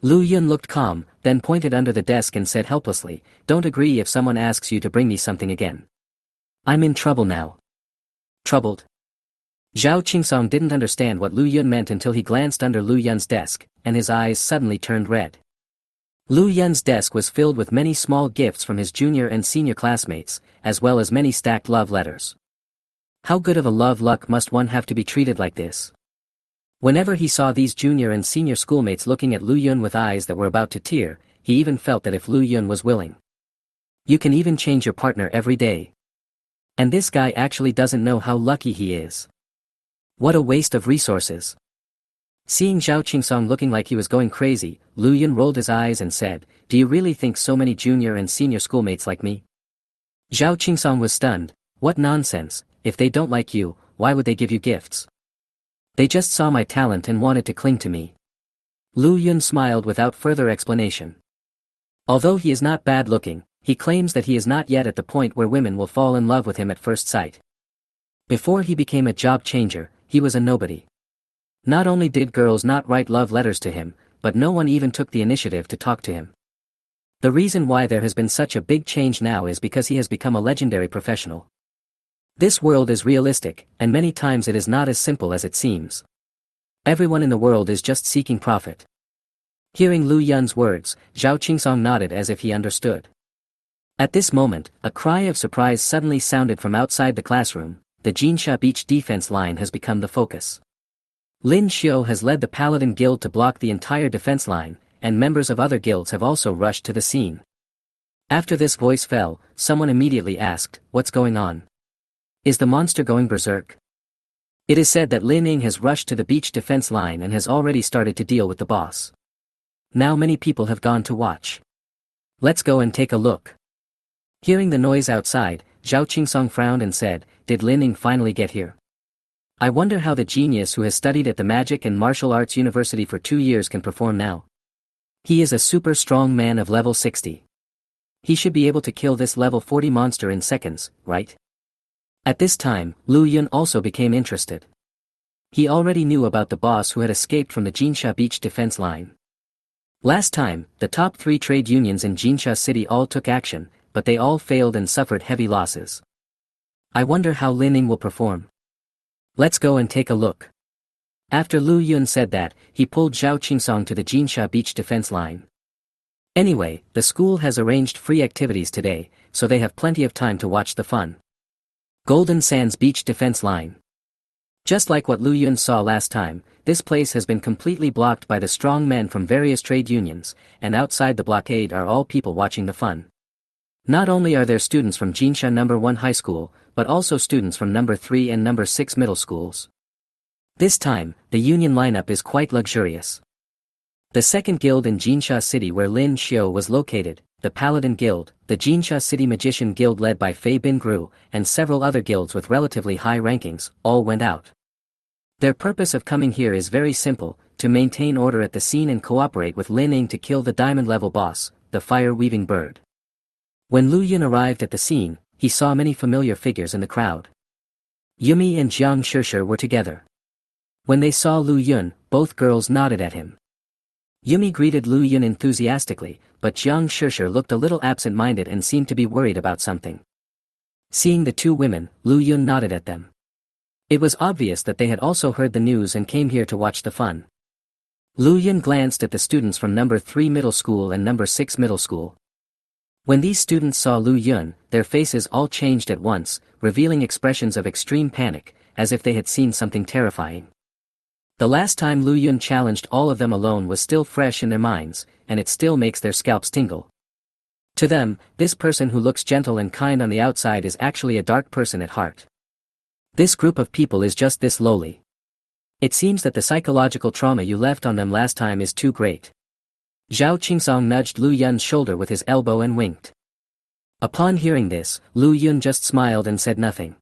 Lu Yun looked calm, then pointed under the desk and said helplessly, don't agree if someone asks you to bring me something again. I'm in trouble now. Troubled? Zhao Qingsong didn't understand what Lu Yun meant until he glanced under Lu Yun's desk, and his eyes suddenly turned red. Lu Yun's desk was filled with many small gifts from his junior and senior classmates, as well as many stacked love letters. How good of a love luck must one have to be treated like this? Whenever he saw these junior and senior schoolmates looking at Lu Yun with eyes that were about to tear, he even felt that if Lu Yun was willing. You can even change your partner every day. And this guy actually doesn't know how lucky he is. What a waste of resources. Seeing Zhao Qingsong looking like he was going crazy, Lu Yun rolled his eyes and said, "Do you really think so many junior and senior schoolmates like me?" Zhao Qingsong was stunned. What nonsense, if they don't like you, why would they give you gifts? They just saw my talent and wanted to cling to me. Lu Yun smiled without further explanation. Although he is not bad looking, he claims that he is not yet at the point where women will fall in love with him at first sight. Before he became a job changer, he was a nobody. Not only did girls not write love letters to him, but no one even took the initiative to talk to him. The reason why there has been such a big change now is because he has become a legendary professional. This world is realistic, and many times it is not as simple as it seems. Everyone in the world is just seeking profit. Hearing Lu Yun's words, Zhao Qingsong nodded as if he understood. At this moment, a cry of surprise suddenly sounded from outside the classroom. The Jinsha Beach defense line has become the focus. Lin Xiu has led the Paladin Guild to block the entire defense line, and members of other guilds have also rushed to the scene. After this voice fell, someone immediately asked, "What's going on? Is the monster going berserk?" It is said that Lin Ying has rushed to the beach defense line and has already started to deal with the boss. Now many people have gone to watch. Let's go and take a look. Hearing the noise outside, Zhao Qingsong frowned and said, "Did Lin Ying finally get here? I wonder how the genius who has studied at the Magic and Martial Arts University for 2 years can perform now. He is a super strong man of level 60. He should be able to kill this level 40 monster in seconds, right?" At this time, Lu Yun also became interested. He already knew about the boss who had escaped from the Jinsha Beach defense line. Last time, the top 3 trade unions in Jinsha City all took action, but they all failed and suffered heavy losses. I wonder how Lin Ying will perform. Let's go and take a look. After Lu Yun said that, he pulled Zhao Qingsong to the Jinsha Beach defense line. Anyway, the school has arranged free activities today, so they have plenty of time to watch the fun. Golden Sands Beach defense line. Just like what Lu Yun saw last time, this place has been completely blocked by the strong men from various trade unions, and outside the blockade are all people watching the fun. Not only are there students from Jinsha No. 1 High School, but also students from No. 3 and No. 6 middle schools. This time, the union lineup is quite luxurious. The second guild in Jinsha City where Lin Xiu was located, the Paladin Guild, the Jinsha City Magician Guild led by Fei Bingru, and several other guilds with relatively high rankings, all went out. Their purpose of coming here is very simple, to maintain order at the scene and cooperate with Lin Ying to kill the diamond-level boss, the fire-weaving bird. When Lu Yun arrived at the scene, he saw many familiar figures in the crowd. Yumi and Jiang Shishir were together. When they saw Lu Yun, both girls nodded at him. Yumi greeted Lu Yun enthusiastically, but Jiang Shishir looked a little absent-minded and seemed to be worried about something. Seeing the two women, Lu Yun nodded at them. It was obvious that they had also heard the news and came here to watch the fun. Lu Yun glanced at the students from No. 3 middle school and No. 6 middle school. When these students saw Lu Yun, their faces all changed at once, revealing expressions of extreme panic, as if they had seen something terrifying. The last time Lu Yun challenged all of them alone was still fresh in their minds, and it still makes their scalps tingle. To them, this person who looks gentle and kind on the outside is actually a dark person at heart. This group of people is just this lowly. It seems that the psychological trauma you left on them last time is too great. Zhao Qingsong nudged Lu Yun's shoulder with his elbow and winked. Upon hearing this, Lu Yun just smiled and said nothing.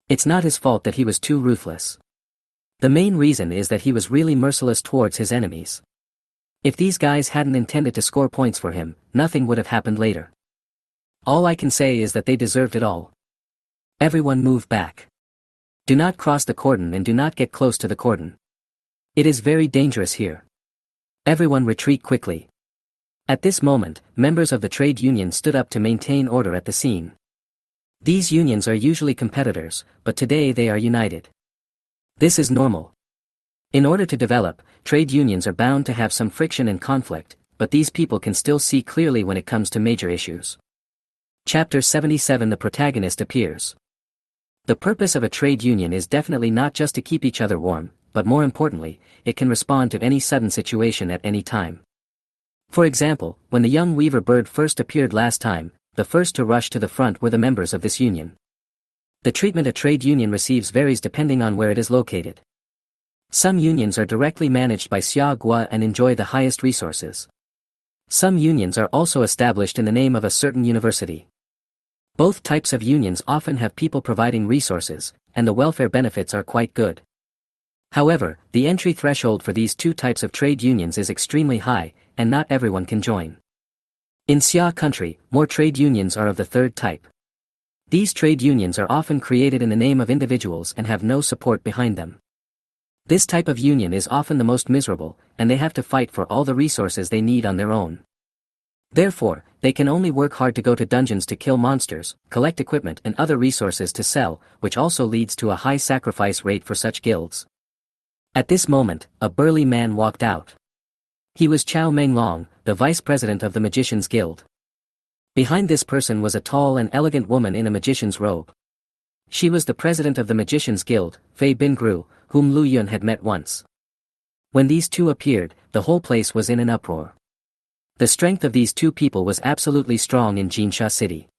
It's not his fault that he was too ruthless. The main reason is that he was really merciless towards his enemies. If these guys hadn't intended to score points for him, nothing would have happened later. All I can say is that they deserved it all. Everyone move back. Do not cross the cordon and do not get close to the cordon. It is very dangerous here. Everyone retreat quickly. At this moment, members of the trade union stood up to maintain order at the scene. These unions are usually competitors, but today they are united. This is normal. In order to develop, trade unions are bound to have some friction and conflict, but these people can still see clearly when it comes to major issues. Chapter 77. The protagonist appears. The purpose of a trade union is definitely not just to keep each other warm, but more importantly, it can respond to any sudden situation at any time. For example, when the young weaver bird first appeared last time, the first to rush to the front were the members of this union. The treatment a trade union receives varies depending on where it is located. Some unions are directly managed by Xia Gua and enjoy the highest resources. Some unions are also established in the name of a certain university. Both types of unions often have people providing resources, and the welfare benefits are quite good. However, the entry threshold for these two types of trade unions is extremely high, and not everyone can join. In Xia country, more trade unions are of the third type. These trade unions are often created in the name of individuals and have no support behind them. This type of union is often the most miserable, and they have to fight for all the resources they need on their own. Therefore, they can only work hard to go to dungeons to kill monsters, collect equipment and other resources to sell, which also leads to a high sacrifice rate for such guilds. At this moment, a burly man walked out. He was Chao Menglong, the vice president of the Magicians Guild. Behind this person was a tall and elegant woman in a magician's robe. She was the president of the Magicians Guild, Fei Bingru, whom Lu Yun had met once. When these two appeared, the whole place was in an uproar. The strength of these two people was absolutely strong in Jinsha City.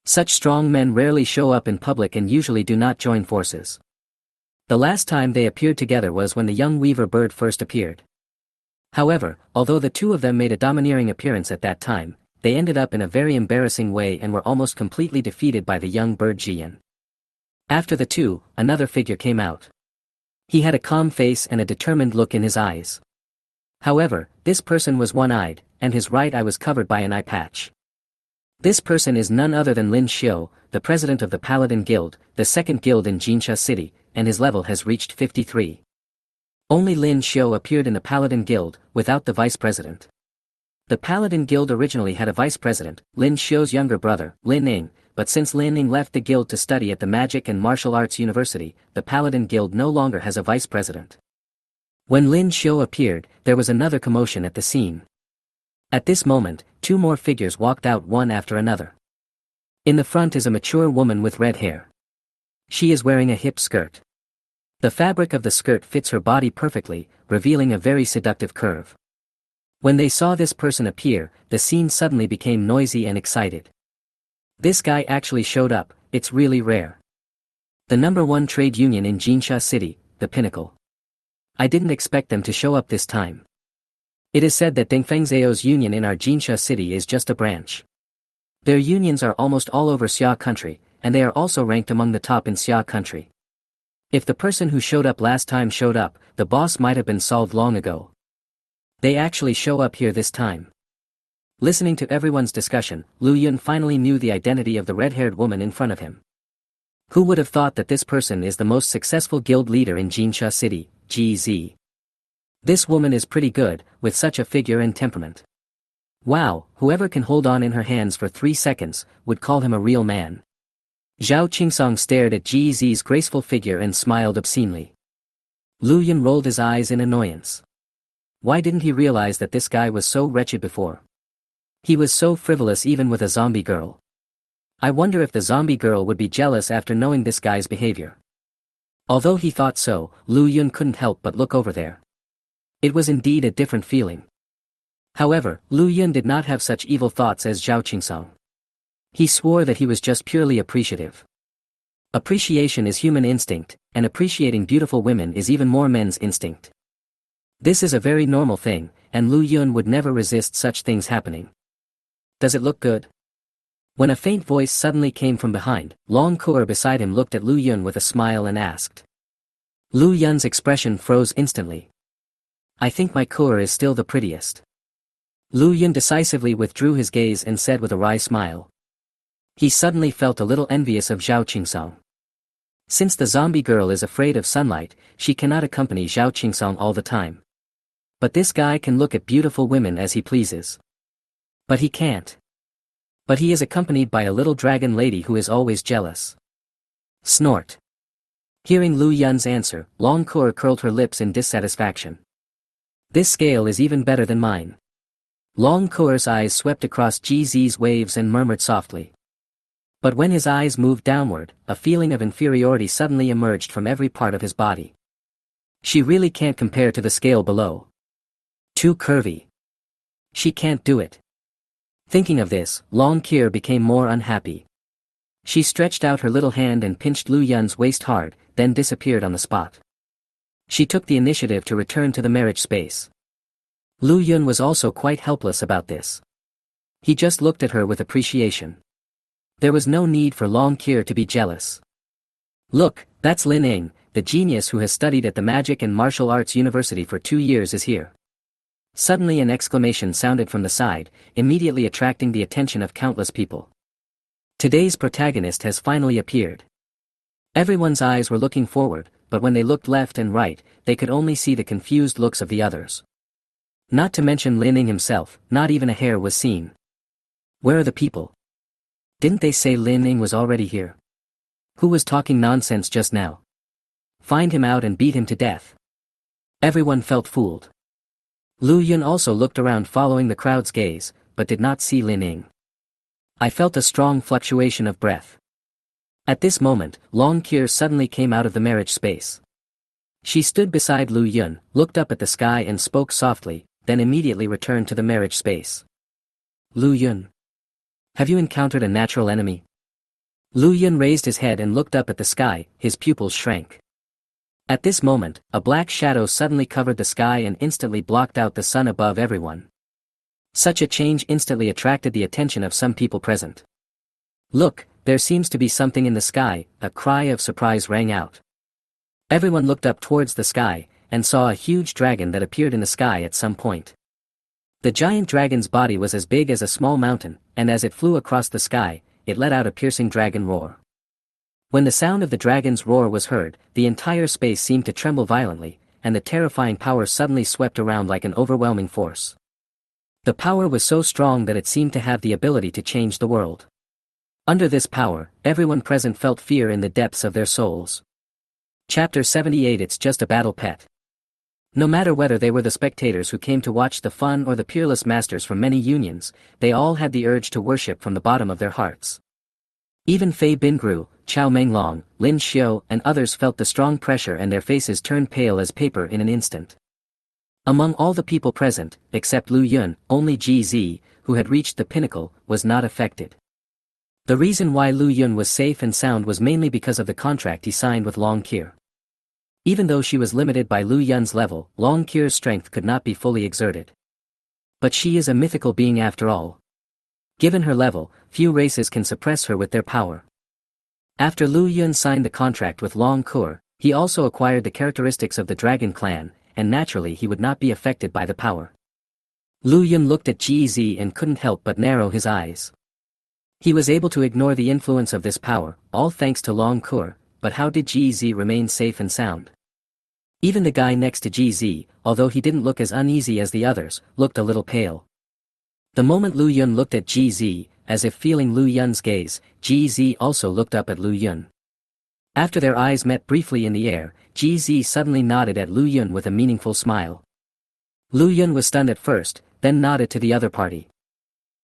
Such strong men rarely show up in public and usually do not join forces. The last time they appeared together was when the young weaver bird first appeared. However, although the two of them made a domineering appearance at that time, they ended up in a very embarrassing way and were almost completely defeated by the young bird Jian. After the two, another figure came out. He had a calm face and a determined look in his eyes. However, this person was one-eyed, and his right eye was covered by an eye patch. This person is none other than Lin Xiu, the president of the Paladin Guild, the second guild in Jinsha City, and his level has reached 53. Only Lin Xiu appeared in the Paladin Guild, without the vice president. The Paladin Guild originally had a vice president, Lin Xiu's younger brother, Lin Ning, but since Lin Ning left the guild to study at the Magic and Martial Arts University, the Paladin Guild no longer has a vice president. When Lin Xiu appeared, there was another commotion at the scene. At this moment, two more figures walked out one after another. In the front is a mature woman with red hair. She is wearing a hip skirt. The fabric of the skirt fits her body perfectly, revealing a very seductive curve. When they saw this person appear, the scene suddenly became noisy and excited. This guy actually showed up, it's really rare. The #1 trade union in Jinsha City, the Pinnacle. I didn't expect them to show up this time. It is said that Dengfengzhao's union in our Jinsha City is just a branch. Their unions are almost all over Xia country, and they are also ranked among the top in Xia country. If the person who showed up last time showed up, the boss might have been solved long ago. They actually show up here this time. Listening to everyone's discussion, Lu Yun finally knew the identity of the red-haired woman in front of him. Who would have thought that this person is the most successful guild leader in Jinsha City, GZ? This woman is pretty good, with such a figure and temperament. Wow, whoever can hold on in her hands for 3 seconds, would call him a real man. Zhao Qingsong stared at GZ's graceful figure and smiled obscenely. Lu Yun rolled his eyes in annoyance. Why didn't he realize that this guy was so wretched before? He was so frivolous even with a zombie girl. I wonder if the zombie girl would be jealous after knowing this guy's behavior. Although he thought so, Lu Yun couldn't help but look over there. It was indeed a different feeling. However, Lu Yun did not have such evil thoughts as Zhao Qingsong. He swore that he was just purely appreciative. Appreciation is human instinct, and appreciating beautiful women is even more men's instinct. This is a very normal thing, and Lu Yun would never resist such things happening. Does it look good? When a faint voice suddenly came from behind, Long Kuer beside him looked at Lu Yun with a smile and asked. Lu Yun's expression froze instantly. I think my Kuer is still the prettiest. Lu Yun decisively withdrew his gaze and said with a wry smile. He suddenly felt a little envious of Zhao Qingsong. Since the zombie girl is afraid of sunlight, she cannot accompany Zhao Qingsong all the time. But this guy can look at beautiful women as he pleases. But he can't. But he is accompanied by a little dragon lady who is always jealous. Snort. Hearing Lu Yun's answer, Long Kur curled her lips in dissatisfaction. This scale is even better than mine. Long Kur's eyes swept across GZ's waves and murmured softly. But when his eyes moved downward, a feeling of inferiority suddenly emerged from every part of his body. She really can't compare to the scale below. Too curvy. She can't do it. Thinking of this, Long Kur became more unhappy. She stretched out her little hand and pinched Lu Yun's waist hard, then disappeared on the spot. She took the initiative to return to the marriage space. Lu Yun was also quite helpless about this. He just looked at her with appreciation. There was no need for Long Kur to be jealous. Look, that's Lin Ying, the genius who has studied at the Magic and Martial Arts University for 2 years is here. Suddenly an exclamation sounded from the side, immediately attracting the attention of countless people. Today's protagonist has finally appeared. Everyone's eyes were looking forward, but when they looked left and right, they could only see the confused looks of the others. Not to mention Lin Ying himself, not even a hair was seen. Where are the people? Didn't they say Lin Ying was already here? Who was talking nonsense just now? Find him out and beat him to death. Everyone felt fooled. Lu Yun also looked around following the crowd's gaze, but did not see Lin Ying. I felt a strong fluctuation of breath. At this moment, Long Kur suddenly came out of the marriage space. She stood beside Lu Yun, looked up at the sky and spoke softly, then immediately returned to the marriage space. Lu Yun. Have you encountered a natural enemy? Lu Yun raised his head and looked up at the sky, his pupils shrank. At this moment, a black shadow suddenly covered the sky and instantly blocked out the sun above everyone. Such a change instantly attracted the attention of some people present. Look, there seems to be something in the sky, a cry of surprise rang out. Everyone looked up towards the sky, and saw a huge dragon that appeared in the sky at some point. The giant dragon's body was as big as a small mountain, and as it flew across the sky, it let out a piercing dragon roar. When the sound of the dragon's roar was heard, the entire space seemed to tremble violently, and the terrifying power suddenly swept around like an overwhelming force. The power was so strong that it seemed to have the ability to change the world. Under this power, everyone present felt fear in the depths of their souls. Chapter 78. It's just a battle pet. No matter whether they were the spectators who came to watch the fun or the peerless masters from many unions, they all had the urge to worship from the bottom of their hearts. Even Fei Bingru, Chao Menglong, Lin Xiu and others felt the strong pressure and their faces turned pale as paper in an instant. Among all the people present, except Lu Yun, only GZ, who had reached the pinnacle, was not affected. The reason why Lu Yun was safe and sound was mainly because of the contract he signed with Long Kur. Even though she was limited by Lu Yun's level, Long Kur's strength could not be fully exerted. But she is a mythical being after all. Given her level, few races can suppress her with their power. After Lu Yun signed the contract with Long Kur, he also acquired the characteristics of the Dragon Clan, and naturally he would not be affected by the power. Lu Yun looked at GZ and couldn't help but narrow his eyes. He was able to ignore the influence of this power, all thanks to Long Kur, but how did GZ remain safe and sound? Even the guy next to GZ, although he didn't look as uneasy as the others, looked a little pale. The moment Lu Yun looked at GZ, as if feeling Lu Yun's gaze, GZ also looked up at Lu Yun. After their eyes met briefly in the air, GZ suddenly nodded at Lu Yun with a meaningful smile. Lu Yun was stunned at first, then nodded to the other party.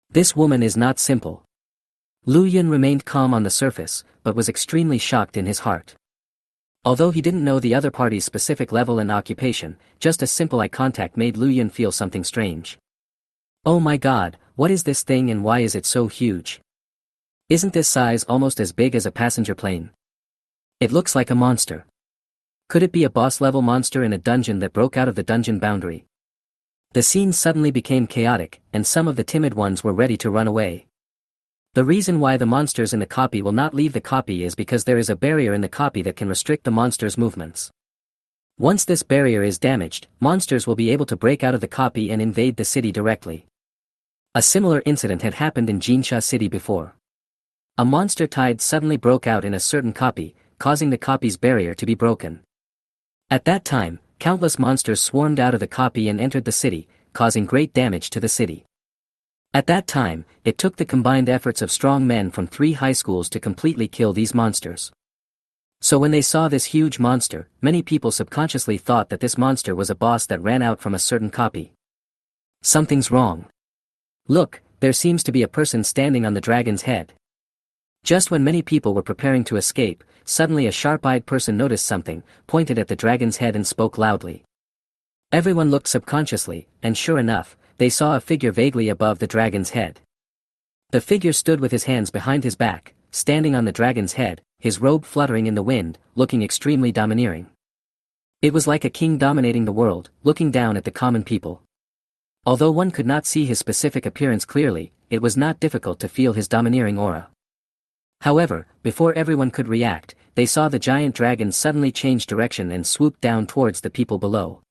This woman is not simple. Lu Yun remained calm on the surface, but was extremely shocked in his heart. Although he didn't know the other party's specific level and occupation, just a simple eye contact made Lu Yun feel something strange. Oh my god, what is this thing and why is it so huge? Isn't this size almost as big as a passenger plane? It looks like a monster. Could it be a boss-level monster in a dungeon that broke out of the dungeon boundary? The scene suddenly became chaotic, and some of the timid ones were ready to run away. The reason why the monsters in the copy will not leave the copy is because there is a barrier in the copy that can restrict the monsters' movements. Once this barrier is damaged, monsters will be able to break out of the copy and invade the city directly. A similar incident had happened in Jinsha City before. A monster tide suddenly broke out in a certain copy, causing the copy's barrier to be broken. At that time, countless monsters swarmed out of the copy and entered the city, causing great damage to the city. At that time, it took the combined efforts of strong men from 3 high schools to completely kill these monsters. So when they saw this huge monster, many people subconsciously thought that this monster was a boss that ran out from a certain copy. Something's wrong. Look, there seems to be a person standing on the dragon's head. Just when many people were preparing to escape, suddenly a sharp-eyed person noticed something, pointed at the dragon's head and spoke loudly. Everyone looked subconsciously, and sure enough, they saw a figure vaguely above the dragon's head. The figure stood with his hands behind his back, standing on the dragon's head, his robe fluttering in the wind, looking extremely domineering. It was like a king dominating the world, looking down at the common people. Although one could not see his specific appearance clearly, it was not difficult to feel his domineering aura. However, before everyone could react, they saw the giant dragon suddenly change direction and swoop down towards the people below.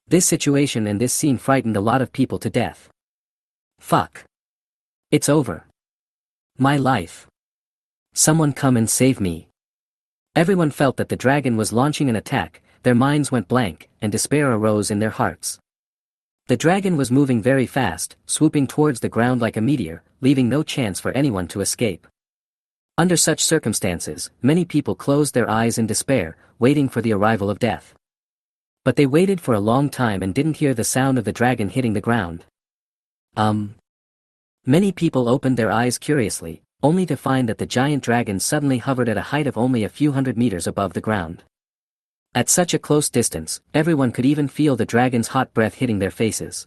This situation and this scene frightened a lot of people to death. Fuck. It's over. My life. Someone come and save me. Everyone felt that the dragon was launching an attack, their minds went blank, and despair arose in their hearts. The dragon was moving very fast, swooping towards the ground like a meteor, leaving no chance for anyone to escape. Under such circumstances, many people closed their eyes in despair, waiting for the arrival of death. But they waited for a long time and didn't hear the sound of the dragon hitting the ground. Many people opened their eyes curiously, only to find that the giant dragon suddenly hovered at a height of only a few hundred meters above the ground. At such a close distance, everyone could even feel the dragon's hot breath hitting their faces.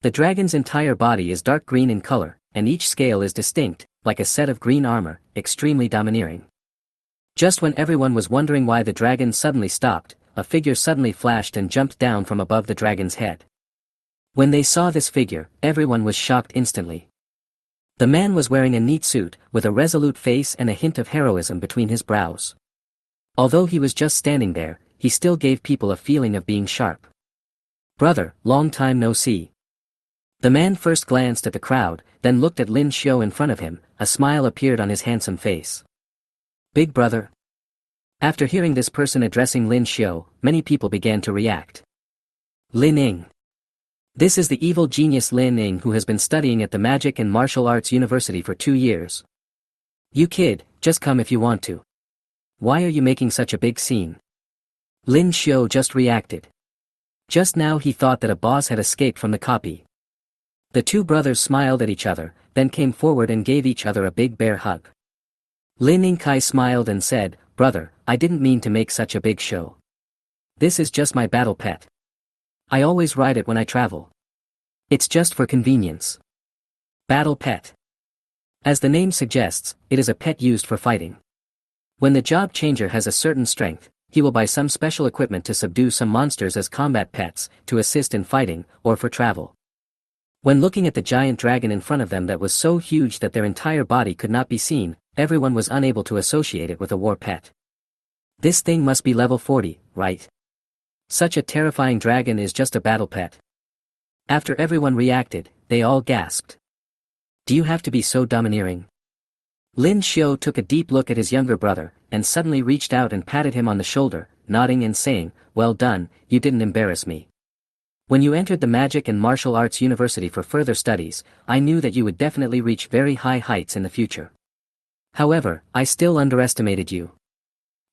The dragon's entire body is dark green in color, and each scale is distinct, like a set of green armor, extremely domineering. Just when everyone was wondering why the dragon suddenly stopped, a figure suddenly flashed and jumped down from above the dragon's head. When they saw this figure, everyone was shocked instantly. The man was wearing a neat suit, with a resolute face and a hint of heroism between his brows. Although he was just standing there, he still gave people a feeling of being sharp. Brother, long time no see. The man first glanced at the crowd, then looked at Lin Xiu in front of him, a smile appeared on his handsome face. Big brother. After hearing this person addressing Lin Xiu, many people began to react. Lin Ying. This is the evil genius Lin Ying who has been studying at the Magic and Martial Arts University for 2 years. You kid, just come if you want to. Why are you making such a big scene? Lin Xiu just reacted. Just now he thought that a boss had escaped from the copy. The 2 brothers smiled at each other, then came forward and gave each other a big bear hug. Lin Yingkai smiled and said, Brother, I didn't mean to make such a big show. This is just my battle pet. I always ride it when I travel. It's just for convenience. Battle pet. As the name suggests, it is a pet used for fighting. When the job changer has a certain strength, he will buy some special equipment to subdue some monsters as combat pets, to assist in fighting, or for travel. When looking at the giant dragon in front of them that was so huge that their entire body could not be seen, everyone was unable to associate it with a war pet. This thing must be level 40, right? Such a terrifying dragon is just a battle pet. After everyone reacted, they all gasped. Do you have to be so domineering? Lin Xiu took a deep look at his younger brother, and suddenly reached out and patted him on the shoulder, nodding and saying, Well done, you didn't embarrass me. When you entered the Magic and Martial Arts University for further studies, I knew that you would definitely reach very high heights in the future. However, I still underestimated you.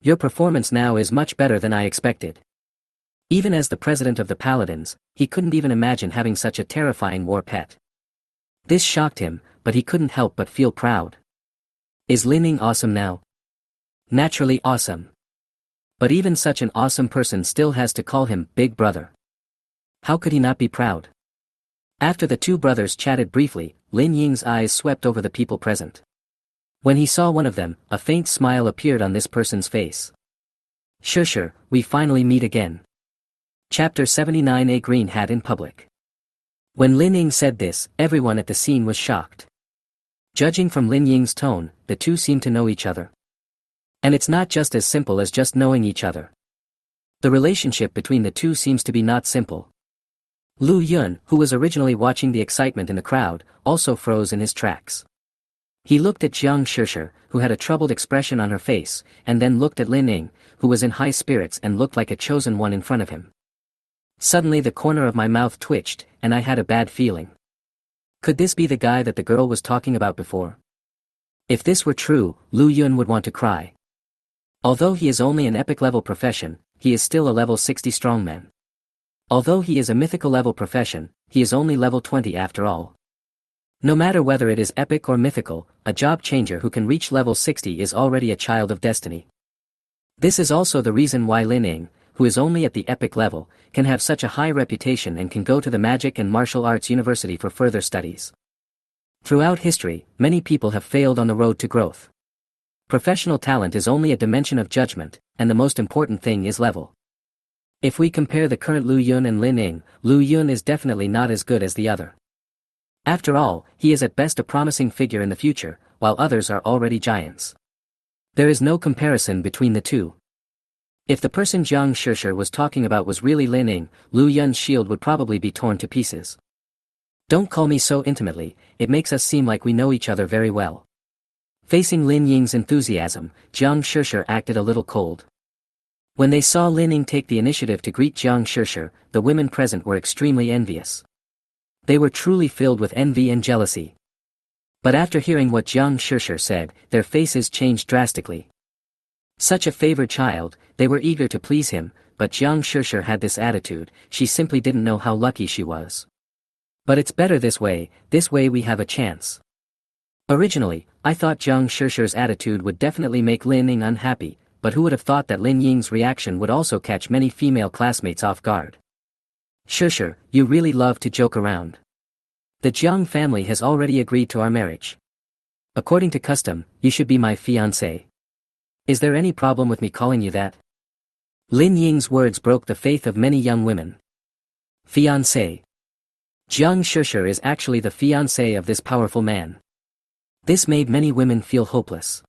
Your performance now is much better than I expected. Even as the president of the Paladins, he couldn't even imagine having such a terrifying war pet. This shocked him, but he couldn't help but feel proud. Is Lin Ying awesome now? Naturally awesome. But even such an awesome person still has to call him Big Brother. How could he not be proud? After the 2 brothers chatted briefly, Lin Ying's eyes swept over the people present. When he saw one of them, a faint smile appeared on this person's face. Sure, we finally meet again. Chapter 79, A Green Hat in Public. When Lin Ying said this, everyone at the scene was shocked. Judging from Lin Ying's tone, the 2 seemed to know each other. And it's not just as simple as just knowing each other. The relationship between the 2 seems to be not simple. Lu Yun, who was originally watching the excitement in the crowd, also froze in his tracks. He looked at Jiang Shishir, who had a troubled expression on her face, and then looked at Lin Ying, who was in high spirits and looked like a chosen one in front of him. Suddenly the corner of my mouth twitched, and I had a bad feeling. Could this be the guy that the girl was talking about before? If this were true, Lu Yun would want to cry. Although he is only an epic level profession, he is still a level 60 strongman. Although he is a mythical level profession, he is only level 20 after all. No matter whether it is epic or mythical, a job changer who can reach level 60 is already a child of destiny. This is also the reason why Lin Ying, who is only at the epic level, can have such a high reputation and can go to the Magic and Martial Arts University for further studies. Throughout history, many people have failed on the road to growth. Professional talent is only a dimension of judgment, and the most important thing is level. If we compare the current Lu Yun and Lin Ying, Lu Yun is definitely not as good as the other. After all, he is at best a promising figure in the future, while others are already giants. There is no comparison between the two. If the person Jiang Shishir was talking about was really Lin Ying, Lu Yun's shield would probably be torn to pieces. Don't call me so intimately, it makes us seem like we know each other very well. Facing Lin Ying's enthusiasm, Jiang Shishir acted a little cold. When they saw Lin Ying take the initiative to greet Jiang Shishir, the women present were extremely envious. They were truly filled with envy and jealousy. But after hearing what Jiang Shishir said, their faces changed drastically. Such a favored child, they were eager to please him, but Jiang Shishir had this attitude, she simply didn't know how lucky she was. But it's better this way we have a chance. Originally, I thought Jiang Shishir's attitude would definitely make Lin Ying unhappy, but who would have thought that Lin Ying's reaction would also catch many female classmates off guard. Shishir, you really love to joke around. The Jiang family has already agreed to our marriage. According to custom, you should be my fiancé. Is there any problem with me calling you that? Lin Ying's words broke the faith of many young women. Fiancé. Jiang Shishir is actually the fiancé of this powerful man. This made many women feel hopeless.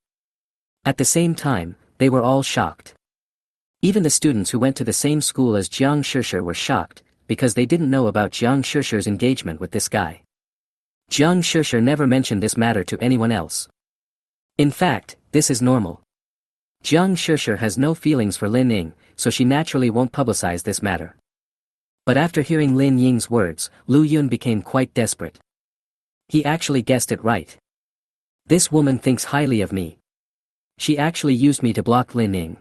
At the same time, they were all shocked. Even the students who went to the same school as Jiang Shishir were shocked, because they didn't know about Jiang Shishir's engagement with this guy. Jiang Shishir never mentioned this matter to anyone else. In fact, this is normal. Jiang Shishir has no feelings for Lin Ying, so she naturally won't publicize this matter. But after hearing Lin Ying's words, Lu Yun became quite desperate. He actually guessed it right. This woman thinks highly of me. She actually used me to block Lin Ying.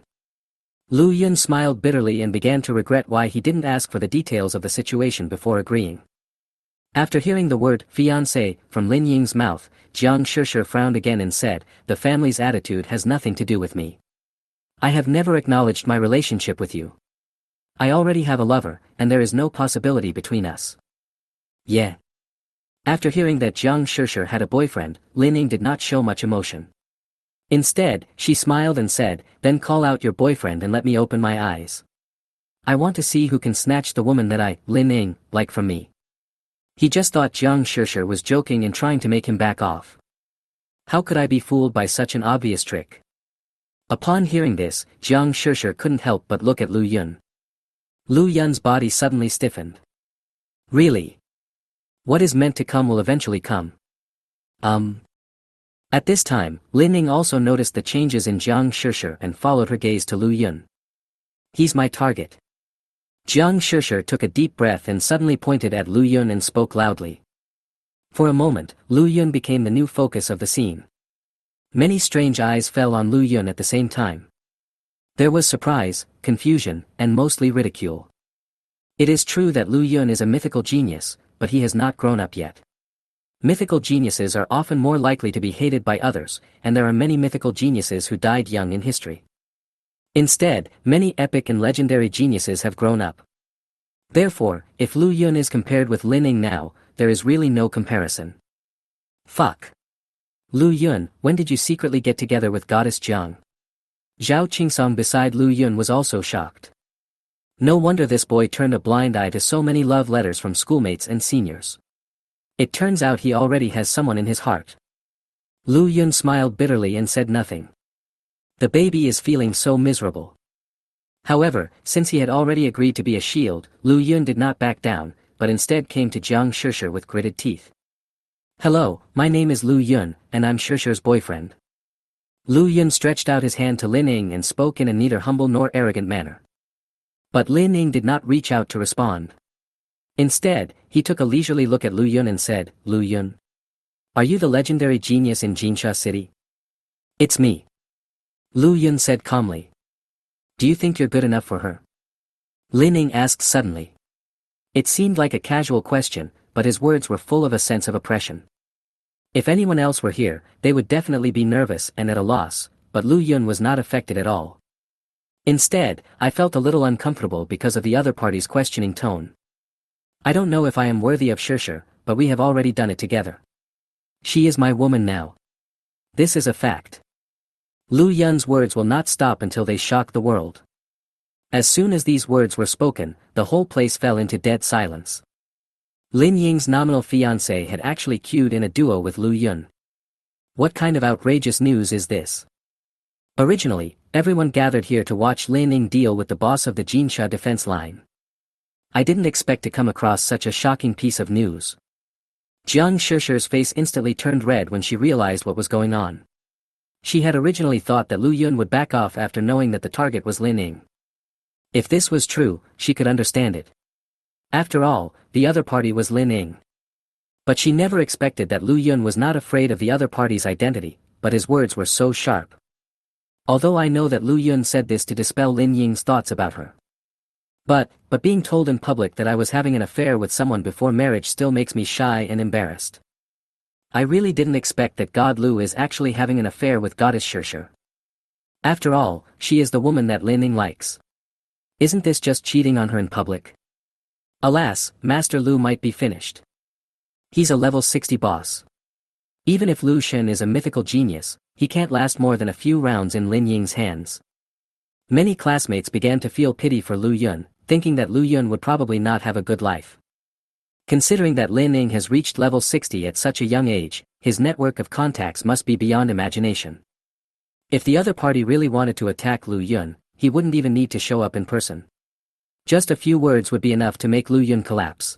Lu Yun smiled bitterly and began to regret why he didn't ask for the details of the situation before agreeing. After hearing the word fiancé from Lin Ying's mouth, Jiang Shishir frowned again and said, the family's attitude has nothing to do with me. I have never acknowledged my relationship with you. I already have a lover, and there is no possibility between us. Yeah. After hearing that Jiang Shishir had a boyfriend, Lin Ying did not show much emotion. Instead, she smiled and said, then call out your boyfriend and let me open my eyes. I want to see who can snatch the woman that I, Lin Ying, like from me. He just thought Jiang Shishir was joking and trying to make him back off. How could I be fooled by such an obvious trick? Upon hearing this, Jiang Shishir couldn't help but look at Lu Yun. Lu Yun's body suddenly stiffened. Really? What is meant to come will eventually come. At this time, Lin Ying also noticed the changes in Jiang Shishir and followed her gaze to Lu Yun. He's my target. Jiang Shishir took a deep breath and suddenly pointed at Lu Yun and spoke loudly. For a moment, Lu Yun became the new focus of the scene. Many strange eyes fell on Lu Yun at the same time. There was surprise, confusion, and mostly ridicule. It is true that Lu Yun is a mythical genius, but he has not grown up yet. Mythical geniuses are often more likely to be hated by others, and there are many mythical geniuses who died young in history. Instead, many epic and legendary geniuses have grown up. Therefore, if Lu Yun is compared with Lin Ying now, there is really no comparison. Fuck. Lu Yun, when did you secretly get together with Goddess Jiang? Zhao Qingsong beside Lu Yun was also shocked. No wonder this boy turned a blind eye to so many love letters from schoolmates and seniors. It turns out he already has someone in his heart. Lu Yun smiled bitterly and said nothing. The baby is feeling so miserable. However, since he had already agreed to be a shield, Lu Yun did not back down, but instead came to Jiang Shishir with gritted teeth. Hello, my name is Lu Yun, and I'm Shishir's boyfriend. Lu Yun stretched out his hand to Lin Ying and spoke in a neither humble nor arrogant manner. But Lin Ying did not reach out to respond. Instead, he took a leisurely look at Lu Yun and said, "Lu Yun, are you the legendary genius in Jinsha City?" "It's me," Lu Yun said calmly. "Do you think you're good enough for her?" Lin Ying asked suddenly. It seemed like a casual question, but his words were full of a sense of oppression. If anyone else were here, they would definitely be nervous and at a loss, but Lu Yun was not affected at all. Instead, I felt a little uncomfortable because of the other party's questioning tone. "I don't know if I am worthy of Shishir, but we have already done it together. She is my woman now. This is a fact." Lu Yun's words will not stop until they shock the world. As soon as these words were spoken, the whole place fell into dead silence. Lin Ying's nominal fiancé had actually queued in a duo with Lu Yun. What kind of outrageous news is this? Originally, everyone gathered here to watch Lin Ying deal with the boss of the Jinsha defense line. I didn't expect to come across such a shocking piece of news. Jiang Shishir's face instantly turned red when she realized what was going on. She had originally thought that Lu Yun would back off after knowing that the target was Lin Ying. If this was true, she could understand it. After all, the other party was Lin Ying. But she never expected that Lu Yun was not afraid of the other party's identity, but his words were so sharp. Although I know that Lu Yun said this to dispel Lin Ying's thoughts about her. But being told in public that I was having an affair with someone before marriage still makes me shy and embarrassed. I really didn't expect that God Lu is actually having an affair with Goddess Shishir. After all, she is the woman that Lin Ying likes. Isn't this just cheating on her in public? Alas, Master Lu might be finished. He's a level 60 boss. Even if Lu Shen is a mythical genius, he can't last more than a few rounds in Lin Ying's hands. Many classmates began to feel pity for Lu Yun, thinking that Lu Yun would probably not have a good life. Considering that Lin Ying has reached level 60 at such a young age, his network of contacts must be beyond imagination. If the other party really wanted to attack Lu Yun, he wouldn't even need to show up in person. Just a few words would be enough to make Lu Yun collapse.